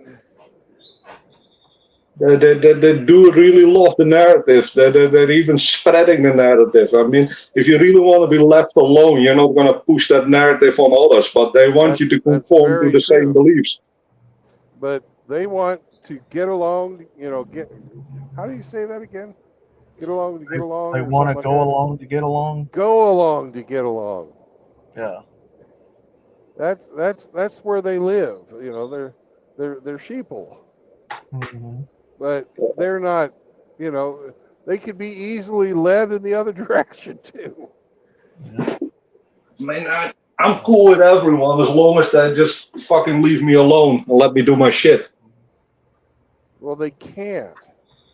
They do really love the narrative. They're even spreading the narrative. I mean, if you really want to be left alone, you're not going to push that narrative on others, but they want you to conform to the same beliefs.
But they want to get along, how do you say that again? Get along to get along.
They want to go along to get along.
Go along to get along.
Yeah.
That's where they live. They're sheeple.
Mm-hmm.
But they're not, they could be easily led in the other direction too.
Yeah. Man, I'm cool with everyone as long as they just fucking leave me alone and let me do my shit.
Well, they can't.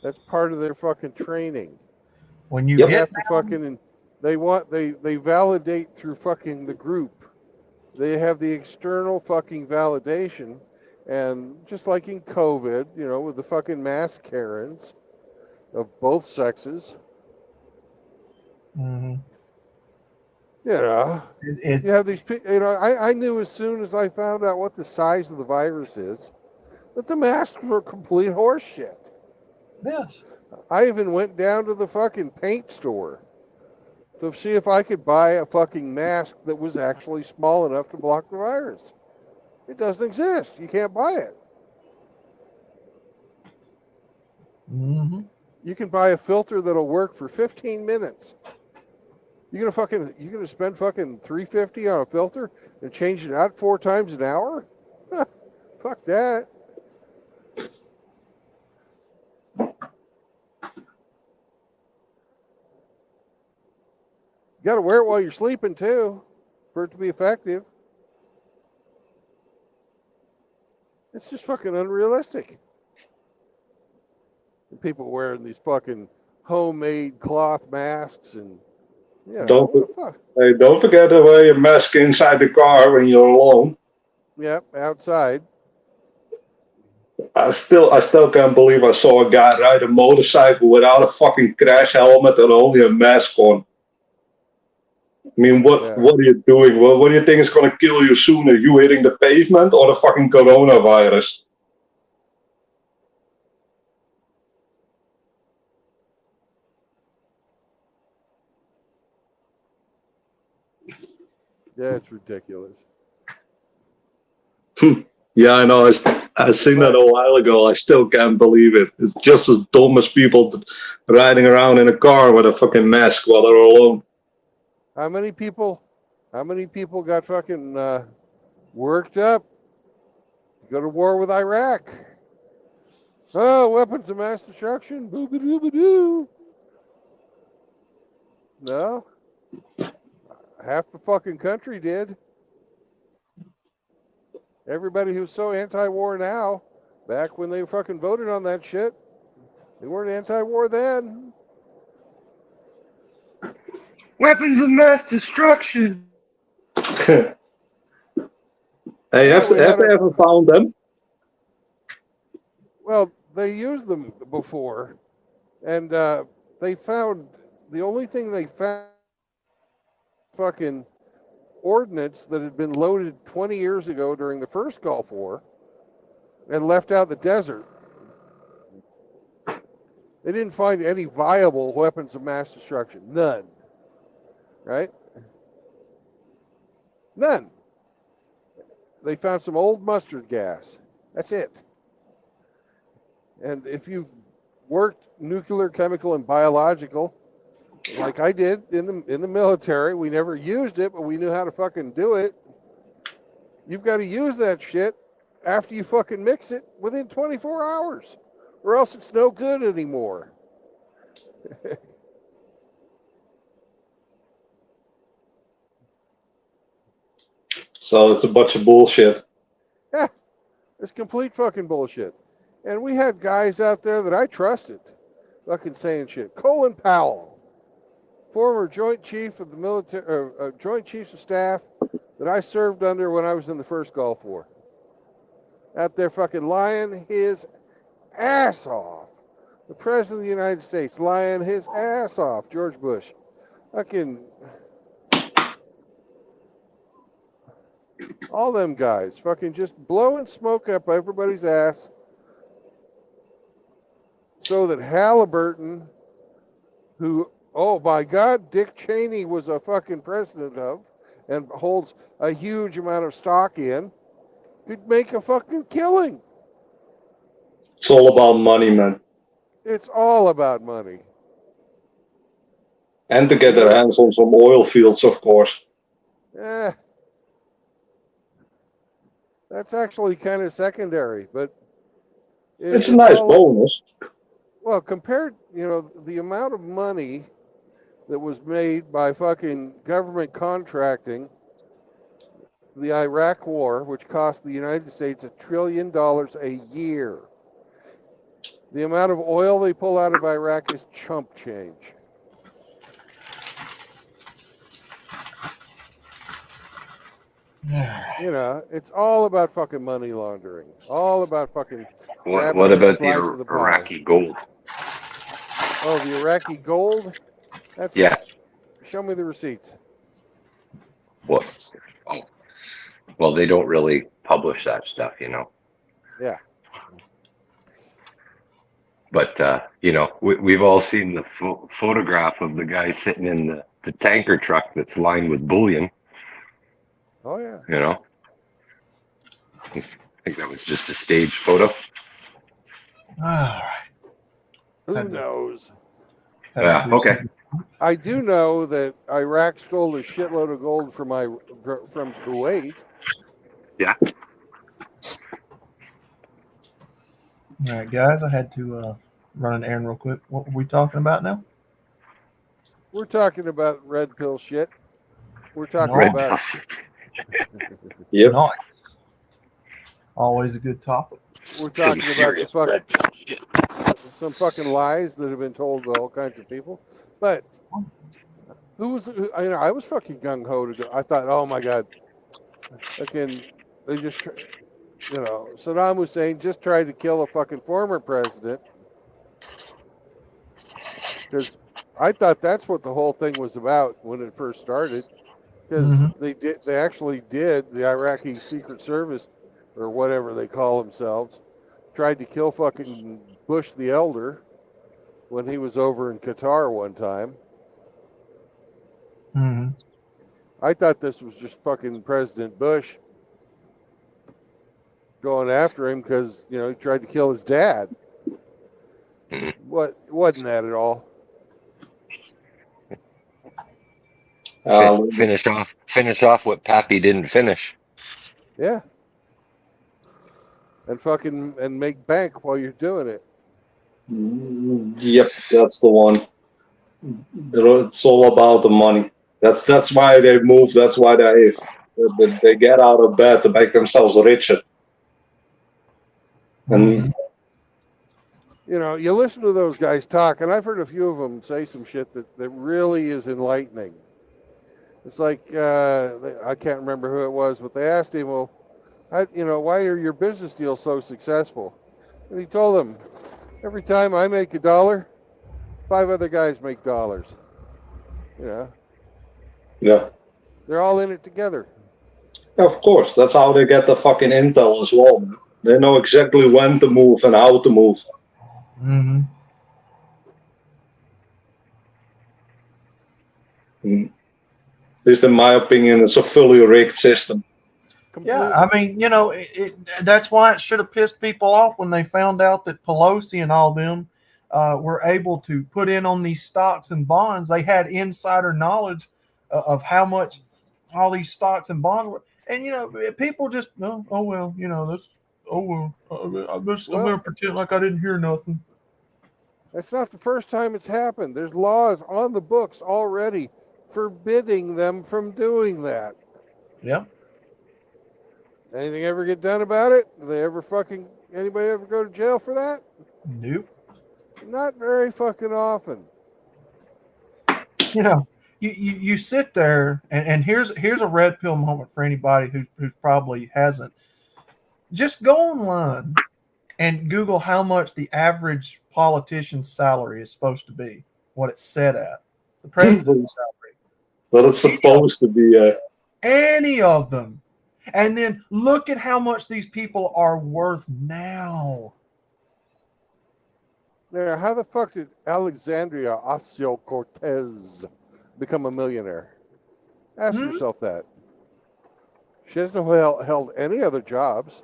That's part of their fucking training.
When you
have to fucking, they validate through fucking the group. They have the external fucking validation. And just like in COVID, with the fucking mask Karens of both sexes,
mm-hmm.
You have these people. I knew as soon as I found out what the size of the virus is, that the masks were complete horse shit.
Yes.
I even went down to the fucking paint store to see if I could buy a fucking mask that was actually small enough to block the virus. It doesn't exist. You can't buy it.
Mm-hmm.
You can buy a filter that'll work for 15 minutes. You're gonna spend fucking $350 on a filter and change it out 4 times an hour? Fuck that. You gotta wear it while you're sleeping too, for it to be effective. It's just fucking unrealistic. And people wearing these fucking homemade cloth masks and
Don't forget to wear your mask inside the car when you're alone.
Yep, outside.
I still can't believe I saw a guy ride a motorcycle without a fucking crash helmet and only a mask on. I mean, what are you doing? What do you think is going to kill you sooner? You hitting the pavement or the fucking coronavirus?
Yeah, it's ridiculous.
Yeah, I know. I seen that a while ago. I still can't believe it. It's just as dumb as people riding around in a car with a fucking mask while they're alone.
How many people got fucking worked up to go to war with Iraq? Oh, weapons of mass destruction. Boo-ba-doo-ba-doo. No. Half the fucking country did. Everybody who's so anti-war now, back when they fucking voted on that shit, they weren't anti-war then.
Weapons of mass destruction.
Hey, have they ever found them?
Well, they used them before, and they found the only thing they found fucking ordnance that had been loaded 20 years ago during the first Gulf War and left out in the desert. They didn't find any viable weapons of mass destruction. None. Right? None. They found some old mustard gas. That's it. And if you've worked nuclear, chemical, and biological, like I did in the military, we never used it, but we knew how to fucking do it. You've got to use that shit after you fucking mix it within 24 hours, or else it's no good anymore.
So it's a bunch of bullshit.
Yeah, it's complete fucking bullshit. And we had guys out there that I trusted fucking saying shit. Colin Powell, former Joint Chief of the military, Joint Chiefs of Staff that I served under when I was in the first Gulf War. Out there fucking lying his ass off. The President of the United States lying his ass off. George Bush. Fucking all them guys fucking just blowing smoke up everybody's ass so that Halliburton, who, oh my God, Dick Cheney was a fucking president of and holds a huge amount of stock in, could make a fucking killing.
It's all about money, man.
It's all about money.
And to get their hands on some oil fields, of course.
Eh. That's actually kind of secondary, but
It's a nice bonus.
Well, compared, the amount of money that was made by fucking government contracting the Iraq War, which cost the United States $1 trillion a year. The amount of oil they pull out of Iraq is chump change. It's all about fucking money laundering. All about fucking.
What about the Iraqi gold?
Oh, the Iraqi gold? That's
Yeah.
Show me the receipts.
What? Oh. Well, they don't really publish that stuff,
Yeah.
But, we've all seen the photograph of the guy sitting in the tanker truck that's lined with bullion.
Oh, yeah.
I think that was just a staged photo.
All right.
Who knows?
Yeah, okay.
I do know that Iraq stole a shitload of gold from Kuwait.
Yeah.
All right, guys, I had to run an errand real quick. What were we talking about now?
We're talking about red pill shit. We're talking
Red
about.
Yep.
Nice. Always a good topic.
We're talking about some fucking lies that have been told to all kinds of people. But I was fucking gung ho to go. I thought, oh my God, they just, Saddam Hussein just tried to kill a fucking former president. Because I thought that's what the whole thing was about when it first started. Because they actually did, the Iraqi Secret Service, or whatever they call themselves, tried to kill fucking Bush the Elder when he was over in Qatar one time.
Mm-hmm.
I thought this was just fucking President Bush going after him because, he tried to kill his dad. What wasn't that at all?
Finish off what Pappy didn't finish.
Yeah. And make bank while you're doing it.
Yep, that's the one. It's all about the money. That's why they move. That's why they get out of bed to make themselves richer. And
you listen to those guys talk, and I've heard a few of them say some shit that really is enlightening. It's like I can't remember who it was, but they asked him, "Well, why are your business deals so successful?" And he told them, every time I make $1, 5 other guys make dollars. You know,
Yeah.
they're all in it together.
Of course, that's how they get the fucking intel as well. Man. They know exactly when to move and how to move.
Mm-hmm.
At least in my opinion, it's a fully rigged system.
Yeah, I mean, that's why it should have pissed people off when they found out that Pelosi and all them were able to put in on these stocks and bonds. They had insider knowledge of how much all these stocks and bonds were. And, people just, oh well, that's, oh, well, I'm going to pretend like I didn't hear nothing.
That's not the first time it's happened. There's laws on the books already forbidding them from doing that.
Yeah.
Anything ever get done about it? Do they ever anybody ever go to jail for that?
Nope.
Not very fucking often.
You sit there and here's a red pill moment for anybody who probably hasn't. Just go online and Google how much the average politician's salary is supposed to be, what it's set at. The president's salary.
But it's supposed to be.
Any of them. And then look at how much these people are worth now.
Now, how the fuck did Alexandria Ocasio-Cortez become a millionaire? Ask yourself that. She hasn't held any other jobs.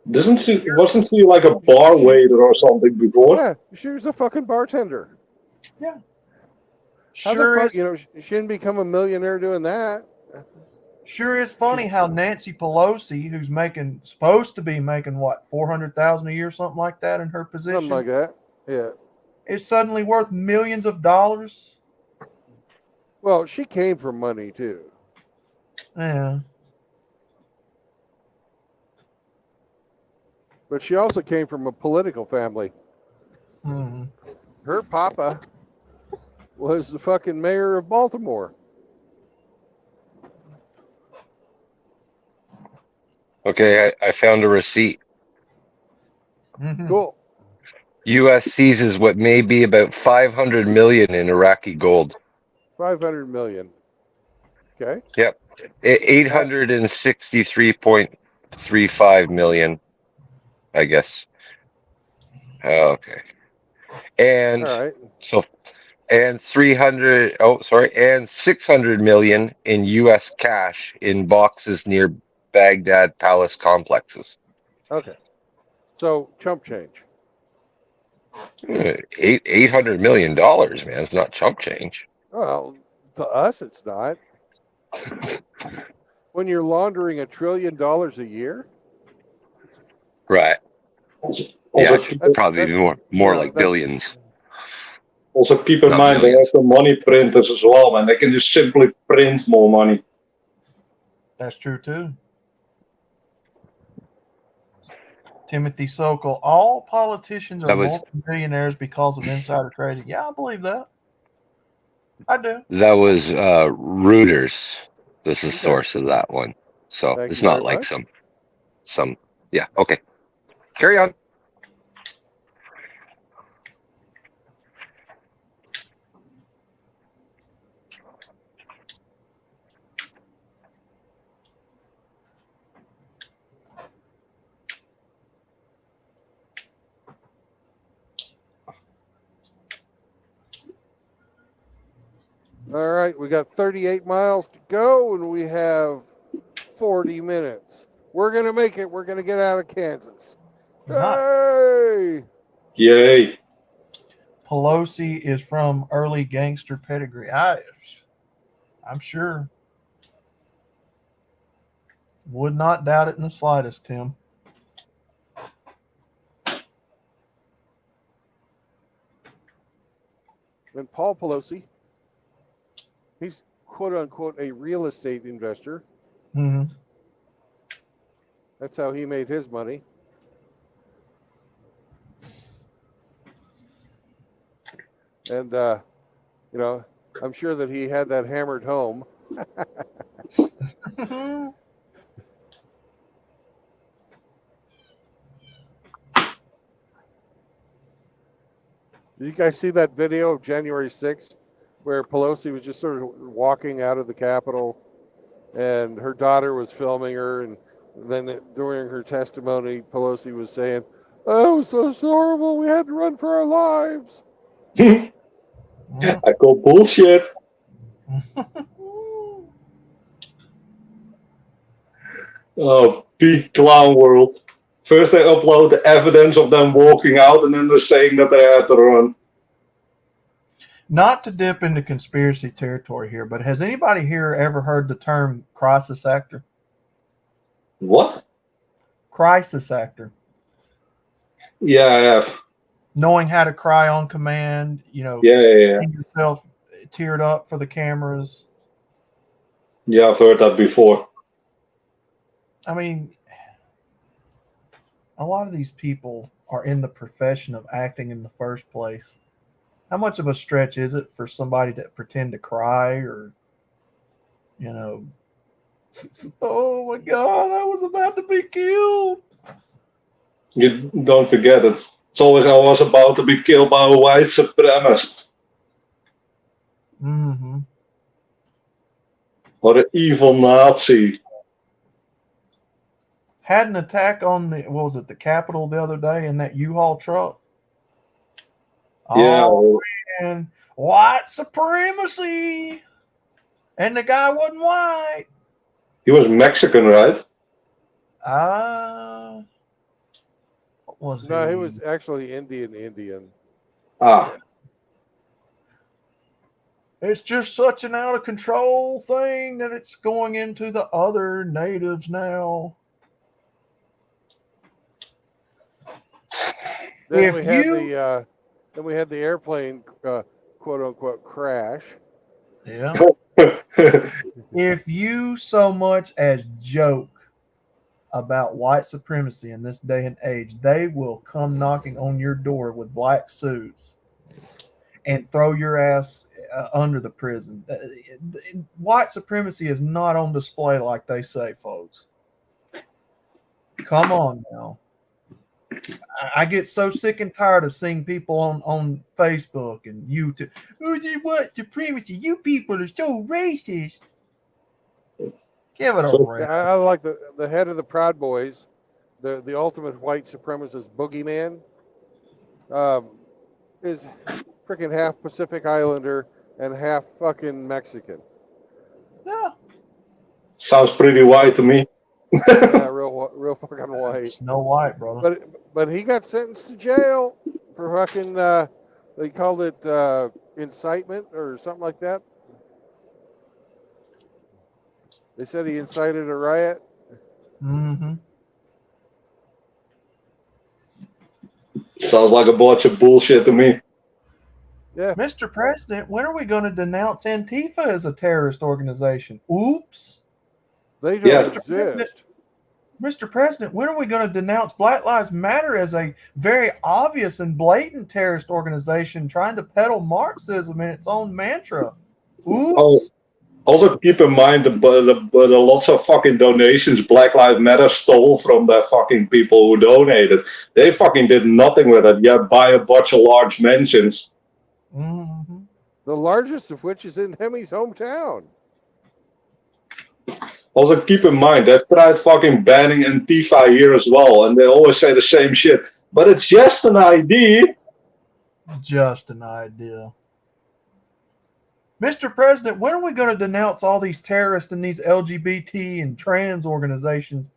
Wasn't she like a bar waiter or something before?
Yeah, she was a fucking bartender.
Yeah.
How the fuck, she didn't become a millionaire doing that.
Sure is funny how Nancy Pelosi, who's supposed to be making what, $400,000 a year, something like that in her position.
Something like that. Yeah.
Is suddenly worth millions of dollars.
Well, she came from money too.
Yeah.
But she also came from a political family.
Mm-hmm.
Her papa was the fucking mayor of Baltimore.
Okay, I found a receipt.
Mm-hmm.
Cool.
U.S. seizes what may be about 500 million in Iraqi gold.
500 million. Okay.
Yep. 863.35 million, I guess. Okay. And
all right.
and 600 million in U.S. cash in boxes near Baghdad palace complexes.
Okay. So chump change.
$800 million, man. It's not chump change.
Well, to us, it's not. When you're laundering $1 trillion a year.
Right. Yeah, probably more like billions.
Also, keep in mind they have the money printers as well, man. They can just simply print more money.
That's true too. Timothy Sokol, all politicians are multimillionaires because of insider trading. Yeah, I believe that. I do.
That was Reuters. This is the source of that one. So it's not like some yeah, okay. Carry on.
All right, we got 38 miles to go, and we have 40 minutes. We're going to make it. We're going to get out of Kansas. Yay!
Yay.
Pelosi is from early gangster pedigree. I'm sure. Would not doubt it in the slightest, Tim.
And Paul Pelosi, he's quote unquote a real estate investor.
Mm-hmm.
That's how he made his money. And, I'm sure that he had that hammered home. Did you guys see that video of January 6th where Pelosi was just sort of walking out of the Capitol and her daughter was filming her, and then during her testimony, Pelosi was saying, "Oh, it was so horrible. We had to run for our lives."
I call bullshit. Oh, big clown world. First they upload the evidence of them walking out, and then they're saying that they had to run.
Not to dip into conspiracy territory here, but has anybody here ever heard the term crisis actor?
What?
Crisis actor.
Yeah, I have.
Knowing how to cry on command,
Yeah.
getting yourself teared up for the cameras.
Yeah, I've heard that before.
I mean, a lot of these people are in the profession of acting in the first place. How much of a stretch is it for somebody to pretend to cry or, oh my God, I was about to be killed.
You don't forget it. It's always I was about to be killed by a white supremacist.
Mm-hmm.
Or an evil Nazi.
Had an attack on the Capitol the other day in that U-Haul truck.
Yeah.
Oh, man. White supremacy. And the guy wasn't white.
He was Mexican, right?
What was
No, he was actually Indian.
Ah.
It's just such an out of control thing that it's going into the other natives now.
Then we had the airplane quote unquote crash.
Yeah. If you so much as joke about white supremacy in this day and age, they will come knocking on your door with black suits and throw your ass under the prison. White supremacy is not on display like they say, folks. Come on now. I get so sick and tired of seeing people on Facebook and YouTube. Oh, what supremacy? You people are so racist. Give it a break.
I like the head of the Proud Boys, the ultimate white supremacist boogeyman, is freaking half Pacific Islander and half fucking Mexican.
Yeah.
Sounds pretty white to me.
Yeah, real fucking white.
Snow White, brother.
But he got sentenced to jail for fucking they called it incitement or something like that. They said he incited a riot.
Mm-hmm.
Sounds like a bunch of bullshit to me.
Yeah.
Mr. President, when are we going to denounce Antifa as a terrorist organization? Oops.
They don't exist.
Mr. President, when are we going to denounce Black Lives Matter as a very obvious and blatant terrorist organization trying to peddle Marxism in its own mantra? Oops.
Also keep in mind the lots of fucking donations Black Lives Matter stole from the fucking people who donated. They fucking did nothing with it. Yeah, buy a bunch of large mansions.
Mm-hmm.
The largest of which is in Hemi's hometown.
Also keep in mind they've tried fucking banning Antifa here as well, and they always say the same shit. But it's just an idea.
Just an idea. Mr. President, when are we going to denounce all these terrorists and these LGBT and trans organizations,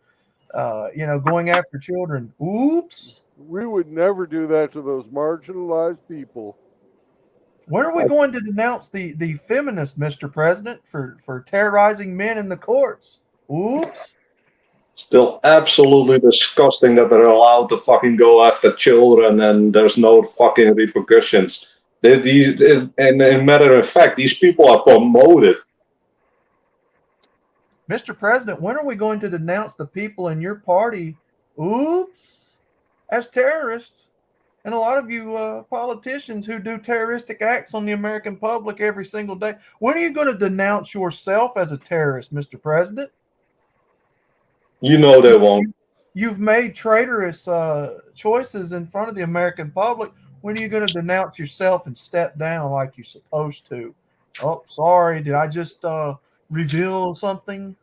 going after children? Oops.
We would never do that to those marginalized people.
When are we going to denounce the feminists, Mr. President, for terrorizing men in the courts? Oops.
Still absolutely disgusting that they're allowed to fucking go after children and there's no fucking repercussions. And in matter of fact, these people are promoted.
Mr. President, when are we going to denounce the people in your party, oops, as terrorists? And a lot of you politicians who do terroristic acts on the American public every single day, when are you going to denounce yourself as a terrorist, Mr. President?
You know they won't.
You've made traitorous choices in front of the American public. When are you going to denounce yourself and step down like you're supposed to? Oh, sorry. Did I just reveal something?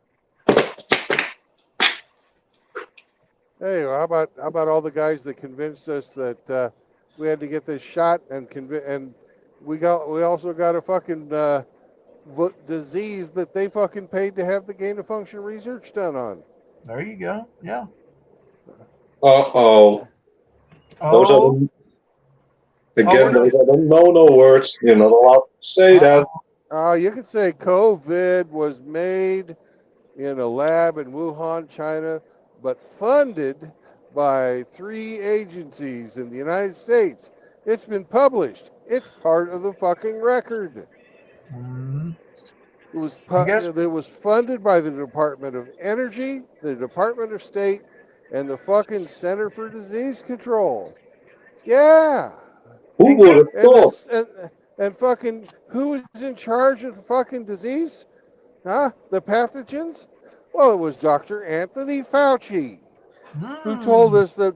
Hey, how about all the guys that convinced us that we had to get this shot and we also got a fucking disease that they fucking paid to have the gain of function research done on.
There you go. Yeah.
Uh-oh. Those are
Oh,
again, those are the no words. You're not allowed to say that.
You could say COVID was made in a lab in Wuhan, China, but funded by 3 agencies in the United States. It's been published. It's part of the fucking record. It was funded by the Department of Energy, the Department of State, and the fucking Center for Disease Control. Yeah.
Who would have thought?
And fucking who is in charge of the fucking disease? Huh? The pathogens? Well, it was Dr. Anthony Fauci, who told us that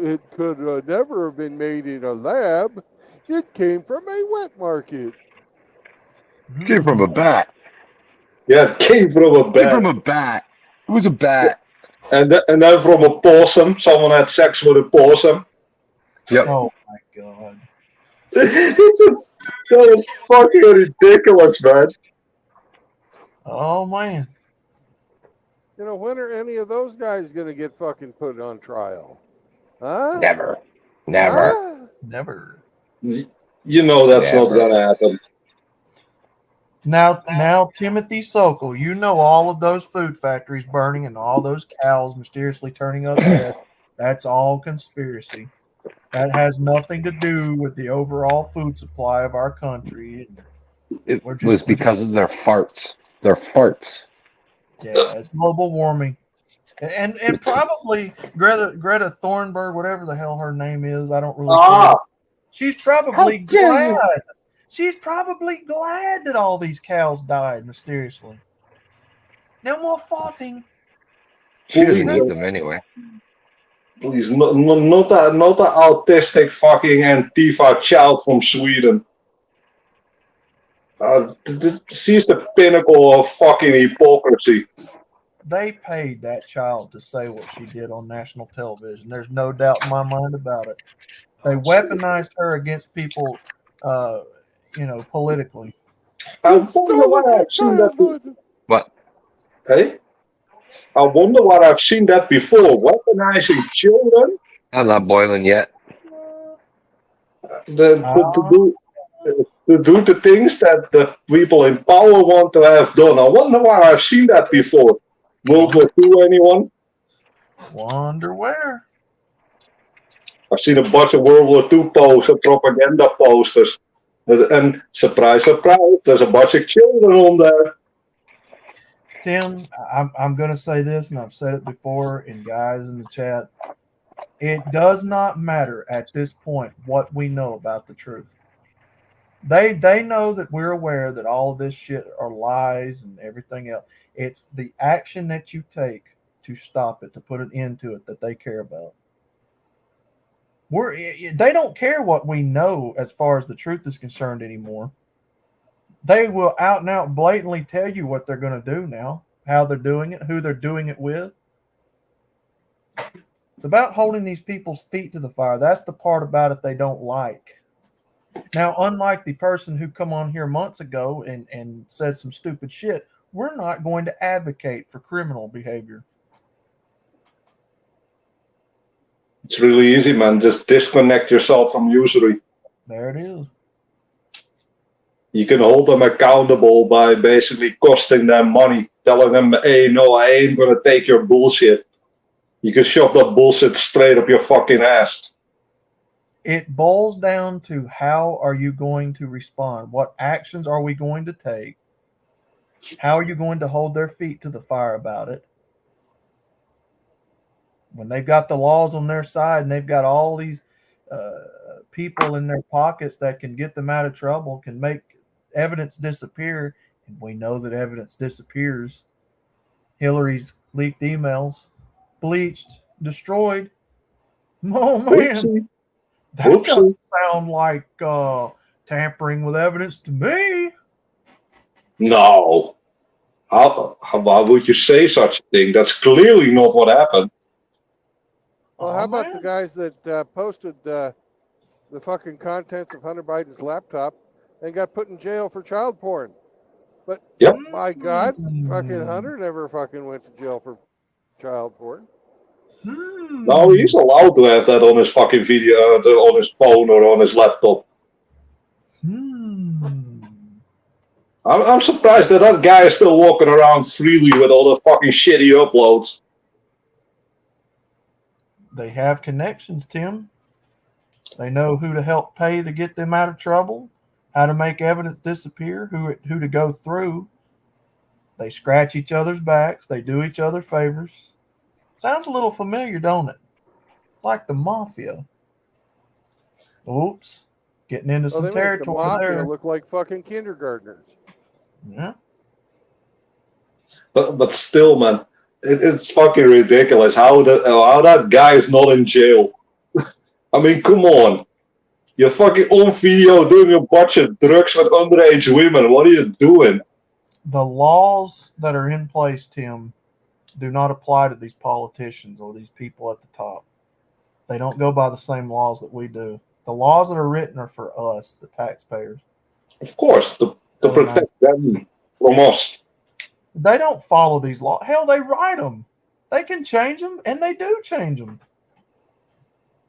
it could never have been made in a lab. It came from a wet market.
Came from a bat.
Yeah, it came from a bat.
Came from a bat. It was a bat.
And then from a possum. Someone had sex with a possum.
Yep.
Oh my god.
That was fucking ridiculous, man.
Oh man.
You know, when are any of those guys going to get fucking put on trial? Huh?
Never.
Huh?
Never.
You know that's not going to happen.
Now, Timothy Sokol, you know all of those food factories burning and all those cows mysteriously turning up dead. That's all conspiracy. That has nothing to do with the overall food supply of our country.
It was because of their farts. Their farts.
Yeah, it's global warming. And probably Greta Thunberg, whatever the hell her name is, I don't really care. She's probably glad. She's probably glad that all these cows died mysteriously. No more farting.
She doesn't eat them anyway.
Please, not that autistic fucking Antifa child from Sweden. She's the pinnacle of fucking hypocrisy.
They paid that child to say what she did on national television. There's no doubt in my mind about it. They weaponized her against people, politically.
I wonder why I've seen that.
What?
Hey? I wonder what I've seen that before. Weaponizing children?
I'm not boiling yet.
To do the things that the people in power want to have done. I wonder why I've seen that before. World War II, anyone?
Wonder where?
I've seen a bunch of World War II posters, propaganda posters. And surprise, surprise, there's a bunch of children on there.
Tim, I'm going to say this, and I've said it before, and guys in the chat, it does not matter at this point what we know about the truth. They know that we're aware that all of this shit are lies and everything else. It's the action that you take to stop it, to put an end to it, that they care about. They don't care what we know as far as the truth is concerned anymore. They will out and out blatantly tell you what they're going to do now, how they're doing it, who they're doing it with. It's about holding these people's feet to the fire. That's the part about it they don't like. Now, unlike the person who come on here months ago and said some stupid shit, we're not going to advocate for criminal behavior.
It's really easy, man. Just disconnect yourself from usury.
There it is.
You can hold them accountable by basically costing them money, telling them, hey, no, I ain't going to take your bullshit. You can shove that bullshit straight up your fucking ass.
It boils down to how are you going to respond? What actions are we going to take? How are you going to hold their feet to the fire about it? When they've got the laws on their side and they've got all these people in their pockets that can get them out of trouble, can make evidence disappear, and we know that evidence disappears. Hillary's leaked emails, bleached, destroyed. Oh, man. That doesn't sound like tampering with evidence to me.
No. Why would you say such a thing? That's clearly not what happened.
Well, how about the guys that posted the fucking contents of Hunter Biden's laptop and got put in jail for child porn? But my God, fucking Hunter never fucking went to jail for child porn.
No, he's allowed to have that on his fucking video, on his phone or on his laptop. I'm surprised that guy is still walking around freely with all the fucking shitty uploads.
They have connections, Tim. They know who to help pay to get them out of trouble, how to make evidence disappear, who to go through. They scratch each other's backs. They do each other favors. Sounds a little familiar, don't it? Like the mafia. Oops. Getting into some
they
territory
make the mafia
there.
look like fucking kindergartners.
Yeah.
But still, man, it's fucking ridiculous how that guy is not in jail. I mean, come on. You're fucking on video doing a bunch of drugs with underage women. What are you doing?
The laws that are in place, Tim, do not apply to these politicians or these people at the top. They don't go by the same laws that we do. The laws that are written are for us, the taxpayers.
Of course, to protect them from us.
They don't follow these laws. Hell, they write them. They can change them, and they do change them.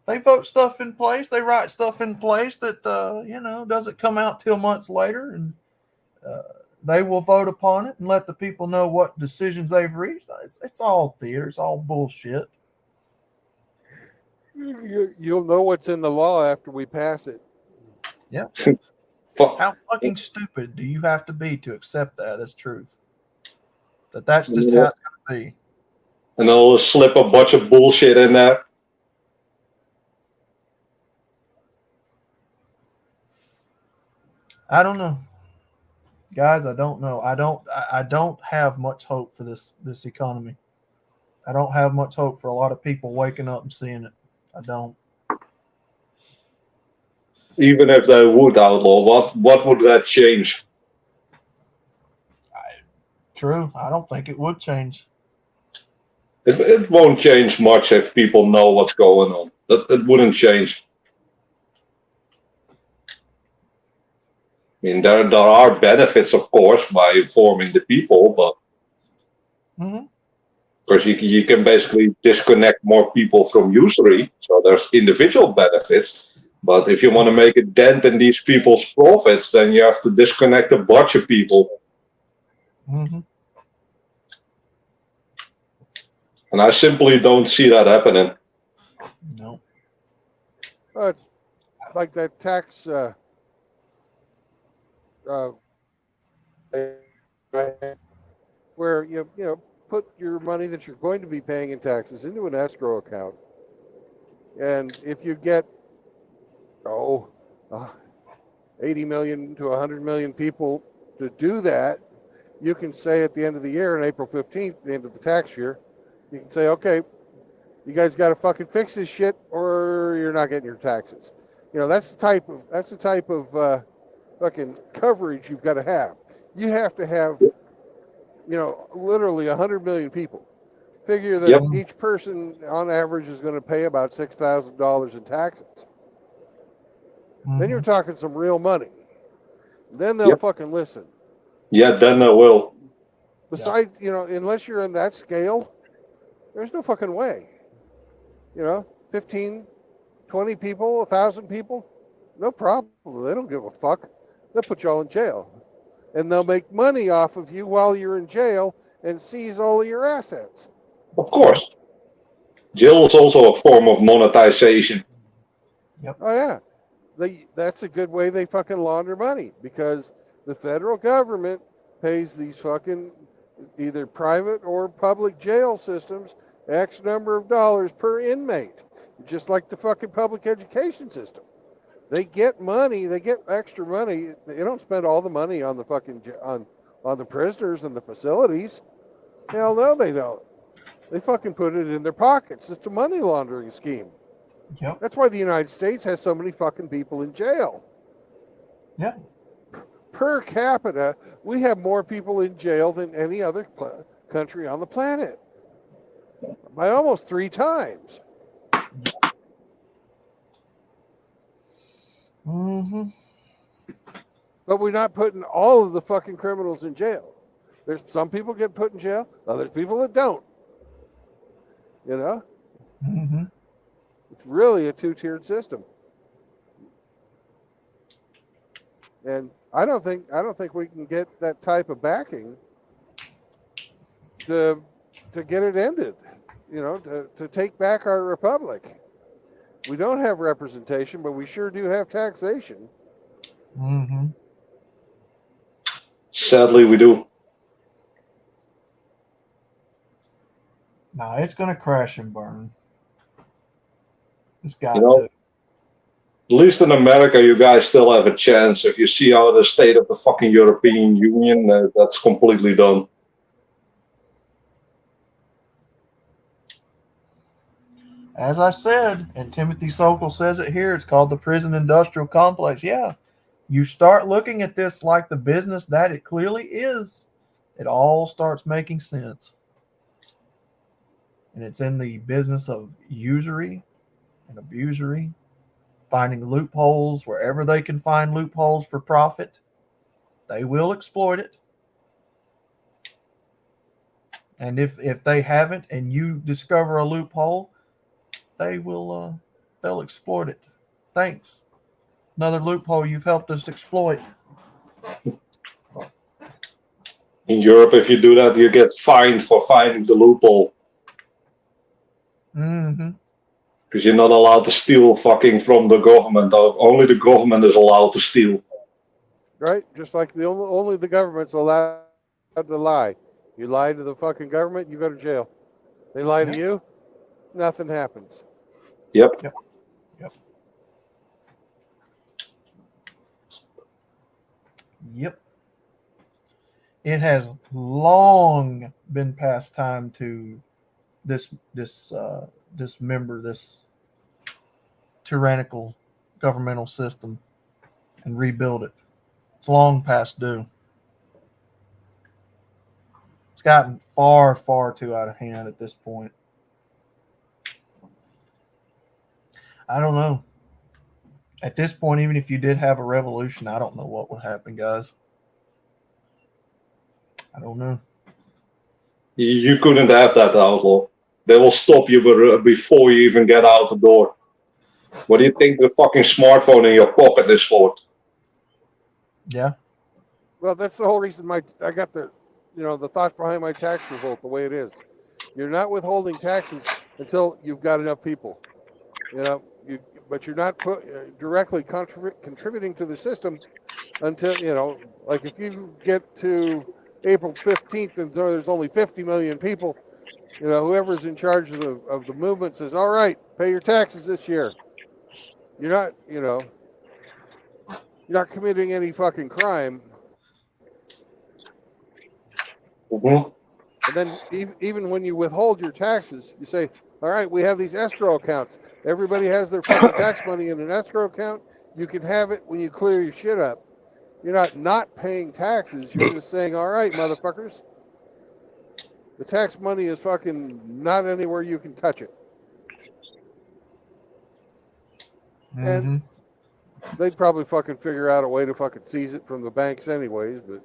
They vote stuff in place. They write stuff in place that doesn't come out till months later, and they will vote upon it and let the people know what decisions they've reached. It's all theater. It's all bullshit.
You'll know what's in the law after we pass it.
Yeah. How fucking stupid do you have to be to accept that as truth? That's just how it's going to be.
And they'll slip a bunch of bullshit in there.
I don't know. Guys, I don't know. I don't have much hope for this economy. I don't have much hope for a lot of people waking up and seeing it. I don't.
Even if they would outlaw, what would that change?
True. I don't think it would change.
It won't change much if people know what's going on. It wouldn't change. I mean, there are benefits, of course, by informing the people, but because you can basically disconnect more people from usury, so there's individual benefits. But if you want to make a dent in these people's profits, then you have to disconnect a bunch of people. And I simply don't see that happening.
No.
It's like that tax where you put your money that you're going to be paying in taxes into an escrow account, and if you get 80 million to 100 million people to do that, you can say at the end of the year, on April 15th, the end of the tax year, you can say, okay, you guys got to fucking fix this shit, or you're not getting your taxes. That's the type of fucking coverage you've got to have. You have to have, literally 100 million people. Figure that each person on average is going to pay about $6,000 in taxes. Then you're talking some real money. Then they'll fucking listen.
Yeah, then they will.
Besides, unless you're in that scale, there's no fucking way. 15, 20 people, 1,000 people, no problem. They don't give a fuck. They'll put you all in jail. And they'll make money off of you while you're in jail and seize all of your assets.
Of course. Jail is also a form of monetization.
Oh, yeah. That's a good way they fucking launder money, because the federal government pays these fucking either private or public jail systems X number of dollars per inmate, just like the fucking public education system. They get money, they get extra money. They don't spend all the money on the fucking on the prisoners and the facilities. Hell no, they don't. They fucking put it in their pockets. It's a money laundering scheme.
Yep.
That's why the United States has so many fucking people in jail.
Yeah.
Per capita, we have more people in jail than any other country on the planet. By almost 3 times.
Mm-hmm.
But we're not putting all of the fucking criminals in jail. There's some people get put in jail, others people that don't. You know?
Mm-hmm.
It's really a 2-tiered system. And I don't think we can get that type of backing to get it ended. You know, to take back our republic. We don't have representation, but we sure do have taxation.
Mm-hmm.
Sadly, we do.
Nah, it's gonna crash and burn. It's got
You know,
to.
at least in America, you guys still have a chance. If you see how the state of the fucking European Union, that's completely done.
As I said, and Timothy Sokol says it here, it's called the prison industrial complex. Yeah. You start looking at this like the business that it clearly is, it all starts making sense. And it's in the business of usury and abusery, finding loopholes wherever they can find loopholes for profit. They will exploit it. And if they haven't and you discover a loophole, they'll exploit it. Thanks. Another loophole you've helped us exploit.
In Europe, if you do that, you get fined for finding the loophole.
Mm-hmm.
Because you're not allowed to steal fucking from the government. Only the government is allowed to steal.
Right? Just like only the government's allowed to lie. You lie to the fucking government, you go to jail. They lie to you, nothing happens.
Yep.
Yep. Yep. Yep. It has long been past time to dismember this tyrannical governmental system and rebuild it. It's long past due. It's gotten far, far too out of hand at this point. I don't know. At this point, even if you did have a revolution, I don't know what would happen, guys. I don't know.
You couldn't have that, outlaw. They will stop you before you even get out the door. What do you think the fucking smartphone in your pocket is for?
Yeah.
Well, that's the whole reason I got the thought behind my tax revolt the way it is. You're not withholding taxes until you've got enough people. But you're not directly contributing to the system until, like if you get to April 15th and there's only 50 million people, whoever's in charge of the movement says, all right, pay your taxes this year. You're not committing any fucking crime.
Mm-hmm.
And then even when you withhold your taxes, you say, all right, we have these escrow accounts. Everybody has their fucking tax money in an escrow account. You can have it when you clear your shit up. You're not paying taxes. You're just saying, all right, motherfuckers. The tax money is fucking not anywhere you can touch it.
Mm-hmm.
And they'd probably fucking figure out a way to fucking seize it from the banks anyways, but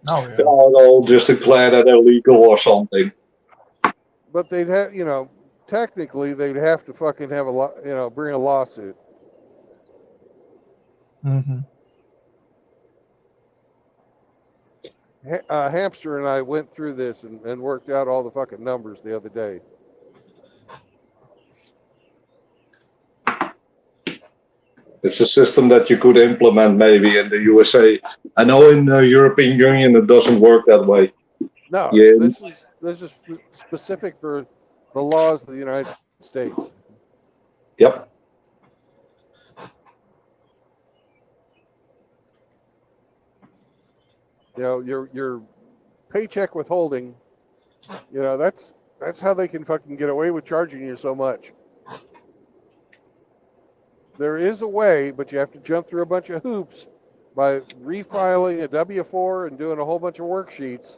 oh yeah.
They'll just declare that illegal or something.
But they'd have, technically they'd have to fucking have bring a lawsuit.
Mm-hmm.
Hamster and I went through this and worked out all the fucking numbers the other day.
It's a system that you could implement maybe in the USA. I know in the European Union it doesn't work that way.
No,
Yeah.
this is specific for the laws of the United States.
Yep.
Your paycheck withholding, that's how they can fucking get away with charging you so much. There is a way, but you have to jump through a bunch of hoops by refiling a W-4 and doing a whole bunch of worksheets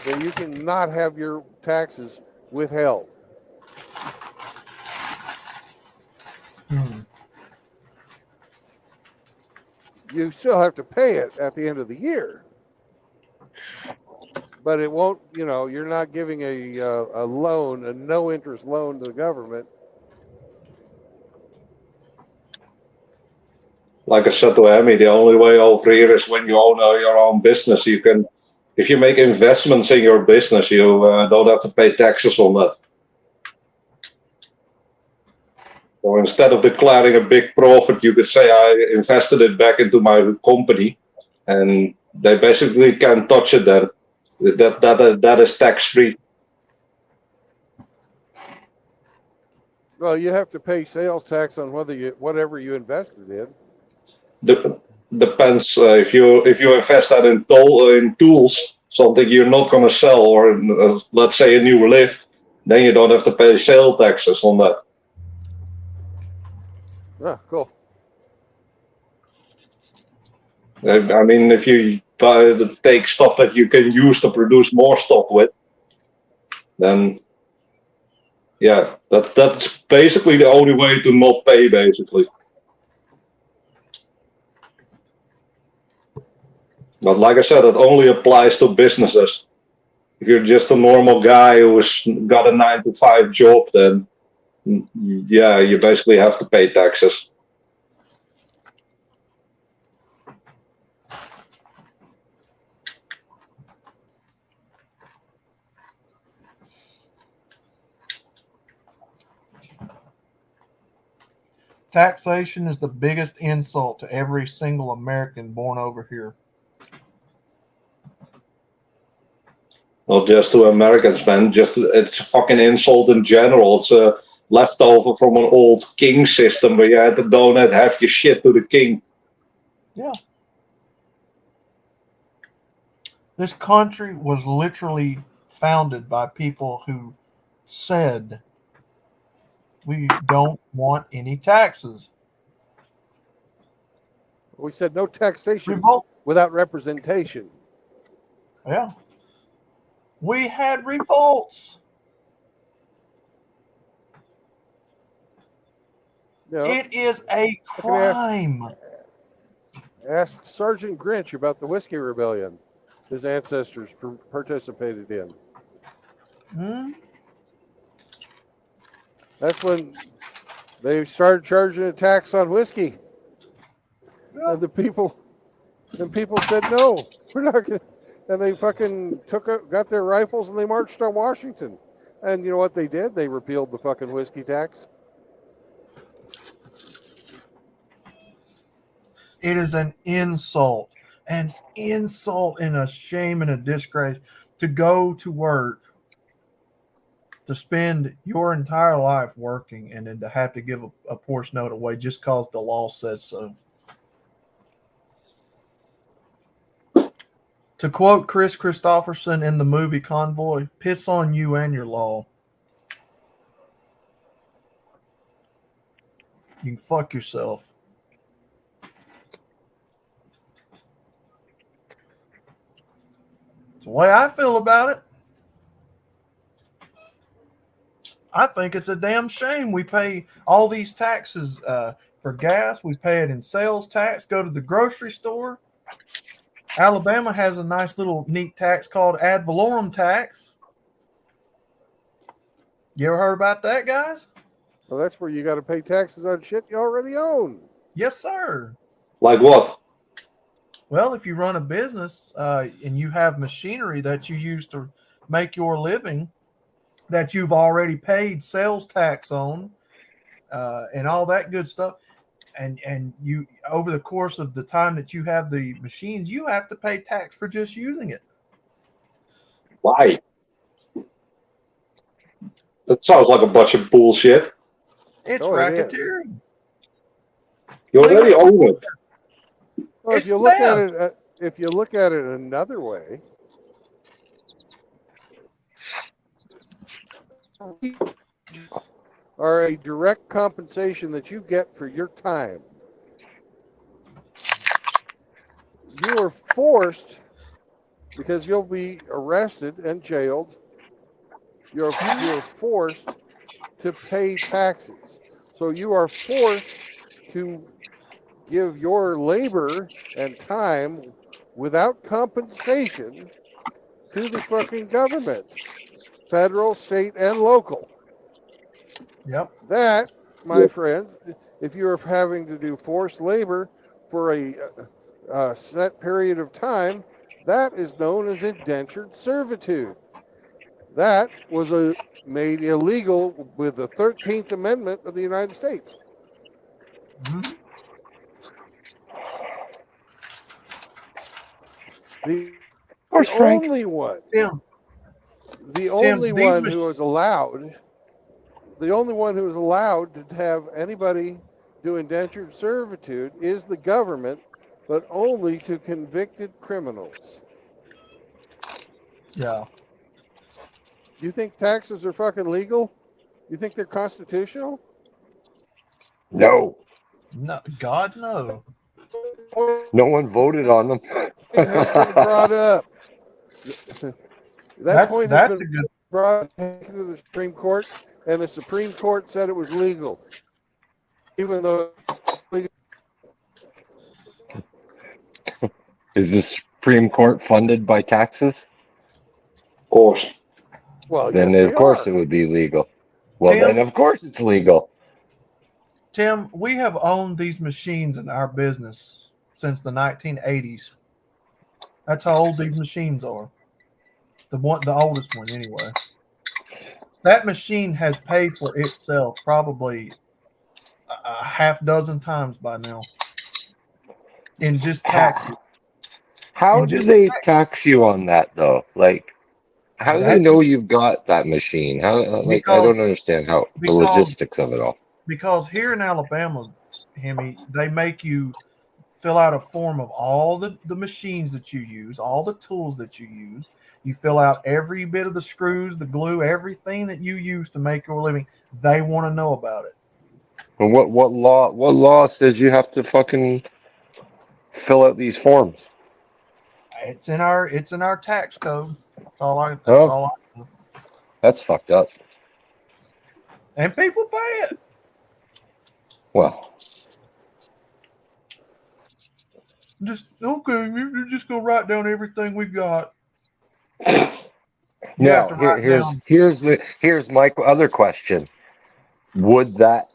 that you can not have your taxes withheld. You still have to pay it at the end of the year, but it won't. You're not giving a loan, a no interest loan to the government.
Like I said to Emmy, the only way over here is when you own your own business. You can, if you make investments in your business, you don't have to pay taxes on that. So instead of declaring a big profit, you could say I invested it back into my company, and they basically can't touch it then. That is tax free.
Well, you have to pay sales tax on whatever you invested in.
Depends if you invest that in tools, something you're not going to sell, or let's say a new lift, then you don't have to pay sales taxes on that.
Ah, cool.
I mean, if you take stuff that you can use to produce more stuff with, then yeah, that's basically the only way to not pay, basically. But like I said, it only applies to businesses. If you're just a normal guy who's got a 9-to-5 job, then yeah, you basically have to pay taxes.
Taxation is the biggest insult to every single American born over here.
Not just to Americans, man. It's a fucking insult in general. It's a leftover from an old king system where you had to donate half your shit to the king.
Yeah. This country was literally founded by people who said we don't want any taxes.
We said no taxation
Revolt.
without representation.
Yeah. We had revolts. It is a crime.
Ask Sergeant Grinch about the Whiskey Rebellion his ancestors participated in. That's when they started charging a tax on whiskey. Yeah. And people said, no, we're not going to. And they fucking got their rifles and they marched on Washington. And you know what they did? They repealed the fucking whiskey tax.
It is an insult and a shame and a disgrace to go to work, to spend your entire life working, and then to have to give a portion of it away just because the law says so. To quote Chris Christopherson in the movie Convoy, piss on you and your law. You can fuck yourself. It's the way I feel about it. I think it's a damn shame we pay all these taxes for gas. We pay it in sales tax. Go to the grocery store. Alabama has a nice little neat tax called ad valorem tax. You ever heard about that, guys?
Well, that's where you got to pay taxes on shit you already own.
Yes, sir.
Like what?
Well, if you run a business and you have machinery that you use to make your living that you've already paid sales tax on and all that good stuff, and you over the course of the time that you have the machines, you have to pay tax for just using it.
Why? That sounds like a bunch of bullshit.
It's racketeering.
You already own it.
Well, if you look at it another way, are a direct compensation that you get for your time. You are forced, because you'll be arrested and jailed, you're forced to pay taxes. So you are forced to give your labor and time without compensation to the fucking government, federal, state, and local.
Yep.
That, my friends, if you're having to do forced labor for a set period of time, that is known as indentured servitude. That was made illegal with the 13th Amendment of the United States.
Mm-hmm.
The
Where's Frank?
only one,
Tim,
the only
these
one who was allowed, to have anybody do indentured servitude is the government, but only to convicted criminals.
Yeah.
You think taxes are fucking legal? You think they're constitutional?
No.
No, God, no.
No one voted on them.
It has been brought up. That point has
That's a
been
good.
brought to the Supreme Court, and the Supreme Court said it was legal, even though.
Is the Supreme Court funded by taxes?
Of course.
Well,
Then
yes,
of
they
course
are.
it would be legal. Well,
Tim?
then of course it's legal.
Tim, we have owned these machines in our business since the 1980s. That's how old these machines are. The oldest one, anyway. That machine has paid for itself probably a half dozen times by now in just taxes.
How
In
do
just
they tax you on that though? Like, how do they
That's
know you've got that machine? How like I
because
don't understand how the
because
logistics of it all.
because here in Alabama, Hemi, they make you fill out a form of all the machines that you use, all the tools that you use. You fill out every bit of the screws, the glue, everything that you use to make your living. They want to know about it.
And what law says you have to fucking fill out these forms?
It's in our tax code. That's all I know.
That's fucked up.
And people pay it.
Well,
Just okay, you're just gonna write down everything we've got. You
now
have to write down.
here's my other question. Would that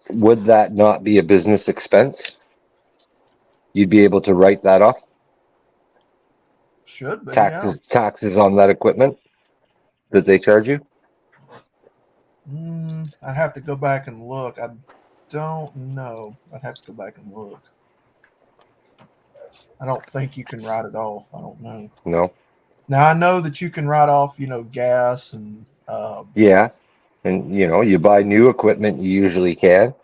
not be a business expense? You'd be able to write that off?
Should be,
Taxes on that equipment that they charge you?
I'd have to go back and look. I don't know. I'd have to go back and look. I don't think you can write it off. I don't know.
No.
Now I know that you can write off, gas and.
Yeah, and you buy new equipment, you usually can.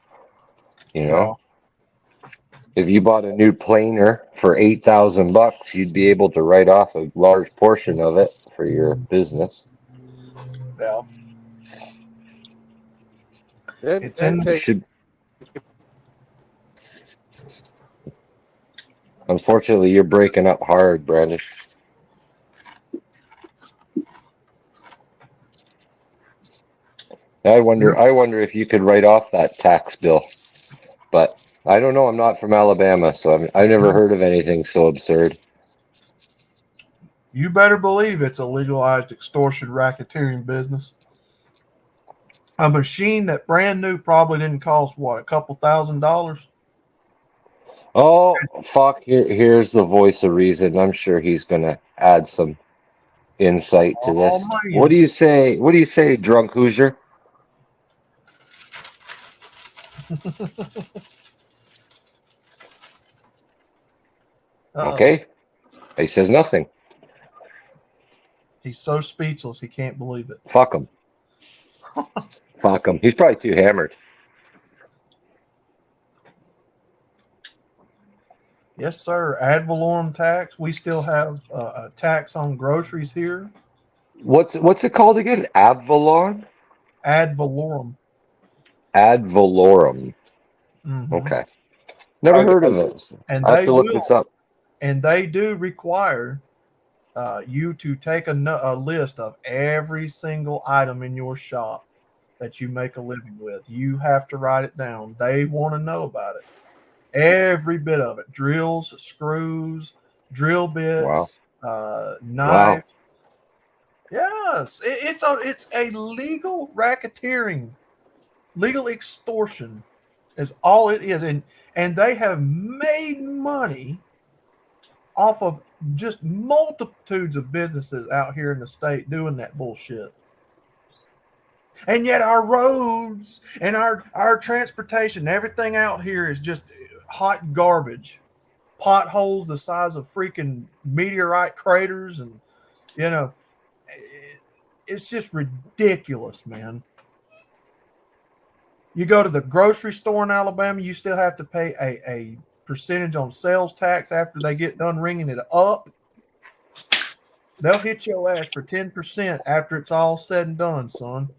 If you bought a new planer for $8,000, you'd be able to write off a large portion of it for your business.
Yeah.
It's in.
Unfortunately, you're breaking up hard, Brandon. I wonder if you could write off that tax bill, but I don't know. I'm not from Alabama, so I've never heard of anything so absurd.
You better believe it's a legalized extortion racketeering business. A machine that brand new probably didn't cost a couple $1,000s.
Oh, fuck. Here's the voice of reason. I'm sure he's going to add some insight to this.
Man.
What do you say? What do you say, drunk Hoosier? Okay. He says nothing.
He's so speechless he can't believe it.
Fuck him. Fuck him. He's probably too hammered.
Yes, sir. Ad valorem tax. We still have a tax on groceries here.
What's it called again? Avalon?
Ad valorem.
Ad valorem.
Mhm.
Okay. Never heard of those.
And
I have
they
to look
will,
this up.
and they do require you to take a list of every single item in your shop that you make a living with. You have to write it down. They want to know about it. Every bit of it. Drills, screws, drill bits, knives. Yes. It's a legal racketeering, legal extortion is all it is. And they have made money off of just multitudes of businesses out here in the state doing that bullshit. And yet our roads and our transportation, everything out here is just hot garbage. Potholes the size of freaking meteorite craters, and it's just ridiculous, man. You go to the grocery store in Alabama, you still have to pay a percentage on sales tax after they get done ringing it up. They'll hit your ass for 10% after it's all said and done, son.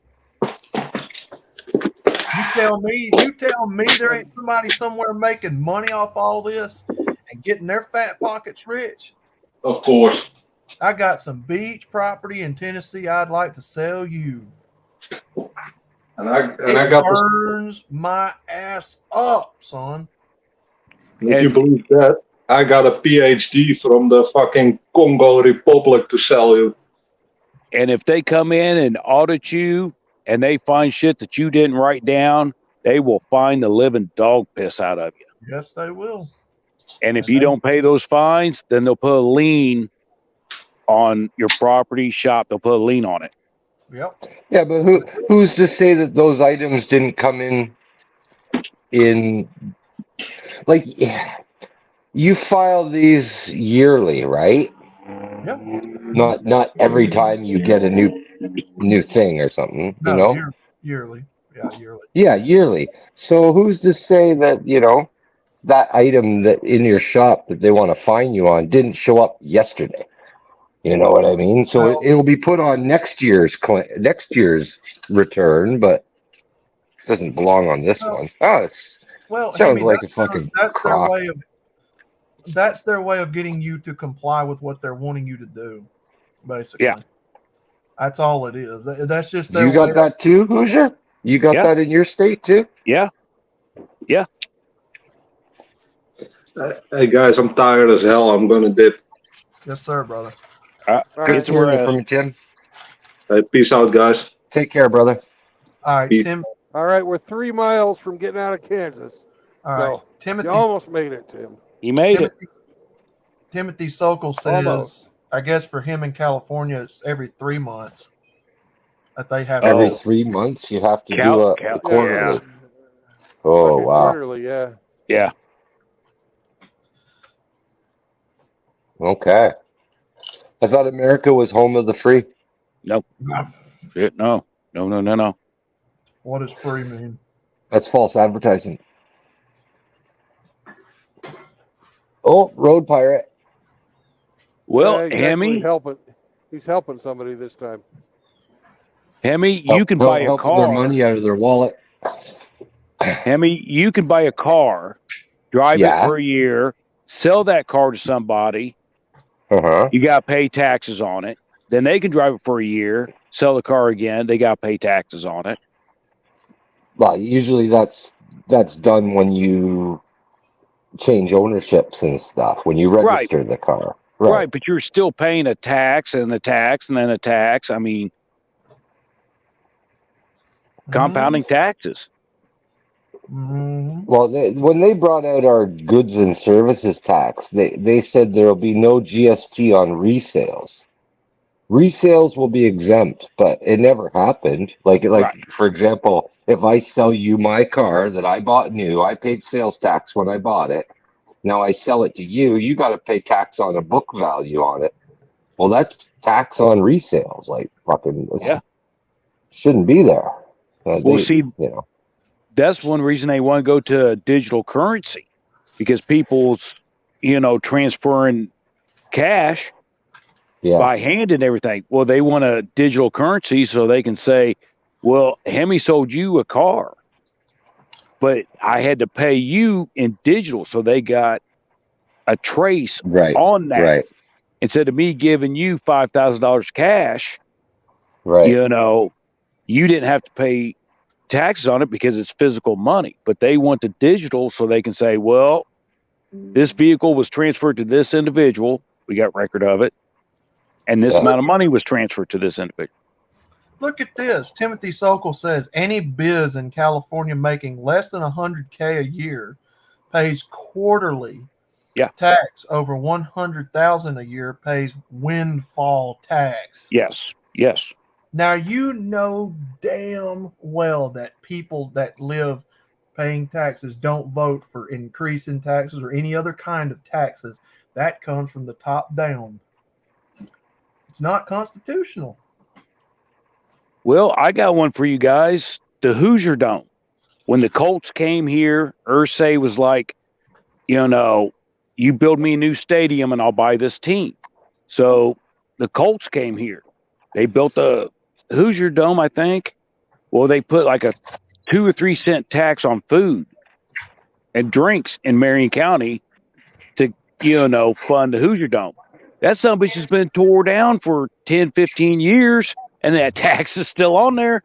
You tell me there ain't somebody somewhere making money off all this and getting their fat pockets rich.
Of course.
I got some beach property in Tennessee I'd like to sell you.
And I
It
got
burns my ass up, son.
If you believe that, I got a PhD from the fucking Congo Republic to sell you.
And if they come in and audit you and they find shit that you didn't write down, they will find the living dog piss out of you.
Yes, they will.
And if you don't pay those fines, then they'll put a lien on your property shop. They'll put a lien on it.
Yep.
Yeah, but who's to say that those items didn't come in like you file these yearly, right?
Yep.
Not every time you get a new thing or something,
No, yearly. Yeah, yearly.
Yeah, yearly. So who's to say that, that item that in your shop that they want to fine you on didn't show up yesterday? You know what I mean? So it'll be put on next year's return, but it doesn't belong on this one. Oh, sounds like a fucking crock.
That's their way of getting you to comply with what they're wanting you to do, basically.
Yeah.
That's all it is. That's just their
You got that too, Hoosier? You got that in your state too?
Yeah. Yeah.
Hey guys, I'm tired as hell. I'm gonna dip.
Yes, sir, brother.
Good hearing from you, Tim.
Hey, peace out, guys.
Take care, brother.
All right,
Peace.
Tim.
All right, we're 3 miles from getting out of Kansas.
All right, Timothy.
You almost made it, Tim.
He made it.
Timothy Sokol says,
Almost.
I guess for him in California, it's every 3 months that they have.
Every 3 months, you have to do a quarterly. Oh,
Fucking
wow.
Quarterly, yeah.
Yeah.
Okay. I thought America was home of the free.
Nope. Shit, no. No.
What does free mean?
That's false advertising. Oh, road pirate.
Well,
Yeah, he's actually
Hemi,
he's helping somebody this time.
Hemi, you can buy a
help
car.
their money out of their wallet.
Hemi, you can buy a car, drive it for a year, sell that car to somebody. You got to pay taxes on it. Then they can drive it for a year, sell the car again. They got to pay taxes on it.
Well, usually that's done when you change ownerships and stuff, when you register the car.
Right, but you're still paying a tax and a tax and then a tax. I mean, compounding taxes.
Well, when they brought out our goods and services tax, they said there will be no GST on resales. Resales will be exempt, but it never happened. Like for example, if I sell you my car that I bought new, I paid sales tax when I bought it. Now I sell it to you, you got to pay tax on a book value on it. Well, that's tax on resales. Like fucking shouldn't be there.
That's one reason they want to go to digital currency, because people's, transferring cash by hand and everything. Well, they want a digital currency so they can say, well, Hemi sold you a car. but I had to pay you in digital, so they got a trace on that.
Right.
Instead of me giving you $5,000 cash,
Right.
you know, you didn't have to pay taxes on it because it's physical money. But they want the digital so they can say, well, this vehicle was transferred to this individual. We got record of it. And this amount of money was transferred to this individual.
Look at this. Timothy Sokol says any biz in California making less than $100K a year pays quarterly tax. Over $100,000 a year pays windfall tax.
Yes. Yes.
Now you know damn well that people that live paying taxes don't vote for increase in taxes or any other kind of taxes. That comes from the top down. It's not constitutional.
Well, I got one for you guys. The Hoosier Dome. When the Colts came here, Irsay was like, you know, you build me a new stadium and I'll buy this team. So the Colts came here. They built the Hoosier Dome, I think. Well, they put like a 2 or 3 cent tax on food and drinks in Marion County to, you know, fund the Hoosier Dome. That son of a bitch has been tore down for 10, 15 years, and that tax is still on there.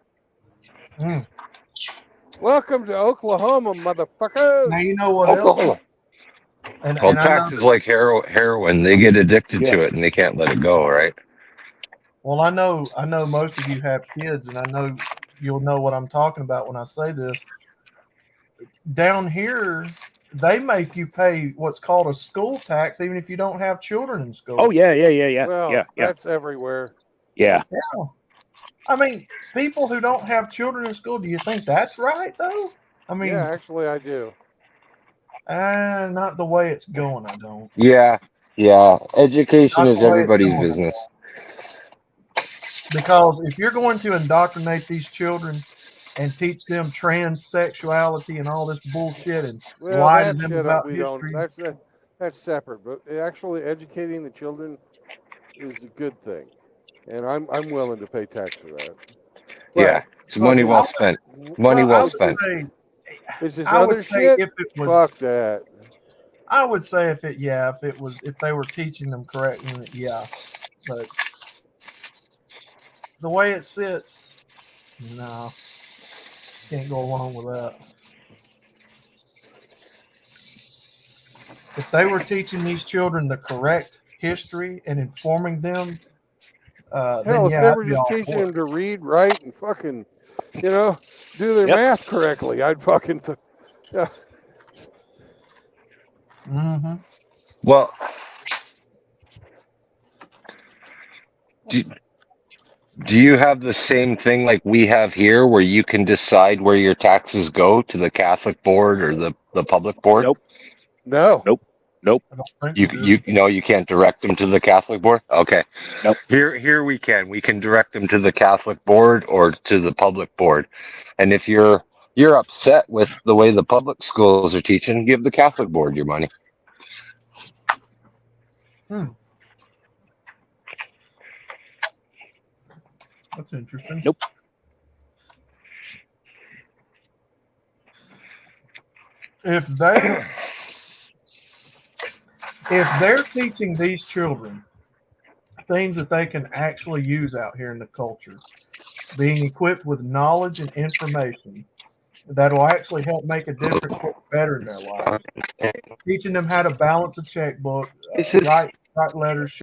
Welcome to Oklahoma, motherfuckers.
Now you know what
Oklahoma.
else? And
taxes like heroin, they get addicted to it and they can't let it go, right?
Well, I know most of you have kids, and I know you'll know what I'm talking about when I say this. Down here, they make you pay what's called a school tax, even if you don't have children in school.
Oh, yeah.
Well, that's everywhere.
Yeah.
I mean, people who don't have children in school, do you think that's right, though? I mean,
yeah, actually, I do.
Not the way it's going, I don't.
Yeah. Education is everybody's business.
Because if you're going to indoctrinate these children and teach them transsexuality and all this bullshit and lie to them about history,
that's separate. But actually, educating the children is a good thing, and I'm willing to pay tax for that. But,
yeah, it's money well spent. Money well spent.
Is this other shit?
If it was,
fuck that.
I would say if they were teaching them correctly, yeah. But the way it sits, no, can't go along with that. If they were teaching these children the correct history and informing them,
hell,
then
if
yeah,
they were just teaching them to read, write, and fucking, do their math correctly, I'd fucking, yeah.
Mm-hmm.
Well, do you have the same thing like we have here, where you can decide where your taxes go to the Catholic board or the public board?
Nope.
You can't direct them to the Catholic board. Okay.
Nope.
Here we can. We can direct them to the Catholic board or to the public board. And if you're upset with the way the public schools are teaching, give the Catholic board your money.
That's interesting.
Nope.
If they're teaching these children things that they can actually use out here in the culture, being equipped with knowledge and information that will actually help make a difference for better in their lives, teaching them how to balance a checkbook, write letters,